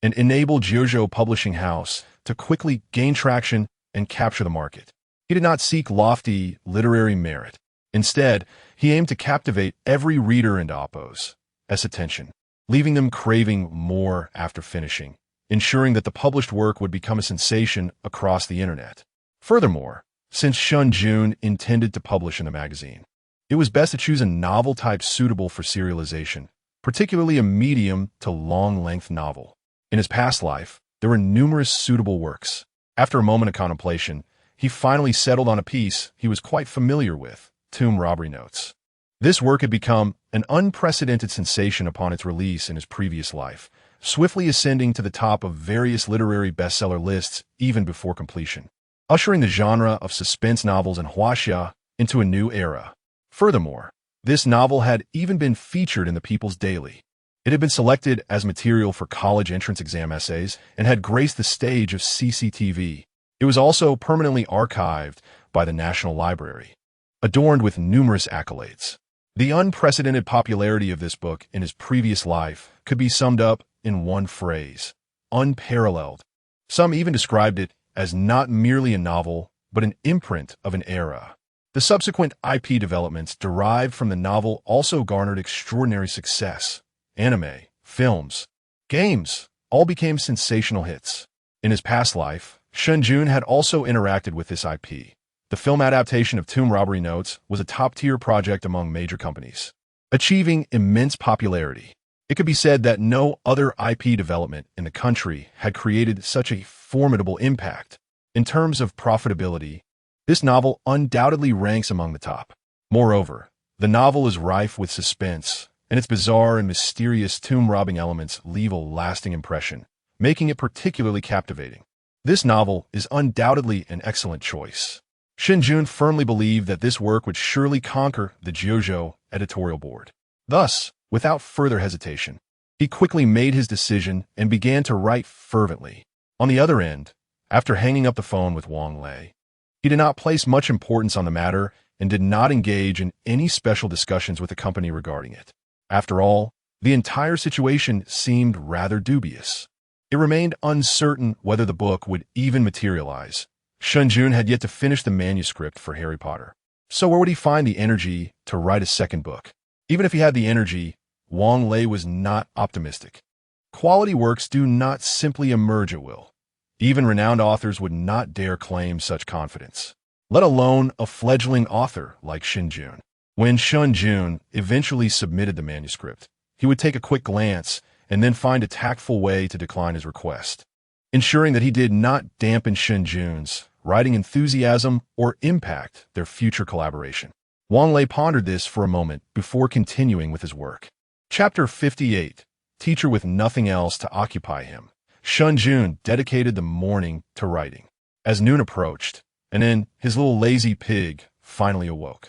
[SPEAKER 1] and enable JoJo Publishing House to quickly gain traction and capture the market. He did not seek lofty literary merit. Instead, he aimed to captivate every reader into Oppo's attention, leaving them craving more after finishing, ensuring that the published work would become a sensation across the internet. Furthermore, since Shen Jun intended to publish in the magazine, it was best to choose a novel type suitable for serialization, particularly a medium to long-length novel. In his past life, there were numerous suitable works. After a moment of contemplation, he finally settled on a piece he was quite familiar with, Tomb Robbery Notes. This work had become an unprecedented sensation upon its release in his previous life, swiftly ascending to the top of various literary bestseller lists even before completion, ushering the genre of suspense novels and huaxia into a new era. Furthermore, this novel had even been featured in the People's Daily. It had been selected as material for college entrance exam essays and had graced the stage of CCTV. It was also permanently archived by the National Library, adorned with numerous accolades. The unprecedented popularity of this book in his previous life could be summed up in one phrase: unparalleled. Some even described it as not merely a novel, but an imprint of an era. The subsequent IP developments derived from the novel also garnered extraordinary success. Anime, films, games, all became sensational hits. In his past life, Shen Jun had also interacted with this IP. The film adaptation of Tomb Robbery Notes was a top-tier project among major companies, achieving immense popularity. It could be said that no other IP development in the country had created such a formidable impact. In terms of profitability, this novel undoubtedly ranks among the top. Moreover, the novel is rife with suspense, and its bizarre and mysterious tomb-robbing elements leave a lasting impression, making it particularly captivating. This novel is undoubtedly an excellent choice. Shen Jun firmly believed that this work would surely conquer the JoJo editorial board. Thus, without further hesitation, he quickly made his decision and began to write fervently. On the other end, after hanging up the phone with Wang Lei, he did not place much importance on the matter and did not engage in any special discussions with the company regarding it. After all, the entire situation seemed rather dubious. It remained uncertain whether the book would even materialize. Shen Jun had yet to finish the manuscript for Harry Potter. So where would he find the energy to write a second book? Even if he had the energy, Wang Lei was not optimistic. Quality works do not simply emerge at will. Even renowned authors would not dare claim such confidence, let alone a fledgling author like Shen Jun. When Shen Jun eventually submitted the manuscript, he would take a quick glance and then find a tactful way to decline his request, ensuring that he did not dampen Shen Jun's writing enthusiasm or impact their future collaboration. Wang Lei pondered this for a moment before continuing with his work. Chapter 58, Teacher with Nothing Else to Occupy Him. Shen Jun dedicated the morning to writing. As noon approached, and then his little lazy pig finally awoke.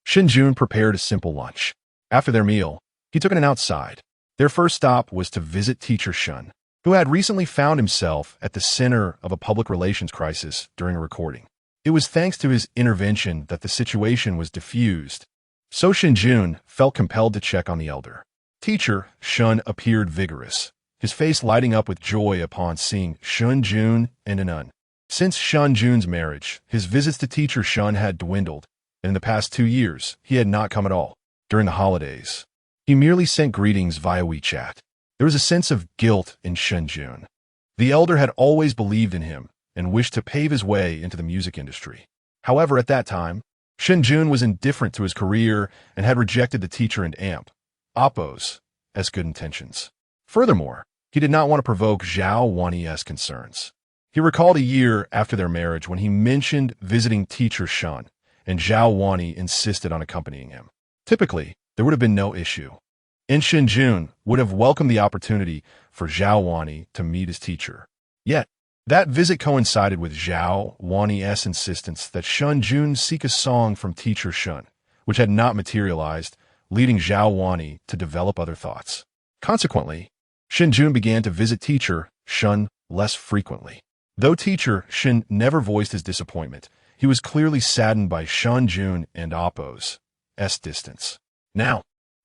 [SPEAKER 1] Shen Jun prepared a simple lunch. After their meal, he took it outside. Their first stop was to visit teacher Shen, who had recently found himself at the center of a public relations crisis during a recording. It was thanks to his intervention that the situation was diffused, so Shen Jun felt compelled to check on the elder. Teacher Shen appeared vigorous, his face lighting up with joy upon seeing Shen Jun and Anon. Since Shen Jun's marriage, his visits to teacher Shen had dwindled, and in the past 2 years, he had not come at all. During the holidays, he merely sent greetings via WeChat. There was a sense of guilt in Shen Jun. The elder had always believed in him and wished to pave his way into the music industry. However, at that time, Shen Jun was indifferent to his career and had rejected the teacher and amp, Oppos, as good intentions. Furthermore, he did not want to provoke Zhao Wani's concerns. He recalled a year after their marriage when he mentioned visiting teacher Shen, and Zhao Wani insisted on accompanying him. Typically, there would have been no issue, and Shen Jun would have welcomed the opportunity for Zhao Wani to meet his teacher. Yet, that visit coincided with Zhao Wani's insistence that Shen Jun seek a song from teacher Shen, which had not materialized, leading Zhao Wani to develop other thoughts. Consequently, Shen Jun began to visit teacher Shen less frequently. Though teacher Shen never voiced his disappointment, he was clearly saddened by Shen Jun and Oppo's distance. Now,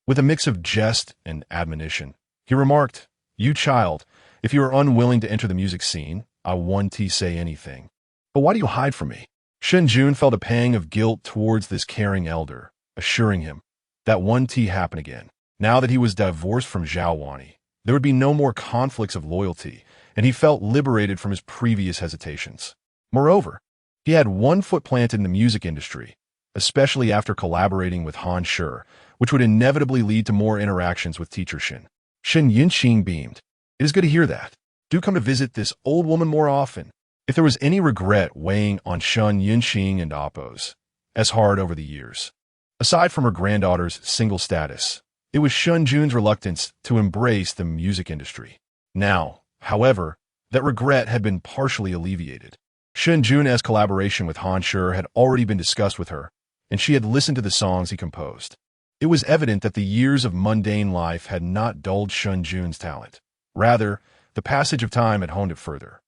[SPEAKER 1] with a mix of jest and admonition, he remarked, "You child, if you are unwilling to enter the music scene, I won't say anything. But why do you hide from me?" Shen Jun felt a pang of guilt towards this caring elder, assuring him that won't happen again. Now that he was divorced from Zhao Wani, there would be no more conflicts of loyalty, and he felt liberated from his previous hesitations. Moreover, he had one foot planted in the music industry, especially after collaborating with Han Shi, which would inevitably lead to more interactions with teacher Shen. Shen Yunqing beamed. "It is good to hear that. Do come to visit this old woman more often." If there was any regret weighing on Shen Yunqing and Oppo's as hard over the years, aside from her granddaughter's single status, it was Shen Jun's reluctance to embrace the music industry. Now, however, that regret had been partially alleviated. Shen Jun's collaboration with Han Shi had already been discussed with her, and she had listened to the songs he composed. It was evident that the years of mundane life had not dulled Shen Jun's talent. Rather, the passage of time had honed it further.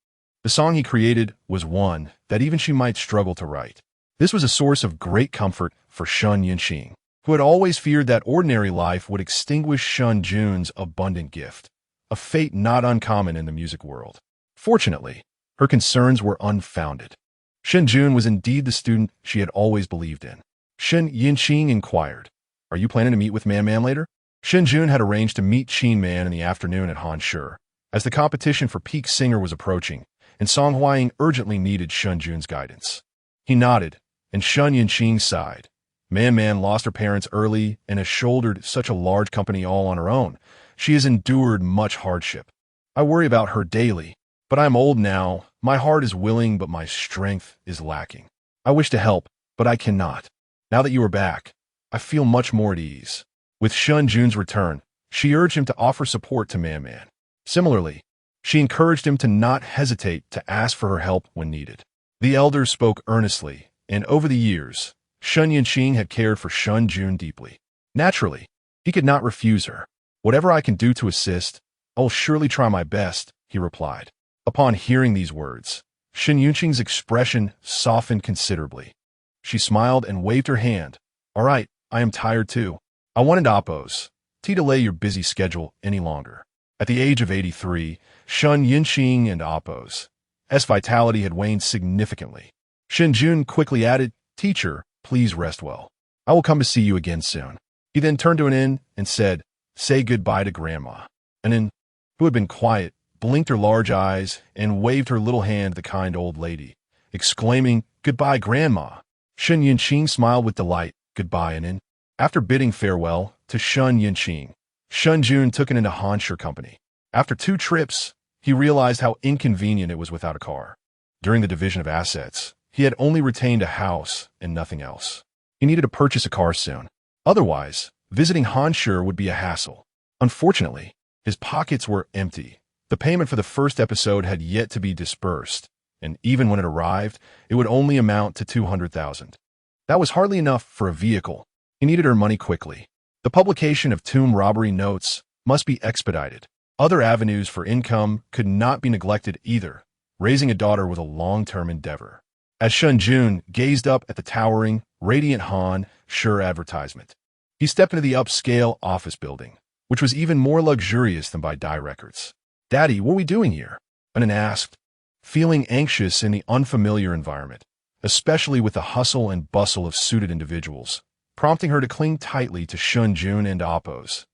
[SPEAKER 1] The song he created was one that even she might struggle to write. This was a source of great comfort for Shen Yunqing, who had always feared that ordinary life would extinguish Shen Jun's abundant gift, a fate not uncommon in the music world. Fortunately, her concerns were unfounded. Shen Jun was indeed the student she had always believed in. Shen Yunqing inquired, "Are you planning to meet with Man Man later?" Shen Jun had arranged to meet Qin Man in the afternoon at Han Shi, as the competition for peak singer was approaching, and Song Hying urgently needed Shen Jun's guidance. He nodded, and Shen Yunqing sighed. Man Man lost her parents early and has shouldered such a large company all on her own, She has endured much hardship. I worry about her daily, but I am old now. My heart is willing, but my strength is lacking. I wish to help, but I cannot. Now that you are back, I feel much more at ease. With Shen Jun's return, she urged him to offer support to Man Man. Similarly, she encouraged him to not hesitate to ask for her help when needed. The elders spoke earnestly, and over the years, Shen Yunqing had cared for Shen Jun deeply. Naturally, he could not refuse her. Whatever I can do to assist, I will surely try my best, he replied. Upon hearing these words, Shen Yunqing's expression softened considerably. She smiled and waved her hand. All right, I am tired too. I wanted to oppose to delay your busy schedule any longer. At the age of 83, Shen Yunqing and Appo's vitality had waned significantly. Shen Jun quickly added, Teacher, please rest well. I will come to see you again soon. He then turned to an inn and said, Say goodbye to Grandma. An who had been quiet, blinked her large eyes and waved her little hand to the kind old lady, exclaiming, Goodbye, Grandma. Shen Yunqing smiled with delight. Goodbye, Anin. After bidding farewell to Shen Yunqing, Shen Jun took it into Hansher Company. After 2 trips, he realized how inconvenient it was without a car. During the division of assets, he had only retained a house and nothing else. He needed to purchase a car soon. Otherwise, visiting Hansher would be a hassle. Unfortunately, his pockets were empty. The payment for the first episode had yet to be disbursed, and even when it arrived, it would only amount to 200,000. That was hardly enough for a vehicle. He needed her money quickly. The publication of tomb robbery notes must be expedited. Other avenues for income could not be neglected either. Raising a daughter was a long-term endeavor. As Shen Jun gazed up at the towering, radiant Hansher advertisement, he stepped into the upscale office building, which was even more luxurious than by Die Records. Daddy, what are we doing here? Anan asked, feeling anxious in the unfamiliar environment, especially with the hustle and bustle of suited individuals, prompting her to cling tightly to Shen Jun and Appo's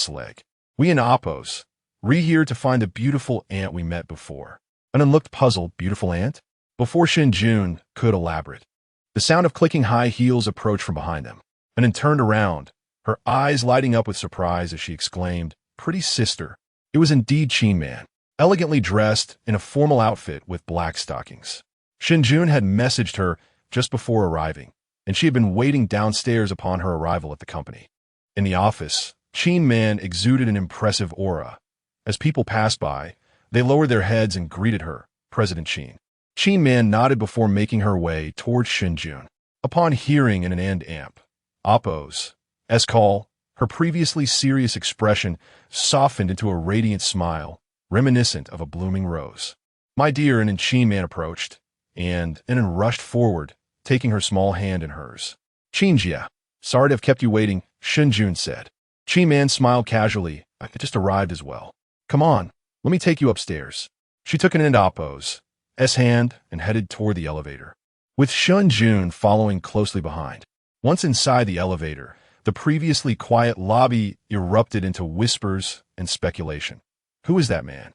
[SPEAKER 1] leg. We and Appo's here to find the beautiful aunt we met before. Anan looked puzzled. Beautiful aunt? Before Shen Jun could elaborate, the sound of clicking high heels approached from behind them. Anan turned around, her eyes lighting up with surprise as she exclaimed, Pretty sister. It was indeed Qin Man, elegantly dressed in a formal outfit with black stockings. Shen Jun had messaged her just before arriving, and she had been waiting downstairs upon her arrival at the company. In the office, Qin Man exuded an impressive aura. As people passed by, they lowered their heads and greeted her, President Qin. Qin Man nodded before making her way towards Shen Jun. Upon hearing an amp, Appo's call, her previously serious expression softened into a radiant smile, reminiscent of a blooming rose. My dear, and Qin Man approached, and rushed forward, taking her small hand in hers. Qinjia, sorry to have kept you waiting, Shen Jun said. Qin Man smiled casually. I just arrived as well. Come on, let me take you upstairs. She took an Appo's hand and headed toward the elevator, with Shen Jun following closely behind. Once inside the elevator, the previously quiet lobby erupted into whispers and speculation. Who is that man?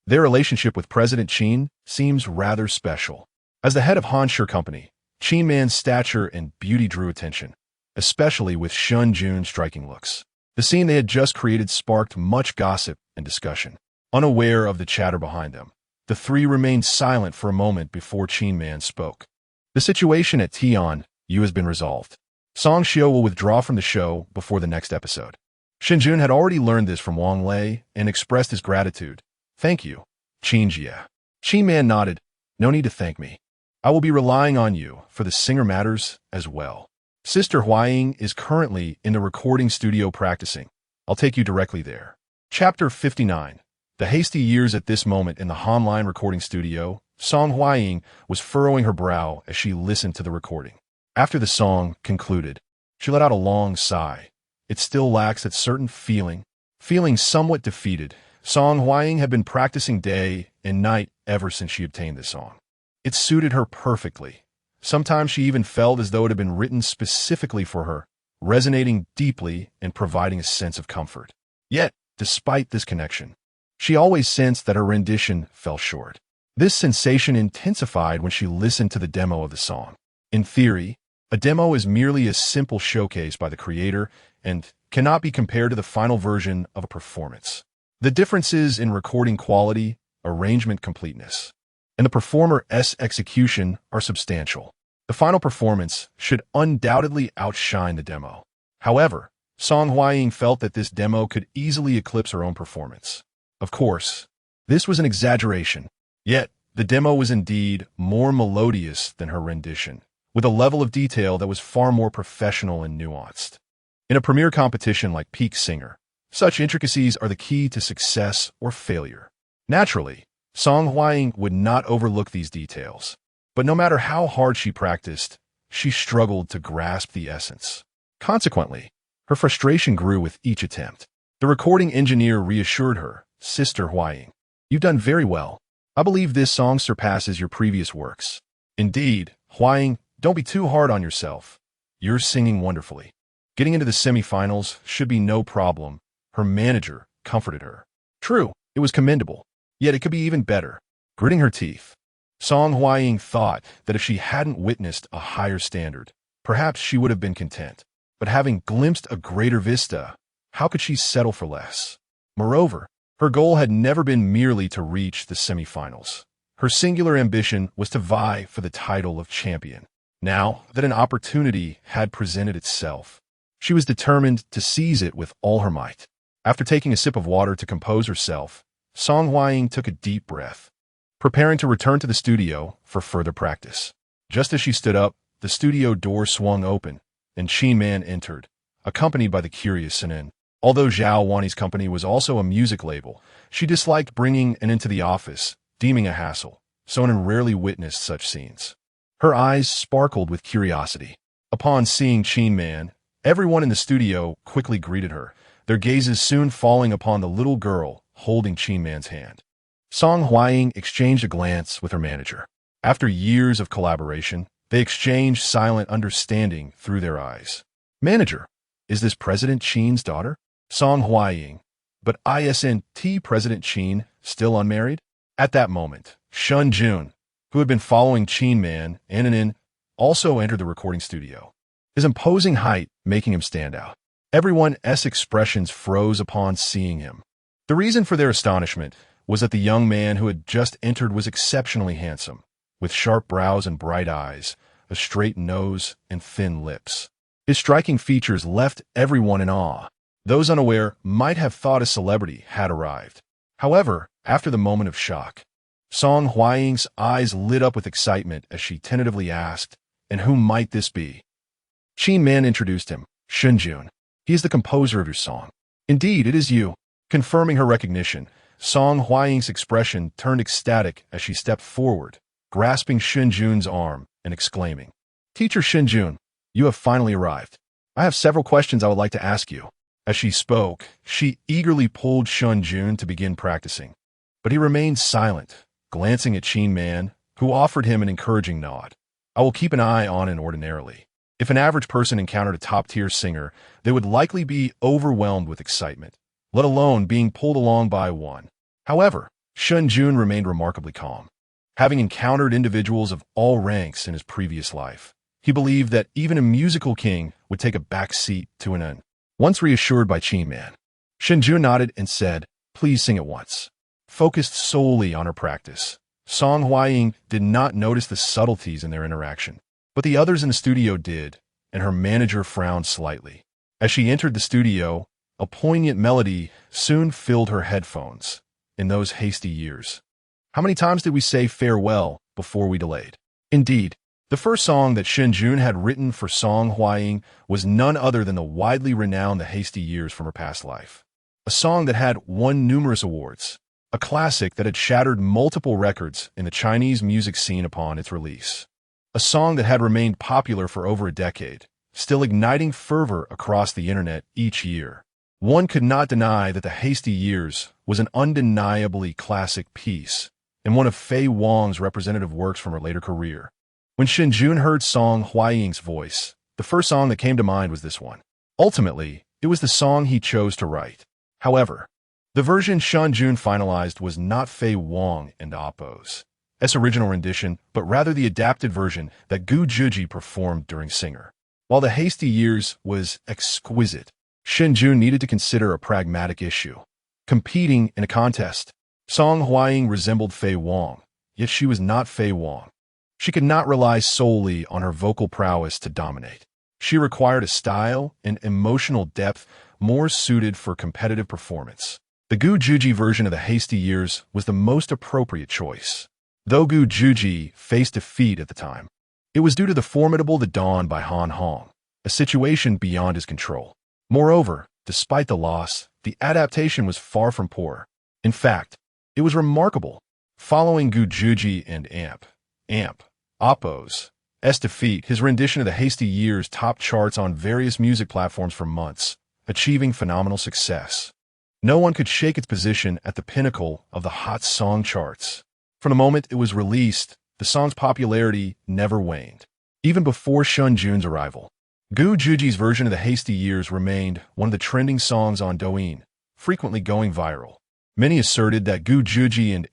[SPEAKER 1] Their relationship with President Qin seems rather special. As the head of Hansher Company, Qin Man's stature and beauty drew attention, especially with Shen Jun's striking looks. The scene they had just created sparked much gossip and discussion. Unaware of the chatter behind them, the 3 remained silent for a moment before Qin Man spoke. The situation at Tian Yu has been resolved. Song Xiao will withdraw from the show before the next episode. Shen Jun had already learned this from Wang Lei and expressed his gratitude. Thank you, Qinjia. Qin Man nodded. No need to thank me. I will be relying on you for the singer matters as well. Sister Hying is currently in the recording studio practicing. I'll take you directly there. Chapter 59. The hasty years. At this moment in the Hanline recording studio, Song Hying was furrowing her brow as she listened to the recording. After the song concluded, she let out a long sigh. It still lacks that certain feeling. Feeling somewhat defeated, Song Hying had been practicing day and night ever since she obtained this song. It suited her perfectly. Sometimes she even felt as though it had been written specifically for her, resonating deeply and providing a sense of comfort. Yet, despite this connection, she always sensed that her rendition fell short. This sensation intensified when she listened to the demo of the song. In theory, a demo is merely a simple showcase by the creator and cannot be compared to the final version of a performance. The differences in recording quality, arrangement completeness, and the performer's execution are substantial. The final performance should undoubtedly outshine the demo. However, Song Hying felt that this demo could easily eclipse her own performance. Of course, this was an exaggeration. Yet, the demo was indeed more melodious than her rendition, with a level of detail that was far more professional and nuanced. In a premier competition like Peak Singer, such intricacies are the key to success or failure. Naturally, Song Hying would not overlook these details, but no matter how hard she practiced, she struggled to grasp the essence. Consequently, her frustration grew with each attempt. The recording engineer reassured her, "Sister Hying, you've done very well. I believe this song surpasses your previous works." "Indeed, Hying, don't be too hard on yourself. You're singing wonderfully. Getting into the semifinals should be no problem," her manager comforted her. True, it was commendable, yet it could be even better. Gritting her teeth, Song Hying thought that if she hadn't witnessed a higher standard, perhaps she would have been content. But having glimpsed a greater vista, how could she settle for less? Moreover, her goal had never been merely to reach the semifinals. Her singular ambition was to vie for the title of champion. Now that an opportunity had presented itself, she was determined to seize it with all her might. After taking a sip of water to compose herself, Song Hying took a deep breath, preparing to return to the studio for further practice. Just as she stood up, the studio door swung open, and Qin Man entered, accompanied by the curious Shen. Although Zhao Wani's company was also a music label, she disliked bringing an into the office, deeming a hassle, so Shen rarely witnessed such scenes. Her eyes sparkled with curiosity. Upon seeing Qin Man, everyone in the studio quickly greeted her, their gazes soon falling upon the little girl holding Qin Man's hand. Song Hying exchanged a glance with her manager. After years of collaboration, they exchanged silent understanding through their eyes. "Manager, is this President Qin's daughter?" Song Hying. "But isn't President Qin still unmarried?" At that moment, Shen Jun, who had been following Qin Man and also entered the recording studio, his imposing height making him stand out. Everyone's expressions froze upon seeing him. The reason for their astonishment was that the young man who had just entered was exceptionally handsome, with sharp brows and bright eyes, a straight nose, and thin lips. His striking features left everyone in awe. Those unaware might have thought a celebrity had arrived. However, after the moment of shock, Song Hying's eyes lit up with excitement as she tentatively asked, "And who might this be?" Qin Man introduced him, "Shen Jun. He is the composer of your song." "Indeed, it is you." Confirming her recognition, Song Hying's expression turned ecstatic as she stepped forward, grasping Shen Jun's arm and exclaiming, "Teacher Shen Jun, you have finally arrived. I have several questions I would like to ask you." As she spoke, she eagerly pulled Shen Jun to begin practicing, but he remained silent, glancing at Qin Man, who offered him an encouraging nod. "I will keep an eye on it ordinarily. If an average person encountered a top-tier singer, they would likely be overwhelmed with excitement, let alone being pulled along by one." However, Shen Jun remained remarkably calm. Having encountered individuals of all ranks in his previous life, he believed that even a musical king would take a back seat to an end. Once reassured by Qin Man, Shen Jun nodded and said, "Please sing at once." Focused solely on her practice, Song Hying did not notice the subtleties in their interaction, but the others in the studio did, and her manager frowned slightly. As she entered the studio, a poignant melody soon filled her headphones. "In those hasty years, how many times did we say farewell before we delayed?" Indeed, the first song that Shen Jun had written for Song Hying was none other than the widely renowned The Hasty Years from her past life, a song that had won numerous awards, a classic that had shattered multiple records in the Chinese music scene upon its release, a song that had remained popular for over a decade, still igniting fervor across the internet each year. One could not deny that The Hasty Years was an undeniably classic piece and one of Fei Wang's representative works from her later career. When Shen Jun heard Song Hying's voice, the first song that came to mind was this one. Ultimately, it was the song he chose to write. However, the version Shen Jun finalized was not Fei Wang and Appo's original rendition, but rather the adapted version that Gu Zhiji performed during Singer. While The Hasty Years was exquisite, Shen Jun needed to consider a pragmatic issue. Competing in a contest. Song Hying resembled Fei Wong, yet she was not Fei Wong. She could not rely solely on her vocal prowess to dominate. She required a style and emotional depth more suited for competitive performance. The Gu Juji version of the Hasty Years was the most appropriate choice. Though Gu Juji faced defeat at the time, it was due to the formidable The Dawn by Han Hong, a situation beyond his control. Moreover, despite the loss, the adaptation was far from poor. In fact, it was remarkable. Following Gu Juji and Oppo's defeat, his rendition of the Hasty Years topped charts on various music platforms for months, achieving phenomenal success. No one could shake its position at the pinnacle of the hot song charts. From the moment it was released, the song's popularity never waned. Even before Shen Jun's arrival, Gu Juji's version of the Hasty Years remained one of the trending songs on Douyin, frequently going viral. Many asserted that Gu Juji and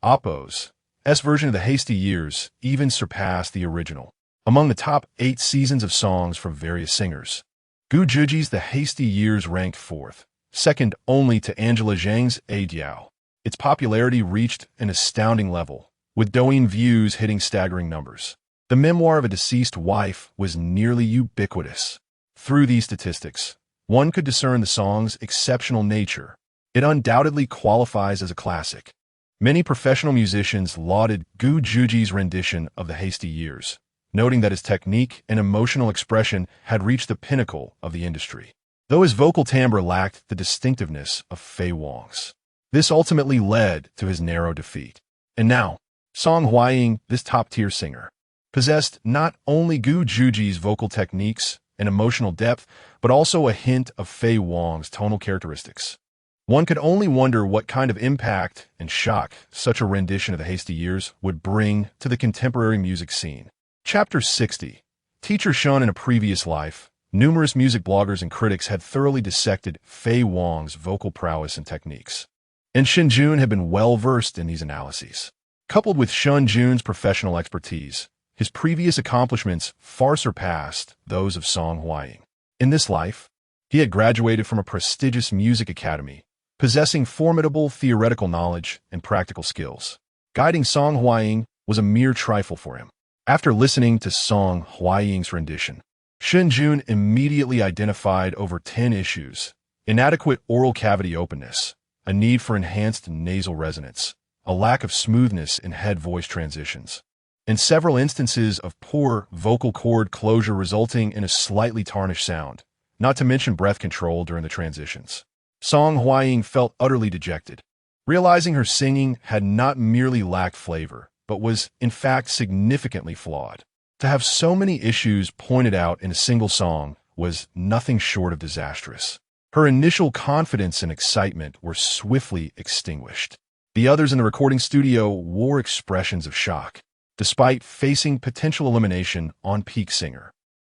[SPEAKER 1] Oppo's version of the Hasty Years even surpassed the original. Among the top 8 seasons of songs from various singers, Gu Juji's The Hasty Years ranked 4th, second only to Angela Zhang's A Diao. Its popularity reached an astounding level, with Douyin views hitting staggering numbers. The memoir of a deceased wife was nearly ubiquitous. Through these statistics, one could discern the song's exceptional nature. It undoubtedly qualifies as a classic. Many professional musicians lauded Gu Juji's rendition of the Hasty Years, noting that his technique and emotional expression had reached the pinnacle of the industry, though his vocal timbre lacked the distinctiveness of Fei Wong's. This ultimately led to his narrow defeat. And now, Song Hying, this top-tier singer, possessed not only Gu Juji's vocal techniques and emotional depth, but also a hint of Fei Wong's tonal characteristics. One could only wonder what kind of impact and shock such a rendition of the Hasty Years would bring to the contemporary music scene. Chapter 60. Teacher Shen. In a previous life, numerous music bloggers and critics had thoroughly dissected Fei Wong's vocal prowess and techniques, and Shen Jun had been well-versed in these analyses. Coupled with Shen Jun's professional expertise, his previous accomplishments far surpassed those of Song Hying. In this life, he had graduated from a prestigious music academy, possessing formidable theoretical knowledge and practical skills. Guiding Song Hying was a mere trifle for him. After listening to Song Hying's rendition, Shen Jun immediately identified over 10 issues: inadequate oral cavity openness, a need for enhanced nasal resonance, a lack of smoothness in head-voice transitions, and several instances of poor vocal cord closure resulting in a slightly tarnished sound, not to mention breath control during the transitions. Song Hying felt utterly dejected, realizing her singing had not merely lacked flavor, but was, in fact, significantly flawed. To have so many issues pointed out in a single song was nothing short of disastrous. Her initial confidence and excitement were swiftly extinguished. The others in the recording studio wore expressions of shock, despite facing potential elimination on Peak Singer.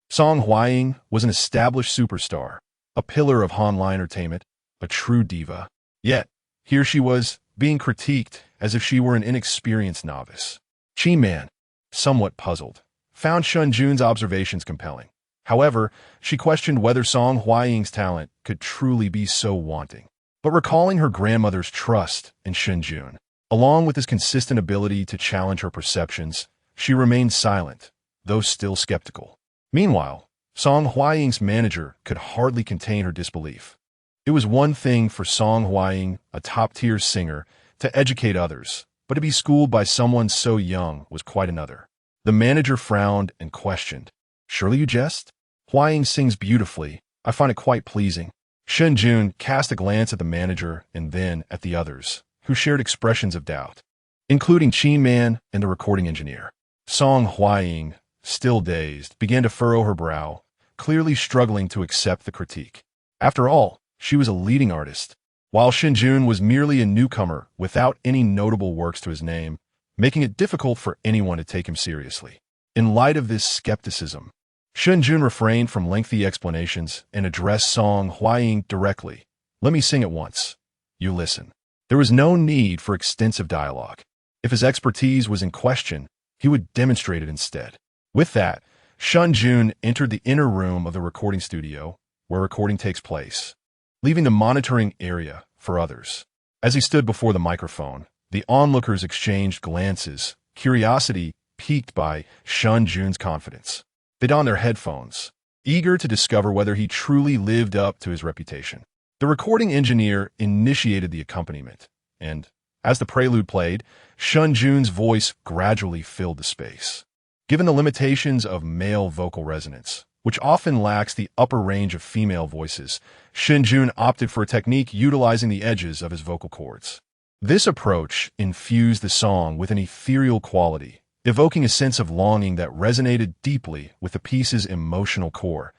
[SPEAKER 1] Song Hying was an established superstar, a pillar of Hanlai entertainment, a true diva. Yet, here she was, being critiqued as if she were an inexperienced novice. Chi-Man, somewhat puzzled, found Shen Jun's observations compelling. However, she questioned whether Song Hying's talent could truly be so wanting. But recalling her grandmother's trust in Shen Jun, along with his consistent ability to challenge her perceptions, she remained silent, though still skeptical. Meanwhile, Song Hying's manager could hardly contain her disbelief. It was one thing for Song Hying, a top-tier singer, to educate others, but to be schooled by someone so young was quite another. The manager frowned and questioned. "Surely you jest? Hying sings beautifully. I find it quite pleasing." Shen Jun cast a glance at the manager and then at the others, who shared expressions of doubt, including Chi-Man and the recording engineer. Song Hying, still dazed, began to furrow her brow, clearly struggling to accept the critique. After all, she was a leading artist, while Shen Jun was merely a newcomer without any notable works to his name, making it difficult for anyone to take him seriously. In light of this skepticism, Shen Jun refrained from lengthy explanations and addressed Song Hying directly. "Let me sing at once. You listen." There was no need for extensive dialogue. If his expertise was in question, he would demonstrate it instead. With that, Shen Jun entered the inner room of the recording studio, where recording takes place, leaving the monitoring area for others. As he stood before the microphone, the onlookers exchanged glances, curiosity piqued by Shen Jun's confidence. They donned their headphones, eager to discover whether he truly lived up to his reputation. The recording engineer initiated the accompaniment, and, as the prelude played, Shen Jun's voice gradually filled the space. Given the limitations of male vocal resonance, which often lacks the upper range of female voices, Shen Jun opted for a technique utilizing the edges of his vocal cords. This approach infused the song with an ethereal quality, evoking a sense of longing that resonated deeply with the piece's emotional core,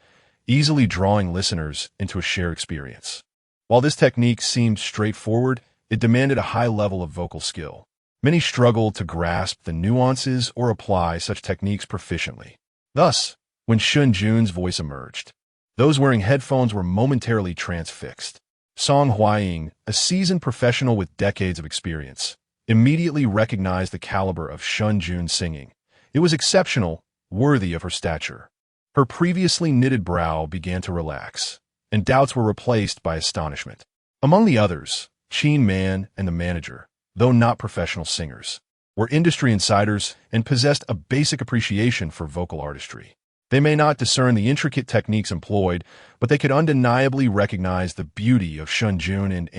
[SPEAKER 1] easily drawing listeners into a shared experience. While this technique seemed straightforward, it demanded a high level of vocal skill. Many struggled to grasp the nuances or apply such techniques proficiently. Thus, when Shen Jun's voice emerged, those wearing headphones were momentarily transfixed. Hying, a seasoned professional with decades of experience, immediately recognized the caliber of Shen Jun's singing. It was exceptional, worthy of her stature. Her previously knitted brow began to relax, and doubts were replaced by astonishment. Among the others, Qin Man and the manager, though not professional singers, were industry insiders and possessed a basic appreciation for vocal artistry. They may not discern the intricate techniques employed, but they could undeniably recognize the beauty of Shen Jun and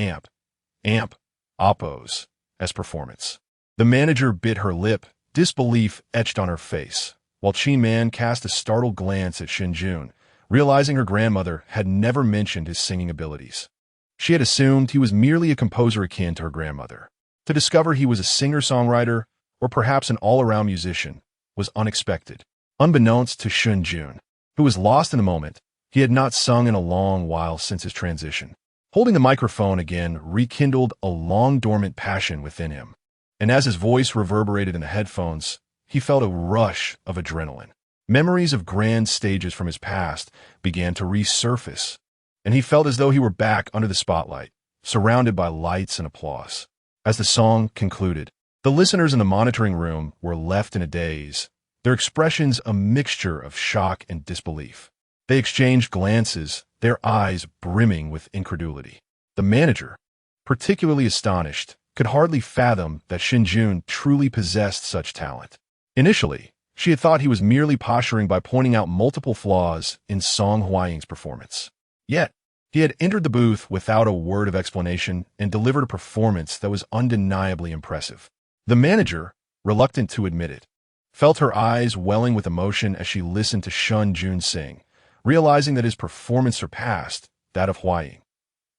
[SPEAKER 1] Oppo's as performance. The manager bit her lip, disbelief etched on her face, while Qin Man cast a startled glance at Shen Jun, realizing her grandmother had never mentioned his singing abilities. She had assumed he was merely a composer akin to her grandmother. To discover he was a singer-songwriter, or perhaps an all-around musician, was unexpected. Unbeknownst to Shen Jun, who was lost in the moment, he had not sung in a long while since his transition. Holding the microphone again rekindled a long-dormant passion within him, and as his voice reverberated in the headphones, he felt a rush of adrenaline. Memories of grand stages from his past began to resurface, and he felt as though he were back under the spotlight, surrounded by lights and applause. As the song concluded, the listeners in the monitoring room were left in a daze, their expressions a mixture of shock and disbelief. They exchanged glances, their eyes brimming with incredulity. The manager, particularly astonished, could hardly fathom that Shen Jun truly possessed such talent. Initially, she had thought he was merely posturing by pointing out multiple flaws in Hying's performance. Yet, he had entered the booth without a word of explanation and delivered a performance that was undeniably impressive. The manager, reluctant to admit it, felt her eyes welling with emotion as she listened to Shen Jun sing, realizing that his performance surpassed that of Hying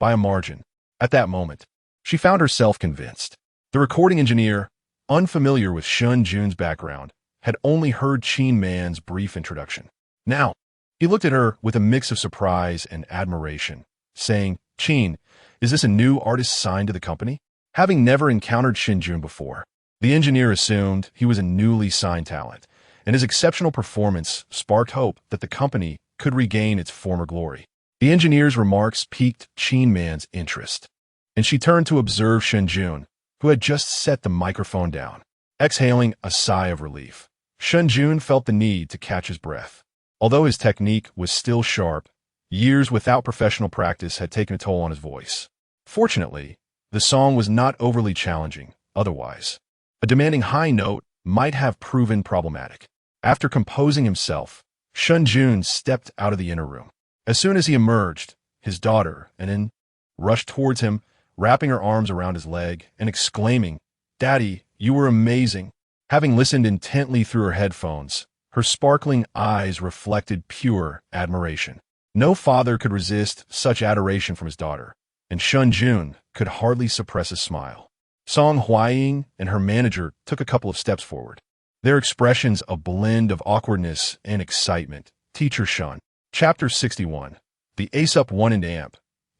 [SPEAKER 1] by a margin. At that moment, she found herself convinced. The recording engineer, unfamiliar with Shen Jun's background, had only heard Qin Man's brief introduction. Now, he looked at her with a mix of surprise and admiration, saying, "Qin, is this a new artist signed to the company?" Having never encountered Shen Jun before, the engineer assumed he was a newly signed talent, and his exceptional performance sparked hope that the company could regain its former glory. The engineer's remarks piqued Qin Man's interest, and she turned to observe Shen Jun, who had just set the microphone down. Exhaling a sigh of relief, Shen Jun felt the need to catch his breath. Although his technique was still sharp, years without professional practice had taken a toll on his voice. Fortunately, the song was not overly challenging. Otherwise, a demanding high note might have proven problematic. After composing himself, Shen Jun stepped out of the inner room. As soon as he emerged, his daughter, Anin, rushed towards him, wrapping her arms around his leg and exclaiming, "Daddy, you were amazing." Having listened intently through her headphones, her sparkling eyes reflected pure admiration. No father could resist such adoration from his daughter, and Shen Jun could hardly suppress a smile. Hying and her manager took a couple of steps forward, their expressions a blend of awkwardness and excitement. Teacher Shen. Chapter 61. The Ace Up 1 and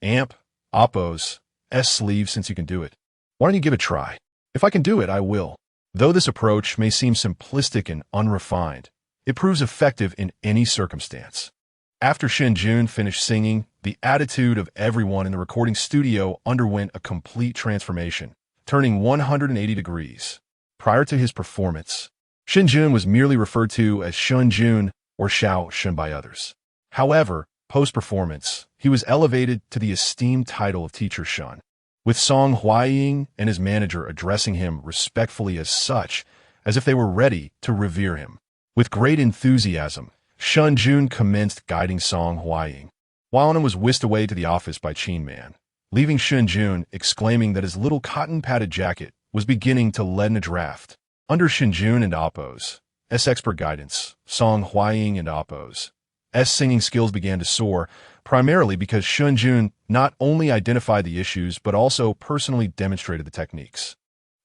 [SPEAKER 1] Amp, Oppo's, S sleeve since you can do it. Why don't you give it a try? If I can do it, I will. Though this approach may seem simplistic and unrefined, it proves effective in any circumstance. After Shen Jun finished singing, the attitude of everyone in the recording studio underwent a complete transformation, turning 180 degrees. Prior to his performance, Shen Jun was merely referred to as Shen Jun or Xiao Shen by others. However, Post-performance, he was elevated to the esteemed title of Teacher Shen, with Song Hying and his manager addressing him respectfully as such, as if they were ready to revere him. With great enthusiasm, Shen Jun commenced guiding Song Hying. Hying was whisked away to the office by Chin Man, leaving Shen Jun exclaiming that his little cotton-padded jacket was beginning to leaden a draft. Under Shen Jun and Appo's expert guidance, Song Hying and Appo's singing skills began to soar, primarily because Shen Jun not only identified the issues but also personally demonstrated the techniques.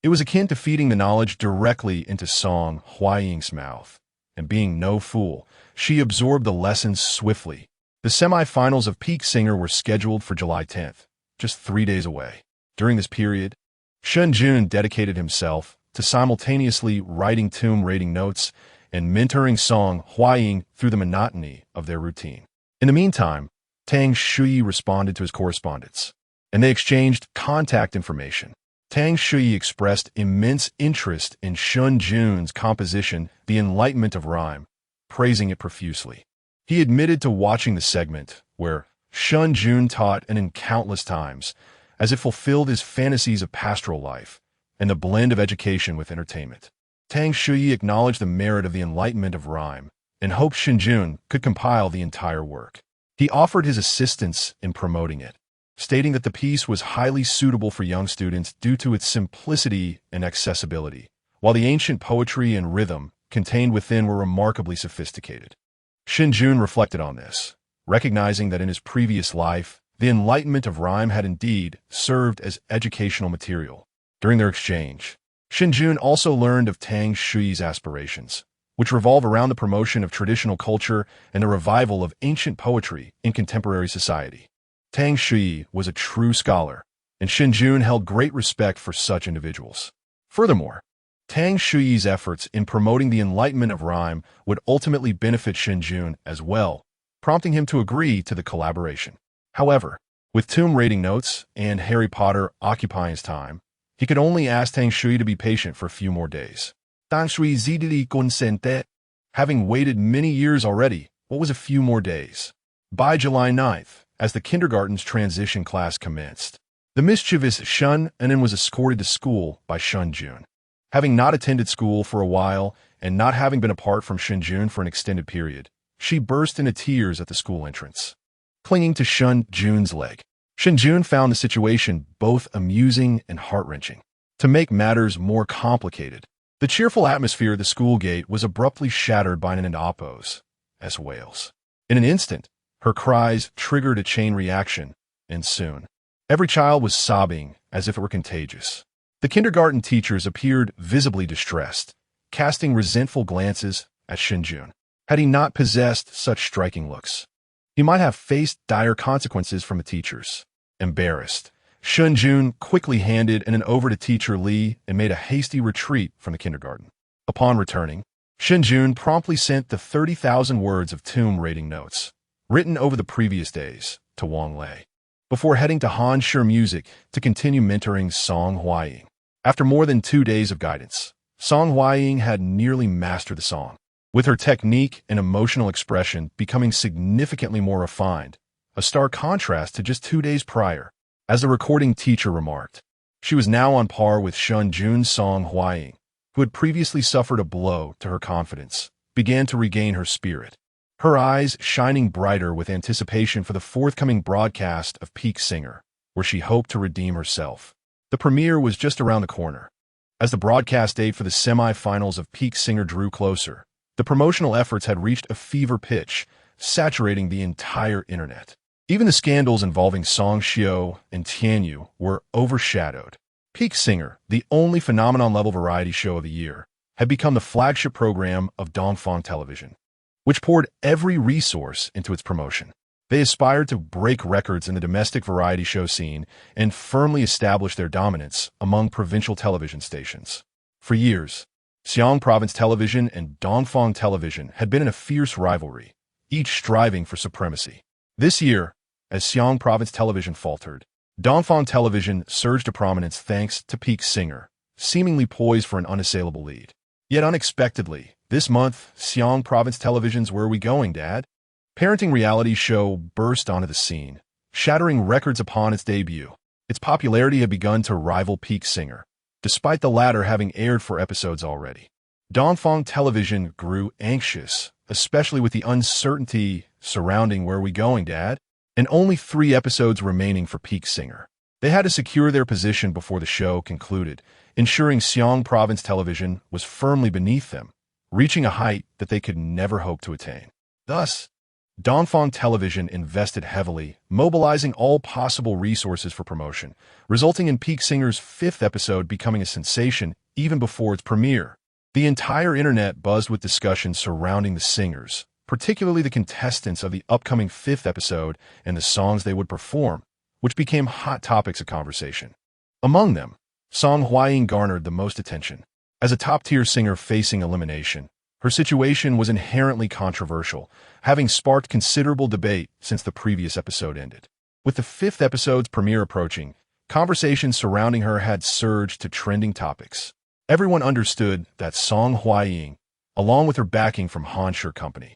[SPEAKER 1] It was akin to feeding the knowledge directly into Song Hying's mouth. And being no fool, she absorbed the lessons swiftly. The semi-finals of Peak Singer were scheduled for July 10th, just 3 days away. During this period, Shen Jun dedicated himself to simultaneously writing tune-rating notes and mentoring Song Hying through the monotony of their routine. In the meantime, Tang Shui responded to his correspondence, and they exchanged contact information. Tang Shui expressed immense interest in Shen Jun's composition, The Enlightenment of Rhyme, praising it profusely. He admitted to watching the segment, where Shen Jun taught and in countless times, as it fulfilled his fantasies of pastoral life and the blend of education with entertainment. Tang Shui acknowledged the merit of The Enlightenment of Rhyme and hoped Shen Jun could compile the entire work. He offered his assistance in promoting it, stating that the piece was highly suitable for young students due to its simplicity and accessibility, while the ancient poetry and rhythm contained within were remarkably sophisticated. Shen Jun reflected on this, recognizing that in his previous life, the enlightenment of rhyme had indeed served as educational material. During their exchange, Shen Jun also learned of Tang Shui's aspirations, which revolve around the promotion of traditional culture and the revival of ancient poetry in contemporary society. Tang Shui was a true scholar, and Shen Jun held great respect for such individuals. Furthermore, Tang Shui's efforts in promoting the enlightenment of rhyme would ultimately benefit Shen Jun as well, prompting him to agree to the collaboration. However, with Tomb Raiding Notes and Harry Potter occupying his time, he could only ask Tang Shui to be patient for a few more days. Tang Shui zidili consente. Having waited many years already, what was a few more days? By July 9th, as the kindergarten's transition class commenced, the mischievous Shen Jun was escorted to school by Shen Jun. Having not attended school for a while and not having been apart from Shen Jun for an extended period, she burst into tears at the school entrance. Clinging to Shen Jun's leg, Shen Jun found the situation both amusing and heart-wrenching. To make matters more complicated, the cheerful atmosphere of the school gate was abruptly shattered by an Appo's wails. In an instant, her cries triggered a chain reaction, and soon, every child was sobbing as if it were contagious. The kindergarten teachers appeared visibly distressed, casting resentful glances at Shen Jun. Had he not possessed such striking looks, he might have faced dire consequences from the teachers. Embarrassed, Shen Jun quickly handed an over to Teacher Li and made a hasty retreat from the kindergarten. Upon returning, Shen Jun promptly sent the 30,000 words of Tomb Raiding Notes, written over the previous days, to Wang Lei, before heading to Han Shi Music to continue mentoring Song Hying. After more than 2 days of guidance, Song Hying had nearly mastered the song, with her technique and emotional expression becoming significantly more refined, a stark contrast to just 2 days prior. As the recording teacher remarked, she was now on par with Shen Jun's Song Hying, who had previously suffered a blow to her confidence, began to regain her spirit, her eyes shining brighter with anticipation for the forthcoming broadcast of Peak Singer, where she hoped to redeem herself. The premiere was just around the corner. As the broadcast date for the semi-finals of Peak Singer drew closer, the promotional efforts had reached a fever pitch, saturating the entire internet. Even the scandals involving Song Xiao and Tianyu were overshadowed. Peak Singer, the only phenomenon-level variety show of the year, had become the flagship program of Dongfang Television, which poured every resource into its promotion. They aspired to break records in the domestic variety show scene and firmly establish their dominance among provincial television stations. For years, Xiang Province Television and Dongfang Television had been in a fierce rivalry, each striving for supremacy. This year, as Xiang Province Television faltered, Dongfang Television surged to prominence thanks to Peak Singer, seemingly poised for an unassailable lead. Yet unexpectedly, this month, Xiang Province Television's Where Are We Going, Dad? parenting reality show burst onto the scene, shattering records upon its debut. Its popularity had begun to rival Peak Singer, despite the latter having aired 4 episodes already. Dongfang Television grew anxious, especially with the uncertainty surrounding Where We Going, Dad? And only 3 episodes remaining for Peak Singer. They had to secure their position before the show concluded, ensuring Xiong Province Television was firmly beneath them, reaching a height that they could never hope to attain. Thus, Dongfang Television invested heavily, mobilizing all possible resources for promotion, resulting in Peak Singer's 5th episode becoming a sensation even before its premiere. The entire internet buzzed with discussion surrounding the singers, particularly the contestants of the upcoming 5th episode and the songs they would perform, which became hot topics of conversation. Among them, Song Hying garnered the most attention. As a top-tier singer facing elimination, her situation was inherently controversial, having sparked considerable debate since the previous episode ended. With the 5th episode's premiere approaching, conversations surrounding her had surged to trending topics. Everyone understood that Song Hying, along with her backing from Hansher Company,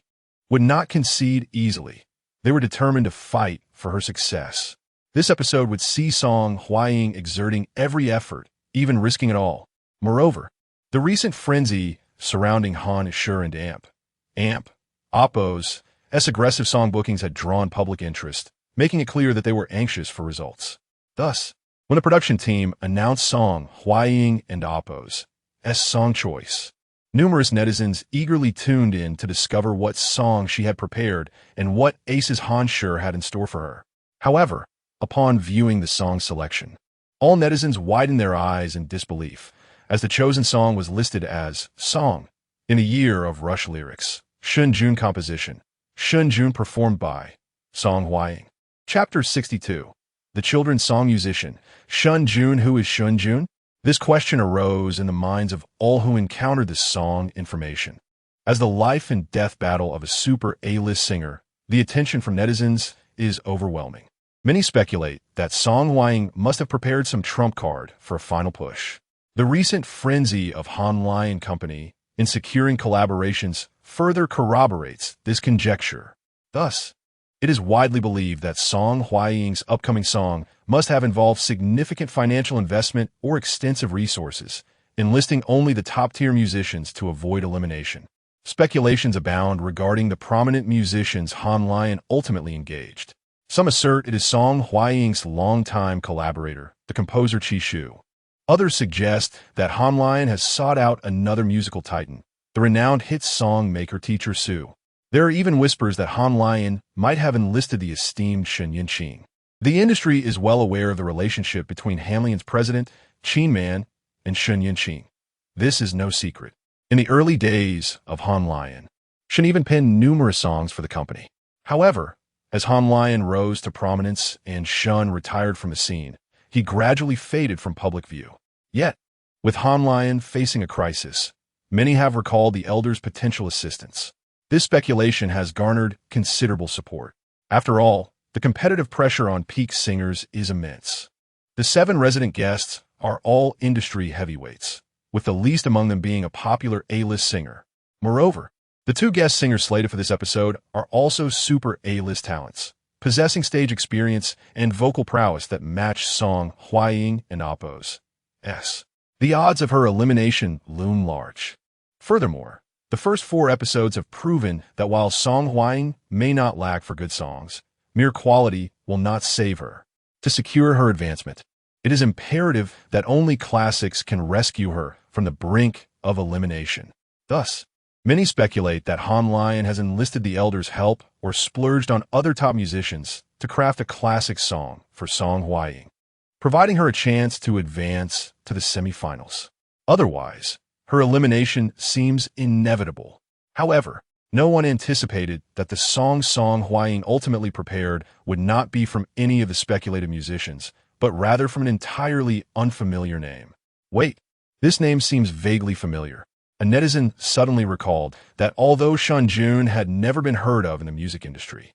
[SPEAKER 1] would not concede easily. They were determined to fight for her success. This episode would see Song Hying exerting every effort, even risking it all. Moreover, the recent frenzy surrounding Han Shure and Oppo's aggressive song bookings had drawn public interest, making it clear that they were anxious for results. Thus, when the production team announced Song Hying and Oppo's song choice, numerous netizens eagerly tuned in to discover what song she had prepared and what aces Han Shure had in store for her. However, upon viewing the song selection, all netizens widened their eyes in disbelief, as the chosen song was listed as Song in the Year of Rush lyrics, Shen Jun composition, Shen Jun performed by Song Hying. Chapter 62. The children's song musician, Shen Jun. Who is Shen Jun? This question arose in the minds of all who encountered this song information. As the life and death battle of a super A-list singer, the attention from netizens is overwhelming. Many speculate that Song Hying must have prepared some trump card for a final push. The recent frenzy of Hying Company in securing collaborations further corroborates this conjecture. Thus, it is widely believed that Song Hying's upcoming song must have involved significant financial investment or extensive resources, enlisting only the top-tier musicians to avoid elimination. Speculations abound regarding the prominent musicians Hying ultimately engaged. Some assert it is Song Hying's longtime collaborator, the composer Chi Shu. Others suggest that Hying has sought out another musical titan, the renowned hit song maker teacher Su. There are even whispers that Hying might have enlisted the esteemed Shen Jun. The industry is well aware of the relationship between Hanlian's president, Qin Man, and Shen Jun. This is no secret. In the early days of Hying, Shen even penned numerous songs for the company. However, as Hying rose to prominence and Shen retired from the scene, he gradually faded from public view. Yet, with Hying facing a crisis, many have recalled the elder's potential assistance. This speculation has garnered considerable support. After all, the competitive pressure on Peak Singers is immense. The 7 resident guests are all industry heavyweights, with the least among them being a popular A-list singer. Moreover, the 2 guest singers slated for this episode are also super A-list talents, possessing stage experience and vocal prowess that match Song Hying and Oppo's. The odds of her elimination loom large. Furthermore, the first 4 episodes have proven that while Song Hying may not lack for good songs, mere quality will not save her. To secure her advancement, it is imperative that only classics can rescue her from the brink of elimination. Thus, many speculate that Hying has enlisted the elders' help or splurged on other top musicians to craft a classic song for Song Hying, providing her a chance to advance to the semifinals. Otherwise, her elimination seems inevitable. However, no one anticipated that the Song Hying ultimately prepared would not be from any of the speculated musicians, but rather from an entirely unfamiliar name. Wait, this name seems vaguely familiar. A netizen suddenly recalled that although Shen Jun had never been heard of in the music industry,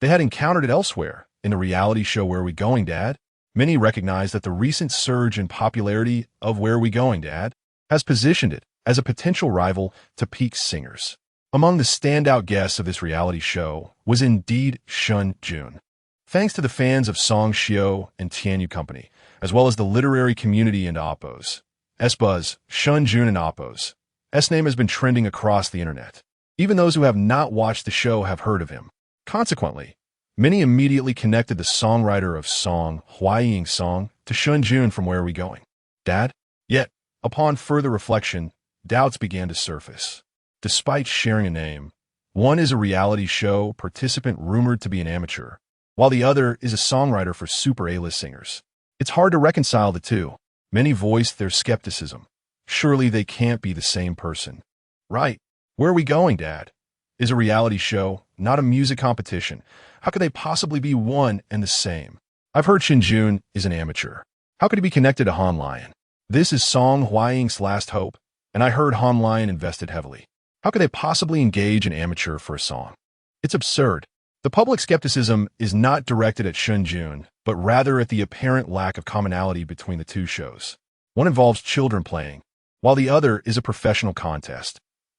[SPEAKER 1] they had encountered it elsewhere in the reality show Where We Going, Dad? Many recognize that the recent surge in popularity of Where We Going, Dad? Has positioned it as a potential rival to Peak Singers. Among the standout guests of this reality show was indeed Shen Jun. Thanks to the fans of Song Xiao and Tianyu Company, as well as the literary community and Oppos. S-Buzz, Shen Jun and Oppos. S-name has been trending across the internet. Even those who have not watched the show have heard of him. Consequently, many immediately connected the songwriter of Song, Hying song, to Shen Jun from Where Are We Going, Dad? Yet, upon further reflection, doubts began to surface. Despite sharing a name, one is a reality show participant rumored to be an amateur, while the other is a songwriter for super A-list singers. It's hard to reconcile the two. Many voiced their skepticism. Surely they can't be the same person. Right. Where Are We Going, Dad? Is a reality show, not a music competition. How could they possibly be one and the same? I've heard Shen Jun is an amateur. How could he be connected to Han Lion? This is Song Hying's last hope, and I heard Han Lion invested heavily. How could they possibly engage an amateur for a song? It's absurd. The public skepticism is not directed at Shen Jun, but rather at the apparent lack of commonality between the two shows. One involves children playing, while the other is a professional contest.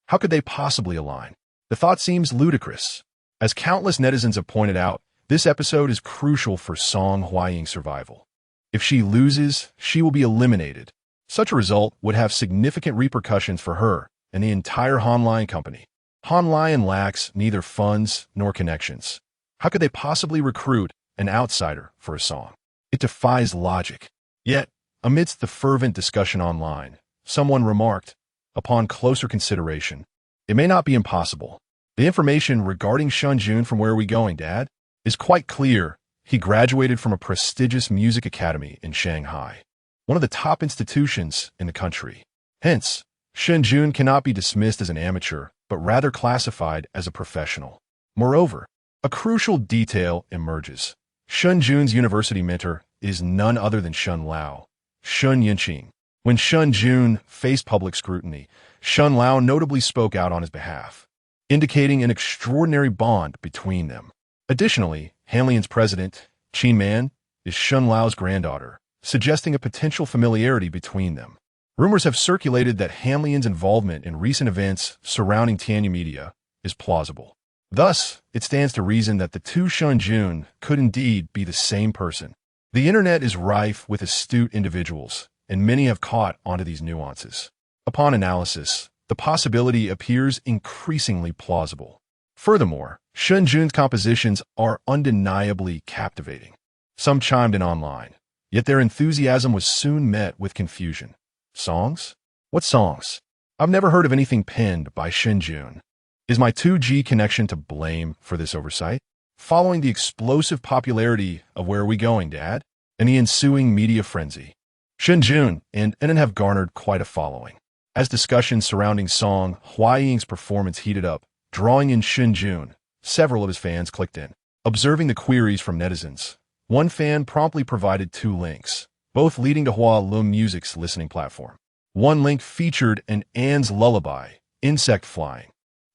[SPEAKER 1] How could they possibly align? The thought seems ludicrous. As countless netizens have pointed out, this episode is crucial for Song Hying's survival. If she loses, she will be eliminated. Such a result would have significant repercussions for her and the entire Han Lion company. Han Lion lacks neither funds nor connections. How could they possibly recruit an outsider for a song? It defies logic. Yet, amidst the fervent discussion online, someone remarked, upon closer consideration, it may not be impossible. The information regarding Shen Jun from Where Are We Going, Dad? Is quite clear. He graduated from a prestigious music academy in Shanghai, one of the top institutions in the country. Hence, Shen Jun cannot be dismissed as an amateur, but rather classified as a professional. Moreover, a crucial detail emerges. Shen Jun's university mentor is none other than Shen Lao, Shen Yinqing. When Shen Jun faced public scrutiny, Shen Lao notably spoke out on his behalf, indicating an extraordinary bond between them. Additionally, Hanlian's president, Qin Man, is Shen Lao's granddaughter, suggesting a potential familiarity between them. Rumors have circulated that Hanlian's involvement in recent events surrounding Tianyu media is plausible. Thus, it stands to reason that the two Shen Jun could indeed be the same person. The internet is rife with astute individuals, and many have caught onto these nuances. Upon analysis, the possibility appears increasingly plausible. Furthermore, Shen Jun's compositions are undeniably captivating. Some chimed in online, yet their enthusiasm was soon met with confusion. Songs? What songs? I've never heard of anything penned by Shen Jun. Is my 2G connection to blame for this oversight? Following the explosive popularity of Where Are We Going, Dad? And the ensuing media frenzy, Shen Jun and NN have garnered quite a following. As discussions surrounding Song Hying's performance heated up, drawing in Shen Jun, several of his fans clicked in. Observing the queries from netizens, one fan promptly provided two links, both leading to Hua Lum Music's listening platform. One link featured an Anne's lullaby, Insect Flying,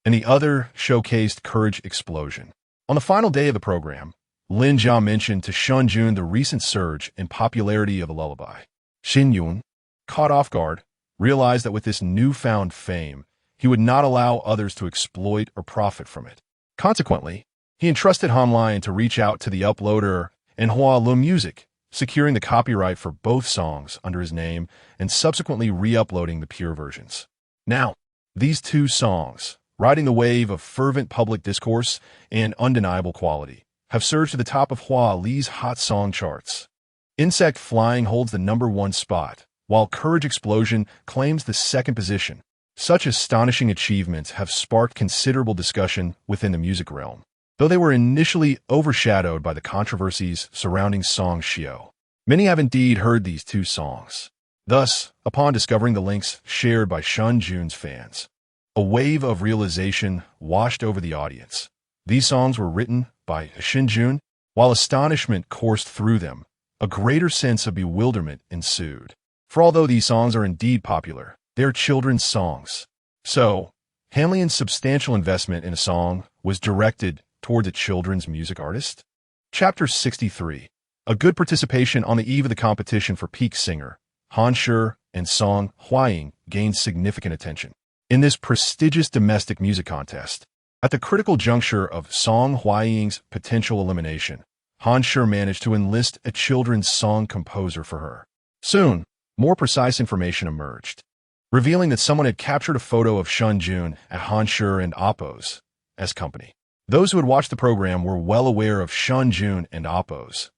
[SPEAKER 1] and the other showcased Courage Explosion. On the final day of the program, Lin Jia mentioned to Shen Jun the recent surge in popularity of the lullaby. Shen Jun, caught off guard, realized that with this newfound fame, he would not allow others to exploit or profit from it. Consequently, he entrusted Han Lion to reach out to the uploader and Hua Lum Music, securing the copyright for both songs under his name and subsequently re-uploading the pure versions. Now, these two songs, riding the wave of fervent public discourse and undeniable quality, have surged to the top of Hua Li's hot song charts. Insect Flying holds the #1 spot, while Courage Explosion claims the second position. Such astonishing achievements have sparked considerable discussion within the music realm, though they were initially overshadowed by the controversies surrounding Song Xiao. Many have indeed heard these two songs. Thus, upon discovering the links shared by Shen Jun's fans, a wave of realization washed over the audience. These songs were written by Shen Jun. While astonishment coursed through them, a greater sense of bewilderment ensued. For although these songs are indeed popular, they are children's songs. So, Hanlian's substantial investment in a song was directed toward a children's music artist? Chapter 63. A good participation on the eve of the competition for peak singer, Han Shi and Song Hying gained significant attention. in this prestigious domestic music contest. At the critical juncture of Song Hying's potential elimination, Han Shi managed to enlist a children's song composer for her. Soon, more precise information emerged, revealing that someone had captured a photo of Shen Jun at Han Shi and Appo's company. Those who had watched the program were well aware of Shen Jun and Appo's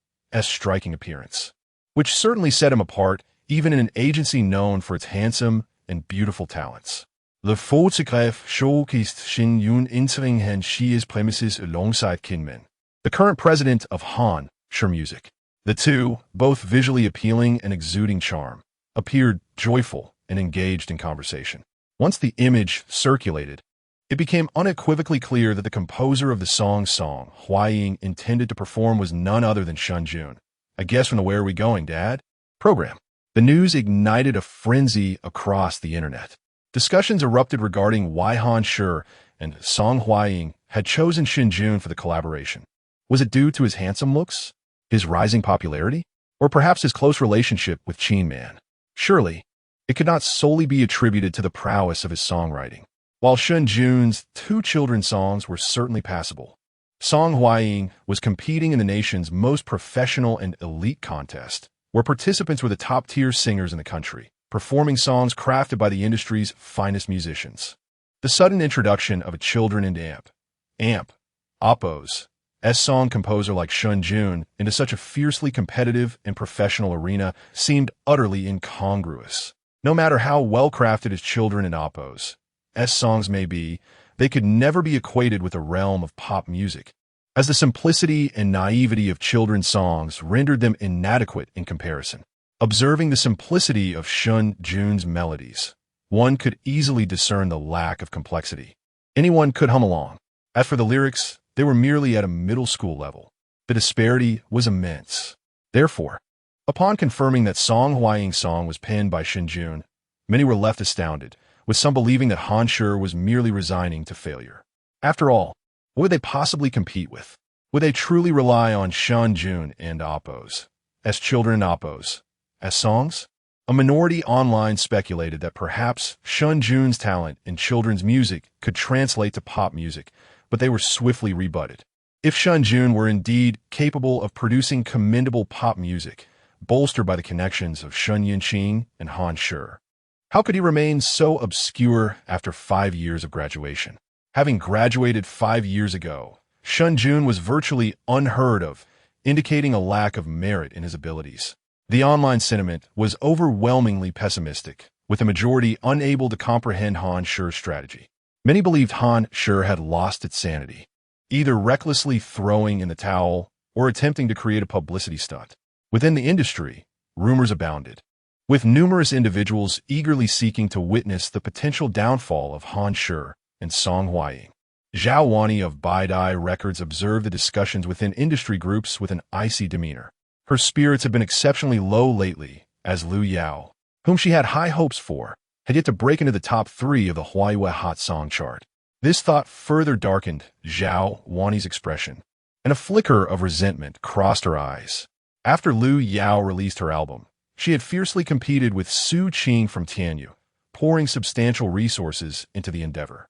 [SPEAKER 1] striking appearance, which certainly set him apart even in an agency known for its handsome and beautiful talents. The photograph showcased Shen Jun entering Han Shi's premises alongside Kinman, the current president of Han Shi Music. The two, both visually appealing and exuding charm, appeared joyful and engaged in conversation. Once the image circulated, it became unequivocally clear that the composer of the Song Hying intended to perform was none other than Shen Jun. I guess from the Where Are We Going, Dad? Program. The news ignited a frenzy across the internet. Discussions erupted regarding why Han Shi and Song Hying had chosen Shen Jun for the collaboration. Was it due to his handsome looks, his rising popularity, or perhaps his close relationship with Qin Man? Surely, it could not solely be attributed to the prowess of his songwriting. While Shen Jun's two children's songs were certainly passable, Song Hying was competing in the nation's most professional and elite contest, where participants were the top-tier singers in the country, performing songs crafted by the industry's finest musicians. The sudden introduction of a children and Appo's song composer like Shen Jun into such a fiercely competitive and professional arena seemed utterly incongruous. No matter how well-crafted his children and Appo's songs may be, they could never be equated with the realm of pop music, as the simplicity and naivety of children's songs rendered them inadequate in comparison. Observing the simplicity of Shen Jun's melodies, one could easily discern the lack of complexity. Anyone could hum along. As for the lyrics, they were merely at a middle school level. The disparity was immense. Therefore, upon confirming that Song Hying's song was penned by Shen Jun, many were left astounded, with some believing that Han Shi was merely resigning to failure. After all, what would they possibly compete with? Would they truly rely on Shen Jun and Appo's children and Appo's songs? A minority online speculated that perhaps Shen Jun's talent in children's music could translate to pop music, but they were swiftly rebutted. If Shen Jun were indeed capable of producing commendable pop music, bolstered by the connections of Shen Yinqing and Han Shi, how could he remain so obscure after 5 years of graduation? Having graduated 5 years ago, Shen Jun was virtually unheard of, indicating a lack of merit in his abilities. The online sentiment was overwhelmingly pessimistic, with the majority unable to comprehend Han Shi's strategy. Many believed Han Shi had lost its sanity, either recklessly throwing in the towel or attempting to create a publicity stunt. Within the industry, rumors abounded, with numerous individuals eagerly seeking to witness the potential downfall of Han Shi and Song Hying. Zhao Wani of Baidai Records observed the discussions within industry groups with an icy demeanor. Her spirits had been exceptionally low lately, as Lu Yao, whom she had high hopes for, had yet to break into the top 3 of the Huaiyue Hot Song chart. This thought further darkened Zhao Wani's expression, and a flicker of resentment crossed her eyes. After Lu Yao released her album, she had fiercely competed with Su Qing from Tianyu, pouring substantial resources into the endeavor.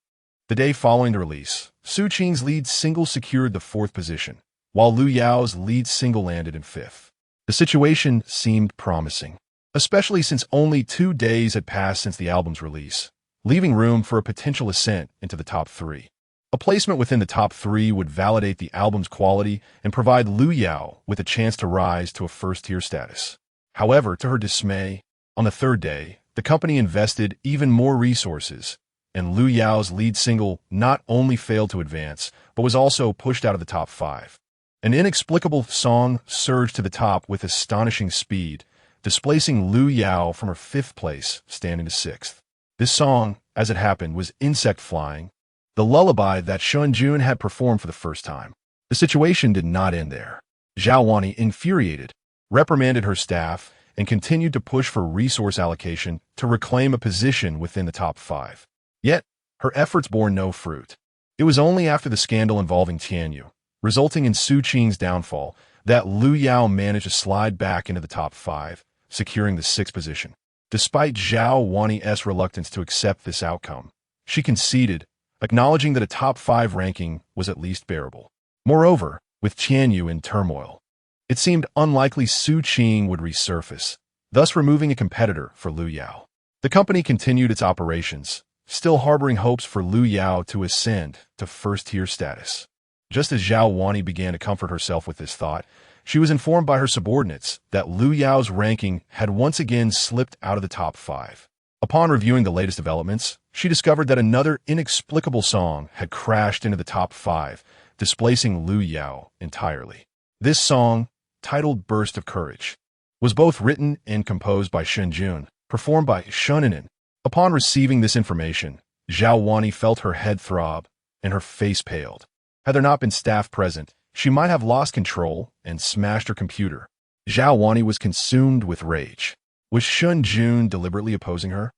[SPEAKER 1] The day following the release, Su Qing's lead single secured the 4th position, while Lu Yao's lead single landed in 5th. The situation seemed promising, especially since only 2 days had passed since the album's release, leaving room for a potential ascent into the top 3. A placement within the top 3 would validate the album's quality and provide Lu Yao with a chance to rise to a first-tier status. However, to her dismay, on the 3rd day, the company invested even more resources, and Lu Yao's lead single not only failed to advance, but was also pushed out of the top 5. An inexplicable song surged to the top with astonishing speed, displacing Lu Yao from her 5th place, standing to 6th. This song, as it happened, was Insect Flying, the lullaby that Shen Jun had performed for the first time. The situation did not end there. Zhao Wani, infuriated, reprimanded her staff and continued to push for resource allocation to reclaim a position within the top 5. Yet, her efforts bore no fruit. It was only after the scandal involving Tianyu, resulting in Su Qing's downfall, that Lu Yao managed to slide back into the top 5, securing the 6th position. Despite Zhao Wani's reluctance to accept this outcome, she conceded, acknowledging that a top 5 ranking was at least bearable. Moreover, with Tianyu in turmoil, it seemed unlikely Su Qing would resurface, thus removing a competitor for Liu Yao. The company continued its operations, still harboring hopes for Liu Yao to ascend to first-tier status. Just as Zhao Wani began to comfort herself with this thought, she was informed by her subordinates that Liu Yao's ranking had once again slipped out of the top 5. Upon reviewing the latest developments, she discovered that another inexplicable song had crashed into the top 5, displacing Liu Yao entirely. This song, titled Burst of Courage, was both written and composed by Shen Jun, performed by Shen. Upon receiving this information, Zhao Wani felt her head throb and her face paled. Had there not been staff present, she might have lost control and smashed her computer. Zhao Wani was consumed with rage. Was Shen Jun deliberately opposing her?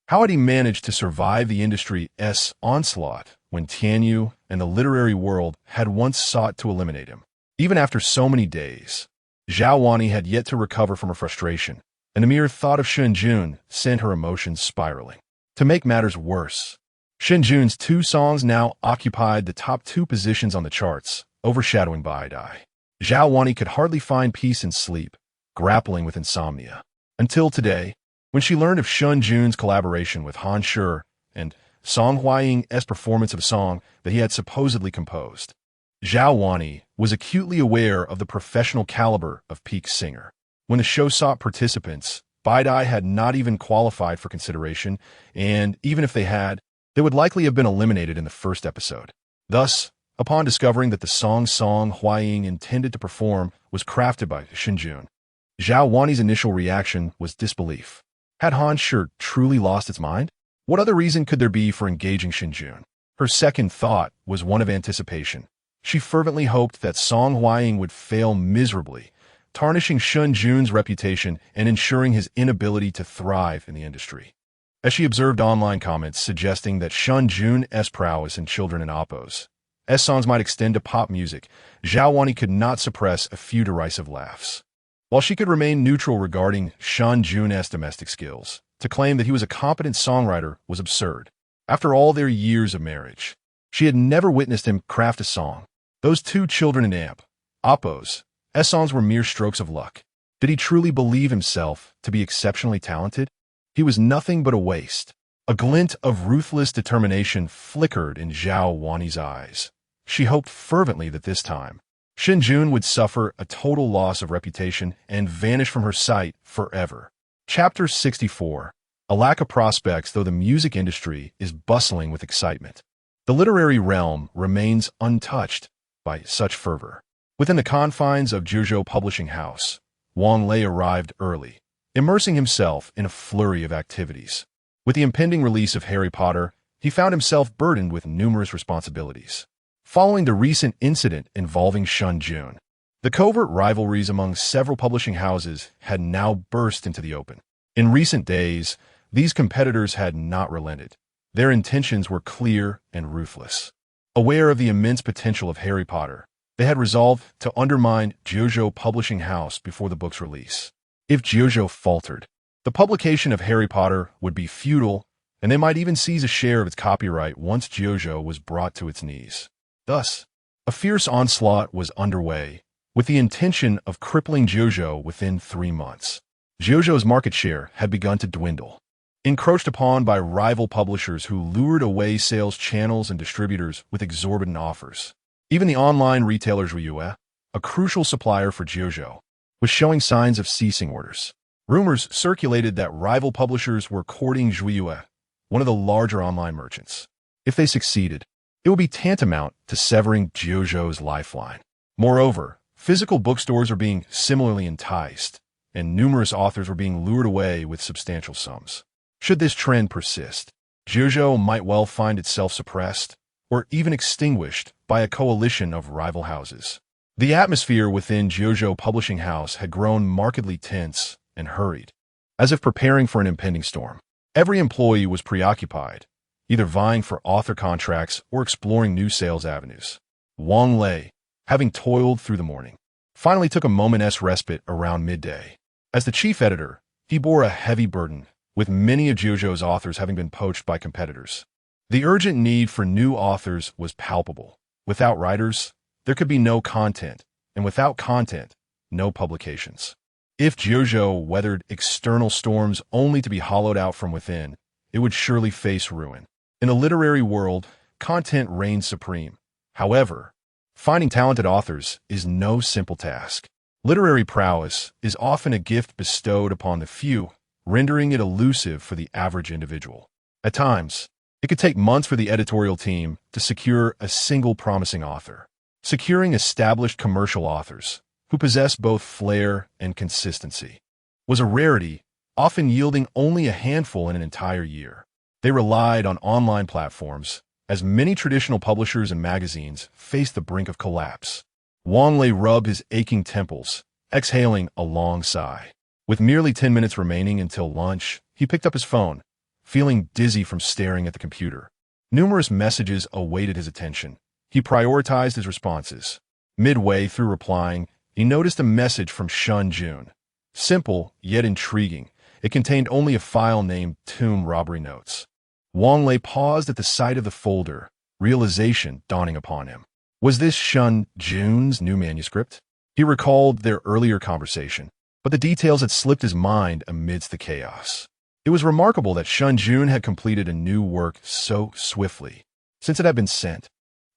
[SPEAKER 1] How had he managed to survive the industry's onslaught when Tianyu and the literary world had once sought to eliminate him? Even after so many days, Zhao Wani had yet to recover from her frustration, and the mere thought of Shen Jun sent her emotions spiraling. To make matters worse, Shen Jun's 2 songs now occupied the top 2 positions on the charts, overshadowing Baidai. Zhao Wani could hardly find peace in sleep, grappling with insomnia. Until today, when she learned of Shen Jun's collaboration with Han Shi and Song Hying's performance of a song that he had supposedly composed. Zhao Wani was acutely aware of the professional caliber of peak singer. When the show sought participants, Baidai had not even qualified for consideration, and even if they had, they would likely have been eliminated in the first episode. Thus, upon discovering that the Song Hying intended to perform was crafted by Shen Jun, Zhao Wani's initial reaction was disbelief. Had Han Shi truly lost its mind? What other reason could there be for engaging Shen Jun? Her second thought was one of anticipation. She fervently hoped that Song Hying would fail miserably, tarnishing Shen Jun's reputation and ensuring his inability to thrive in the industry. As she observed online comments suggesting that Shen Jun's prowess in children and oppos, songs might extend to pop music, Zhao Wani could not suppress a few derisive laughs. While she could remain neutral regarding Shen Jun's domestic skills, to claim that he was a competent songwriter was absurd. After all their years of marriage, she had never witnessed him craft a song. Those 2 children in oppos, songs were mere strokes of luck. Did he truly believe himself to be exceptionally talented? He was nothing but a waste. A glint of ruthless determination flickered in Zhao Wani's eyes. She hoped fervently that this time, Shen Jun would suffer a total loss of reputation and vanish from her sight forever. Chapter 64. A lack of prospects, though the music industry is bustling with excitement. The literary realm remains untouched by such fervor. Within the confines of Zhuzhou Publishing House, Wang Lei arrived early, immersing himself in a flurry of activities. With the impending release of Harry Potter, he found himself burdened with numerous responsibilities. Following the recent incident involving Shen Jun, the covert rivalries among several publishing houses had now burst into the open. In recent days, these competitors had not relented. Their intentions were clear and ruthless. Aware of the immense potential of Harry Potter, they had resolved to undermine Zhuzhou Publishing House before the book's release. If Zhuzhou faltered, the publication of Harry Potter would be futile, and they might even seize a share of its copyright once Zhuzhou was brought to its knees. Thus, a fierce onslaught was underway, with the intention of crippling Zhuzhou within 3 months. Zhuzhou's market share had begun to dwindle, encroached upon by rival publishers who lured away sales channels and distributors with exorbitant offers. Even the online retailer Zhuiyue, a crucial supplier for Zhuzhou, was showing signs of ceasing orders. Rumors circulated that rival publishers were courting Zhuiyue, one of the larger online merchants. If they succeeded, it would be tantamount to severing Zhuzhou's lifeline. Moreover, physical bookstores were being similarly enticed, and numerous authors were being lured away with substantial sums. Should this trend persist, Zhuzhou might well find itself suppressed, or even extinguished by a coalition of rival houses. The atmosphere within Zhuzhou Publishing House had grown markedly tense and hurried, as if preparing for an impending storm. Every employee was preoccupied, either vying for author contracts or exploring new sales avenues. Wang Lei, having toiled through the morning, finally took a moment's respite around midday. As the chief editor, he bore a heavy burden, with many of Zhuzhou's authors having been poached by competitors. The urgent need for new authors was palpable. Without writers, there could be no content, and without content, no publications. If JoJo weathered external storms only to be hollowed out from within, it would surely face ruin. In a literary world, content reigns supreme. However, finding talented authors is no simple task. Literary prowess is often a gift bestowed upon the few, rendering it elusive for the average individual. At times, it could take months for the editorial team to secure a single promising author. Securing established commercial authors, who possess both flair and consistency, was a rarity, often yielding only a handful in an entire year. They relied on online platforms, as many traditional publishers and magazines faced the brink of collapse. Wang Lei rubbed his aching temples, exhaling a long sigh. With merely 10 minutes remaining until lunch, he picked up his phone, feeling dizzy from staring at the computer. Numerous messages awaited his attention. He prioritized his responses. Midway through replying, he noticed a message from Shen Jun. Simple, yet intriguing. It contained only a file named Tomb Robbery Notes. Wang Lei paused at the sight of the folder, realization dawning upon him. Was this Shen Jun's new manuscript? He recalled their earlier conversation, but the details had slipped his mind amidst the chaos. It was remarkable that Shen Jun had completed a new work so swiftly. Since it had been sent,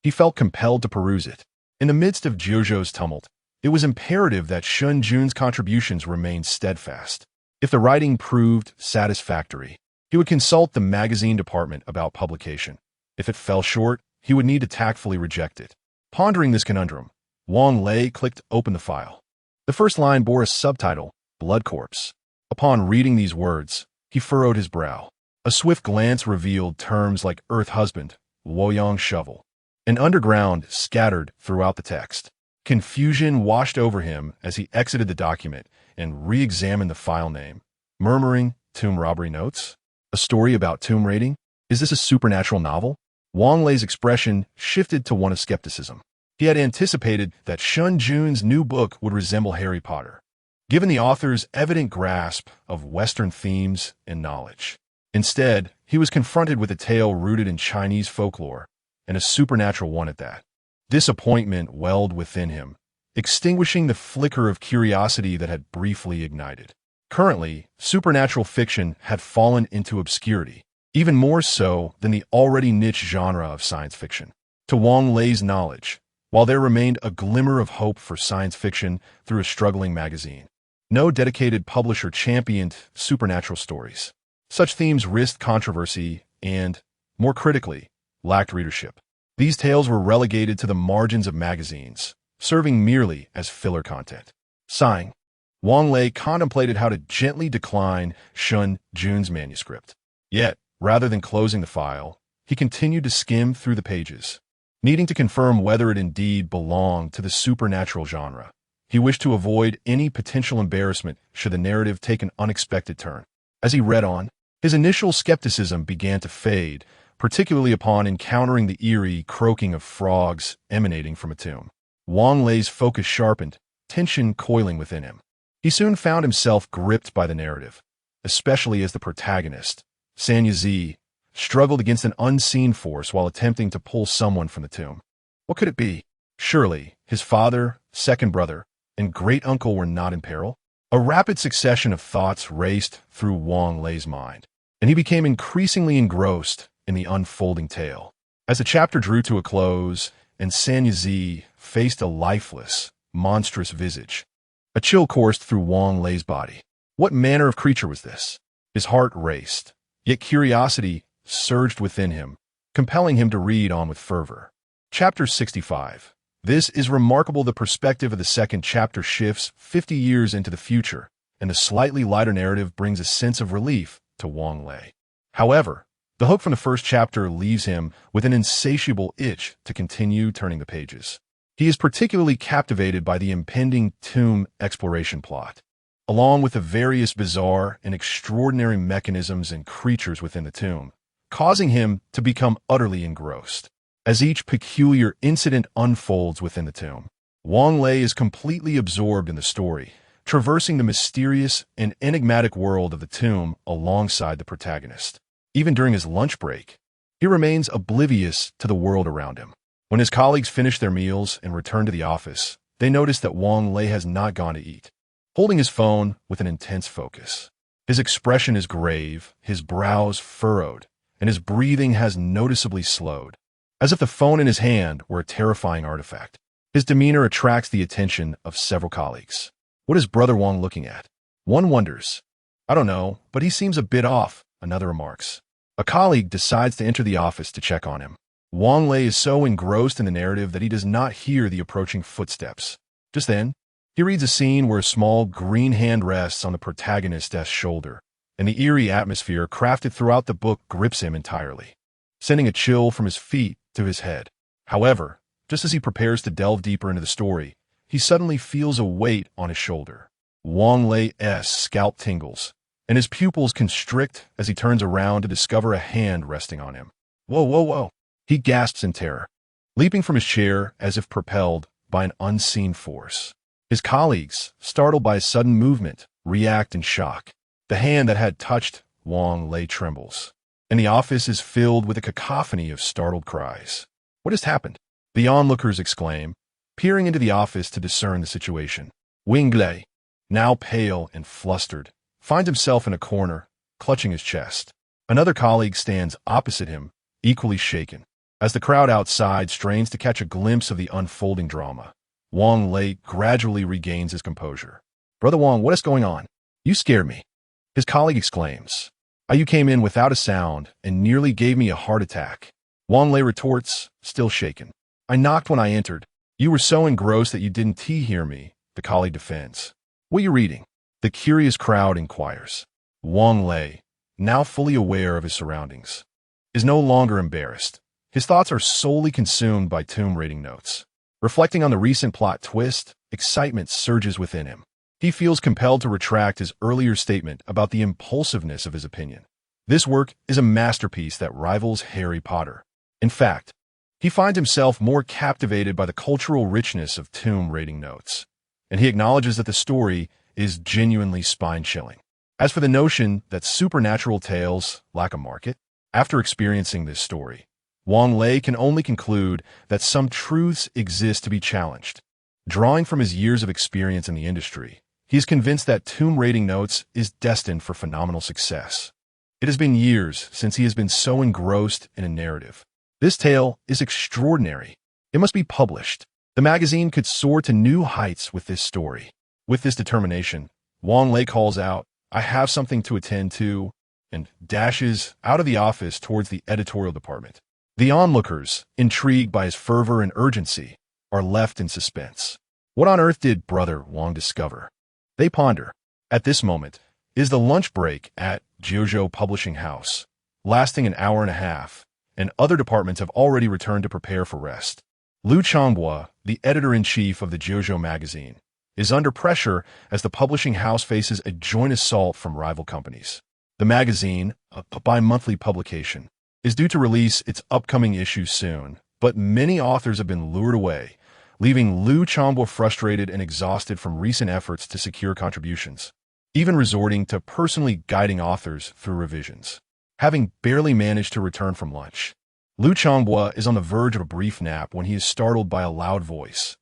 [SPEAKER 1] he felt compelled to peruse it. In the midst of JoJo's tumult, it was imperative that Shen Jun's contributions remained steadfast. If the writing proved satisfactory, he would consult the magazine department about publication. If it fell short, he would need to tactfully reject it. Pondering this conundrum, Wang Lei clicked open the file. The first line bore a subtitle, Blood Corpse. Upon reading these words, he furrowed his brow. A swift glance revealed terms like Earth Husband, Woyang Shovel, and Underground scattered throughout the text. Confusion washed over him as he exited the document and re-examined the file name, murmuring, Tomb Robbery Notes? A story about tomb raiding? Is this a supernatural novel? Wang Lei's expression shifted to one of skepticism. He had anticipated that Shen Jun's new book would resemble Harry Potter, given the author's evident grasp of Western themes and knowledge. Instead, he was confronted with a tale rooted in Chinese folklore, and a supernatural one at that. Disappointment welled within him, extinguishing the flicker of curiosity that had briefly ignited. Currently, supernatural fiction had fallen into obscurity, even more so than the already niche genre of science fiction. To Wang Lei's knowledge, while there remained a glimmer of hope for science fiction through a struggling magazine, no dedicated publisher championed supernatural stories. Such themes risked controversy and, more critically, lacked readership. These tales were relegated to the margins of magazines, serving merely as filler content. Sighing, Wang Lei contemplated how to gently decline Shen Jun's manuscript. Yet, rather than closing the file, he continued to skim through the pages, needing to confirm whether it indeed belonged to the supernatural genre. He wished to avoid any potential embarrassment should the narrative take an unexpected turn. As he read on, his initial skepticism began to fade, particularly upon encountering the eerie croaking of frogs emanating from a tomb. Wang Lei's focus sharpened, tension coiling within him. He soon found himself gripped by the narrative, especially as the protagonist, Sanya Zi, struggled against an unseen force while attempting to pull someone from the tomb. What could it be? Surely, his father, second brother, and great-uncle were not in peril? A rapid succession of thoughts raced through Wang Lei's mind, and he became increasingly engrossed in the unfolding tale. As the chapter drew to a close and Sanya Zi faced a lifeless, monstrous visage, a chill coursed through Wang Lei's body. What manner of creature was this? His heart raced, yet curiosity surged within him, compelling him to read on with fervor. Chapter 65. This is remarkable. The perspective of the second chapter shifts 50 years into the future, and the slightly lighter narrative brings a sense of relief to Wang Lei. However, the hook from the first chapter leaves him with an insatiable itch to continue turning the pages. He is particularly captivated by the impending tomb exploration plot, along with the various bizarre and extraordinary mechanisms and creatures within the tomb, causing him to become utterly engrossed. As each peculiar incident unfolds within the tomb, Wang Lei is completely absorbed in the story, traversing the mysterious and enigmatic world of the tomb alongside the protagonist. Even during his lunch break, He remains oblivious to the world around him. When his colleagues finish their meals and return to the office, they notice that Wang Lei has not gone to eat, holding his phone with an intense focus. His expression is grave, his brows furrowed, and his breathing has noticeably slowed, as if the phone in his hand were a terrifying artifact. His demeanor attracts the attention of several colleagues. What is Brother Wang looking at? One wonders. I don't know, but he seems a bit off, another remarks. A colleague decides to enter the office to check on him. Wang Lei is so engrossed in the narrative that he does not hear the approaching footsteps. Just then, he reads a scene where a small green hand rests on the protagonist's shoulder, and the eerie atmosphere crafted throughout the book grips him entirely, sending a chill from his feet to his head. However, just as he prepares to delve deeper into the story, he suddenly feels a weight on his shoulder. Wang Lei's scalp tingles, and his pupils constrict as he turns around to discover a hand resting on him. Whoa, whoa, whoa! He gasps in terror, leaping from his chair as if propelled by an unseen force. His colleagues, startled by his sudden movement, react in shock. The hand that had touched Wang Lei trembles, and the office is filled with a cacophony of startled cries. What has happened? The onlookers exclaim, peering into the office to discern the situation. Wang Lei, now pale and flustered, finds himself in a corner, clutching his chest. Another colleague stands opposite him, equally shaken. As the crowd outside strains to catch a glimpse of the unfolding drama, Wang Lei gradually regains his composure. Brother Wang, what is going on? You scared me. His colleague exclaims. You came in without a sound and nearly gave me a heart attack. Wang Lei retorts, still shaken. I knocked when I entered. You were so engrossed that you didn't hear me, the colleague defends. What are you reading? The curious crowd inquires. Wang Lei, now fully aware of his surroundings, is no longer embarrassed. His thoughts are solely consumed by tomb rating notes. Reflecting on the recent plot twist, excitement surges within him. He feels compelled to retract his earlier statement about the impulsiveness of his opinion. This work is a masterpiece that rivals Harry Potter. In fact, he finds himself more captivated by the cultural richness of tomb rating notes, and he acknowledges that the story is genuinely spine-chilling. As for the notion that supernatural tales lack a market, after experiencing this story, Wang Lei can only conclude that some truths exist to be challenged. Drawing from his years of experience in the industry, he is convinced that tomb rating notes is destined for phenomenal success. It has been years since he has been so engrossed in a narrative. This tale is extraordinary. It must be published. The magazine could soar to new heights with this story. With this determination, Wang Lei calls out, I have something to attend to, and dashes out of the office towards the editorial department. The onlookers, intrigued by his fervor and urgency, are left in suspense. What on earth did Brother Wang discover? They ponder. At this moment is the lunch break at Jiuzhou Publishing House, lasting an hour and a half, and other departments have already returned to prepare for rest. Liu Changhua, the editor-in-chief of the Jiuzhou magazine, is under pressure as the publishing house faces a joint assault from rival companies. The magazine, a bi-monthly publication, is due to release its upcoming issue soon, but many authors have been lured away, leaving Liu Changhua frustrated and exhausted from recent efforts to secure contributions, even resorting to personally guiding authors through revisions. Having barely managed to return from lunch, Liu Changhua is on the verge of a brief nap when he is startled by a loud voice.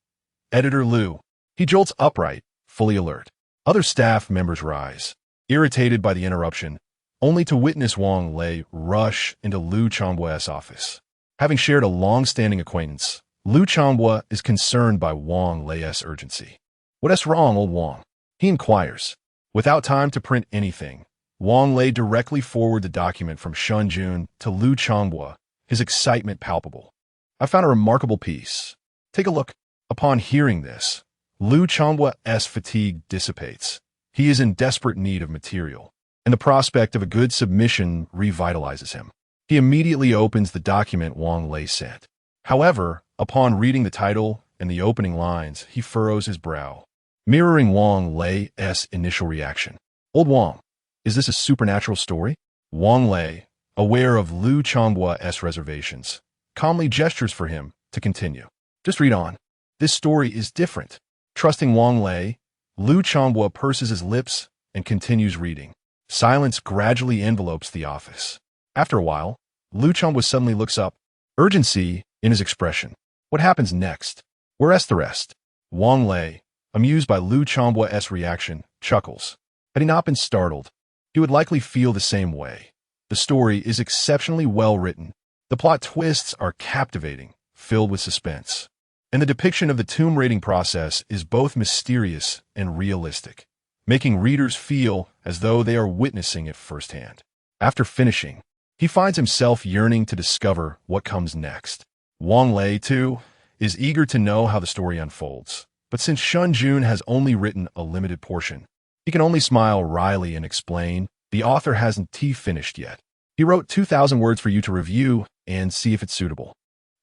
[SPEAKER 1] Editor Liu. He jolts upright, fully alert. Other staff members rise, irritated by the interruption, only to witness Wang Lei rush into Liu Changhua's office. Having shared a long-standing acquaintance, Liu Changhua is concerned by Wang Lei's urgency. What's wrong, old Wang? He inquires. Without time to print anything, Wang Lei directly forwarded the document from Shen Jun to Liu Changhua, his excitement palpable. I found a remarkable piece. Take a look. Upon hearing this, Liu Changhua's fatigue dissipates. He is in desperate need of material, and the prospect of a good submission revitalizes him. He immediately opens the document Wang Lei sent. However, upon reading the title and the opening lines, he furrows his brow, mirroring Wang Lei's initial reaction. Old Wang, is this a supernatural story? Wang Lei, aware of Liu Changhua's reservations, calmly gestures for him to continue. Just read on. This story is different. Trusting Wang Lei, Liu Changhua purses his lips and continues reading. Silence gradually envelopes the office. After a while, Lu Chonghua suddenly looks up, urgency in his expression. What happens next? Where's the rest? Wang Lei, amused by Lu Chonghua's reaction, chuckles. Had he not been startled, he would likely feel the same way. The story is exceptionally well written. The plot twists are captivating, filled with suspense. And the depiction of the tomb raiding process is both mysterious and realistic, making readers feel as though they are witnessing it firsthand. After finishing, he finds himself yearning to discover what comes next. Wang Lei, too, is eager to know how the story unfolds. But since Shen Jun has only written a limited portion, he can only smile wryly and explain, the author hasn't finished yet. He wrote 2,000 words for you to review and see if it's suitable.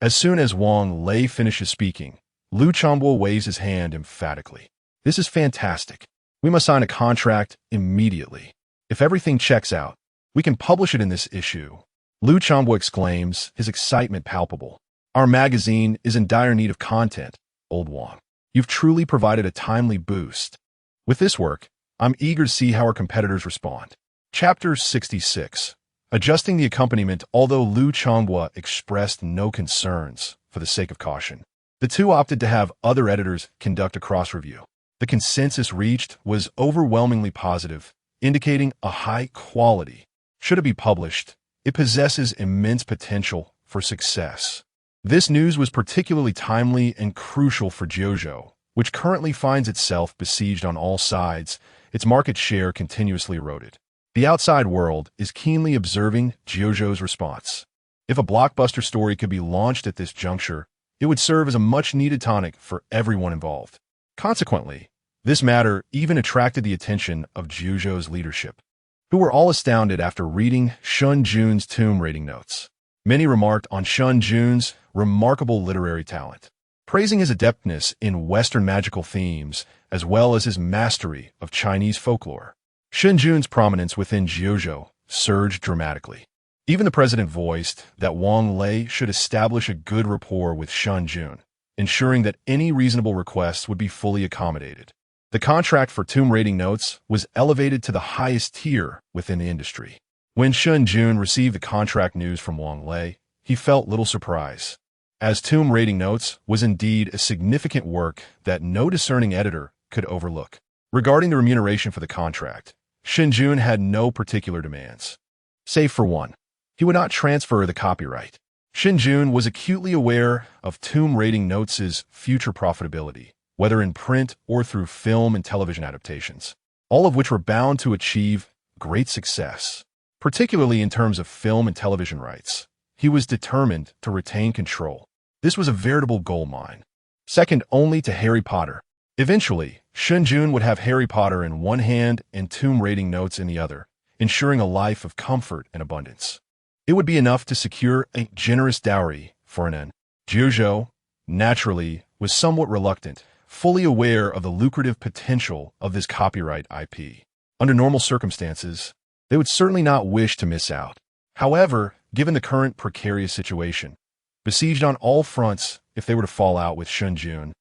[SPEAKER 1] As soon as Wang Lei finishes speaking, Lu Chonghua waves his hand emphatically. This is fantastic. We must sign a contract immediately. If everything checks out, we can publish it in this issue. Lu Chonghua exclaims, his excitement palpable. Our magazine is in dire need of content, old Wang. You've truly provided a timely boost. With this work, I'm eager to see how our competitors respond. Chapter 66. Adjusting the accompaniment. Although Lu Chonghua expressed no concerns, for the sake of caution, the two opted to have other editors conduct a cross-review. The consensus reached was overwhelmingly positive, indicating a high quality. Should it be published, it possesses immense potential for success. This news was particularly timely and crucial for JoJo, which currently finds itself besieged on all sides, its market share continuously eroded. The outside world is keenly observing JoJo's response. If a blockbuster story could be launched at this juncture, it would serve as a much-needed tonic for everyone involved. Consequently, this matter even attracted the attention of JoJo's leadership, who were all astounded after reading Shen Jun's tomb raiding notes. Many remarked on Shen Jun's remarkable literary talent, praising his adeptness in Western magical themes as well as his mastery of Chinese folklore. Shen Jun's prominence within JoJo surged dramatically. Even the president voiced that Wang Lei should establish a good rapport with Shen Jun, ensuring that any reasonable requests would be fully accommodated. The contract for tomb raiding notes was elevated to the highest tier within the industry. When Shen Jun received the contract news from Wang Lei, he felt little surprise, as tomb raiding notes was indeed a significant work that no discerning editor could overlook. Regarding the remuneration for the contract, Shen Jun had no particular demands. Save for one, he would not transfer the copyright. Shen Jun was acutely aware of tomb raiding notes' future profitability, whether in print or through film and television adaptations, all of which were bound to achieve great success. Particularly in terms of film and television rights, he was determined to retain control. This was a veritable gold mine, second only to Harry Potter. Eventually, Shen Jun would have Harry Potter in one hand and tomb raiding notes in the other, ensuring a life of comfort and abundance. It would be enough to secure a generous dowry for an end. JoJo, naturally, was somewhat reluctant, fully aware of the lucrative potential of this copyright IP. Under normal circumstances, they would certainly not wish to miss out. However, given the current precarious situation, besieged on all fronts if they were to fall out with Shen Jun,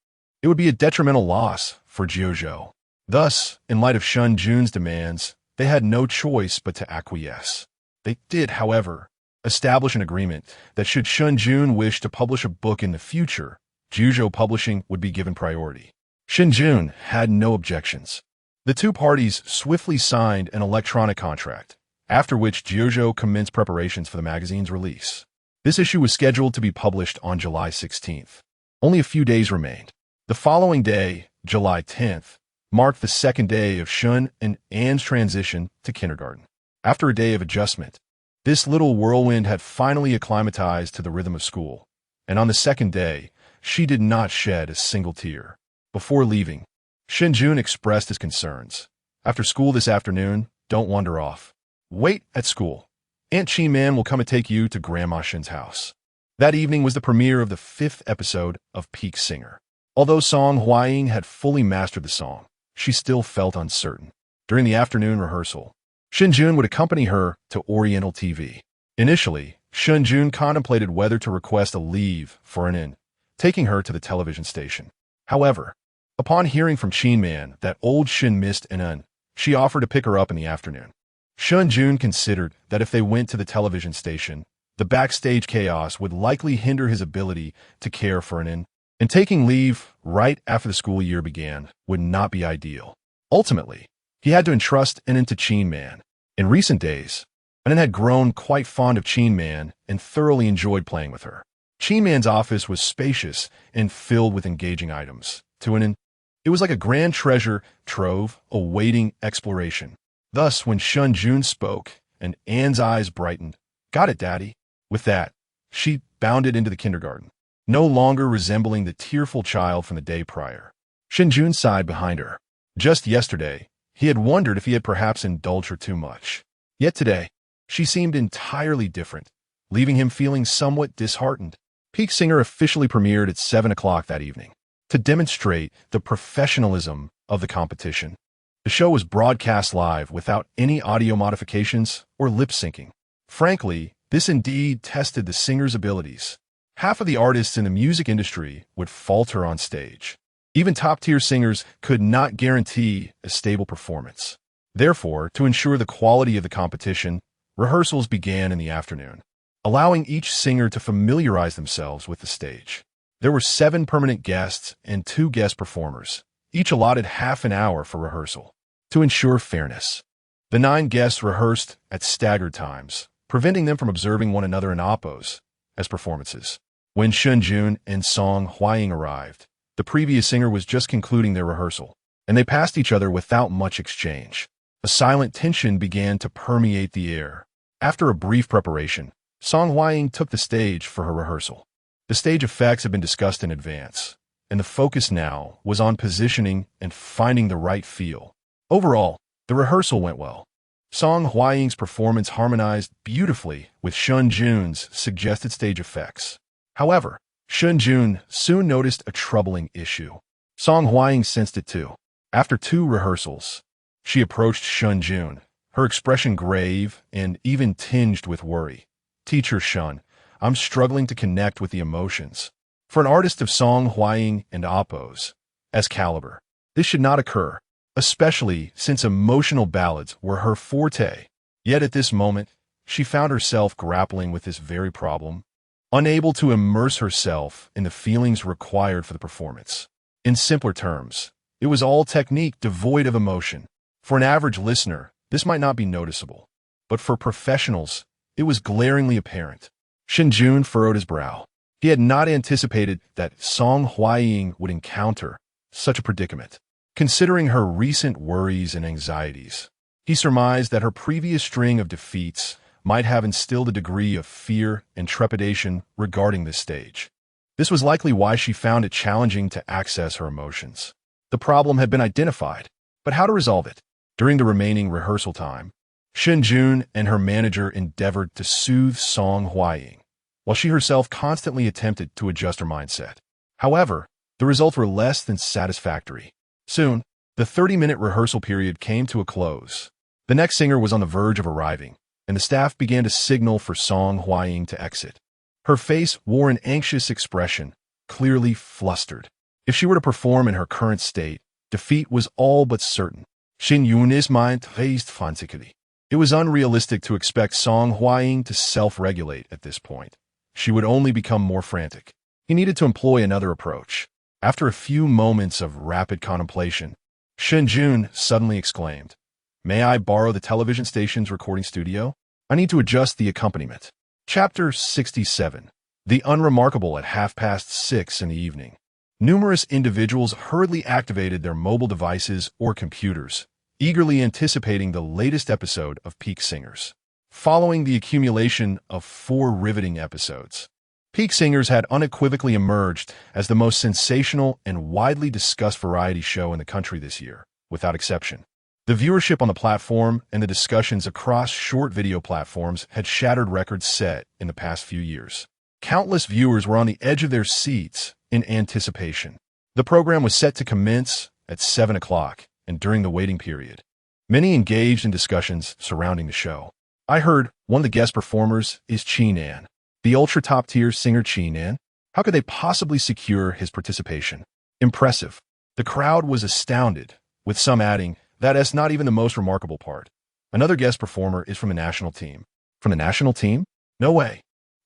[SPEAKER 1] it would be a detrimental loss for JoJo. Thus, in light of Shen Jun's demands, they had no choice but to acquiesce. They did, however, establish an agreement that should Shen Jun wish to publish a book in the future, JoJo Publishing would be given priority. Shen Jun had no objections. The two parties swiftly signed an electronic contract, after which JoJo commenced preparations for the magazine's release. This issue was scheduled to be published on July 16th. Only a few days remained. The following day, July 10th, marked the second day of Shen and Anne's transition to kindergarten. After a day of adjustment, this little whirlwind had finally acclimatized to the rhythm of school, and on the second day, she did not shed a single tear. Before leaving, Shen Jun expressed his concerns. After school this afternoon, don't wander off. Wait at school. Aunt Chi-Man will come and take you to Grandma Shen's house. That evening was the premiere of the 5th episode of Peak Singer. Although Song Hying had fully mastered the song, she still felt uncertain. During the afternoon rehearsal, Shen Jun would accompany her to Oriental TV. Initially, Shen Jun contemplated whether to request a leave for an inn, taking her to the television station. However, upon hearing from Chi-Man that old Shen missed an inn, she offered to pick her up in the afternoon. Shen Jun considered that if they went to the television station, The backstage chaos would likely hinder his ability to care for and taking leave right after the school year began would not be ideal. Ultimately, he had to entrust Anin to Chin Man. In recent days, Anin had grown quite fond of Chin Man and thoroughly enjoyed playing with her. Chin Man's office was spacious and filled with engaging items. To Anin, it was like a grand treasure trove awaiting exploration. Thus, when Shen Jun spoke and Anne's eyes brightened, "Got it, Daddy." With that, she bounded into the kindergarten, no longer resembling the tearful child from the day prior. Shen Jun sighed behind her. Just yesterday, he had wondered if he had perhaps indulged her too much. Yet today, she seemed entirely different, leaving him feeling somewhat disheartened. Peak Singer officially premiered at 7 o'clock that evening. To demonstrate the professionalism of the competition, the show was broadcast live without any audio modifications or lip syncing. Frankly, this indeed tested the singer's abilities. Half of the artists in the music industry would falter on stage. Even top-tier singers could not guarantee a stable performance. Therefore, to ensure the quality of the competition, rehearsals began in the afternoon, allowing each singer to familiarize themselves with the stage. There were 7 permanent guests and 2 guest performers, each allotted half an hour for rehearsal. To ensure fairness, the 9 guests rehearsed at staggered times, preventing them from observing one another in oppos as performances. When Shen Jun and Hying arrived, the previous singer was just concluding their rehearsal, and they passed each other without much exchange. A silent tension began to permeate the air. After a brief preparation, Hying took the stage for her rehearsal. The stage effects had been discussed in advance, and the focus now was on positioning and finding the right feel. Overall, the rehearsal went well. Hying's performance harmonized beautifully with Shen Jun's suggested stage effects. However, Shen Jun soon noticed a troubling issue. Hying sensed it too. After 2 rehearsals, she approached Shen Jun, her expression grave and even tinged with worry. "Teacher Shen, I'm struggling to connect with the emotions. For an artist of Hying and oppos as caliber, this should not occur, especially since emotional ballads were her forte." Yet at this moment, she found herself grappling with this very problem, unable to immerse herself in the feelings required for the performance. In simpler terms, it was all technique devoid of emotion. For an average listener, this might not be noticeable, but for professionals, it was glaringly apparent. Shen Jun furrowed his brow. He had not anticipated that Hying would encounter such a predicament. Considering her recent worries and anxieties, he surmised that her previous string of defeats might have instilled a degree of fear and trepidation regarding this stage. This was likely why she found it challenging to access her emotions. The problem had been identified, but how to resolve it? During the remaining rehearsal time, Shen Jun and her manager endeavored to soothe Hying, while she herself constantly attempted to adjust her mindset. However, the results were less than satisfactory. Soon, the 30-minute rehearsal period came to a close. The next singer was on the verge of arriving, and the staff began to signal for Hying to exit. Her face wore an anxious expression, clearly flustered. If she were to perform in her current state, defeat was all but certain. Shen Jun is mind raised frantically. It was unrealistic to expect Hying to self-regulate at this point. She would only become more frantic. He needed to employ another approach. After a few moments of rapid contemplation, Shen Jun suddenly exclaimed, "May I borrow the television station's recording studio? I need to adjust the accompaniment." Chapter 67. The Unremarkable at 6:30 in the evening. Numerous individuals hurriedly activated their mobile devices or computers, eagerly anticipating the latest episode of Peak Singers. Following the accumulation of 4 riveting episodes, Peak Singers had unequivocally emerged as the most sensational and widely discussed variety show in the country this year, without exception. The viewership on the platform and the discussions across short video platforms had shattered records set in the past few years. Countless viewers were on the edge of their seats in anticipation. The program was set to commence at 7 o'clock, and during the waiting period, many engaged in discussions surrounding the show. I heard one of the guest performers is Chin An. The ultra-top-tier singer Chin An? How could they possibly secure his participation? Impressive. The crowd was astounded, with some adding, that's not even the most remarkable part. Another guest performer is from the national team. From the national team? No way.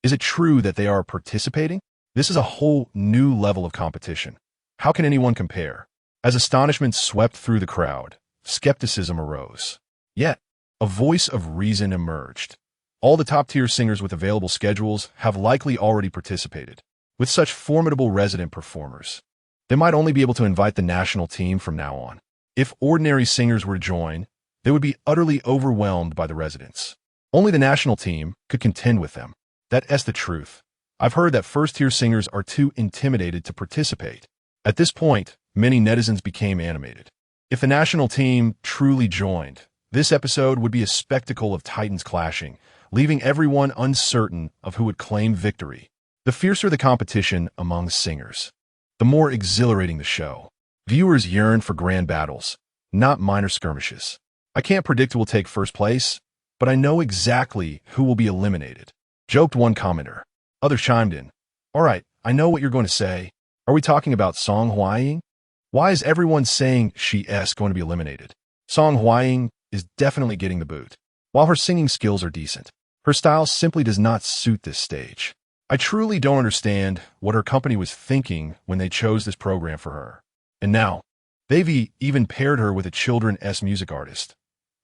[SPEAKER 1] Is it true that they are participating? This is a whole new level of competition. How can anyone compare? As astonishment swept through the crowd, skepticism arose. Yet, a voice of reason emerged. All the top-tier singers with available schedules have likely already participated. With such formidable resident performers, they might only be able to invite the national team from now on. If ordinary singers were to join, they would be utterly overwhelmed by the residents. Only the national team could contend with them. That's the truth. I've heard that first-tier singers are too intimidated to participate. At this point, many netizens became animated. If the national team truly joined, this episode would be a spectacle of titans clashing, leaving everyone uncertain of who would claim victory. The fiercer the competition among singers, the more exhilarating the show. Viewers yearn for grand battles, not minor skirmishes. I can't predict who will take first place, but I know exactly who will be eliminated, joked one commenter. Others chimed in. All right, I know what you're going to say. Are we talking about Song Hying? Why is everyone saying she's going to be eliminated? Song Hying is definitely getting the boot. While her singing skills are decent, her style simply does not suit this stage. I truly don't understand what her company was thinking when they chose this program for her. And now, they've even paired her with a children's music artist.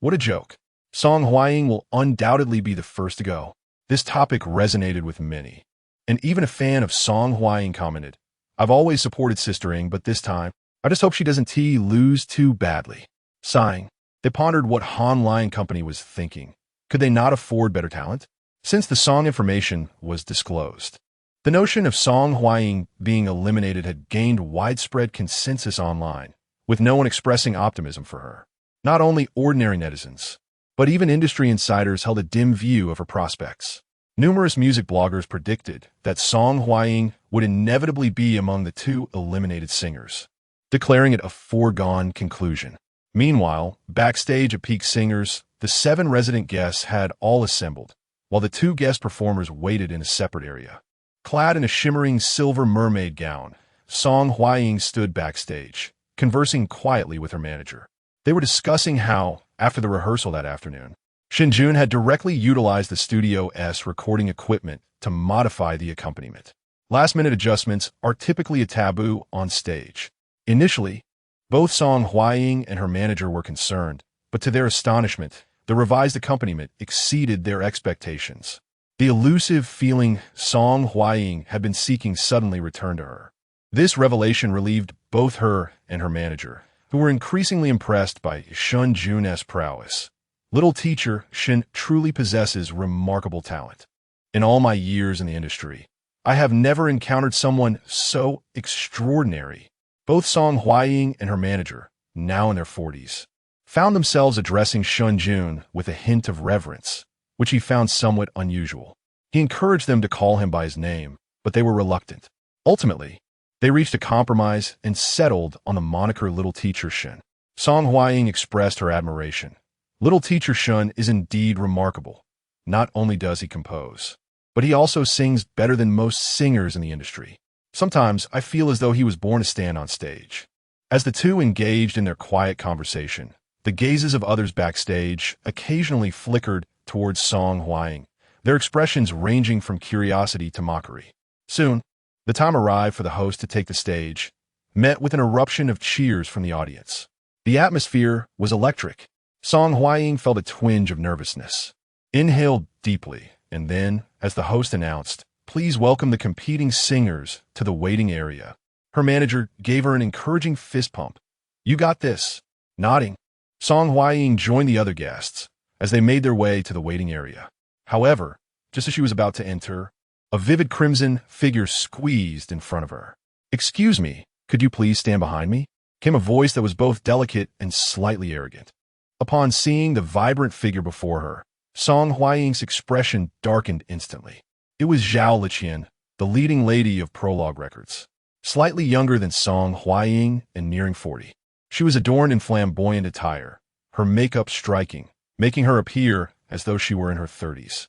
[SPEAKER 1] What a joke. Song Hying will undoubtedly be the first to go. This topic resonated with many. And even a fan of Song Hying commented, I've always supported Sister Ing, but this time, I just hope she doesn't lose too badly. Sighing, they pondered what Han Lion Company was thinking. Could they not afford better talent? Since the song information was disclosed, the notion of Song Hying being eliminated had gained widespread consensus online, with no one expressing optimism for her. Not only ordinary netizens, but even industry insiders held a dim view of her prospects. Numerous music bloggers predicted that Song Hying would inevitably be among the two eliminated singers, declaring it a foregone conclusion. Meanwhile, backstage at Peak Singers, the 7 resident guests had all assembled, while the 2 guest performers waited in a separate area. Clad in a shimmering silver mermaid gown, Song Hying stood backstage, conversing quietly with her manager. They were discussing how, after the rehearsal that afternoon, Shen Jun had directly utilized the studio's recording equipment to modify the accompaniment. Last-minute adjustments are typically a taboo on stage. Initially, both Song Hying and her manager were concerned, but to their astonishment, the revised accompaniment exceeded their expectations. The elusive feeling Song Hying had been seeking suddenly returned to her. This revelation relieved both her and her manager, who were increasingly impressed by Shen Jun's prowess. Little teacher Shen truly possesses remarkable talent. In all my years in the industry, I have never encountered someone so extraordinary. Both Song Hying and her manager, now in their 40s, found themselves addressing Shen Jun with a hint of reverence, which he found somewhat unusual. He encouraged them to call him by his name, but they were reluctant. Ultimately, they reached a compromise and settled on the moniker Little Teacher Shen. Song Hying expressed her admiration. Little Teacher Shen is indeed remarkable. Not only does he compose, but he also sings better than most singers in the industry. Sometimes I feel as though he was born to stand on stage. As the two engaged in their quiet conversation, the gazes of others backstage occasionally flickered towards Song Hying, their expressions ranging from curiosity to mockery. Soon, the time arrived for the host to take the stage, met with an eruption of cheers from the audience. The atmosphere was electric. Song Hying felt a twinge of nervousness. Inhaled deeply, and then, as the host announced, "Please welcome the competing singers to the waiting area," her manager gave her an encouraging fist pump. "You got this." Nodding, Song Hying joined the other guests as they made their way to the waiting area. However, just as she was about to enter, a vivid crimson figure squeezed in front of her. "Excuse me, could you please stand behind me?" came a voice that was both delicate and slightly arrogant. Upon seeing the vibrant figure before her, Song Hying's expression darkened instantly. It was Zhao Liqian, the leading lady of Prologue Records. Slightly younger than Song Hying and nearing 40. She was adorned in flamboyant attire, her makeup striking, making her appear as though she were in her 30s.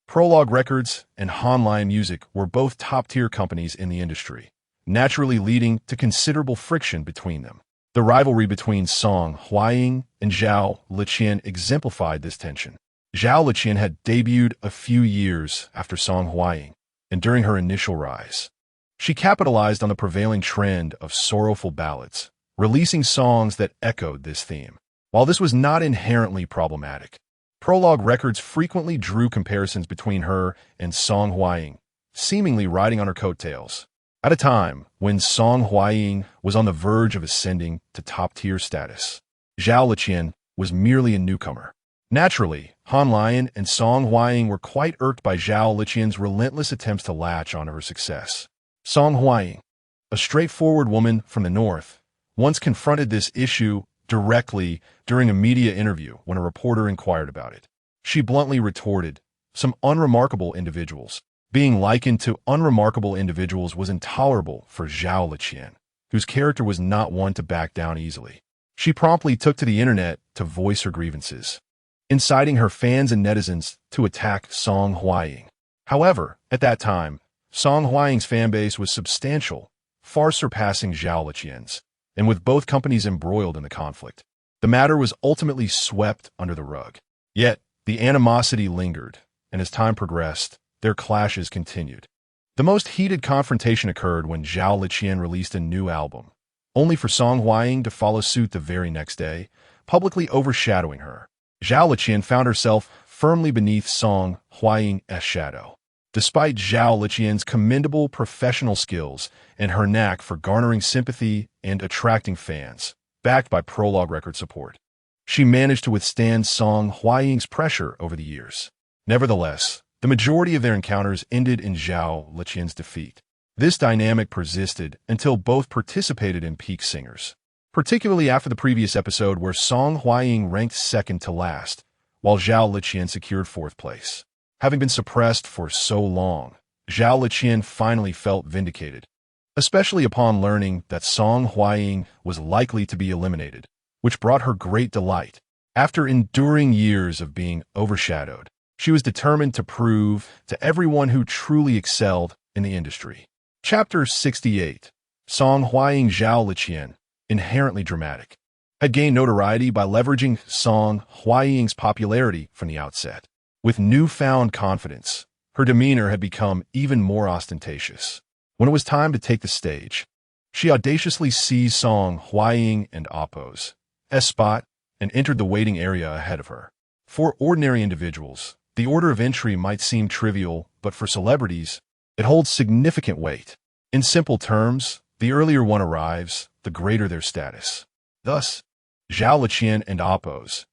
[SPEAKER 1] Prologue Records and Han Lion Music were both top-tier companies in the industry, naturally leading to considerable friction between them. The rivalry between Song Hying and Zhao Liqian exemplified this tension. Zhao Liqian had debuted a few years after Song Hying, and during her initial rise. She capitalized on the prevailing trend of sorrowful ballads, releasing songs that echoed this theme. While this was not inherently problematic, Prologue Records frequently drew comparisons between her and Song Hying, seemingly riding on her coattails. At a time when Song Hying was on the verge of ascending to top-tier status, Zhao Liqian was merely a newcomer. Naturally, Han Lion and Song Hying were quite irked by Zhao Liqian's relentless attempts to latch onto her success. Song Hying, a straightforward woman from the north, once confronted this issue directly during a media interview when a reporter inquired about it. She bluntly retorted, "Some unremarkable individuals." Being likened to unremarkable individuals was intolerable for Zhao Liqian, whose character was not one to back down easily. She promptly took to the internet to voice her grievances, inciting her fans and netizens to attack Song Hying. However, at that time, Song Hying's fanbase was substantial, far surpassing Zhao Liqian's, and with both companies embroiled in the conflict, the matter was ultimately swept under the rug. Yet, the animosity lingered, and as time progressed, their clashes continued. The most heated confrontation occurred when Zhao Liqian released a new album, only for Song Hying to follow suit the very next day, publicly overshadowing her. Zhao Liqian found herself firmly beneath Song Hying's shadow. Despite Zhao Liqian's commendable professional skills and her knack for garnering sympathy and attracting fans, backed by Prologue Record support, she managed to withstand Song Hying's pressure over the years. Nevertheless, the majority of their encounters ended in Zhao Liqian's defeat. This dynamic persisted until both participated in Peak Singers, particularly after the previous episode where Song Hying ranked second to last, while Zhao Liqian secured fourth place. Having been suppressed for so long, Zhao Liqian finally felt vindicated, especially upon learning that Song Hying was likely to be eliminated, which brought her great delight. After enduring years of being overshadowed, she was determined to prove to everyone who truly excelled in the industry. Chapter 68. Song Hying Zhao Liqian, inherently dramatic, had gained notoriety by leveraging Song Hying's popularity from the outset. With newfound confidence, her demeanor had become even more ostentatious. When it was time to take the stage, she audaciously seized Song Hying and Oppo's spot and entered the waiting area ahead of her. For ordinary individuals, the order of entry might seem trivial, but for celebrities, it holds significant weight. In simple terms, the earlier one arrives, the greater their status. Thus, Zhao Liqian and Oppo's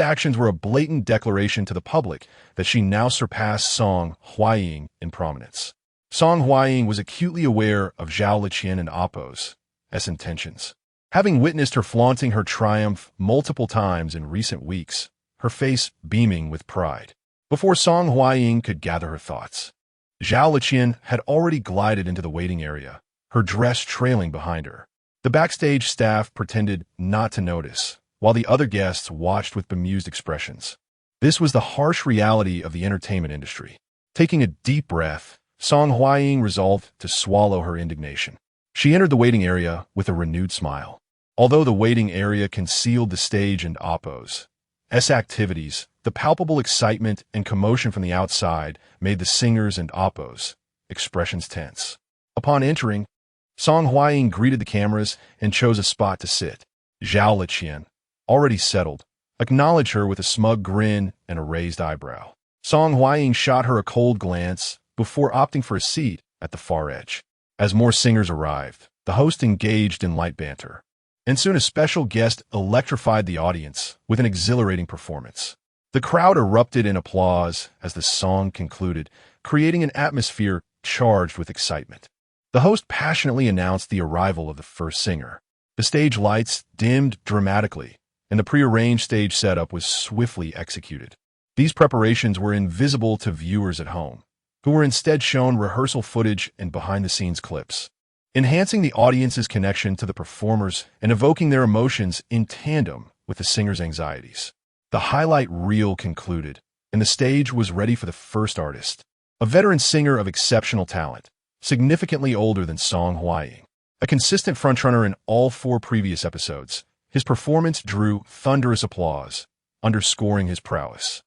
[SPEAKER 1] actions were a blatant declaration to the public that she now surpassed Song Hying in prominence. Song Hying was acutely aware of Zhao Liqian and Oppo's intentions. Having witnessed her flaunting her triumph multiple times in recent weeks, her face beaming with pride. Before Song Hying could gather her thoughts, Zhao Liqian had already glided into the waiting area, her dress trailing behind her. The backstage staff pretended not to notice, while the other guests watched with bemused expressions. This was the harsh reality of the entertainment industry. Taking a deep breath, Song Hying resolved to swallow her indignation. She entered the waiting area with a renewed smile. Although the waiting area concealed the stage and Oppo's activities, the palpable excitement and commotion from the outside made the singers and Oppo's expressions tense. Upon entering, Song Hying greeted the cameras and chose a spot to sit. Zhao Liqian, already settled, acknowledged her with a smug grin and a raised eyebrow. Song Hying shot her a cold glance before opting for a seat at the far edge. As more singers arrived, the host engaged in light banter, and soon a special guest electrified the audience with an exhilarating performance. The crowd erupted in applause as the song concluded, creating an atmosphere charged with excitement. The host passionately announced the arrival of the first singer. The stage lights dimmed dramatically, and the prearranged stage setup was swiftly executed. These preparations were invisible to viewers at home, who were instead shown rehearsal footage and behind-the-scenes clips, enhancing the audience's connection to the performers and evoking their emotions in tandem with the singer's anxieties. The highlight reel concluded, and the stage was ready for the first artist, a veteran singer of exceptional talent, significantly older than Song Hying. A consistent frontrunner in all 4 previous episodes, his performance drew thunderous applause, underscoring his prowess.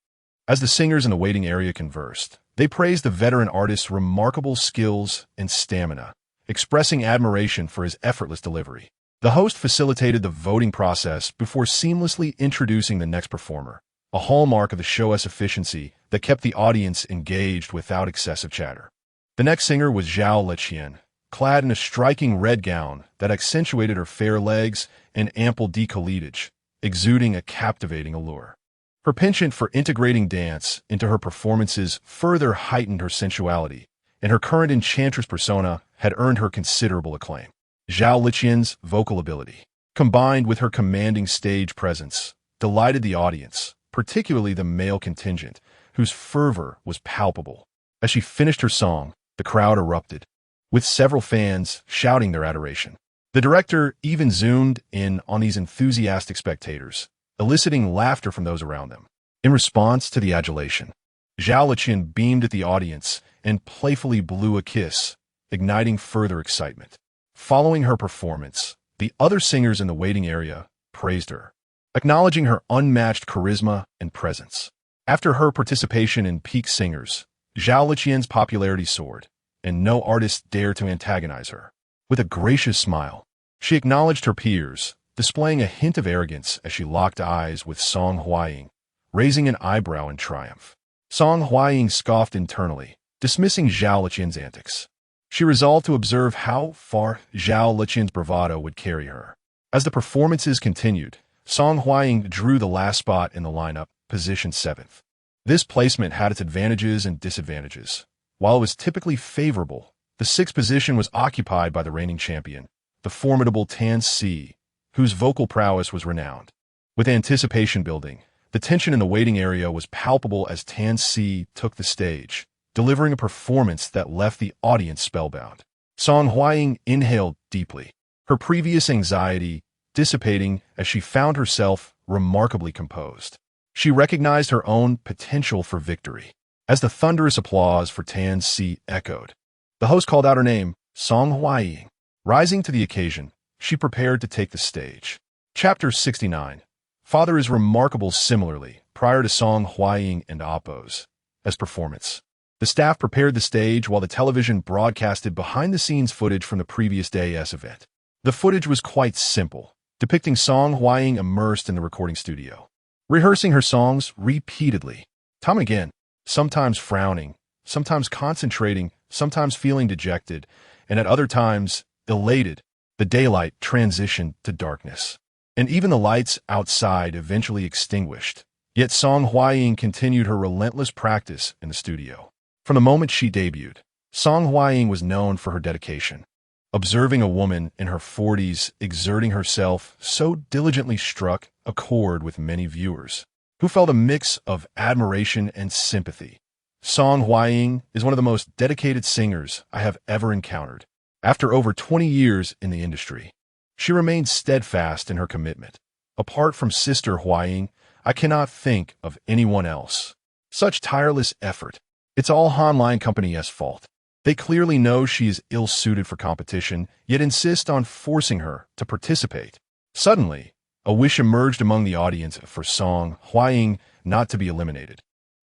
[SPEAKER 1] As the singers in the waiting area conversed, They praised the veteran artist's remarkable skills and stamina, expressing admiration for his effortless delivery. The host facilitated the voting process before seamlessly introducing the next performer, a hallmark of the show's efficiency that kept the audience engaged without excessive chatter. The next singer was Zhao Liqian, clad in a striking red gown that accentuated her fair legs and ample décolletage, exuding a captivating allure. Her penchant for integrating dance into her performances further heightened her sensuality, and her current enchantress persona had earned her considerable acclaim. Zhao Liqian's vocal ability, combined with her commanding stage presence, delighted the audience, particularly the male contingent, whose fervor was palpable. As she finished her song, the crowd erupted, with several fans shouting their adoration. The director even zoomed in on these enthusiastic spectators, eliciting laughter from those around them. In response to the adulation, Zhao Liqian beamed at the audience and playfully blew a kiss, igniting further excitement. Following her performance, the other singers in the waiting area praised her, acknowledging her unmatched charisma and presence. After her participation in Peak Singers, Zhao Liqian's popularity soared, and no artist dared to antagonize her. With a gracious smile, she acknowledged her peers, displaying a hint of arrogance as she locked eyes with Song Hying, raising an eyebrow in triumph. Song Hying scoffed internally, dismissing Zhao Liqian's antics. She resolved to observe how far Zhao Liqian's bravado would carry her. As the performances continued, Song Hying drew the last spot in the lineup, positioned 7th. This placement had its advantages and disadvantages. While it was typically favorable, the 6th position was occupied by the reigning champion, the formidable Tan Si, whose vocal prowess was renowned. With anticipation building, the tension in the waiting area was palpable as Tan Si took the stage, delivering a performance that left the audience spellbound. Song Hying inhaled deeply, her previous anxiety dissipating as she found herself remarkably composed. She recognized her own potential for victory. As the thunderous applause for Tan Si echoed, the host called out her name, Song Hying. Rising to the occasion, she prepared to take the stage. Chapter 69. Father is remarkable similarly, prior to Song Hying and Appo's as performance. The staff prepared the stage while the television broadcasted behind-the-scenes footage from the previous day's event. The footage was quite simple, depicting Song Hying immersed in the recording studio, rehearsing her songs repeatedly, time and again, sometimes frowning, sometimes concentrating, sometimes feeling dejected, and at other times, elated. The daylight transitioned to darkness, and even the lights outside eventually extinguished. Yet Song Hying continued her relentless practice in the studio. From the moment she debuted, Song Hying was known for her dedication. Observing a woman in her 40s exerting herself so diligently struck a chord with many viewers, who felt a mix of admiration and sympathy. Song Hying is one of the most dedicated singers I have ever encountered. After over 20 years in the industry, she remains steadfast in her commitment. Apart from Sister Hying, I cannot think of anyone else. Such tireless effort. It's all Han Line Company's fault. They clearly know she is ill-suited for competition, yet insist on forcing her to participate. Suddenly, a wish emerged among the audience for Song Hying not to be eliminated,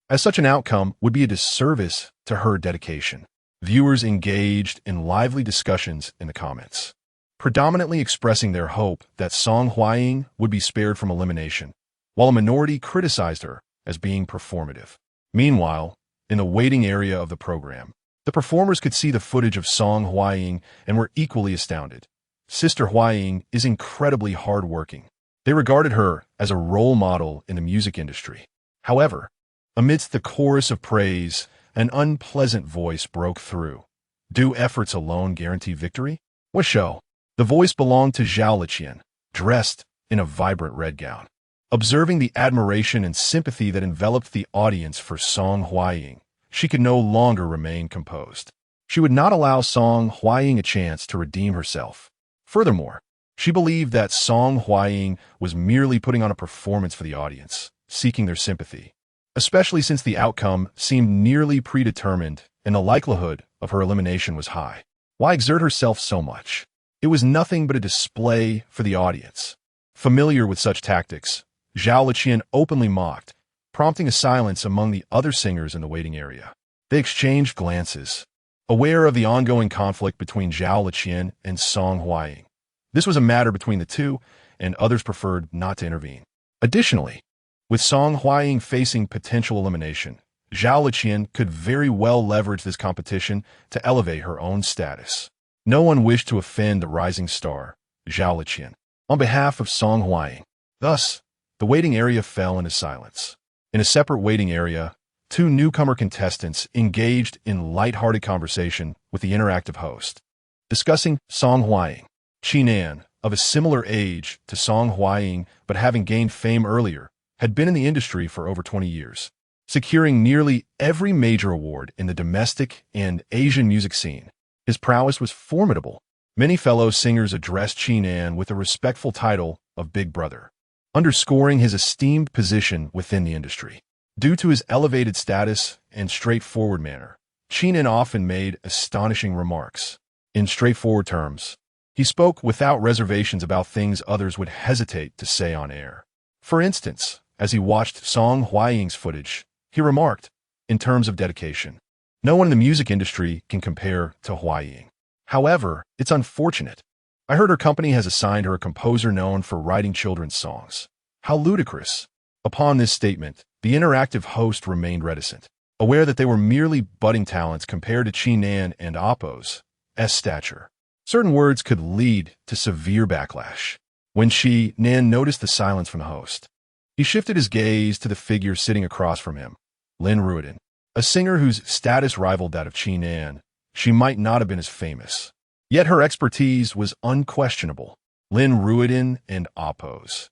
[SPEAKER 1] as such an outcome would be a disservice to her dedication. Viewers engaged in lively discussions in the comments, predominantly expressing their hope that Song Hying would be spared from elimination, while a minority criticized her as being performative. Meanwhile, in the waiting area of the program, the performers could see the footage of Song Hying and were equally astounded. Sister Hying is incredibly hardworking. They regarded her as a role model in the music industry. However, amidst the chorus of praise, an unpleasant voice broke through. Do efforts alone guarantee victory? What show? The voice belonged to Zhao Liqian, dressed in a vibrant red gown. Observing the admiration and sympathy that enveloped the audience for Song Hying, she could no longer remain composed. She would not allow Song Hying a chance to redeem herself. Furthermore, she believed that Song Hying was merely putting on a performance for the audience, seeking their sympathy, especially since the outcome seemed nearly predetermined and the likelihood of her elimination was high. Why exert herself so much? It was nothing but a display for the audience. Familiar with such tactics, Zhao Liqian openly mocked, prompting a silence among the other singers in the waiting area. They exchanged glances, aware of the ongoing conflict between Zhao Liqian and Song Hying. This was a matter between the two, and others preferred not to intervene. Additionally, with Song Hying facing potential elimination, Zhao Liqian could very well leverage this competition to elevate her own status. No one wished to offend the rising star, Zhao Liqian, on behalf of Song Hying. Thus, the waiting area fell into silence. In a separate waiting area, two newcomer contestants engaged in light-hearted conversation with the interactive host, discussing Song Hying. Qinan, of a similar age to Song Hying but having gained fame earlier, had been in the industry for over 20 years, securing nearly every major award in the domestic and Asian music scene. His prowess was formidable. Many fellow singers addressed Qinan with a respectful title of Big Brother, underscoring his esteemed position within the industry. Due to his elevated status and straightforward manner, Qinan often made astonishing remarks. In straightforward terms, he spoke without reservations about things others would hesitate to say on air. For instance, as he watched Song Hying's footage, he remarked, in terms of dedication, no one in the music industry can compare to Hying. However, it's unfortunate. I heard her company has assigned her a composer known for writing children's songs. How ludicrous. Upon this statement, the interactive host remained reticent, aware that they were merely budding talents compared to Qinan and Appo's stature. Certain words could lead to severe backlash. When Qinan noticed the silence from the host, he shifted his gaze to the figure sitting across from him, Lin Ruodin, a singer whose status rivaled that of Qinan. She might not have been as famous, yet her expertise was unquestionable. Lin Ruodin and Appo's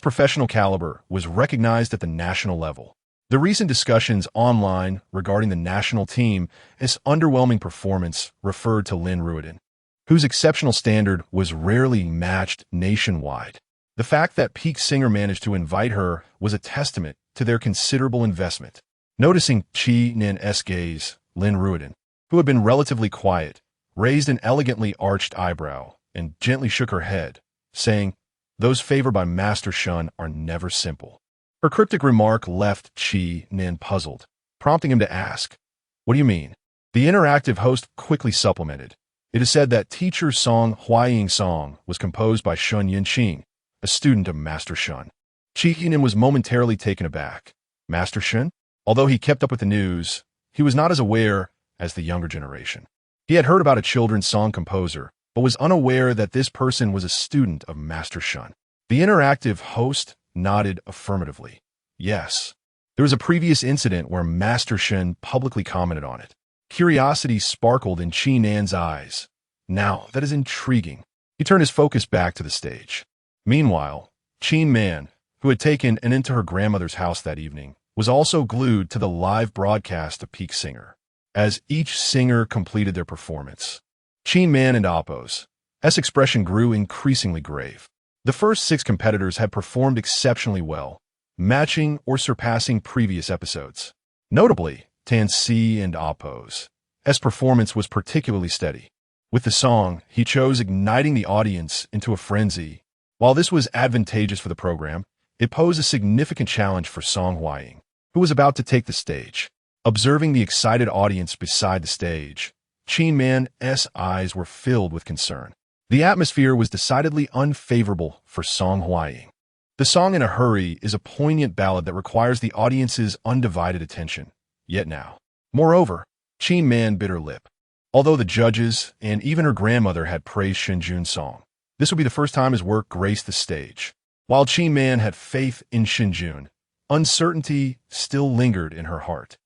[SPEAKER 1] professional caliber was recognized at the national level. The recent discussions online regarding the national team's underwhelming performance referred to Lin Ruodin, whose exceptional standard was rarely matched nationwide. The fact that Peak Singer managed to invite her was a testament to their considerable investment. Noticing Qian's gaze, Lin Ruodin, who had been relatively quiet, raised an elegantly arched eyebrow and gently shook her head, saying, "Those favored by Master Shen are never simple." Her cryptic remark left Qian puzzled, prompting him to ask, "What do you mean?" The interactive host quickly supplemented, "It is said that teacher Song Hying's song was composed by Shen Jun, a student of Master Shen." Qian was momentarily taken aback. Master Shen? Although he kept up with the news, he was not as aware as the younger generation. He had heard about a children's song composer, but was unaware that this person was a student of Master Shen. The interactive host nodded affirmatively. Yes. There was a previous incident where Master Shen publicly commented on it. Curiosity sparkled in Qinan's eyes. Now, that is intriguing. He turned his focus back to the stage. Meanwhile, Qinan, who had taken an into her grandmother's house that evening, was also glued to the live broadcast of Peak Singer. As each singer completed their performance, Qinan and Appo's expression grew increasingly grave. The first 6 competitors had performed exceptionally well, matching or surpassing previous episodes. Notably, Tansi and Appo's performance was particularly steady. With the song, he chose igniting the audience into a frenzy. While this was advantageous for the program, it posed a significant challenge for Song Hying, who was about to take the stage. Observing the excited audience beside the stage, Qian's eyes were filled with concern. The atmosphere was decidedly unfavorable for Song Hying. The song In a Hurry is a poignant ballad that requires the audience's undivided attention. Yet now. Moreover, Qian bit her lip. Although the judges and even her grandmother had praised Shen Jun's song, this would be the first time his work graced the stage. While Qian had faith in Shen Jun, uncertainty still lingered in her heart.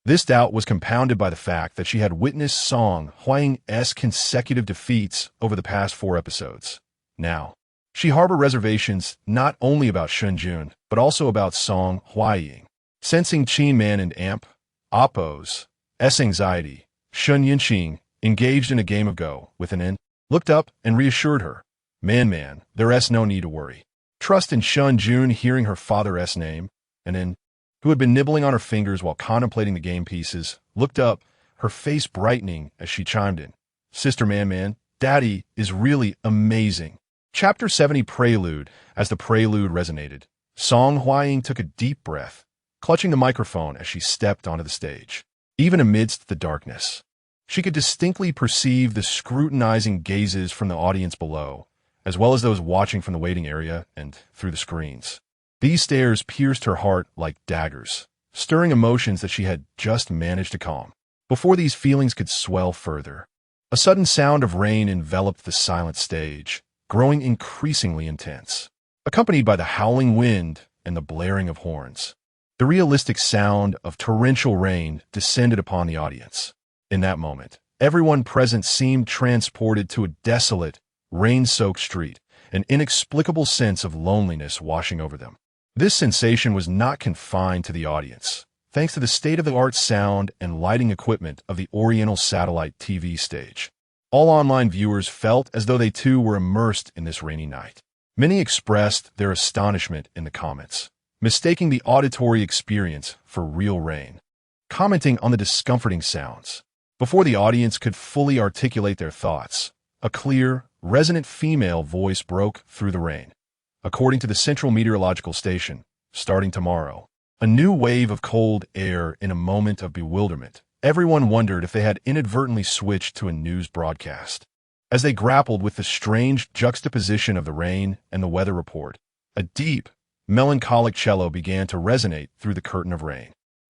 [SPEAKER 1] This doubt was compounded by the fact that she had witnessed Song Hying's consecutive defeats over the past 4 episodes. Now, she harbored reservations not only about Shen Jun, but also about Song Hying. Sensing Qian and Appo's anxiety, Shen Yunqing engaged in a game of Go with an N, looked up and reassured her. Man, there's no need to worry. Trust in Shen Jun. Hearing her father's name, and N, who had been nibbling on her fingers while contemplating the game pieces, looked up, her face brightening as she chimed in. Sister Man, Daddy is really amazing. Chapter 70 Prelude. As the prelude resonated, Song Hying took a deep breath, clutching the microphone as she stepped onto the stage. even amidst the darkness. She could distinctly perceive the scrutinizing gazes from the audience below, as well as those watching from the waiting area and through the screens. These stares pierced her heart like daggers, stirring emotions that she had just managed to calm. Before these feelings could swell further, a sudden sound of rain enveloped the silent stage, growing increasingly intense, accompanied by the howling wind and the blaring of horns. The realistic sound of torrential rain descended upon the audience. In that moment, everyone present seemed transported to a desolate, rain-soaked street, an inexplicable sense of loneliness washing over them. This sensation was not confined to the audience, thanks to the state-of-the-art sound and lighting equipment of the Oriental satellite TV stage. All online viewers felt as though they too were immersed in this rainy night. Many expressed their astonishment in the comments, mistaking the auditory experience for real rain, commenting on the discomforting sounds. Before the audience could fully articulate their thoughts, a clear, resonant female voice broke through the rain. According to the Central Meteorological Station, starting tomorrow, a new wave of cold air. In a moment of bewilderment, everyone wondered if they had inadvertently switched to a news broadcast. As they grappled with the strange juxtaposition of the rain and the weather report, a deep, melancholic cello began to resonate through the curtain of rain.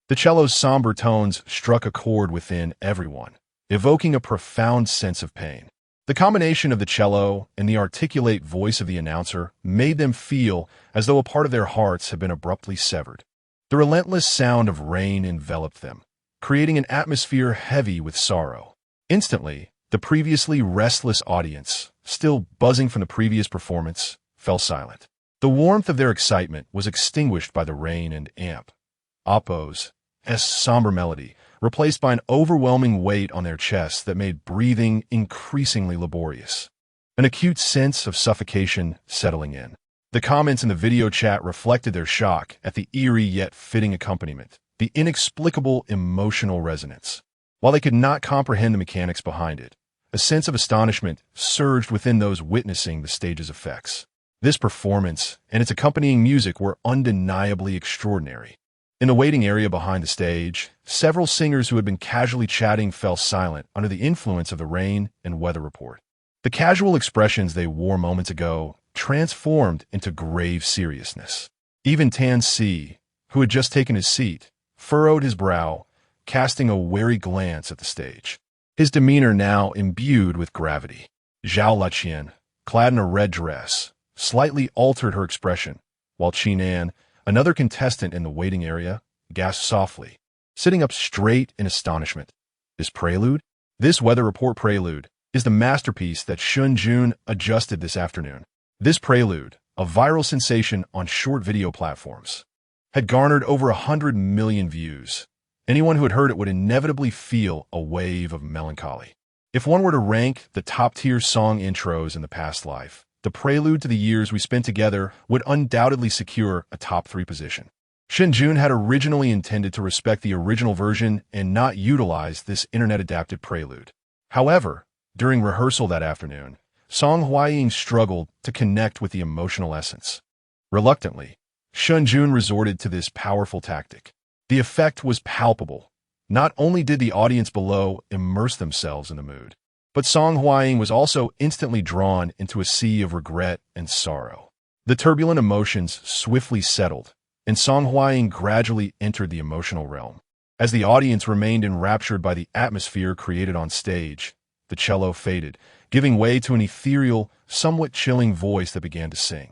[SPEAKER 1] The cello's somber tones struck a chord within everyone, evoking a profound sense of pain. The combination of the cello and the articulate voice of the announcer made them feel as though a part of their hearts had been abruptly severed. The relentless sound of rain enveloped them, creating an atmosphere heavy with sorrow. Instantly, the previously restless audience, still buzzing from the previous performance, fell silent. The warmth of their excitement was extinguished by the rain and amp. Oppo's somber melody, replaced by an overwhelming weight on their chests that made breathing increasingly laborious. An acute sense of suffocation settling in. The comments in the video chat reflected their shock at the eerie yet fitting accompaniment, the inexplicable emotional resonance. While they could not comprehend the mechanics behind it, a sense of astonishment surged within those witnessing the stage's effects. This performance and its accompanying music were undeniably extraordinary. In the waiting area behind the stage, several singers who had been casually chatting fell silent under the influence of the rain and weather report. The casual expressions they wore moments ago transformed into grave seriousness. Even Tan Si, who had just taken his seat, furrowed his brow, casting a wary glance at the stage, his demeanor now imbued with gravity. Zhao Laqian, clad in a red dress, slightly altered her expression, while Qinan, another contestant in the waiting area, gasped softly, sitting up straight in astonishment. This prelude? This weather report prelude is the masterpiece that Shen Jun adjusted this afternoon. This prelude, a viral sensation on short video platforms, had garnered over 100 million views. Anyone who had heard it would inevitably feel a wave of melancholy. If one were to rank the top-tier song intros in the past life, the prelude to the years we spent together would undoubtedly secure a top 3 position. Shen Jun had originally intended to respect the original version and not utilize this internet-adapted prelude. However, during rehearsal that afternoon, Song Hying struggled to connect with the emotional essence. Reluctantly, Shen Jun resorted to this powerful tactic. The effect was palpable. Not only did the audience below immerse themselves in the mood, but Song Hying was also instantly drawn into a sea of regret and sorrow. The turbulent emotions swiftly settled, and Song Hying gradually entered the emotional realm. As the audience remained enraptured by the atmosphere created on stage, the cello faded, giving way to an ethereal, somewhat chilling voice that began to sing.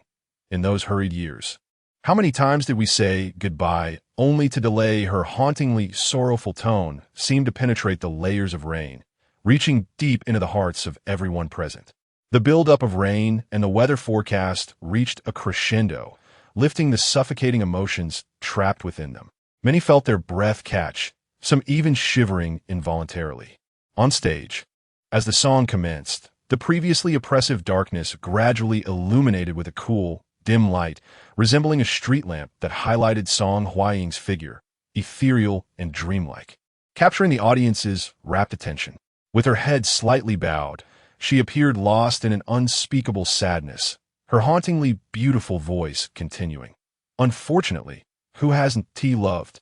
[SPEAKER 1] In those hurried years, how many times did we say goodbye only to delay? Her hauntingly sorrowful tone seemed to penetrate the layers of rain, reaching deep into the hearts of everyone present. The buildup of rain and the weather forecast reached a crescendo, lifting the suffocating emotions trapped within them. Many felt their breath catch, some even shivering involuntarily. On stage, as the song commenced, the previously oppressive darkness gradually illuminated with a cool, dim light, resembling a street lamp that highlighted Song Hying's figure, ethereal and dreamlike, capturing the audience's rapt attention. With her head slightly bowed, she appeared lost in an unspeakable sadness, her hauntingly beautiful voice continuing. Unfortunately, who hasn't T loved?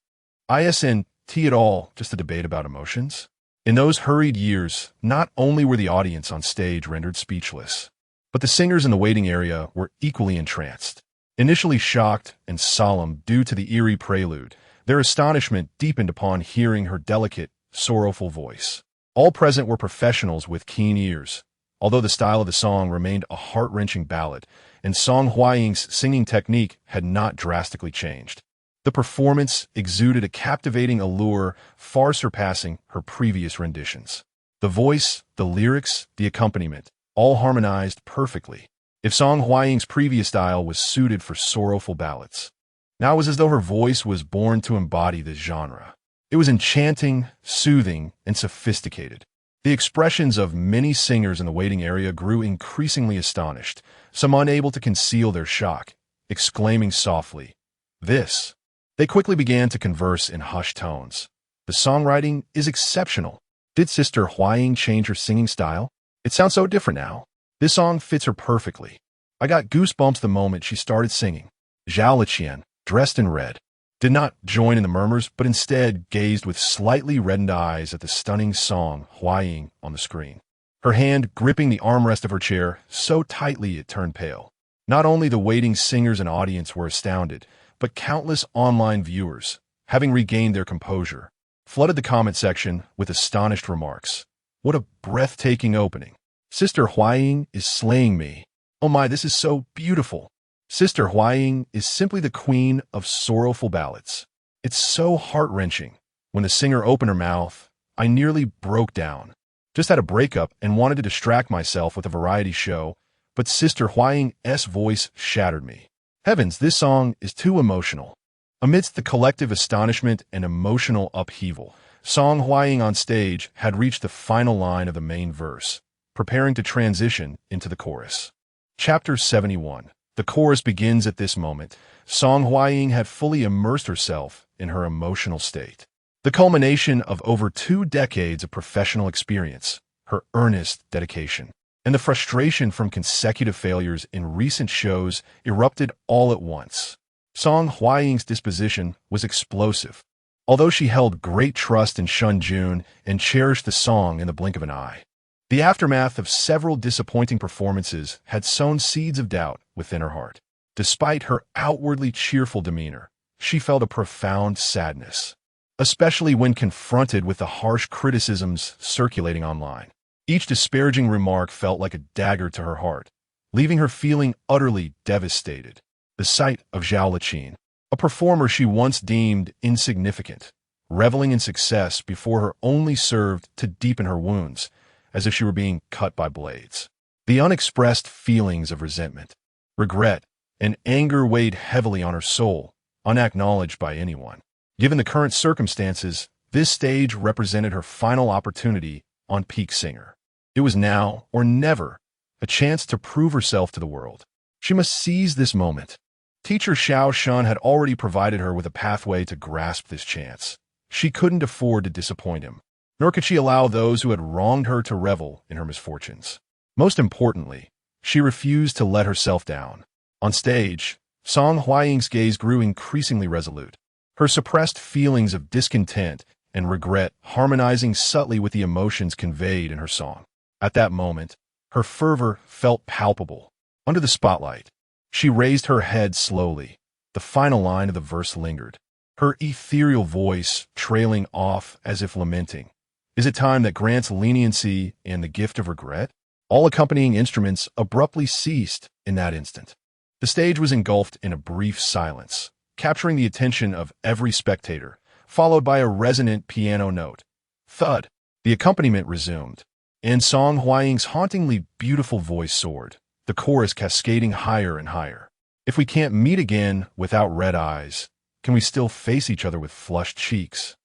[SPEAKER 1] tea at all, just a debate about emotions? In those hurried years, not only were the audience on stage rendered speechless, but the singers in the waiting area were equally entranced. Initially shocked and solemn due to the eerie prelude, their astonishment deepened upon hearing her delicate, sorrowful voice. All present were professionals with keen ears, although the style of the song remained a heart-wrenching ballad, and Song Hying's singing technique had not drastically changed. The performance exuded a captivating allure far surpassing her previous renditions. The voice, the lyrics, the accompaniment, all harmonized perfectly. If Song Hying's previous style was suited for sorrowful ballads, now it was as though her voice was born to embody this genre. It was enchanting, soothing, and sophisticated. The expressions of many singers in the waiting area grew increasingly astonished, some unable to conceal their shock, exclaiming softly, "This!" They quickly began to converse in hushed tones. "The songwriting is exceptional. Did Sister Hying change her singing style? It sounds so different now. This song fits her perfectly. I got goosebumps the moment she started singing." Zhao Liqian, dressed in red, did not join in the murmurs, but instead gazed with slightly reddened eyes at the stunning Song Hying on the screen. Her hand gripping the armrest of her chair so tightly it turned pale. Not only the waiting singers and audience were astounded, but countless online viewers, having regained their composure, flooded the comment section with astonished remarks. "What a breathtaking opening. Sister Hying is slaying me. Oh my, this is so beautiful. Sister Hying is simply the queen of sorrowful ballads. It's so heart-wrenching. When the singer opened her mouth, I nearly broke down. Just had a breakup and wanted to distract myself with a variety show, but Sister Hying's voice shattered me. Heavens, this song is too emotional." Amidst the collective astonishment and emotional upheaval, Song Hying on stage had reached the final line of the main verse, preparing to transition into the chorus. Chapter 71. The chorus begins at this moment. Song Hying had fully immersed herself in her emotional state. The culmination of over 2 decades of professional experience, her earnest dedication, and the frustration from consecutive failures in recent shows erupted all at once. Song Hying's disposition was explosive. Although she held great trust in Shen Jun and cherished the song in the blink of an eye, the aftermath of several disappointing performances had sown seeds of doubt within her heart. Despite her outwardly cheerful demeanor, she felt a profound sadness, especially when confronted with the harsh criticisms circulating online. Each disparaging remark felt like a dagger to her heart, leaving her feeling utterly devastated. The sight of Zhao Liqian, a performer she once deemed insignificant, reveling in success before her, only served to deepen her wounds, as if she were being cut by blades. The unexpressed feelings of resentment, regret, and anger weighed heavily on her soul, unacknowledged by anyone. Given the current circumstances, this stage represented her final opportunity on Peak Singer. It was now or never, a chance to prove herself to the world. She must seize this moment. Teacher Xiao Shun had already provided her with a pathway to grasp this chance. She couldn't afford to disappoint him, nor could she allow those who had wronged her to revel in her misfortunes. Most importantly, she refused to let herself down. On stage, Song Hying's gaze grew increasingly resolute, her suppressed feelings of discontent and regret harmonizing subtly with the emotions conveyed in her song. At that moment, her fervor felt palpable. Under the spotlight, she raised her head slowly. The final line of the verse lingered, her ethereal voice trailing off as if lamenting. Is it time that grants leniency and the gift of regret? All accompanying instruments abruptly ceased in that instant. The stage was engulfed in a brief silence, capturing the attention of every spectator, followed by a resonant piano note. Thud. The accompaniment resumed, and Song Hying's hauntingly beautiful voice soared, the chorus cascading higher and higher. If we can't meet again without red eyes, can we still face each other with flushed cheeks?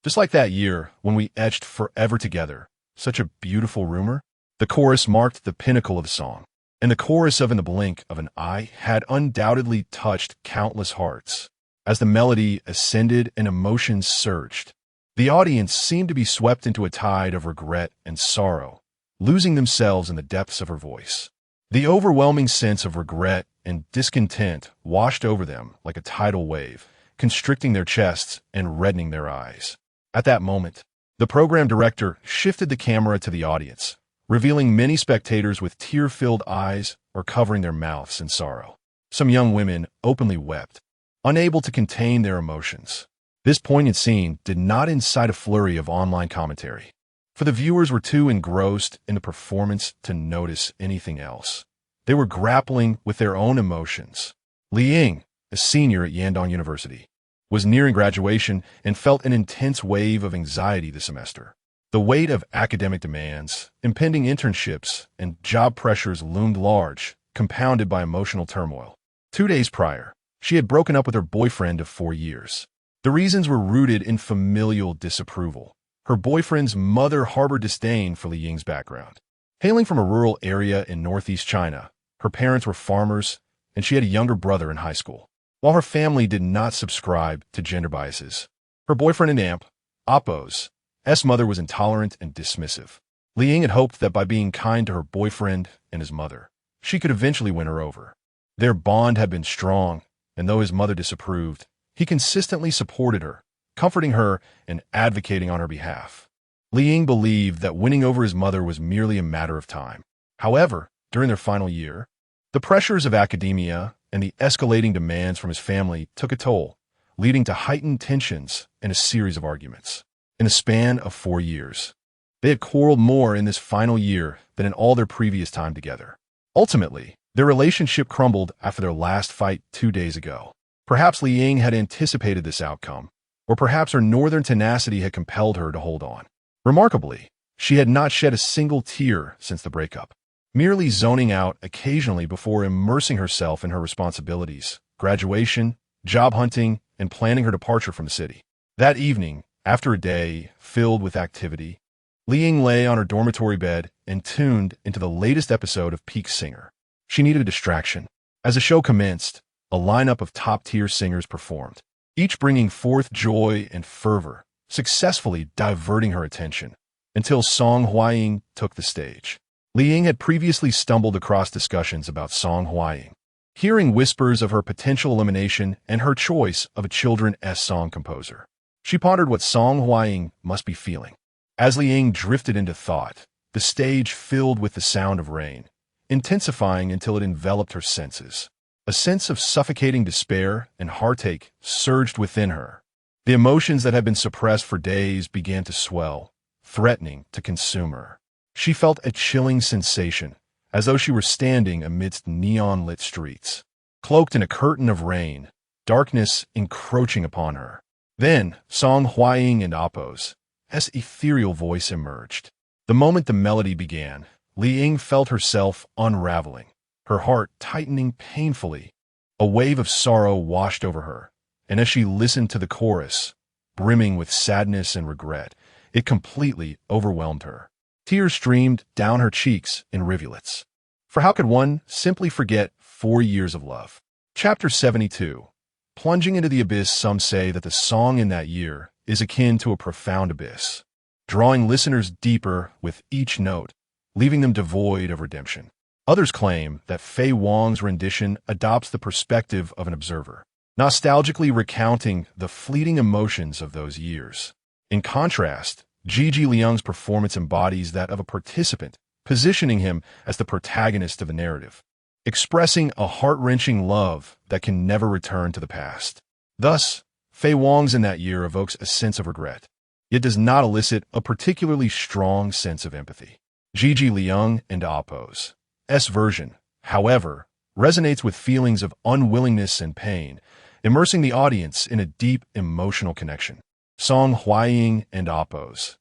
[SPEAKER 1] Just like that year when we etched forever together, such a beautiful rumor. The chorus marked the pinnacle of the song, and the chorus of In the Blink of an Eye had undoubtedly touched countless hearts. As the melody ascended and emotions surged, the audience seemed to be swept into a tide of regret and sorrow, losing themselves in the depths of her voice. The overwhelming sense of regret and discontent washed over them like a tidal wave, constricting their chests and reddening their eyes. At that moment, the program director shifted the camera to the audience, revealing many spectators with tear-filled eyes or covering their mouths in sorrow. Some young women openly wept, unable to contain their emotions. This poignant scene did not incite a flurry of online commentary, for the viewers were too engrossed in the performance to notice anything else. They were grappling with their own emotions. Hying, a senior at Yandong University, was nearing graduation and felt an intense wave of anxiety this semester. The weight of academic demands, impending internships, and job pressures loomed large, compounded by emotional turmoil. 2 days prior, she had broken up with her boyfriend of 4 years. The reasons were rooted in familial disapproval. Her boyfriend's mother harbored disdain for Hying's background. Hailing from a rural area in northeast China, her parents were farmers, and she had a younger brother in high school. While her family did not subscribe to gender biases, her boyfriend and aunt, Oppo's mother was intolerant and dismissive. Hying had hoped that by being kind to her boyfriend and his mother, she could eventually win her over. Their bond had been strong, and though his mother disapproved, he consistently supported her, comforting her and advocating on her behalf. Hying believed that winning over his mother was merely a matter of time. However, during their final year, the pressures of academia and the escalating demands from his family took a toll, leading to heightened tensions and a series of arguments. In a span of 4 years, they had quarreled more in this final year than in all their previous time together. Ultimately, their relationship crumbled after their last fight 2 days ago. Perhaps Hying had anticipated this outcome, or perhaps her northern tenacity had compelled her to hold on. Remarkably, she had not shed a single tear since the breakup, merely zoning out occasionally before immersing herself in her responsibilities, graduation, job hunting, and planning her departure from the city. That evening, after a day filled with activity, Hying lay on her dormitory bed and tuned into the latest episode of Peak Singer. She needed a distraction. As the show commenced, a lineup of top-tier singers performed, each bringing forth joy and fervor, successfully diverting her attention, until Song Hying took the stage. Hying had previously stumbled across discussions about Song Hying, hearing whispers of her potential elimination and her choice of a children's song composer. She pondered what Song Hying must be feeling. As Hying drifted into thought, the stage filled with the sound of rain, intensifying until it enveloped her senses. A sense of suffocating despair and heartache surged within her. The emotions that had been suppressed for days began to swell, threatening to consume her. She felt a chilling sensation, as though she were standing amidst neon-lit streets. Cloaked in a curtain of rain, darkness encroaching upon her. Then, Song Hying and Oppo's ethereal voice emerged. The moment the melody began, Hying felt herself unraveling, her heart tightening painfully. A wave of sorrow washed over her, and as she listened to the chorus, brimming with sadness and regret, it completely overwhelmed her. Tears streamed down her cheeks in rivulets. For how could one simply forget 4 years of love? Chapter 72. Plunging into the abyss, some say that the song in that year is akin to a profound abyss, drawing listeners deeper with each note, leaving them devoid of redemption. Others claim that Fei Wang's rendition adopts the perspective of an observer, nostalgically recounting the fleeting emotions of those years. In contrast, Gigi Liang's performance embodies that of a participant, positioning him as the protagonist of the narrative, expressing a heart-wrenching love that can never return to the past. Thus, Fei Wang's in that year evokes a sense of regret, yet does not elicit a particularly strong sense of empathy. Gigi Liang and Oppo's version, however, resonates with feelings of unwillingness and pain, immersing the audience in a deep emotional connection. Song Hying and Oppo's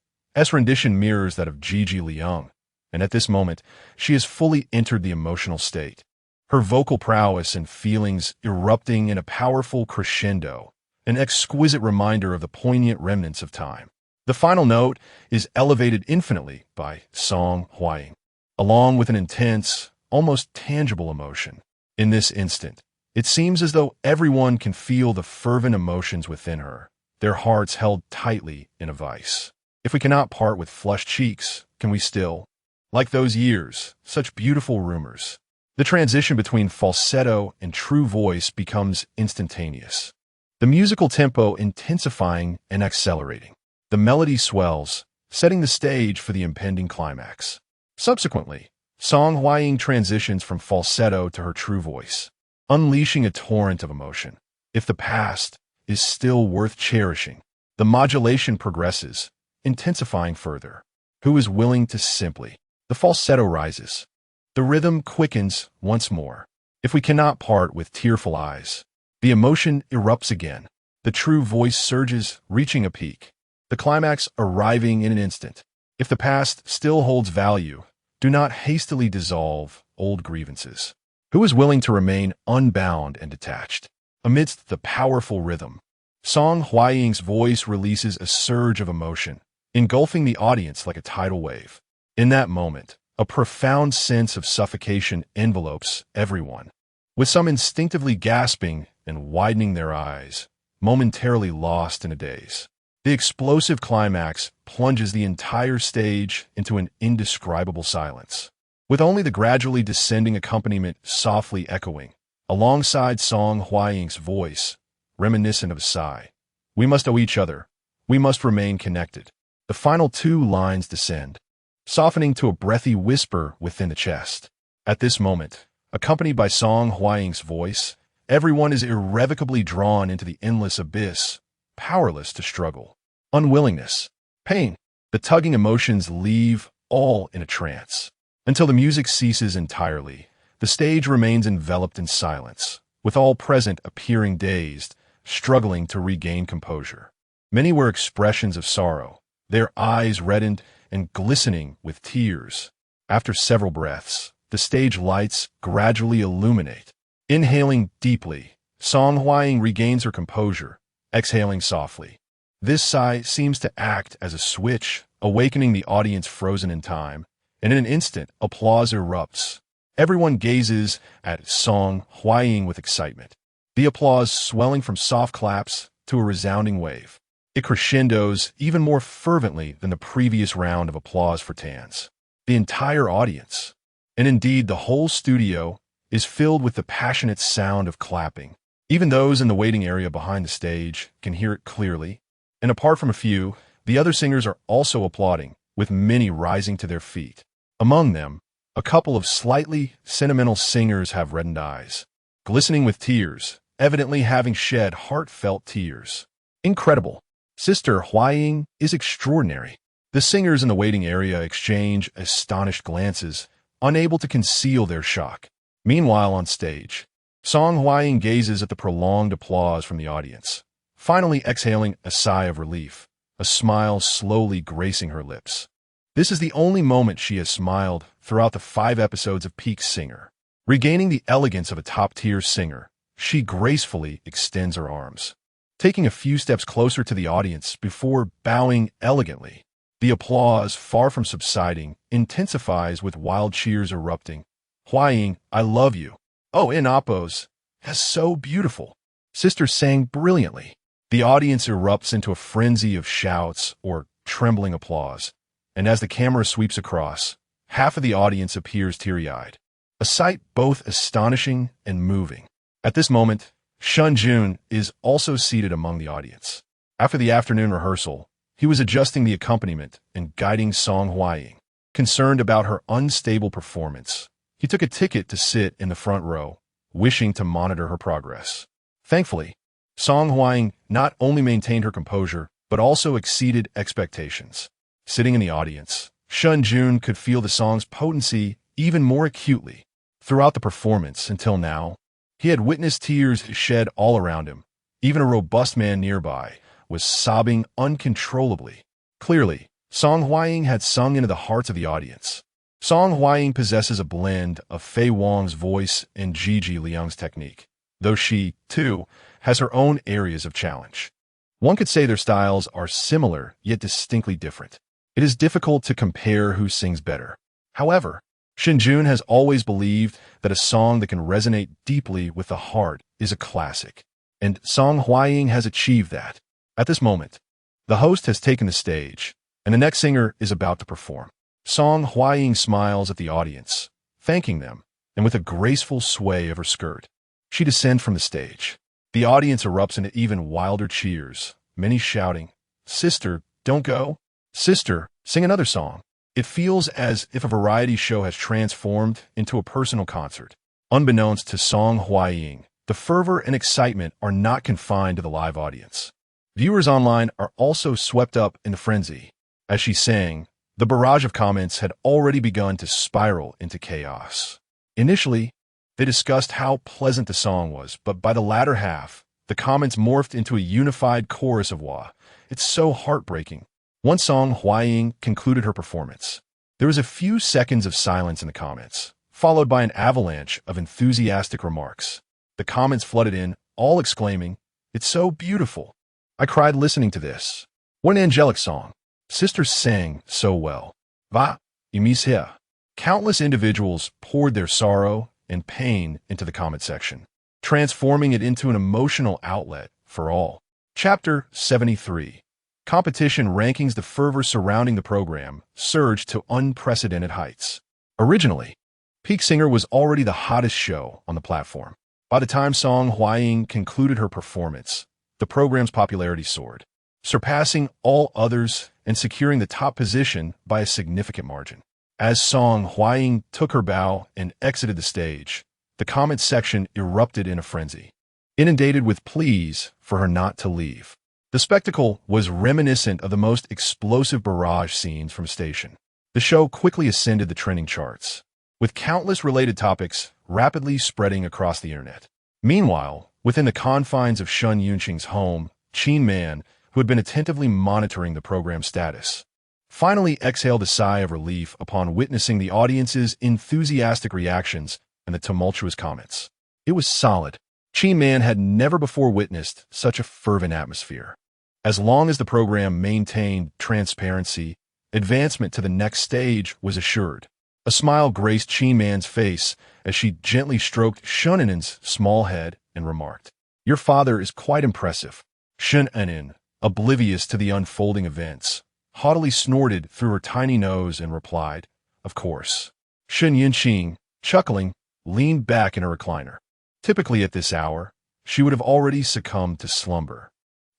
[SPEAKER 1] rendition mirrors that of Gigi Liang, and at this moment, she has fully entered the emotional state. Her vocal prowess and feelings erupting in a powerful crescendo, an exquisite reminder of the poignant remnants of time. The final note is elevated infinitely by Song Hying, along with an intense, almost tangible emotion. In this instant, it seems as though everyone can feel the fervent emotions within her, their hearts held tightly in a vice. If we cannot part with flushed cheeks, can we still? Like those years, such beautiful rumors. The transition between falsetto and true voice becomes instantaneous, the musical tempo intensifying and accelerating. The melody swells, setting the stage for the impending climax. Subsequently, Song Hying transitions from falsetto to her true voice, unleashing a torrent of emotion. If the past is still worth cherishing, the modulation progresses, intensifying further. Who is willing to simply? The falsetto rises. The rhythm quickens once more. If we cannot part with tearful eyes, the emotion erupts again. The true voice surges, reaching a peak. The climax arriving in an instant. If the past still holds value, do not hastily dissolve old grievances. Who is willing to remain unbound and detached? Amidst the powerful rhythm, Song Hying's voice releases a surge of emotion, engulfing the audience like a tidal wave. In that moment, a profound sense of suffocation envelopes everyone, with some instinctively gasping and widening their eyes, momentarily lost in a daze. The explosive climax plunges the entire stage into an indescribable silence, with only the gradually descending accompaniment softly echoing, alongside Song Hying's voice, reminiscent of a sigh. We must owe each other. We must remain connected. The final two lines descend, softening to a breathy whisper within the chest. At this moment, accompanied by Song Hying's voice, everyone is irrevocably drawn into the endless abyss, powerless to struggle. Unwillingness, pain, the tugging emotions leave all in a trance. Until the music ceases entirely, the stage remains enveloped in silence, with all present appearing dazed, struggling to regain composure. Many were expressions of sorrow, their eyes reddened and glistening with tears. After several breaths, the stage lights gradually illuminate. Inhaling deeply, Song Hying regains her composure, exhaling softly. This sigh seems to act as a switch, awakening the audience frozen in time, and in an instant, applause erupts. Everyone gazes at Song Hying with excitement, the applause swelling from soft claps to a resounding wave. It crescendos even more fervently than the previous round of applause for Tans. The entire audience, and indeed the whole studio, is filled with the passionate sound of clapping. Even those in the waiting area behind the stage can hear it clearly. And apart from a few, the other singers are also applauding, with many rising to their feet. Among them, a couple of slightly sentimental singers have reddened eyes, glistening with tears, evidently having shed heartfelt tears. Incredible. Sister Hying is extraordinary. The singers in the waiting area exchange astonished glances, unable to conceal their shock. Meanwhile, on stage, Song Hying gazes at the prolonged applause from the audience, finally exhaling a sigh of relief, a smile slowly gracing her lips. This is the only moment she has smiled throughout the 5 episodes of Peak Singer. Regaining the elegance of a top-tier singer, she gracefully extends her arms, taking a few steps closer to the audience before bowing elegantly. The applause, far from subsiding, intensifies with wild cheers erupting. Hying, I love you. Oh, in Oppos, that's so beautiful. Sister sang brilliantly. The audience erupts into a frenzy of shouts or trembling applause, and as the camera sweeps across, half of the audience appears teary-eyed, a sight both astonishing and moving. At this moment, Shen Jun is also seated among the audience. After the afternoon rehearsal, he was adjusting the accompaniment and guiding Song Hying. Concerned about her unstable performance, he took a ticket to sit in the front row, wishing to monitor her progress. Thankfully, Song Hying not only maintained her composure, but also exceeded expectations. Sitting in the audience, Shen Jun could feel the song's potency even more acutely. Throughout the performance until now, he had witnessed tears shed all around him. Even a robust man nearby was sobbing uncontrollably. Clearly, Song Hying had sung into the hearts of the audience. Song Hying possesses a blend of Fei Wang's voice and Gigi Liang's technique, though she, too, has her own areas of challenge. One could say their styles are similar, yet distinctly different. It is difficult to compare who sings better. However, Shen Jun has always believed that a song that can resonate deeply with the heart is a classic, and Song Hying has achieved that. At this moment, the host has taken the stage, and the next singer is about to perform. Song Hying smiles at the audience, thanking them, and with a graceful sway of her skirt, she descends from the stage. The audience erupts into even wilder cheers, many shouting, "Sister, don't go. Sister, sing another song. It feels as if a variety show has transformed into a personal concert. Unbeknownst to Song Hying, the fervor and excitement are not confined to the live audience. Viewers online are also swept up in the frenzy. As she sang, the barrage of comments had already begun to spiral into chaos. Initially, they discussed how pleasant the song was, but by the latter half, the comments morphed into a unified chorus of "Wah, it's so heartbreaking." One song, Hying, concluded her performance. There was a few seconds of silence in the comments, followed by an avalanche of enthusiastic remarks. The comments flooded in, all exclaiming, "It's so beautiful. I cried listening to this. What an angelic song. Sister sang so well. Va, you miss here." Countless individuals poured their sorrow and pain into the comment section, transforming it into an emotional outlet for all. Chapter 73. Competition rankings. The fervor surrounding the program surged to unprecedented heights. Originally, Peak Singer was already the hottest show on the platform. By the time Song Hying concluded her performance, the program's popularity soared, surpassing all others and securing the top position by a significant margin. As Song Hying took her bow and exited the stage, the comment section erupted in a frenzy, inundated with pleas for her not to leave. The spectacle was reminiscent of the most explosive barrage scenes from Station. The show quickly ascended the trending charts, with countless related topics rapidly spreading across the internet. Meanwhile, within the confines of Shen Jun's home, Chen Man, who had been attentively monitoring the program's status, finally exhaled a sigh of relief upon witnessing the audience's enthusiastic reactions and the tumultuous comments. It was solid. Chen Man had never before witnessed such a fervent atmosphere. As long as the program maintained transparency, advancement to the next stage was assured. A smile graced Chen Man's face as she gently stroked Shunnin's small head and remarked, "Your father is quite impressive." Shunnin, oblivious to the unfolding events, haughtily snorted through her tiny nose and replied, "Of course." Shen Jun, chuckling, leaned back in her recliner. Typically at this hour, she would have already succumbed to slumber.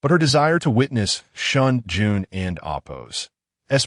[SPEAKER 1] But her desire to witness Shen Jun and Appo's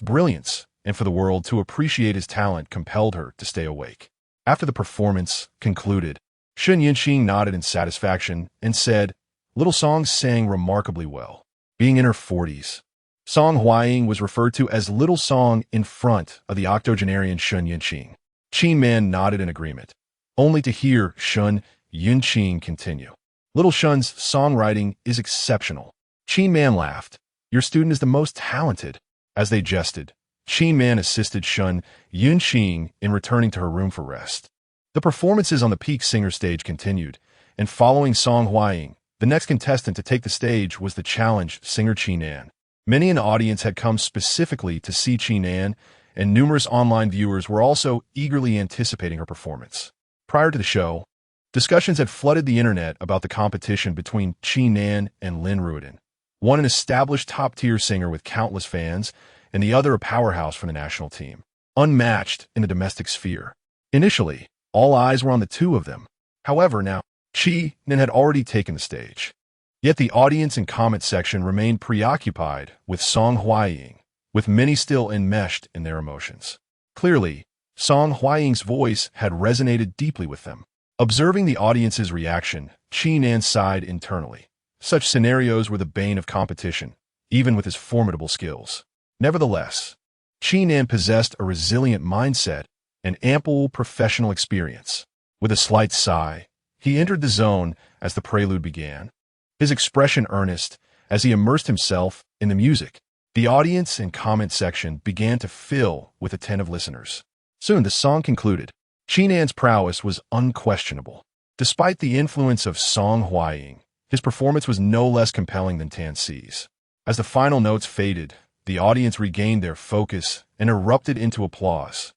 [SPEAKER 1] brilliance and for the world to appreciate his talent compelled her to stay awake. After the performance concluded, Shen Jun nodded in satisfaction and said, "Little Song sang remarkably well." Being in her 40s, Song Hying was referred to as Little Song in front of the octogenarian Shen Jun. Chen Man nodded in agreement, only to hear Shen Jun continue. "Little Shen's songwriting is exceptional." Chen Man laughed. "Your student is the most talented." As they jested, Chen Man assisted Shen Jun in returning to her room for rest. The performances on the Peak Singer stage continued, and following Song Hying, the next contestant to take the stage was the challenged singer Chen An. Many in the audience had come specifically to see Chen An, and numerous online viewers were also eagerly anticipating her performance. Prior to the show, discussions had flooded the internet about the competition between Chen An and Lin Ruiden, one an established top-tier singer with countless fans, and the other a powerhouse for the national team, unmatched in the domestic sphere. Initially, all eyes were on the two of them. However, now, Chen had already taken the stage. Yet the audience and comment section remained preoccupied with Song Hying, with many still enmeshed in their emotions. Clearly, Song Hying's voice had resonated deeply with them. Observing the audience's reaction, Chen An sighed internally. Such scenarios were the bane of competition, even with his formidable skills. Nevertheless, Chen An possessed a resilient mindset and ample professional experience. With a slight sigh, he entered the zone as the prelude began, his expression earnest as he immersed himself in the music. The audience and comment section began to fill with attentive listeners. Soon the song concluded. Chen An's prowess was unquestionable. Despite the influence of Song Hying, his performance was no less compelling than Tan Si's. As the final notes faded, the audience regained their focus and erupted into applause.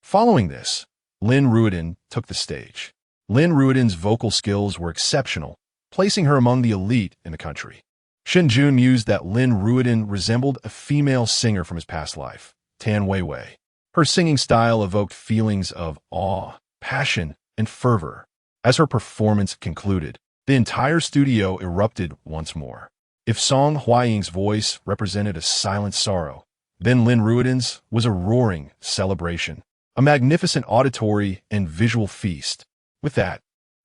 [SPEAKER 1] Following this, Lin Ruiden took the stage. Lin Ruiden's vocal skills were exceptional, placing her among the elite in the country. Shen Jun mused that Lin Ruiden resembled a female singer from his past life, Tan Weiwei. Her singing style evoked feelings of awe, passion, and fervor. As her performance concluded, the entire studio erupted once more. If Song Hying's voice represented a silent sorrow, then Lin Ruoden's was a roaring celebration, a magnificent auditory and visual feast. With that,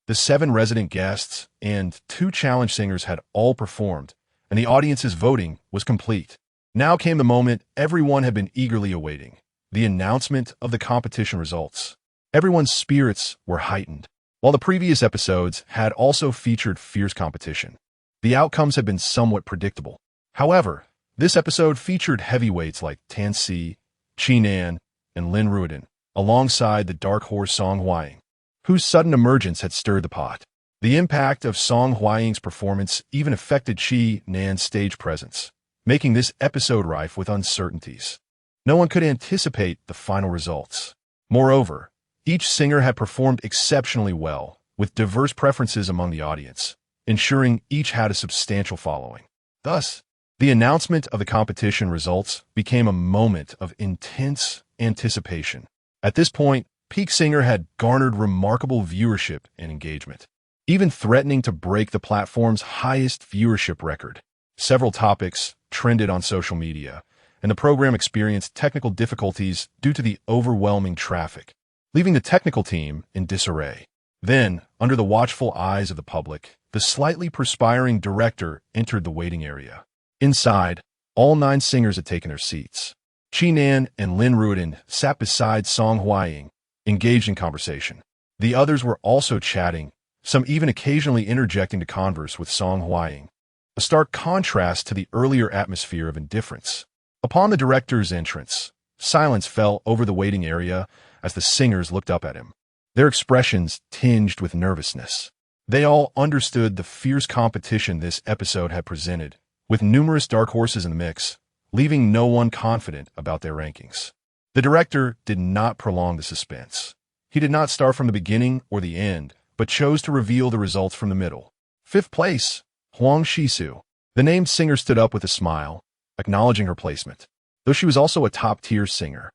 [SPEAKER 1] the 7 resident guests and 2 challenge singers had all performed, and the audience's voting was complete. Now came the moment everyone had been eagerly awaiting, the announcement of the competition results. Everyone's spirits were heightened. While the previous episodes had also featured fierce competition, the outcomes had been somewhat predictable. However, this episode featured heavyweights like Tan Si, Qi Nan, and Lin Ruoden, alongside the dark horse Song Hying, whose sudden emergence had stirred the pot. The impact of Song Hying's performance even affected Qi Nan's stage presence, making this episode rife with uncertainties. No one could anticipate the final results. Moreover, each singer had performed exceptionally well, with diverse preferences among the audience, ensuring each had a substantial following. Thus, the announcement of the competition results became a moment of intense anticipation. At this point, Peak Singer had garnered remarkable viewership and engagement, even threatening to break the platform's highest viewership record. Several topics trended on social media, and the program experienced technical difficulties due to the overwhelming traffic, leaving the technical team in disarray. Then, under the watchful eyes of the public, the slightly perspiring director entered the waiting area. Inside, all 9 singers had taken their seats. Qi Nan and Lin Ruoden sat beside Song Hying, engaged in conversation. The others were also chatting, some even occasionally interjecting to converse with Song Hying, a stark contrast to the earlier atmosphere of indifference. Upon the director's entrance, silence fell over the waiting area as the singers looked up at him, their expressions tinged with nervousness. They all understood the fierce competition this episode had presented, with numerous dark horses in the mix, leaving no one confident about their rankings. The director did not prolong the suspense. He did not start from the beginning or the end, but chose to reveal the results from the middle. 5th place, Huang Shisu. The named singer stood up with a smile, acknowledging her placement, though she was also a top-tier singer.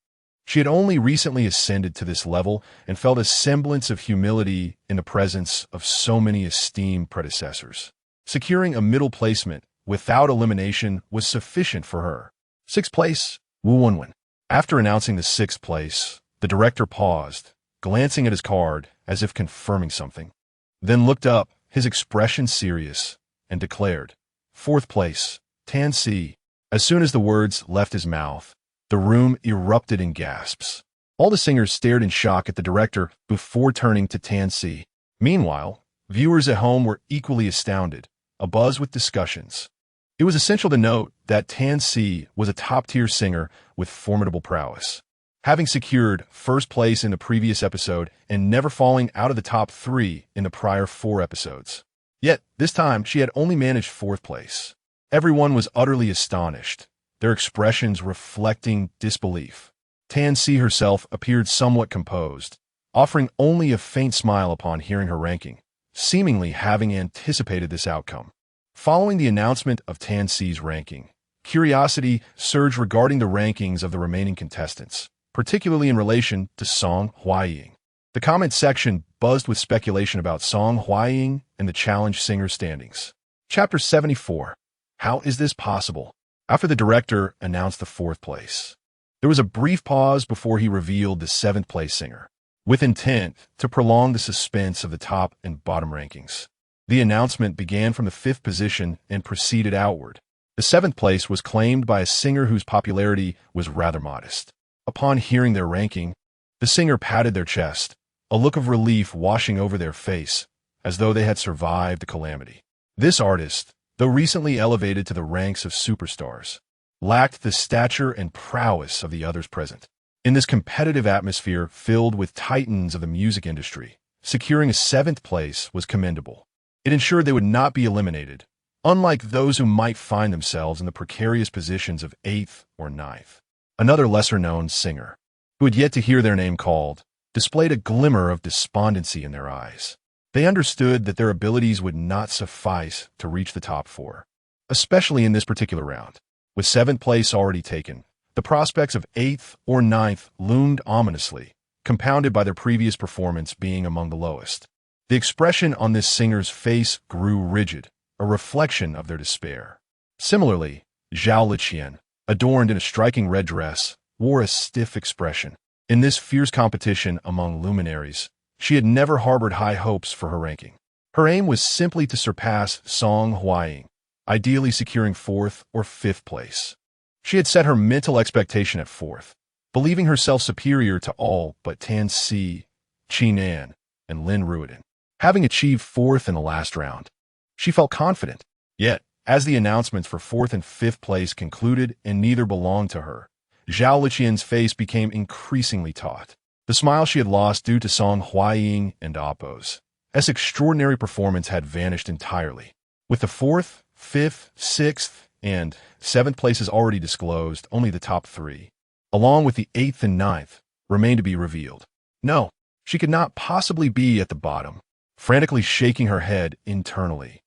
[SPEAKER 1] She had only recently ascended to this level and felt a semblance of humility in the presence of so many esteemed predecessors. Securing a middle placement without elimination was sufficient for her. 6th place, Wu Wenwen. After announcing the 6th place, the director paused, glancing at his card as if confirming something, then looked up, his expression serious, and declared, 4th place, Tan Si. As soon as the words left his mouth, the room erupted in gasps. All the singers stared in shock at the director before turning to Tan Si. Meanwhile, viewers at home were equally astounded, abuzz with discussions. It was essential to note that Tan Si was a top-tier singer with formidable prowess, having secured 1st place in the previous episode and never falling out of the top 3 in the prior 4 episodes. Yet, this time, she had only managed 4th place. Everyone was utterly astonished, their expressions reflecting disbelief. Tan Si herself appeared somewhat composed, offering only a faint smile upon hearing her ranking, seemingly having anticipated this outcome. Following the announcement of Tan Si's ranking, curiosity surged regarding the rankings of the remaining contestants, particularly in relation to Song Hying. The comment section buzzed with speculation about Song Hying and the challenge singer standings. Chapter 74. How is this possible? After the director announced the 4th place, there was a brief pause before he revealed the 7th place singer, with intent to prolong the suspense of the top and bottom rankings. The announcement began from the 5th position and proceeded outward. The 7th place was claimed by a singer whose popularity was rather modest. Upon hearing their ranking, the singer patted their chest, a look of relief washing over their face, as though they had survived the calamity. This artist, though recently elevated to the ranks of superstars, lacked the stature and prowess of the others present. In this competitive atmosphere filled with titans of the music industry, securing a 7th place was commendable. It ensured they would not be eliminated, unlike those who might find themselves in the precarious positions of 8th or 9th. Another lesser-known singer, who had yet to hear their name called, displayed a glimmer of despondency in their eyes. They understood that their abilities would not suffice to reach the top 4, especially in this particular round. With 7th place already taken, the prospects of 8th or 9th loomed ominously, compounded by their previous performance being among the lowest. The expression on this singer's face grew rigid, a reflection of their despair. Similarly, Zhao Liqian, adorned in a striking red dress, wore a stiff expression. In this fierce competition among luminaries, she had never harbored high hopes for her ranking. Her aim was simply to surpass Song Hying, ideally securing 4th or 5th place. She had set her mental expectation at 4th, believing herself superior to all but Tan Si, Qi Nan, and Lin Ruiden. Having achieved 4th in the last round, she felt confident. Yet, as the announcements for 4th and 5th place concluded and neither belonged to her, Zhao Liqian's face became increasingly taut. The smile she had lost due to Song Hying and Oppo's extraordinary performance had vanished entirely. With the 4th, 5th, 6th, and 7th places already disclosed, only the top 3, along with the 8th and 9th, remained to be revealed. No, she could not possibly be at the bottom. Frantically shaking her head internally,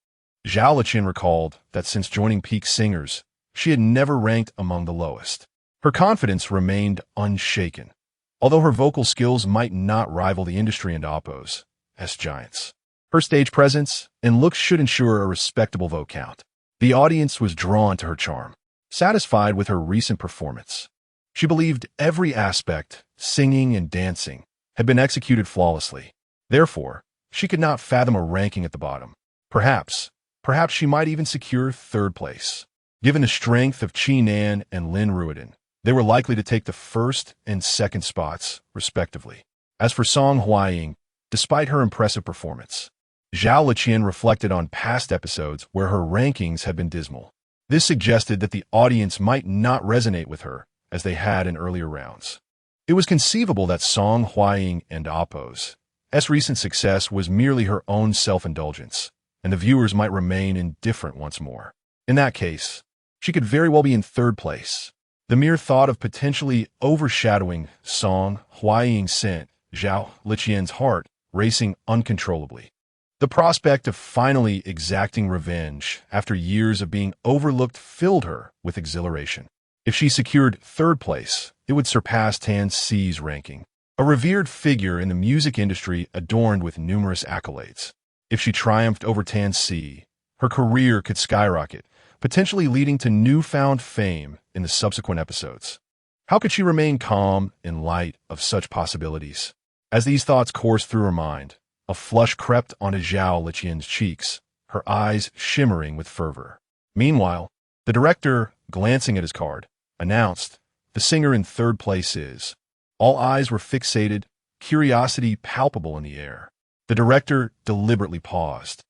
[SPEAKER 1] Zhao Liqian recalled that since joining Peak Singers, she had never ranked among the lowest. Her confidence remained unshaken, although her vocal skills might not rival the industry and Oppo's giants. Her stage presence and looks should ensure a respectable vote count. The audience was drawn to her charm, satisfied with her recent performance. She believed every aspect, singing and dancing, had been executed flawlessly. Therefore, she could not fathom a ranking at the bottom. Perhaps she might even secure 3rd place. Given the strength of Qi Nan and Lin Ruiden, they were likely to take the 1st and 2nd spots, respectively. As for Song Hying, despite her impressive performance, Zhao Liqian reflected on past episodes where her rankings had been dismal. This suggested that the audience might not resonate with her as they had in earlier rounds. It was conceivable that Song Hying and Oppo's recent success was merely her own self-indulgence, and the viewers might remain indifferent once more. In that case, she could very well be in 3rd place. The mere thought of potentially overshadowing Song Hying sent Zhao Liqian's heart racing uncontrollably. The prospect of finally exacting revenge after years of being overlooked filled her with exhilaration. If she secured 3rd place, it would surpass Tan Si's ranking, a revered figure in the music industry adorned with numerous accolades. If she triumphed over Tan Si, her career could skyrocket, potentially leading to newfound fame in the subsequent episodes. How could she remain calm in light of such possibilities? As these thoughts coursed through her mind, a flush crept onto Zhao Liqian's cheeks, her eyes shimmering with fervor. Meanwhile, the director, glancing at his card, announced, "The singer in 3rd place is." All eyes were fixated, curiosity palpable in the air. The director deliberately paused,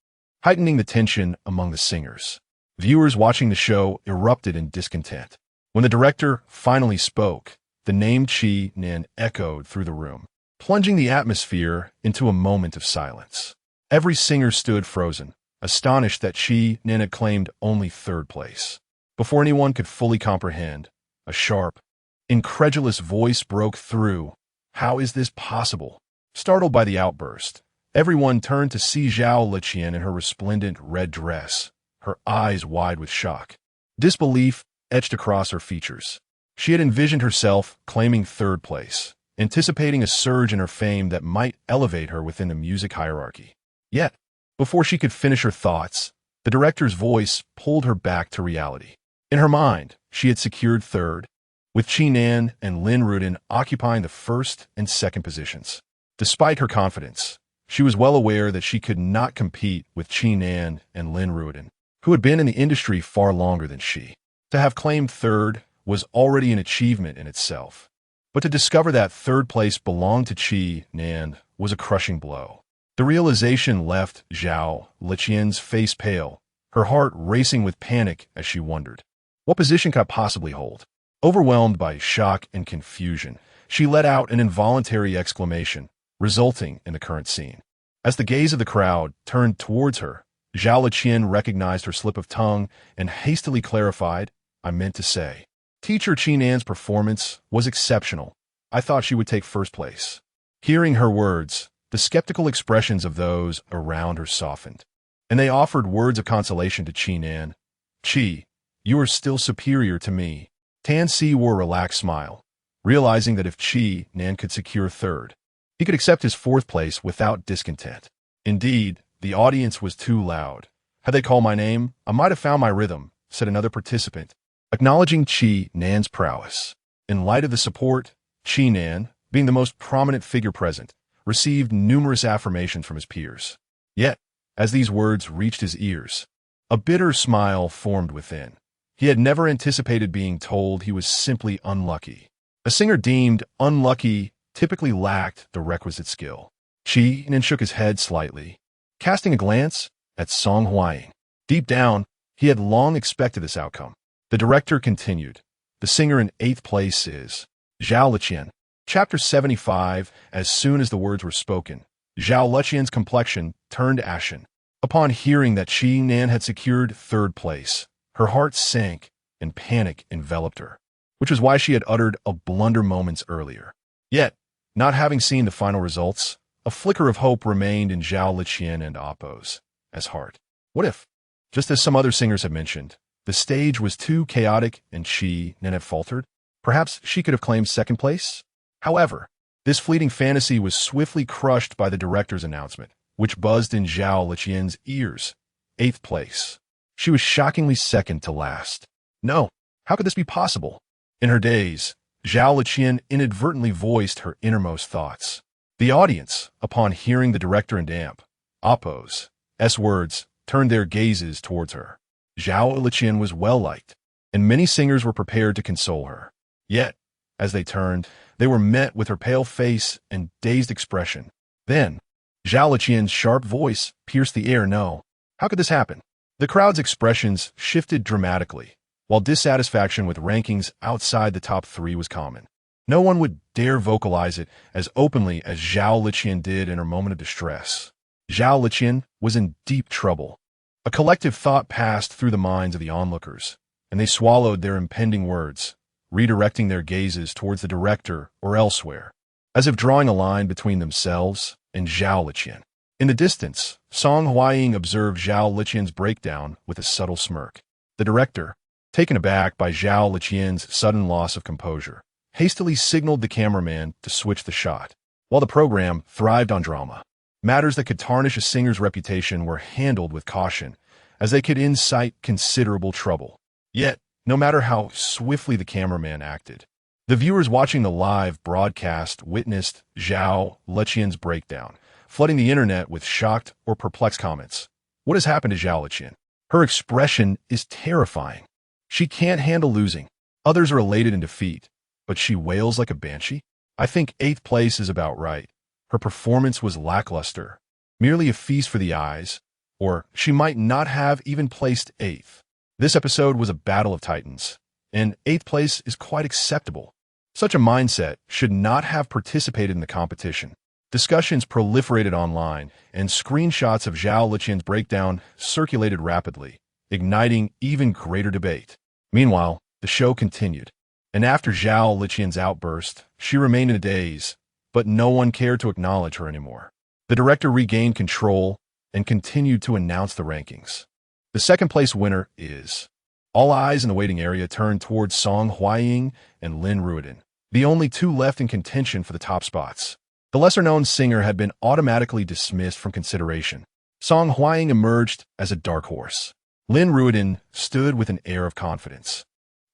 [SPEAKER 1] heightening the tension among the singers. Viewers watching the show erupted in discontent. When the director finally spoke, the name Qi Nan echoed through the room, plunging the atmosphere into a moment of silence. Every singer stood frozen, astonished that Qi Nan had claimed only 3rd place. Before anyone could fully comprehend, a sharp, incredulous voice broke through. "How is this possible?" Startled by the outburst, everyone turned to see Zhao Liqian in her resplendent red dress, her eyes wide with shock. Disbelief etched across her features. She had envisioned herself claiming 3rd place, anticipating a surge in her fame that might elevate her within the music hierarchy. Yet, before she could finish her thoughts, the director's voice pulled her back to reality. In her mind, she had secured 3rd, with Qi Nan and Lin Ruiden occupying the 1st and 2nd positions. Despite her confidence, she was well aware that she could not compete with Qi Nan and Lin Ruiden, who had been in the industry far longer than she. To have claimed 3rd was already an achievement in itself, but to discover that 3rd place belonged to Qi Nan was a crushing blow. The realization left Zhao Liqian's face pale, her heart racing with panic as she wondered, what position could I possibly hold? Overwhelmed by shock and confusion, she let out an involuntary exclamation, resulting in the current scene. As the gaze of the crowd turned towards her, Zhao Liqian recognized her slip of tongue and hastily clarified, "I meant to say, Teacher Qi Nan's performance was exceptional. I thought she would take 1st place." Hearing her words, the skeptical expressions of those around her softened, and they offered words of consolation to Qi Nan. "Qi, you are still superior to me." Tan Si wore a relaxed smile, realizing that if Qi Nan could secure 3rd, he could accept his 4th place without discontent. Indeed, the audience was too loud. Had they called my name, I might have found my rhythm, said another participant, acknowledging Chi Nan's prowess. In light of the support, Chi Nan, being the most prominent figure present, received numerous affirmations from his peers. Yet, as these words reached his ears, a bitter smile formed within. He had never anticipated being told he was simply unlucky. A singer deemed unlucky typically lacked the requisite skill. Chi Nan shook his head slightly, casting a glance at Song Hying. Deep down, he had long expected this outcome. The director continued. The singer in 8th place is Zhao Liqian. Chapter 75. As soon as the words were spoken, Zhao Liqian's complexion turned ashen. Upon hearing that Chi Nan had secured 3rd place, her heart sank and panic enveloped her, which was why she had uttered a blunder moments earlier. Yet, not having seen the final results, a flicker of hope remained in Zhao Liqian and Appo's heart. What if, just as some other singers had mentioned, the stage was too chaotic and Chi Nan had faltered? Perhaps she could have claimed 2nd place? However, this fleeting fantasy was swiftly crushed by the director's announcement, which buzzed in Zhao Liqian's ears. 8th place. She was shockingly 2nd to last. No, how could this be possible? In her daze, Zhao Liqian inadvertently voiced her innermost thoughts. The audience, upon hearing the director and Appo's words, turned their gazes towards her. Zhao Liqian was well-liked, and many singers were prepared to console her. Yet, as they turned, they were met with her pale face and dazed expression. Then, Zhao Liqian's sharp voice pierced the air. No. How could this happen? The crowd's expressions shifted dramatically, while dissatisfaction with rankings outside the top 3 was common. No one would dare vocalize it as openly as Zhao Liqian did in her moment of distress. Zhao Liqian was in deep trouble. A collective thought passed through the minds of the onlookers, and they swallowed their impending words, redirecting their gazes towards the director or elsewhere, as if drawing a line between themselves and Zhao Liqian. In the distance, Song Hying observed Zhao Liqian's breakdown with a subtle smirk. The director, taken aback by Zhao Liqian's sudden loss of composure, hastily signaled the cameraman to switch the shot. While the program thrived on drama, matters that could tarnish a singer's reputation were handled with caution, as they could incite considerable trouble. Yet, no matter how swiftly the cameraman acted, the viewers watching the live broadcast witnessed Zhao Liqian's breakdown, flooding the internet with shocked or perplexed comments. What has happened to Zhao Liqian? Her expression is terrifying. She can't handle losing. Others are elated in defeat, but she wails like a banshee. I think 8th place is about right. Her performance was lackluster, merely a feast for the eyes, or she might not have even placed 8th. This episode was a battle of titans, and 8th place is quite acceptable. Such a mindset should not have participated in the competition. Discussions proliferated online, and screenshots of Zhao Liqian's breakdown circulated rapidly, igniting even greater debate. Meanwhile, the show continued, and after Zhao Liqian's outburst, she remained in a daze, but no one cared to acknowledge her anymore. The director regained control and continued to announce the rankings. The 2nd place winner is... All eyes in the waiting area turned towards Song Hying and Lin Ruiden, the only 2 left in contention for the top spots. The lesser-known singer had been automatically dismissed from consideration. Song Hying emerged as a dark horse. Lin Ruiden stood with an air of confidence,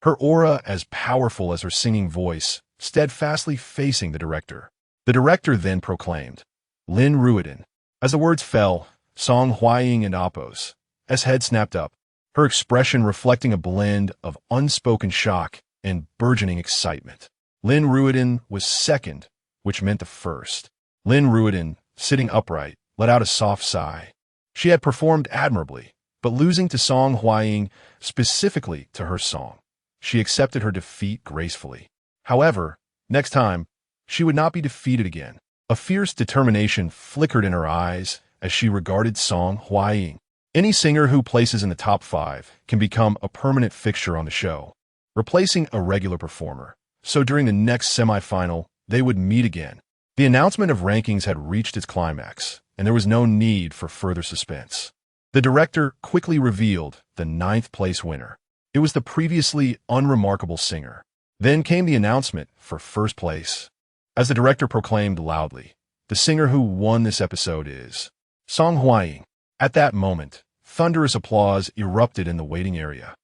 [SPEAKER 1] her aura as powerful as her singing voice, steadfastly facing the director. The director then proclaimed, Lin Ruiden. As the words fell, Song Hying and Appo's head snapped up, her expression reflecting a blend of unspoken shock and burgeoning excitement. Lin Ruiden was 2nd, which meant the first. Lin Ruiden, sitting upright, let out a soft sigh. She had performed admirably, but losing to Song Hying, specifically to her song, she accepted her defeat gracefully. However, next time, she would not be defeated again. A fierce determination flickered in her eyes as she regarded Song Hying. Any singer who places in the top 5 can become a permanent fixture on the show, replacing a regular performer. So during the next semi-final, they would meet again. The announcement of rankings had reached its climax, and there was no need for further suspense. The director quickly revealed the 9th place winner. It was the previously unremarkable singer. Then came the announcement for 1st place. As the director proclaimed loudly, the singer who won this episode is Song Hying. At that moment, thunderous applause erupted in the waiting area.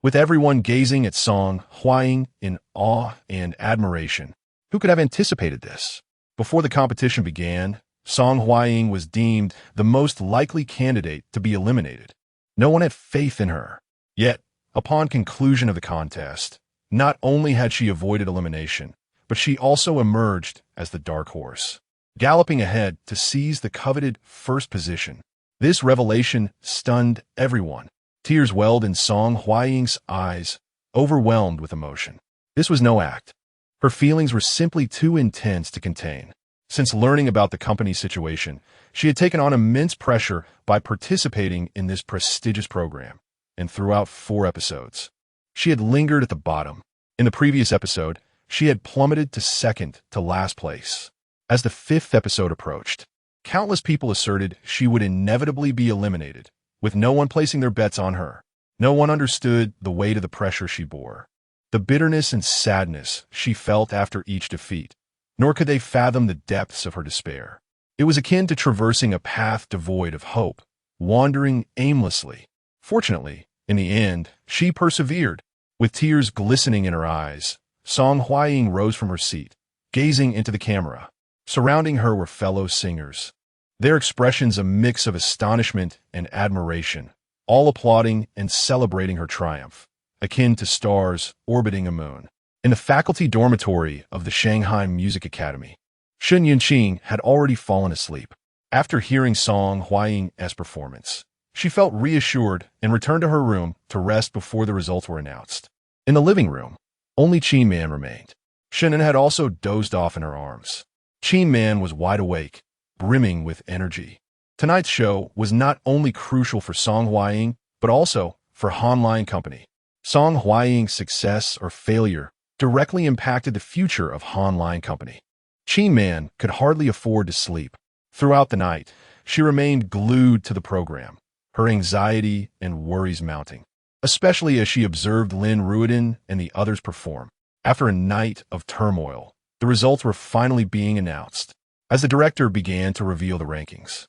[SPEAKER 1] with everyone gazing at Song Hying in awe and admiration. Who could have anticipated this? Before the competition began, Song Hying was deemed the most likely candidate to be eliminated. No one had faith in her. Yet, upon conclusion of the contest, not only had she avoided elimination, but she also emerged as the dark horse, galloping ahead to seize the coveted first position. This revelation stunned everyone. Tears welled in Song Hying's eyes, overwhelmed with emotion. This was no act. Her feelings were simply too intense to contain. Since learning about the company's situation, she had taken on immense pressure by participating in this prestigious program, and throughout 4 episodes, she had lingered at the bottom. In the previous episode, she had plummeted to second to last place. As the 5th episode approached, countless people asserted she would inevitably be eliminated, with no one placing their bets on her. No one understood the weight of the pressure she bore, the bitterness and sadness she felt after each defeat, nor could they fathom the depths of her despair. It was akin to traversing a path devoid of hope, wandering aimlessly. Fortunately, in the end, she persevered. With tears glistening in her eyes, Song Hying rose from her seat, gazing into the camera. Surrounding her were fellow singers, their expressions a mix of astonishment and admiration, all applauding and celebrating her triumph, akin to stars orbiting a moon. In the faculty dormitory of the Shanghai Music Academy, Shen Jun had already fallen asleep. After hearing Song Hying's performance, she felt reassured and returned to her room to rest before the results were announced. In the living room, only Qin Man remained. Shannon had also dozed off in her arms. Qin Man was wide awake, brimming with energy. Tonight's show was not only crucial for Song Hying, but also for Online Company. Song Hying's success or failure directly impacted the future of Online Company. Qin Man could hardly afford to sleep. Throughout the night, she remained glued to the program, her anxiety and worries mounting, especially as she observed Lin Ruodin and the others perform. After a night of turmoil, the results were finally being announced. As the director began to reveal the rankings,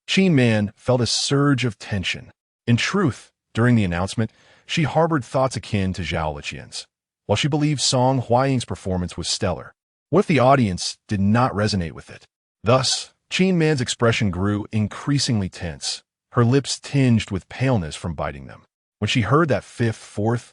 [SPEAKER 1] Qin Man felt a surge of tension. In truth, during the announcement, she harbored thoughts akin to Zhao Liqian's. While she believed Song Hying's performance was stellar, what if the audience did not resonate with it? Thus, Qin Man's expression grew increasingly tense, her lips tinged with paleness from biting them. When she heard that 5th, 4th,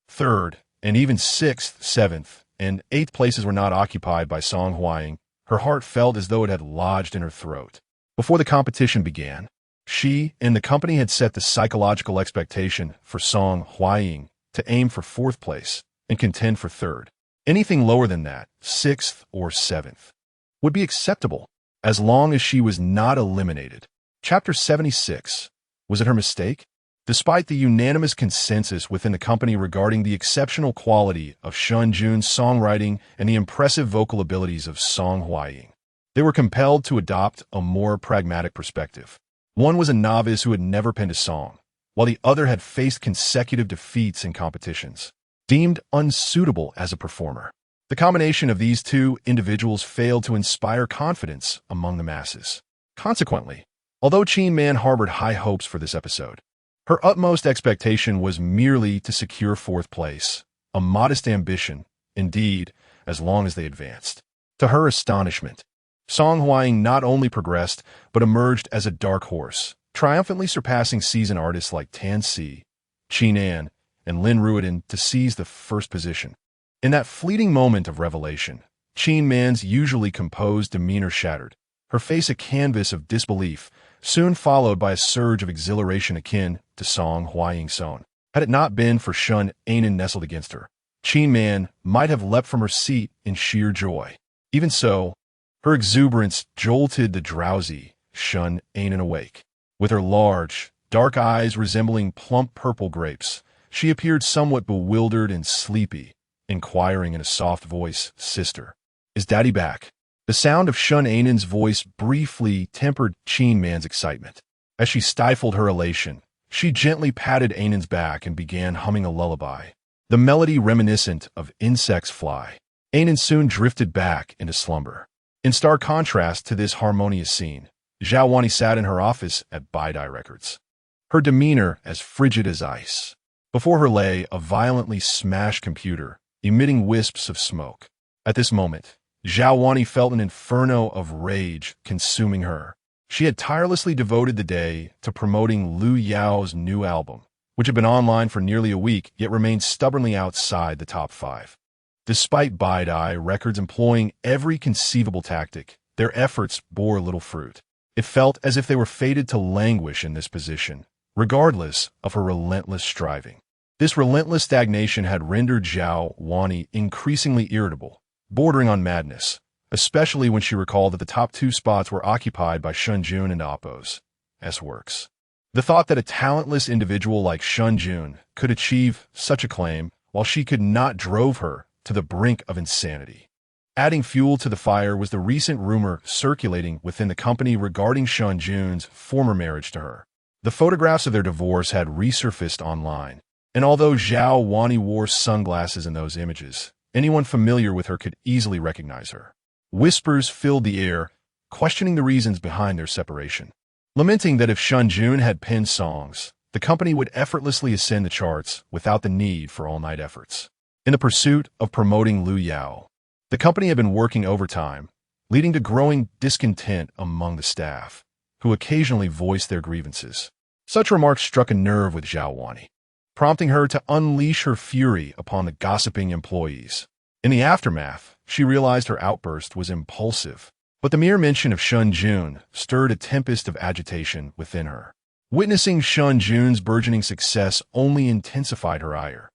[SPEAKER 1] 3rd, and even 6th, 7th, and 8th places were not occupied by Song Hying, her heart felt as though it had lodged in her throat. Before the competition began, she and the company had set the psychological expectation for Song Hying to aim for 4th place and contend for 3rd. Anything lower than that, 6th or 7th, would be acceptable as long as she was not eliminated. Chapter 76. Was it her mistake? Despite the unanimous consensus within the company regarding the exceptional quality of Shen Jun's songwriting and the impressive vocal abilities of Song Hying, they were compelled to adopt a more pragmatic perspective. One was a novice who had never penned a song, while the other had faced consecutive defeats in competitions, deemed unsuitable as a performer. The combination of these two individuals failed to inspire confidence among the masses. Consequently, although Qin Man harbored high hopes for this episode, her utmost expectation was merely to secure 4th place, a modest ambition, indeed, as long as they advanced. To her astonishment, Song Hying not only progressed, but emerged as a dark horse, triumphantly surpassing seasoned artists like Tan Si, Qin An, and Lin Ruodin to seize the 1st position. In that fleeting moment of revelation, Qin Man's usually composed demeanor shattered, her face a canvas of disbelief, soon followed by a surge of exhilaration akin to Song Hying's own. Had it not been for Shun Anan nestled against her, Qin Man might have leapt from her seat in sheer joy. Even so, her exuberance jolted the drowsy Shun Anan awake. With her large, dark eyes resembling plump purple grapes, she appeared somewhat bewildered and sleepy, inquiring in a soft voice, "Sister, is Daddy back?" The sound of Shun Anan's voice briefly tempered Qin Man's excitement. As she stifled her elation, she gently patted Anan's back and began humming a lullaby, the melody reminiscent of insects fly. Anan soon drifted back into slumber. In stark contrast to this harmonious scene, Zhao Wani sat in her office at Baidai Records, her demeanor as frigid as ice. Before her lay a violently smashed computer, emitting wisps of smoke. At this moment, Zhao Wani felt an inferno of rage consuming her. She had tirelessly devoted the day to promoting Lu Yao's new album, which had been online for nearly a week yet remained stubbornly outside the top 5. Despite Baidai Records employing every conceivable tactic, their efforts bore little fruit. It felt as if they were fated to languish in this position, regardless of her relentless striving. This relentless stagnation had rendered Zhao Wani increasingly irritable, bordering on madness, especially when she recalled that the top 2 spots were occupied by Shen Jun and Oppo's works. The thought that a talentless individual like Shen Jun could achieve such a claim while she could not drove her to the brink of insanity. Adding fuel to the fire was the recent rumor circulating within the company regarding Shen Jun's former marriage to her. The photographs of their divorce had resurfaced online, and although Zhao Wani wore sunglasses in those images, anyone familiar with her could easily recognize her. Whispers filled the air, questioning the reasons behind their separation. Lamenting that if Shen Jun had penned songs, the company would effortlessly ascend the charts without the need for all-night efforts. In the pursuit of promoting Lu Yao, the company had been working overtime, leading to growing discontent among the staff, who occasionally voiced their grievances. Such remarks struck a nerve with Zhao Wani, prompting her to unleash her fury upon the gossiping employees. In the aftermath, she realized her outburst was impulsive, but the mere mention of Shen Jun stirred a tempest of agitation within her. Witnessing Shen Jun's burgeoning success only intensified her ire,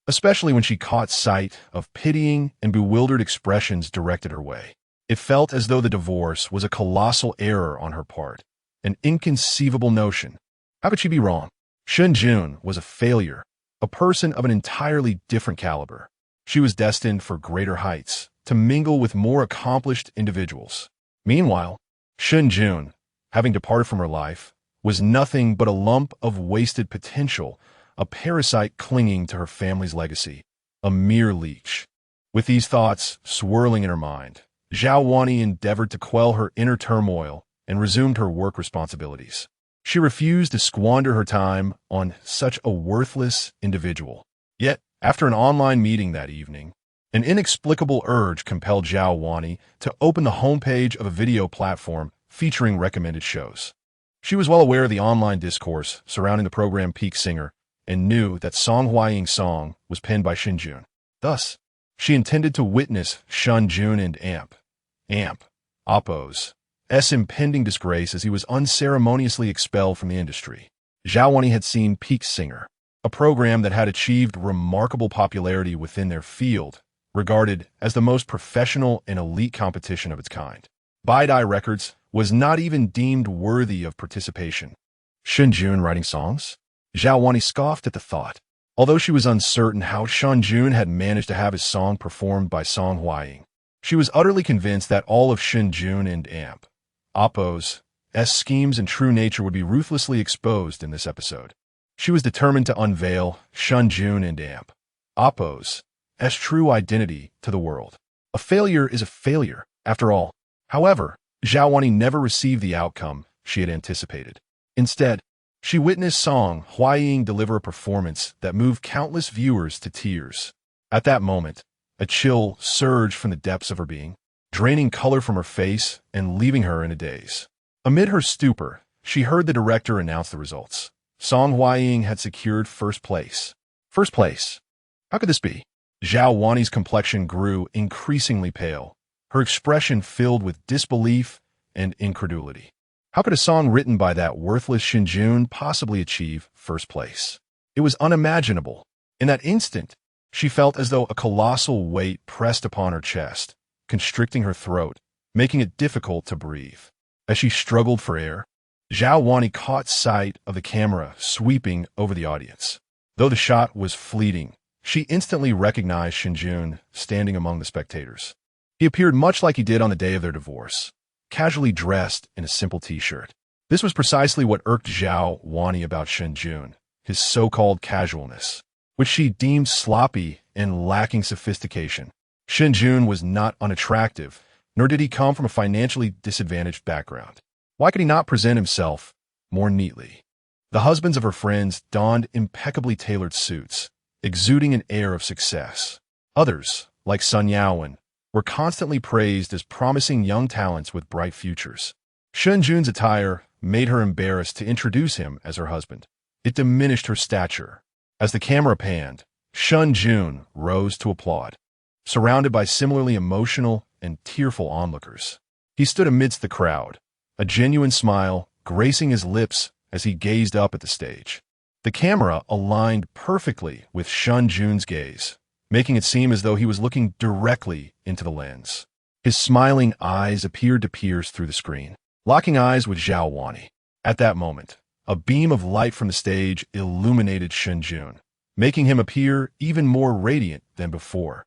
[SPEAKER 1] especially when she caught sight of pitying and bewildered expressions directed her way. It felt as though the divorce was a colossal error on her part, an inconceivable notion. How could she be wrong? Shen Jun was a failure, a person of an entirely different caliber. She was destined for greater heights, to mingle with more accomplished individuals. Meanwhile, Shen Jun, having departed from her life, was nothing but a lump of wasted potential, a parasite clinging to her family's legacy, a mere leech. With these thoughts swirling in her mind, Zhao Wani endeavored to quell her inner turmoil and resumed her work responsibilities. She refused to squander her time on such a worthless individual. Yet, after an online meeting that evening, an inexplicable urge compelled Zhao Wani to open the homepage of a video platform featuring recommended shows. She was well aware of the online discourse surrounding the program Peak Singer and knew that Hying song was penned by Shen Jun. Thus, she intended to witness Shen Jun and Oppo's impending disgrace as he was unceremoniously expelled from the industry. Zhao Wani had seen Peak Singer, a program that had achieved remarkable popularity within their field, regarded as the most professional and elite competition of its kind. Baidai Records was not even deemed worthy of participation. Shen Jun writing songs? Zhao Wani scoffed at the thought. Although she was uncertain how Shen Jun had managed to have his song performed by Hying, she was utterly convinced that all of Shen Jun and Oppo's schemes and true nature would be ruthlessly exposed in this episode. She was determined to unveil Shen Jun and Oppo's true identity to the world. A failure is a failure, after all. However, Zhao Wani never received the outcome she had anticipated. Instead, she witnessed Hying deliver a performance that moved countless viewers to tears. At that moment, a chill surged from the depths of her being, draining color from her face and leaving her in a daze. Amid her stupor, she heard the director announce the results. Hying had secured first place. First place? How could this be? Zhao Wani's complexion grew increasingly pale, her expression filled with disbelief and incredulity. How could a song written by that worthless Shen Jun possibly achieve first place? It was unimaginable. In that instant, she felt as though a colossal weight pressed upon her chest, constricting her throat, making it difficult to breathe. As she struggled for air, Zhao Wani caught sight of the camera sweeping over the audience. Though the shot was fleeting, she instantly recognized Shen Jun standing among the spectators. He appeared much like he did on the day of their divorce, casually dressed in a simple t-shirt. This was precisely what irked Zhao Wani about Shen Jun, his so-called casualness, which she deemed sloppy and lacking sophistication. Shen Jun was not unattractive, nor did he come from a financially disadvantaged background. Why could he not present himself more neatly? The husbands of her friends donned impeccably tailored suits, exuding an air of success. Others, like Sun Yaowen, were constantly praised as promising young talents with bright futures. Shen Jun's attire made her embarrassed to introduce him as her husband. It diminished her stature. As the camera panned, Shen Jun rose to applaud, surrounded by similarly emotional and tearful onlookers. He stood amidst the crowd, a genuine smile gracing his lips as he gazed up at the stage. The camera aligned perfectly with Shen Jun's gaze, making it seem as though he was looking directly into the lens. His smiling eyes appeared to pierce through the screen, locking eyes with Zhao Wani. At that moment, a beam of light from the stage illuminated Shen Jun, making him appear even more radiant than before.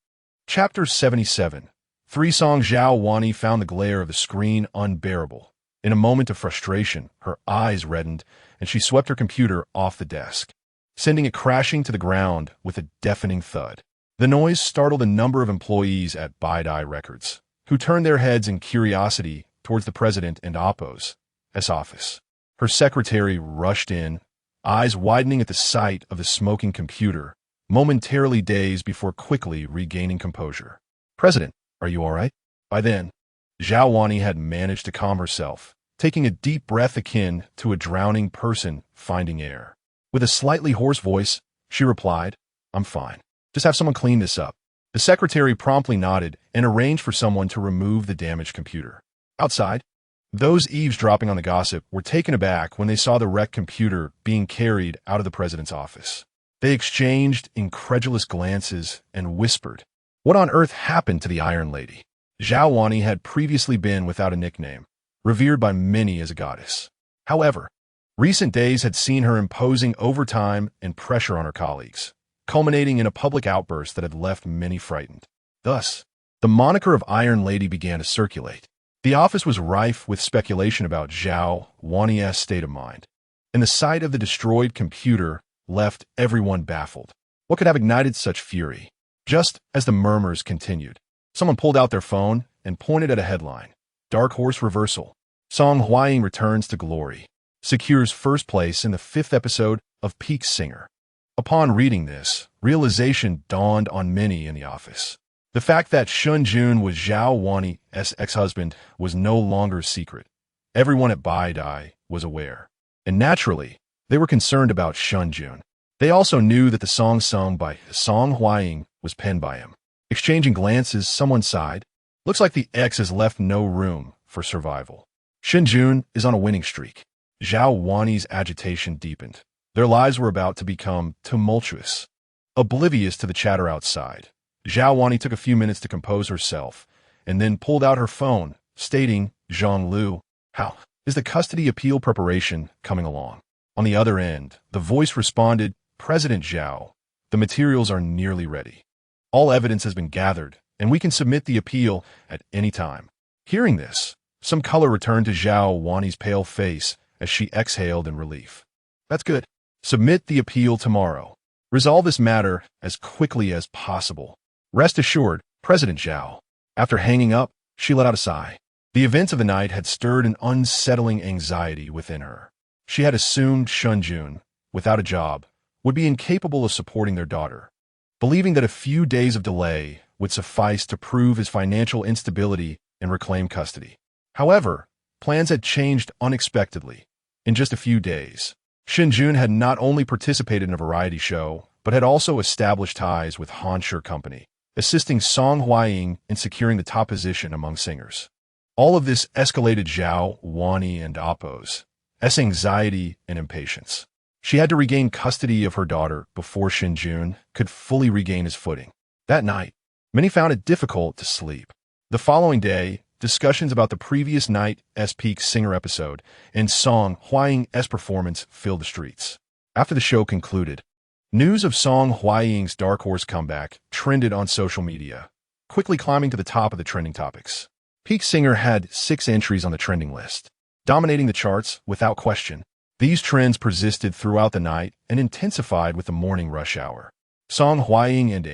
[SPEAKER 1] Chapter 77. 3 Song Zhao Wani found the glare of the screen unbearable. In a moment of frustration, her eyes reddened, and she swept her computer off the desk, sending it crashing to the ground with a deafening thud. The noise startled a number of employees at Baidai Records, who turned their heads in curiosity towards the president and Oppo's office. Her secretary rushed in, eyes widening at the sight of the smoking computer, momentarily dazed before quickly regaining composure. "President, are you all right?" By then, Zhao Wani had managed to calm herself, taking a deep breath akin to a drowning person finding air. With a slightly hoarse voice, she replied, "I'm fine. Just have someone clean this up." The secretary promptly nodded and arranged for someone to remove the damaged computer. Outside, those eavesdropping on the gossip were taken aback when they saw the wrecked computer being carried out of the president's office. They exchanged incredulous glances and whispered, "What on earth happened to the Iron Lady?" Zhao Wani had previously been without a nickname, revered by many as a goddess. However, recent days had seen her imposing overtime and pressure on her colleagues, culminating in a public outburst that had left many frightened. Thus, the moniker of Iron Lady began to circulate. The office was rife with speculation about Zhao Wani's state of mind, and the sight of the destroyed computer left everyone baffled. What could have ignited such fury? Just as the murmurs continued, someone pulled out their phone and pointed at a headline. "Dark Horse Reversal. Song Hying returns to glory. Secures first place in the 5th episode of Peak Singer." Upon reading this, realization dawned on many in the office. The fact that Shen Jun was Zhao Wani's ex-husband was no longer a secret. Everyone at Baidai was aware. And naturally, they were concerned about Shen Jun. They also knew that the song sung by Song Hying was penned by him. Exchanging glances, someone sighed. "Looks like the ex has left no room for survival." Shen Jun is on a winning streak. Zhao Wani's agitation deepened. Their lives were about to become tumultuous. Oblivious to the chatter outside, Zhao Wani took a few minutes to compose herself, and then pulled out her phone, stating, "Zhang Lu, how is the custody appeal preparation coming along?" On the other end, the voice responded, "President Zhao, the materials are nearly ready. All evidence has been gathered, and we can submit the appeal at any time." Hearing this, some color returned to Zhao Wani's pale face as she exhaled in relief. "That's good. Submit the appeal tomorrow. Resolve this matter as quickly as possible. Rest assured, President Zhao." After hanging up, she let out a sigh. The events of the night had stirred an unsettling anxiety within her. She had assumed Shen Jun, without a job, would be incapable of supporting their daughter, believing that a few days of delay would suffice to prove his financial instability and reclaim custody. However, plans had changed unexpectedly. In just a few days, Shen Jun had not only participated in a variety show, but had also established ties with Hansher Company, assisting Song Hying in securing the top position among singers. All of this escalated Zhao Wani and Oppo's anxiety and impatience. She had to regain custody of her daughter before Shen Jun could fully regain his footing. That night, many found it difficult to sleep. The following day, discussions about the previous night's Peak Singer episode and Song Hying's performance filled the streets. After the show concluded, news of Song Hying's Dark Horse comeback trended on social media, quickly climbing to the top of the trending topics. Peak Singer had 6 entries on the trending list, dominating the charts without question. These trends persisted throughout the night and intensified with the morning rush hour. Song Hying and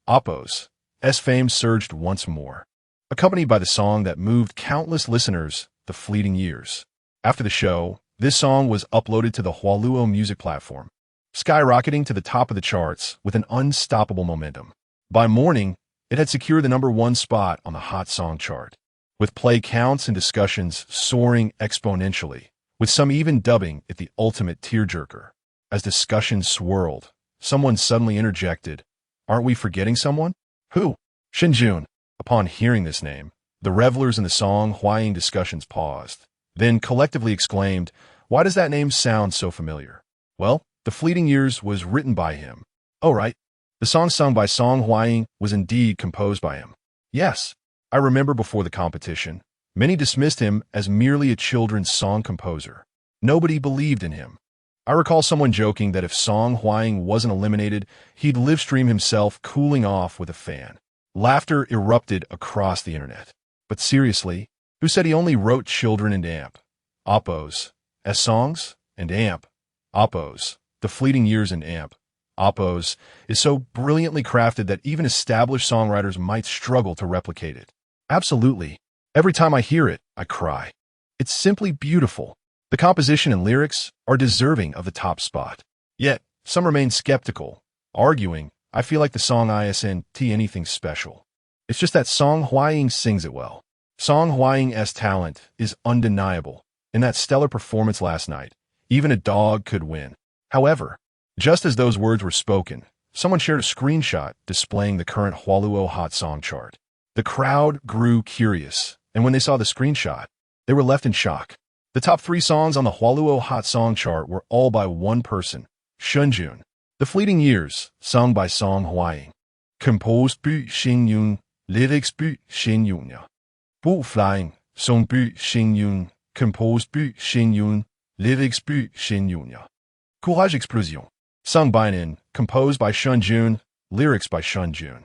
[SPEAKER 1] Oppo's fame surged once more, accompanied by the song that moved countless listeners the fleeting years. After the show, This song was uploaded to the Hualuo music platform, skyrocketing to the top of the charts with an unstoppable momentum. By morning, it had secured the #1 spot on the Hot Song chart, with play counts and discussions soaring exponentially, with some even dubbing it the ultimate tearjerker. As discussions swirled, someone suddenly interjected, "Aren't we forgetting someone?" "Who?" "Shen Jun." Upon hearing this name, the revelers in the song Hying discussions paused, then collectively exclaimed, "Why does that name sound so familiar?" "Well, The Fleeting Years was written by him." "Oh, right. The song sung by Song Hying was indeed composed by him." "Yes. I remember before the competition, many dismissed him as merely a children's song composer. Nobody believed in him. I recall someone joking that if Song Hying wasn't eliminated, he'd live-stream himself cooling off with a fan. Laughter erupted across the internet. But seriously, who said he only wrote children and amp? Oppos. As songs? And amp. Oppos. The Fleeting Years and amp. Oppos is so brilliantly crafted that even established songwriters might struggle to replicate it. Absolutely. Every time I hear it, I cry. It's simply beautiful. The composition and lyrics are deserving of the top spot. Yet, some remain skeptical, arguing, "I feel like the song isn't anything special. It's just that Song Hying sings it well." Song Hying's talent is undeniable. In that stellar performance last night, even a dog could win. However, just as those words were spoken, someone shared a screenshot displaying the current Hualuo Hot Song chart. The crowd grew curious, and when they saw the screenshot, they were left in shock. The top 3 songs on the Hualuo Hot Song chart were all by one person, Shen Jun. The Fleeting Years, sung by Song Hying. Composed by Shen Jun, lyrics by Shen Jun. Flying, sung by Shen Jun, composed by Shen Jun, lyrics by Shen Jun. Courage Explosion, sung by Nin, composed by Shen Jun, lyrics by Shen Jun.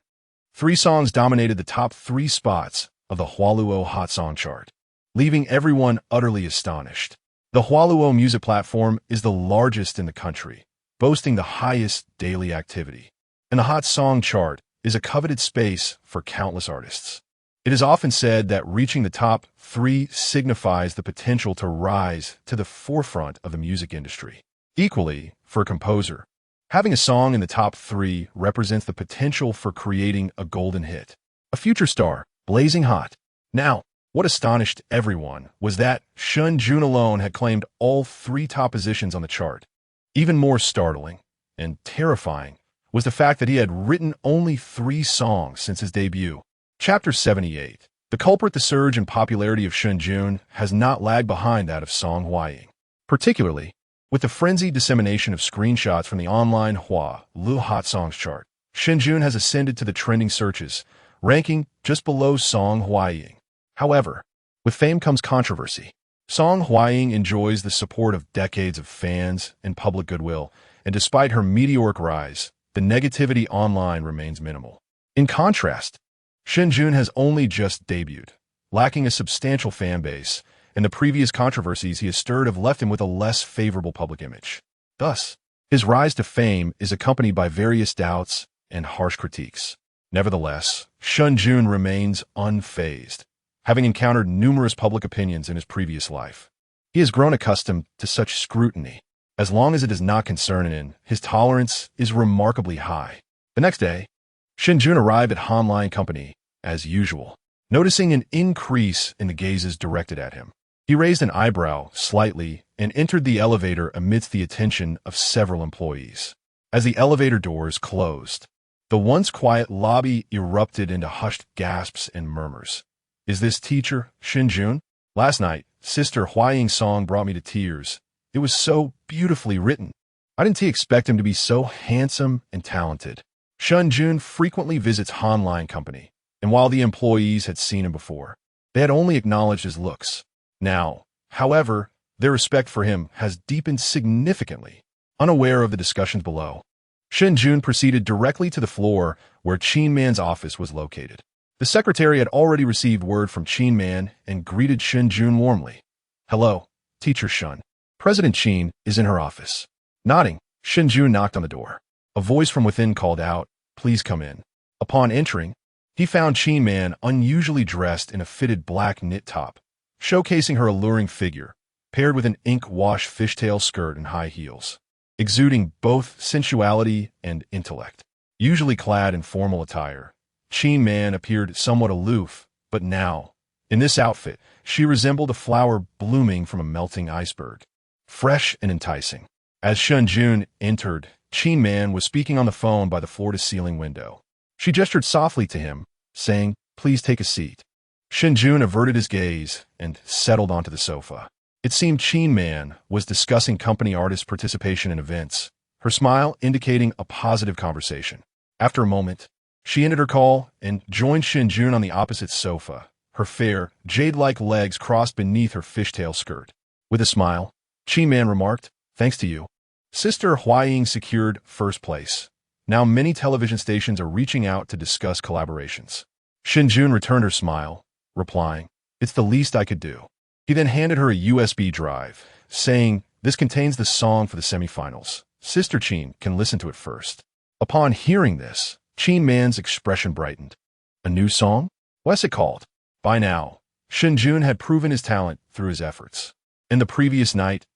[SPEAKER 1] 3 songs dominated the top 3 spots of the Hualuo Hot Song chart, leaving everyone utterly astonished. The Hualuo music platform is the largest in the country, boasting the highest daily activity, and the Hot Song chart is a coveted space for countless artists. It is often said that reaching the top 3 signifies the potential to rise to the forefront of the music industry. Equally, for a composer, having a song in the top 3 represents the potential for creating a golden hit, a future star, blazing hot. Now, what astonished everyone was that Shen Jun alone had claimed all 3 top positions on the chart. Even more startling and terrifying was the fact that he had written only 3 songs since his debut. Chapter 78. The culprit: the surge in popularity of Shen Jun has not lagged behind that of Song Hying. Particularly, with the frenzied dissemination of screenshots from the online Hualuo Hot Songs chart, Shen Jun has ascended to the trending searches, ranking just below Song Hying. However, with fame comes controversy. Song Hying enjoys the support of decades of fans and public goodwill, and despite her meteoric rise, the negativity online remains minimal. In contrast, Shen Jun has only just debuted, lacking a substantial fan base, and the previous controversies he has stirred have left him with a less favorable public image. Thus, his rise to fame is accompanied by various doubts and harsh critiques. Nevertheless, Shen Jun remains unfazed, having encountered numerous public opinions in his previous life. He has grown accustomed to such scrutiny. As long as it does not concern him, his tolerance is remarkably high. The next day, Shen Jun arrived at Hying Company, as usual, noticing an increase in the gazes directed at him. He raised an eyebrow slightly and entered the elevator amidst the attention of several employees. As the elevator doors closed, the once quiet lobby erupted into hushed gasps and murmurs. "Is this teacher Shen Jun? Last night, Sister Hying's song brought me to tears. It was so beautifully written. I didn't expect him to be so handsome and talented." Shen Jun frequently visits Hying Company, and while the employees had seen him before, they had only acknowledged his looks. Now, however, their respect for him has deepened significantly. Unaware of the discussions below, Shen Jun proceeded directly to the floor where Qin Man's office was located. The secretary had already received word from Qin Man and greeted Shen Jun warmly. "Hello, Teacher Shen. President Qin is in her office." Nodding, Shen Jun knocked on the door. A voice from within called out, "Please come in." Upon entering, he found Qin Man unusually dressed in a fitted black knit top, showcasing her alluring figure, paired with an ink wash fishtail skirt and high heels, exuding both sensuality and intellect. Usually clad in formal attire, Qin Man appeared somewhat aloof, but now, in this outfit, she resembled a flower blooming from a melting iceberg, fresh and enticing. As Shen Jun entered, Qin Man was speaking on the phone by the floor-to-ceiling window. She gestured softly to him, saying, "Please take a seat." Shen Jun averted his gaze and settled onto the sofa. It seemed Qin Man was discussing company artists' participation in events, her smile indicating a positive conversation. After a moment, she ended her call and joined Shen Jun on the opposite sofa, her fair, jade-like legs crossed beneath her fishtail skirt. With a smile, Qin Man remarked, "Thanks to you, Sister Hying secured first place. Now many television stations are reaching out to discuss collaborations." Shen Jun returned her smile, replying, "It's the least I could do." He then handed her a USB drive, saying, "This contains the song for the semifinals. Sister Qin can listen to it first." Upon hearing this, Qin Man's expression brightened. "A new song? What's it called?" By now, Shen Jun had proven his talent through his efforts. In the previous night's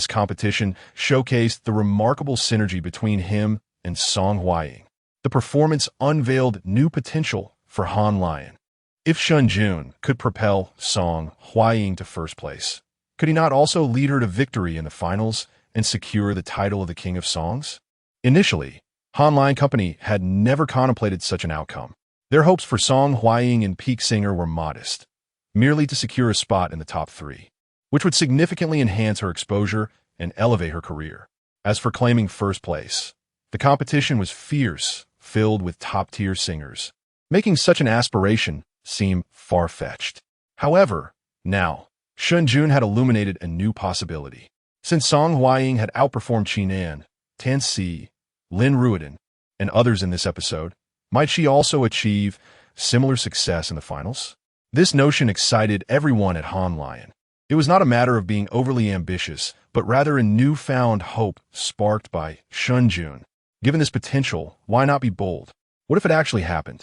[SPEAKER 1] competition showcased the remarkable synergy between him and Song Hying. The performance unveiled new potential for Han Lion. If Shen Jun could propel Song Hying to first place, could he not also lead her to victory in the finals and secure the title of the King of Songs? Initially, Han Lion Company had never contemplated such an outcome. Their hopes for Song Hying and Peak Singer were modest, merely to secure a spot in the top 3, which would significantly enhance her exposure and elevate her career. As for claiming first place, the competition was fierce, filled with top-tier singers, making such an aspiration seem far-fetched. However, now, Shen Jun had illuminated a new possibility. Since Song Hying had outperformed Qin An, Tan Si, Lin Ruiden, and others in this episode, might she also achieve similar success in the finals? This notion excited everyone at Han Lion. It was not a matter of being overly ambitious, but rather a newfound hope sparked by Shen Jun. Given this potential, why not be bold? What if it actually happened?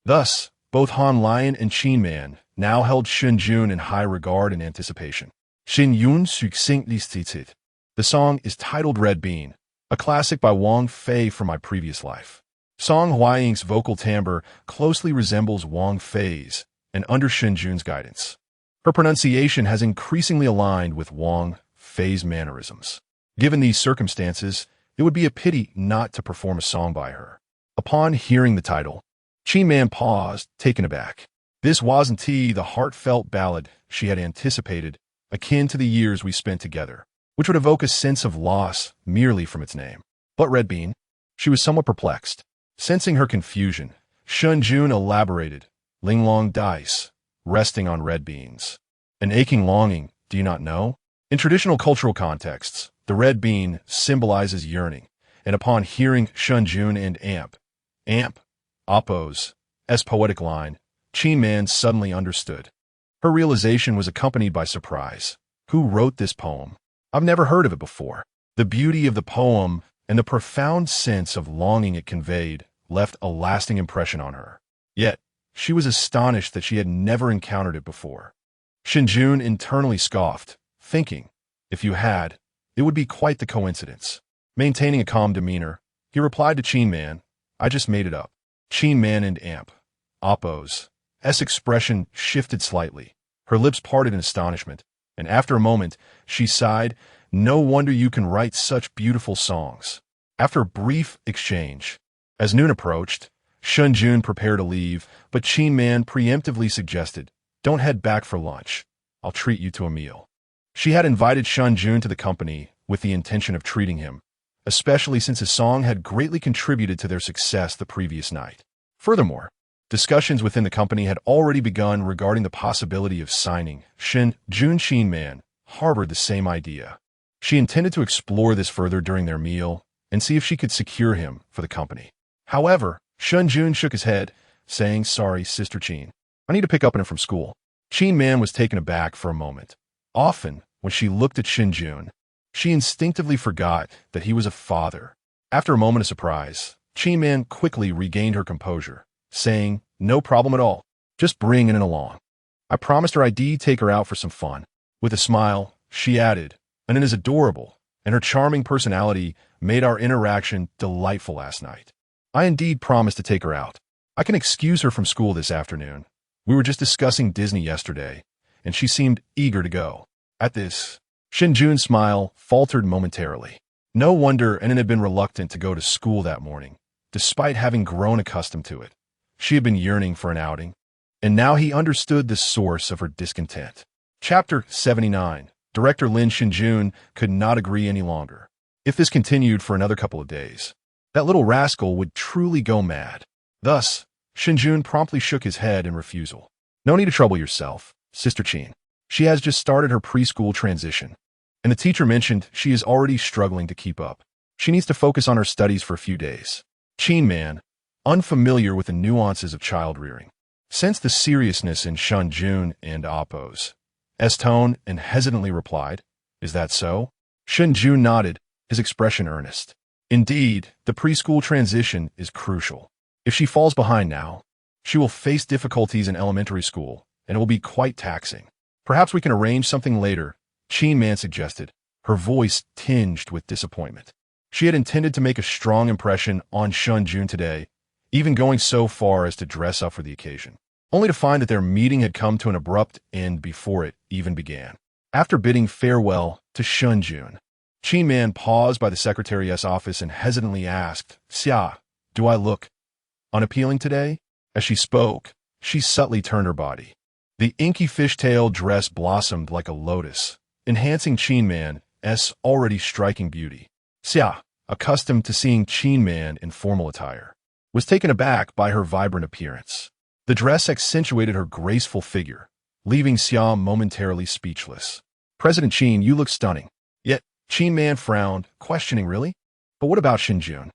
[SPEAKER 1] Thus, both Han Lion and Qin Man now held Shen Jun in high regard and anticipation. Shen Yun succinctly. The song is titled Red Bean, a classic by Wang Fei from my previous life. Song Hying's vocal timbre closely resembles Wang Fei's, and under Shen Jun's guidance, her pronunciation has increasingly aligned with Wang Fei's mannerisms. Given these circumstances, it would be a pity not to perform a song by her. Upon hearing the title, Qin Man paused, taken aback. This wasn't the heartfelt ballad she had anticipated, akin to the years we spent together, which would evoke a sense of loss merely from its name. But Red Bean? She was somewhat perplexed. Sensing her confusion, Shen Jun elaborated, "Ling long dice, resting on red beans. An aching longing, do you not know?" In traditional cultural contexts, the red bean symbolizes yearning, and upon hearing Shen Jun and Amp, Oppo's poetic line, Qin Man suddenly understood. Her realization was accompanied by surprise. Who wrote this poem? I've never heard of it before. The beauty of the poem and the profound sense of longing it conveyed left a lasting impression on her. Yet, she was astonished that she had never encountered it before. Shen Jun internally scoffed, thinking, if you had, it would be quite the coincidence. Maintaining a calm demeanor, he replied to Qin Man, "I just made it up." Qin Man and Oppo's expression shifted slightly. Her lips parted in astonishment, and after a moment, she sighed, "No wonder you can write such beautiful songs." After a brief exchange, as noon approached, Shen Jun prepared to leave, but Qin Man preemptively suggested, "Don't head back for lunch. I'll treat you to a meal." She had invited Shen Jun to the company with the intention of treating him, especially since his song had greatly contributed to their success the previous night. Furthermore, discussions within the company had already begun regarding the possibility of signing Shen Jun. Qin Man harbored the same idea. She intended to explore this further during their meal and see if she could secure him for the company. However, Shen Jun shook his head, saying, "Sorry, Sister Qin. I need to pick up on him from school." Qin Man was taken aback for a moment. Often, when she looked at Shen Jun, she instinctively forgot that he was a father. After a moment of surprise, Qin Man quickly regained her composure, saying, "No problem at all. Just bring in along." I promised her I'd take her out for some fun. With a smile, she added, and it is adorable, and her charming personality made our interaction delightful last night. I indeed promised to take her out. I can excuse her from school this afternoon. We were just discussing Disney yesterday, and she seemed eager to go. At this, Shen Jun's smile faltered momentarily. No wonder Enin had been reluctant to go to school that morning, despite having grown accustomed to it. She had been yearning for an outing, and now he understood the source of her discontent. Chapter 79. Director Shen Jun could not agree any longer. If this continued for another couple of days, that little rascal would truly go mad. Thus, Shen Jun promptly shook his head in refusal. No need to trouble yourself, Sister Qin. She has just started her preschool transition, and the teacher mentioned she is already struggling to keep up. She needs to focus on her studies for a few days. Qin man, unfamiliar with the nuances of child rearing, sensed the seriousness in Shen Jun and Appo's tone and hesitantly replied, "Is that so?" Shen Jun nodded, his expression earnest. Indeed, the preschool transition is crucial. If she falls behind now, she will face difficulties in elementary school, and it will be quite taxing. Perhaps we can arrange something later, Qin man suggested, her voice tinged with disappointment. She had intended to make a strong impression on Shen Jun today, even going so far as to dress up for the occasion, only to find that their meeting had come to an abrupt end before it even began. After bidding farewell to Shen Jun, Qin man paused by the secretary's office and hesitantly asked, "Xia, do I look unappealing today?" As she spoke, she subtly turned her body. The inky fishtail dress blossomed like a lotus, enhancing Qin man's already striking beauty. Xia, accustomed to seeing Qin man in formal attire, was taken aback by her vibrant appearance. The dress accentuated her graceful figure, leaving Xia momentarily speechless. "President Qin, you look stunning." Yet, Qin man frowned, questioning, "Really? But what about Shen Jun?"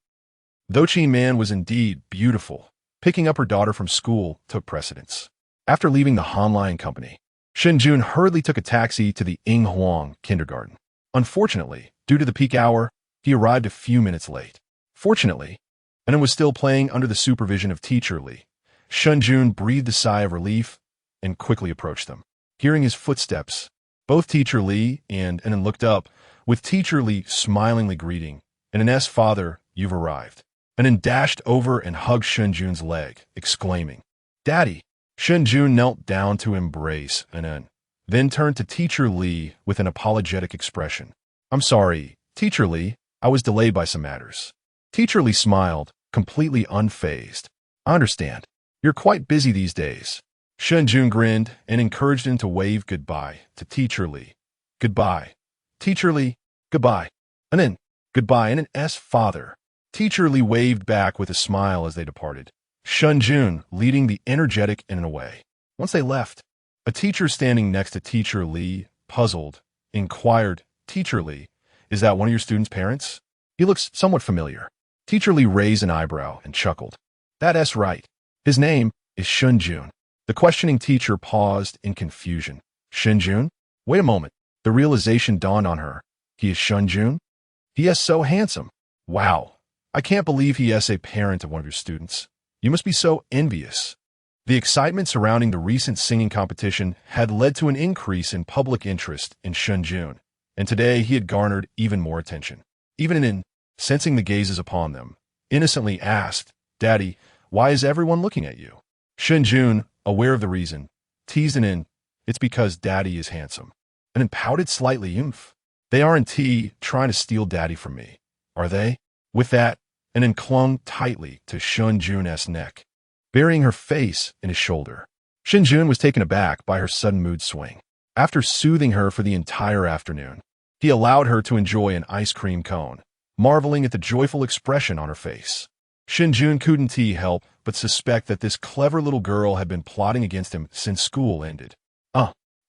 [SPEAKER 1] Though Qin man was indeed beautiful, picking up her daughter from school took precedence. After leaving the Hanlion company, Shen Jun hurriedly took a taxi to the Ing Huang kindergarten. Unfortunately, due to the peak hour, he arrived a few minutes late. Fortunately, and it was still playing under the supervision of Teacher Li, Shen Jun breathed a sigh of relief and quickly approached them. Hearing his footsteps, both Teacher Li and Enin looked up, with Teacher Li smilingly greeting, "Enin's father, you've arrived." Enin dashed over and hugged Shen Jun's leg, exclaiming, "Daddy!" Shen Jun knelt down to embrace Enin, then turned to Teacher Li with an apologetic expression. "I'm sorry, Teacher Li, I was delayed by some matters." Teacher Li smiled, completely unfazed. "I understand. You're quite busy these days." Shen Jun grinned and encouraged him to wave goodbye to Teacher Li. "Goodbye. Teacher Li, goodbye." Enin, "Goodbye, Enin's father." Teacher Li waved back with a smile as they departed, Shen Jun leading the energetic Enin away. Once they left, a teacher standing next to Teacher Li, puzzled, inquired, "Teacher Li, is that one of your students' parents? He looks somewhat familiar." Teacher Li raised an eyebrow and chuckled. "That's right. His name is Shen Jun." The questioning teacher paused in confusion. "Shen Jun? Wait a moment." The realization dawned on her. "He is Shen Jun? He is so handsome. Wow. I can't believe he is a parent of one of your students. You must be so envious." The excitement surrounding the recent singing competition had led to an increase in public interest in Shen Jun, and today he had garnered even more attention. Even Enin, sensing the gazes upon them, innocently asked, "Daddy, why is everyone looking at you?" Shen Jun, aware of the reason, teased Enin, "It's because Daddy is handsome." Enin pouted slightly. "Oomph. They aren't trying to steal Daddy from me, are they?" With that, Enin clung tightly to Shen Jun's neck, burying her face in his shoulder. Shen Jun was taken aback by her sudden mood swing. After soothing her for the entire afternoon, he allowed her to enjoy an ice cream cone, marveling at the joyful expression on her face. Shen Jun couldn't help but suspect that this clever little girl had been plotting against him since school ended.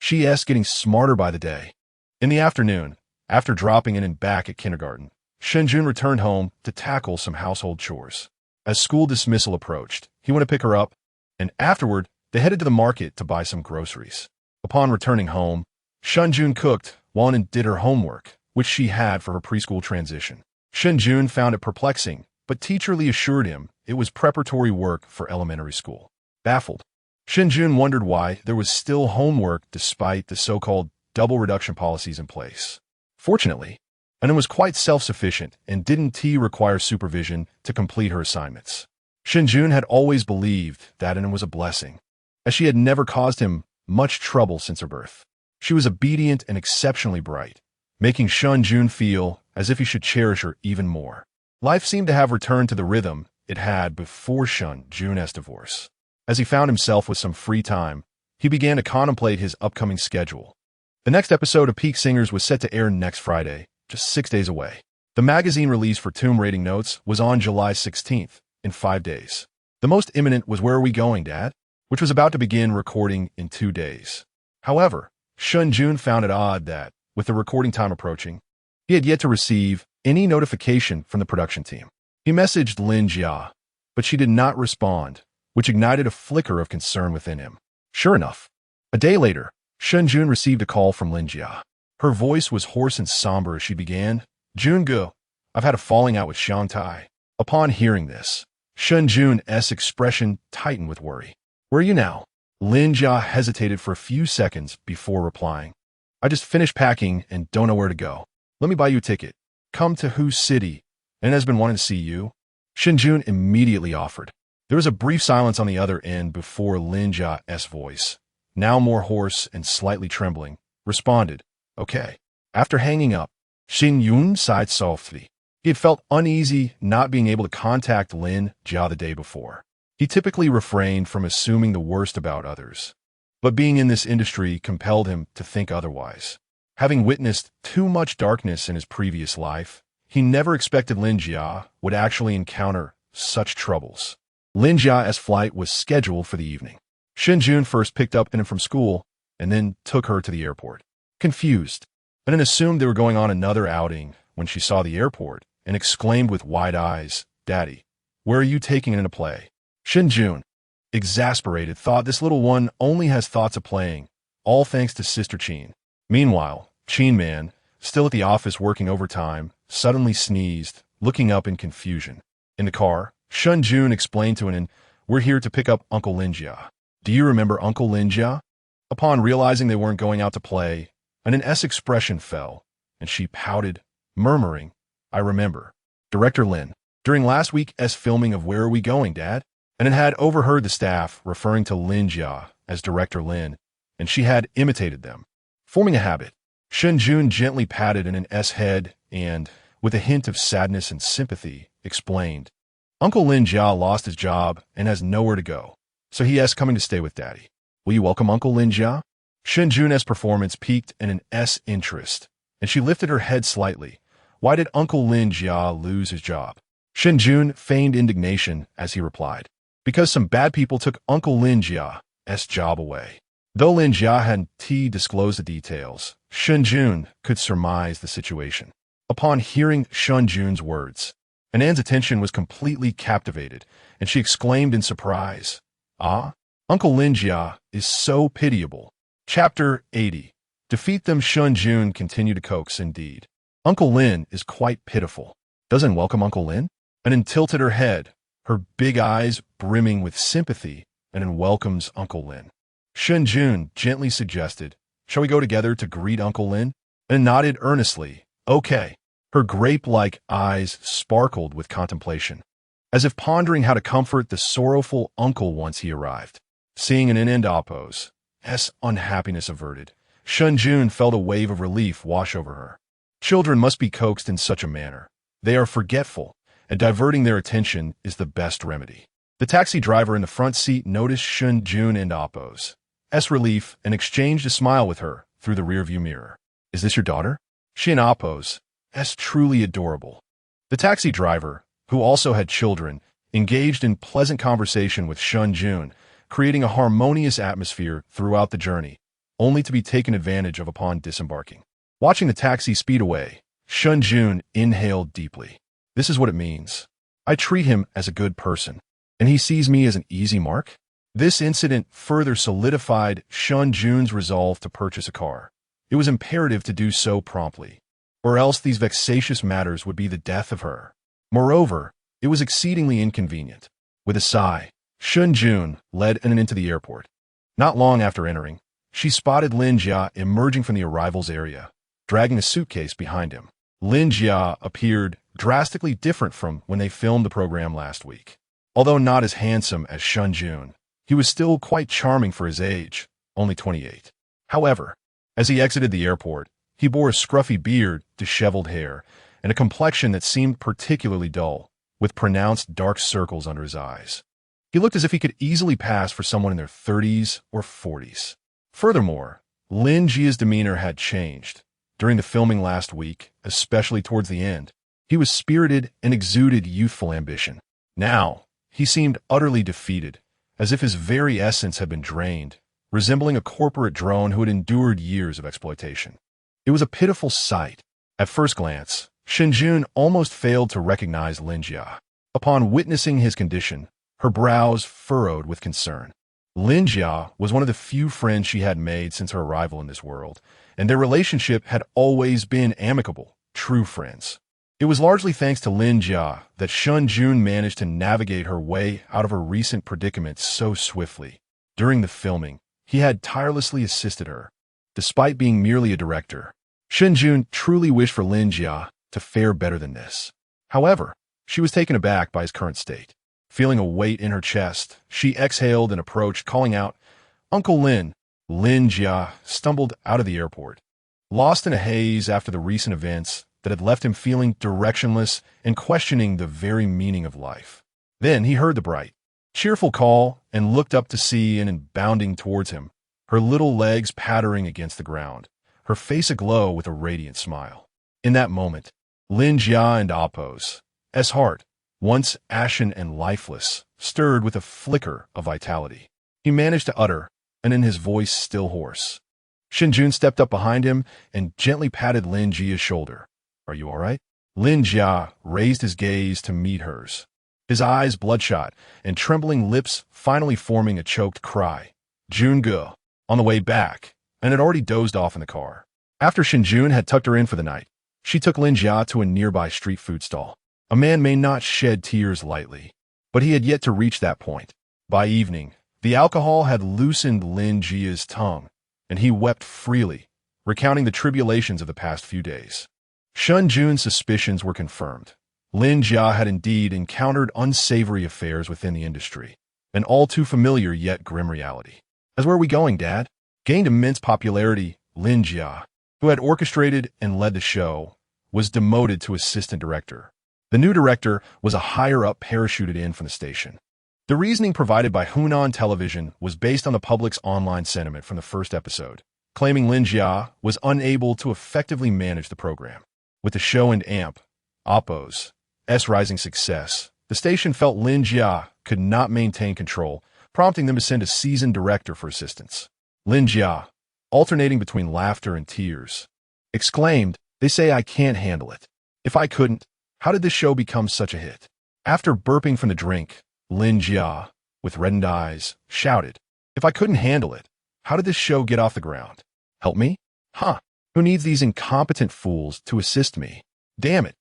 [SPEAKER 1] She is getting smarter by the day. In the afternoon, after dropping Enin back at kindergarten, Shen Jun returned home to tackle some household chores. As school dismissal approached, he went to pick her up, and afterward, they headed to the market to buy some groceries. Upon returning home, Shen Jun cooked while Enin did her homework, which she had for her preschool transition. Shen Jun found it perplexing, but Teacher Li assured him it was preparatory work for elementary school. Baffled, Shen Jun wondered why there was still homework despite the so-called double reduction policies in place. Fortunately, Anan was quite self-sufficient and didn't require supervision to complete her assignments. Shen Jun had always believed that Anan was a blessing, as she had never caused him much trouble since her birth. She was obedient and exceptionally bright, making Shen Jun feel as if he should cherish her even more. Life seemed to have returned to the rhythm it had before Shen Jun's divorce. As he found himself with some free time, he began to contemplate his upcoming schedule. The next episode of Peak Singers was set to air next Friday, just 6 days away. The magazine release for Tomb Rating Notes was on July 16th, in 5 days. The most imminent was Where Are We Going, Dad?, which was about to begin recording in 2 days. However, Shen Jun found it odd that, with the recording time approaching, he had yet to receive any notification from the production team. He messaged Lin Jia, but she did not respond, which ignited a flicker of concern within him. Sure enough, a day later, Shen Jun received a call from Lin Jia. Her voice was hoarse and somber as she began, "Jun-gu, I've had a falling out with Xiang Tai." Upon hearing this, Shen Jun's expression tightened with worry. "Where are you now?" Lin Jia hesitated for a few seconds before replying. "I just finished packing and don't know where to go. Let me buy you a ticket. Come to whose city? And has been wanting to see you." Shen Jun immediately offered. There was a brief silence on the other end before Lin Jia's voice, now more hoarse and slightly trembling, responded, "Okay." After hanging up, Shen Jun sighed softly. He had felt uneasy not being able to contact Lin Jia the day before. He typically refrained from assuming the worst about others, but being in this industry compelled him to think otherwise. Having witnessed too much darkness in his previous life, he never expected Lin Jia would actually encounter such troubles. Lin Jia's flight was scheduled for the evening. Shen Jun first picked up Anan from school and then took her to the airport. Confused, Anan assumed they were going on another outing when she saw the airport and exclaimed with wide eyes, "Daddy, where are you taking Anan to play?" Shen Jun, exasperated, thought this little one only has thoughts of playing, all thanks to Sister Qin. Meanwhile, Qin Man, still at the office working overtime, suddenly sneezed, looking up in confusion. In the car, Shen Jun explained to Anan, "We're here to pick up Uncle Lin Jia. Do you remember Uncle Lin Jia?" Upon realizing they weren't going out to play, Anan's expression fell, and she pouted, murmuring, "I remember. Director Lin. During last week's filming of Where Are We Going, Dad?" Anan had overheard the staff referring to Lin Jia as Director Lin, and she had imitated them. Forming a habit, Shen Jun gently patted Anan's head and, with a hint of sadness and sympathy, explained, "Uncle Lin Jia lost his job and has nowhere to go, so he is coming to stay with Daddy. Will you welcome Uncle Lin Jia?" Shen Jun's performance piqued Anan's interest, and she lifted her head slightly. Why did Uncle Lin Jia lose his job? Shen Jun feigned indignation as he replied, "Because some bad people took Uncle Lin Jia's job away." Though Lin Jia hadn't disclosed the details, Shen Jun could surmise the situation. Upon hearing Shen Jun's words, Anan's attention was completely captivated, and she exclaimed in surprise, "Ah, Uncle Lin Jia is so pitiable." Chapter 80. Defeat them. Shen Jun continued to coax. "Indeed, Uncle Lin is quite pitiful. Doesn't welcome Uncle Lin?" Anan tilted her head, her big eyes brimming with sympathy, and welcomes Uncle Lin. Shen Jun gently suggested, "Shall we go together to greet Uncle Lin?" And nodded earnestly, "Okay." Her grape-like eyes sparkled with contemplation, as if pondering how to comfort the sorrowful uncle once he arrived. Seeing Anan and Appo's unhappiness averted, Shen Jun felt a wave of relief wash over her. Children must be coaxed in such a manner. They are forgetful, and diverting their attention is the best remedy. The taxi driver in the front seat noticed Shen Jun and Appo's relief and exchanged a smile with her through the rearview mirror. "Is this your daughter?" She and Appo's truly adorable. The taxi driver, who also had children, engaged in pleasant conversation with Shen Jun, creating a harmonious atmosphere throughout the journey, only to be taken advantage of upon disembarking. Watching the taxi speed away, Shen Jun inhaled deeply. "This is what it means. I treat him as a good person, and he sees me as an easy mark." This incident further solidified Shen Jun's resolve to purchase a car. It was imperative to do so promptly, or else these vexatious matters would be the death of her. Moreover, it was exceedingly inconvenient. With a sigh, Shen Jun led Anan into the airport. Not long after entering, she spotted Lin Jia emerging from the arrivals area, dragging a suitcase behind him. Lin Jia appeared drastically different from when they filmed the program last week. Although not as handsome as Shen Jun, he was still quite charming for his age, only 28. However, as he exited the airport, he bore a scruffy beard, disheveled hair, and a complexion that seemed particularly dull, with pronounced dark circles under his eyes. He looked as if he could easily pass for someone in their 30s or 40s. Furthermore, Lin Jia's demeanor had changed. During the filming last week, especially towards the end, he was spirited and exuded youthful ambition. Now, he seemed utterly defeated, as if his very essence had been drained, resembling a corporate drone who had endured years of exploitation. It was a pitiful sight. At first glance, Shen Jun almost failed to recognize Lin Jia. Upon witnessing his condition, her brows furrowed with concern. Lin Jia was one of the few friends she had made since her arrival in this world, and their relationship had always been amicable, true friends. It was largely thanks to Lin Jia that Shen Jun managed to navigate her way out of her recent predicament so swiftly. During the filming, he had tirelessly assisted her. Despite being merely a director, Shen Jun truly wished for Lin Jia to fare better than this. However, she was taken aback by his current state. Feeling a weight in her chest, she exhaled and approached, calling out, "Uncle Lin." Lin Jia stumbled out of the airport, lost in a haze after the recent events that had left him feeling directionless and questioning the very meaning of life. Then he heard the bright, cheerful call and looked up to see Anne bounding towards him, her little legs pattering against the ground, her face aglow with a radiant smile. In that moment, Lin Jia and Appo's heart, once ashen and lifeless, stirred with a flicker of vitality. He managed to utter, and in his voice still hoarse. Shen Jun stepped up behind him and gently patted Lin Jia's shoulder. "Are you all right?" Lin Jia raised his gaze to meet hers, his eyes bloodshot and trembling lips finally forming a choked cry. "Jun Ge." On the way back, and had already dozed off in the car. After Shen Jun had tucked her in for the night, she took Lin Jia to a nearby street food stall. A man may not shed tears lightly, but he had yet to reach that point. By evening, the alcohol had loosened Lin Jia's tongue, and he wept freely, recounting the tribulations of the past few days. Shen Jun's suspicions were confirmed. Lin Jia had indeed encountered unsavory affairs within the industry, an all too familiar yet grim reality. "As where are we going, Dad?" Gained immense popularity, Lin Jia, who had orchestrated and led the show, was demoted to assistant director. The new director was a higher-up parachuted in from the station. The reasoning provided by Hunan Television was based on the public's online sentiment from the first episode, claiming Lin Jia was unable to effectively manage the program. With the show and Appo's rising success, the station felt Lin Jia could not maintain control, prompting them to send a seasoned director for assistance. Lin Jia, alternating between laughter and tears, exclaimed, "They say I can't handle it. If I couldn't, how did this show become such a hit?" After burping from the drink, Lin Jia, with reddened eyes, shouted, "If I couldn't handle it, how did this show get off the ground? Help me? Huh? Who needs these incompetent fools to assist me? Damn it.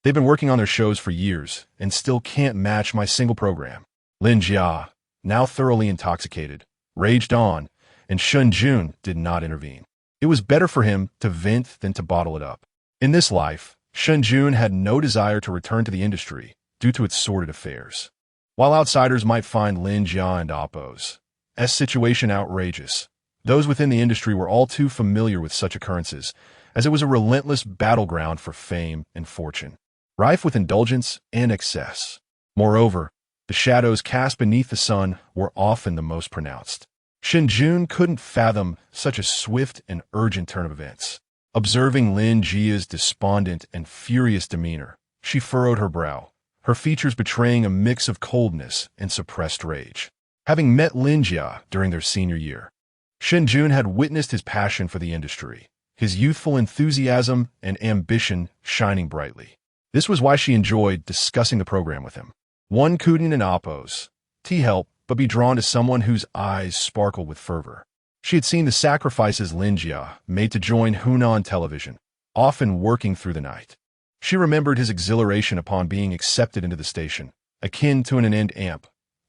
[SPEAKER 1] They've been working on their shows for years and still can't match my single program." Lin Jia, now thoroughly intoxicated, raged on, and Shen Jun did not intervene. It was better for him to vent than to bottle it up. In this life, Shen Jun had no desire to return to the industry due to its sordid affairs. While outsiders might find Lin Jia and Appo's situation outrageous, those within the industry were all too familiar with such occurrences, as it was a relentless battleground for fame and fortune, rife with indulgence and excess. Moreover, the shadows cast beneath the sun were often the most pronounced. Shen Jun couldn't fathom such a swift and urgent turn of events. Observing Lin Jia's despondent and furious demeanor, she furrowed her brow, her features betraying a mix of coldness and suppressed rage. Having met Lin Jia during their senior year, Shen Jun had witnessed his passion for the industry, his youthful enthusiasm and ambition shining brightly. This was why she enjoyed discussing the program with him. One couldn't in Appo's help but be drawn to someone whose eyes sparkled with fervor. She had seen the sacrifices Lin Jia made to join Hunan Television, often working through the night. She remembered his exhilaration upon being accepted into the station, akin to an end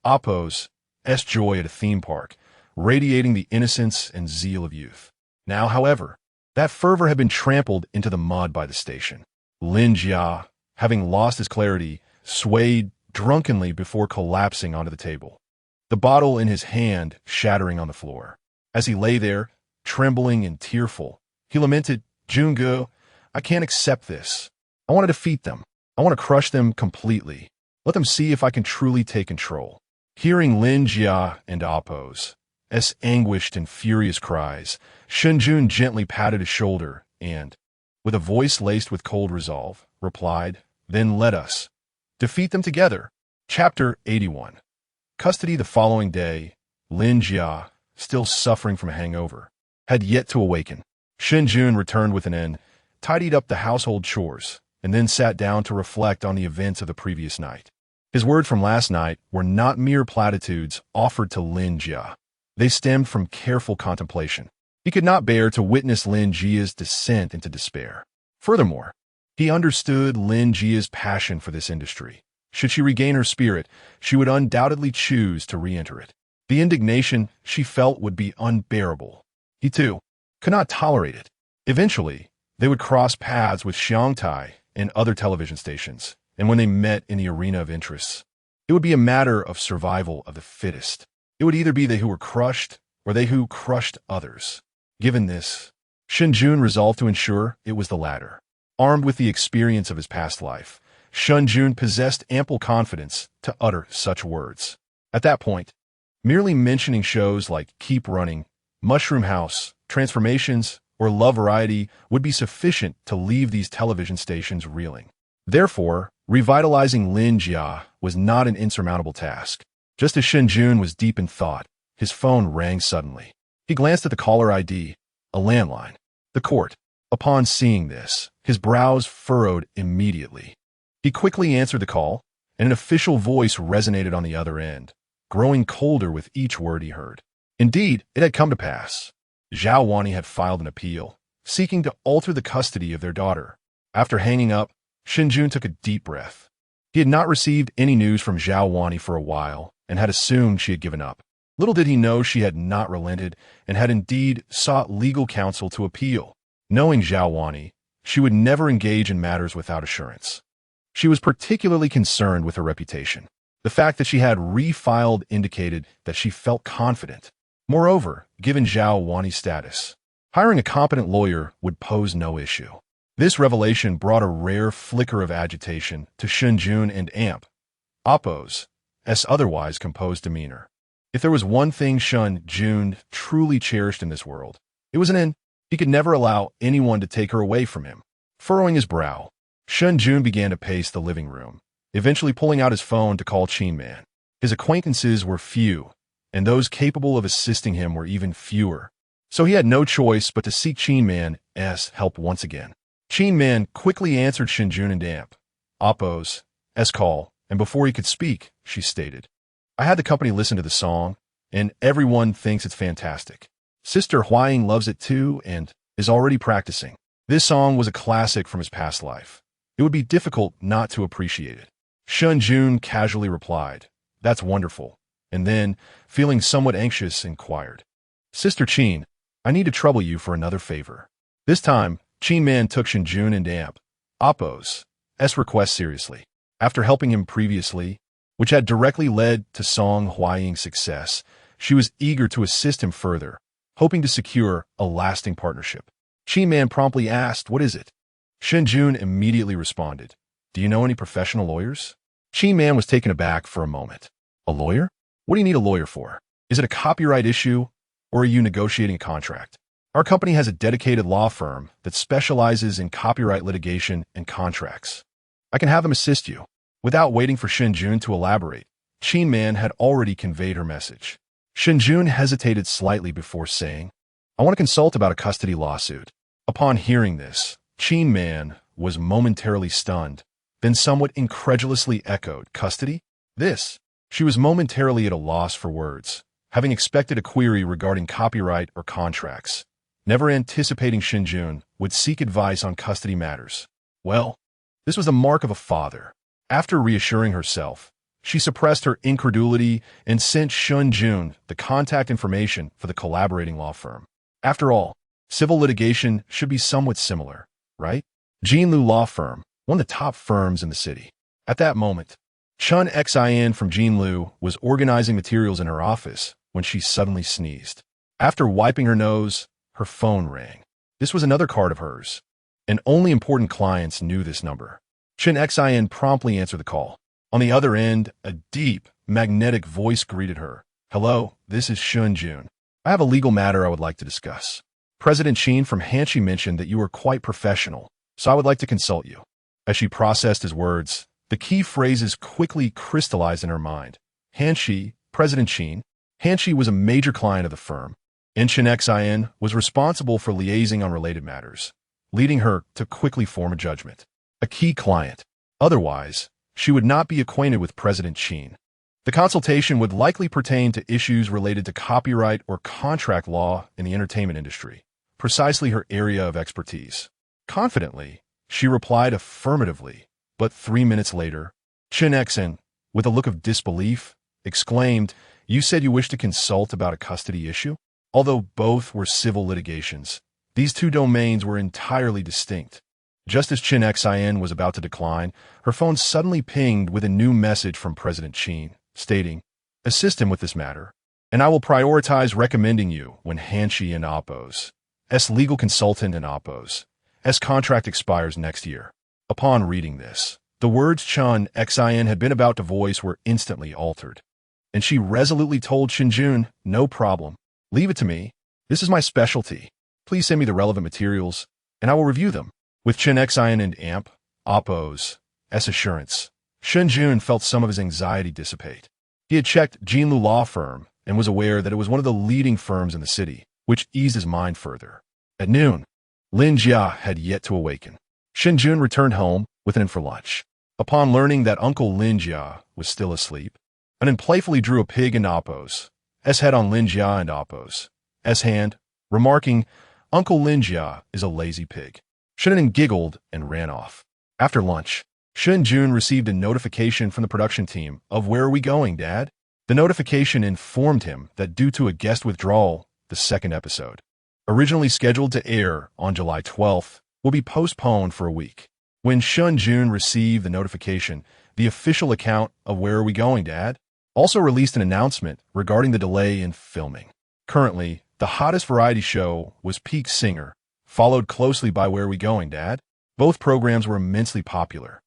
[SPEAKER 1] Appo's joy at a theme park, radiating the innocence and zeal of youth. Now, however, that fervor had been trampled into the mud by the station. Lin Jia, having lost his clarity, swayed drunkenly before collapsing onto the table, the bottle in his hand shattering on the floor. As he lay there, trembling and tearful, he lamented, "Jungu, I can't accept this. I want to defeat them. I want to crush them completely. Let them see if I can truly take control." Hearing Lin Jia and Appo's anguished and furious cries, Shen Jun gently patted his shoulder and, with a voice laced with cold resolve, replied, "Then let us defeat them together." Chapter 81. Custody. The following day, Lin Jia, still suffering from a hangover, had yet to awaken. Shen Jun returned with an end, tidied up the household chores, and then sat down to reflect on the events of the previous night. His words from last night were not mere platitudes offered to Lin Jia. They stemmed from careful contemplation. He could not bear to witness Lin Jia's descent into despair. Furthermore, he understood Lin Jia's passion for this industry. Should she regain her spirit, she would undoubtedly choose to re-enter it. The indignation she felt would be unbearable. He, too, could not tolerate it. Eventually, they would cross paths with Xiangtai and other television stations, and when they met in the arena of interests, it would be a matter of survival of the fittest. It would either be they who were crushed or they who crushed others. Given this, Shen Jun resolved to ensure it was the latter. Armed with the experience of his past life, Shen Jun possessed ample confidence to utter such words. At that point, merely mentioning shows like Keep Running, Mushroom House, Transformations, or Love Variety would be sufficient to leave these television stations reeling. Therefore, revitalizing Lin Jia was not an insurmountable task. Just as Shen Jun was deep in thought, his phone rang suddenly. He glanced at the caller ID, a landline. The court. Upon seeing this, his brows furrowed immediately. He quickly answered the call, and an official voice resonated on the other end, growing colder with each word he heard. Indeed, it had come to pass. Zhao Wani had filed an appeal, seeking to alter the custody of their daughter. After hanging up, Shen Jun took a deep breath. He had not received any news from Zhao Wani for a while, and had assumed she had given up. Little did he know she had not relented, and had indeed sought legal counsel to appeal. Knowing Zhao Wani, she would never engage in matters without assurance. She was particularly concerned with her reputation. The fact that she had refiled indicated that she felt confident. Moreover, given Zhao Wani's status, hiring a competent lawyer would pose no issue. This revelation brought a rare flicker of agitation to Shen Jun and Appo's otherwise composed demeanor. If there was one thing Shen Jun truly cherished in this world, it was an end. He could never allow anyone to take her away from him. Furrowing his brow, Shen Jun began to pace the living room, eventually pulling out his phone to call Qin Man. His acquaintances were few, and those capable of assisting him were even fewer, so he had no choice but to seek Qin Man's help once again. Qin Man quickly answered Shen Jun and Appo's call, and before he could speak, she stated, "I had the company listen to the song, and everyone thinks it's fantastic. Sister Hying loves it too and is already practicing. This song was a classic from his past life. It would be difficult not to appreciate it." Shen Jun casually replied, "That's wonderful," and then, feeling somewhat anxious, inquired, "Sister Qin, I need to trouble you for another favor." This time, Qin Man took Shen Jun and Appo's request seriously. After helping him previously, which had directly led to Song Hying's success, she was eager to assist him further, hoping to secure a lasting partnership. Qin Man promptly asked, "What is it?" Shen Jun immediately responded, "Do you know any professional lawyers?" Qin Man was taken aback for a moment. "A lawyer? What do you need a lawyer for? Is it a copyright issue, or are you negotiating a contract? Our company has a dedicated law firm that specializes in copyright litigation and contracts. I can have them assist you." Without waiting for Shen Jun to elaborate, Qin Man had already conveyed her message. Shen Jun hesitated slightly before saying, "I want to consult about a custody lawsuit." Upon hearing this, Qin Man was momentarily stunned, then somewhat incredulously echoed, "Custody? This?" She was momentarily at a loss for words, having expected a query regarding copyright or contracts, never anticipating Shen Jun would seek advice on custody matters. Well, this was the mark of a father. After reassuring herself, She suppressed her incredulity and sent Shen Jun the contact information for the collaborating law firm. After all, civil litigation should be somewhat similar, right? Jinlu Law Firm, one of the top firms in the city. At that moment, Chun Xin from Jinlu was organizing materials in her office when she suddenly sneezed. After wiping her nose, her phone rang. This was another card of hers, and only important clients knew this number. Chun Xin promptly answered the call. On the other end, a deep, magnetic voice greeted her. "Hello, this is Shen Jun. I have a legal matter I would like to discuss. President Shen from Hanshi mentioned that you are quite professional, so I would like to consult you." As she processed his words, the key phrases quickly crystallized in her mind. Hanshi, President Shen. Hanshi was a major client of the firm, and Chen Xin was responsible for liaising on related matters, leading her to quickly form a judgment. A key client. Otherwise, she would not be acquainted with President Shen. The consultation would likely pertain to issues related to copyright or contract law in the entertainment industry, precisely her area of expertise. Confidently, she replied affirmatively, but 3 minutes later, Chen Xin, with a look of disbelief, exclaimed, "You said you wished to consult about a custody issue?" Although both were civil litigations, these two domains were entirely distinct. Just as Chen Xin was about to decline, her phone suddenly pinged with a new message from President Shen, stating, "Assist him with this matter, and I will prioritize recommending you when Hanshi and Oppos, as legal consultant in Oppos, as contract expires next year." Upon reading this, the words Chun Xin had been about to voice were instantly altered, and she resolutely told Shen Jun, "No problem. Leave it to me. This is my specialty. Please send me the relevant materials, and I will review them." With Chen Xin and AMP, Oppos, S assurance, Shen Jun felt some of his anxiety dissipate. He had checked Jinlu Law Firm and was aware that it was one of the leading firms in the city, which eased his mind further. At noon, Lin Jia had yet to awaken. Shen Jun returned home with an in for lunch. Upon learning that Uncle Lin Jia was still asleep, Anan playfully drew a pig into Oppos, S head on Lin Jia and Oppos, S hand, remarking, "Uncle Lin Jia is a lazy pig." Shen giggled and ran off. After lunch, Shen Jun received a notification from the production team of "Where are we going, Dad?" The notification informed him that due to a guest withdrawal, the second episode, originally scheduled to air on July 12th, will be postponed for a week. When Shen Jun received the notification, the official account of "Where are we going, Dad?" also released an announcement regarding the delay in filming. Currently, the hottest variety show was Peak Singer, followed closely by "Where are we going, Dad?" Both programs were immensely popular,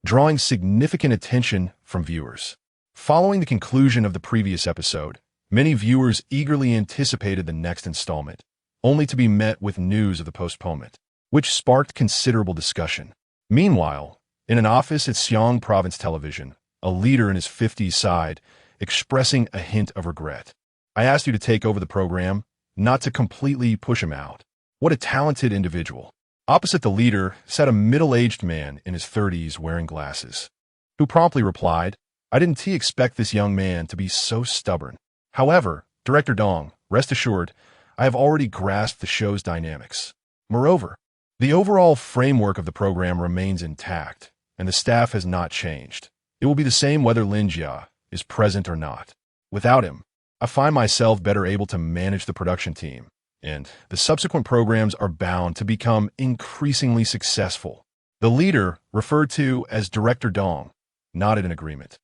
[SPEAKER 1] drawing significant attention from viewers. Following the conclusion of the previous episode, many viewers eagerly anticipated the next installment, only to be met with news of the postponement, which sparked considerable discussion. Meanwhile, in an office at Xiang Province Television, a leader in his 50s sighed, expressing a hint of regret. "I asked you to take over the program, not to completely push him out." What a talented individual. Opposite the leader sat a middle-aged man in his 30s wearing glasses, who promptly replied, "I didn't expect this young man to be so stubborn. However, Director Dong, rest assured, I have already grasped the show's dynamics. Moreover, the overall framework of the program remains intact, and the staff has not changed. It will be the same whether Lin Jia is present or not. Without him, I find myself better able to manage the production team, and the subsequent programs are bound to become increasingly successful." The leader, referred to as Director Dong, nodded in agreement,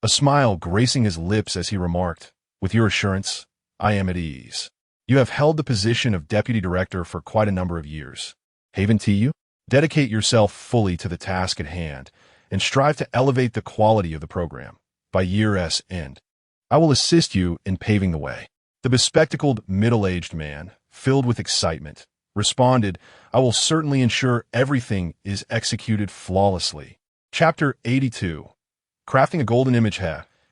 [SPEAKER 1] a smile gracing his lips as he remarked, "With your assurance, I am at ease. You have held the position of deputy director for quite a number of years. Haven to you? Dedicate yourself fully to the task at hand and strive to elevate the quality of the program. By year's end, I will assist you in paving the way." The bespectacled middle-aged man, filled with excitement, responded, "I will certainly ensure everything is executed flawlessly." Chapter 82. Crafting a golden image.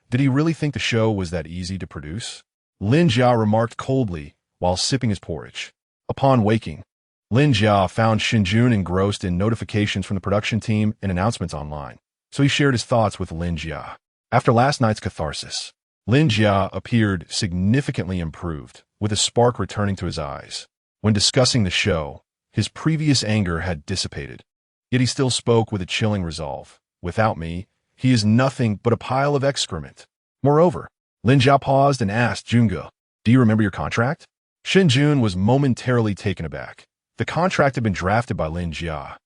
[SPEAKER 1] Did he really think the show was that easy to produce? Lin Jia remarked coldly while sipping his porridge. Upon waking, Lin Jia found Shen Jun engrossed in notifications from the production team and announcements online, so he shared his thoughts with Lin Jia. After last night's catharsis, Lin Jia appeared significantly improved, with a spark returning to his eyes. When discussing the show, his previous anger had dissipated, yet he still spoke with a chilling resolve. "Without me, he is nothing but a pile of excrement. Moreover, Lin Jia paused and asked Junge, "Do you remember your contract?" Shen Jun was momentarily taken aback. The contract had been drafted by Lin Jia,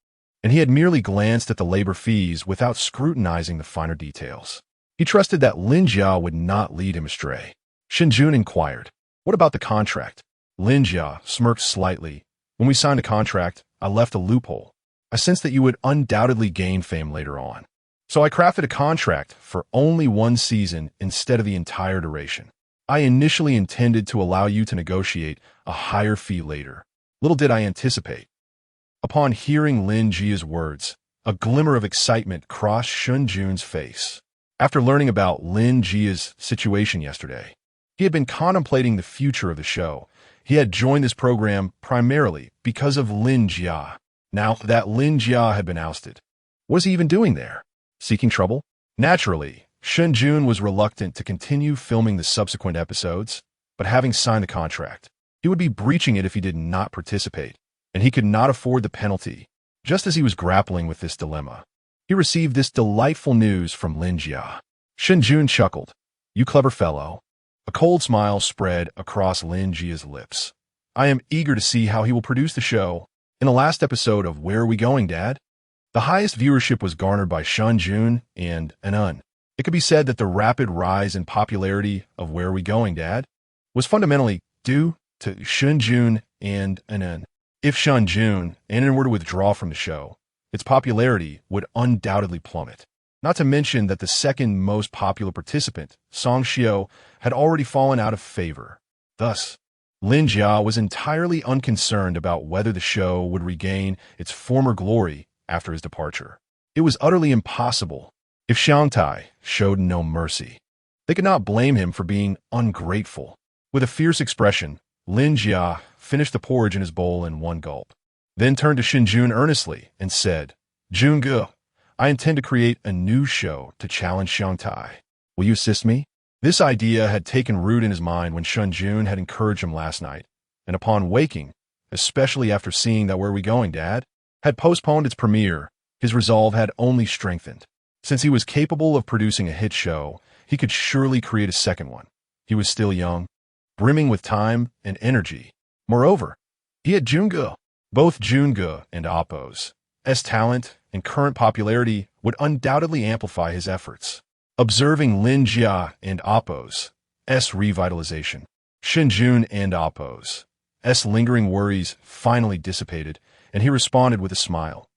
[SPEAKER 1] and he had merely glanced at the labor fees without scrutinizing the finer details. He trusted that Lin Jia would not lead him astray. Shen Jun inquired, "What about the contract?" Lin Jia smirked slightly. "When we signed the contract, I left a loophole. I sensed that you would undoubtedly gain fame later on. So I crafted a contract for only 1 season instead of the entire duration. I initially intended to allow you to negotiate a higher fee later. Little did I anticipate." Upon hearing Lin Jia's words, a glimmer of excitement crossed Shen Jun's face. After learning about Lin Jia's situation yesterday, he had been contemplating the future of the show. He had joined this program primarily because of Lin Jia. Now that Lin Jia had been ousted, what was he even doing there? Seeking trouble? Naturally, Shen Jun was reluctant to continue filming the subsequent episodes, but having signed the contract, he would be breaching it if he did not participate, and he could not afford the penalty. Just as he was grappling with this dilemma, he received this delightful news from Lin Jia. Shen Jun chuckled. "You clever fellow." A cold smile spread across Lin Jia's lips. "I am eager to see how he will produce the show. In the last episode of Where Are We Going, Dad?" The highest viewership was garnered by Shen Jun and Anun. It could be said that the rapid rise in popularity of Where Are We Going, Dad? Was fundamentally due to Shen Jun and Anun. If Shen Jun and Anun were to withdraw from the show, its popularity would undoubtedly plummet. Not to mention that the second most popular participant, Song Xiao, had already fallen out of favor. Thus, Lin Jia was entirely unconcerned about whether the show would regain its former glory after his departure. It was utterly impossible if Xiangtai showed no mercy. They could not blame him for being ungrateful. With a fierce expression, Lin Jia finished the porridge in his bowl in one gulp, then turned to Shen Jun earnestly and said, "Junge, I intend to create a new show to challenge Xiangtai. Will you assist me?" This idea had taken root in his mind when Shen Jun had encouraged him last night, and upon waking, especially after seeing that Where Are We Going, Dad? Had postponed its premiere, his resolve had only strengthened. Since he was capable of producing a hit show, he could surely create a second one. He was still young, brimming with time and energy. Moreover, he had Junge. Both Junge and Appo's talent and current popularity would undoubtedly amplify his efforts. Observing Lin Jia and Appo's revitalization, Shen Jun and Appo's lingering worries finally dissipated, and he responded with a smile.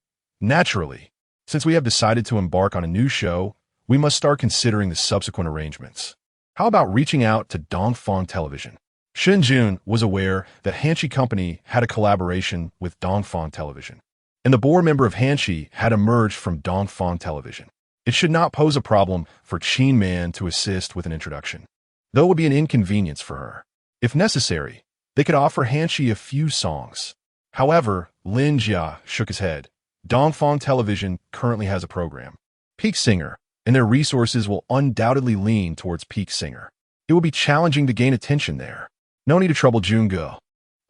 [SPEAKER 1] "Naturally, since we have decided to embark on a new show, we must start considering the subsequent arrangements. How about reaching out to Dongfang Television?" Shen Jun was aware that Hanshi Company had a collaboration with Dongfang Television, and the board member of Hanshi had emerged from Dongfang Television. It should not pose a problem for Qin Man to assist with an introduction, though it would be an inconvenience for her. If necessary, they could offer Hanshi a few songs. However, Lin Jia shook his head. Dongfang Television currently has a program, Peak Singer, and their resources will undoubtedly lean towards Peak Singer. It will be challenging to gain attention there. No need to trouble Junge.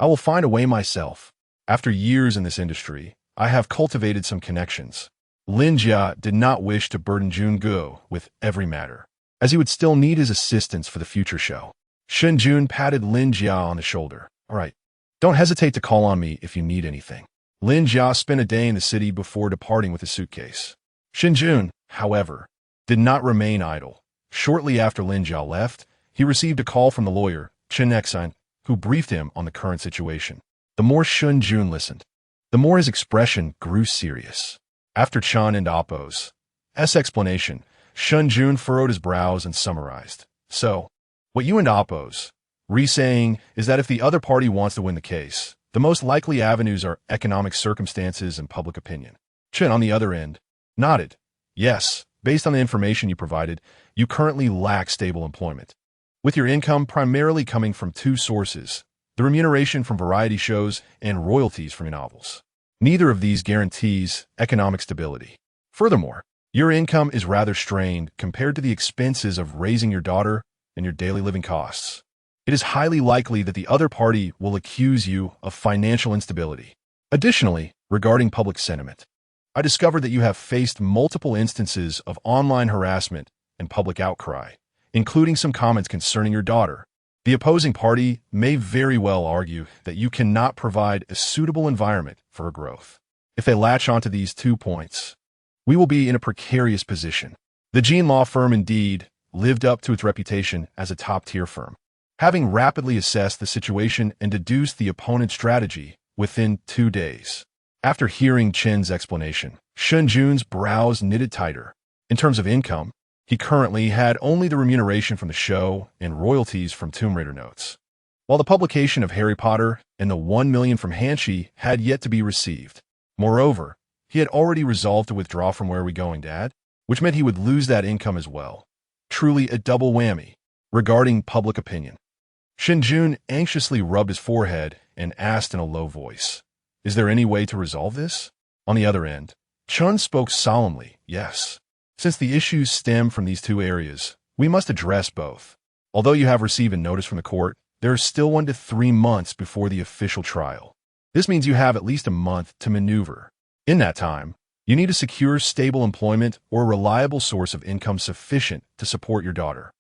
[SPEAKER 1] I will find a way myself. After years in this industry, I have cultivated some connections. Lin Jia did not wish to burden Junge with every matter, as he would still need his assistance for the future show. Shen Jun patted Lin Jia on the shoulder. "All right, don't hesitate to call on me if you need anything." Lin Jia spent a day in the city before departing with his suitcase. Shen Jun, however, did not remain idle. Shortly after Lin Jia left, he received a call from the lawyer, Chen Nexan, who briefed him on the current situation. The more Shen Jun listened, the more his expression grew serious. After Chan and Appo's explanation, Shen Jun furrowed his brows and summarized. "So, what you and Appo's saying is that if the other party wants to win the case, the most likely avenues are economic circumstances and public opinion." Chen, on the other end, nodded. "Yes, based on the information you provided, you currently lack stable employment, with your income primarily coming from 2 sources, the remuneration from variety shows and royalties from your novels. Neither of these guarantees economic stability. Furthermore, your income is rather strained compared to the expenses of raising your daughter and your daily living costs. It is highly likely that the other party will accuse you of financial instability. Additionally, regarding public sentiment, I discovered that you have faced multiple instances of online harassment and public outcry, including some comments concerning your daughter. The opposing party may very well argue that you cannot provide a suitable environment for her growth. If they latch onto these 2 points, we will be in a precarious position. The Jun law firm indeed lived up to its reputation as a top-tier firm, having rapidly assessed the situation and deduced the opponent's strategy within 2 days. After hearing Chen's explanation, Shen Jun's brows knitted tighter. In terms of income, he currently had only the remuneration from the show and royalties from Tomb Raider notes, while the publication of Harry Potter and the 1 million from Hanshi had yet to be received. Moreover, he had already resolved to withdraw from Where Are We Going, Dad, which meant he would lose that income as well. Truly a double whammy. Regarding public opinion, Shen Jun anxiously rubbed his forehead and asked in a low voice, "Is there any way to resolve this?" On the other end, Chun spoke solemnly, "Yes. Since the issues stem from these 2 areas, we must address both. Although you have received a notice from the court, there is still 1 to 3 months before the official trial. This means you have at least a month to maneuver. In that time, you need to secure stable employment or a reliable source of income sufficient to support your daughter.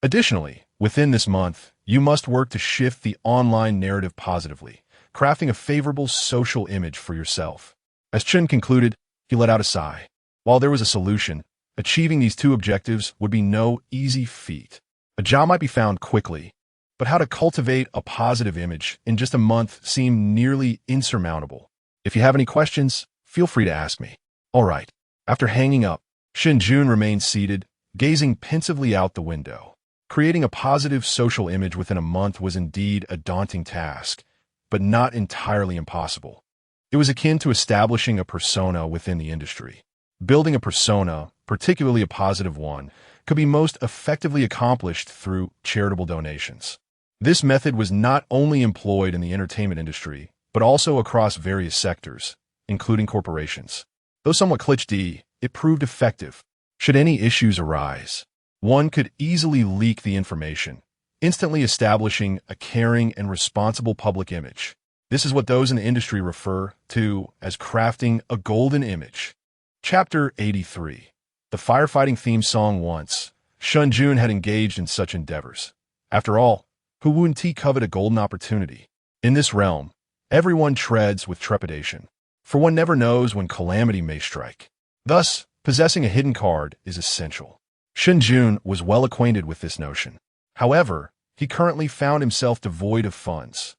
[SPEAKER 1] Additionally, within this month, you must work to shift the online narrative positively, crafting a favorable social image for yourself." As Chun concluded, he let out a sigh. While there was a solution, achieving these 2 objectives would be no easy feat. A job might be found quickly, but how to cultivate a positive image in just a month seemed nearly insurmountable. If you have any questions, feel free to ask me. All right. After hanging up, Shen Jun remained seated, gazing pensively out the window. Creating a positive social image within a month was indeed a daunting task, but not entirely impossible. It was akin to establishing a persona within the industry. Building a persona, particularly a positive one, could be most effectively accomplished through charitable donations. This method was not only employed in the entertainment industry, but also across various sectors, including corporations. Though somewhat cliché, it proved effective. Should any issues arise, one could easily leak the information, instantly establishing a caring and responsible public image. This is what those in the industry refer to as crafting a golden image. Chapter 83. The firefighting theme song. Once, Shen Jun had engaged in such endeavors. After all, who wouldn't he covet a golden opportunity? In this realm, everyone treads with trepidation, for one never knows when calamity may strike. Thus, possessing a hidden card is essential. Shen Jun was well acquainted with this notion. However, he currently found himself devoid of funds.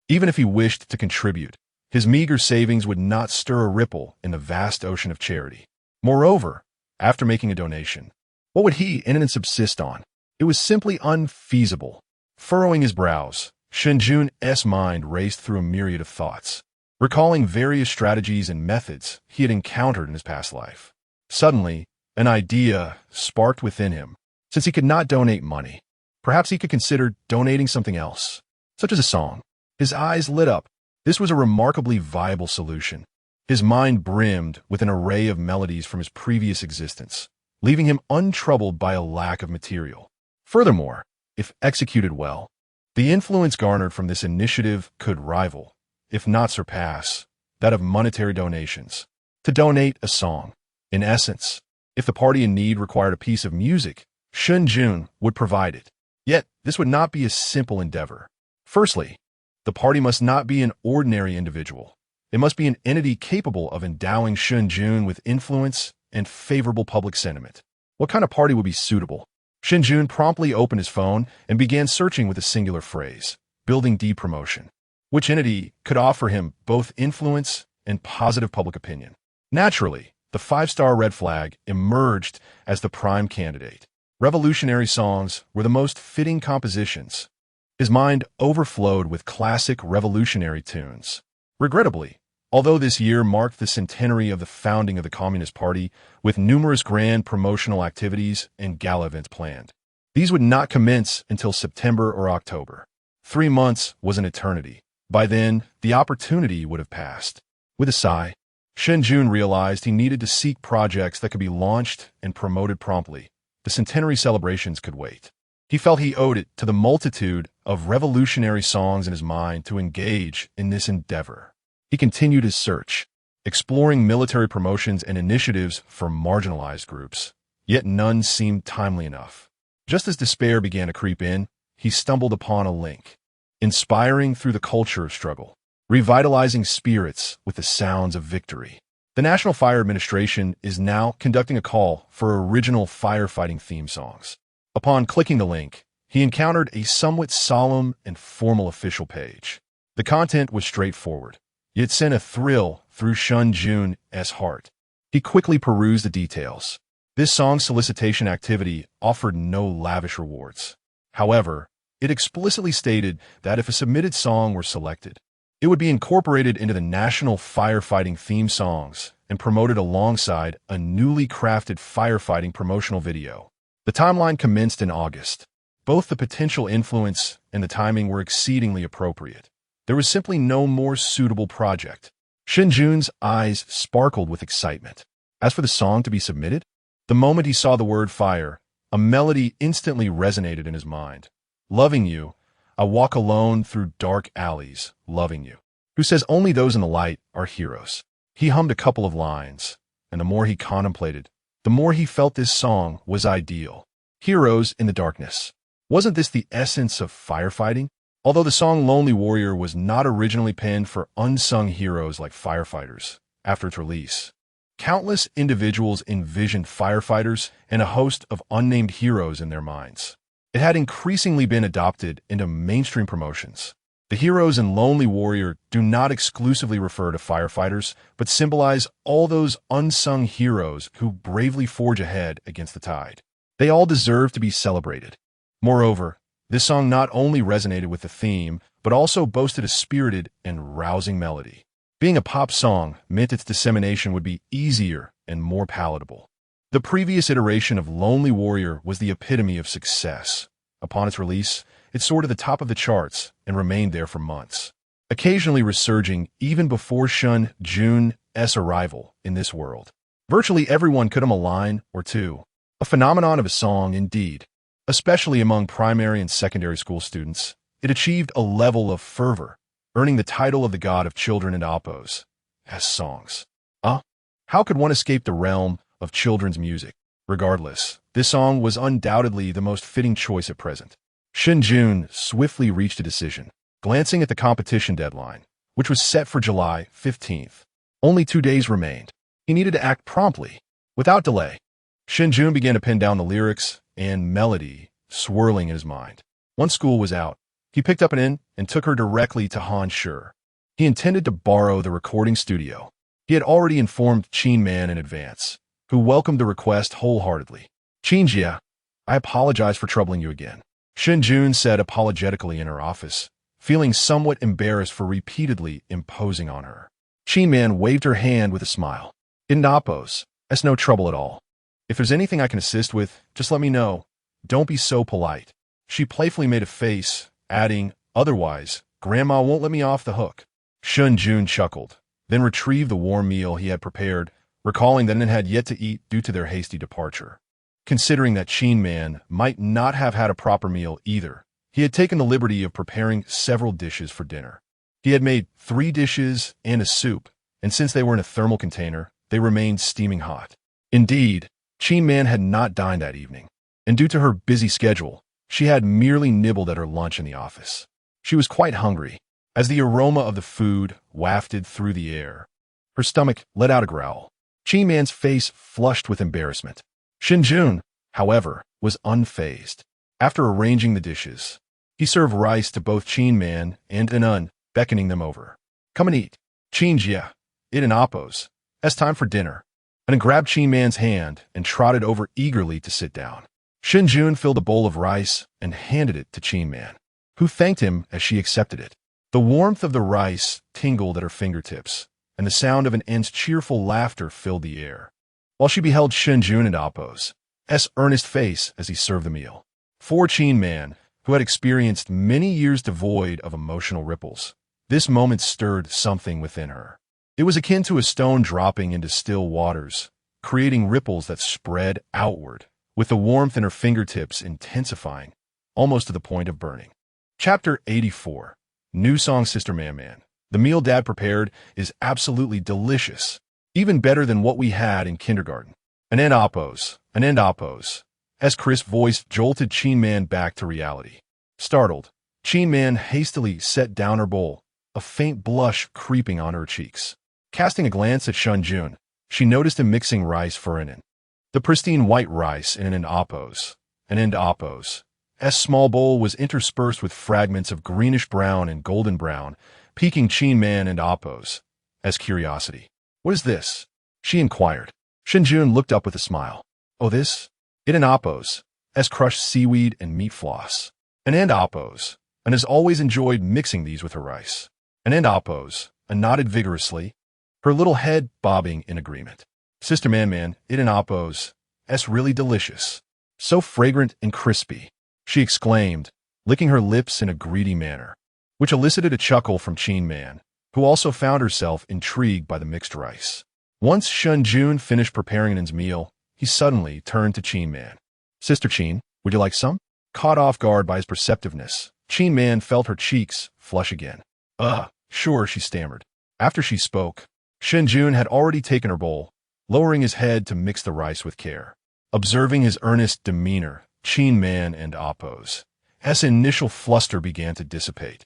[SPEAKER 1] Even if he wished to contribute, his meager savings would not stir a ripple in the vast ocean of charity. Moreover, after making a donation, what would he in and subsist on? It was simply unfeasible. Furrowing his brows, Shen Jun's mind raced through a myriad of thoughts, recalling various strategies and methods he had encountered in his past life. Suddenly, an idea sparked within him. Since he could not donate money, perhaps he could consider donating something else, such as a song. His eyes lit up. This was a remarkably viable solution. His mind brimmed with an array of melodies from his previous existence, leaving him untroubled by a lack of material. Furthermore, if executed well, the influence garnered from this initiative could rival, if not surpass, that of monetary donations. To donate a song. In essence, if the party in need required a piece of music, Shen Jun would provide it. Yet, this would not be a simple endeavor. Firstly, the party must not be an ordinary individual. It must be an entity capable of endowing Shen Jun with influence and favorable public sentiment. What kind of party would be suitable? Shen Jun promptly opened his phone and began searching with a singular phrase, building D-promotion. Which entity could offer him both influence and positive public opinion? Naturally, the 5-star red flag emerged as the prime candidate. Revolutionary songs were the most fitting compositions. His mind overflowed with classic revolutionary tunes. Regrettably, although this year marked the centenary of the founding of the Communist Party, with numerous grand promotional activities and gala events planned, these would not commence until September or October. 3 months was an eternity. By then, the opportunity would have passed. With a sigh, Shen Jun realized he needed to seek projects that could be launched and promoted promptly. The centenary celebrations could wait. He felt he owed it to the multitude of revolutionary songs in his mind to engage in this endeavor. He continued his search. exploring military promotions and initiatives for marginalized groups. Yet none seemed timely enough. Just as despair began to creep in, he stumbled upon a link, inspiring through the culture of struggle, revitalizing spirits with the sounds of victory. The National Fire Administration is now conducting a call for original firefighting theme songs. Upon clicking the link, he encountered a somewhat solemn and formal official page. The content was straightforward, yet sent a thrill through Shen Jun's heart. He quickly perused the details. This song solicitation activity offered no lavish rewards. However, it explicitly stated that if a submitted song were selected, it would be incorporated into the national firefighting theme songs and promoted alongside a newly crafted firefighting promotional video. The timeline commenced in August. Both the potential influence and the timing were exceedingly appropriate. There was simply no more suitable project. Shen Jun's eyes sparkled with excitement. As for the song to be submitted, the moment he saw the word fire, a melody instantly resonated in his mind. Loving you, I walk alone through dark alleys, loving you. Who says only those in the light are heroes? He hummed a couple of lines, and the more he contemplated, the more he felt this song was ideal. Heroes in the darkness. Wasn't this the essence of firefighting? Although the song Lonely Warrior was not originally penned for unsung heroes like firefighters, after its release, countless individuals envisioned firefighters and a host of unnamed heroes in their minds. It had increasingly been adopted into mainstream promotions. The heroes in Lonely Warrior do not exclusively refer to firefighters, but symbolize all those unsung heroes who bravely forge ahead against the tide. They all deserve to be celebrated. Moreover, this song not only resonated with the theme, but also boasted a spirited and rousing melody. Being a pop song meant its dissemination would be easier and more palatable. The previous iteration of Lonely Warrior was the epitome of success. Upon its release, it soared to the top of the charts and remained there for months, occasionally resurging even before Shen Jun's arrival in this world. Virtually everyone could hum a line or two. A phenomenon of a song indeed. Especially among primary and secondary school students, it achieved a level of fervor, earning the title of the god of children and oppos, as songs. How could one escape the realm of children's music? Regardless, this song was undoubtedly the most fitting choice at present. Shen Jun swiftly reached a decision, glancing at the competition deadline, which was set for July 15th. Only 2 days remained. He needed to act promptly. Without delay, Shen Jun began to pen down the lyrics and melody swirling in his mind. Once school was out, he picked up an inn and took her directly to Han Shi. He intended to borrow the recording studio. He had already informed Qin Man in advance, who welcomed the request wholeheartedly. "Qinjia, I apologize for troubling you again," Shen Jun said apologetically in her office, feeling somewhat embarrassed for repeatedly imposing on her. Qin Man waved her hand with a smile. "Indapos, that's no trouble at all. If there's anything I can assist with, just let me know. Don't be so polite." She playfully made a face, adding, "Otherwise, Grandma won't let me off the hook." Shen Jun chuckled, then retrieved the warm meal he had prepared, recalling that it had yet to eat due to their hasty departure. Considering that Qin Man might not have had a proper meal either, he had taken the liberty of preparing several dishes for dinner. He had made 3 dishes and a soup, and since they were in a thermal container, they remained steaming hot. Indeed, Qin Man had not dined that evening, and due to her busy schedule, she had merely nibbled at her lunch in the office. She was quite hungry. As the aroma of the food wafted through the air, her stomach let out a growl. Qin Man's face flushed with embarrassment. Shen Jun, however, was unfazed. After arranging the dishes, he served rice to both Qin Man and Anun, beckoning them over. "Come and eat. Qinjia, it and Appos. It's time for dinner." And grabbed Qin Man's hand and trotted over eagerly to sit down. Shen Jun filled a bowl of rice and handed it to Qin Man, who thanked him as she accepted it. The warmth of the rice tingled at her fingertips, and the sound of an aunt's cheerful laughter filled the air, while she beheld Shen Jun and Appos' earnest face as he served the meal. For Qin Man, who had experienced many years devoid of emotional ripples, this moment stirred something within her. It was akin to a stone dropping into still waters, creating ripples that spread outward, with the warmth in her fingertips intensifying, almost to the point of burning. Chapter 84. New Song Sister Man Man. The meal Dad prepared is absolutely delicious, even better than what we had in kindergarten. An end oppos, an end oppos. As Chris' voice jolted Chin Man back to reality. Startled, Chin Man hastily set down her bowl, a faint blush creeping on her cheeks. Casting a glance at Shen Jun, she noticed him mixing rice for an the pristine white rice in an oppos. An end oppos. S small bowl was interspersed with fragments of greenish-brown and golden brown, piquing Chin Man and oppos. As curiosity. What is this? She inquired. Shen Jun looked up with a smile. Oh, this? It an oppos. As crushed seaweed and meat floss. An end oppos. And has always enjoyed mixing these with her rice. An end oppos. And nodded vigorously, her little head bobbing in agreement. Sister Man, it an oppos. S really delicious. So fragrant and crispy, she exclaimed, licking her lips in a greedy manner, which elicited a chuckle from Chin Man, who also found herself intrigued by the mixed rice. Once Shen Jun finished preparing his meal, he suddenly turned to Chin Man. Sister Chin, would you like some? Caught off guard by his perceptiveness, Chin Man felt her cheeks flush again. Sure, she stammered. After she spoke, Shen Jun had already taken her bowl, lowering his head to mix the rice with care. Observing his earnest demeanor, Chin Man and oppos, S initial fluster began to dissipate.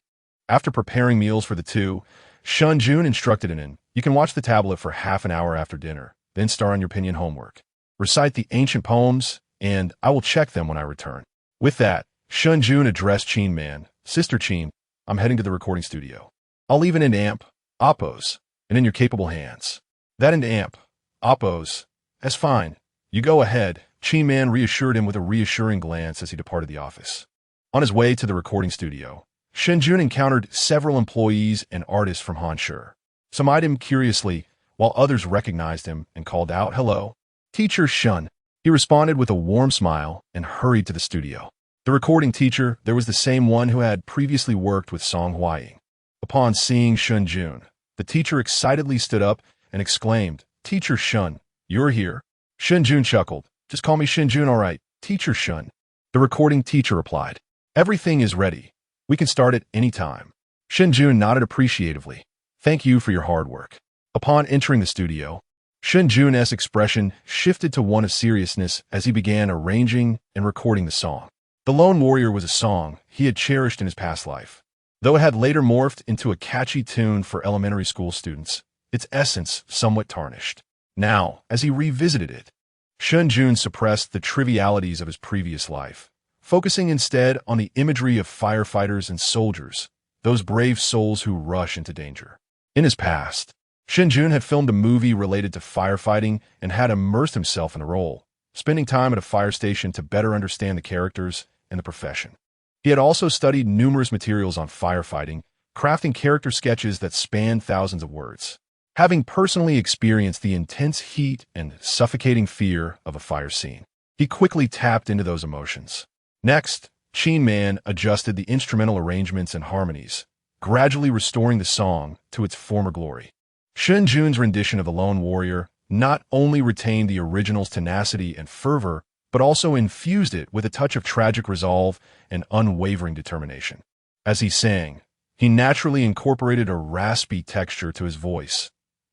[SPEAKER 1] After preparing meals for the two, Shen Jun instructed in, you can watch the tablet for half an hour after dinner, then start on your pinyin homework. Recite the ancient poems, and I will check them when I return. With that, Shen Jun addressed Chin Man. Sister Chin, I'm heading to the recording studio. I'll leave an amp, oppos, and in your capable hands. That an amp, oppos, that's fine. You go ahead, Chin Man reassured him with a reassuring glance as he departed the office. On his way to the recording studio, Shen Jun encountered several employees and artists from Hanshi. Some eyed him curiously, while others recognized him and called out, hello, Teacher Shen. He responded with a warm smile and hurried to the studio. The recording teacher, there was the same one who had previously worked with Hying. Upon seeing Shen Jun, the teacher excitedly stood up and exclaimed, Teacher Shen, you're here. Shen Jun chuckled. Just call me Shen Jun, all right, Teacher Shen. The recording teacher replied, everything is ready. We can start at any time. Shen Jun nodded appreciatively. Thank you for your hard work. Upon entering the studio, Shen Jun's expression shifted to one of seriousness as he began arranging and recording the song. The Lone Warrior was a song he had cherished in his past life. Though it had later morphed into a catchy tune for elementary school students, its essence somewhat tarnished. Now, as he revisited it, Shen Jun suppressed the trivialities of his previous life, focusing instead on the imagery of firefighters and soldiers, those brave souls who rush into danger. In his past, Shen Jun had filmed a movie related to firefighting and had immersed himself in the role, spending time at a fire station to better understand the characters and the profession. He had also studied numerous materials on firefighting, crafting character sketches that spanned thousands of words. Having personally experienced the intense heat and suffocating fear of a fire scene, he quickly tapped into those emotions. Next, Chin Man adjusted the instrumental arrangements and harmonies, gradually restoring the song to its former glory. Shen Jun's rendition of The Lone Warrior not only retained the original's tenacity and fervor, but also infused it with a touch of tragic resolve and unwavering determination. As he sang, he naturally incorporated a raspy texture to his voice,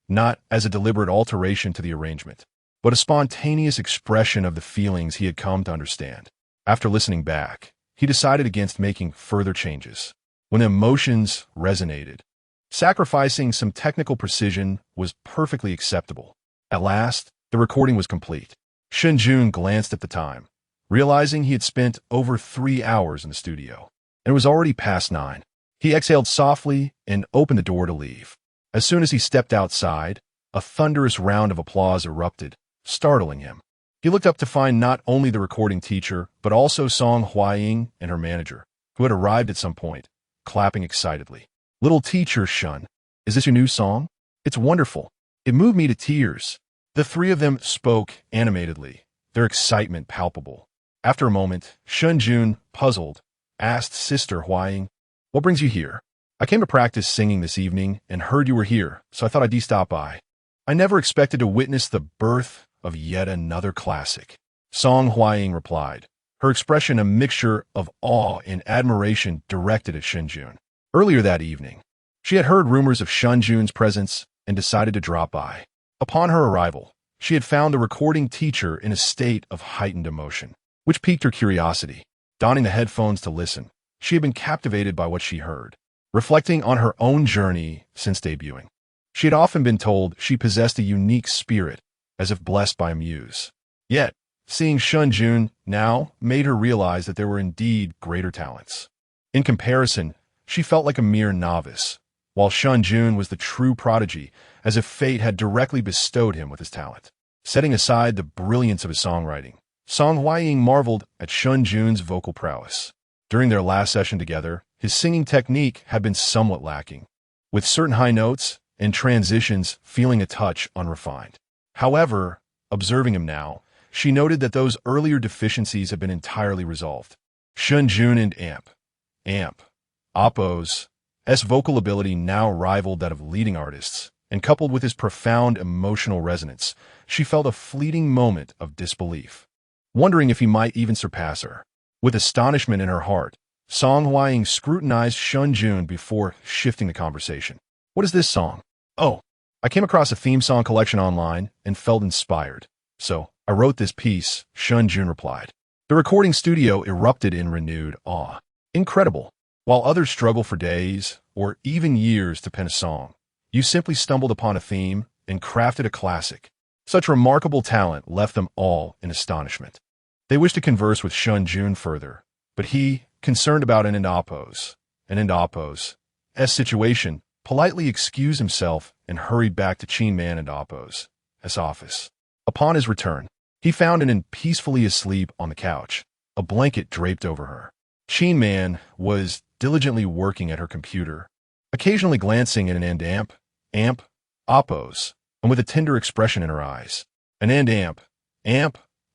[SPEAKER 1] not as a deliberate alteration to the arrangement, but a spontaneous expression of the feelings he had come to understand. After listening back, he decided against making further changes. When emotions resonated, sacrificing some technical precision was perfectly acceptable. At last, the recording was complete. Shen Jun glanced at the time, realizing he had spent over 3 hours in the studio, and it was already past 9. He exhaled softly and opened the door to leave. As soon as he stepped outside, a thunderous round of applause erupted, startling him. He looked up to find not only the recording teacher, but also Hying and her manager, who had arrived at some point, clapping excitedly. Little Teacher Shen, is this your new song? It's wonderful. It moved me to tears. The three of them spoke animatedly, their excitement palpable. After a moment, Shen Jun, puzzled, asked Sister Hying, what brings you here? I came to practice singing this evening and heard you were here, so I thought I'd stop by. I never expected to witness the birth of yet another classic. Hying replied, her expression a mixture of awe and admiration directed at Shen Jun. Earlier that evening, She had heard rumors of Shen Jun's presence and decided to drop by. Upon her arrival, she had found the recording teacher in a state of heightened emotion, which piqued her curiosity. Donning the headphones to listen, she had been captivated by what she heard. Reflecting on her own journey since debuting, she had often been told she possessed a unique spirit, as if blessed by a muse. Yet, seeing Shen Jun now made her realize that there were indeed greater talents. In comparison, she felt like a mere novice, while Shen Jun was the true prodigy, as if fate had directly bestowed him with his talent. Setting aside the brilliance of his songwriting, Hying marveled at Shen Jun's vocal prowess. During their last session together, his singing technique had been somewhat lacking, with certain high notes and transitions feeling a touch unrefined. However, observing him now, she noted that those earlier deficiencies had been entirely resolved. Shen Jun and Oppo's vocal ability now rivaled that of leading artists, and coupled with his profound emotional resonance, she felt a fleeting moment of disbelief, wondering if he might even surpass her. With astonishment in her heart, Hying scrutinized Shen Jun before shifting the conversation. "What is this song?" "Oh, I came across a theme song collection online and felt inspired, so I wrote this piece," Shen Jun replied. The recording studio erupted in renewed awe. "Incredible. While others struggle for days or even years to pen a song, you simply stumbled upon a theme and crafted a classic." Such remarkable talent left them all in astonishment. They wished to converse with Shen Jun further, but he, concerned about Oppo's situation, politely excused himself and hurried back to Qin and Oppo's office. Upon his return, he found An peacefully asleep on the couch, a blanket draped over her. Qin was diligently working at her computer, occasionally glancing at Oppo's, and with a tender expression in her eyes.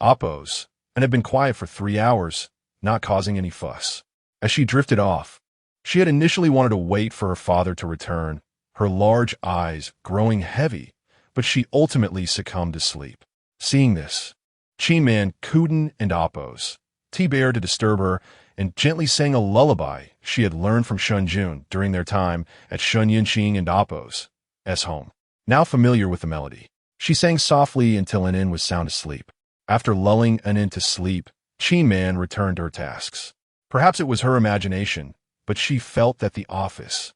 [SPEAKER 1] Oppo's, and had been quiet for 3 hours, not causing any fuss. As she drifted off, she had initially wanted to wait for her father to return, her large eyes growing heavy, but she ultimately succumbed to sleep. Seeing this, Qin Kuden and Oppo's T-Bear to disturb her and gently sang a lullaby she had learned from Shen Jun during their time at Shen Yinqing and Oppo's home. Now familiar with the melody, she sang softly until An was sound asleep. After lulling An to sleep, Qin returned to her tasks. Perhaps it was her imagination, but she felt that the office,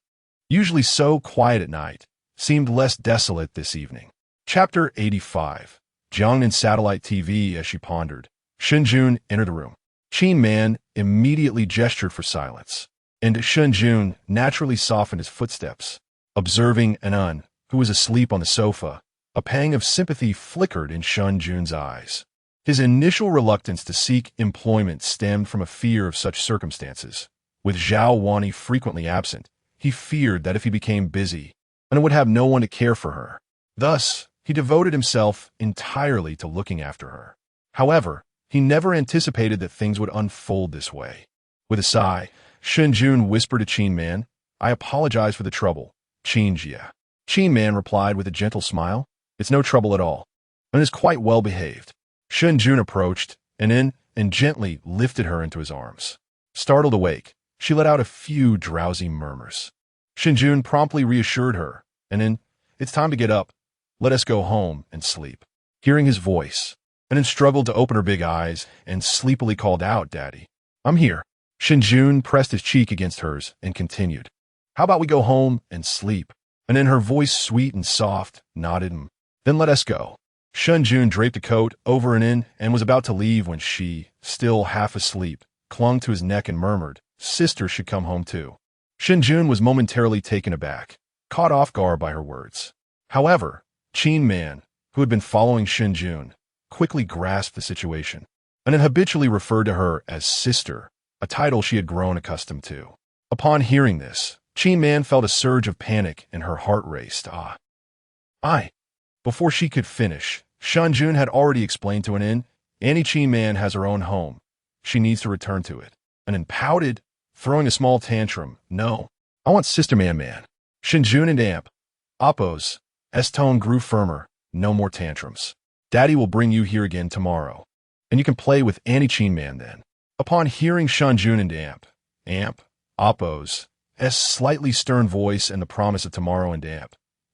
[SPEAKER 1] usually so quiet at night, seemed less desolate this evening. Chapter 85. Jiangnan Satellite TV. As she pondered, Shen Jun entered the room. Qin immediately gestured for silence, and Shen Jun naturally softened his footsteps. Observing An, who was asleep on the sofa, a pang of sympathy flickered in Shen Jun's eyes. His initial reluctance to seek employment stemmed from a fear of such circumstances. With Zhao Wani frequently absent, he feared that if he became busy, An would have no one to care for her. Thus, he devoted himself entirely to looking after her. However, he never anticipated that things would unfold this way. With a sigh, Shen Jun whispered to Qin, "I apologize for the trouble, Qinjia." Qin replied with a gentle smile, "It's no trouble at all, and is quite well behaved." Shen Jun approached and gently lifted her into his arms. Startled awake, she let out a few drowsy murmurs. Shen Jun promptly reassured her, "It's time to get up. Let us go home and sleep." Hearing his voice, An struggled to open her big eyes and sleepily called out, "Daddy, I'm here." Shen Jun pressed his cheek against hers and continued, "How about we go home and sleep?" And her voice sweet and soft, nodded, "Then let us go." Shen Jun draped a coat over An and was about to leave when she, still half asleep, clung to his neck and murmured, "Sister should come home too." Shen Jun was momentarily taken aback, caught off guard by her words. However, Qin, who had been following Shen Jun, quickly grasped the situation, and habitually referred to her as sister, a title she had grown accustomed to. Upon hearing this, Qin felt a surge of panic and her heart raced. Before she could finish, Shen Jun had already explained to Annie Qin has her own home. She needs to return to it. And pouted, throwing a small tantrum. "No, I want Sister Man. Shen Jun and Oppo's tone grew firmer. "No more tantrums. Daddy will bring you here again tomorrow, and you can play with Annie Qin then." Upon hearing Shen Jun and Oppo's slightly stern voice and the promise of tomorrow and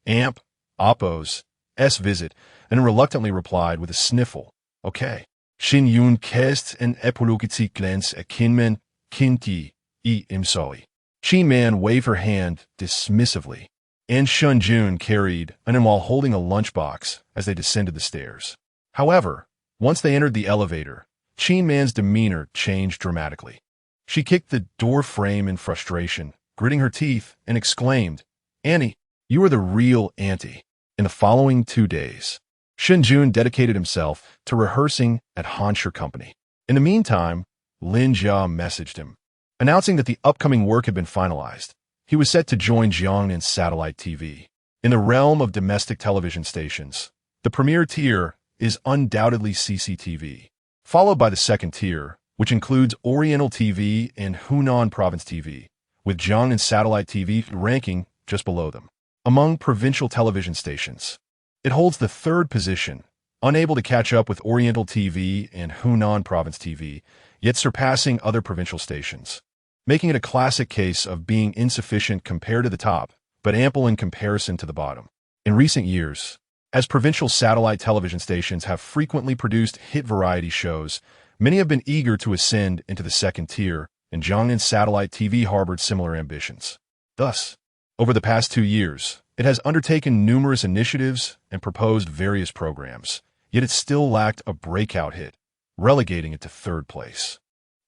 [SPEAKER 1] Amp, Oppo's visit, and reluctantly replied with a sniffle, okay. Shen Jun kest en epologiti glans a kinmen, kinti, imsoi. Shen Man waved her hand dismissively, and Shen Jun carried an while holding a lunchbox as they descended the stairs. However, once they entered the elevator, Shen Man's demeanor changed dramatically. She kicked the door frame in frustration, gritting her teeth, and exclaimed, "Annie, you are the real auntie." In the following 2 days, Shen Jun dedicated himself to rehearsing at Hansher Company. In the meantime, Lin Jia messaged him, announcing that the upcoming work had been finalized. He was set to join Jiang in satellite TV. In the realm of domestic television stations, the premier tier is undoubtedly CCTV, followed by the second tier, which includes Oriental TV and Hunan Province TV, with Jiang in satellite TV ranking just below them. Among provincial television stations, it holds the third position, unable to catch up with Oriental TV and Hunan Province TV, yet surpassing other provincial stations, making it a classic case of being insufficient compared to the top, but ample in comparison to the bottom. In recent years, as provincial satellite television stations have frequently produced hit variety shows, many have been eager to ascend into the second tier, and Jiangnan Satellite TV harbored similar ambitions. Thus, over the past 2 years, it has undertaken numerous initiatives and proposed various programs, yet it still lacked a breakout hit, relegating it to third place.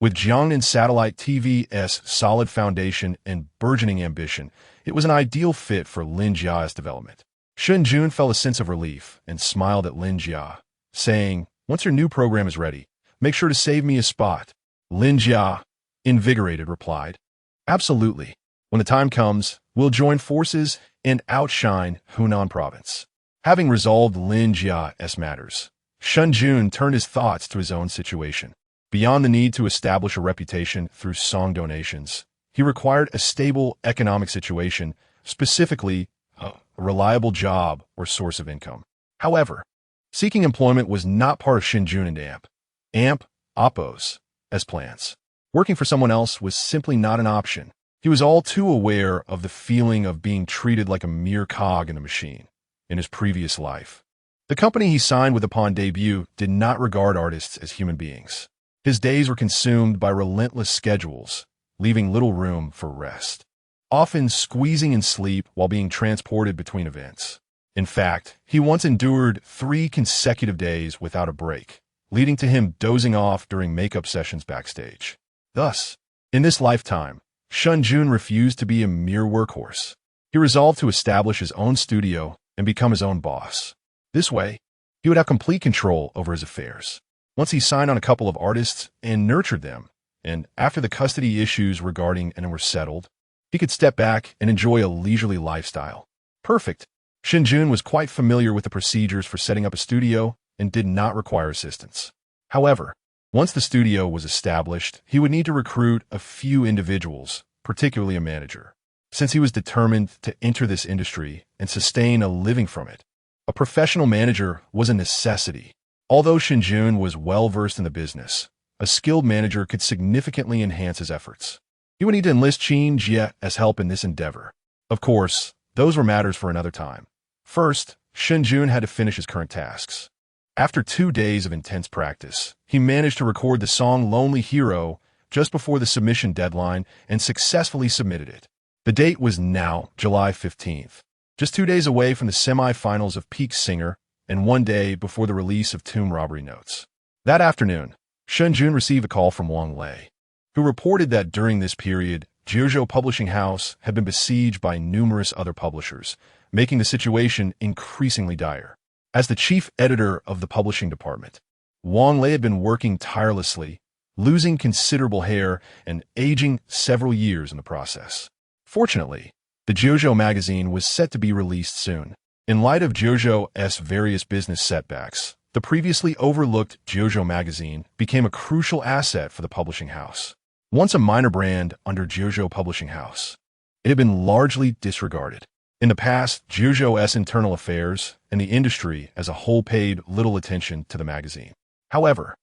[SPEAKER 1] With Jiangnan Satellite TV's solid foundation and burgeoning ambition, it was an ideal fit for Lin Jia's development. Shen Jun felt a sense of relief and smiled at Lin Jia, saying, "Once your new program is ready, make sure to save me a spot." Lin Jia, invigorated, replied, "Absolutely. When the time comes, we'll join forces and outshine Hunan Province." Having resolved Lin Jia's matters, Shen Jun turned his thoughts to his own situation. Beyond the need to establish a reputation through song donations, he required a stable economic situation, specifically a reliable job or source of income. However, seeking employment was not part of Shen Jun and Oppo's plans. Working for someone else was simply not an option. He was all too aware of the feeling of being treated like a mere cog in the machine in his previous life. The company he signed with upon debut did not regard artists as human beings. His days were consumed by relentless schedules, leaving little room for rest, often squeezing in sleep while being transported between events. In fact, he once endured 3 consecutive days without a break, leading to him dozing off during makeup sessions backstage. Thus, in this lifetime, Shen Jun refused to be a mere workhorse. He resolved to establish his own studio and become his own boss. This way, he would have complete control over his affairs. Once he signed on a couple of artists and nurtured them, and after the custody issues regarding and were settled, he could step back and enjoy a leisurely lifestyle. Perfect. Shen Jun was quite familiar with the procedures for setting up a studio and did not require assistance. However, once the studio was established, he would need to recruit a few individuals, particularly a manager. Since he was determined to enter this industry and sustain a living from it, a professional manager was a necessity. Although Shen Jun was well-versed in the business, a skilled manager could significantly enhance his efforts. He would need to enlist Qin Jie as help in this endeavor. Of course, those were matters for another time. First, Shen Jun had to finish his current tasks. After 2 days of intense practice, he managed to record the song Lonely Hero just before the submission deadline and successfully submitted it. The date was now July 15th, just 2 days away from the semi-finals of Peak Singer and 1 day before the release of Tomb Robbery Notes. That afternoon, Shen Jun received a call from Wang Lei, who reported that during this period, Jiuzhou Publishing House had been besieged by numerous other publishers, making the situation increasingly dire. As the chief editor of the publishing department, Wang Lei had been working tirelessly, losing considerable hair and aging several years in the process. Fortunately, the Jiuzhou magazine was set to be released soon. In light of Jiuzhou's various business setbacks, the previously overlooked Jiuzhou magazine became a crucial asset for the publishing house. Once a minor brand under Jiuzhou Publishing House, it had been largely disregarded. In the past, Jiuzhou's internal affairs and the industry as a whole paid little attention to the magazine. However,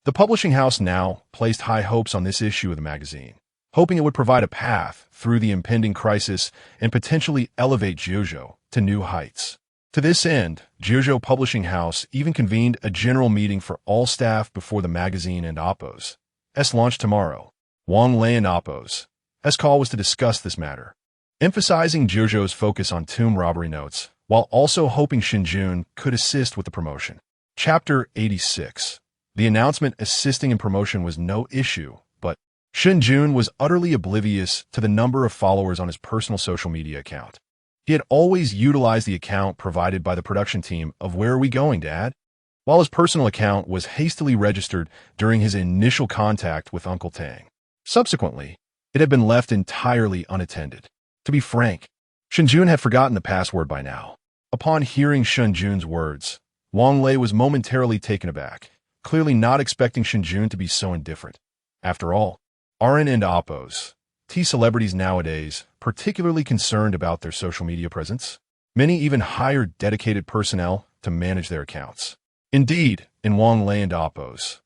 [SPEAKER 1] the publishing house now placed high hopes on this issue of the magazine, hoping it would provide a path through the impending crisis and potentially elevate JoJo to new heights. To this end, JoJo Publishing House even convened a general meeting for all staff before the magazine and Oppo's launch tomorrow. Wang Lei and Oppo's call was to discuss this matter, emphasizing JoJo's focus on tomb robbery notes, while also hoping Shen Jun could assist with the promotion. Chapter 86. The announcement assisting in promotion was no issue, but Shen Jun was utterly oblivious to the number of followers on his personal social media account. He had always utilized the account provided by the production team of Where Are We Going, Dad? While his personal account was hastily registered during his initial contact with Uncle Tang. Subsequently, it had been left entirely unattended. To be frank, Shen Jun had forgotten the password by now. Upon hearing Shen Jun's words, Wang Lei was momentarily taken aback, clearly not expecting Shen Jun to be so indifferent. After all, RN and Oppo's celebrities nowadays, particularly concerned about their social media presence. Many even hired dedicated personnel to manage their accounts. Indeed, in Wang Lei and Oppo's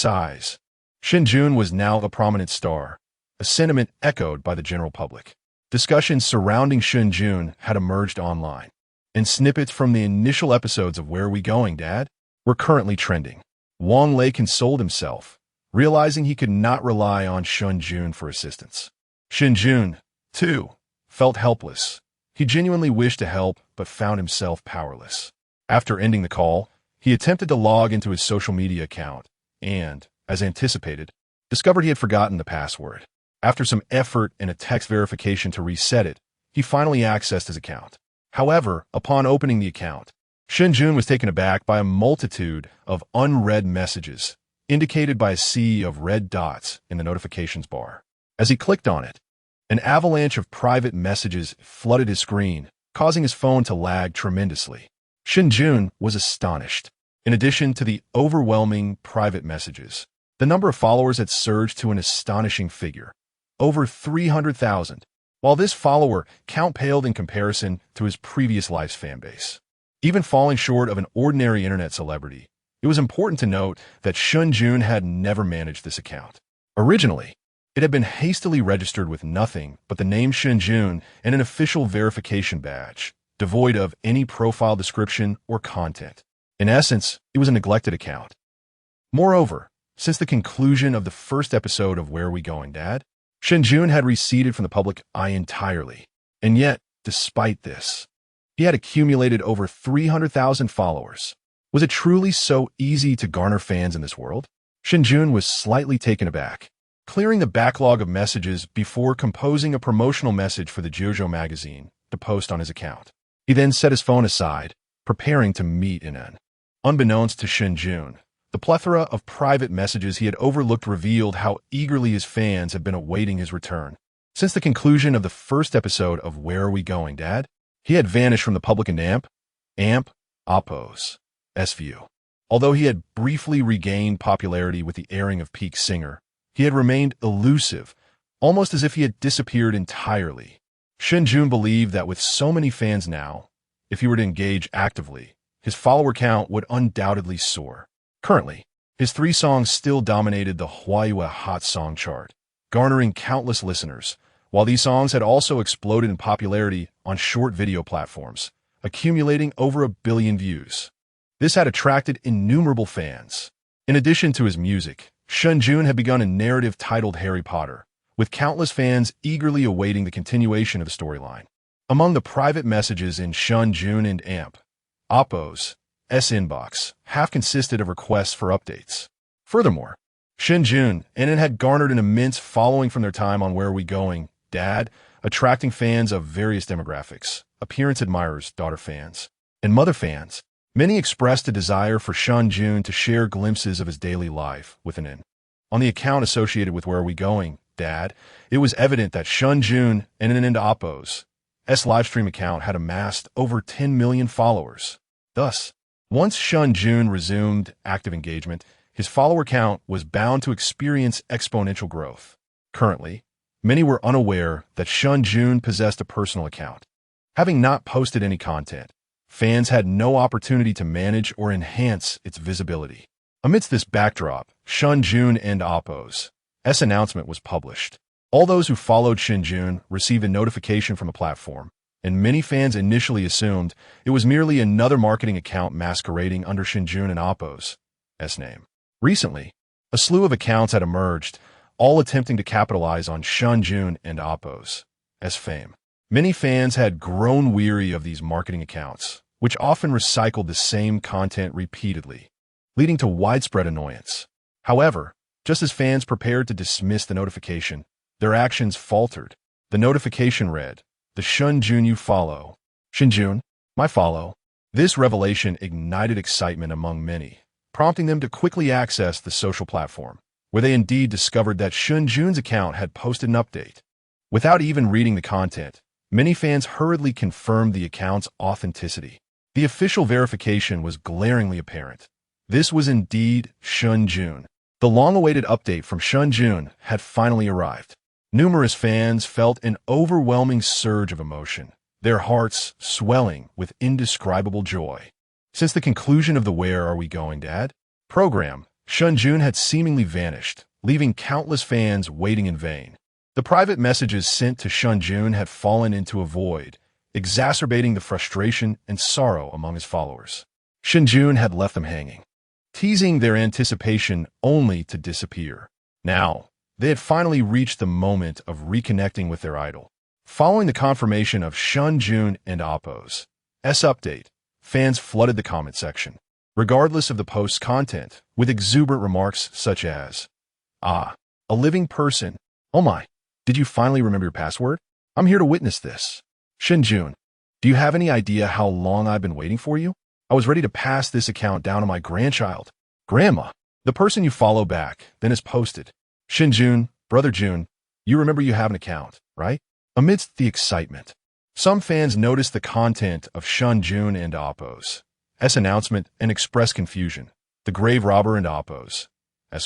[SPEAKER 1] eyes, Shen Jun was now a prominent star, a sentiment echoed by the general public. Discussions surrounding Shen Jun had emerged online, and snippets from the initial episodes of Where Are We Going, Dad? Were currently trending. Wang Lei consoled himself, realizing he could not rely on Shen Jun for assistance. Shen Jun, too, felt helpless. He genuinely wished to help, but found himself powerless. After ending the call, he attempted to log into his social media account and, as anticipated, discovered he had forgotten the password. After some effort and a text verification to reset it, he finally accessed his account. However, upon opening the account, Shen Jun was taken aback by a multitude of unread messages, indicated by a sea of red dots in the notifications bar. As he clicked on it, an avalanche of private messages flooded his screen, causing his phone to lag tremendously. Shen Jun was astonished. In addition to the overwhelming private messages, the number of followers had surged to an astonishing figure, over 300,000, while this follower count paled in comparison to his previous life's fanbase. Even falling short of an ordinary internet celebrity, it was important to note that Shen Jun had never managed this account. Originally, it had been hastily registered with nothing but the name Shen Jun and an official verification badge, devoid of any profile description or content. In essence, it was a neglected account. Moreover, since the conclusion of the first episode of Where Are We Going, Dad? Shen Jun had receded from the public eye entirely. And yet, despite this, he had accumulated over 300,000 followers. Was it truly so easy to garner fans in this world? Shen Jun was slightly taken aback, clearing the backlog of messages before composing a promotional message for the JoJo magazine to post on his account. He then set his phone aside, preparing to meet an. Unbeknownst to Shen Jun, the plethora of private messages he had overlooked revealed how eagerly his fans had been awaiting his return. Since the conclusion of the first episode of Where Are We Going, Dad? He had vanished from the public and Oppo's view. Although he had briefly regained popularity with the airing of Peak Singer, he had remained elusive, almost as if he had disappeared entirely. Shen Jun believed that with so many fans now, if he were to engage actively, his follower count would undoubtedly soar. Currently, his 3 songs still dominated the Huayue Hot Song chart, garnering countless listeners, while these songs had also exploded in popularity on short video platforms, accumulating over 1 billion views. This had attracted innumerable fans. In addition to his music, Shen Jun had begun a narrative titled Harry Potter, with countless fans eagerly awaiting the continuation of the storyline. Among the private messages in Shen Jun and Oppo's inbox half consisted of requests for updates. Furthermore, Shen Jun and it had garnered an immense following from their time on Where Are We Going, Dad, attracting fans of various demographics, appearance admirers, daughter fans, and mother fans. Many expressed a desire for Shen Jun to share glimpses of his daily life with an. On the account associated with Where Are We Going, Dad, it was evident that Shen Jun and Oppo's livestream account had amassed over 10 million followers. Thus, once Shen Jun resumed active engagement, his follower count was bound to experience exponential growth. Currently, many were unaware that Shen Jun possessed a personal account. Having not posted any content, fans had no opportunity to manage or enhance its visibility. Amidst this backdrop, Shen Jun and Oppo's announcement was published. All those who followed Shen Jun received a notification from the platform, and many fans initially assumed it was merely another marketing account masquerading under Shen Jun and Oppo's name. Recently, a slew of accounts had emerged, all attempting to capitalize on Shen Jun and Oppo's fame. Many fans had grown weary of these marketing accounts, which often recycled the same content repeatedly, leading to widespread annoyance. However, just as fans prepared to dismiss the notification, their actions faltered. The notification read, "The Shen Jun you follow. Shen Jun, my follow." This revelation ignited excitement among many, prompting them to quickly access the social platform, where they indeed discovered that Shen Jun's account had posted an update. Without even reading the content, many fans hurriedly confirmed the account's authenticity. The official verification was glaringly apparent. This was indeed Shen Jun. The long-awaited update from Shen Jun had finally arrived. Numerous fans felt an overwhelming surge of emotion, their hearts swelling with indescribable joy. Since the conclusion of the "Where Are We Going, Dad?" program, Shen Jun had seemingly vanished, leaving countless fans waiting in vain. The private messages sent to Shen Jun had fallen into a void, exacerbating the frustration and sorrow among his followers. Shen Jun had left them hanging, teasing their anticipation only to disappear. Now, they had finally reached the moment of reconnecting with their idol. Following the confirmation of Shen Jun and Oppo's update, fans flooded the comment section, regardless of the post's content, with exuberant remarks such as, "Ah, a living person. Oh my, did you finally remember your password? I'm here to witness this. Shen Jun, do you have any idea how long I've been waiting for you? I was ready to pass this account down to my grandchild. Grandma." The person you follow back then is posted, "Shen Jun, Brother Jun, you remember you have an account, right?" Amidst the excitement, some fans noticed the content of Shen Jun and Oppo's announcement and expressed confusion. The grave robber and Oppo's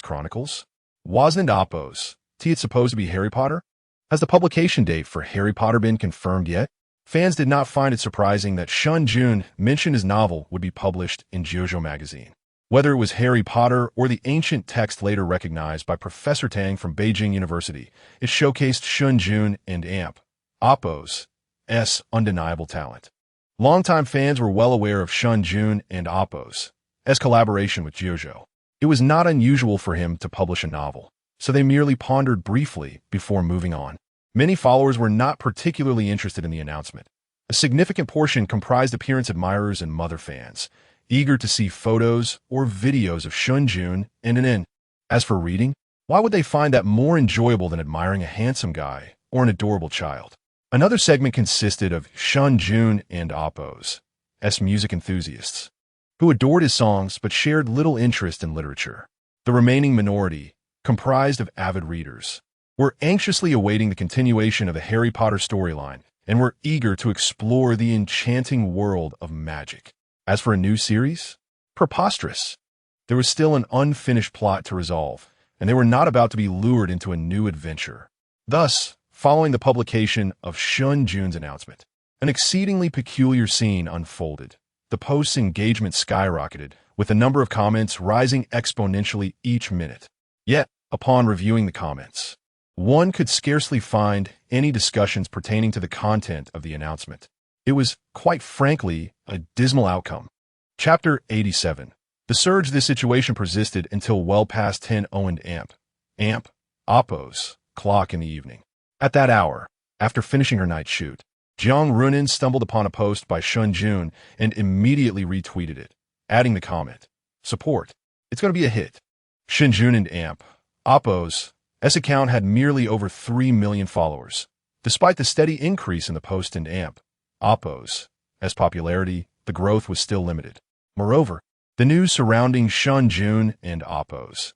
[SPEAKER 1] chronicles? Wasn't Oppo's it supposed to be Harry Potter? Has the publication date for Harry Potter been confirmed yet? Fans did not find it surprising that Shen Jun mentioned his novel would be published in JoJo magazine. Whether it was Harry Potter or the ancient text later recognized by Professor Tang from Beijing University, it showcased Shen Jun and Oppo's undeniable talent. Longtime fans were well aware of Shen Jun and Oppo's collaboration with JoJo. It was not unusual for him to publish a novel, so they merely pondered briefly before moving on. Many followers were not particularly interested in the announcement. A significant portion comprised appearance admirers and mother fans, eager to see photos or videos of Shen Jun and an N. As for reading, why would they find that more enjoyable than admiring a handsome guy or an adorable child? Another segment consisted of Shen Jun and Oppo's music enthusiasts, who adored his songs but shared little interest in literature. The remaining minority, comprised of avid readers, were anxiously awaiting the continuation of the Harry Potter storyline and were eager to explore the enchanting world of magic. As for a new series? Preposterous. There was still an unfinished plot to resolve, and they were not about to be lured into a new adventure. Thus, following the publication of Shen Jun's announcement, an exceedingly peculiar scene unfolded. The post's engagement skyrocketed, with the number of comments rising exponentially each minute. Yet, upon reviewing the comments, one could scarcely find any discussions pertaining to the content of the announcement. It was, quite frankly, a dismal outcome. Chapter 87. The surge of this situation persisted until well past 10:00 amp, Oppo's clock in the evening. At that hour, after finishing her night shoot, Jiang Runin stumbled upon a post by Shen Jun and immediately retweeted it, adding the comment, "Support. It's going to be a hit." Shen Jun and Oppo's account had merely over 3 million followers. Despite the steady increase in the post and Oppo's popularity, the growth was still limited. Moreover, the news surrounding Shen Jun and Oppo's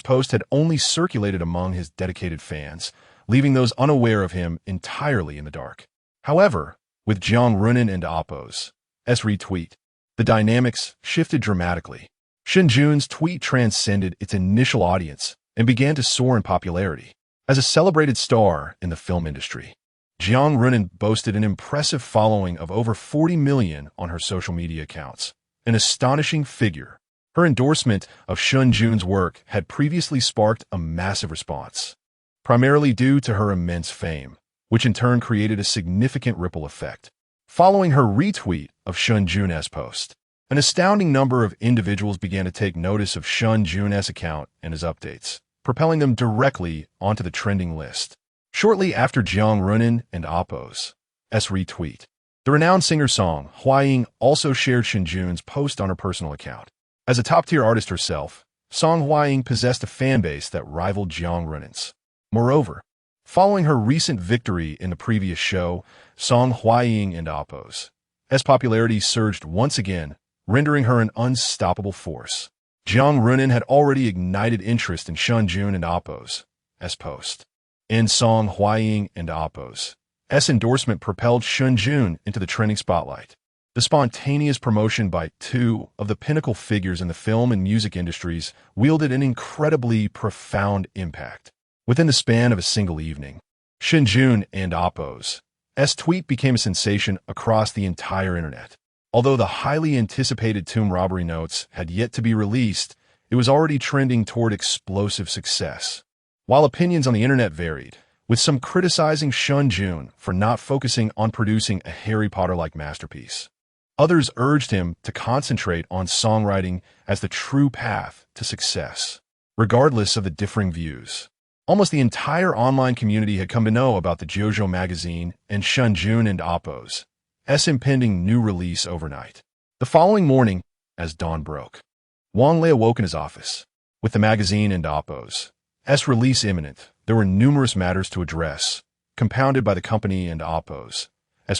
[SPEAKER 1] post had only circulated among his dedicated fans, leaving those unaware of him entirely in the dark. However, with Jiang Runin and Oppo's retweet, the dynamics shifted dramatically. Shen Jun's tweet transcended its initial audience and began to soar in popularity. As a celebrated star in the film industry, Jiang Runin boasted an impressive following of over 40 million on her social media accounts, an astonishing figure. Her endorsement of Shen Jun's work had previously sparked a massive response. primarily due to her immense fame, which in turn created a significant ripple effect. Following her retweet of Shen Jun's post, an astounding number of individuals began to take notice of Shen Jun's account and his updates, propelling them directly onto the trending list. Shortly after Jiang Runin and Oppo's retweet, the renowned singer-song Hying also shared Shen Jun's post on her personal account. As a top-tier artist herself, Song Hying possessed a fanbase that rivaled Jiang Runin's. Moreover, following her recent victory in the previous show, Song Hying and Oppo's popularity surged once again, rendering her an unstoppable force. Jiang Runin had already ignited interest in Shen Jun and Oppo's post. In Song Hying and Oppo's endorsement propelled Shen Jun into the trending spotlight. The spontaneous promotion by two of the pinnacle figures in the film and music industries wielded an incredibly profound impact. Within the span of a single evening, Shen Jun and Oppo's tweet became a sensation across the entire internet. Although the highly anticipated Tomb Robbery notes had yet to be released, it was already trending toward explosive success. While opinions on the internet varied, with some criticizing Shen Jun for not focusing on producing a Harry Potter-like masterpiece, others urged him to concentrate on songwriting as the true path to success. Regardless of the differing views, almost the entire online community had come to know about the JoJo magazine and Shen Jun and Oppo's impending new release overnight. The following morning, as dawn broke, Wang Lei awoke in his office. With the magazine and Oppo's release imminent, there were numerous matters to address, compounded by the company and Oppo's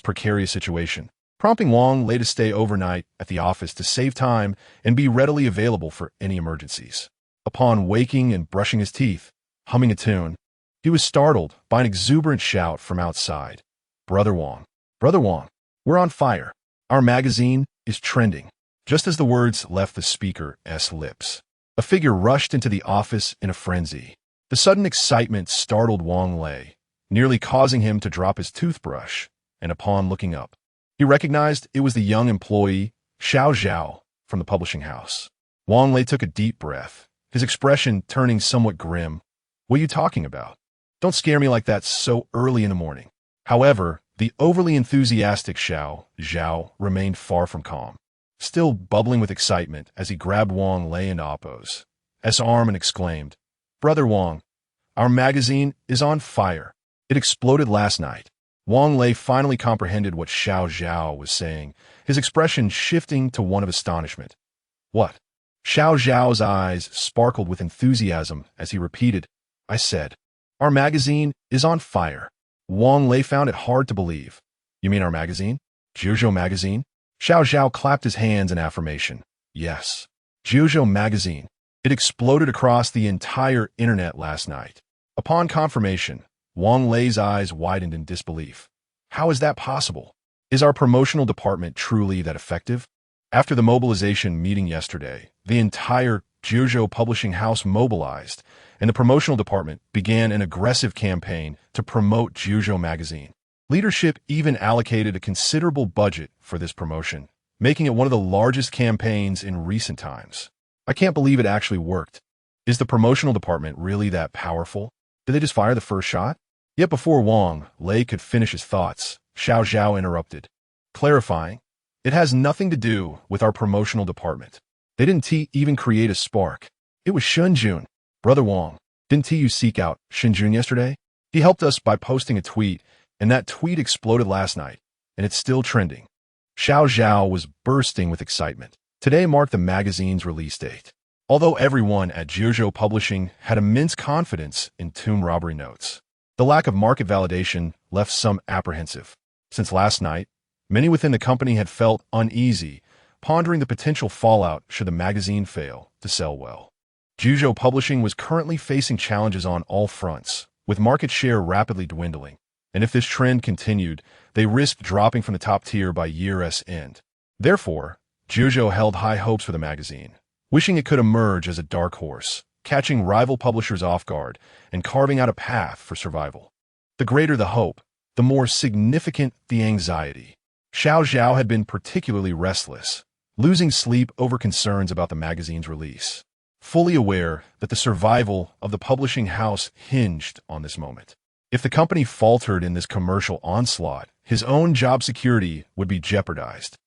[SPEAKER 1] precarious situation, prompting Wang Lei to stay overnight at the office to save time and be readily available for any emergencies. Upon waking and brushing his teeth, humming a tune, he was startled by an exuberant shout from outside. Brother Wang, we're on fire. Our magazine is trending." Just as the words left the speaker's lips, a figure rushed into the office in a frenzy. The sudden excitement startled Wang Lei, nearly causing him to drop his toothbrush, and upon looking up, he recognized it was the young employee, Xiao Zhao, from the publishing house. Wang Lei took a deep breath, his expression turning somewhat grim. "What are you talking about? Don't scare me like that so early in the morning." However, the overly enthusiastic Xiao Zhao remained far from calm, still bubbling with excitement as he grabbed Wang Lei and Oppo's arm and exclaimed, "Brother Wang, our magazine is on fire. It exploded last night." Wang Lei finally comprehended what Xiao Zhao was saying, his expression shifting to one of astonishment. "What?" Xiao Zhao's eyes sparkled with enthusiasm as he repeated, "I said, our magazine is on fire." Wang Lei found it hard to believe. "You mean our magazine? JoJo magazine?" Xiao Zhao clapped his hands in affirmation. "Yes, JoJo magazine. It exploded across the entire internet last night." Upon confirmation, Wang Lei's eyes widened in disbelief. "How is that possible? Is our promotional department truly that effective?" After the mobilization meeting yesterday, the entire JoJo publishing house mobilized, and the promotional department began an aggressive campaign to promote JoJo magazine. Leadership even allocated a considerable budget for this promotion, making it one of the largest campaigns in recent times. I can't believe it actually worked. Is the promotional department really that powerful? Did they just fire the first shot? Yet before Wang Lei could finish his thoughts, Xiao Zhao interrupted, clarifying, "It has nothing to do with our promotional department. They didn't even create a spark. It was Shen Jun. Brother Wang, didn't you seek out Shen Jun yesterday? He helped us by posting a tweet, and that tweet exploded last night, and it's still trending." Xiao Zhao was bursting with excitement. Today marked the magazine's release date. Although everyone at JoJo Publishing had immense confidence in Tomb Robbery notes, the lack of market validation left some apprehensive. Since last night, many within the company had felt uneasy, pondering the potential fallout should the magazine fail to sell well. JoJo Publishing was currently facing challenges on all fronts, with market share rapidly dwindling, and if this trend continued, they risked dropping from the top tier by year's end. Therefore, JoJo held high hopes for the magazine, wishing it could emerge as a dark horse, catching rival publishers off guard and carving out a path for survival. The greater the hope, the more significant the anxiety. Xiao Zhao had been particularly restless, losing sleep over concerns about the magazine's release. fully aware that the survival of the publishing house hinged on this moment. If the company faltered in this commercial onslaught, his own job security would be jeopardized,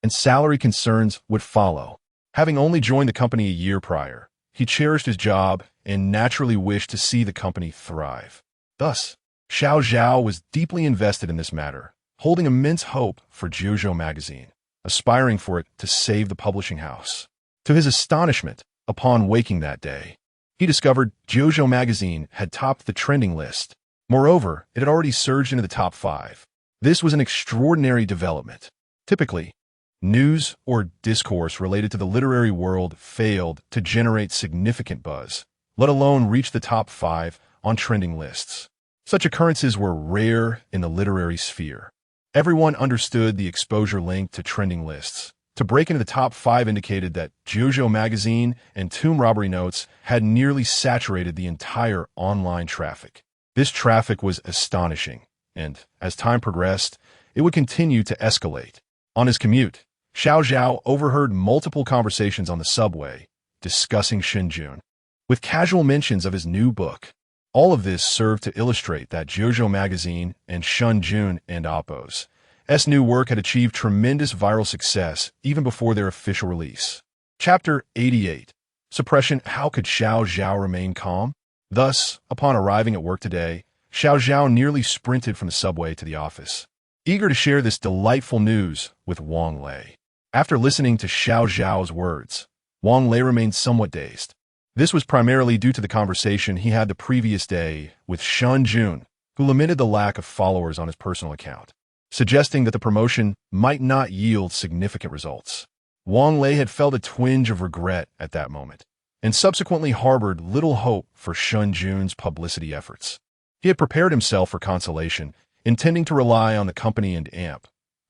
[SPEAKER 1] and salary concerns would follow. Having only joined the company a year prior, he cherished his job and naturally wished to see the company thrive. Thus, Xiao Zhao was deeply invested in this matter, holding immense hope for Jiuzhou magazine, aspiring for it to save the publishing house. To his astonishment, upon waking that day, he discovered Jiuzhou magazine had topped the trending list. Moreover, it had already surged into the top 5. This was an extraordinary development. Typically, news or discourse related to the literary world failed to generate significant buzz, let alone reach the top 5 on trending lists. Such occurrences were rare in the literary sphere. Everyone understood the exposure linked to trending lists. To break into the top 5 indicated that Jiuzhou magazine and Tomb Robbery Notes had nearly saturated the entire online traffic. This traffic was astonishing, and as time progressed, it would continue to escalate. On his commute, Xiao Zhao overheard multiple conversations on the subway discussing Shen Jun, with casual mentions of his new book. All of this served to illustrate that Jiuzhou magazine and Shen Jun and Oppo's new work had achieved tremendous viral success even before their official release. Chapter 88. Suppression. How could Xiao Zhao remain calm? Thus, upon arriving at work today, Xiao Zhao nearly sprinted from the subway to the office, eager to share this delightful news with Wang Lei. After listening to Xiao Zhao's words, Wang Lei remained somewhat dazed. This was primarily due to the conversation he had the previous day with Shen Jun, who lamented the lack of followers on his personal account, suggesting that the promotion might not yield significant results. Wang Lei had felt a twinge of regret at that moment, and subsequently harbored little hope for Shen Jun's publicity efforts. He had prepared himself for consolation, intending to rely on the company and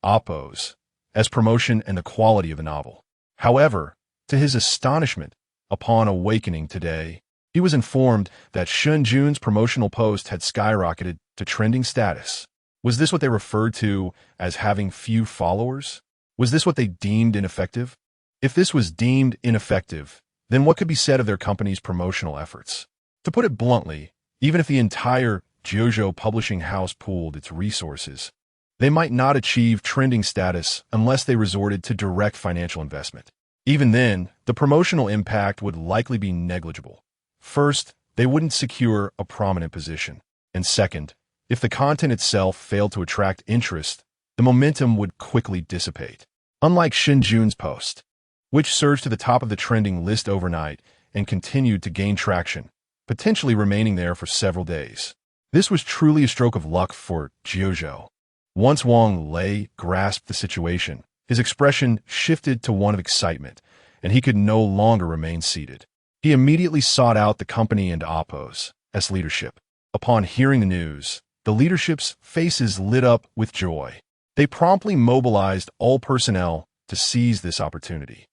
[SPEAKER 1] Oppo's as promotion and the quality of the novel. However, to his astonishment, upon awakening today, he was informed that Shen Jun's promotional post had skyrocketed to trending status. Was this what they referred to as having few followers? Was this what they deemed ineffective? If this was deemed ineffective, then what could be said of their company's promotional efforts? To put it bluntly, even if the entire Jiuzhou publishing house pooled its resources, they might not achieve trending status unless they resorted to direct financial investment. Even then, the promotional impact would likely be negligible. First, they wouldn't secure a prominent position. And second, if the content itself failed to attract interest, the momentum would quickly dissipate. Unlike Shen Jun's post, which surged to the top of the trending list overnight and continued to gain traction, potentially remaining there for several days. This was truly a stroke of luck for Jiuzhou. Once Wang Lei grasped the situation, his expression shifted to one of excitement, and he could no longer remain seated. He immediately sought out the company and Oppo's leadership. Upon hearing the news, the leadership's faces lit up with joy. They promptly mobilized all personnel to seize this opportunity,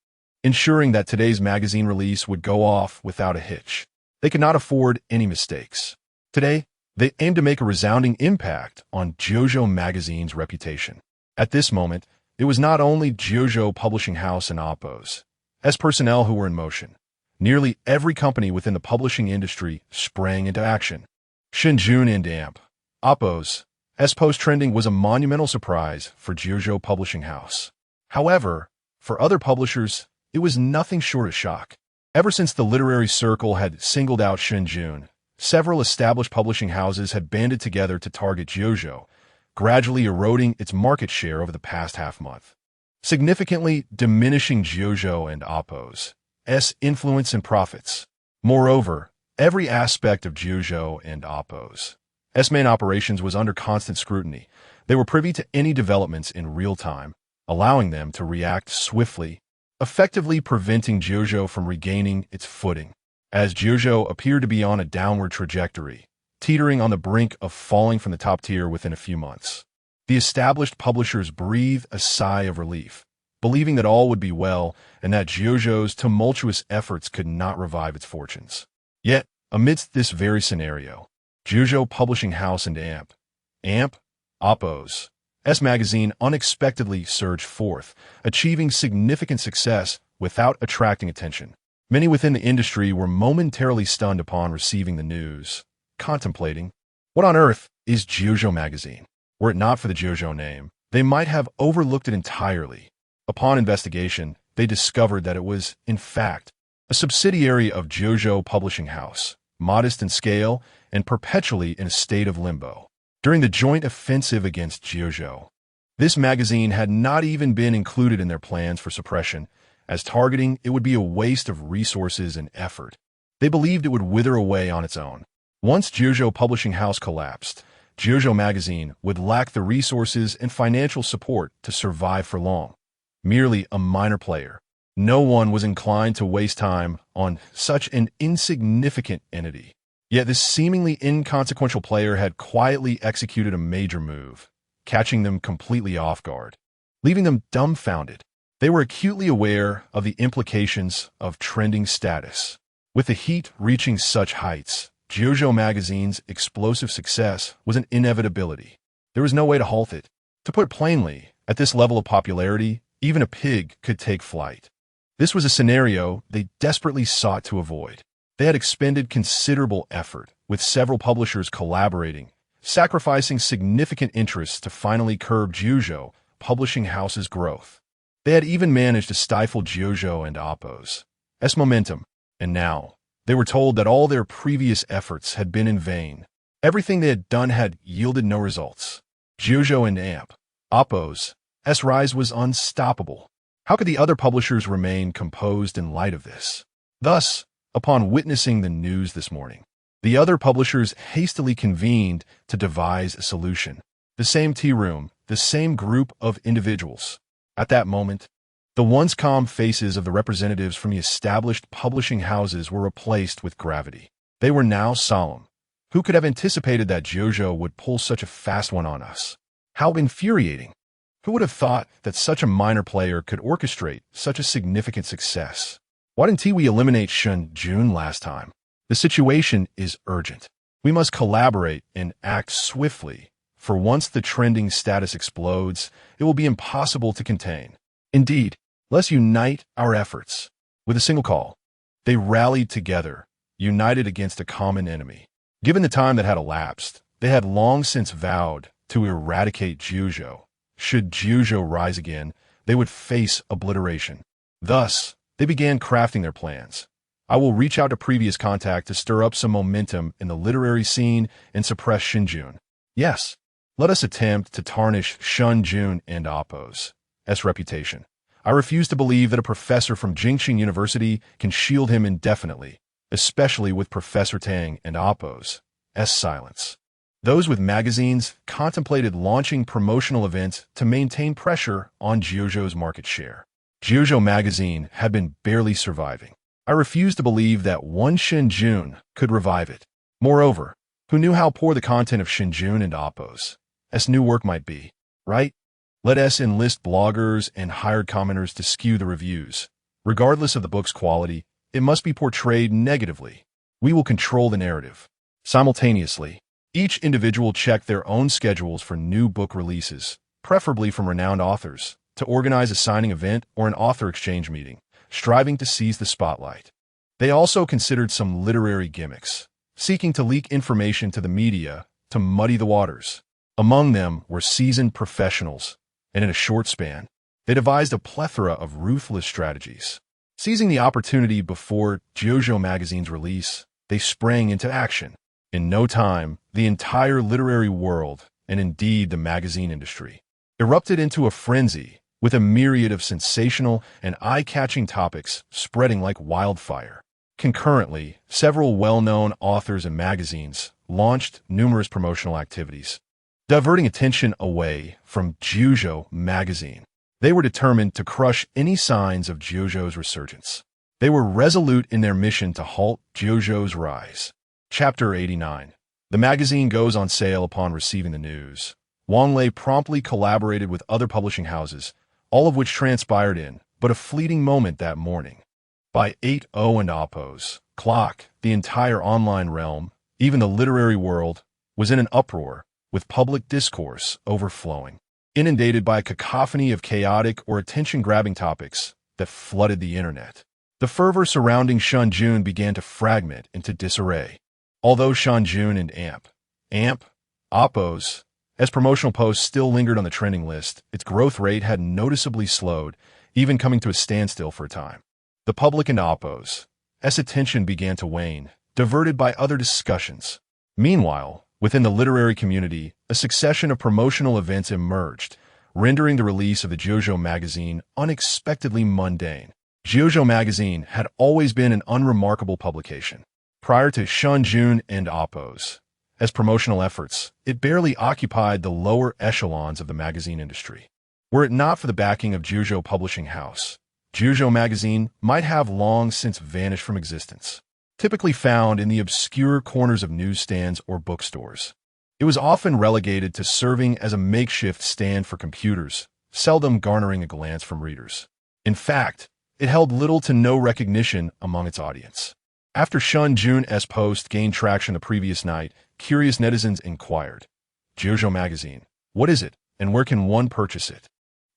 [SPEAKER 1] ensuring that today's magazine release would go off without a hitch. They could not afford any mistakes. Today, they aimed to make a resounding impact on Jiuzhou magazine's reputation. At this moment, it was not only Jiuzhou Publishing House and Oppo's personnel who were in motion. Nearly every company within the publishing industry sprang into action. Shen Jun and Oppo's post-trending was a monumental surprise for Jiuzhou Publishing House. However, for other publishers, it was nothing short of shock. Ever since the literary circle had singled out Shen Jun, several established publishing houses had banded together to target Jiuzhou, gradually eroding its market share over the past half-month, significantly diminishing Jiuzhou and Oppo's influence and profits. Moreover, every aspect of Jiuzhou and Oppo's main operations was under constant scrutiny. They were privy to any developments in real time, allowing them to react swiftly, effectively preventing Jiuzhou from regaining its footing. As Jiuzhou appeared to be on a downward trajectory, teetering on the brink of falling from the top tier within a few months, the established publishers breathed a sigh of relief, believing that all would be well and that Jiuzhou's tumultuous efforts could not revive its fortunes. Yet, amidst this very scenario, Jiuzhou Publishing House and Oppo's magazine unexpectedly surged forth, achieving significant success without attracting attention. Many within the industry were momentarily stunned upon receiving the news, contemplating, what on earth is JoJo magazine? Were it not for the JoJo name, they might have overlooked it entirely. Upon investigation, they discovered that it was, in fact, a subsidiary of JoJo Publishing House, modest in scale and perpetually in a state of limbo. During the joint offensive against JoJo, this magazine had not even been included in their plans for suppression, as targeting it would be a waste of resources and effort. They believed it would wither away on its own. Once JoJo Publishing House collapsed, JoJo magazine would lack the resources and financial support to survive for long. Merely a minor player, no one was inclined to waste time on such an insignificant entity. Yet this seemingly inconsequential player had quietly executed a major move, catching them completely off guard, leaving them dumbfounded. They were acutely aware of the implications of trending status. With the heat reaching such heights, JoJo magazine's explosive success was an inevitability. There was no way to halt it. To put it plainly, at this level of popularity, even a pig could take flight. This was a scenario they desperately sought to avoid. They had expended considerable effort, with several publishers collaborating, sacrificing significant interests to finally curb JoJo Publishing House's growth. They had even managed to stifle JoJo and Oppo's momentum, and now they were told that all their previous efforts had been in vain. Everything they had done had yielded no results. JoJo and Oppo's rise was unstoppable. How could the other publishers remain composed in light of this? Thus, upon witnessing the news this morning, the other publishers hastily convened to devise a solution. The same tea room, the same group of individuals. At that moment, the once calm faces of the representatives from the established publishing houses were replaced with gravity. They were now solemn. Who could have anticipated that JoJo would pull such a fast one on us? How infuriating! Who would have thought that such a minor player could orchestrate such a significant success? Why didn't we eliminate Shen Jun last time? The situation is urgent. We must collaborate and act swiftly, for once the trending status explodes, it will be impossible to contain. Indeed, let's unite our efforts. With a single call, they rallied together, united against a common enemy. Given the time that had elapsed, they had long since vowed to eradicate JoJo. Should JoJo rise again, they would face obliteration. Thus, they began crafting their plans. I will reach out to previous contact to stir up some momentum in the literary scene and suppress Shen Jun. Yes, let us attempt to tarnish Shen Jun and Oppo's reputation. I refuse to believe that a professor from Jingxing University can shield him indefinitely, especially with Professor Tang and Oppo's silence. Those with magazines contemplated launching promotional events to maintain pressure on JoJo's market share. JoJo magazine had been barely surviving. I refuse to believe that one Shen Jun could revive it. Moreover, who knew how poor the content of Shen Jun and Oppo's new work might be, right? Let us enlist bloggers and hired commenters to skew the reviews. Regardless of the book's quality, it must be portrayed negatively. We will control the narrative. Simultaneously, each individual checked their own schedules for new book releases, preferably from renowned authors, to organize a signing event or an author exchange meeting, striving to seize the spotlight. They also considered some literary gimmicks, seeking to leak information to the media to muddy the waters. Among them were seasoned professionals, and in a short span, they devised a plethora of ruthless strategies. Seizing the opportunity before JoJo magazine's release, they sprang into action. In no time, the entire literary world, and indeed the magazine industry, erupted into a frenzy, with a myriad of sensational and eye-catching topics spreading like wildfire. Concurrently, several well-known authors and magazines launched numerous promotional activities, diverting attention away from JoJo magazine. They were determined to crush any signs of JoJo's resurgence. They were resolute in their mission to halt JoJo's rise. Chapter 89. The magazine goes on sale upon receiving the news. Wang Lei promptly collaborated with other publishing houses, all of which transpired in but a fleeting moment that morning. By 8:00 and Oppo's clock, the entire online realm, even the literary world, was in an uproar, with public discourse overflowing, inundated by a cacophony of chaotic or attention-grabbing topics that flooded the internet. The fervor surrounding Shen Jun began to fragment into disarray. Although Shen Jun and AMP, Oppos, as promotional posts still lingered on the trending list, its growth rate had noticeably slowed, even coming to a standstill for a time. The public and Oppos, as attention began to wane, diverted by other discussions. Meanwhile, within the literary community, a succession of promotional events emerged, rendering the release of the JoJo magazine unexpectedly mundane. JoJo magazine had always been an unremarkable publication. Prior to Shen Jun and Oppos, as promotional efforts, it barely occupied the lower echelons of the magazine industry. Were it not for the backing of JoJo Publishing House, JoJo magazine might have long since vanished from existence. Typically found in the obscure corners of newsstands or bookstores, it was often relegated to serving as a makeshift stand for computers, seldom garnering a glance from readers. In fact, it held little to no recognition among its audience. After Shen Jun's post gained traction the previous night, curious netizens inquired, "JoJo magazine, what is it, and where can one purchase it?"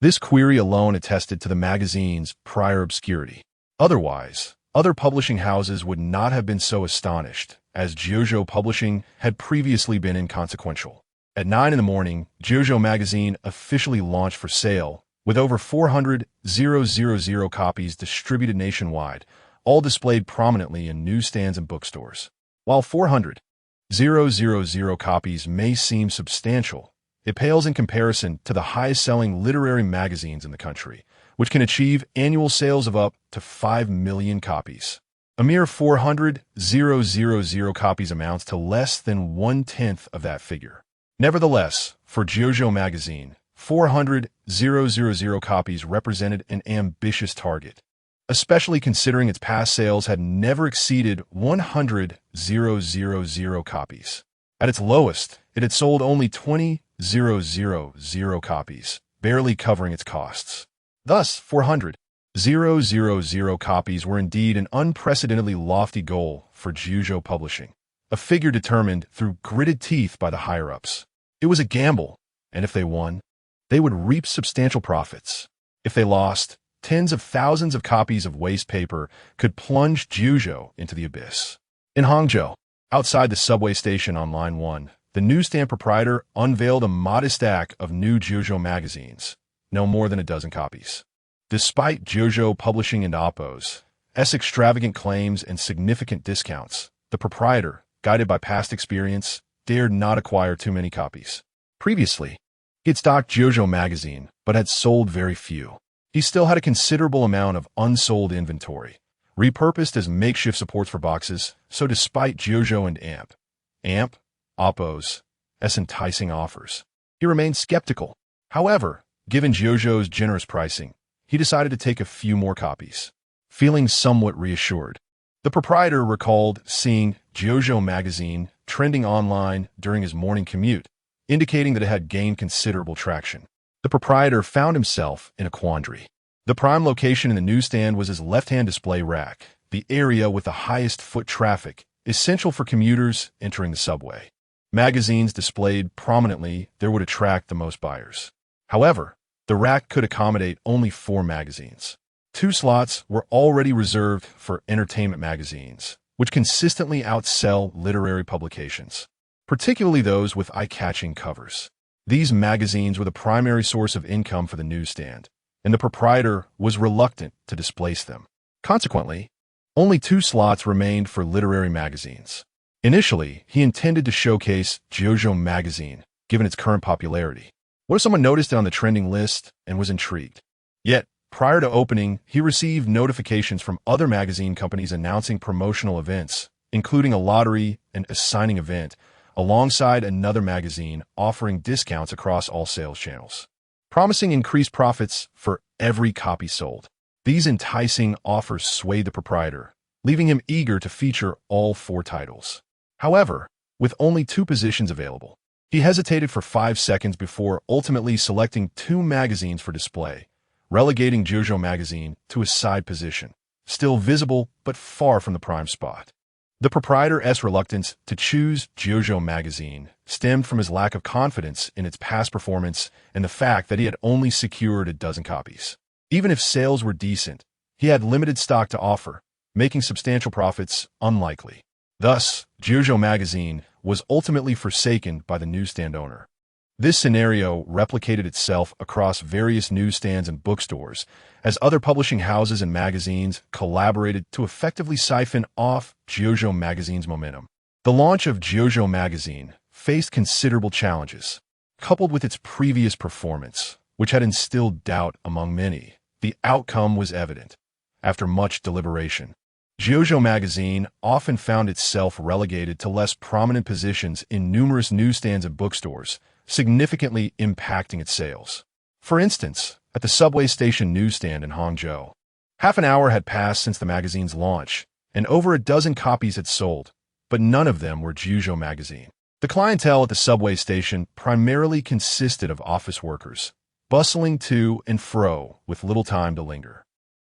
[SPEAKER 1] This query alone attested to the magazine's prior obscurity. Otherwise, other publishing houses would not have been so astonished, as JoJo Publishing had previously been inconsequential. At 9 in the morning, JoJo magazine officially launched for sale, with over 400,000 copies distributed nationwide, all displayed prominently in newsstands and bookstores. While 400,000 copies may seem substantial, it pales in comparison to the highest-selling literary magazines in the country, which can achieve annual sales of up to 5 million copies. A mere 400,000 copies amounts to less than 1/10 of that figure. Nevertheless, for JoJo magazine, 400,000 copies represented an ambitious target, especially considering its past sales had never exceeded 100,000 copies. At its lowest, it had sold only 20,000 copies, barely covering its costs. Thus, 400,000 copies were indeed an unprecedentedly lofty goal for JoJo Publishing, a figure determined through gritted teeth by the higher-ups. It was a gamble, and if they won, they would reap substantial profits. If they lost, tens of thousands of copies of waste paper could plunge JoJo into the abyss. In Hangzhou, outside the subway station on Line 1, the newsstand proprietor unveiled a modest stack of new JoJo magazines, no more than a dozen copies. Despite JoJo Publishing and Oppos' extravagant claims and significant discounts, the proprietor, guided by past experience, dared not acquire too many copies. Previously, he had stocked JoJo magazine, but had sold very few. He still had a considerable amount of unsold inventory, repurposed as makeshift supports for boxes, so despite JoJo and AMP, Oppos' enticing offers, he remained skeptical. However, given JoJo's generous pricing, he decided to take a few more copies. Feeling somewhat reassured, the proprietor recalled seeing JoJo magazine trending online during his morning commute, indicating that it had gained considerable traction. The proprietor found himself in a quandary. The prime location in the newsstand was his left-hand display rack, the area with the highest foot traffic, essential for commuters entering the subway. Magazines displayed prominently there would attract the most buyers. However, the rack could accommodate only 4 magazines. 2 slots were already reserved for entertainment magazines, which consistently outsell literary publications, particularly those with eye-catching covers. These magazines were the primary source of income for the newsstand, and the proprietor was reluctant to displace them. Consequently, only 2 slots remained for literary magazines. Initially, he intended to showcase JoJo magazine, given its current popularity. What if someone noticed it on the trending list and was intrigued? Yet, prior to opening, he received notifications from other magazine companies announcing promotional events, including a lottery and a signing event, alongside another magazine offering discounts across all sales channels, promising increased profits for every copy sold. These enticing offers swayed the proprietor, leaving him eager to feature all 4 titles. However, with only 2 positions available, he hesitated for 5 seconds before ultimately selecting 2 magazines for display, relegating JoJo magazine to a side position, still visible but far from the prime spot. The proprietor's reluctance to choose JoJo magazine stemmed from his lack of confidence in its past performance and the fact that he had only secured a dozen copies. Even if sales were decent, he had limited stock to offer, making substantial profits unlikely. Thus, Jiuzhou magazine was ultimately forsaken by the newsstand owner. This scenario replicated itself across various newsstands and bookstores, as other publishing houses and magazines collaborated to effectively siphon off Jiuzhou magazine's momentum. The launch of Jiuzhou magazine faced considerable challenges. Coupled with its previous performance, which had instilled doubt among many, the outcome was evident. After much deliberation, Jiuzhou magazine often found itself relegated to less prominent positions in numerous newsstands and bookstores, significantly impacting its sales. For instance, at the subway station newsstand in Hangzhou, half an hour had passed since the magazine's launch, and over a dozen copies had sold, but none of them were Jiuzhou magazine. The clientele at the subway station primarily consisted of office workers, bustling to and fro with little time to linger.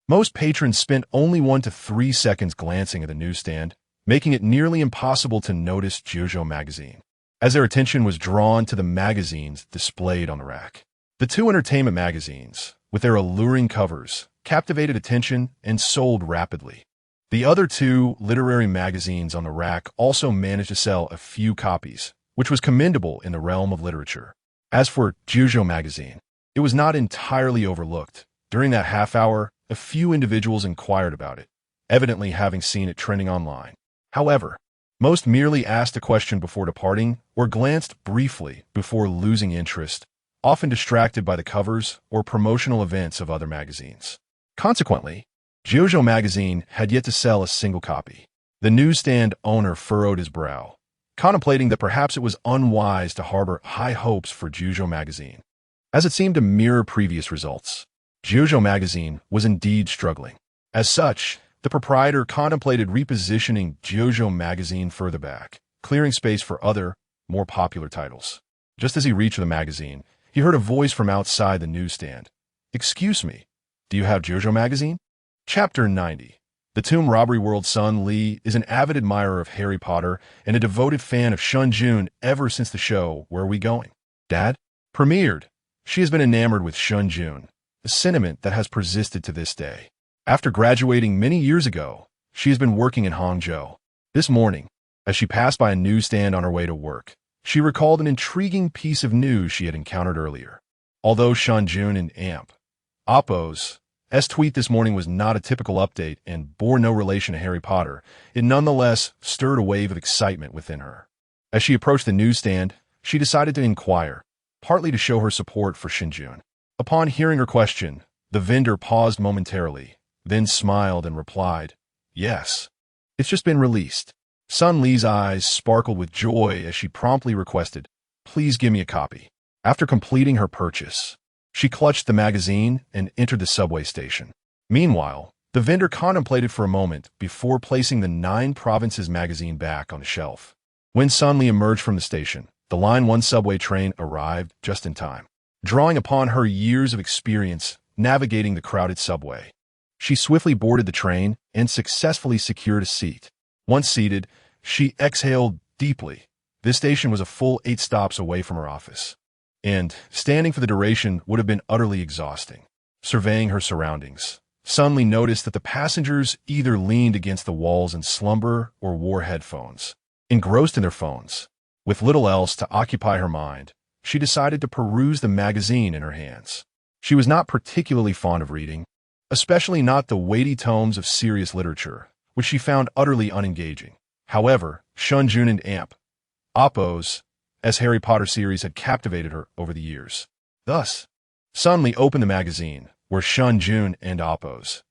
[SPEAKER 1] Most patrons spent only 1 to 3 seconds glancing at the newsstand, making it nearly impossible to notice Jiuzhou magazine, as their attention was drawn to the magazines displayed on the rack. The two entertainment magazines, with their alluring covers, captivated attention and sold rapidly. The other two literary magazines on the rack also managed to sell a few copies, which was commendable in the realm of literature. As for Jiuzhou magazine, it was not entirely overlooked. During that half hour, a few individuals inquired about it, evidently having seen it trending online. However, most merely asked a question before departing or glanced briefly before losing interest, often distracted by the covers or promotional events of other magazines. Consequently, Jiuzhou magazine had yet to sell a single copy. The newsstand owner furrowed his brow, contemplating that perhaps it was unwise to harbor high hopes for Jiuzhou magazine, as it seemed to mirror previous results. Jiuzhou magazine was indeed struggling. As such, the proprietor contemplated repositioning Jiuzhou magazine further back, clearing space for other, more popular titles. Just as he reached the magazine, he heard a voice from outside the newsstand. "Excuse me, do you have Jiuzhou magazine?" Chapter 90. The Tomb Robbery World Sun Li is an avid admirer of Harry Potter and a devoted fan of Shen Jun ever since the show Where Are We Going? Dad? Premiered. She has been enamored with Shen Jun, a sentiment that has persisted to this day. After graduating many years ago, she has been working in Hangzhou. This morning, as she passed by a newsstand on her way to work, she recalled an intriguing piece of news she had encountered earlier. Although Shen Jun and Oppo's tweet this morning was not a typical update and bore no relation to Harry Potter, it nonetheless stirred a wave of excitement within her. As she approached the newsstand, she decided to inquire, partly to show her support for Shen Jun. Upon hearing her question, the vendor paused momentarily, then smiled and replied, "Yes, it's just been released." Sun Li's eyes sparkled with joy as she promptly requested, "Please give me a copy." After completing her purchase, she clutched the magazine and entered the subway station. Meanwhile, the vendor contemplated for a moment before placing the 9 Provinces magazine back on the shelf. When Sun Li emerged from the station, the Line 1 subway train arrived just in time. Drawing upon her years of experience navigating the crowded subway, she swiftly boarded the train and successfully secured a seat. Once seated, she exhaled deeply. This station was a full 8 stops away from her office, and standing for the duration would have been utterly exhausting. Surveying her surroundings, Sun Li noticed that the passengers either leaned against the walls in slumber or wore headphones. Engrossed in their phones, with little else to occupy her mind, she decided to peruse the magazine in her hands. She was not particularly fond of reading, especially not the weighty tomes of serious literature, which she found utterly unengaging. However, Shen Jun and Oppo's Harry Potter series had captivated her over the years. Thus, Sun Li opened the magazine, where Shen Jun and Oppo's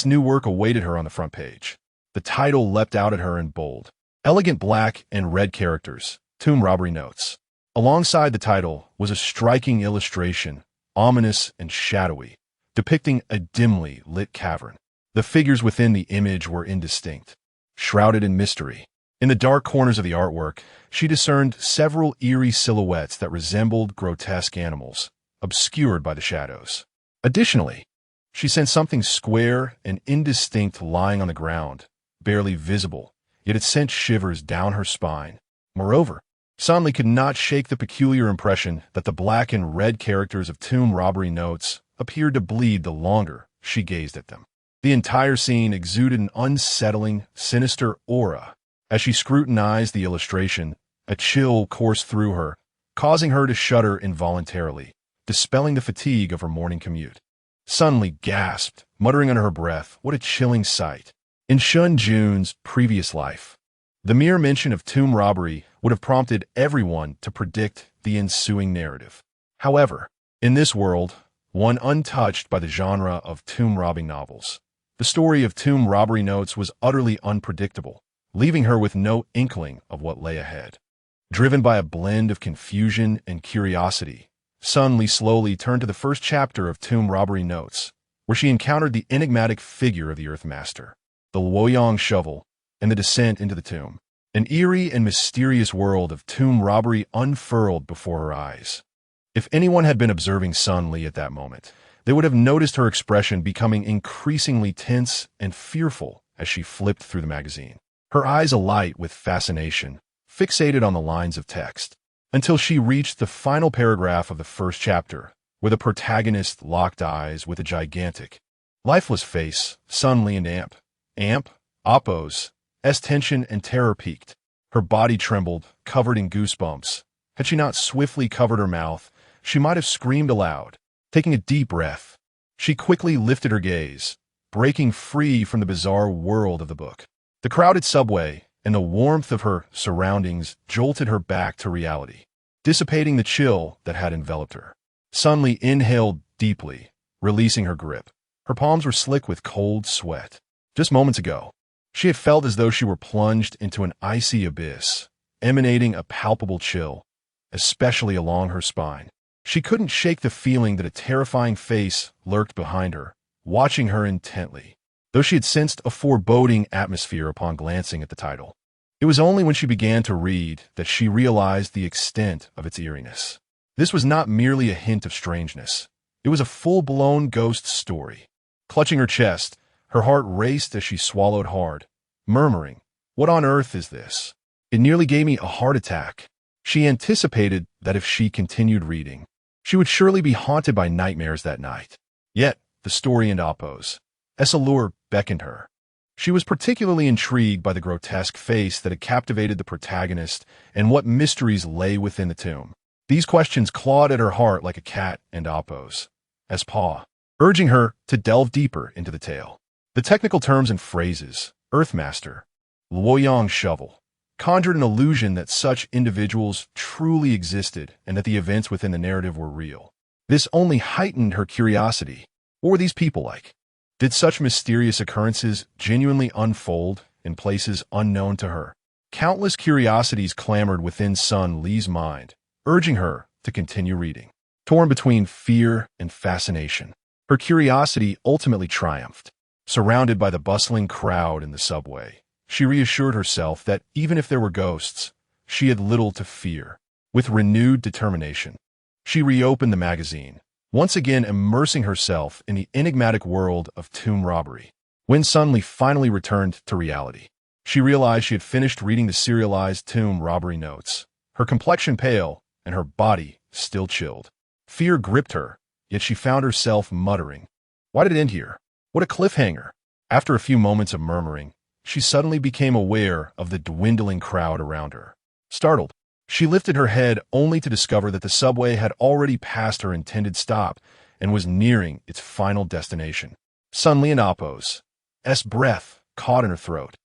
[SPEAKER 1] new work awaited her on the front page. The title leapt out at her in bold, elegant black and red characters, Tomb Robbery Notes. Alongside the title was a striking illustration, ominous and shadowy, depicting a dimly lit cavern. The figures within the image were indistinct, shrouded in mystery. In the dark corners of the artwork, she discerned several eerie silhouettes that resembled grotesque animals, obscured by the shadows. Additionally, she sensed something square and indistinct lying on the ground, barely visible, yet it sent shivers down her spine. Moreover, Sun Li could not shake the peculiar impression that the black and red characters of Tomb Robbery Notes appeared to bleed the longer she gazed at them. The entire scene exuded an unsettling, sinister aura. As she scrutinized the illustration, a chill coursed through her, causing her to shudder involuntarily, dispelling the fatigue of her morning commute. Suddenly gasped, muttering under her breath, "What a chilling sight." In Shen Jun's previous life, the mere mention of tomb robbery would have prompted everyone to predict the ensuing narrative. However, in this world, one untouched by the genre of tomb robbing novels, the story of tomb robbery notes was utterly unpredictable, leaving her with no inkling of what lay ahead. Driven by a blend of confusion and curiosity, Sun Li slowly turned to the first chapter of Tomb Robbery Notes, where she encountered the enigmatic figure of the Earthmaster, the Luoyang shovel, and the descent into the tomb. An eerie and mysterious world of tomb robbery unfurled before her eyes. If anyone had been observing Sun Li at that moment, they would have noticed her expression becoming increasingly tense and fearful as she flipped through the magazine. Her eyes alight with fascination, fixated on the lines of text, until she reached the final paragraph of the first chapter, where the protagonist locked eyes with a gigantic, lifeless face. Sun Li and Appo's tension and terror peaked. Her body trembled, covered in goosebumps. Had she not swiftly covered her mouth, she might have screamed aloud. Taking a deep breath, she quickly lifted her gaze, breaking free from the bizarre world of the book. The crowded subway and the warmth of her surroundings jolted her back to reality, dissipating the chill that had enveloped her. Sun Li inhaled deeply, releasing her grip. Her palms were slick with cold sweat. Just moments ago, she had felt as though she were plunged into an icy abyss, emanating a palpable chill, especially along her spine. She couldn't shake the feeling that a terrifying face lurked behind her, watching her intently, though she had sensed a foreboding atmosphere upon glancing at the title. It was only when she began to read that she realized the extent of its eeriness. This was not merely a hint of strangeness. It was a full-blown ghost story. Clutching her chest, her heart raced as she swallowed hard, murmuring, "What on earth is this?" It nearly gave me a heart attack. She anticipated that if she continued reading, she would surely be haunted by nightmares that night. Yet, the story and Appo's allure beckoned her. She was particularly intrigued by the grotesque face that had captivated the protagonist and what mysteries lay within the tomb. These questions clawed at her heart like a cat and Appo's paw, urging her to delve deeper into the tale. The technical terms and phrases, Earthmaster, Luoyang shovel, conjured an illusion that such individuals truly existed and that the events within the narrative were real. This only heightened her curiosity. What were these people like? Did such mysterious occurrences genuinely unfold in places unknown to her? Countless curiosities clamored within Sun Li's mind, urging her to continue reading. Torn between fear and fascination, her curiosity ultimately triumphed. Surrounded by the bustling crowd in the subway, she reassured herself that even if there were ghosts, she had little to fear. With renewed determination, she reopened the magazine, once again immersing herself in the enigmatic world of tomb robbery. When Sun Li finally returned to reality, she realized she had finished reading the serialized tomb robbery notes, her complexion pale and her body still chilled. Fear gripped her, yet she found herself muttering, "Why did it end here? What a cliffhanger." After a few moments of murmuring, she suddenly became aware of the dwindling crowd around her. Startled, she lifted her head only to discover that the subway had already passed her intended stop and was nearing its final destination. Sun Li and Appo's breath caught in her throat.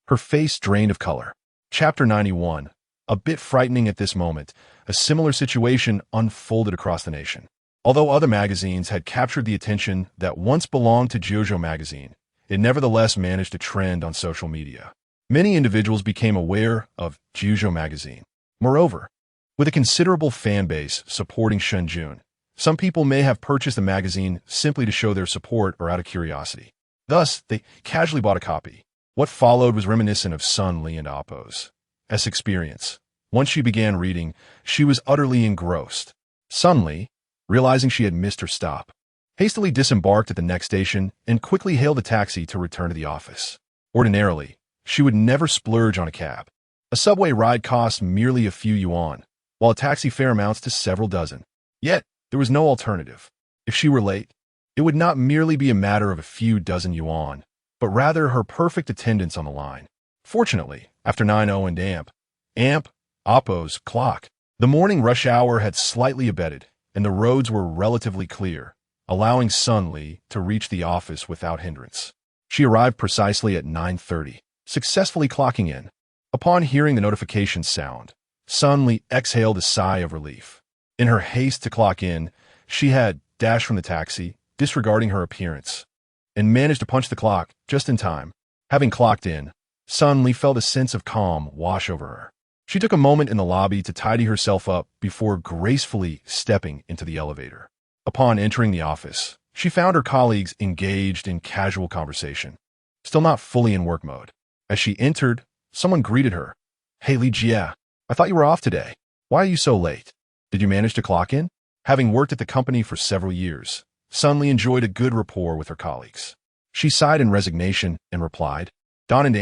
[SPEAKER 1] Her face drained of color. Chapter 91. A bit frightening at this moment, a similar situation unfolded across the nation. Although other magazines had captured the attention that once belonged to JoJo magazine, it nevertheless managed to trend on social media. Many individuals became aware of JoJo magazine. Moreover, with a considerable fan base supporting Shen Jun, some people may have purchased the magazine simply to show their support or out of curiosity. Thus, they casually bought a copy. What followed was reminiscent of Sun Li and Appo's experience. Once she began reading, she was utterly engrossed. Sun Li, realizing she had missed her stop, hastily disembarked at the next station and quickly hailed a taxi to return to the office. Ordinarily, she would never splurge on a cab. A subway ride costs merely a few yuan, while a taxi fare amounts to several dozen. Yet, there was no alternative. If she were late, It would not merely be a matter of a few dozen yuan, but rather her perfect attendance on the line. Fortunately, after 9:00 and amp, Oppo's clock, the morning rush hour had slightly abated, and the roads were relatively clear, allowing Sun Li to reach the office without hindrance. She arrived precisely at 9:30, successfully clocking in. Upon hearing the notification sound, Sun Li exhaled a sigh of relief. In her haste to clock in, she had dashed from the taxi, disregarding her appearance, and managed to punch the clock just in time. Having clocked in, Sun Li felt a sense of calm wash over her. She took a moment in the lobby to tidy herself up before gracefully stepping into the elevator. Upon entering the office, she found her colleagues engaged in casual conversation, still not fully in work mode. As she entered, someone greeted her. "Hey, Li Jia, I thought you were off today. Why are you so late? Did you manage to clock in?" Having worked at the company for several years, Sun Li enjoyed a good rapport with her colleagues. She sighed in resignation and replied, "Don and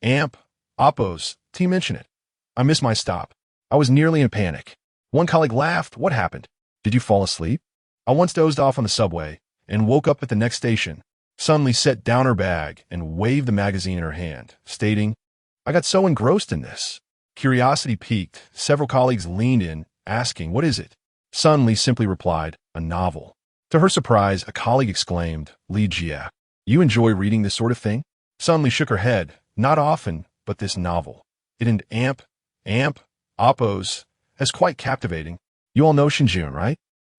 [SPEAKER 1] Amp, Oppo's, team mention it. I missed my stop. I was nearly in panic." One colleague laughed. "What happened? Did you fall asleep?" "I once dozed off on the subway and woke up at the next station." Sun Li set down her bag and waved the magazine in her hand, stating, "I got so engrossed in this." Curiosity piqued. Several colleagues leaned in, asking, "What is it?" Sun Li simply replied, "A novel." To her surprise, a colleague exclaimed, "Li Jia, you enjoy reading this sort of thing?" Sun Li shook her head. "Not often, but this novel. It and Amp, Oppo's, as quite captivating. You all know Shen Jun, right?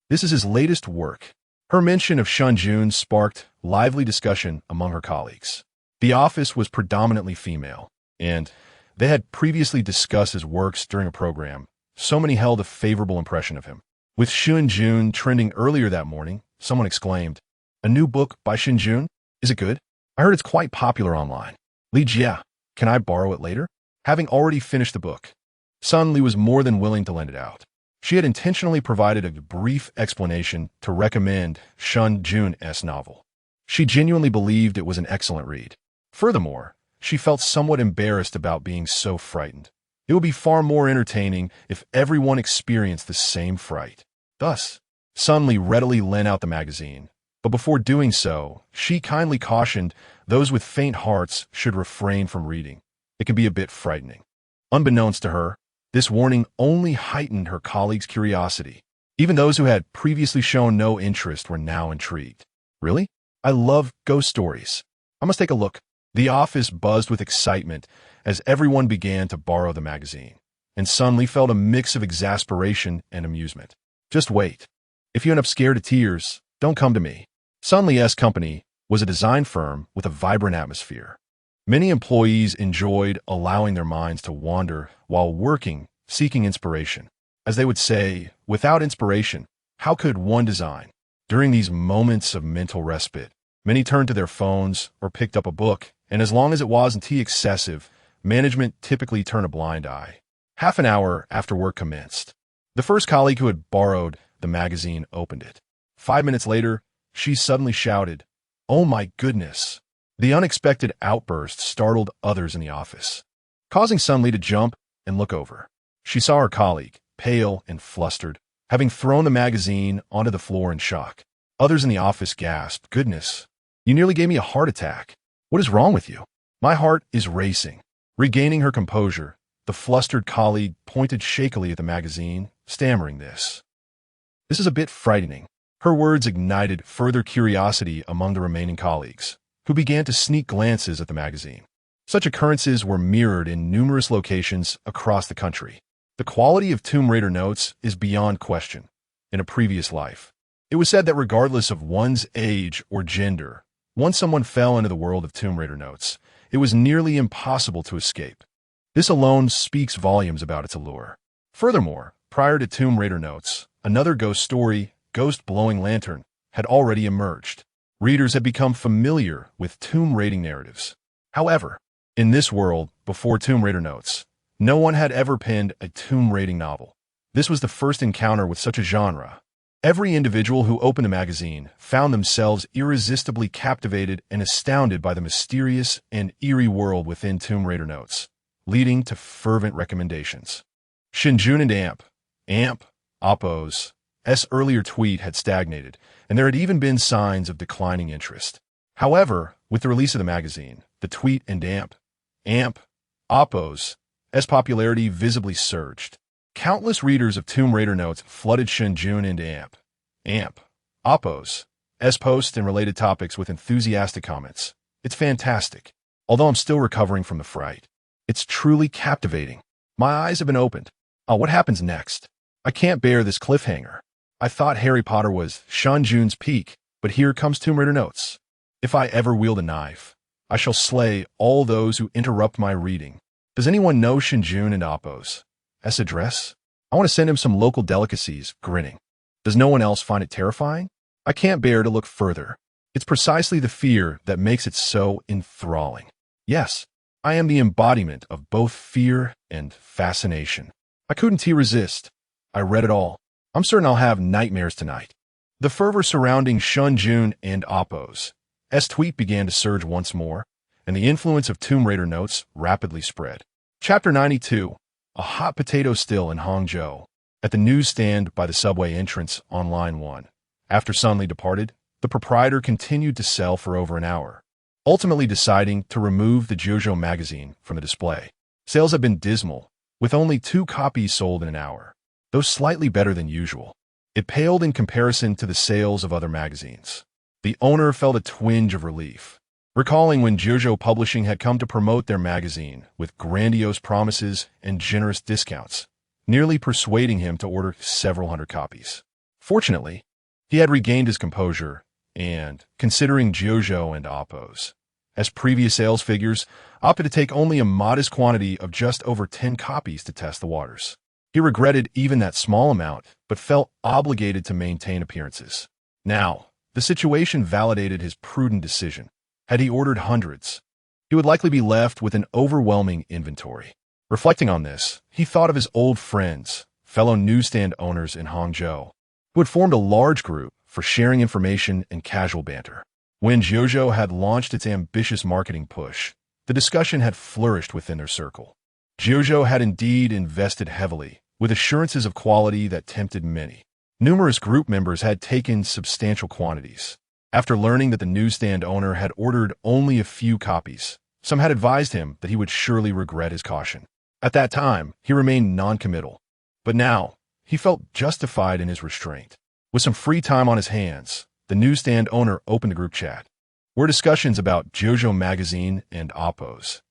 [SPEAKER 1] This is his latest work." Her mention of Shen Jun sparked lively discussion among her colleagues. The office was predominantly female, and they had previously discussed his works during a program, so many held a favorable impression of him. With Shen Jun trending earlier that morning, someone exclaimed, "A new book by Shen Jun? Is it good? I heard it's quite popular online. Li Jia, can I borrow it later?" Having already finished the book, Sun Li was more than willing to lend it out. She had intentionally provided a brief explanation to recommend Shen Jun's novel. She genuinely believed it was an excellent read. Furthermore, she felt somewhat embarrassed about being so frightened. It would be far more entertaining if everyone experienced the same fright. Thus, Sun Li readily lent out the magazine, but before doing so, she kindly cautioned those with faint hearts should refrain from reading. It can be a bit frightening. Unbeknownst to her, this warning only heightened her colleagues' curiosity. Even those who had previously shown no interest were now intrigued. "Really? I love ghost stories. I must take a look." The office buzzed with excitement as everyone began to borrow the magazine, and Sun Li felt a mix of exasperation and amusement. "Just wait. If you end up scared to tears, don't come to me." Sun Li's company was a design firm with a vibrant atmosphere. Many employees enjoyed allowing their minds to wander while working, seeking inspiration. As they would say, without inspiration, how could one design? During these moments of mental respite, many turned to their phones or picked up a book, and as long as it wasn't too excessive, management typically turned a blind eye. Half an hour after work commenced, the first colleague who had borrowed the magazine opened it. 5 minutes later, she suddenly shouted, "Oh my goodness!" The unexpected outburst startled others in the office, causing Sun Li to jump and look over. She saw her colleague, pale and flustered, having thrown the magazine onto the floor in shock. Others in the office gasped, "Goodness, you nearly gave me a heart attack. What is wrong with you?" "My heart is racing." Regaining her composure, the flustered colleague pointed shakily at the magazine, stammering this. "This is a bit frightening." Her words ignited further curiosity among the remaining colleagues, who began to sneak glances at the magazine. Such occurrences were mirrored in numerous locations across the country. The quality of Tomb Raider notes is beyond question. In a previous life, it was said that regardless of one's age or gender, once someone fell into the world of Tomb Raider notes, it was nearly impossible to escape. This alone speaks volumes about its allure. Furthermore, prior to Tomb Raider notes, another ghost story, Ghost Blowing Lantern, had already emerged. Readers had become familiar with tomb raiding narratives. However, in this world, before Tomb Raider notes, no one had ever penned a tomb raiding novel. This was the first encounter with such a genre. Every individual who opened the magazine found themselves irresistibly captivated and astounded by the mysterious and eerie world within Tomb Raider notes, leading to fervent recommendations. Shen Jun and Amp, Oppo's, earlier tweet had stagnated, and there had even been signs of declining interest. However, with the release of the magazine, the tweet and Oppo's popularity visibly surged. Countless readers of Tomb Raider notes flooded Shen Jun into Oppo's posts and related topics with enthusiastic comments. It's fantastic. Although I'm still recovering from the fright. It's truly captivating. My eyes have been opened. Oh, what happens next? I can't bear this cliffhanger. I thought Harry Potter was Shen Jun's peak, but here comes Tomb Raider notes. If I ever wield a knife, I shall slay all those who interrupt my reading. Does anyone know Shen Jun and Oppo's address? I want to send him some local delicacies, grinning. Does no one else find it terrifying? I can't bear to look further. It's precisely the fear that makes it so enthralling. Yes, I am the embodiment of both fear and fascination. I couldn't resist. I read it all. I'm certain I'll have nightmares tonight. The fervor surrounding Shen Jun and Oppo's tweet began to surge once more, and the influence of Tomb Raider notes rapidly spread. Chapter 92. A hot potato still in Hangzhou. At the newsstand by the subway entrance on Line 1. After Sun Li departed, the proprietor continued to sell for over an hour, ultimately deciding to remove the JoJo magazine from the display. Sales have been dismal, with only 2 copies sold in an hour, though slightly better than usual. It paled in comparison to the sales of other magazines. The owner felt a twinge of relief, recalling when JoJo Publishing had come to promote their magazine with grandiose promises and generous discounts, nearly persuading him to order several hundred copies. Fortunately, he had regained his composure, and, considering JoJo and Oppo's previous sales figures, opted to take only a modest quantity of just over 10 copies to test the waters. He regretted even that small amount, but felt obligated to maintain appearances. Now, the situation validated his prudent decision. Had he ordered hundreds, he would likely be left with an overwhelming inventory. Reflecting on this, he thought of his old friends, fellow newsstand owners in Hangzhou, who had formed a large group for sharing information and casual banter. When JoJo had launched its ambitious marketing push, the discussion had flourished within their circle. JoJo had indeed invested heavily, with assurances of quality that tempted many. Numerous group members had taken substantial quantities. After learning that the newsstand owner had ordered only a few copies, some had advised him that he would surely regret his caution. At that time, he remained non-committal. But now, he felt justified in his restraint. With some free time on his hands, the newsstand owner opened a group chat, where discussions about JoJo magazine and Oppo's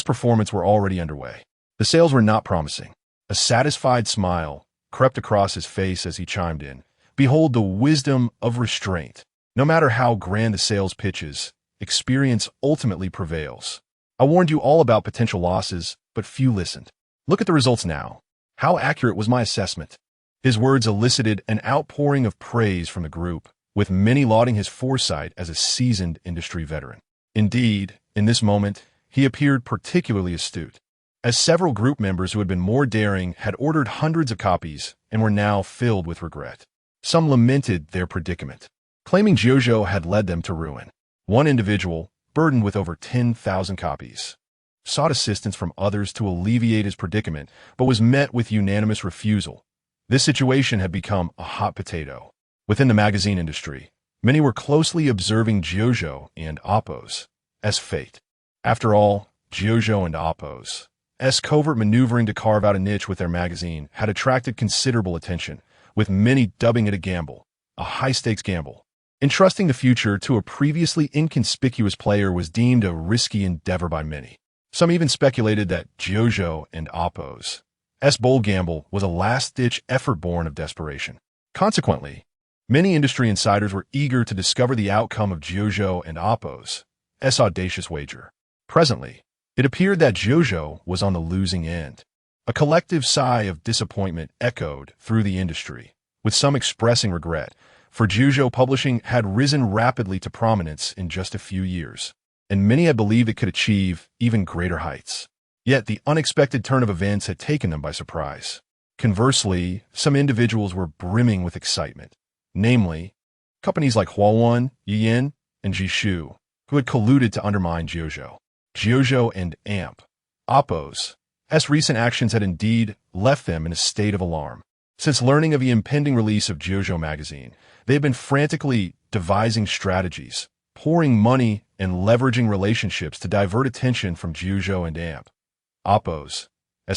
[SPEAKER 1] performance were already underway. The sales were not promising. A satisfied smile crept across his face as he chimed in. Behold the wisdom of restraint. No matter how grand the sales pitches, experience ultimately prevails. I warned you all about potential losses, but few listened. Look at the results now. How accurate was my assessment? His words elicited an outpouring of praise from the group, with many lauding his foresight as a seasoned industry veteran. Indeed, in this moment, he appeared particularly astute, as several group members who had been more daring had ordered hundreds of copies and were now filled with regret. Some lamented their predicament, claiming JoJo had led them to ruin. One individual, burdened with over 10,000 copies, sought assistance from others to alleviate his predicament, but was met with unanimous refusal. This situation had become a hot potato. Within the magazine industry, many were closely observing JoJo and Oppo's fate. After all, JoJo and Oppo's covert maneuvering to carve out a niche with their magazine had attracted considerable attention, with many dubbing it a gamble, a high-stakes gamble. Entrusting the future to a previously inconspicuous player was deemed a risky endeavor by many. Some even speculated that JoJo and Oppo's bold gamble was a last-ditch effort born of desperation. Consequently, many industry insiders were eager to discover the outcome of JoJo and Oppo's audacious wager. Presently, it appeared that JoJo was on the losing end. A collective sigh of disappointment echoed through the industry, with some expressing regret, for JoJo Publishing had risen rapidly to prominence in just a few years, and many had believed it could achieve even greater heights. Yet the unexpected turn of events had taken them by surprise. Conversely, some individuals were brimming with excitement, namely, companies like Huawon, Yiyin, and Jishu, who had colluded to undermine JoJo. JoJo and Oppo's recent actions had indeed left them in a state of alarm. Since learning of the impending release of JoJo magazine, they have been frantically devising strategies, pouring money and leveraging relationships to divert attention from JoJo and Oppo's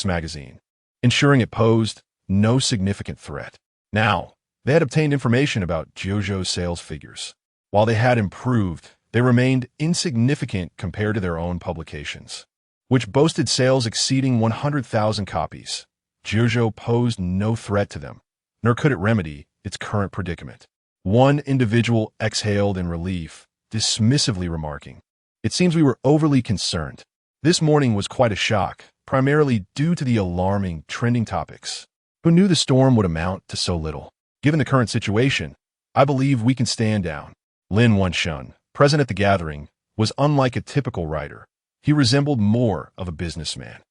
[SPEAKER 1] magazine, ensuring it posed no significant threat. Now, they had obtained information about JoJo's sales figures. While they had improved, they remained insignificant compared to their own publications, which boasted sales exceeding 100,000 copies. JoJo posed no threat to them, nor could it remedy its current predicament. One individual exhaled in relief, dismissively remarking, "It seems we were overly concerned. This morning was quite a shock, primarily due to the alarming trending topics. Who knew the storm would amount to so little? Given the current situation, I believe we can stand down." Lin Wenshun, present at the gathering, was unlike a typical writer. He resembled more of a businessman.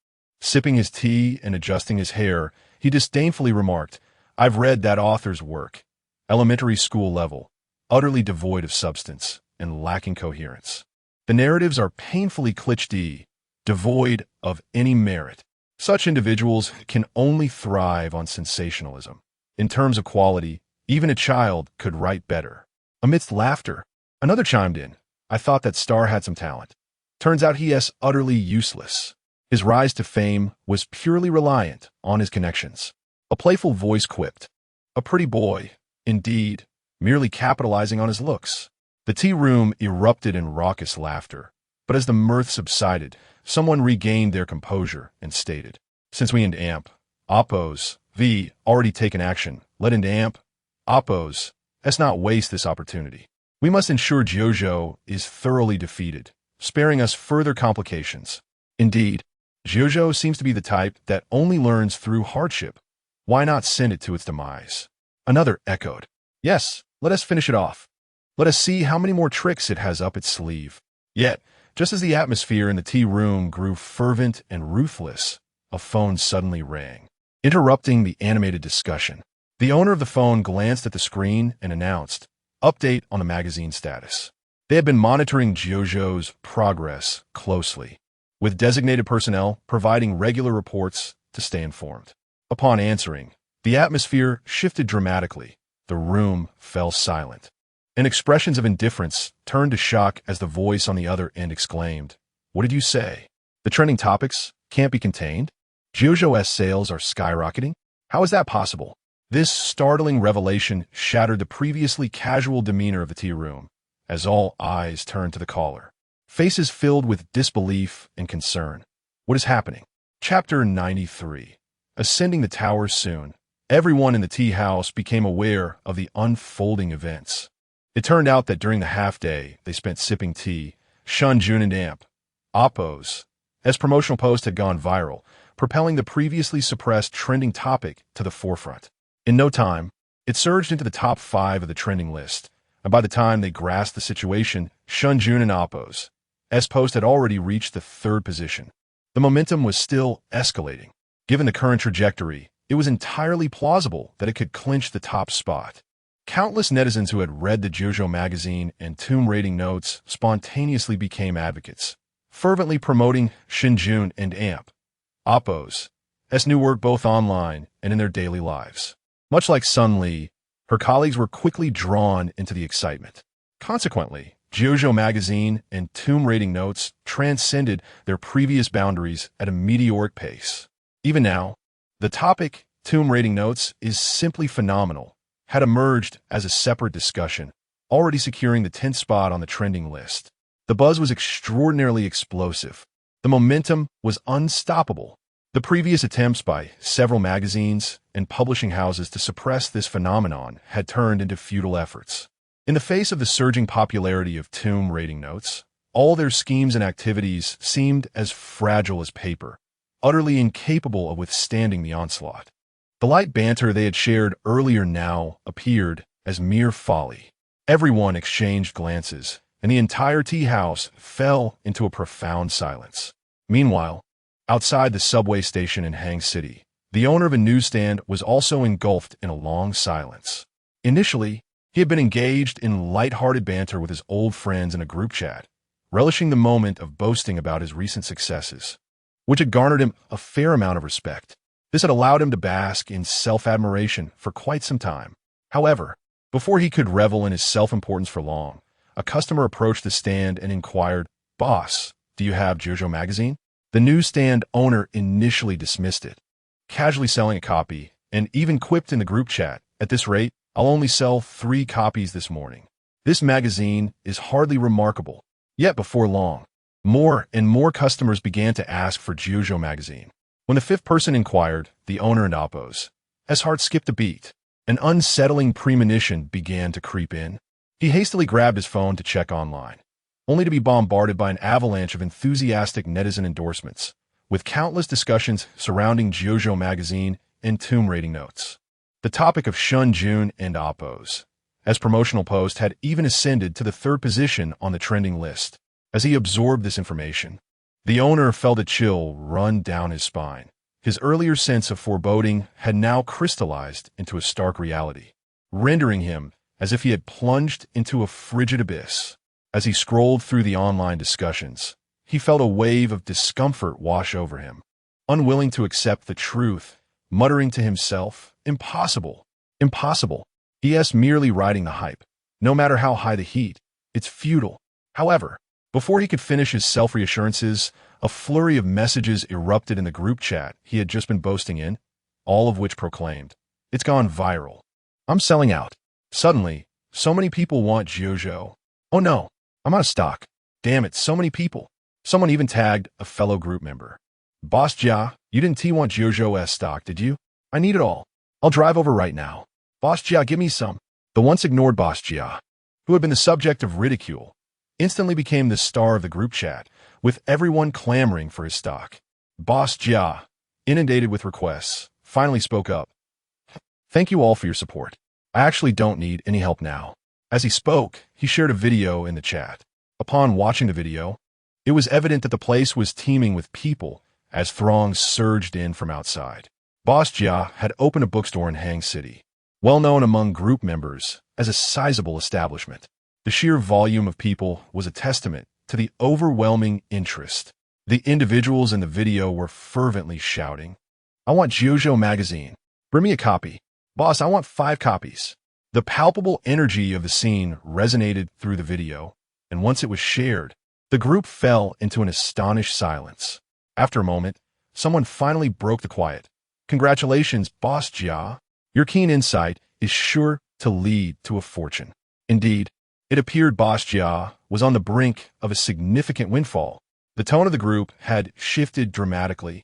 [SPEAKER 1] Sipping his tea and adjusting his hair, he disdainfully remarked, "I've read that author's work. Elementary school level, utterly devoid of substance and lacking coherence. The narratives are painfully cliché, devoid of any merit. Such individuals can only thrive on sensationalism. In terms of quality, even a child could write better." Amidst laughter, another chimed in, "I thought that Star had some talent. Turns out he is utterly useless. His rise to fame was purely reliant on his connections." A playful voice quipped, "A pretty boy, indeed, merely capitalizing on his looks." The tea room erupted in raucous laughter, but as the mirth subsided, someone regained their composure and stated, "Since we and Oppo's already taken action, let and Oppo's let's not waste this opportunity. We must ensure JoJo is thoroughly defeated, sparing us further complications. Indeed, JoJo seems to be the type that only learns through hardship. Why not send it to its demise?" Another echoed, "Yes, let us finish it off. Let us see how many more tricks it has up its sleeve." Yet, just as the atmosphere in the tea room grew fervent and ruthless, a phone suddenly rang, interrupting the animated discussion. The owner of the phone glanced at the screen and announced, "Update on the magazine status." They had been monitoring JoJo's progress closely, with designated personnel providing regular reports to stay informed. Upon answering, the atmosphere shifted dramatically. The room fell silent, and expressions of indifference turned to shock as the voice on the other end exclaimed, "What did you say? The trending topics can't be contained? JoJo's sales are skyrocketing? How is that possible?" This startling revelation shattered the previously casual demeanor of the tea room, as all eyes turned to the caller, faces filled with disbelief and concern. What is happening? Chapter 93. Ascending the tower soon, everyone in the tea house became aware of the unfolding events. It turned out that during the half-day they spent sipping tea, Shen Jun and Oppo's promotional post had gone viral, propelling the previously suppressed trending topic to the forefront. In no time, it surged into the top 5 of the trending list, and by the time they grasped the situation, Shen Jun and Oppo's post had already reached the 3rd position. The momentum was still escalating. Given the current trajectory, it was entirely plausible that it could clinch the top spot. Countless netizens who had read the JoJo magazine and Tomb rating notes spontaneously became advocates, fervently promoting Shen Jun and Oppo's new work both online and in their daily lives. Much like Sun Li, her colleagues were quickly drawn into the excitement. Consequently, JoJo magazine and Tomb rating notes transcended their previous boundaries at a meteoric pace. Even now, the topic, Tomb rating notes, is simply phenomenal, had emerged as a separate discussion, already securing the 10th spot on the trending list. The buzz was extraordinarily explosive. The momentum was unstoppable. The previous attempts by several magazines and publishing houses to suppress this phenomenon had turned into futile efforts. In the face of the surging popularity of Tomb rating notes, all their schemes and activities seemed as fragile as paper, utterly incapable of withstanding the onslaught. The light banter they had shared earlier now appeared as mere folly. Everyone exchanged glances, and the entire tea house fell into a profound silence. Meanwhile, outside the subway station in Hying City, the owner of a newsstand was also engulfed in a long silence. Initially, he had been engaged in light-hearted banter with his old friends in a group chat, relishing the moment of boasting about his recent successes, which had garnered him a fair amount of respect. This had allowed him to bask in self-admiration for quite some time. However, before he could revel in his self-importance for long, a customer approached the stand and inquired, "Boss, do you have JoJo magazine?" The newsstand owner initially dismissed it, casually selling a copy, and even quipped in the group chat, "At this rate, I'll only sell 3 copies this morning. This magazine is hardly remarkable." Yet before long, more and more customers began to ask for JoJo magazine. When the 5th person inquired, the owner and Oppos, his heart skipped a beat. An unsettling premonition began to creep in. He hastily grabbed his phone to check online, only to be bombarded by an avalanche of enthusiastic netizen endorsements, with countless discussions surrounding JoJo magazine and tomb rating notes. The topic of Shen Jun and Oppos, as promotional post, had even ascended to the 3rd position on the trending list. As he absorbed this information, the owner felt a chill run down his spine. His earlier sense of foreboding had now crystallized into a stark reality, rendering him as if he had plunged into a frigid abyss. As he scrolled through the online discussions, he felt a wave of discomfort wash over him. Unwilling to accept the truth, muttering to himself, "Impossible, impossible. He merely riding the hype. No matter how high the heat, it's futile." However, before he could finish his self-reassurances, a flurry of messages erupted in the group chat he had just been boasting in, all of which proclaimed, "It's gone viral. I'm selling out. Suddenly, so many people want JoJo. Oh no, I'm out of stock. Damn it, so many people." Someone even tagged a fellow group member. "Boss Jia, you didn't want JoJo's stock, did you? I need it all. I'll drive over right now. Boss Jia, give me some." The once ignored Boss Jia, who had been the subject of ridicule, instantly became the star of the group chat, with everyone clamoring for his stock. Boss Jia, inundated with requests, finally spoke up. "Thank you all for your support. I actually don't need any help now." As he spoke, he shared a video in the chat. Upon watching the video, it was evident that the place was teeming with people as throngs surged in from outside. Boss Jia had opened a bookstore in Hying City, well known among group members as a sizable establishment. The sheer volume of people was a testament to the overwhelming interest. The individuals in the video were fervently shouting, "I want JoJo magazine. Bring me a copy. Boss, I want 5 copies." The palpable energy of the scene resonated through the video, and once it was shared, the group fell into an astonished silence. After a moment, someone finally broke the quiet. "Congratulations, Boss Jia. Your keen insight is sure to lead to a fortune." Indeed, it appeared Boss Jia was on the brink of a significant windfall. The tone of the group had shifted dramatically,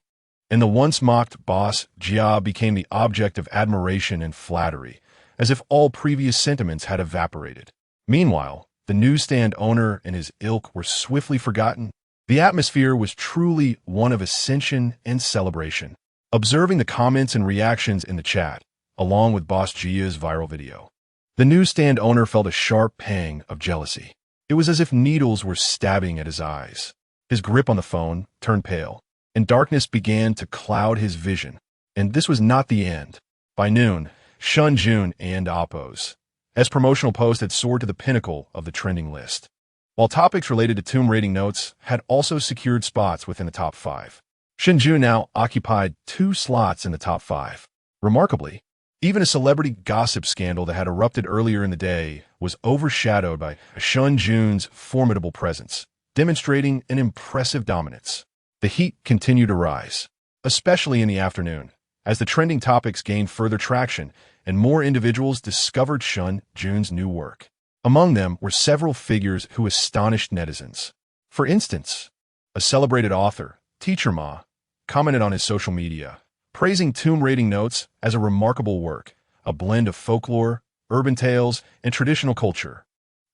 [SPEAKER 1] and the once mocked Boss Jia became the object of admiration and flattery, as if all previous sentiments had evaporated. Meanwhile, the newsstand owner and his ilk were swiftly forgotten. The atmosphere was truly one of ascension and celebration. Observing the comments and reactions in the chat, along with Boss Jia's viral video, the newsstand owner felt a sharp pang of jealousy. It was as if needles were stabbing at his eyes. His grip on the phone turned pale, and darkness began to cloud his vision. And this was not the end. By noon, Shen Jun and Oppos, as promotional post, had soared to the pinnacle of the trending list, while topics related to tomb rating notes had also secured spots within the top 5. Shen Jun now occupied 2 slots in the top 5. Remarkably, even a celebrity gossip scandal that had erupted earlier in the day was overshadowed by Shen Jun's formidable presence, demonstrating an impressive dominance. The heat continued to rise, especially in the afternoon, as the trending topics gained further traction and more individuals discovered Shen Jun's new work. Among them were several figures who astonished netizens. For instance, a celebrated author, Teacher Ma, commented on his social media, praising Tomb Raiding Notes as a remarkable work, a blend of folklore, urban tales, and traditional culture.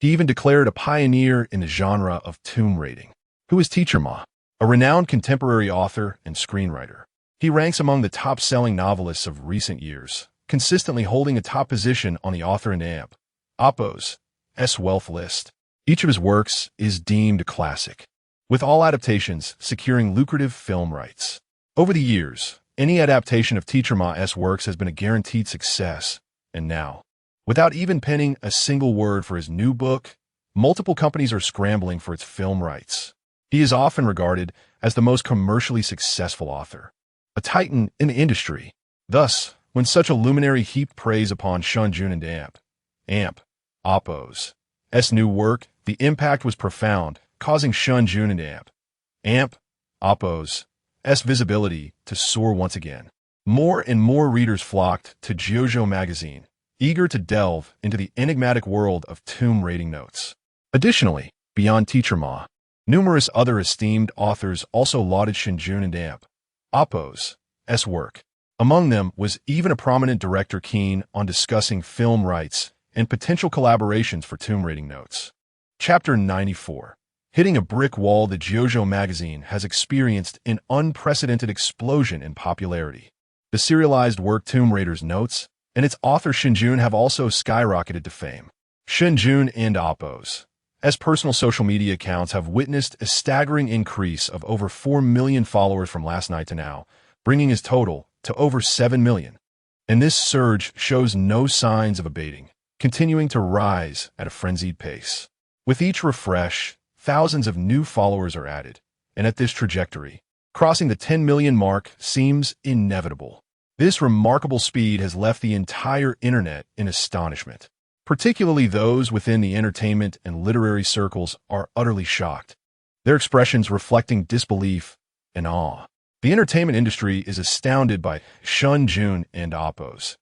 [SPEAKER 1] He even declared a pioneer in the genre of tomb raiding. Who is Teacher Ma? A renowned contemporary author and screenwriter. He ranks among the top-selling novelists of recent years, consistently holding a top position on the author and amp, Oppo's wealth list. Each of his works is deemed a classic, with all adaptations securing lucrative film rights. Over the years, any adaptation of Teacher Ma's works has been a guaranteed success, and now, without even penning a single word for his new book, multiple companies are scrambling for its film rights. He is often regarded as the most commercially successful author, a titan in the industry. Thus, when such a luminary heaped praise upon Shen Jun and Amp, Oppo's new work, the impact was profound, causing Shen Jun and Amp, Oppo's visibility to soar once again. More and more readers flocked to JoJo magazine, eager to delve into the enigmatic world of tomb rating notes. Additionally, beyond Teacher Ma, numerous other esteemed authors also lauded Shen Jun and Oppo's work. Among them was even a prominent director keen on discussing film rights and potential collaborations for tomb rating notes. Chapter 94. Hitting a brick wall, the JoJo magazine has experienced an unprecedented explosion in popularity. The serialized work Tomb Raider's Notes and its author Shen Jun have also skyrocketed to fame. Shen Jun and Oppo's personal social media accounts have witnessed a staggering increase of over 4 million followers from last night to now, bringing his total to over 7 million. And this surge shows no signs of abating, continuing to rise at a frenzied pace. With each refresh, thousands of new followers are added, and at this trajectory, crossing the 10 million mark seems inevitable. This remarkable speed has left the entire internet in astonishment. Particularly those within the entertainment and literary circles are utterly shocked, their expressions reflecting disbelief and awe. The entertainment industry is astounded by Shen Jun and Oppo's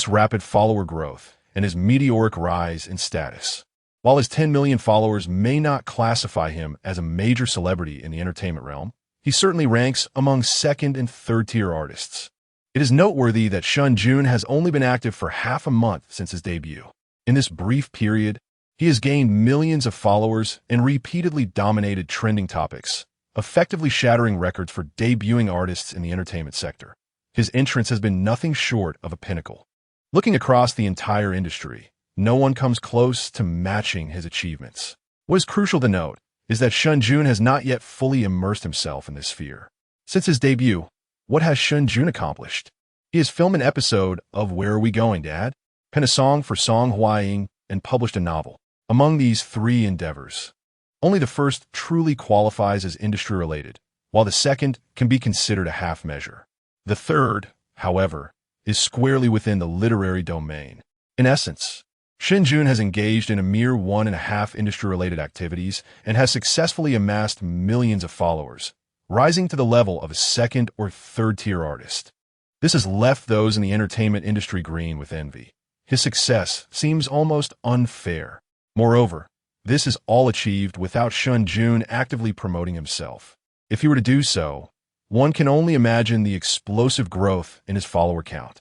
[SPEAKER 1] rapid follower growth and his meteoric rise in status. While his 10 million followers may not classify him as a major celebrity in the entertainment realm, he certainly ranks among second and third-tier artists. It is noteworthy that Shen Jun has only been active for half a month since his debut. In this brief period, he has gained millions of followers and repeatedly dominated trending topics, effectively shattering records for debuting artists in the entertainment sector. His entrance has been nothing short of a pinnacle. Looking across the entire industry, no one comes close to matching his achievements. What is crucial to note is that Shen Jun has not yet fully immersed himself in this sphere. Since his debut, what has Shen Jun accomplished? He has filmed an episode of Where Are We Going, Dad?, penned a song for Song Hying, and published a novel. Among these three endeavors, only the first truly qualifies as industry-related, while the second can be considered a half measure. The third, however, is squarely within the literary domain. In essence, Shen Jun has engaged in a mere 1.5 industry-related activities and has successfully amassed millions of followers, rising to the level of a second or third-tier artist. This has left those in the entertainment industry green with envy. His success seems almost unfair. Moreover, this is all achieved without Shen Jun actively promoting himself. If he were to do so, one can only imagine the explosive growth in his follower count.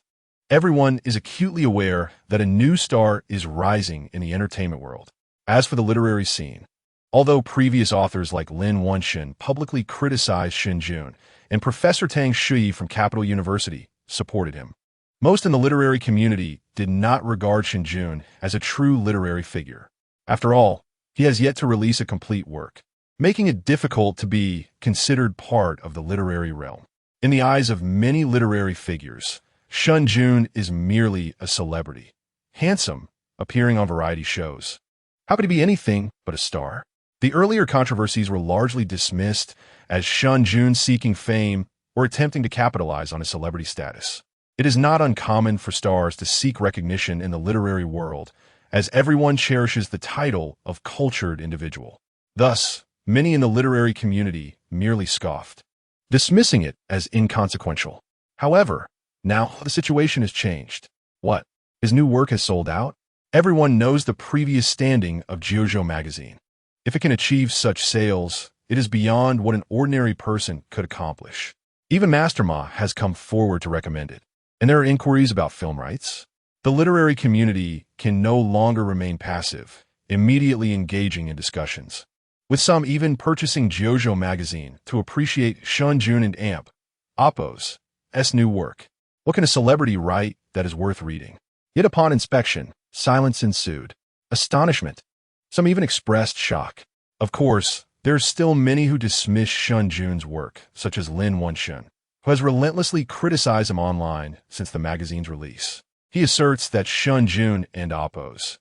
[SPEAKER 1] Everyone is acutely aware that a new star is rising in the entertainment world. As for the literary scene, although previous authors like Lin Wenshin publicly criticized Shen Jun, and Professor Tang Shui from Capital University supported him, most in the literary community did not regard Shen Jun as a true literary figure. After all, he has yet to release a complete work, making it difficult to be considered part of the literary realm. In the eyes of many literary figures, Shen Jun is merely a celebrity, handsome, appearing on variety shows. How could he be anything but a star? The earlier controversies were largely dismissed as Shen Jun seeking fame or attempting to capitalize on his celebrity status. It is not uncommon for stars to seek recognition in the literary world, as everyone cherishes the title of cultured individual. Thus, many in the literary community merely scoffed, dismissing it as inconsequential. However, now the situation has changed. What? His new work has sold out? Everyone knows the previous standing of JoJo magazine. If it can achieve such sales, it is beyond what an ordinary person could accomplish. Even Master Ma has come forward to recommend it. And there are inquiries about film rights. The literary community can no longer remain passive, immediately engaging in discussions, with some even purchasing JoJo magazine to appreciate Shen Jun and Oppo's new work. What can a celebrity write that is worth reading? Yet upon inspection, silence ensued. Astonishment. Some even expressed shock. Of course, there are still many who dismiss Shen Jun's work, such as Lin Wenshin, who has relentlessly criticized him online since the magazine's release. He asserts that Shen Jun and Oppo's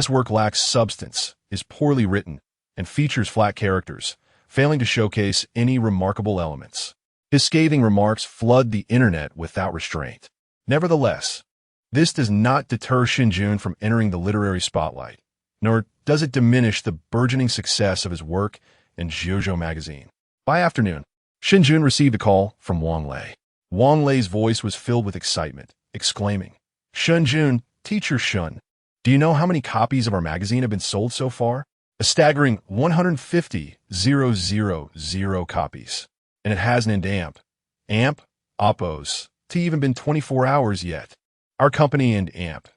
[SPEAKER 1] work lacks substance, is poorly written, and features flat characters, failing to showcase any remarkable elements. His scathing remarks flood the internet without restraint. Nevertheless, this does not deter Shen Jun from entering the literary spotlight, nor does it diminish the burgeoning success of his work in JoJo magazine. By afternoon, Shen Jun received a call from Wang Lei. Wang Lei's voice was filled with excitement, exclaiming, "Shen Jun, teacher Shen, do you know how many copies of our magazine have been sold so far? A staggering 150,000 copies. And it hasn't AMP, Oppos, to even been 24 hours yet. Our company and AMP,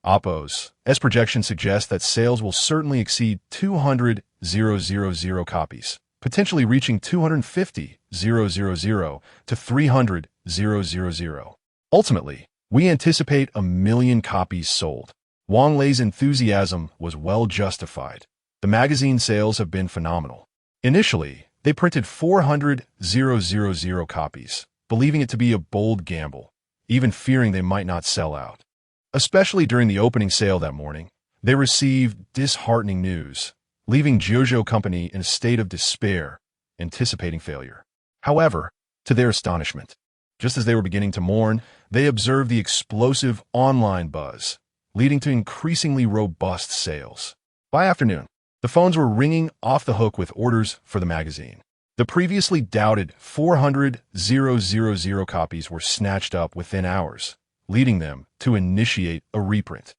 [SPEAKER 1] Oppos, projections suggest that sales will certainly exceed 200,000 copies, potentially reaching 250,000 to 300,000. Ultimately, we anticipate 1,000,000 copies sold." Wang Lei's enthusiasm was well justified. The magazine sales have been phenomenal. Initially, they printed 400,000 copies, believing it to be a bold gamble, even fearing they might not sell out. Especially during the opening sale that morning, they received disheartening news, leaving JoJo Company in a state of despair, anticipating failure. However, to their astonishment, just as they were beginning to mourn, they observed the explosive online buzz, leading to increasingly robust sales. By afternoon, the phones were ringing off the hook with orders for the magazine. The previously doubted 400,000 copies were snatched up within hours, leading them to initiate a reprint.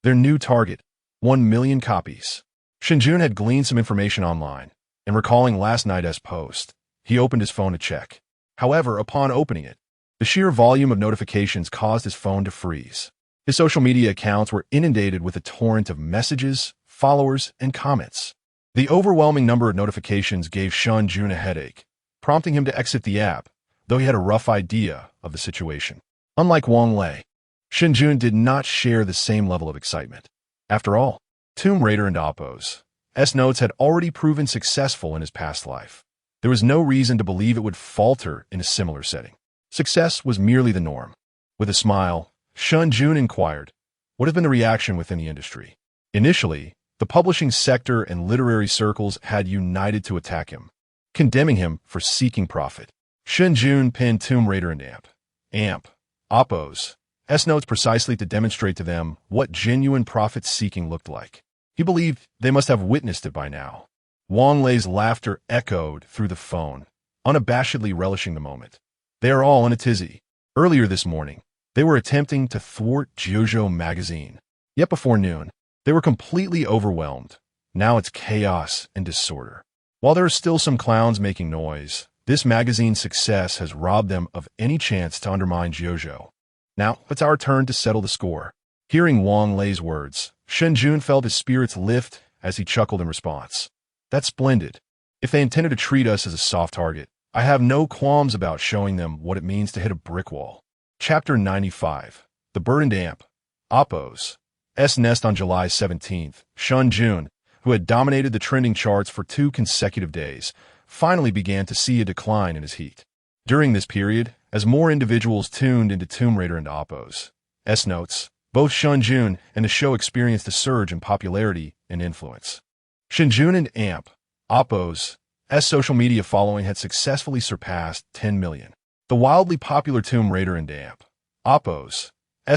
[SPEAKER 1] Their new target, 1,000,000 copies. Shen Jun had gleaned some information online, and recalling last night's post, he opened his phone to check. However, upon opening it, the sheer volume of notifications caused his phone to freeze. His social media accounts were inundated with a torrent of messages, followers, and comments. The overwhelming number of notifications gave Shen Jun a headache, prompting him to exit the app, though he had a rough idea of the situation. Unlike Wang Lei, Shen Jun did not share the same level of excitement. After all, Tomb Raider and Oppos' notes had already proven successful in his past life. There was no reason to believe it would falter in a similar setting. Success was merely the norm. With a smile, Shen Jun inquired, "What has been the reaction within the industry?" Initially, the publishing sector and literary circles had united to attack him, condemning him for seeking profit. Shen Jun penned Tomb Raider and AMP, Oppos' notes precisely to demonstrate to them what genuine profit-seeking looked like. He believed they must have witnessed it by now. Wang Lei's laughter echoed through the phone, unabashedly relishing the moment. "They are all in a tizzy. Earlier this morning, they were attempting to thwart JoJo magazine. Yet before noon, they were completely overwhelmed. Now it's chaos and disorder. While there are still some clowns making noise, this magazine's success has robbed them of any chance to undermine JoJo. Now it's our turn to settle the score." Hearing Wang Lei's words, Shen Jun felt his spirits lift as he chuckled in response. "That's splendid. If they intended to treat us as a soft target, I have no qualms about showing them what it means to hit a brick wall." Chapter 95. The Burdened Amp. Oppos' nest. On July 17th, Shen Jun, who had dominated the trending charts for 2 consecutive days, finally began to see a decline in his heat. During this period, as more individuals tuned into Tomb Raider and Oppos' notes, both Shen Jun and the show experienced a surge in popularity and influence. Shen Jun and Oppos' social media following had successfully surpassed 10 million. The wildly popular Tomb Raider and Oppos'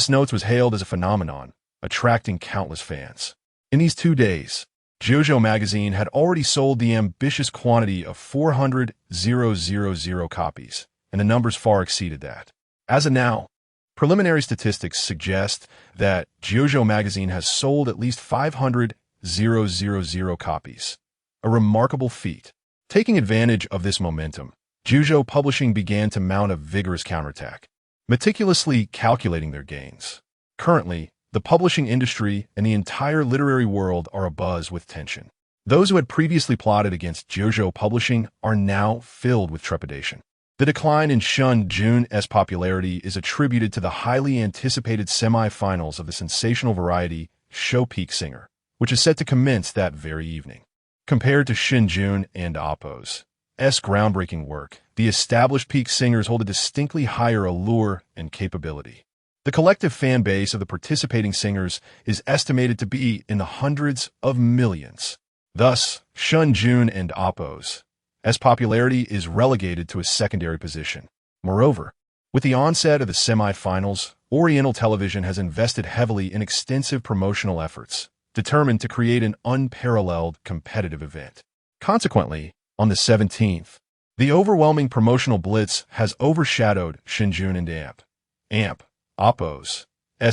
[SPEAKER 1] notes was hailed as a phenomenon, attracting countless fans. In these 2 days, JoJo magazine had already sold the ambitious quantity of 400,000 copies, and the numbers far exceeded that. As of now, preliminary statistics suggest that JoJo magazine has sold at least 500,000 copies, a remarkable feat. Taking advantage of this momentum, JoJo Publishing began to mount a vigorous counterattack, meticulously calculating their gains. Currently, the publishing industry and the entire literary world are abuzz with tension. Those who had previously plotted against JoJo Publishing are now filled with trepidation. The decline in Shen Jun's popularity is attributed to the highly anticipated semi-finals of the sensational variety show Peak Singer, which is set to commence that very evening. Compared to Shen Jun and Oppos' groundbreaking work, the established Peak Singers hold a distinctly higher allure and capability. The collective fan base of the participating singers is estimated to be in the hundreds of millions. Thus, Shen Jun and Oppos' as popularity is relegated to a secondary position. Moreover, with the onset of the semi-finals, Oriental Television has invested heavily in extensive promotional efforts, determined to create an unparalleled competitive event. Consequently, on the 17th, the overwhelming promotional blitz has overshadowed Shen Jun and AMP, Oppo's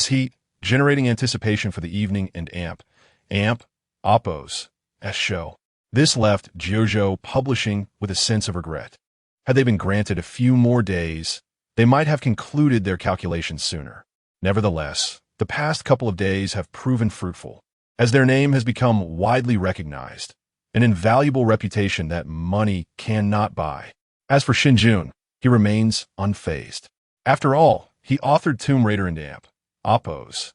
[SPEAKER 1] heat, generating anticipation for the evening, and AMP, Oppo's show. This left Jiuzhou Publishing with a sense of regret. Had they been granted a few more days, they might have concluded their calculations sooner. Nevertheless, the past couple of days have proven fruitful, as their name has become widely recognized, an invaluable reputation that money cannot buy. As for Shen Jun, he remains unfazed. After all, he authored Tomb Raider and Oppo's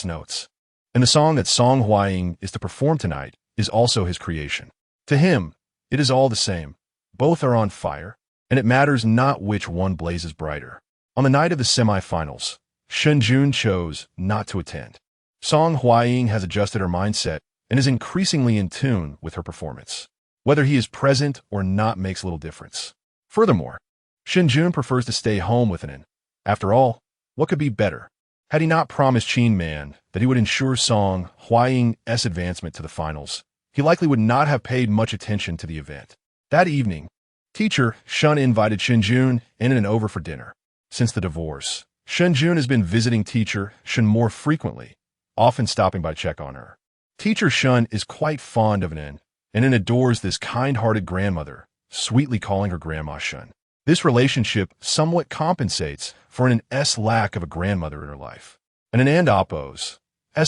[SPEAKER 1] notes. And the song that Song Hying is to perform tonight is also his creation. To him, it is all the same. Both are on fire, and it matters not which one blazes brighter. On the night of the semi-finals, Shen Jun chose not to attend. Song Hying has adjusted her mindset and is increasingly in tune with her performance. Whether he is present or not makes little difference. Furthermore, Shen Jun prefers to stay home with an. After all, what could be better? Had he not promised Qin Man that he would ensure Song Hying's advancement to the finals, he likely would not have paid much attention to the event. That evening, teacher Shun invited Shen Jun in and over for dinner. Since the divorce, Shen Jun has been visiting teacher Shun more frequently, often stopping by to check on her. Teacher Shun is quite fond of An and adores this kind-hearted grandmother, sweetly calling her Grandma Shun. This relationship somewhat compensates for An's lack of a grandmother in her life. And Oppo's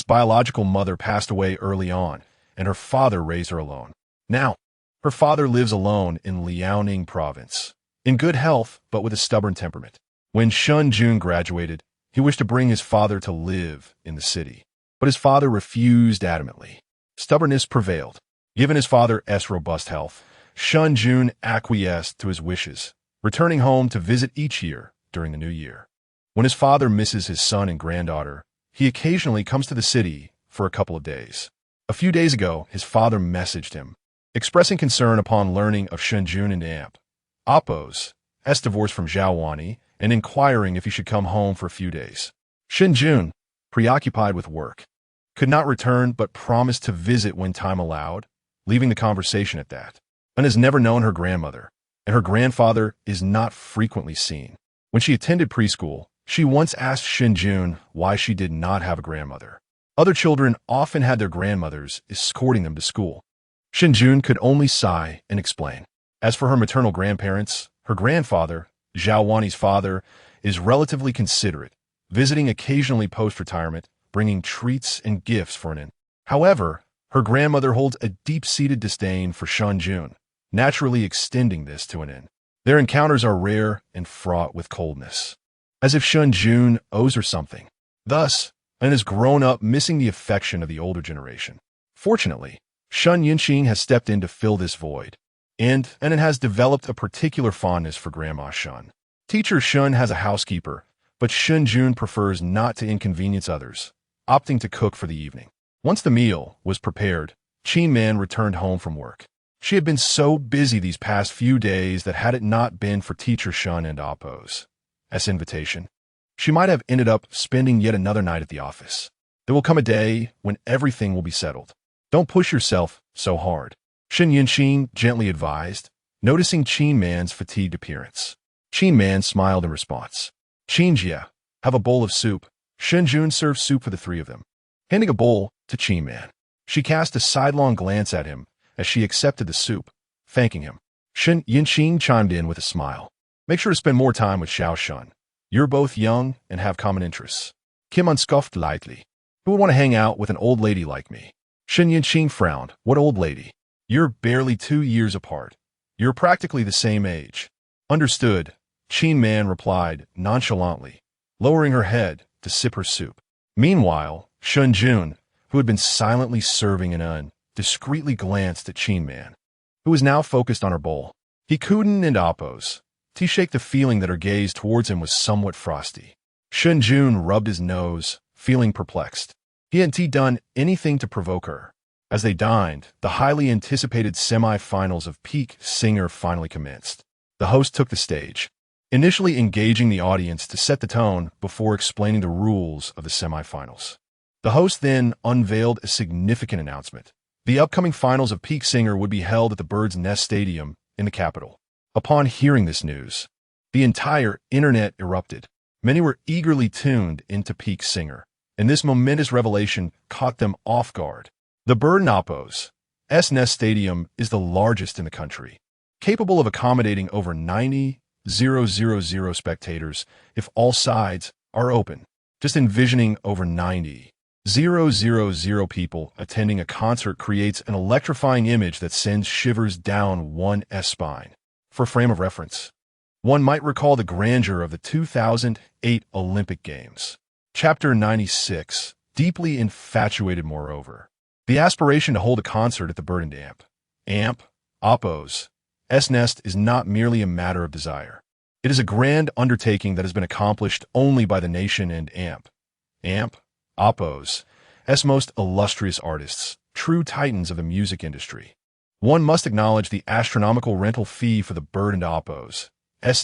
[SPEAKER 1] biological mother passed away early on, and her father raised her alone. Now, her father lives alone in Liaoning province, in good health but with a stubborn temperament. When Shen Jun graduated, he wished to bring his father to live in the city, but his father refused adamantly. Stubbornness prevailed. Given his father's robust health, Shen Jun acquiesced to his wishes, returning home to visit each year during the new year. When his father misses his son and granddaughter, he occasionally comes to the city for a couple of days. A few days ago, his father messaged him, expressing concern upon learning of Shen Jun and Oppo's divorce from Zhao Wani and inquiring if he should come home for a few days. Shen Jun, preoccupied with work, could not return but promised to visit when time allowed, leaving the conversation at that. An has never known her grandmother, and her grandfather is not frequently seen. When she attended preschool, she once asked Shen Jun why she did not have a grandmother. Other children often had their grandmothers escorting them to school. Shen Jun could only sigh and explain. As for her maternal grandparents, her grandfather, Zhao Wani's father, is relatively considerate, visiting occasionally post-retirement, bringing treats and gifts for An. However, her grandmother holds a deep-seated disdain for Shen Jun, naturally extending this to An. Their encounters are rare and fraught with coldness, as if Shen Jun owes her something. Thus, An has grown up missing the affection of the older generation. Fortunately, Shen Yinxing has stepped in to fill this void, and An has developed a particular fondness for Grandma Shun. Teacher Shun has a housekeeper, but Shen Jun prefers not to inconvenience others, opting to cook for the evening. Once the meal was prepared, Qin Man returned home from work. She had been so busy these past few days that had it not been for teacher Shun and Oppo's invitation, she might have ended up spending yet another night at the office. There will come a day when everything will be settled. Don't push yourself so hard, Shen Yinxing gently advised, noticing Qin Man's fatigued appearance. Qin Man smiled in response. Qin Jia, have a bowl of soup. Shen Jun served soup for the three of them. Handing a bowl to Qin Man, she cast a sidelong glance at him as she accepted the soup, thanking him. Shen Yinxing chimed in with a smile. Make sure to spend more time with Xiao Shun. You're both young and have common interests. Kim unscoffed lightly. Who would want to hang out with an old lady like me? Shen Yinxing frowned. What old lady? You're barely 2 years apart. You're practically the same age. Understood, Qin Man replied nonchalantly, lowering her head to sip her soup. Meanwhile, Shen Jun, who had been silently serving An, discreetly glanced at Qin Man, who was now focused on her bowl. He couldn't and Oppo's. He shake the feeling that her gaze towards him was somewhat frosty. Shen Jun rubbed his nose, feeling perplexed. He hadn't done anything to provoke her. As they dined, the highly anticipated semi-finals of Peak Singer finally commenced. The host took the stage, initially engaging the audience to set the tone before explaining the rules of the semi-finals. The host then unveiled a significant announcement. The upcoming finals of Peak Singer would be held at the Bird's Nest Stadium in the capital. Upon hearing this news, the entire internet erupted. Many were eagerly tuned into Peak Singer, and this momentous revelation caught them off guard. The Bird and Oppo's Nest Stadium is the largest in the country, capable of accommodating over 90,000 spectators if all sides are open. Just envisioning over 90,000 people attending a concert creates an electrifying image that sends shivers down one's spine. For a frame of reference, one might recall the grandeur of the 2008 Olympic Games. Chapter 96, deeply infatuated moreover. The aspiration to hold a concert at the Bird and Oppo's Nest is not merely a matter of desire. It is a grand undertaking that has been accomplished only by the nation and Oppo's most illustrious artists, true titans of the music industry. One must acknowledge the astronomical rental fee for the Bird and Oppo's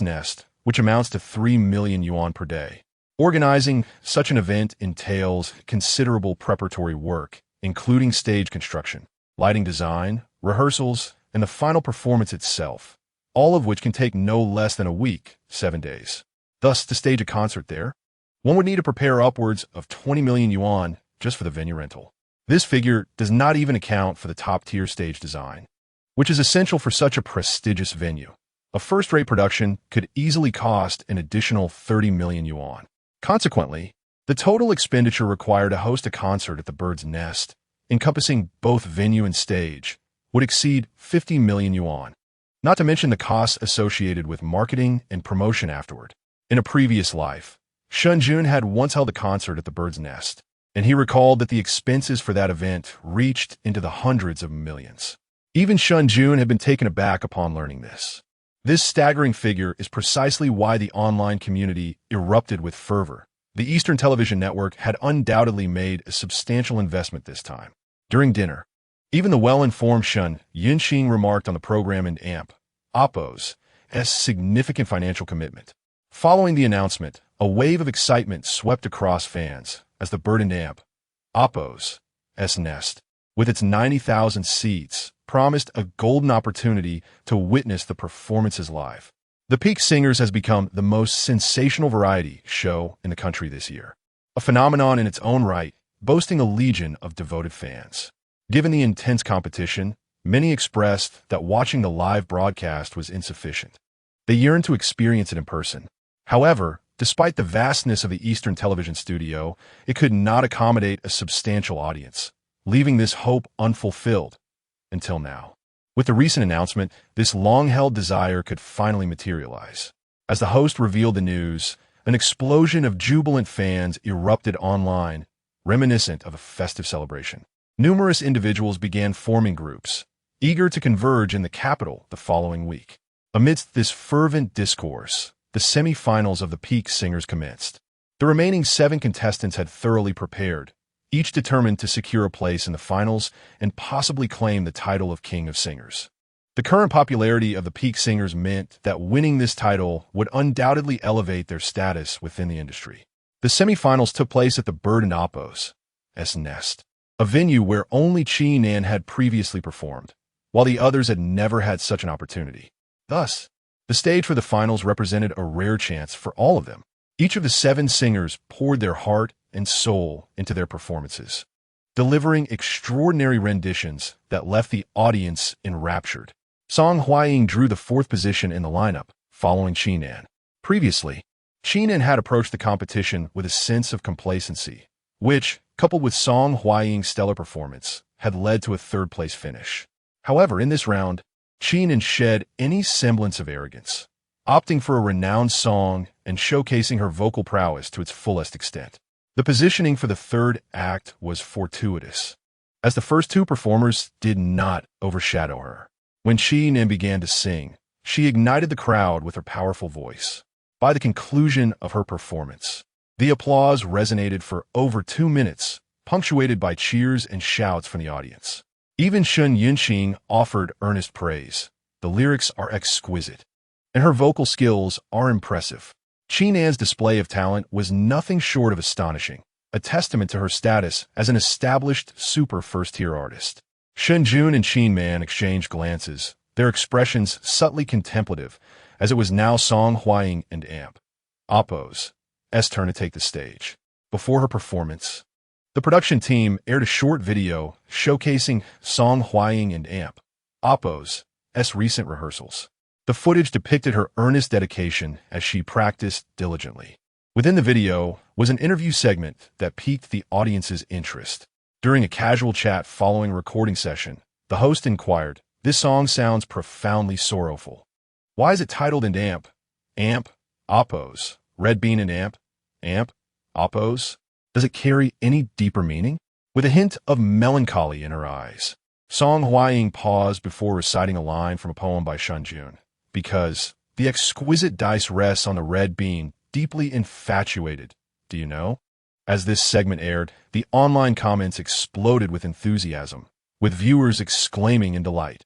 [SPEAKER 1] Nest, which amounts to 3 million yuan per day. Organizing such an event entails considerable preparatory work, including stage construction, lighting design, rehearsals, and the final performance itself, all of which can take no less than a week, 7 days. Thus, to stage a concert there, one would need to prepare upwards of 20 million yuan just for the venue rental. This figure does not even account for the top-tier stage design, which is essential for such a prestigious venue. A first-rate production could easily cost an additional 30 million yuan. Consequently, the total expenditure required to host a concert at the Bird's Nest, encompassing both venue and stage, would exceed 50 million yuan, not to mention the costs associated with marketing and promotion afterward. In a previous life, Shen Jun had once held a concert at the Bird's Nest, and he recalled that the expenses for that event reached into the hundreds of millions. Even Shen Jun had been taken aback upon learning this. This staggering figure is precisely why the online community erupted with fervor. The Eastern Television Network had undoubtedly made a substantial investment this time. During dinner, even the well-informed Shen Jun remarked on the program and Oppo's significant financial commitment. Following the announcement, a wave of excitement swept across fans as the Bird and Oppo's Nest, with its 90,000 seats, promised a golden opportunity to witness the performances live. The Peak Singers has become the most sensational variety show in the country this year, a phenomenon in its own right, boasting a legion of devoted fans. Given the intense competition, many expressed that watching the live broadcast was insufficient. They yearned to experience it in person. However, despite the vastness of the Eastern Television studio, it could not accommodate a substantial audience, leaving this hope unfulfilled until now. With the recent announcement, this long-held desire could finally materialize. As the host revealed the news, an explosion of jubilant fans erupted online, reminiscent of a festive celebration. Numerous individuals began forming groups, eager to converge in the capital the following week. Amidst this fervent discourse, the semi-finals of the Peak Singers commenced. The remaining 7 contestants had thoroughly prepared, each determined to secure a place in the finals and possibly claim the title of King of Singers. The current popularity of the Peak Singers meant that winning this title would undoubtedly elevate their status within the industry. The semi-finals took place at the Bird and Oppo's Nest, a venue where only Nan had previously performed, while the others had never had such an opportunity. Thus, the stage for the finals represented a rare chance for all of them. Each of the 7 singers poured their heart and soul into their performances, delivering extraordinary renditions that left the audience enraptured. Hying drew the 4th position in the lineup, following Nan. Previously, Nan had approached the competition with a sense of complacency, which, coupled with Hying's stellar performance, had led to a 3rd-place finish. However, in this round, Nan shed any semblance of arrogance, opting for a renowned song and showcasing her vocal prowess to its fullest extent. The positioning for the 3rd act was fortuitous, as the first 2 performers did not overshadow her. When Nan began to sing, she ignited the crowd with her powerful voice. By the conclusion of her performance, the applause resonated for over 2 minutes, punctuated by cheers and shouts from the audience. Even Shen Jun offered earnest praise. The lyrics are exquisite, and her vocal skills are impressive. Qinan's display of talent was nothing short of astonishing, a testament to her status as an established super first-tier artist. Shen Jun and Qin exchanged glances, their expressions subtly contemplative, as it was now Song Hying and Amp Oppo's turn to take the stage. Before her performance, the production team aired a short video showcasing Song Hying and Amp Oppo's recent rehearsals. The footage depicted her earnest dedication as she practiced diligently. Within the video was an interview segment that piqued the audience's interest. During a casual chat following a recording session, the host inquired, "This song sounds profoundly sorrowful. Why is it titled in Amp Oppo's? Red Bean and Amp Oppo's? Does it carry any deeper meaning?" With a hint of melancholy in her eyes, Song Hying paused before reciting a line from a poem by Shen Jun. "Because the exquisite dice rests on the red bean, deeply infatuated. Do you know?" As this segment aired, the online comments exploded with enthusiasm, with viewers exclaiming in delight,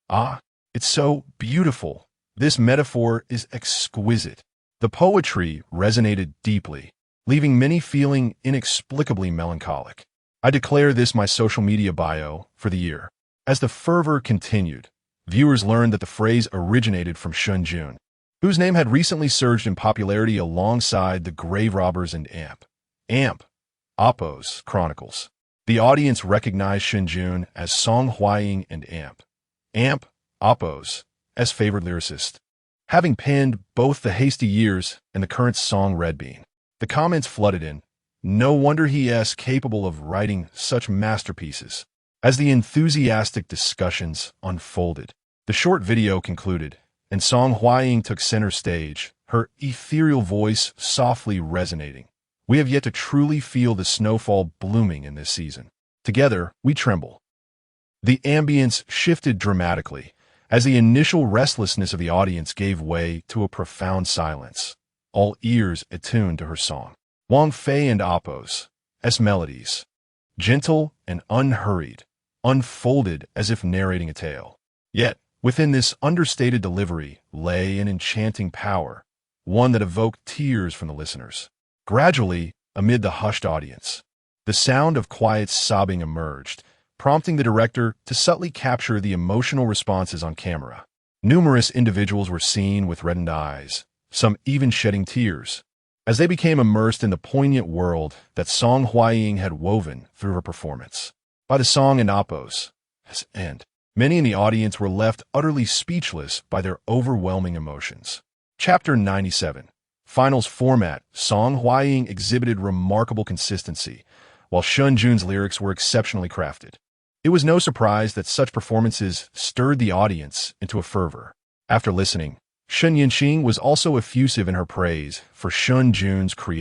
[SPEAKER 1] "Ah, it's so beautiful. This metaphor is exquisite." The poetry resonated deeply, leaving many feeling inexplicably melancholic. I declare this my social media bio for the year. As the fervor continued, viewers learned that the phrase originated from Shen Jun, whose name had recently surged in popularity alongside the Grave Robbers and Amp Oppo's chronicles. The audience recognized Shen Jun as Song Hying and Amp Oppo's favorite lyricist, having penned both the Hasty Years and the current song Red Bean. The comments flooded in. No wonder he is capable of writing such masterpieces. As the enthusiastic discussions unfolded, the short video concluded, and Song Hying took center stage, her ethereal voice softly resonating. "We have yet to truly feel the snowfall blooming in this season. Together, we tremble." The ambience shifted dramatically, as the initial restlessness of the audience gave way to a profound silence, all ears attuned to her song. Wang Fei and Oppo's melodies, gentle and unhurried, unfolded as if narrating a tale. Yet, within this understated delivery lay an enchanting power, one that evoked tears from the listeners. Gradually, amid the hushed audience, the sound of quiet sobbing emerged, prompting the director to subtly capture the emotional responses on camera. Numerous individuals were seen with reddened eyes, some even shedding tears, as they became immersed in the poignant world that Song Hying had woven through her performance. By the song and Oppo's end, many in the audience were left utterly speechless by their overwhelming emotions. Chapter 97. Finals format. Song Hying exhibited remarkable consistency, while Shen Jun's lyrics were exceptionally crafted. It was no surprise that such performances stirred the audience into a fervor. After listening, Shen Jun was also effusive in her praise for Shen Jun's creativity.